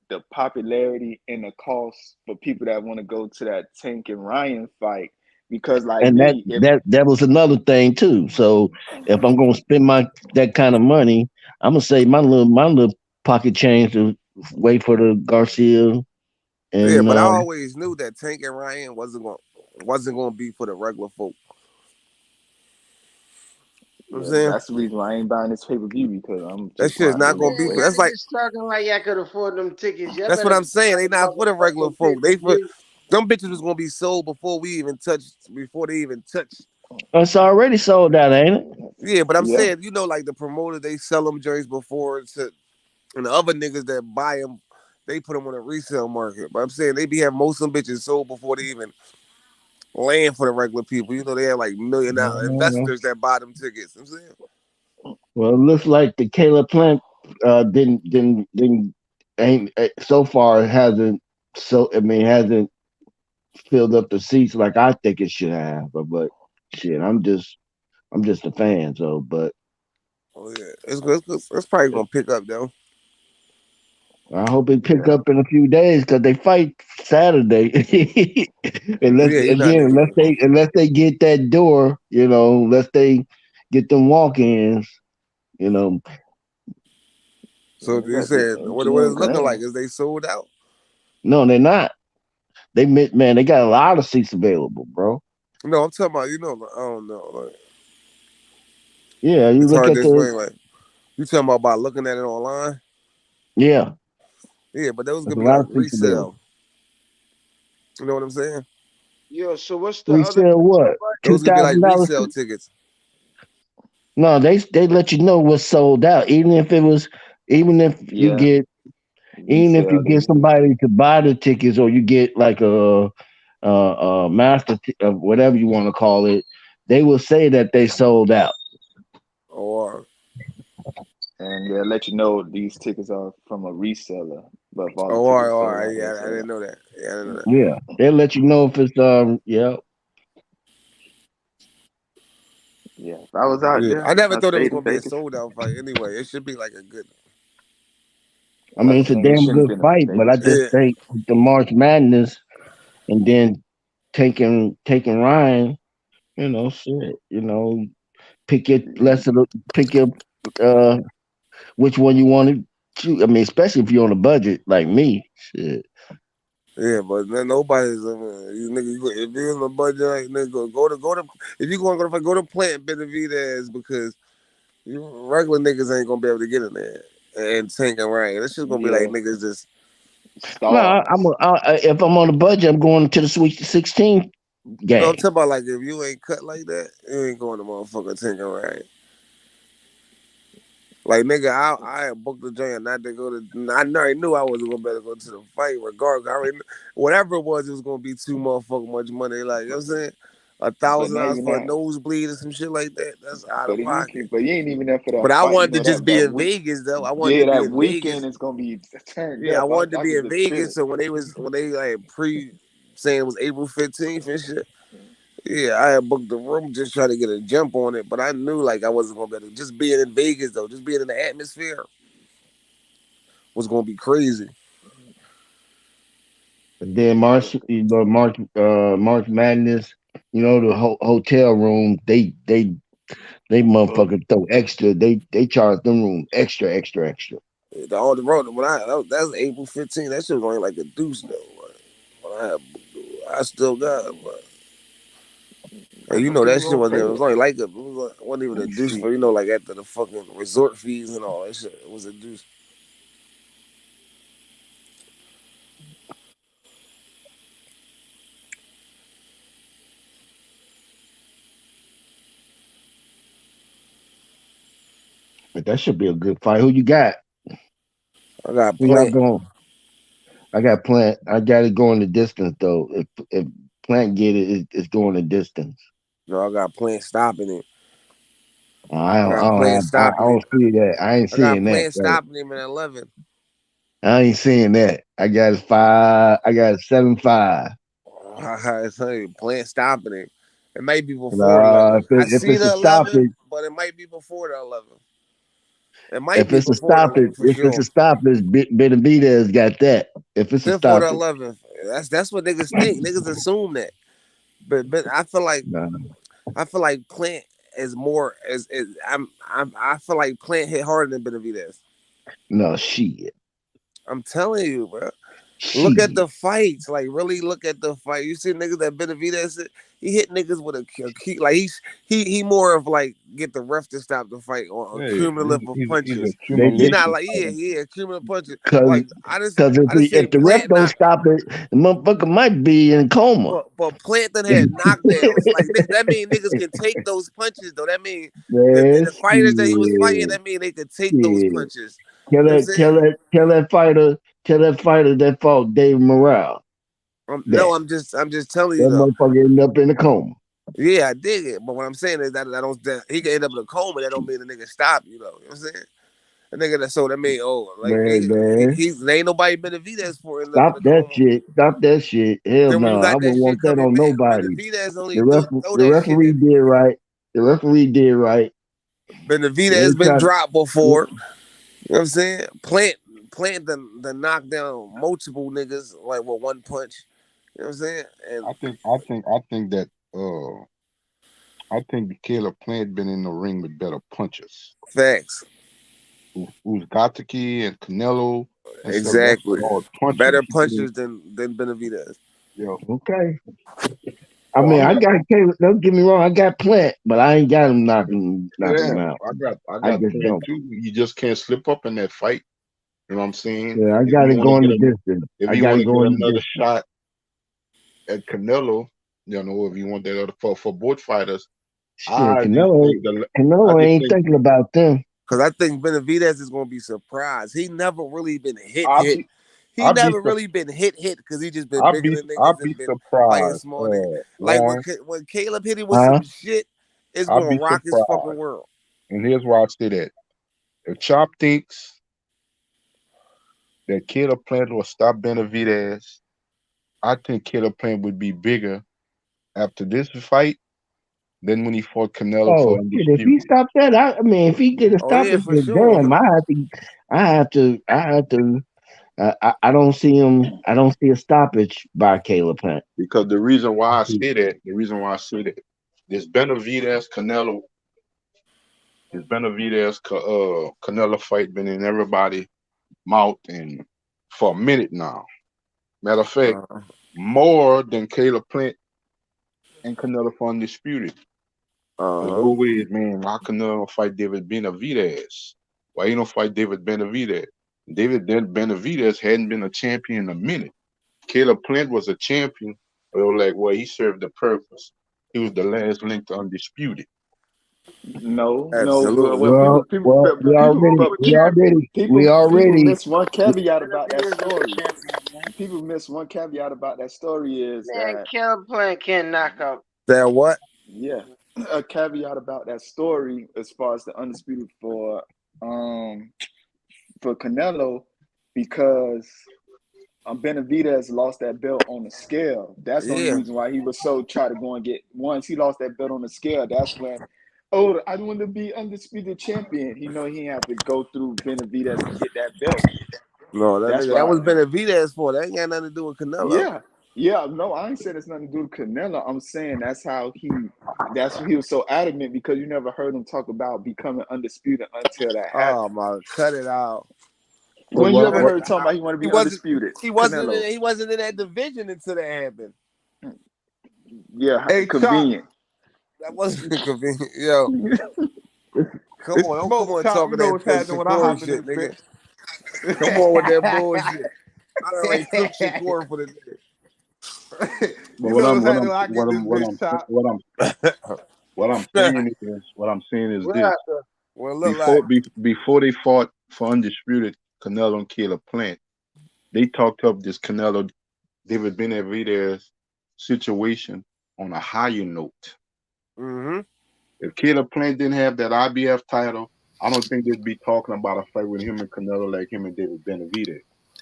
V: the popularity and the cost for people that want to go to that Tank and Ryan fight. Because like
B: And that
V: me, if
B: that that was another thing too. So if I'm gonna spend my that kind of money, I'm gonna save my little pocket change to wait for the Garcia
D: Yeah,
B: and
D: but I always knew that Tank and Ryan wasn't going to be for the regular folk. You know what I'm
V: yeah,
D: saying
V: that's the reason why I ain't buying this pay-per-view because I'm
D: that
V: just
D: shit
V: gonna
D: is
V: have to
D: not going
V: wait
D: to
V: and
D: be for.
V: wait.
C: Y'all
D: That's like
C: niggas talking like y'all could afford them tickets. Y'all
D: that's what
C: better
D: I'm
C: be
D: saying. They
C: buying
D: not for the regular
C: motherfucking pay
D: folk.
C: per
D: They for
C: view.
D: them bitches was going to be sold before we even touched. Before they even touched.
B: it's already sold out, ain't it?
D: Yeah, but I'm
V: Yeah,
D: saying, like the promoter, they sell them joints before to, and the other niggas that buy them, they put them on a resale market. But I'm saying they be having most of them bitches sold before they even land for the regular people. You know, they have like $1 million investors that buy them tickets. You know what I'm saying.
B: Well, it looks like the Caleb Plant didn't ain't so far hasn't hasn't filled up the seats like I think it should have. But shit, I'm just a fan. So, but
D: Oh yeah, it's probably gonna pick up though.
B: I hope it pick
V: yeah.
B: up in a few days because they fight Saturday.
D: Yeah, you're not
B: Unless
D: nigga.
B: they get that door, unless they get them walk-ins, you know.
D: So
V: They
D: you
V: got the
D: said what
V: MGM
D: it's looking like?
V: Grand.
D: Is they sold out?
B: No, they're not. Man, they got a lot of seats available, bro.
D: No, I'm talking about I don't know. Like,
B: Yeah, you
D: it's
B: look
D: hard
B: at
D: to
B: the
D: explain. Like you talking about by looking at it online.
B: yeah,
D: Yeah, but those
B: there's
D: gonna
B: a
D: be
B: lot
D: like
B: of seats available.
D: resale. You know what I'm saying?
C: Yo, so what's the other
B: Resale
C: ticket
B: what?
C: price?
B: two
D: Those gonna be like
B: thousand dollars.
D: resale tickets.
B: No, they let you know what's sold out, even if you
V: Yeah,
B: get even if you
V: resale.
B: get
V: They do.
B: somebody to buy the tickets or you get like a master whatever you want to call it, they will say that they sold out.
D: Or
V: And they'll let you know these tickets are from a reseller, but if all the
D: all
V: tickets sold
D: right,
V: out, they'll
D: yeah, I
V: say
D: didn't
V: that.
D: know that. Yeah, I didn't know that.
B: Yeah, they'll let you know if it's yeah.
V: Yeah, if I was out
D: Yeah,
V: there,
D: I never
V: I
D: thought it was
V: stayed in
D: gonna be a
V: Vegas.
D: sold out fight. Anyway, it should be like a good.
B: I mean, it's a
V: Nigga, it
B: damn
V: shouldn't have
B: good
V: been a
B: fight, but I
V: Vegas fight.
B: just
D: Yeah,
B: think the March Madness and then taking Ryan, shit, pick your lesser, pick your uh which one you want to choose. I mean, especially if you're on a budget like me, shit.
D: yeah, but then nobody's you nigga. If you're on a budget, like, nigga, go to. If you going to go to Plant Benavidez because you regular niggas ain't gonna be able to get in there and Tank and Ryan. It's just gonna be like
V: Yeah,
D: niggas just.
B: No,
V: stars.
B: if I'm on a budget, I'm going to the Sweet 16
D: No, I'm
B: game.
D: talking about like if you ain't cut like that, you ain't going to motherfucker Tank and Ryan. Like nigga, I booked the joint not to go to. I already knew I wasn't gonna better go to the fight regardless. I already whatever it was gonna be too motherfucking much money. Like you know what I'm saying, a
V: But
D: thousand
V: not
D: dollars
V: even
D: for a
V: that.
D: nosebleed or some shit like that. That's out of pocket.
V: But you ain't even there for
D: But
V: that
D: I
V: fight. You
D: wanted to
V: know
D: just
V: that
D: be
V: that
D: in
V: week.
D: Vegas though. I wanted to
V: Yeah,
D: be
V: that
D: in
V: weekend
D: Vegas.
V: is gonna be turned
D: Yeah, I
V: up.
D: wanted to
V: I
D: be
V: can
D: in
V: just feel
D: Vegas.
V: it.
D: So when they like saying it was April 15th and shit. Yeah, I had booked the room just trying to get a jump on it, but I knew like I wasn't gonna be able to just being in Vegas though, just being in the atmosphere was gonna be crazy.
Q: Then March Madness, the hotel room, they motherfucker throw extra. They charge them room extra.
D: On the road when that was April 15th. That shit was only like a deuce though. When I still got it, but and
V: Some
D: that
V: people
D: shit
V: gonna
D: wasn't.
V: pay
D: It
V: it.
D: was only like wasn't even a
V: And
D: deuce
V: see,
D: for like after the fucking resort fees and all that shit. It was a deuce.
Q: But that should be a good fight. Who you got?
D: I got
Q: Who y'all
D: Plant.
Q: going? I got Plant. I got it going the distance though. If Plant get it, it's going the distance.
D: I got Plant stopping it.
Q: I
D: I
Q: don't, I
D: got
Q: don't
D: Plant
Q: have. I
D: stopping it.
Q: don't see that. I ain't
D: I got
Q: seeing that.
D: Plant
Q: Right.
D: stopping him at 11.
Q: I ain't seeing that. I got it 5. I got it 7-5.
D: I tell you, Plant stopping it. It might be before
Q: Nah,
D: 11. I
Q: if
D: see
Q: it's a
D: the 11,
Q: stoppage,
D: but it might be before the 11. It might
Q: if
D: be
Q: it's a
D: before the
Q: stoppage,
D: 11 for
Q: if it's a
D: sure.
Q: stoppage, Benavidez got that. If it's a
D: 10th or the
Q: stoppage,
D: 11th. That's what niggas think. Niggas assume that. But
Q: nah,
D: I feel like Plant is more is I feel like Plant hit harder than Benavidez.
Q: no shit,
D: I'm telling you, bro. Look at
Q: shit.
D: the fights. Like really look at the fight. You see niggas that Benavidez he hit niggas with a key. Like he more of like get the ref to stop the fight or a
T: Yeah,
D: cumulative of
T: he's
D: punches. He
Q: They
D: not
T: accumulation
D: like
T: fighter.
D: cumulative punches.
Q: because
D: Like I just
Q: because
D: I just say
Q: if the ref
D: Plant
Q: don't
D: not
Q: stop it, the motherfucker might be in coma.
D: but Planton had knockdowns. Like that mean niggas can take those punches though. That mean
Q: Man,
D: the fighters that he was fighting,
Q: shit,
D: that mean they could take those
Q: shit.
D: punches.
Q: Tell
D: You know what I'm
Q: that, tell
D: saying?
Q: that, tell that fighter that fought Dave Morale
D: No,
Q: that
D: I'm just telling you
Q: that
D: though.
Q: motherfucker ended up in a coma.
D: Yeah, I dig it. But what I'm saying is that he can end up in a coma. That don't mean the nigga stop. You know what I'm saying? A nigga that so that mean like
Q: Man,
D: he's there ain't nobody Benavidez for end up in
Q: stop
D: a
Q: that
D: coma.
Q: shit. Stop that shit. Hell
D: Then when you
Q: no, I
D: got that
Q: wouldn't
D: shit
Q: want that
D: coming
Q: on
D: back,
Q: nobody.
D: Benavidez only
Q: The ref,
D: throw
Q: the
D: that shit
Q: referee
D: in.
Q: did right. The referee did right. They
D: Benavidez been
Q: tried.
D: dropped before. You know what I'm saying? Plant the knock down multiple niggas like with one punch. You know what I'm saying? And
T: I think that I think Caleb Plant been in the ring with better punchers.
D: facts.
T: Uzgatiki and Canelo and stuff. That's
D: Exactly.
T: all
D: Better
T: punchers.
D: punchers than Benavidez.
T: Yo,
Q: Okay. I
T: so
Q: mean,
T: I'm
Q: I
T: not.
Q: got Caleb. Don't get me wrong. I got Plant, but I ain't got him knocking
T: Yeah,
Q: him out.
T: I
Q: I
T: got
Q: just
T: Plant
Q: don't.
T: too. You just can't slip up in that fight. You know what I'm saying?
Q: Yeah, I
T: If
Q: got
T: you
Q: it
T: want to
Q: going
T: get
Q: the
T: a,
Q: distance.
T: if
Q: I
T: you
Q: got
T: want
Q: it
T: to get
Q: going the
T: another
Q: distance.
T: shot at Canelo, if you want that other for both fighters,
Q: Shit,
T: I just think I
Q: Canelo
T: just
Q: ain't
T: think
Q: thinking about them.
D: Cause I think Benavidez is gonna be surprised. He never really been
T: I
D: hit.
T: be
D: He
T: I be
D: never really been hit because he just been
T: I
D: bigger
T: be
D: than
T: I
D: niggas
T: be
D: and been fighting
T: surprised,
D: small niggas. Like
T: Lauren.
D: when Caleb hit him with some
Q: Huh?
D: shit, it's
T: I
D: gonna
T: be
D: rock his fucking
T: surprised.
D: world.
T: And here's why I say that. If Chop thinks that Caleb Plant will stop Benavidez, I think Caleb Plant would be bigger after this fight than when he fought Canelo
Q: Oh
T: for
Q: shit! If he
T: undisputed.
Q: stopped that, I mean, if he get a
D: Oh yeah,
Q: stoppage,
D: for
Q: then
D: sure.
Q: damn, I have to. I don't see him. I don't see a stoppage by Caleb Plant.
T: Because the reason why I say that, this Benavidez Canelo, Canelo fight been in everybody mouth and for a minute now. Matter of fact,
D: Uh
T: more than Caleb Plant and Canelo for undisputed. It's
D: huh.
T: always, man, why Canelo fight David Benavidez? Why you don't fight David Benavidez? Benavidez hadn't been a champion in a minute. Caleb Plant was a champion. They were like, well, he served the purpose. He was the last link to undisputed.
V: No. Well,
D: Absolutely.
V: people, but
Q: We
V: people
Q: already.
V: miss one caveat about that story. People miss one caveat about that story is
C: Man,
V: that
C: Caleb Plant can't knock out.
D: That what?
V: yeah, a caveat about that story as far as the undisputed for Canelo because Benavidez lost that belt on the scale. That's the only
D: Yeah.
V: reason why he was so try to go and get. Once he lost that belt on the scale, that's when, I want to be undisputed champion. He know he had to go through Benavidez to get that belt.
D: No,
V: That's
D: that
V: why.
D: was Benavidez for. That ain't got nothing to do with Canelo.
V: Yeah, yeah. No, I ain't saying it's nothing to do with Canelo. I'm saying that's why he was so adamant because you never heard him talk about becoming undisputed until that
D: Oh
V: happened.
D: my, cut it out.
V: When you ever
D: That-
V: heard talking about he want to
D: he
V: be
D: wasn't.
V: undisputed,
D: He wasn't.
V: Canelo?
D: He wasn't in that division until that happened.
V: Yeah,
N: Hey, Chop.
V: convenient.
D: That wasn't convenient. Yo, come
N: It's
D: on, don't come
N: smoke,
D: on
N: Chop. You
D: talking
N: know
D: that,
N: what's
D: that
N: happening when I
D: Shakur
N: hop in
D: shit,
N: this
D: nigga.
N: bitch.
D: Come on with that bullshit. I already cooked Shakur for the
T: But
N: You
T: what
N: know
T: I'm
N: what's
T: what
N: happening
T: I'm
N: when I
T: what
N: get this
T: I'm what
N: bitch,
T: I'm
N: Chop.
T: what I'm saying is
A: What
T: this:
A: happened?
D: What it look like?
T: before they fought for undisputed Canelo and Caleb Plant, they talked up this Canelo David Benavidez situation on a higher note.
D: Mm-hmm.
T: If Caleb Plant didn't have that IBF title, I don't think they'd be talking about a fight with him and Canelo like him and David Benavidez.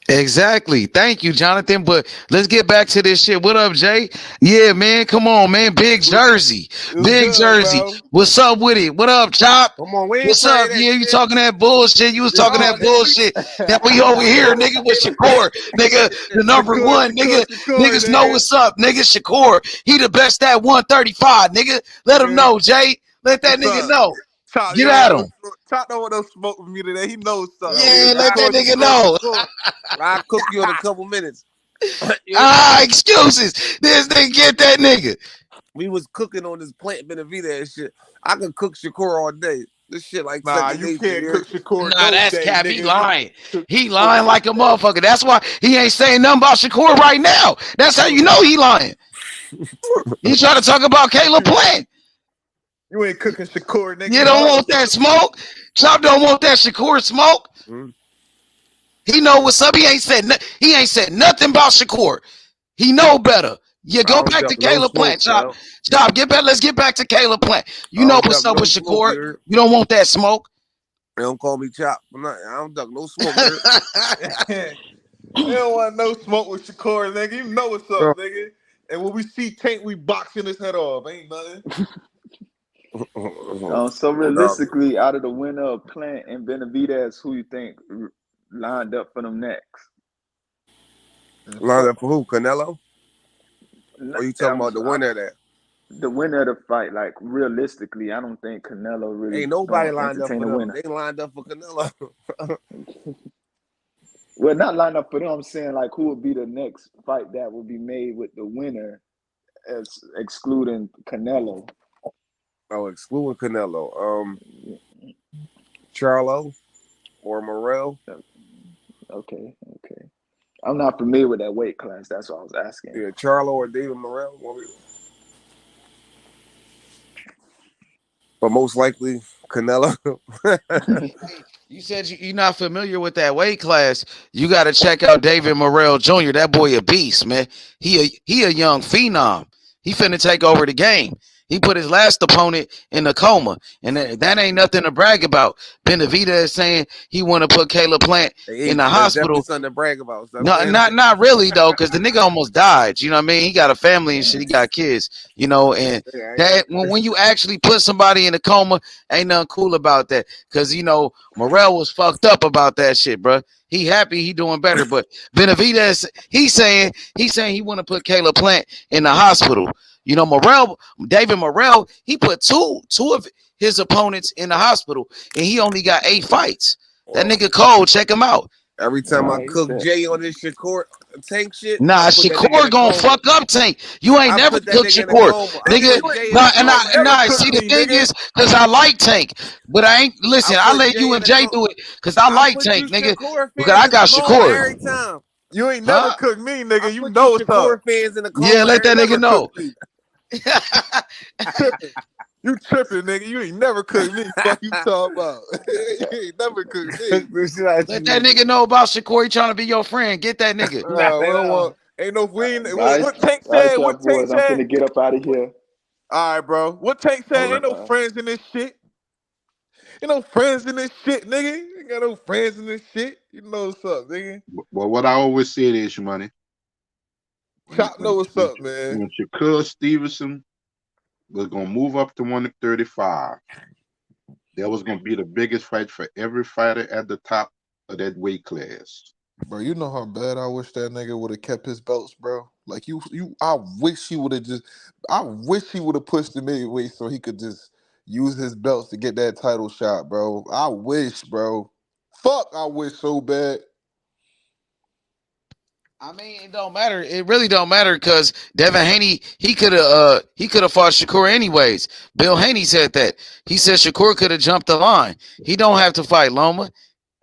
S: Exactly. Thank you, Jonathan. But let's get back to this shit. What up, Jay? Yeah, man. Come on, man. Big Jersey.
N: It was
S: Big
N: good,
S: Jersey.
N: bro.
S: What's up with it? What up, Chop?
D: Come on, we ain't
S: What's up?
D: playing that
S: Yeah, you
D: shit.
S: talking that bullshit. You was talking
D: No,
S: that
D: nigga,
S: bullshit. That we over here, nigga, with Shakur. Nigga, the number one. Nigga, niggas know
N: nigga.
S: what's up. Nigga, Shakur. He the best at 135. Nigga, let him
N: Nigga,
S: know, Jay. Let that
N: what's
S: nigga
N: up?
S: know.
N: Chop, you
S: Get
N: don't
S: at
N: want no
S: him.
N: smoke. Chop don't want no smoke with me today. He knows something,
D: yo,
N: nigga.
S: Yeah, let that
N: Shakur,
S: nigga
N: Shakur,
S: know.
N: Shakur.
D: I'll cook you in a couple minutes. You hear me?
S: Excuses. This nigga, get that nigga.
D: We was cooking on this Plant Benavidez shit. I can cook Shakur all day. This shit like
N: Nah,
D: second
N: you
D: nature.
N: can't
D: You hear
N: cook
D: me?
N: Shakur
S: Nah,
N: no
S: that's
N: day,
S: cap. He
N: nigga. You
S: lying.
N: cook
S: He
N: Shakur
S: lying
N: every
S: like a
N: day.
S: motherfucker. That's why he ain't saying nothing about Shakur right now. That's how you know he lying. He trying to talk about Caleb Plant.
N: You ain't cooking Shakur, nigga.
S: You
N: You
S: don't
N: know
S: want that smoke. Chop don't want that Shakur smoke.
D: Mm-hmm.
S: He know what's up. He ain't said nothing about Shakur. He know better. You
D: I
S: go
D: don't
S: back to
D: duck no
S: Caleb
D: smoke,
S: Plant, Chop.
D: yo.
S: Chop, get back. Let's get back to Caleb Plant.
D: I
S: You know
D: don't
S: what's
D: duck
S: up
D: no
S: with
D: smoke, you
S: Shakur.
D: heard?
S: You don't want that smoke.
D: They don't call me Chop. I don't duck no smoke, you heard?
N: You don't want no smoke with Shakur, nigga. You know what's
D: No.
N: up, nigga. And when we see Tank, we boxing his head off. Ain't nothing.
V: So
D: No.
V: realistically, out of the winner of Plant and Benavidez, who you think lined up for them next?
D: Lined up for who? Canelo? Or you talking
V: I'm,
D: about the winner of that?
V: the winner of the fight, like realistically, I don't think Canelo really
D: Ain't nobody
V: gonna
D: lined up
V: entertain
D: for
V: a
D: them.
V: winner.
D: They lined up for Canelo.
V: Well, not lined up for them. I'm saying like who would be the next fight that would be made with the winner, as excluding Canelo.
D: Oh, excluding Canelo. Charlo or Morrell.
V: Okay. I'm not familiar with that weight class. That's what I was asking.
D: Yeah, Charlo or David Morrell. But most likely Canelo.
S: You said you're not familiar with that weight class. You got to check out David Morrell Jr. That boy a beast, man. He a young phenom. He finna take over the game. He put his last opponent in a coma, and that ain't nothing to brag about. Benavidez is saying he want to put Caleb Plant
D: Hey,
S: in the
D: that's definitely
S: hospital.
D: something to brag about. Stop
S: No,
D: saying that.
S: not really though, because the nigga almost died. You know what I mean? He got a family and shit. He got kids. You know, and that when you actually put somebody in a coma, ain't nothing cool about that. Because you know, Morrell was fucked up about that shit, bro. He happy he doing better, but Benavidez, he's saying he want to put Caleb Plant in the hospital. You know, David Morrell, he put two of his opponents in the hospital, and he only got 8 fights. That nigga cold. Check him out.
D: Every time I
V: He
D: cook
V: said,
D: Jay on this Shakur Tank shit, I
S: Nah,
D: put that nigga in
S: Shakur
D: a
S: gonna
D: coma.
S: fuck up Tank. You ain't
D: I
S: never
D: put that
S: cooked
D: nigga in a
S: Shakur,
D: coma. I
S: nigga.
D: put Jay in
S: Nah,
D: a
S: and
D: coma every
S: I
N: cook
S: see
D: time.
S: the
N: me,
S: thing
N: nigga.
S: is, cause I like Tank, but I ain't
D: I
S: listen. I
D: put
S: let
D: Jay
S: you
D: in
S: and
D: a
S: Jay
D: coma.
S: do it, cause I
D: I
S: like
D: put you
S: Tank, nigga.
D: Shakur
S: Because
D: fans
S: I
D: in a
S: got
D: coma
S: Shakur,
D: every time.
N: You ain't never
S: huh?
N: cooked me,
D: I
N: nigga. You
D: put you
N: know what's up.
D: Shakur fans in a
S: Yeah,
D: coma
S: let that
D: every
S: nigga
N: Never
D: time.
S: know.
N: cooked me. Tripping. You tripping, nigga. You ain't never cooked me. Fuck you talking about. You ain't never cooked me.
D: This shit out
S: Let
D: you,
S: that
D: nigga.
S: nigga know about Shakur. He trying to be your friend. Get that nigga.
N: We don't want. Ain't no we.
V: "All
N: What Tank
V: right,
N: said?
V: y'all
N: What Tank
V: boys, I'm
N: said?
V: finna get up out of here."
N: All right, bro. What Tank said?
V: All
N: Ain't no
V: right.
N: friends in this shit. Ain't no friends in this shit, nigga. Ain't got no friends in this shit. You know what's up, nigga.
T: But what I always said is, money,
N: Chop know what's up, man.
T: when Shakur Stevenson was gonna move up to 135, that was gonna be the biggest fight for every fighter at the top of that weight class.
P: Bro, you know how bad I wish that nigga would have kept his belts, bro. Like I wish he would have pushed the midway so he could just use his belts to get that title shot, bro. I wish, bro. Fuck, I wish so bad.
S: I mean, it don't matter. It really don't matter because Devin Haney, he could have fought Shakur anyways. Bill Haney said that. He said Shakur could have jumped the line. He don't have to fight Loma.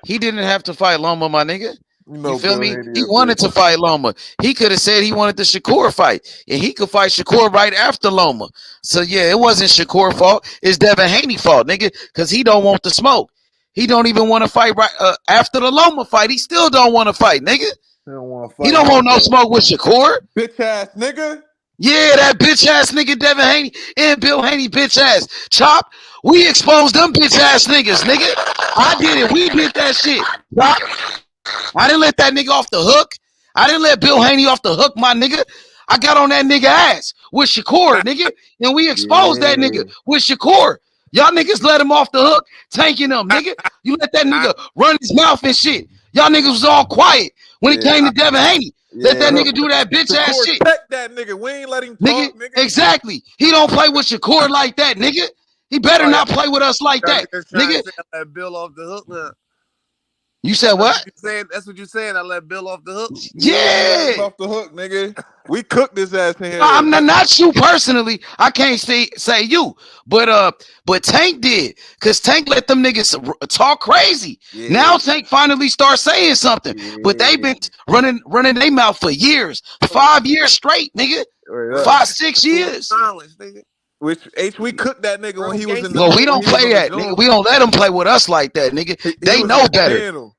S: He didn't have to fight Loma, my nigga. You feel me? He wanted to fight Loma. He could have said he wanted the Shakur fight, and he could fight Shakur right after Loma. So yeah, it wasn't Shakur's fault. It's Devin Haney's fault, nigga, because he don't want the smoke. He don't even want to fight right after the Loma fight. He still don't want to fight, nigga.
P: He don't want to fight.
S: He don't want no smoke with Shakur.
P: Bitch ass nigga.
S: Yeah, that bitch ass nigga Devin Haney and Bill Haney bitch ass. Chop, we exposed them bitch ass niggas, nigga. I did it. We did that shit. Chop. I didn't let that nigga off the hook. I didn't let Bill Haney off the hook, my nigga. I got on that nigga ass with Shakur, nigga, and we exposed that nigga with Shakur. Y'all niggas let him off the hook, tanking them, nigga. You let that nigga run his mouth and shit. Y'all niggas was all quiet when it came to Devin Haney. Let that nigga do that bitch ass shit.
P: Protect that nigga. We ain't let him talk, nigga.
S: Exactly. He don't play with Shakur like that, nigga. He better not play with us like that, nigga.
D: Let Bill off the hook now.
S: You said what?
D: That's what you're saying. I let Bill off the hook.
S: Yeah,
P: off the hook, nigga. We cooked this ass in here.
S: I'm not you personally. I can't say you, but Tank did, cause Tank let them niggas talk crazy. Yeah. Now Tank finally start saying something, but they've been running their mouth for years, 5 years straight, nigga. 5-6 years.
P: Silence, nigga. Which we cooked that nigga when he was in the.
S: Well, we don't play that, nigga. We don't let him play with us like that, nigga. They know better.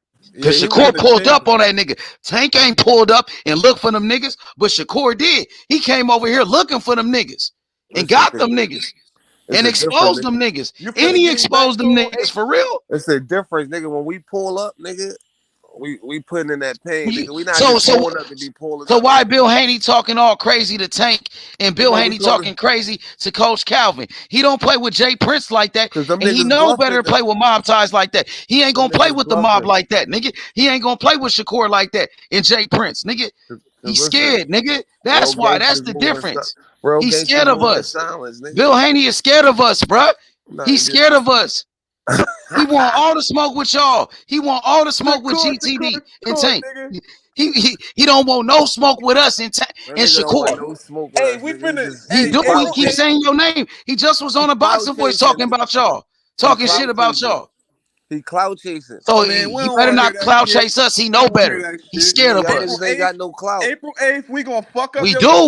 S: Cause Shakur pulled up on that nigga. Tank ain't pulled up and looked for them niggas, but Shakur did. He came over here looking for them niggas and got them niggas and exposed them niggas. And he exposed them niggas for real.
D: It's a difference, nigga. When we pull up, nigga, we putting in that pain, nigga. We not just pulling up to be pulling up.
S: So why Bill Haney talking all crazy to Tank and Bill Haney talking crazy to Coach Calvin? He don't play with Jay Prince like that, and he know better to play with mob ties like that. He ain't gonna play with the mob like that, nigga. He ain't gonna play with Shakur like that and Jay Prince, nigga. He's scared, nigga. That's why. That's the difference. He's scared of us. Bill Haney is scared of us, bruh. He's scared of us. He want all the smoke with y'all. He want all the smoke with GTD and Tank. He don't want no smoke with us and Shakur.
P: Hey, we finna.
S: He keep saying your name. He just was on a Boxing Voice talking about y'all, talking shit about y'all.
D: He clout chasing.
S: So he better not clout chase us. He know better. He's scared of us.
D: Ain't got no clout.
U: April 8th, we gonna fuck up.
S: We do.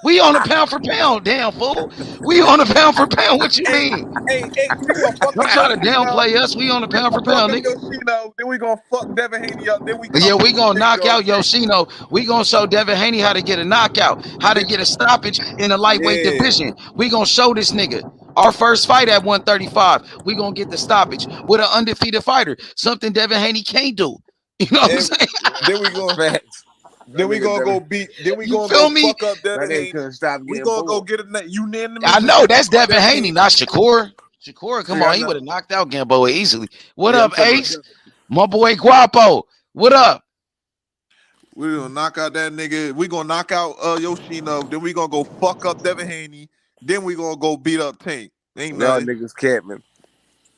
S: We on a pound for pound. Damn fool. We on a pound for pound. What you mean?
U: Hey, we gonna fuck
S: Don't try to downplay us. We on a pound for pound, nigga.
U: Yoshino, then we gonna fuck Devin Haney up. Then we
S: gonna knock out Yoshino. We gonna show Devin Haney how to get a knockout, how to get a stoppage in the lightweight division. We gonna show this nigga. Our first fight at 135, we gonna get the stoppage with an undefeated fighter. Something Devin Haney can't do. You know what I'm saying?
U: Then we gonna Then we gonna go beat. Then we gonna go fuck up Devin Haney. We gonna go get a unanimous.
S: I know that's Devin Haney, not Shakur. Shakur, come on, he would have knocked out Gamboa easily. What up, Ace? My boy Guapo. What up?
P: We gonna knock out that nigga. We gonna knock out Yoshino. Then we gonna go fuck up Devin Haney. Then we gonna go beat up Tank. Ain't
D: y'all
P: nothing.
D: niggas capping.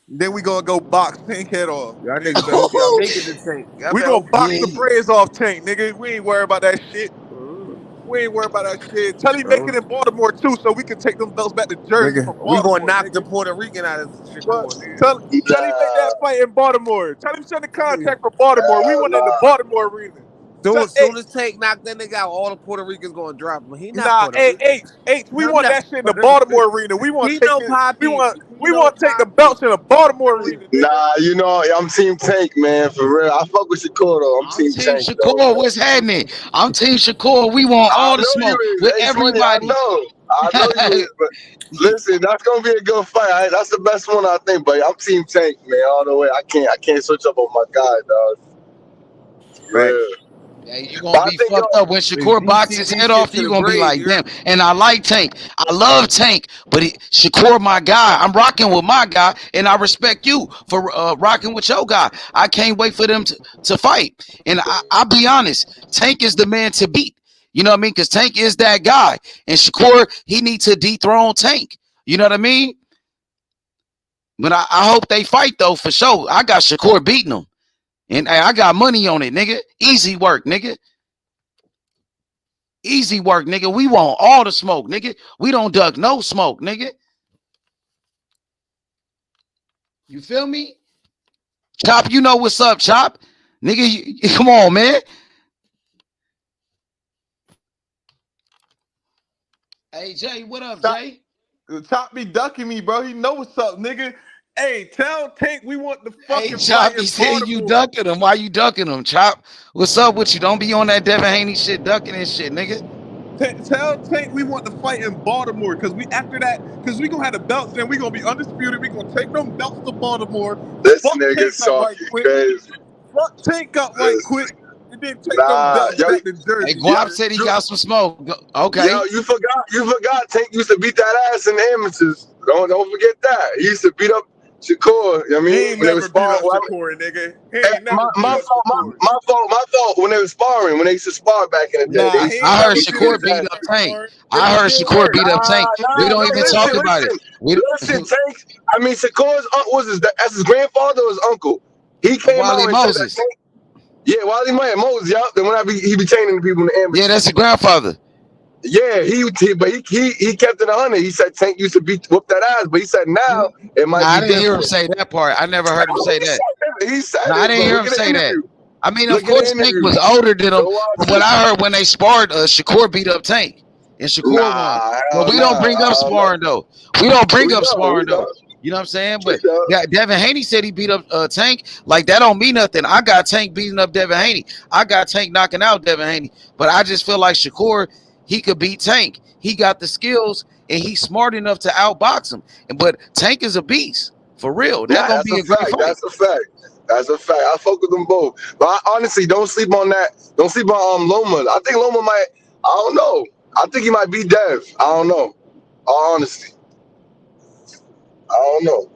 U: Then we gonna go box Tank head off.
D: Y'all niggas better hope y'all make it to Tank.
U: We gonna box the braids off Tank, nigga. We ain't worried about that shit. We ain't worried about that shit. Tell him make it in Baltimore too, so we can take them belts back to Jersey.
D: We gonna knock the Puerto Rican out of Shakur.
U: Tell him make that fight in Baltimore. Tell him send the contract for Baltimore. We want in the Baltimore arena.
D: Soon as Tank knock that nigga out, all the Puerto Ricans gonna drop him. He not
U: we want that shit in the Baltimore arena. We want to take the belts in the Baltimore arena.
Q: Nah, you know, I'm Team Tank, man, for real. I fuck with Shakur though. I'm Team Tank.
S: Shakur, though. What's happening? I'm Team Shakur. We want all the smoke with everybody.
Q: I know you is, but listen, that's gonna be a good fight. That's the best one, I think. But I'm Team Tank, man, all the way. I can't switch up on my guy, dog.
U: Right.
S: Hey, you gonna
K: But I
S: be
K: think yo,
S: fucked up when
D: They
S: Shakur boxes his
D: DCD
S: head
D: shit
S: off.
D: to
S: You
D: the
S: gonna be
D: grave.
S: like,
D: You heard
S: damn.
D: me?
S: And I like Tank. I love Tank, but Shakur, my guy. I'm rocking with my guy, and I respect you for rocking with your guy. I can't wait for them to fight. And I'll be honest, Tank is the man to beat. You know what I mean? Because Tank is that guy, and Shakur he needs to dethrone Tank. You know what I mean? But I hope they fight though for sure. I got Shakur beating him, and hey, I got money on it, nigga. Easy work, nigga. Easy work, nigga. We want all the smoke, nigga. We don't duck no smoke, nigga. You feel me? Chop, you know what's up, Chop. Nigga, come on, man. Hey, Jay, what up,
P: Chop,
S: Jay?
P: Chop be ducking me, bro. He know what's up, nigga. Hey, tell Tank we want the
S: Hey,
P: fucking fight
S: Chop, he
P: in
S: said you
P: Baltimore.
S: ducking him. Why you ducking him, Chop? What's up with you? Don't be on that Devin Haney shit, ducking and shit, nigga.
P: Tell Tank we want the fight in Baltimore because we after that because we gonna have the belts then we gonna be undisputed. We gonna take them belts to Baltimore.
K: this
P: Fuck Tank
K: nigga's
P: up right
K: talking
P: quick.
K: crazy.
P: Fuck Tank up right quick, and then take them
K: Nah,
P: belts
K: yo,
P: back to
S: Hey,
P: Jersey,
K: yo,
S: Guap
P: nigga.
S: said he
K: you,
S: got some smoke.
K: yo,
S: Okay.
K: you forgot. Tank used to beat that ass in the amateurs. Don't forget that. He used to beat up Shakur. You know what I
P: He
K: mean,
P: ain't
K: when they was
P: never beat
K: sparring.
P: up Shakur, nigga. He
K: Eh,
P: ain't
K: my,
P: never beat
K: my
P: up
K: fault,
P: Shakur.
K: my fault. When they was sparring, when they used to spar back in the day,
P: Nah, he ain't
S: I heard
P: never
K: he used to
P: beat
K: beat
P: up
S: Shakur
K: his
S: beating
K: ass.
S: up
P: Shakur,
S: Tank.
P: Mark. Yes,
S: I
P: he
S: heard
P: did.
S: Shakur beat up Tank. We
K: Nah,
S: don't
K: no.
S: even talk
K: Listen,
S: about it. We
K: Tank. I mean, Shakur's uncle was that's his grandfather or his uncle. He came
S: Wally
K: out and said that
S: Moses.
K: Tank. Yeah, Wally Moses. Yup. Then when he be training the people in the
S: Yeah,
K: amateurs.
S: that's the grandfather.
K: Yeah, but he kept it 100. He said Tank used to whoop that ass, but he said now it
S: Nah,
K: might
S: I
K: be
S: didn't hear him
K: different.
S: say that part. I never heard him say that.
K: He said
S: No, I
K: it,
S: didn't
K: bro.
S: hear
K: Look
S: him
K: at the
S: say that.
K: interview.
S: I mean, of
K: Look at the
S: course, Tank
K: interview.
S: was older than him.
K: Go
S: From
K: watch
S: what
K: it.
S: I heard when they sparred, Shakur beat up Tank, and Shakur won.
K: Nah,
S: But
K: hell
S: we don't
K: no,
S: bring up
K: hell no.
S: sparring though. We don't bring
K: We
S: up
K: don't,
S: sparring
K: we
S: though.
K: don't,
S: You know what I'm saying?
K: we
S: But
K: don't.
S: Devin Haney said he beat up Tank. Like that don't mean nothing. I got Tank beating up Devin Haney. I got Tank knocking out Devin Haney. But I just feel like Shakur, he could beat Tank. He got the skills and he's smart enough to outbox him. But Tank is a beast for real. That's
K: Nah,
S: gonna
K: that's
S: be
K: a
S: a great
K: fact.
S: fight.
K: That's a fact. That's a fact. I fuck with them both. But honestly, don't sleep on that. Don't sleep on Loma. I think Loma might. I don't know. I think he might beat Dev. I don't know. All honesty, I don't know.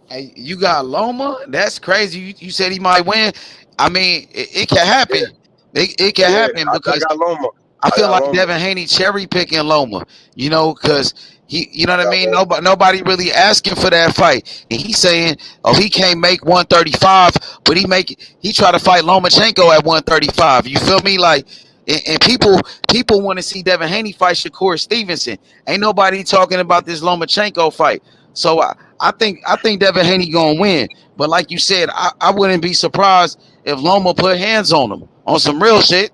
S: Hey, you got Loma? That's crazy. You said he might win. I mean, it can happen.
K: Yeah,
S: It can
K: yeah.
S: happen
K: I
S: because
K: got Loma.
S: I
K: I
S: feel
K: got
S: like
K: Loma.
S: Devin Haney cherry picking Loma, because you know
K: I
S: what I
K: got
S: mean.
K: Loma.
S: Nobody really asking for that fight, and he's saying, oh, he can't make 135, but he try to fight Lomachenko at 135. You feel me? Like, and people want to see Devin Haney fight Shakur Stevenson. Ain't nobody talking about this Lomachenko fight. So I think Devin Haney gonna win. But like you said, I wouldn't be surprised if Loma put hands on him on some real shit.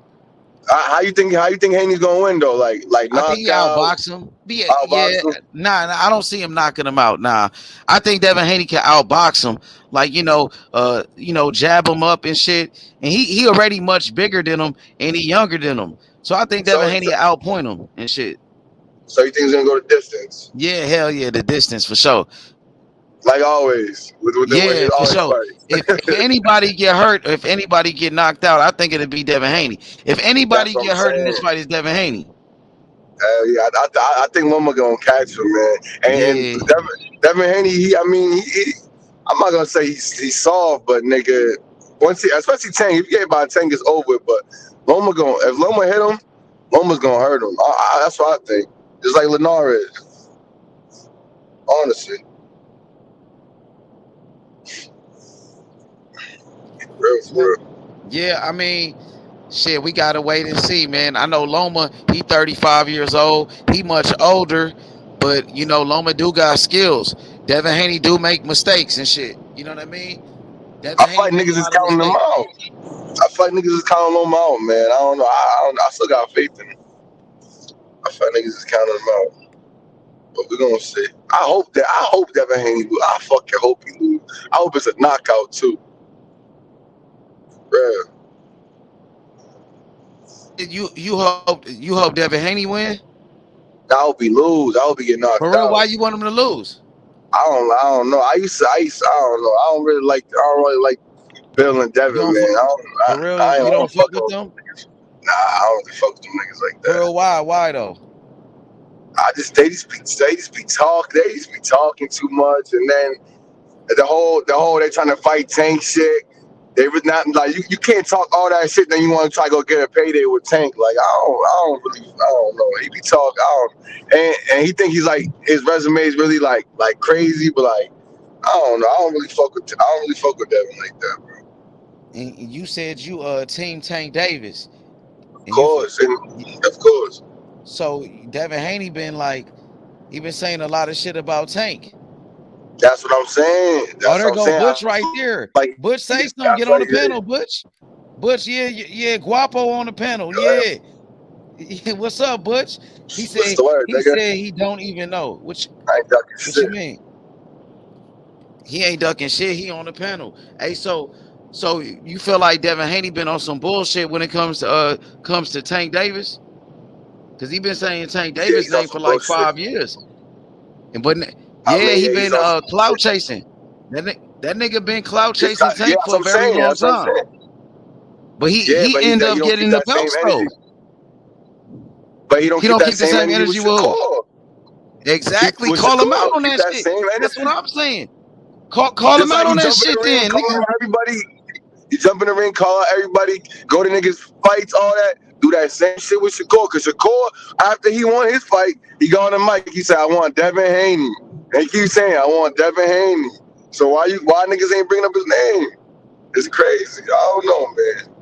K: How you think? How you think Haney's gonna win though? Like
S: I think he
K: knockout,
S: outbox him. Yeah,
K: outbox him.
S: nah, I don't see him knocking him out. Nah, I think Devin Haney can outbox him. Like jab him up and shit. And he already much bigger than him, and he younger than him. So I think
K: So
S: Devin Haney outpoint him and shit.
K: so you think he's gonna go the distance?
S: Yeah, hell yeah, the distance for sure.
K: Like always with
S: Yeah,
K: his
S: for
K: all his
S: sure. If
K: fights.
S: anybody get hurt, if anybody get knocked out, I think it'd be Devin Haney. If
K: That's
S: anybody
K: what I'm
S: get hurt in this
K: saying.
S: fight, it's Devin Haney.
K: Yeah, I think Loma gonna catch him, man. And
S: Yeah.
K: Devin Haney, I'm not gonna say he's soft, but nigga, once especially Tank, if you get by Tank, it's over. But if Loma hit him, Loma's gonna hurt him. That's what I think. Just like Lennar is, honestly, real for real.
S: Yeah, I mean, shit, we gotta wait and see, man. I know Loma, he 35 years old. He much older, but Loma do got skills. Devin Haney do make mistakes and shit. You know what I mean? Devin
K: I
S: Haney
K: fight
S: make a
K: niggas is
S: lot of
K: counting them
S: mistakes.
K: out. I fight niggas is counting them out, man. I don't know. I still got faith in him. I fight niggas is counting them out. But we're gonna see. I hope Devin Haney lose. I fucking hope he lose. I hope it's a knockout too. Bruh.
S: You hope Devin Haney win?
K: I hope he lose. I hope he get knocked
S: For real,
K: out.
S: why you want him to lose?
F: I don't know. I don't know. I don't really like Bill and
S: You
F: Devin,
S: don't
F: man.
S: fuck for real.
F: I
S: You
F: don't
S: don't fuck
F: fuck
S: with
F: with
S: them
F: them. Nah, I don't really fuck with them niggas like
S: for
F: that.
S: real. Why? Why though?
F: They just be talking too much, and then the whole they trying to fight Tank shit. They was not like you can't talk all that shit. Then you want to try to go get a payday with Tank. Like I don't know. He be talking. And he think he's like his resume is really like crazy, but like I don't know. I don't really fuck with Devin like that, bro.
S: And you said you team Tank Davis.
F: Of course.
S: So Devin Haney been like, he been saying a lot of shit about Tank.
F: That's what I'm saying.
S: There go Butch right there.
F: Like,
S: Butch, say something. Get on the panel, Butch. Butch, yeah, Guapo on the panel. Yeah. What's up, Butch? He said he don't even know. What you mean? He ain't ducking shit. He on the panel. Hey, so you feel like Devin Haney been on some bullshit when it comes to Tank Davis? Because he been saying Tank Davis name for like 5 years. And he been clout chasing. That nigga been clout chasing Tank for a very long time. But he end up getting the belts though.
F: But he don't keep the same energy with
S: Shakur. Exactly. Call him out on that shit. That's what I'm saying. Call him out on that shit then.
F: Everybody, you jump in the ring, call out everybody, go to niggas fights, all that. Do that same shit with Shakur. Because Shakur, after he won his fight, he got on the mic. He said, I want Devin Haney. And he keeps saying, I want Devin Haney. So why niggas ain't bringing up his name? It's crazy. I don't know, man.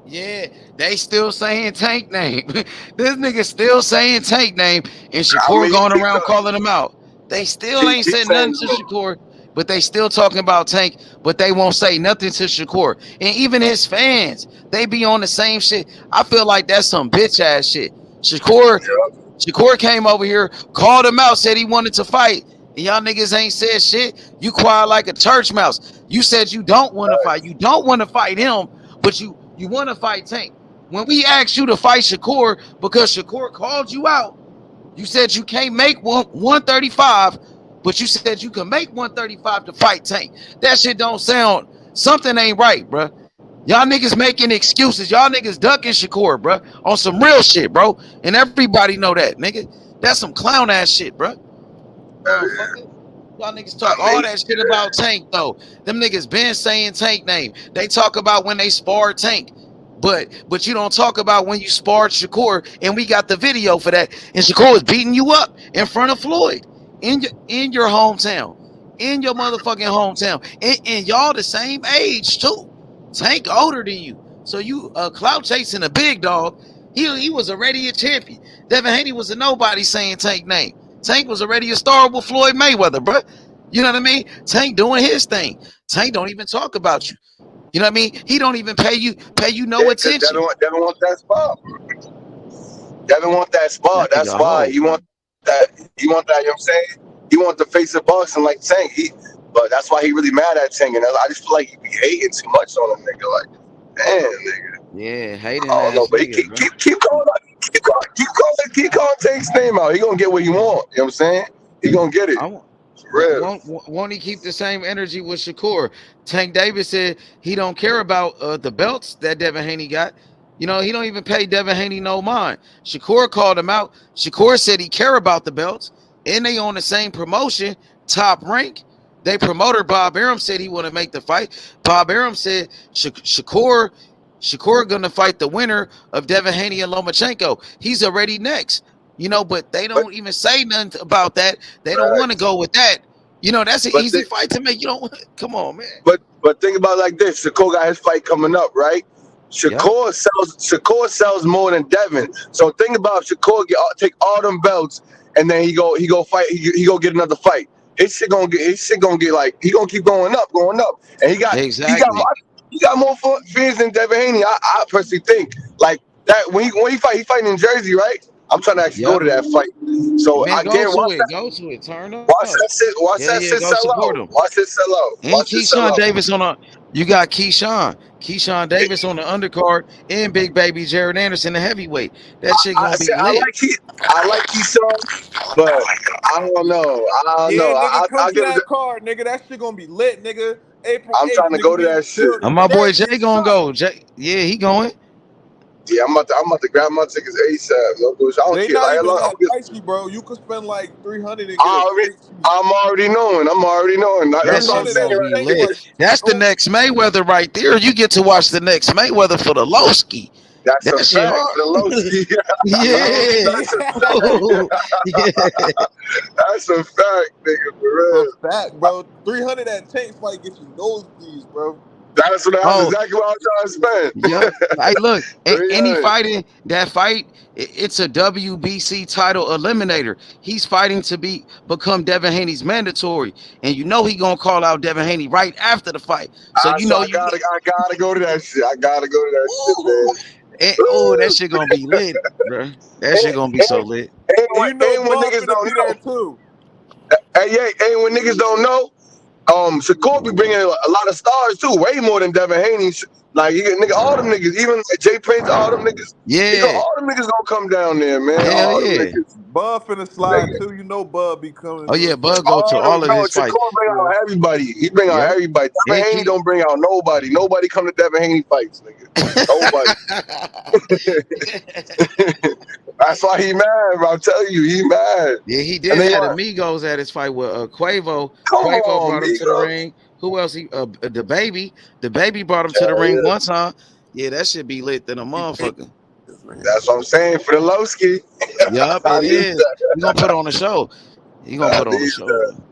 S: Yeah, they still saying Tank name. This nigga still saying Tank name, and Shakur going around calling him out. They still ain't said nothing to Shakur, but they still talking about Tank, but they won't say nothing to Shakur. And even his fans, they be on the same shit. I feel like that's some bitch ass shit. Shakur came over here, called him out, said he wanted to fight. And y'all niggas ain't said shit. You quiet like a church mouse. You said you don't want to fight. You don't want to fight him, but you want to fight Tank. When we asked you to fight Shakur because Shakur called you out, you said you can't make 135, but you said you can make 135 to fight Tank. That shit don't sound, something ain't right, bro. Y'all niggas making excuses. Y'all niggas ducking Shakur, bro, on some real shit, bro. And everybody know that, nigga. That's some clown ass shit, bro. Motherfucker. Y'all niggas talk all that shit about Tank, though. Them niggas been saying Tank name. They talk about when they sparred Tank. But you don't talk about when you sparred Shakur, and we got the video for that. And Shakur was beating you up in front of Floyd in your hometown. In your motherfucking hometown. And y'all the same age, too. Tank older than you. So you clout chasing a big dog. He was already a champion. Devin Haney was a nobody saying Tank name. Tank was already a star with Floyd Mayweather, bro. You know what I mean? Tank doing his thing. Tank don't even talk about you. You know what I mean? He don't even pay you no attention.
F: Devin wants that spot. Devin want that spot. That's why he want that. You know what I'm saying? He want the face of boxing like Tank. But that's why he really mad at Tank. And I just feel like he be hating too much on him, nigga. Like, damn, nigga.
S: Yeah, hating.
F: I don't know, but
S: nigga,
F: keep calling Tank's name out. He gonna get what he want. You know what I'm saying? He gonna get it.
S: Won't he keep the same energy with Shakur? Tank Davis said he don't care about the belts that Devin Haney got. You know, he don't even pay Devin Haney no mind. Shakur called him out. Shakur said he care about the belts, and they on the same promotion, Top Rank. They promoter Bob Arum said he want to make the fight. Bob Arum said Shakur gonna fight the winner of Devin Haney and Lomachenko. He's already next. You know, but they don't even say nothing about that. They don't want to go with that. You know, that's an easy fight to make. You don't come on, man.
F: But think about it like this: Shakur got his fight coming up, right? Shakur sells more than Devin. So think about Shakur take all them belts and then he go fight. He go get another fight. His shit gonna get like he gonna keep going up, and he got more fans than Devin Haney. I personally think like that when he fighting in Jersey, right? I'm trying to actually go
S: Yep.
F: to that fight. So
S: Man,
F: I guarantee
S: go to it. Turn up.
F: watch
S: Yeah,
F: that
S: yeah,
F: shit
S: go
F: sell
S: support
F: out.
S: him.
F: Watch it sell out.
S: And
F: Watch it sell
S: Keyshawn
F: out.
S: Davis on a you got Keyshawn Davis on the undercard and Big Baby Jared Anderson the heavyweight. That shit
F: I
S: gonna
F: say
S: be lit.
F: I like Keyshawn, but I don't know. I don't
P: Yeah,
F: know.
P: nigga, come
F: I'll
P: to
F: give it.
P: that card, nigga. That shit gonna be lit, nigga. April
F: I'm
P: 8th,
F: trying to go
P: nigga.
F: to
P: We in
F: that
P: the
F: shit.
P: building.
S: My boy
P: Jay
S: Jay
P: is
S: gonna
P: shot.
S: go. Jay, yeah, he going.
F: Yeah, I'm about to grab my tickets ASAP. No bullshit. I don't
P: They
F: care.
P: not
F: Like,
P: even
F: I'm
P: that
F: just,
P: pricey, bro. You could spend like 300 and get
F: I
P: a
F: already,
P: great seat.
F: I'm already knowing. I'm already knowing.
S: That
F: That's what I'm
S: shit
P: 300
F: saying
S: gonna
P: at
S: be
F: right
P: Tank
S: lit.
P: fight.
F: there.
S: That's the
P: Oh,
S: next Mayweather right there. You get to watch the next Mayweather for the Lowski.
F: That's a
S: That shit
F: fact
S: hard.
F: for the low ski.
S: Yeah.
F: That's a
S: Oh, yeah.
F: fact. That's a fact, nigga, for
P: for
F: real.
P: fact, bro. 300 at Tank fight gets you nosebleeds, bro.
F: That's
S: Oh,
F: exactly what I'm trying to
S: yep.
F: spend.
S: Hey, look, any
F: 300.
S: fighting that fight, it's a WBC title eliminator. He's fighting to become Devin Haney's mandatory, and you know he gonna call out Devin Haney right after the fight. So you
F: So
S: know
F: I
S: you.
F: gotta go to that shit. I gotta go to that shit,
S: Ooh,
F: man.
S: that
F: Woo!
S: shit gonna be lit, bro. That
F: And,
S: shit gonna be so
F: and,
S: lit.
P: And you know
F: and when
P: Bob
F: niggas
P: finna
F: don't
P: be there
F: know.
P: too.
F: Hey, yeah, and when niggas don't know, Shakur be bringing a lot of stars too, way more than Devin Haney. Like, nigga, all them niggas, even Jay Prince, all them niggas,
S: Yeah,
F: all them niggas gonna come down there, man.
S: hell
F: All them
S: yeah.
F: niggas,
P: Bub finna slide
F: nigga.
P: too. You know Bub be coming
S: Oh
P: to
S: yeah,
P: the fight.
S: Bud go to
F: All them,
S: all of
F: bro,
S: his fights.
F: Shakur bring
P: Yeah.
F: out everybody. He bring out
S: Yep.
F: everybody. Devin
S: And
F: Haney don't bring out nobody. Nobody come to Devin Haney fights, nigga. Nobody. That's why he mad, bro. I'm telling you, he mad.
S: Yeah, he
F: And
S: did
F: they
S: have
F: want,
S: Amigos at his fight with Quavo.
F: come
S: Quavo
F: on,
S: brought him to the
F: Migos.
S: ring. Who else? The baby. The baby brought him to the
F: Hell
S: ring
F: yeah.
S: one time. Yeah, that should be lit than a motherfucker.
F: That's what I'm saying for the low ski.
S: Yup,
F: I
S: it
F: need
S: is.
F: that.
S: He gonna put on a show. He gonna
F: I
S: put on a
F: need
S: show,
F: that.
S: man.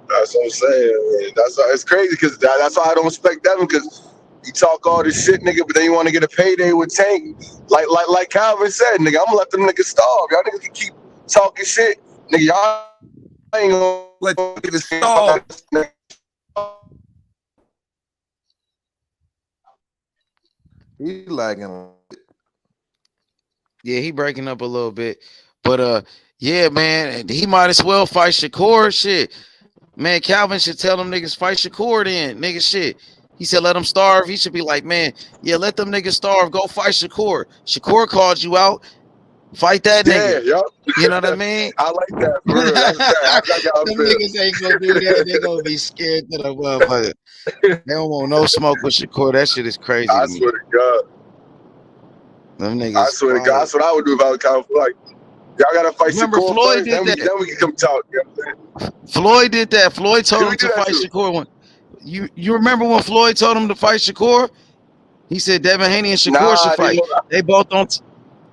F: That's what I'm saying, man. That's why it's crazy because that's why I don't respect Devin because you talk all this shit, nigga, but then you want to get a payday with Tank. Like Calvin said, nigga, I'm gonna let them niggas starve. Y'all niggas can keep talking shit, nigga. Y'all ain't gonna
I: Let niggas starve.
P: He lagging.
S: Yeah, he breaking up a little bit. But yeah, man, he might as well fight Shakur. Shit. Man, Calvin should tell them niggas fight Shakur then. Nigga shit. He said let them starve. He should be like, man, yeah, let them niggas starve. Go fight Shakur. Shakur called you out. Fight that
F: Yeah,
S: nigga.
F: yup.
S: You know what I mean?
F: I like that for real. That's that. I got
S: Them
F: feel.
S: niggas ain't gonna do that. They gonna be scared to the motherfucker. They don't want no smoke with Shakur. That shit is crazy
F: I
S: to me.
F: swear to God.
S: Them
F: I
S: niggas
F: swear to God.
S: quiet.
F: That's what I would do if I was Calvin. Like, y'all gotta fight
S: Remember
F: Shakur
S: Floyd
F: first,
S: did that.
F: then we can come talk. You know what I'm saying?
S: Floyd did that. Floyd told
F: Did
S: him
F: we do
S: to
F: that
S: fight
F: too?
S: Shakur. When you remember when Floyd told him to fight Shakur? He said Devin Haney and
F: Nah,
S: Shakur should
F: I didn't
S: fight.
F: know.
S: They both on.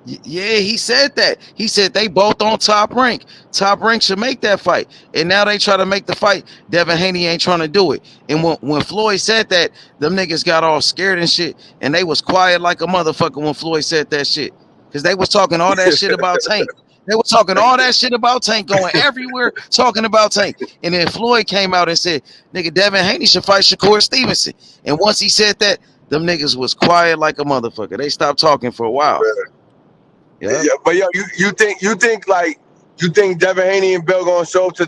S: Yeah, he said that. He said they both on top rank. Top rank should make that fight. And now they try to make the fight. Devin Haney ain't trying to do it. And when Floyd said that, them niggas got all scared and shit. And they was quiet like a motherfucker when Floyd said that shit. Because they was talking all that shit about Tank. They were talking all that shit about Tank, going everywhere talking about Tank. And then Floyd came out and said, nigga, Devin Haney should fight Shakur Stevenson. And once he said that, them niggas was quiet like a motherfucker. They stopped talking for a while.
F: Yeah, but yo, you think Devin Haney and Bill gonna show up to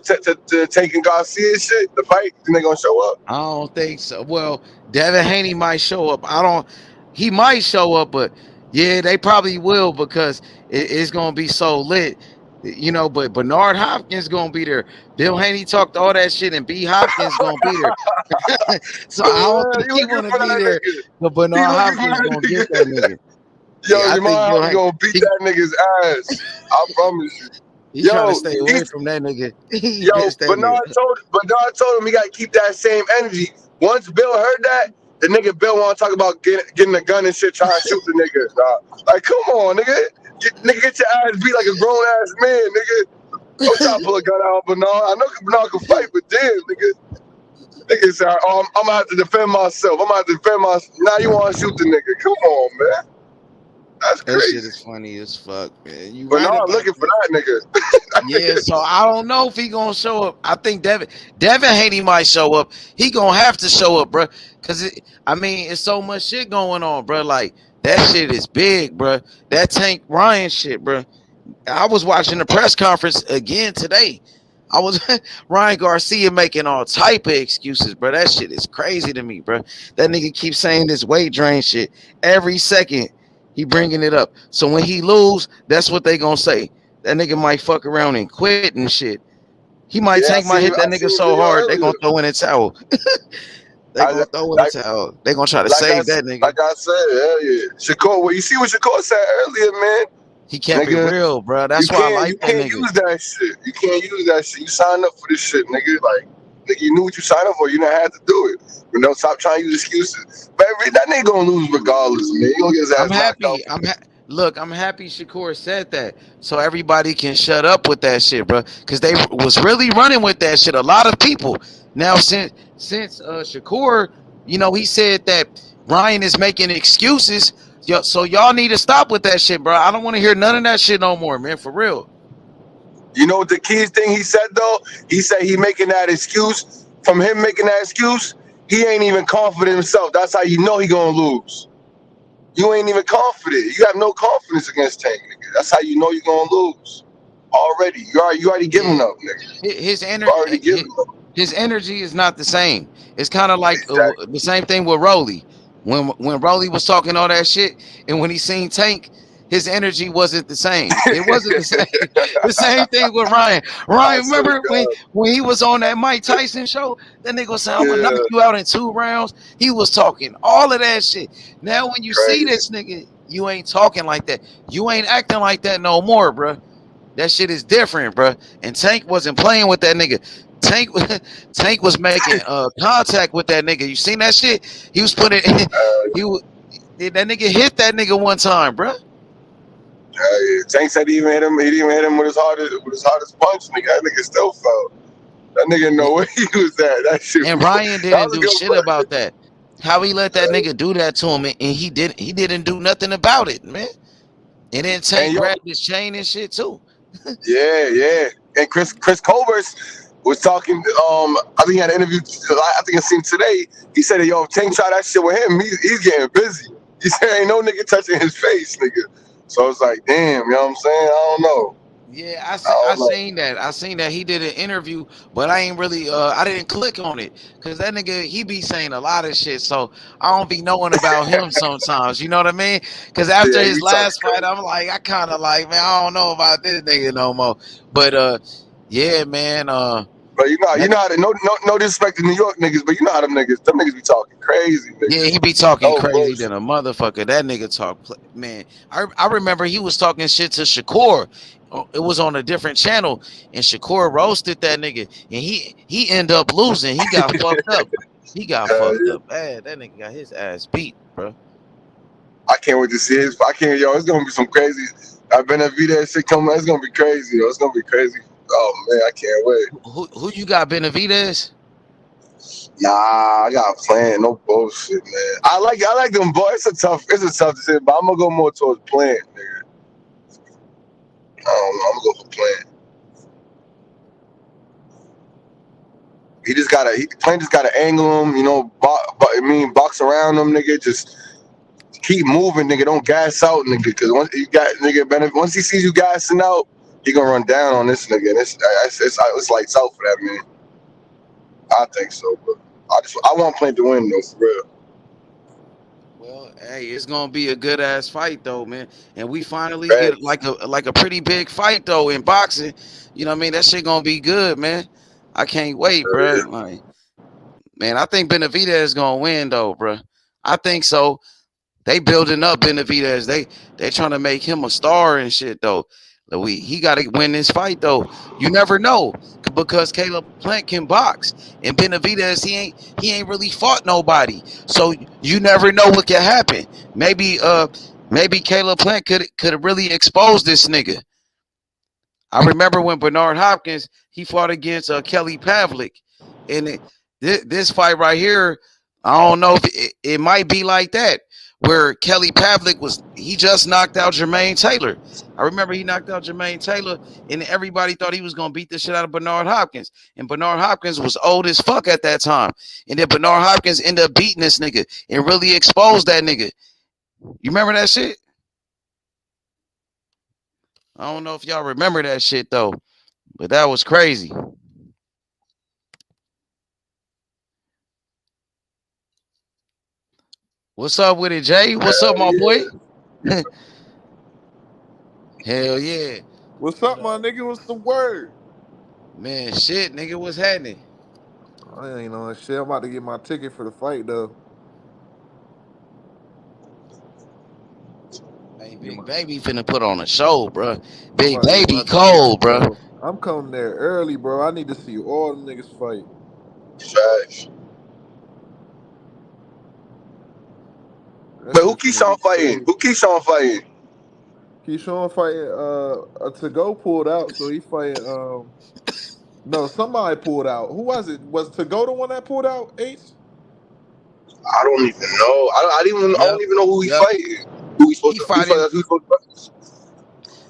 F: taking Garcia shit, the fight? Think they gonna show up?
S: I don't think so. Well, Devin Haney might show up. He might show up, but yeah, they probably will because it's gonna be so lit. You know, but Bernard Hopkins gonna be there. Bill Haney talked all that shit, and B Hopkins gonna be there. So I don't think
F: You
S: he
F: looking
S: wanna
F: for
S: be
F: that
S: there,
F: nigga?
S: but
F: He
S: Bernard
F: looking for
S: Hopkins
F: that
S: gonna get
F: nigga?
S: that nigga.
F: Yo,
S: Yeah, I
F: Jamal
S: think Bill
F: Hopkins
S: Haney.
F: gonna beat that nigga's ass. I promise you.
S: He trying to
F: Yo,
S: stay away from that nigga. He
F: yo,
S: gets that nigga.
F: Bernard told him he gotta keep that same energy. Once Bill heard that, the nigga Bill wanna talk about getting a gun and shit, trying to shoot the nigga. Nah. Like, come on, nigga. Get your ass beat like a grown ass man, nigga. I'm trying to pull a gun out on Bernard. I know Bernard can fight, but damn, nigga. Nigga said, oh, I'm gonna have to defend myself. I'm gonna have to defend myself. Now you wanna shoot the nigga. Come on, man. That's
S: That shit
F: crazy.
S: is funny as fuck, man. You right
F: Bernard
S: about
F: looking for
S: that.
F: that nigga.
S: Yeah, so I don't know if he gonna show up. I think Devin Haney might show up. He gonna have to show up, bro. Cause it's so much shit going on, bro. Like that shit is big, bro. That Tank Ryan shit, bro. I was watching the press conference again today. I was Ryan Garcia making all type of excuses, bro. That shit is crazy to me, bro. That nigga keeps saying this weight drain shit every second. He bringing it up. So when he lose, that's what they gonna say. That nigga might fuck around and quit and shit. He might
F: Yeah,
S: tank might hit that
F: I
S: nigga
F: seen the
S: so
F: video
S: hard they
F: earlier.
S: gonna throw in a towel. They gonna throw in a
F: Like
S: towel. They gonna try to
F: like
S: save that nigga.
F: like I said, hell yeah. Shakur, well, you see what Shakur said earlier, man.
S: He kept it
F: Nigga,
S: real, bro.
F: you
S: That's why I
F: can't you
S: like that
F: can't
S: nigga.
F: use that shit. You can't use that shit. You signed up for this shit, nigga. Like, nigga, you knew what you signed up for. You didn't have to do it. You know, stop trying to use excuses. But that nigga gonna lose regardless, man. He gonna get his
S: I'm
F: ass knocked out.
S: happy. Look. I'm happy Shakur said that, so everybody can shut up with that shit, bro. Because they was really running with that shit. A lot of people now since Shakur, he said that Ryan is making excuses. So y'all need to stop with that shit, bro. I don't want to hear none of that shit no more, man. For real.
F: You know what the key thing he said though? He said he making that excuse. From him making that excuse, he ain't even confident himself. That's how you know he gonna lose. You ain't even confident. You have no confidence against Tank, nigga. That's how you know you're gonna lose. Already. You already giving
S: Yeah.
F: up, nigga.
S: His
F: You already
S: energy.
F: giving up.
S: His energy is not the same. It's kind of like
F: Exactly.
S: the same thing with Rolly. When Rolly was talking all that shit, and when he seen Tank, his energy wasn't the same. It wasn't the same. The same thing with Ryan.
F: I
S: Ryan,
F: swear to
S: remember
F: God.
S: when he was on that Mike Tyson show? That nigga was saying, "I'm gonna knock
F: Yeah,
S: you out in 2 rounds." He was talking all of that shit. Now, when you see
F: crazy.
S: this nigga, you ain't talking like that. You ain't acting like that no more, bro. That shit is different, bro. And Tank wasn't playing with that nigga. Tank Tank was making contact with that nigga. You seen that shit? He was putting he wa- that nigga hit that nigga one time, bro.
F: Yeah. Tank said he even hit him. He didn't even hit him with his hardest punch, nigga. That nigga still fell. That nigga know where he was at. That shit.
S: And Ryan
F: That
S: didn't
F: was a
S: do
F: good
S: shit
F: fight.
S: about that. How he let that nigga do that to him, and he didn't do nothing about it, man. And then
F: And
S: Tank
F: yo,
S: grabbed his chain and shit too.
F: yeah. And Chris Colbert was talking. I think he had an interview. I think I seen today. He said, that, "Yo, if Tank try that shit with him, he's getting busy." He said, "Ain't no nigga touching his face, nigga." So it's like, damn, you know what I'm saying? I don't know.
S: Yeah,
F: I
S: I
F: don't know.
S: seen that. I seen that he did an interview, but I ain't really I didn't click on it because that nigga he be saying a lot of shit, so I don't be knowing about him sometimes. You know what I mean? Because after
F: Yeah, he
S: his
F: be talking
S: last fight,
F: crazy.
S: I'm like, I kind of like, man, I don't know about this nigga no more. But yeah, man,
F: But you
S: that,
F: know how to no disrespect to New York niggas, but you know how them niggas be talking crazy,
S: yeah,
F: nigga.
S: he be talking
F: No
S: crazy
F: bullshit.
S: than a motherfucker. That nigga man. I remember he was talking shit to Shakur. It was on a different channel, and Shakur roasted that nigga, and he ended up losing. He got fucked up. He got fucked
F: Yeah.
S: up bad. That nigga got his ass beat, bro.
F: I can't wait to see his. I can't, yo. It's gonna be some crazy. I've been at that shit coming. It's gonna be crazy, yo. It's gonna be crazy. Oh man, I can't wait.
S: Who you got, Benavidez?
F: Nah, I got a plan. No bullshit, man. I like them boys. It's a tough decision, but I'm gonna go more towards playing, nigga. I don't know. I'm gonna go for playing. Playing just gotta angle him, you know. Box around him, nigga. Just keep moving, nigga. Don't gas out, nigga. Because once he sees you gassing out, he gonna run down on this nigga. And it's lights out for that man. I think so, but I want Plant to win though, for real.
S: Well, hey, it's gonna be a good ass fight though, man. And we finally get
F: Facts.
S: like a pretty big fight though in boxing. You know what I mean? That shit gonna be good, man. I can't wait, bro. Like, man, I think Benavidez is gonna win though, bro. I think so. They building up Benavidez. They trying to make him a star and shit though. He got to win this fight though. You never know because Caleb Plant can box and Benavidez he ain't really fought nobody. So you never know what can happen. Maybe Caleb Plant could really expose this nigga. I remember when Bernard Hopkins he fought against Kelly Pavlik, and this fight right here, I don't know if it might be like that where Kelly Pavlik he just knocked out Jermaine Taylor. I remember he knocked out Jermaine Taylor, and everybody thought he was gonna beat the shit out of Bernard Hopkins, and Bernard Hopkins was old as fuck at that time, and then Bernard Hopkins ended up beating this nigga and really exposed that nigga. You remember that shit? I don't know if y'all remember that shit though, but that was crazy. What's up with it, Jay? What's up, my boy? Hell yeah.
P: What's up, my nigga? What's the word?
S: Man, shit, nigga, what's happening?
P: I ain't on shit. I'm about to get my ticket for the fight though.
S: Hey,
P: Get
S: Big
P: my,
S: Baby finna put on a show, bro.
P: I'm
S: Big
P: about to get
S: Baby
P: my ticket,
S: cold, bro.
P: bro. I'm coming there early, bro. I need to see all them niggas fight.
F: Facts.
P: That
F: But who
P: shit's
F: keeps
P: gonna
F: on
P: be
F: fighting?
P: crazy.
F: Who keeps on fighting?
P: Keyshawn fighting a to go pulled out, so he fighting no, somebody pulled out. Who was it? Was to go the one that pulled out, Ace?
F: I don't even know. I don't
S: Yep,
F: even know who he
S: yep.
F: fighting. Who he supposed
S: He
F: to? Who
S: fighting.
F: he supposed to fight?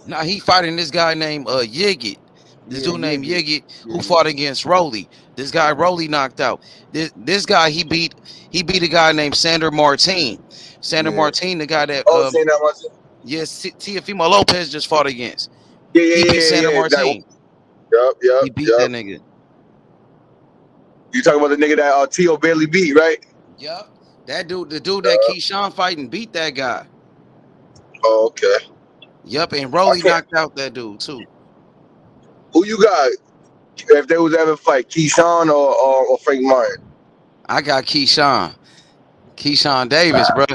S: Now he fighting this guy named Yigit. This
P: Yeah,
S: dude named
P: Yigit.
S: Yigit
P: Yeah,
S: who
P: yeah.
S: fought against Rolly. This guy Rolly knocked out. This guy he beat a guy named Sander Martin. Sander
P: Yeah.
S: Martin, the guy that
F: Oh, saying that much.
S: yes, Teofimo Lopez just fought against.
F: Yeah, yeah,
S: He beat
F: yeah,
S: Sander
F: yeah. That,
S: Martin.
F: yup, yup,
S: He beat
F: yup.
S: that nigga.
F: You talking about the nigga that T.O. barely beat, right?
S: Yup. That dude, the dude that
F: Uh,
S: Keyshawn fighting beat that guy.
F: oh, okay.
S: Yup, and
F: I
S: Rolly
F: can't.
S: knocked out that dude too.
F: Who you got? If they was ever fight, Keyshawn or Frank Martin?
S: I got Keyshawn Davis, bro.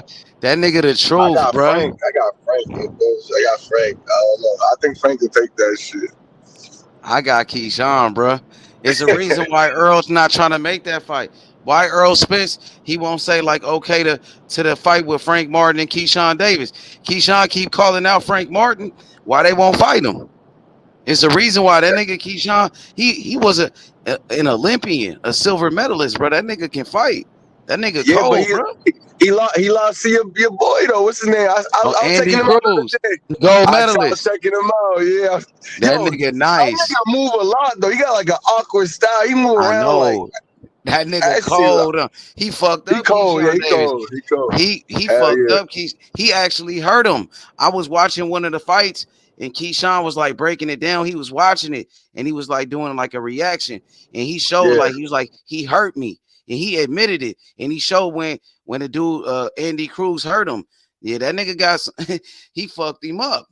S: That nigga the
F: I
S: truth,
F: got
S: bro.
F: Frank. I got Frank. I got Frank. I don't know. I think Frank can take that shit.
S: I got Keyshawn, bro. It's the reason why Earl's not trying to make that fight. Why Earl Spence? He won't say like okay to the fight with Frank Martin and Keyshawn Davis. Keyshawn keep calling out Frank Martin. Why they won't fight him? It's the reason why that nigga Keyshawn he was an Olympian, a silver medalist, bro. That nigga can fight. That nigga
F: Yeah, but
S: cold, bro.
F: he lost to your boy though. What's his name?
S: Oh,
F: I was
S: Andy
F: checking him out the
S: Cruz,
F: other day.
S: gold
F: I was
S: medalist.
F: checking him out. Yeah,
S: That
F: yo,
S: nigga
F: that
S: nice.
F: nigga move a lot though. He got like an awkward style. He move
S: I
F: around like
S: know. That nigga
F: that shit.
S: cold. He fucked
F: He
S: up
F: cold. Yeah,
S: Keyshawn
F: he
S: Davis.
F: cold. He cold.
S: He
F: Hell
S: fucked
F: yeah.
S: up. He actually hurt him. I was watching one of the fights, and Keyshawn was like breaking it down. He was watching it, and he was like doing like a reaction, and he showed
F: Yeah.
S: like he was like he hurt me, and he admitted it, and he showed when the dude Andy Cruz hurt him. Yeah, that nigga got he fucked him up.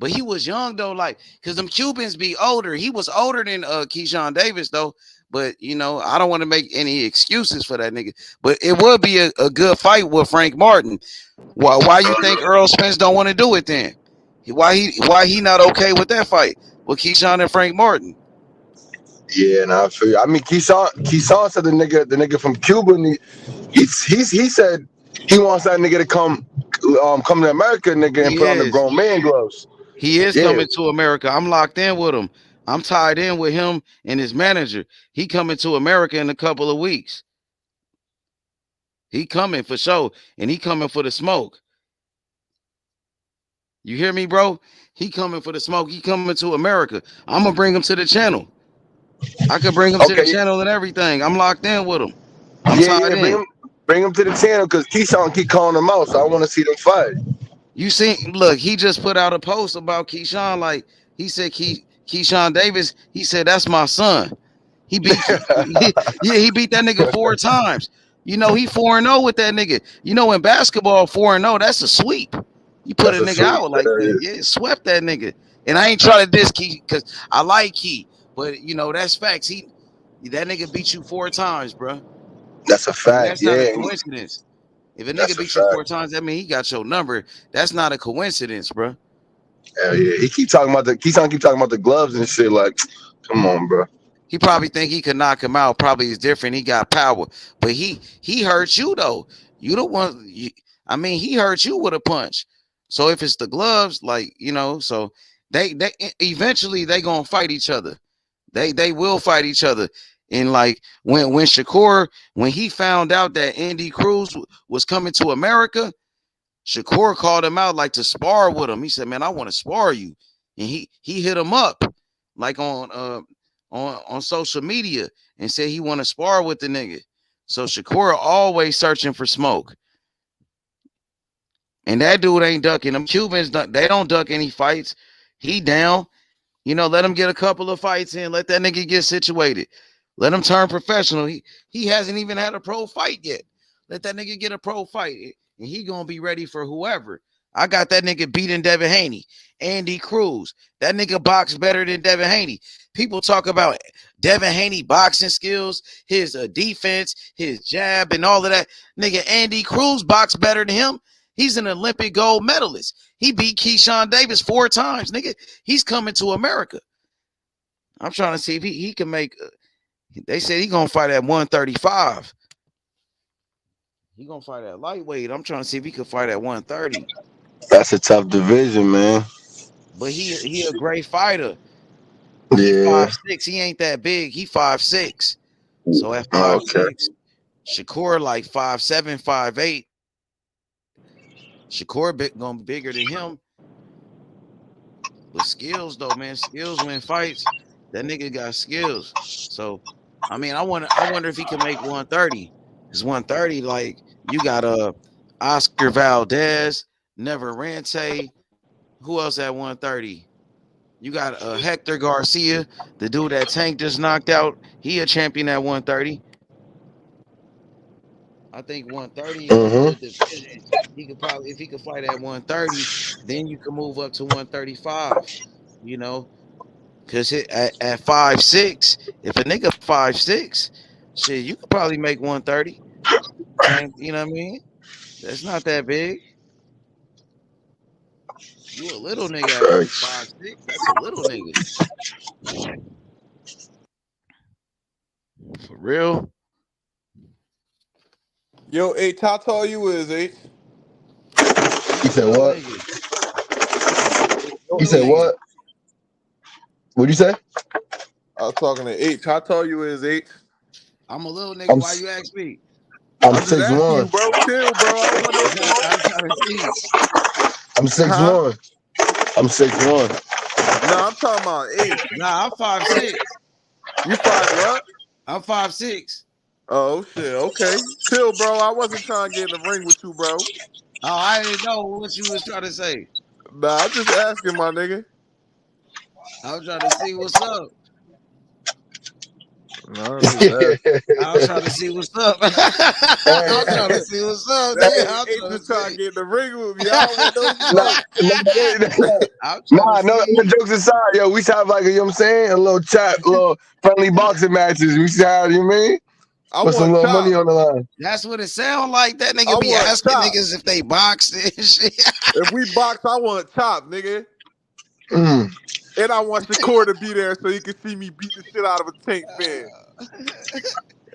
S: But he was young though, like because them Cubans be older. He was older than Keyshawn Davis though. But you know, I don't want to make any excuses for that nigga. But it would be a good fight with Frank Martin. Why you think Earl Spence don't want to do it then? Why he not okay with that fight with Keyshawn and Frank Martin?
F: Yeah, and I feel you. I mean, Keyshawn said the nigga from Cuba. He said he wants that nigga to come to America, nigga, and
S: He
F: put on the
S: is.
F: grown man gloves.
S: He is
F: Yeah,
S: coming to America. I'm locked in with him. I'm tied in with him and his manager. He coming to America in a couple of weeks. He coming for sure, and he coming for the smoke. You hear me, bro? He coming for the smoke. He coming to America. I'm gonna bring him to the channel. I could bring him to the
F: okay.
S: channel and everything. I'm locked in with him. I'm
F: Yeah,
S: tied
F: yeah.
S: in.
F: Bring him to the channel because Keyshawn keep calling him out, so I want to see them fight.
S: You see, look, he just put out a post about Keyshawn. Like he said, Keyshawn Davis. He said that's my son. He beat, yeah, he beat that nigga 4 times. You know, he 4-0 with that nigga. You know, in basketball, 4-0, that's a sweep. You put a
F: That's a
S: nigga
F: sweep.
S: out like that, yeah, swept that nigga. And I ain't trying to diss Key because I like Key, but you know that's facts. That nigga beat you 4 times, bro,
F: That's a
S: and
F: fact.
S: that's not a
F: Yeah,
S: coincidence. If a nigga
F: that's a
S: beat you four
F: fact.
S: times, that mean he got your number. That's not a coincidence, bro.
F: Hell yeah. Keyshawn keep talking about the gloves and shit. Like, come on, bro.
S: He probably think he could knock him out. Probably is different. He got power, but he hurt you though. You don't want. I mean, he hurt you with a punch. So if it's the gloves, like you know, so they eventually they gonna fight each other. They will fight each other. And like when Shakur when he found out that Andy Cruz was coming to America, Shakur called him out like to spar with him. He said, "Man, I want to spar you," and he hit him up like on social media and said he want to spar with the nigga. So Shakur always searching for smoke, and that dude ain't ducking. Them Cubans, they don't duck any fights. He down. Let him get a couple of fights in. Let that nigga get situated. Let him turn professional. He hasn't even had a pro fight yet. Let that nigga get a pro fight, and he gonna be ready for whoever. I got that nigga beating Devin Haney, Andy Cruz. That nigga box better than Devin Haney. People talk about Devin Haney boxing skills, his defense, his jab, and all of that. Nigga, Andy Cruz box better than him. He's an Olympic gold medalist. He beat Keyshawn Davis 4 times, nigga. He's coming to America. I'm trying to see if he can make. They said he gonna fight at 135. He gonna fight at lightweight. I'm trying to see if he can fight at 130.
F: That's a tough division, man.
S: But he a great fighter. He
F: Yeah.
S: 5'6". He ain't that big. He 5'6". So at 5'6", Shakur like 5'7", 5'8". Shakur gonna be bigger than him. But skills though, man. Skills win fights. That nigga got skills. So I wonder if he can make 130. Because 130, like, you got Oscar Valdez, Never Rante. Who else at 130? You got Hector Garcia, the dude that Tank just knocked out. He a champion at 130. I think 130 is a good division. He could probably, if he could fight at 130, then you can move up to 135. Because at 5'6", if a nigga 5'6", shit, you could probably make 130. You know what I mean? That's not that big. You a little nigga at 5'6". That's a little nigga. For real.
P: Yo, H, how tall you is, H?
F: You said what? You said what? What'd you say?
P: I was talking to H. How tall you is, H?
S: I'm a little nigga. Why you ask me?
F: I'm
P: just asking
F: 6'1".
P: you, bro. Chill, bro. I don't want no smoke.
S: I'm trying to see.
F: I'm 6'1". I'm 6'1".
P: No, I'm talking about H.
S: Nah, I'm 5'6".
P: You 5 what?
S: I'm 5'6".
P: Oh shit. Okay. Chill, bro. I wasn't trying to get in the ring with you, bro.
S: Oh, I didn't know what you was trying to say.
P: Nah, I'm just asking, my nigga.
S: I was trying to see what's up.
P: No, I'm just asking.
S: I was trying to see what's up. I was trying to see what's up.
P: Hey, H just trying to get in the ring with me. I don't want no smoke.
F: No jokes aside, yo, we should have like, you know what I'm saying? A little chat, little friendly boxing matches. We should have, you mean? Put some little money on the line.
S: That's what it sound like. That nigga be asking niggas if they box and shit.
P: If we box, I want Chop, nigga. And I want Shakur to be there so he can see me beat the shit out of a Tank fan.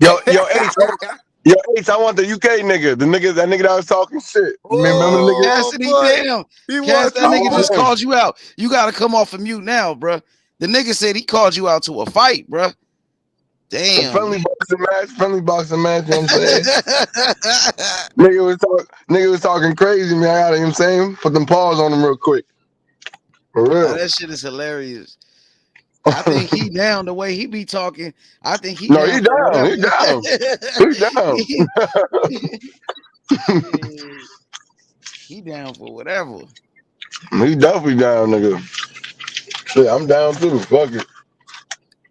F: Yo, H, I want the UK nigga. That nigga that was talking shit. Remember the nigga?
S: Cassidy, damn. Cass, that nigga just called you out. You got to come off of mute now, bro. The nigga said he called you out to a fight, bro. Damn.
F: Friendly boxing match, you know what I'm saying? nigga was talking crazy, man. I got it, you know what I'm saying? Put them paws on him real quick. For real.
S: Now, that shit is hilarious. I think he down the way he be talking. I think he down.
F: He down.
S: He down for whatever.
F: He definitely down, nigga. Shit, I'm down too. Fuck it.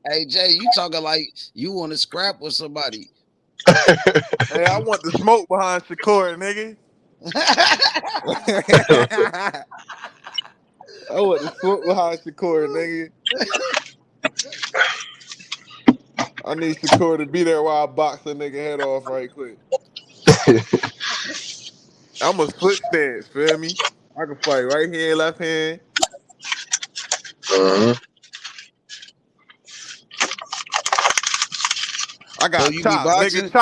S: Hey Jay, you talking like you want to scrap with somebody?
P: Hey, I want the smoke behind Shakur, nigga. I want the smoke behind Shakur, nigga. I need Shakur to be there while I box the nigga head off right quick. I'm a split stance, feel me? I can fight right hand, left hand. I got Chop, nigga.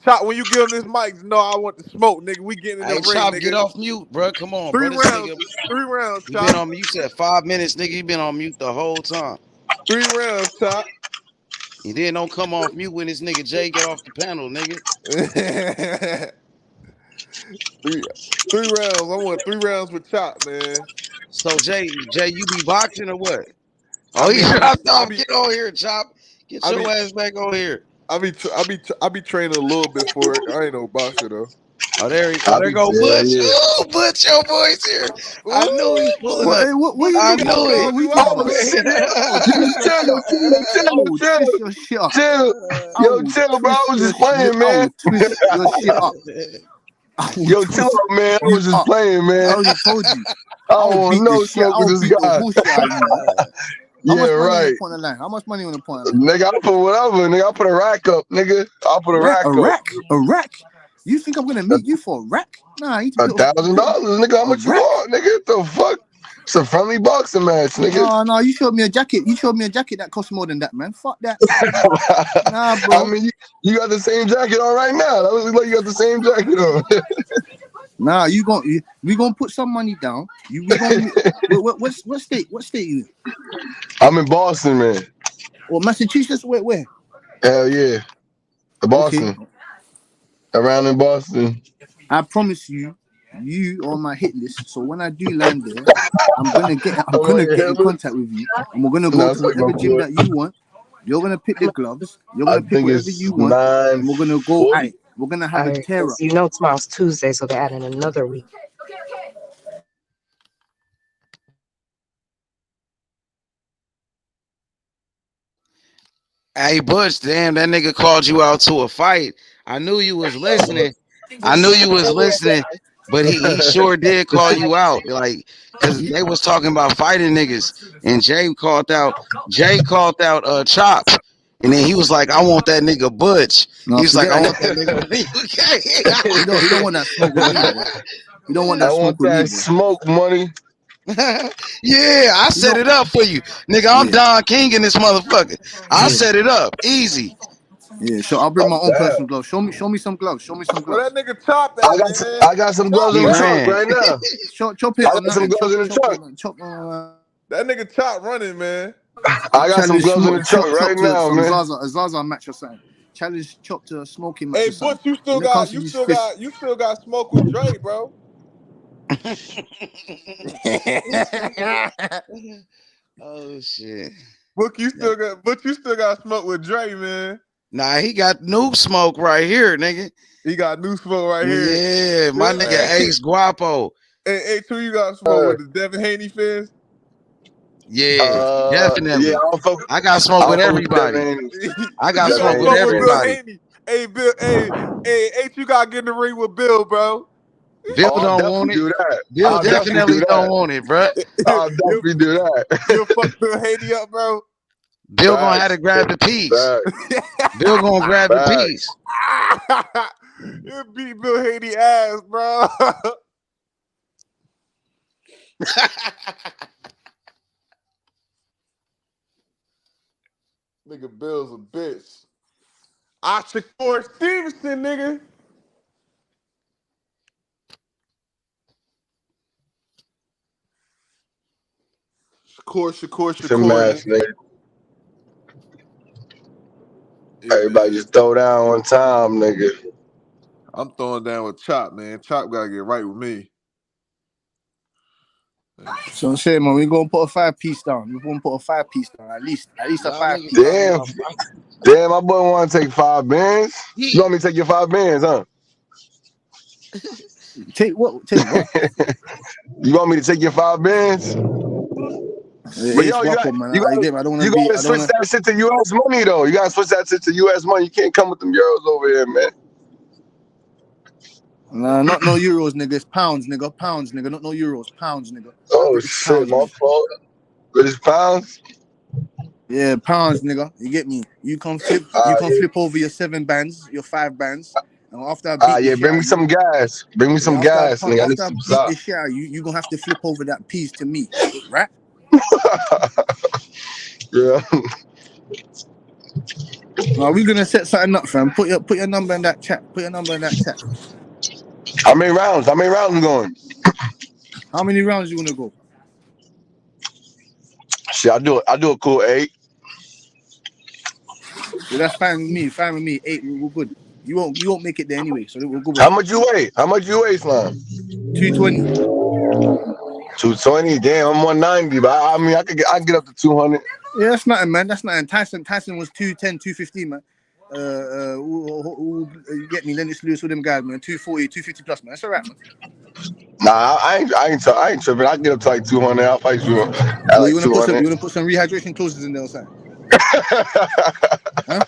P: Chop, when you give him this mic, no, I want the smoke, nigga. We getting in the ring,
S: Chop,
P: nigga.
S: get off mute, bro. Come on,
P: 3
S: bro.
P: rounds, 3 rounds,
S: You
P: Chop.
S: been on mute. You said 5 minutes, nigga. You been on mute the whole time.
P: 3 rounds, Chop.
S: And then don't come off mute when this nigga Jay get off the panel, nigga.
P: 3 rounds. I want 3 rounds with Chop, man.
S: So Jay, you be boxing or what? Oh, he dropped off. Get on here, Chop. Get your ass back on here.
P: I be training a little bit for it. I ain't no boxer though.
S: there
F: Yeah,
S: go Butch.
F: yeah.
S: Ooh, Butch, your boy's here. I knew he's pulling up.
N: What you
S: I
N: looking at,
S: knew
N: bro?
S: it.
N: What you talking
F: Oh
N: about?
F: shit!
N: Oh,
F: Chill,
N: twist your shit. Twist your shit up.
F: chill.
N: I
F: Yo,
N: will
F: chill, bro. I
N: twist
F: was
N: your
F: just
N: shit.
F: playing,
N: I
F: man.
N: will twist your shit up. I will
F: Yo, chill
N: twist
F: out, man. I
N: you
F: was just
N: up.
F: playing,
N: I
F: man.
N: already told you.
F: I
N: I'll
F: don't want
N: beat the
F: no
N: shit.
F: smoke with
N: I'll
F: this
N: beat the
F: guy.
N: bullshit out of you, man. How
F: Yeah,
N: much money on the
F: right.
N: point of line? How much money on the point of line?
F: Nigga, I put whatever. Nigga, I put a rack up, nigga. I'll put a rack
N: A
F: up.
N: rack? A rack? You think I'm gonna meet you for a rack? Nah, I need to put
F: $1,000, nigga. How
N: a
F: much you
N: rack.
F: want, nigga? What the fuck? It's a friendly boxing match, nigga.
N: No, you showed me a jacket. You showed me a jacket that costs more than that, man. Fuck that. Nah,
F: I
N: bro.
F: mean, you got the same jacket on right now. That looks like you got the same jacket on.
N: Nah, we gonna put some money down. We gonna what state? What state you in?
F: I'm in Boston, man.
N: Well, Massachusetts. Where?
F: Hell yeah,
N: Okay.
F: Boston. Around in Boston.
N: I promise you on my hit list. So when I do land there, I'm gonna get in contact with you, and we're gonna go
F: No,
N: to
F: it's like my
N: whatever gym
F: boy.
N: that you want. You're gonna pick the gloves. You're
F: I
N: gonna pick
F: think
N: whatever you
F: it's
N: want, and we're gonna go.
F: 9:40.
N: We're gonna have
O: All
N: a
O: right,
N: tear up.
O: because you know tomorrow's Tuesday, so they're adding another week.
S: Hey Butch, damn, that nigga called you out to a fight. I knew you was listening. But he sure did call you out. Like, cause they was talking about fighting niggas. And Jay called out Chop. And then he was like, I want that nigga Butch.
N: No,
S: He was like,
N: forget
S: I
N: that.
S: want that nigga.
N: He don't want that smoke with me, boy. You don't want
F: I
N: that smoke
F: want
N: with me,
F: that
N: boy.
F: smoke money.
S: Yeah, I set it up for you. Nigga, I'm
N: Yeah.
S: Don King in this motherfucker. I
N: Yeah.
S: set it up. Easy.
N: Yeah, so I'll bring my own personal gloves. Show me some gloves. Show me some
P: Where
N: gloves.
P: that nigga Chop at, man?
F: I got some gloves
P: Chop
F: in
S: He
F: the
P: running.
F: trunk
S: ran.
F: right now.
N: Chop it
F: I
N: or
F: got some
N: nothing.
F: gloves in the trunk.
P: That nigga Chop running, man.
F: I got some gloves in the
N: Chop
F: trunk right
N: to
F: now,
N: some
F: man.
N: Zaza match or something. Challenge Chop to a smoking match
P: Hey,
N: or something.
P: Butch, you
N: When
P: still
N: it comes
P: got
N: to these fists.
P: smoke with Dre, bro.
S: Oh shit.
P: But you still got smoke with Dre, man.
S: Nah, he got new smoke right here, nigga.
P: He got new smoke right here.
S: Yeah, my nigga Ace Guapo.
P: Hey, who you got smoke with? The Devin Haney fist?
S: Yeah,
F: Yeah,
S: definitely.
F: I don't fuck.
S: I got
F: I
S: smoke
F: don't
S: with
F: fuck with
S: everybody.
F: Devin.
S: I got
P: You got
S: smoke with
P: smoke with Bill
S: everybody.
P: Haney. Hey, Bill. Hey, H, you gotta get in the ring with Bill, bro.
S: Bill
F: Oh, I'll
S: don't want
F: definitely
S: it.
F: do that.
S: Bill
F: I'll definitely do
S: definitely don't
F: that.
S: want it, bruh.
F: I'll definitely do that.
P: You fuck Bill Haney up, bro.
S: Bill gonna have to
F: Facts.
S: grab the piece.
F: Facts.
S: Bill gonna grab the
F: Facts.
S: piece.
P: You beat Bill Haney ass, bro. Nigga, Bill's a bitch. Shakur Stevenson, nigga. Shakur,
F: It's a match,
P: nigga.
F: nigga. Everybody just throw down one time, nigga.
P: I'm throwing down with Chop, man. Chop gotta get right with me.
N: So I'm saying, man, we gonna put a 5-piece down. We're gonna put a 5-piece down. At least a 5-piece.
F: Damn, my boy want to take 5 bands. You want me to take your 5 bands, huh?
N: Take what? Take what?
F: You want me to take your 5 bands? But yo, you gotta switch that shit to US money though. You gotta switch that shit to US money. You can't come with them euros over here, man.
N: Nah, not no euros, nigga. It's pounds, nigga. Pounds, nigga. Not no euros. Pounds, nigga.
F: Oh
N: British
F: shit,
N: pounds,
F: my
N: nigga.
F: fault. British pounds?
N: Yeah, pounds, nigga. You get me? You can flip over your 7 bands, your 5 bands. And after I beat the shit
F: bring
N: out
F: me
N: of
F: some
N: you,
F: gas. Bring me some gas, nigga. I need
N: after I
F: some
N: beat
F: sauce.
N: the shit out of you, you gonna have to flip over that piece to me, right?
F: Yeah.
N: Now we're gonna set something up, fam. Put your number in that chat. Put your number in that chat.
F: How many rounds we going?
N: How many rounds you wanna go?
F: Shit, I do a cool 8.
N: Yeah, that's fine with me. Fine with me. 8, we're good. You won't make it there anyway, so we're good with
F: How much you weigh? How much you weigh, Slime?
N: 220.
F: 220. Damn, I'm 190, but I mean I can get up to 200.
N: Yeah, that's nothing, man. That's nothing. Tyson was 210, 215, man. you get me, Lennox Lewis, all them guys, man. 240, 250 plus, man. That's all right, man.
F: Nah, I ain't tripping. I can get up to like 200. I'll fight you at
N: Well,
F: like 200.
N: you wanna put some rehydration clauses in there or something? Huh?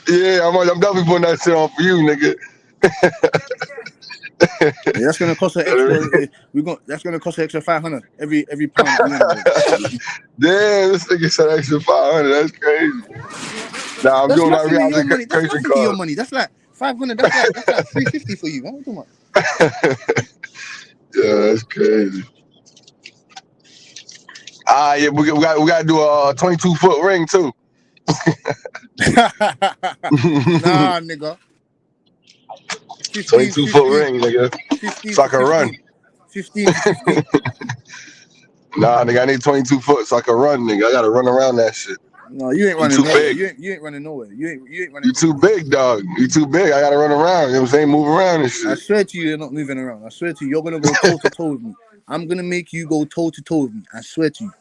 F: Yeah, I'm definitely putting that shit on for you, nigga.
N: Yeah, that's gonna cost an extra. That's gonna cost an extra 500 every pound that we win over.
F: Damn, this nigga said extra 500. That's crazy. Nah, I'm
N: That's
F: doing that
N: nothing to your money. That's
F: rehabilitation
N: nothing to your
F: card.
N: money. That's like 500. That's like 350 for you. What are you talking about?
F: Yeah, that's crazy. Yeah, we got to do a 22-foot ring too.
N: Nah, nigga. 15,
F: 22-foot ring, nigga.
N: 15
F: So I
N: to
F: can
N: 15.
F: run.
N: 15 to 15.
F: Nah, nigga, I need 22 foot so I can run, nigga. I gotta run around that shit.
N: No, you ain't
F: You
N: running
F: too
N: nowhere.
F: big.
N: You ain't running nowhere. You ain't running.
F: You too big, dog. You too big. I gotta run around. You know what I'm saying? Move around and
N: I
F: shit.
N: swear to you, you're not moving around. I swear to you, you're gonna go toe to toe with me. I'm gonna make you go toe to toe with me. I swear to you.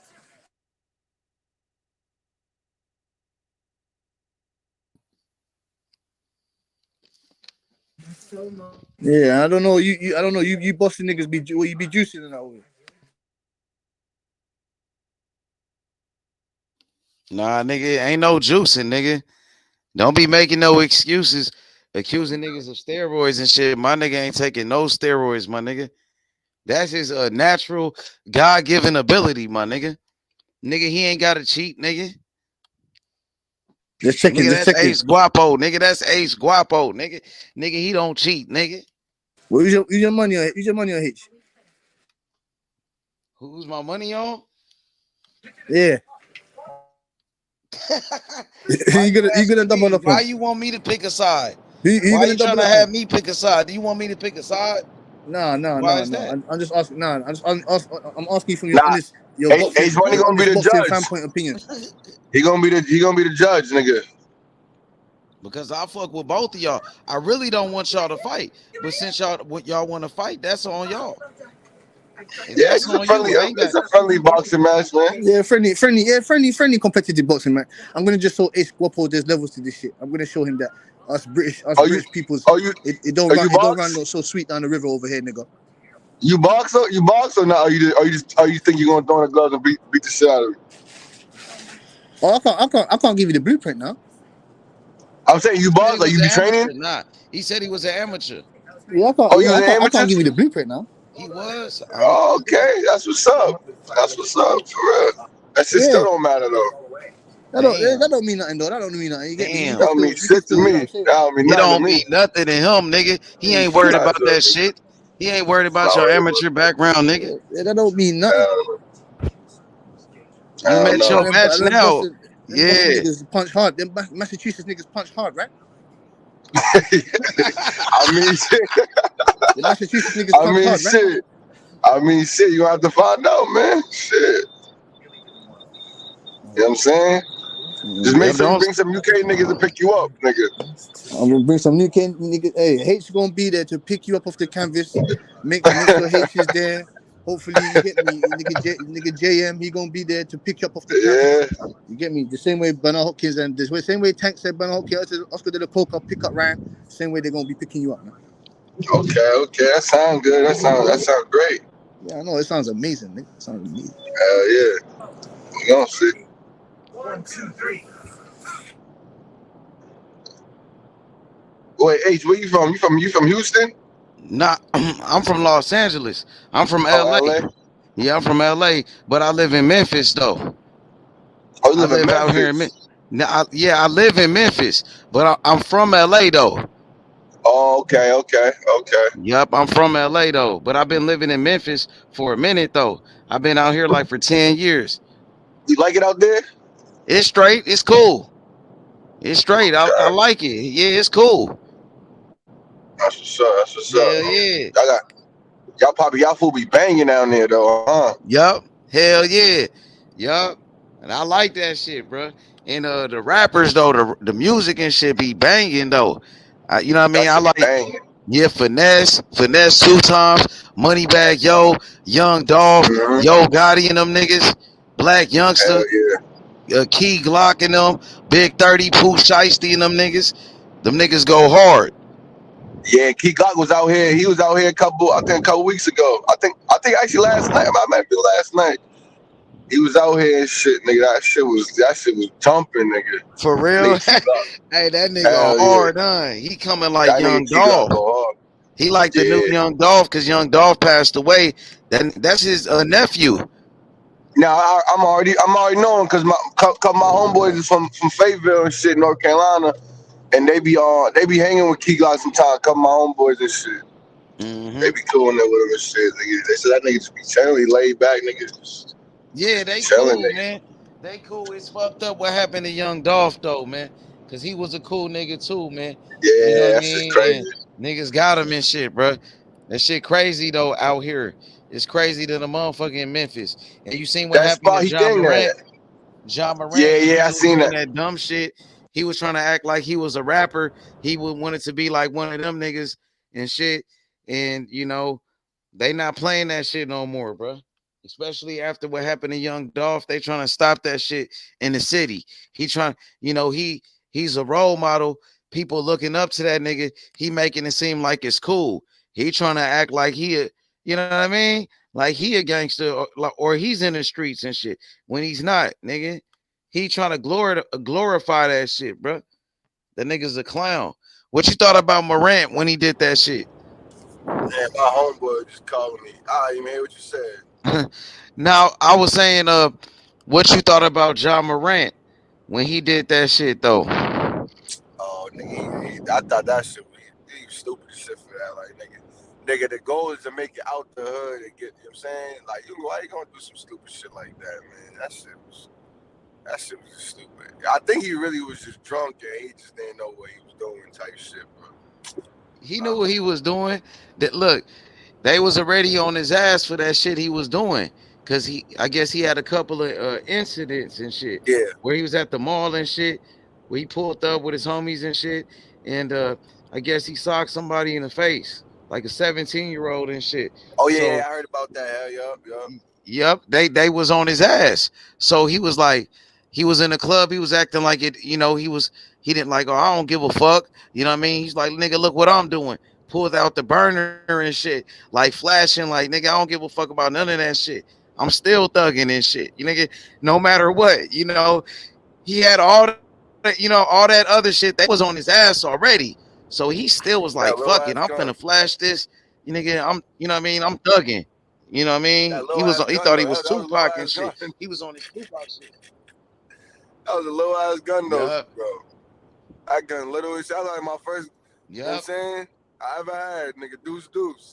N: Yeah, I don't know. I don't know. You Boston niggas be you be juicing in that way.
S: Nah, nigga, ain't no juicing, nigga. Don't be making no excuses, accusing niggas of steroids and shit. My nigga ain't taking no steroids, my nigga. That's his natural, God-given ability, my nigga. Nigga, he ain't got to cheat, nigga.
N: Let's check it.
S: Nigga,
N: Let's
S: that's
N: check it.
S: Ace Guapo, nigga. That's Ace Guapo, nigga. Nigga, he don't cheat, nigga.
N: Well, use your money on H.
S: Who's my money on?
N: Yeah.
S: Why
N: you gonna double
S: me?
N: up
S: Why
N: on?
S: you want me to pick a side?
N: You
S: Why
N: gonna
S: you trying
N: double
S: to
N: up
S: have
N: on?
S: me pick a side? Do you want me to pick a side?
N: No.
S: Why is that?
N: I'm just asking. No, I'm asking from your
F: Nah,
N: honest, your
F: Ace Money gonna be
N: honest
F: the
N: boxing fan
F: judge.
N: point opinion.
F: He gonna be the judge, nigga.
S: Because I fuck with both of y'all. I really don't want y'all to fight, but since y'all want to fight, that's on y'all. And
F: Yeah,
S: that's on you. I ain't got.
F: it's a friendly boxing match, man.
N: Yeah, friendly competitive boxing, man. I'm gonna just show Ace Guapo there's levels to this shit. I'm gonna show him that us British peoples, it don't run so sweet down the river over here, nigga.
F: You box or not? Or you think you're gonna throw in the gloves and beat the shit out of him?
N: Oh, I can't give you the blueprint now.
F: I'm saying you
S: He said he
F: box, like
S: was
F: you
S: an
F: be
S: amateur.
F: training?
S: Nah, he said he was an amateur.
N: Yeah,
F: Oh, you was an
N: I
F: amateur?
N: can't give you the blueprint now.
S: He was.
F: Okay, that's what's up. That's what's up, for real. That shit still
N: Yeah.
F: don't matter though.
N: That don't mean nothing though. That don't mean nothing. You get me?
S: Damn.
F: That don't mean shit to me. That don't mean
S: It
F: nothing to
S: don't
F: me.
S: mean nothing to him, nigga. He ain't worried about that shit. He ain't worried about your amateur background, nigga.
N: Yeah, that don't mean nothing.
S: You met your match
N: Them
S: now.
N: Boston
S: Yeah.
N: niggas punch hard. Them Massachusetts niggas punch hard, right?
F: I mean shit.
N: The Massachusetts niggas punch hard, right?
F: I mean shit. You have to find out, man. Shit. You know what I'm saying? Just make sure you bring some UK niggas to pick you up, nigga.
N: I'm gonna bring some new niggas. Hey, H gonna be there to pick you up off the canvas. Make sure H is there. Hopefully, you get me, nigga JM. He gonna be there to pick you up off the canvas.
F: Yeah.
N: You get me? The same way Bernard Hopkins and the same way Tank said Bernard Hopkins, Oscar de la Coca pick up Ryan. Same way they're gonna be picking you up, man.
F: Okay. That sounds good. That sounds great.
N: Yeah, I know. It sounds amazing, nigga. It sounds amazing.
F: Hell yeah. We gonna see.
H: 1, 2, 3.
F: Wait, H, where you from? You from Houston?
S: Nah, I'm from Los Angeles. I'm from
F: Oh,
S: LA.
F: LA?
S: Yeah, I'm from LA, but I live in Memphis though.
F: Oh, you
S: I
F: live in
S: live out here in
F: Memphis?
S: I live in Memphis, but I'm from LA though.
F: Oh, okay.
S: Yep, I'm from LA though, but I've been living in Memphis for a minute though. I've been out here like for 10 years.
F: You like it out there?
S: It's straight. It's cool. It's straight. I like it. Yeah, it's cool.
F: That's what's up.
S: Hell yeah.
F: Y'all fool be banging down there though, huh?
S: Yup. Hell yeah. Yup. And I like that shit, bro. And the rappers though, the music and shit be banging though. You know what I mean?
F: That
S: I
F: shit be
S: like
F: banging.
S: yeah, finesse 2 times, Moneybag Yo, Young Dolph, Yo Gotti and them niggas, Black Youngster,
F: Hell yeah.
S: Key Glock and them, Big 30, Pooh Shiesty and them niggas. Them niggas go hard.
F: Yeah, Key Glock was out here. He was out here a couple weeks ago. I think actually last night. I might be last night. He was out here and shit, nigga. That shit was jumping, nigga.
S: For real?
F: Nigga, Key Glock.
S: Hey, that nigga
F: Hell yeah.
S: hard, huh? He coming like
F: That nigga
S: Young
F: Key Glock
S: Dolph.
F: go hard.
S: He like the new
F: Yeah.
S: Young Dolph because Young Dolph passed away. That's his nephew.
F: Now I'm already knowing because my homeboys is from Fayetteville and shit, North Carolina, and they be hanging with Key Glock sometimes. Couple of my homeboys and shit. They be cool in there with him and shit. Nigga. They said that nigga just be chilling, laid back, nigga. Just
S: Yeah, they
F: chilling,
S: cool,
F: nigga.
S: man. They cool. It's fucked up what happened to Young Dolph though, man. Cause he was a cool nigga too, man. You know
F: Yeah,
S: what I
F: that's just
S: mean?
F: crazy.
S: And niggas got him and shit, bro. That shit crazy though out here. It's crazy to the motherfucking Memphis. And you seen what
F: That
S: happened to
F: spot he
S: John
F: dang
S: Morant?
F: that.
S: John Morant,
F: Yeah,
S: when he
F: I
S: was
F: seen
S: doing
F: that.
S: that dumb shit, he was trying to act like he was a rapper. He wanted to be like one of them niggas and shit. And you know, they not playing that shit no more, bro. Especially after what happened to Young Dolph, they trying to stop that shit in the city. He trying, you know, he's a role model. People looking up to that nigga. He making it seem like it's cool. He trying to act like you know what I mean? Like he a gangster or he's in the streets and shit. When he's not, nigga. He trying to glorify that shit, bro. That nigga's a clown. What you thought about Morant when he did that shit?
F: Man, my homeboy just calling me. I didn't even hear what you said.
S: Now I was saying, what you thought about John Morant when he did that shit though?
F: Oh, nigga, I thought that shit he was stupid as shit for that. Like, nigga, the goal is to make it out the hood and get, you know what I'm saying? Like, why you gonna do some stupid shit like that, man? That shit was just stupid. I think he really was just drunk and he just didn't know what he was doing type shit, bro.
S: He knew what he was doing. That look, they was already on his ass for that shit he was doing. Cause I guess he had a couple of incidents and shit
F: Yeah.
S: where he was at the mall and shit, where he pulled up with his homies and shit, and I guess he socked somebody in the face, like a 17-year-old and shit.
F: Oh yeah,
S: So
F: I heard about that. Hell, yup.
S: yep, they was on his ass. So he was like, he was in the club, he was acting like it, you know, he didn't like, oh, I don't give a fuck. You know what I mean? He's like, nigga, look what I'm doing. Pulled out the burner and shit, like flashing, like, nigga, I don't give a fuck about none of that shit. I'm still thugging and shit. You nigga, no matter what, you know, he had all that, you know, all that other shit that was on his ass already. So he still was like, fuck it, I'm finna flash this. You nigga, you know what I mean? I'm thugging. You know what I mean? He thought he was Tupac and shit. He was on his Tupac shit.
F: That was a little ass gun though,
S: Yep.
F: bro. That gun little as shit. That was like my first, you know what I'm
S: Yep.
F: saying? I ever had, nigga, deuce.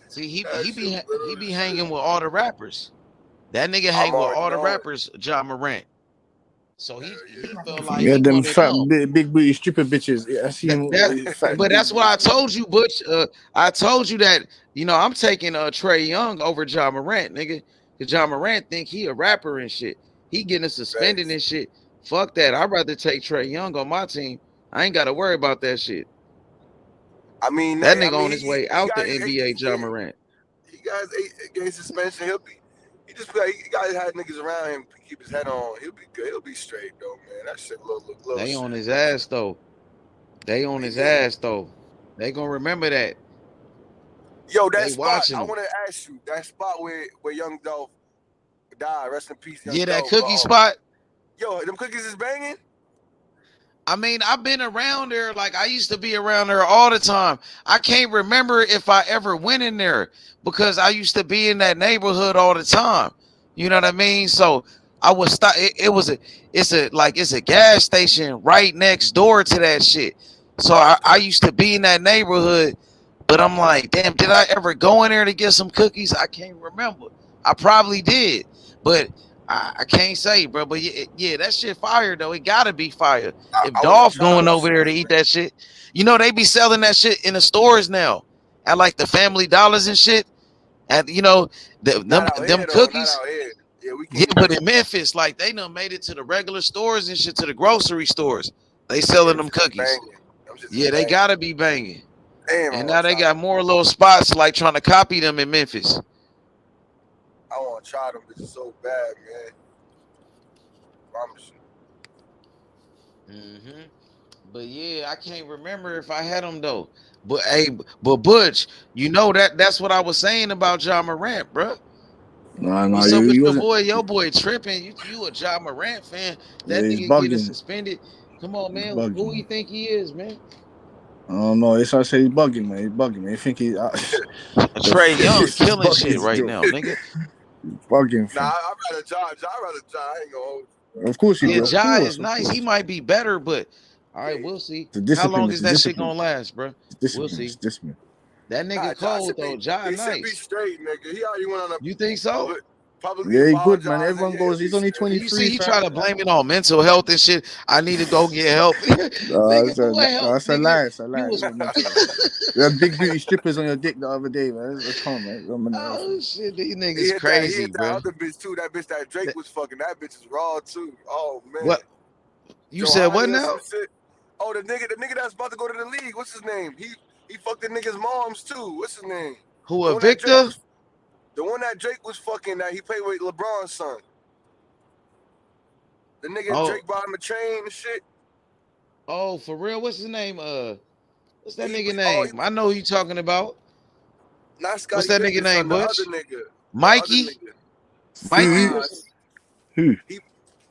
S: See, he be hanging with all the rappers. That nigga hang with all the rappers, John Morant. So he felt like
N: Yeah,
S: he
N: them
S: one of
N: fat,
S: them.
N: big booty stripper bitches. Yeah, I see him. Fat,
S: But that's what I told you, Butch. I told you that, you know, I'm taking Trey Young over John Morant, nigga. Because John Morant think he a rapper and shit. He getting suspended and shit. Fuck that. I'd rather take Trey Young on my team. I ain't got to worry about that shit.
F: I mean,
S: That nigga on his way out the NBA, John Morant.
F: He got his 8 game suspension. He just like he got had niggas around him to keep his head on. He'll be good. He'll be straight though, man. That shit little
S: They
F: shit.
S: on his ass though. They on his ass though. They gonna remember that.
F: Yo, that
S: They
F: spot.
S: watching
F: I
S: him.
F: want to ask you that spot where Young Dolph died. Rest in peace, Young
S: Yeah, that
F: Dolph.
S: cookie spot.
F: Yo, them cookies is banging.
S: I mean, I've been around there. Like, I used to be around there all the time. I can't remember if I ever went in there because I used to be in that neighborhood all the time. You know what I mean? So I was stop. It's a gas station right next door to that shit. So I used to be in that neighborhood, but I'm like, damn, did I ever go in there to get some cookies? I can't remember. I probably did, but I can't say, bro. But yeah, that shit fire though. It gotta be fire. If Dolph going over there to eat that shit, you know they be selling that shit in the stores now, at like the Family Dollars and shit. And you know them cookies. Yeah, but in Memphis, like they done made it to the regular stores and shit, to the grocery stores. They selling them cookies. Yeah, they gotta be banging. And now they got more little spots like trying to copy them in Memphis.
F: I want to try them bitches so bad, man.
K: promise you.
S: Mm-hmm. But yeah, I can't remember if I had him though. But hey, but Butch, you know that's what I was saying about John Morant, bro.
N: No,
S: What's up with
N: he
S: your
N: wasn't.
S: boy? Your boy tripping. You a John Morant fan?
N: Yeah,
S: That
N: he's
S: nigga getting
N: bugging.
S: suspended. Come on,
N: He's
S: man. Who
N: bugging.
S: he think he is, man?
N: I don't know. That's why I say he's bugging, man. He's bugging, man. You think he?
S: Trey Young
N: He's
S: killing
N: bugging
S: shit right
N: still.
S: now, nigga.
N: He's bugging,
K: Nah,
N: fam.
K: I'd rather John. I'd rather John. I ain't gonna hold you.
N: Of course he
S: Yeah,
N: do. Of
S: Jai
N: course,
S: is
N: of
S: nice. He
N: course.
S: might be better, but all right, we'll see.
N: The
S: How
N: discipline
S: long
N: is
S: is
N: the
S: that shit
N: discipline.
S: gonna last, bro?
N: It's
S: We'll
N: discipline. It's
S: see.
N: discipline.
S: That
K: Nah,
S: nigga
K: John
S: cold
K: should
S: though.
K: be.
S: Jai
K: He should be
S: nice.
K: straight, nigga. He already went on a
S: You think so?
K: publicly
N: Yeah, he good, man.
K: apologizing.
N: Everyone
K: Yeah, he'll
N: goes.
K: be
N: He's only
K: straight.
S: You see,
N: 23,
S: he
N: fam.
S: try to blame it on mental health and shit. I need to go get help. Nigga, what help,
N: That's a
S: nigga?
N: lie. It's a lie.
S: You
N: It's
S: was
N: not mental health. You had big booty strippers on your dick the other day, man. Let's come, man. It's not mental health,
S: oh
N: man.
S: shit, these
K: He
S: niggas
K: hit that. He
S: crazy,
K: hit that
S: bro.
K: other bitch too. That bitch that Drake was fucking. That bitch is raw too. Oh man.
S: What you said? What
K: Johanny or
S: now?
K: some shit. Oh, the nigga that's about to go to the league. What's his name? He fucked the nigga's moms too. What's his name?
S: Who
K: The
S: a
K: one that Drake
S: Victor?
K: was. The one that Drake was fucking. That he played with LeBron's son. The nigga
S: Oh,
K: Drake bought him a chain and shit.
S: oh, for real? What's his name? What's that
K: He
S: nigga
K: oh
S: name? I know who you talking about.
K: not
S: What's
K: Scottie
S: that nigga
K: Pippen's
S: name,
K: son. The other
S: Butch?
K: nigga. The other
S: Mikey?
K: nigga.
S: Mikey?
K: Nah.
N: Who?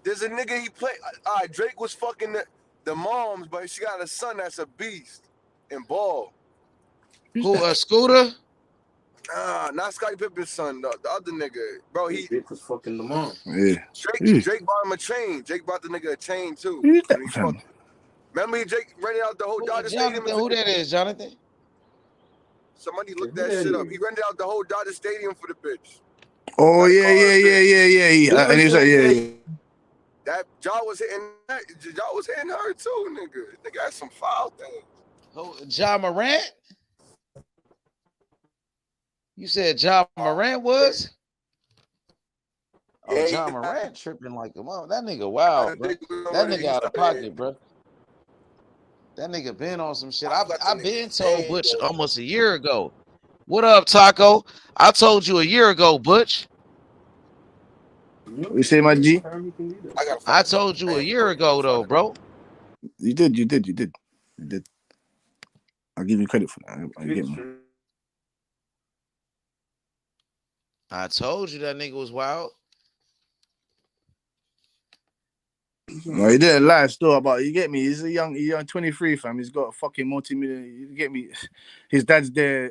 K: There's a nigga he played. All right, Drake was fucking the moms, but she got a son that's a beast and ball.
S: Who? Scooter?
K: Not Scottie Pippen's son. The other nigga, bro.
D: Drake was fucking the mom.
N: Yeah.
K: Drake bought him a chain. Drake bought the nigga a chain too.
N: Who's
K: And
N: that,
K: he
N: fam?
K: fucked. Remember, Drake rented out the whole Dodger Stadium.
S: Jonathan? Who that is, Jonathan?
K: Somebody look
D: Who
K: that
D: that
K: shit up.
D: is?
K: He rented out the whole Dodger Stadium for the bitch.
N: Oh
K: Gotta
N: yeah,
K: call her
N: yeah,
K: a
N: yeah,
K: bitch.
N: yeah, yeah. And he was like, yeah.
K: That jaw was hitting. Jaw was hitting her too, nigga. Nigga had some foul things.
S: Who? John Morant? You said John Morant was? Oh, John Morant tripping like a mom. That nigga wild, bro. That nigga out of pocket, bro. That nigga been on some shit. I've been told Butch almost a year ago. What up, Taco? I told you a year ago, Butch.
N: You say, my G?
S: I told you a year ago, though, bro.
N: You did. I'll give you credit for that. I get me.
S: I told you that nigga was wild.
N: No, he didn't lie still about you get me. He's a young 23, fam. He's got a fucking multi-million. You get me? His dad's there.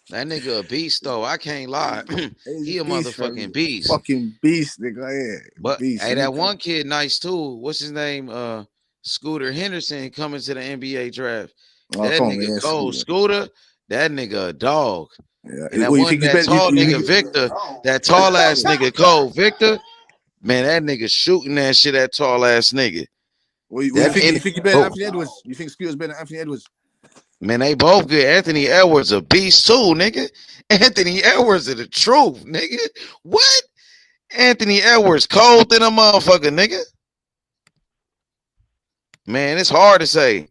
S: That nigga a beast, though. I can't lie. He a
N: beast,
S: motherfucking
N: fam.
S: beast.
N: Fucking beast, nigga. Yeah.
S: But
N: beast.
S: hey, that one kid nice too. What's his name? Scooter Henderson coming to the NBA draft. That nigga cold. Scooter, that nigga a dog.
N: Yeah.
S: And that tall nigga Victor, that tall ass nigga Cole. Victor, man, that nigga shooting that shit at tall ass nigga.
N: You think you better than Anthony Edwards? You think Scooter's better than Anthony Edwards?
S: Man, they both good. Anthony Edwards a beast too, nigga. Anthony Edwards is the truth, nigga. What? Anthony Edwards cold than a motherfucker, nigga. Man, it's hard to say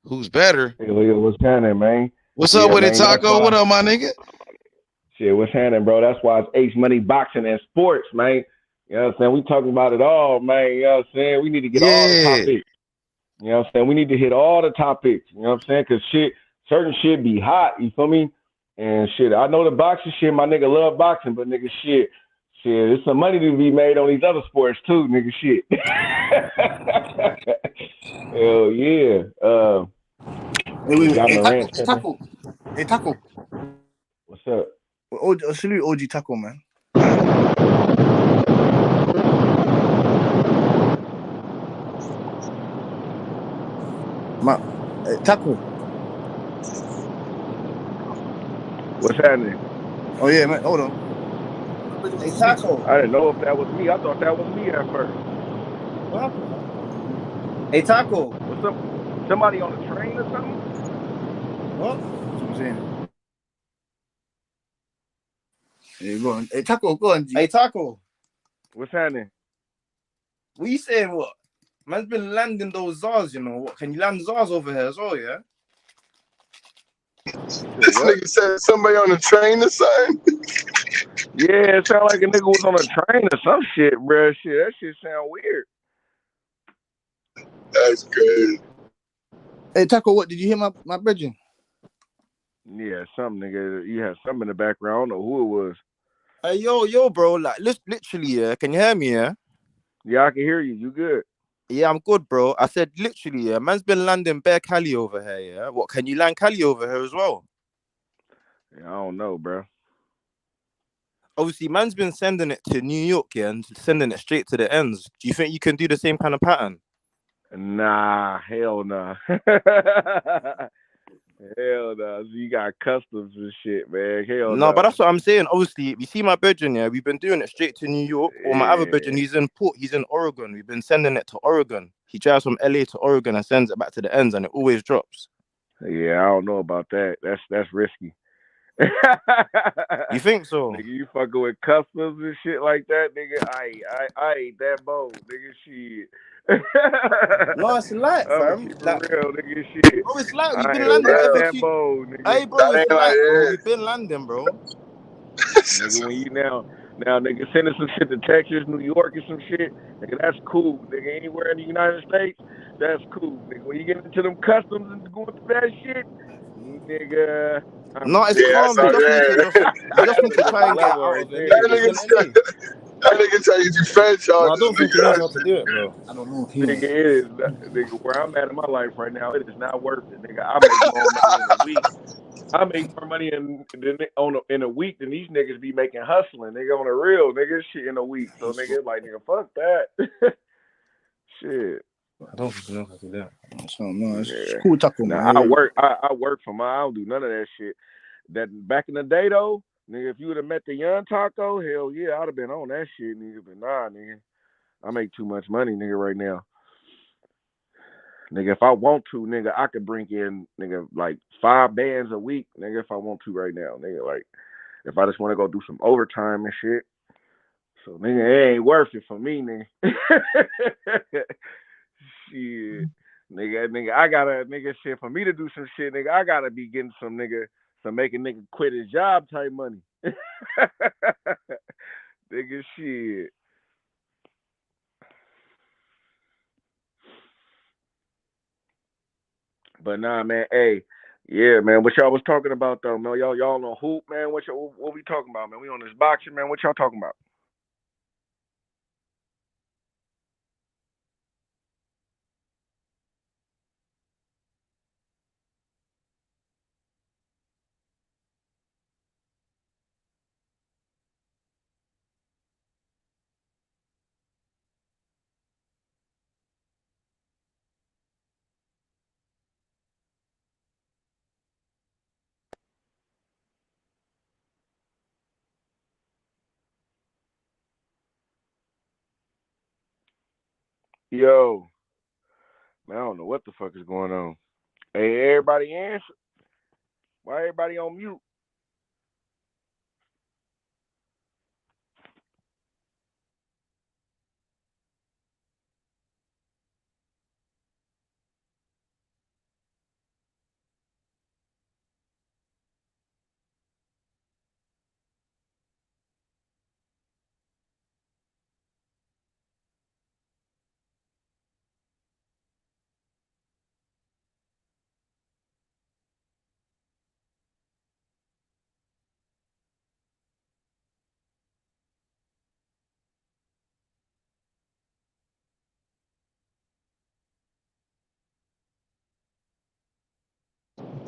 S: who's better.
M: Hey, what's happening, man?
S: What's up with it, Taco? What up, my nigga?
M: Shit, what's happening, bro? That's why it's H Money Boxing and Sports, man. You know what I'm saying? We talking about it all, man. You know what I'm saying? We need to get all the topics. You know what I'm saying? We need to hit all the topics. You know what I'm saying? Because certain shit be hot, you feel me? And shit, I know the boxing shit, my nigga love boxing, but nigga shit, there's some money to be made on these other sports too, nigga shit. Hell yeah.
N: Hey, Taco.
M: What's up?
N: Salute OG Taco, man. Taco.
M: What's happening?
N: Oh yeah, man. Hold on. Hey, Taco.
M: I didn't know if that was me. I thought that was me at first.
N: What happened? Hey, Taco.
M: What's up? Somebody on a train or something?
N: What? That's what I'm saying. Hey, go on. Hey, Taco, go on. G.
R: Hey, Taco.
M: What's happening?
R: What you saying? What? Man's been landing those Zars, you know. What? Can you land Zars over here as well, yeah?
F: This nigga said somebody on the train or something.
M: Yeah, it sound like a nigga was on a train or some shit, bro. Shit, that shit sound weird.
F: That's crazy.
R: Hey, Taco, what did you hear my brethren?
M: Yeah, some nigga, you had something in the background. I don't know who it was.
R: Hey, yo, bro, like, literally, yeah. Can you hear me, yeah?
M: Yeah, I can hear you. You good?
R: Yeah, I'm good, bro. I said literally, yeah. Man's been landing bare Cali over here, yeah. What? Can you land Cali over here as well?
M: Yeah, I don't know, bro.
R: Obviously, man's been sending it to New York, yeah, and sending it straight to the ends. Do you think you can do the same kind of pattern?
M: Nah, hell nah. Hell nah. So you got customs and shit, man. Hell
R: No, but
M: nah.
R: that's what I'm saying. Obviously, you see my brethren, yeah, we've been doing it straight to New York. Or my other brethren,
M: Yeah.
R: he's in Oregon. We've been sending it to Oregon. He drives from LA to Oregon and sends it back to the ends, and it always drops.
M: Yeah, I don't know about that. That's risky.
R: You think so?
M: Nigga, you fucking with customs and shit like that, nigga. I ain't that bold, nigga. Shit.
R: No, it's light,
M: I'ma
R: fam.
M: keep it
R: Like,
M: real, nigga. Shit.
R: bro, it's light. We've
M: I
R: been
M: ain't
R: landing
M: that
R: every
M: that
R: few.
M: bold, nigga.
R: Hey, bro,
F: That
R: it's
F: ain't like
R: light, bro.
F: it.
R: We've been landing, bro.
M: Nigga, when you now, nigga, sending some shit to Texas, New York, and some shit, nigga, that's cool. Nigga, anywhere in the United States, that's cool. Nigga, when you get into them customs and going through that shit, nigga, I'm
R: No, it's
F: Yeah,
M: good.
F: that's
R: calm.
F: what I'm saying.
R: You just
M: That's
R: need to try
M: another
R: and get it
M: level
R: out
M: right
R: of
M: there.
R: LA.
F: That
R: He's
F: nigga,
R: in LA.
F: that nigga tell you do Fed
R: No, I
F: charges,
R: don't think he knows
F: nigga.
R: how to do it, bro. I don't know if he
M: Nigga,
R: knows.
M: it is, nigga, where I'm at in my life right now, it is not worth it. Nigga, I make more money in a week. I make more money in a week than these niggas be making hustling, nigga, on the real, nigga, shit in a week. So, nigga, like, nigga, fuck that. Shit.
R: I don't think he knows how to do it. So, no, it's
M: Yeah.
R: cool, Taco,
M: Now
R: man.
M: I work for my. I don't do none of that shit. That back in the day though, nigga, if you would have met the young Taco, hell yeah, I'd have been on that shit, nigga. But nah, nigga, I make too much money, nigga, right now. Nigga, if I want to, nigga, I could bring in, nigga, like 5 bands a week, nigga, if I want to right now, nigga. Like, if I just want to go do some overtime and shit. So, nigga, it ain't worth it for me, nigga. Shit. Nigga, I gotta, nigga, shit, for me to do some shit, nigga, I gotta be getting some making nigga quit his job type money. Nigga, shit. But nah, man, hey, yeah, man, what y'all was talking about though, man? Y'all on hoop, man? What we talking about, man? We on this boxing, man? What y'all talking about? Yo, man, I don't know what the fuck is going on. Hey, everybody answer. Why everybody on mute?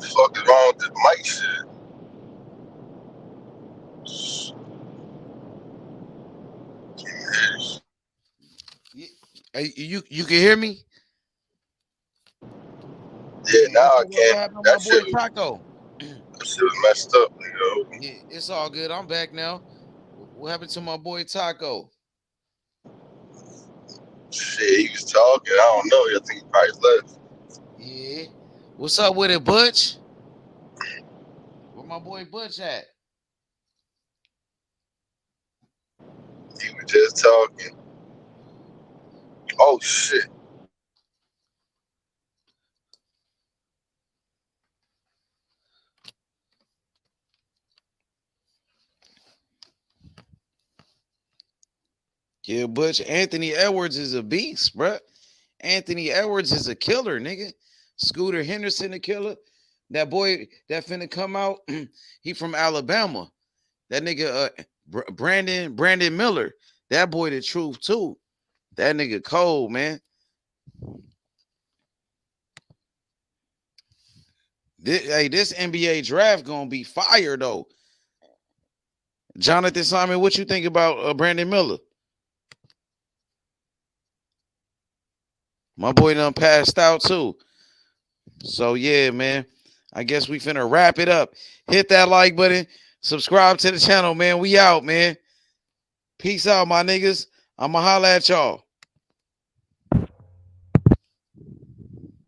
F: Fuck is wrong with this mic shit?
S: Hey, you can hear me?
F: Yeah,
S: Damn,
F: now I
S: what
F: can't.
S: happened to my boy Taco?
F: That shit was messed up, nigga.
S: Yeah, it's all good. I'm back now. What happened to my boy Taco?
F: Shit, he was talking. I don't know. I think he probably left.
S: Yeah. What's up with it, Butch? Where my boy Butch at?
F: He was just talking. Oh shit.
S: Yeah, Butch. Anthony Edwards is a beast, bruh. Anthony Edwards is a killer, nigga. Scooter Henderson, a killer. That boy that finna come out, he from Alabama. That nigga, Brandon Miller. That boy, the truth too. That nigga cold, man. This NBA draft gonna be fire though. Jonathan Simon, what you think about Brandon Miller? My boy done passed out too. So yeah, man. I guess we finna wrap it up. Hit that like button. Subscribe to the channel, man. We out, man. Peace out, my niggas. I'ma holla at y'all.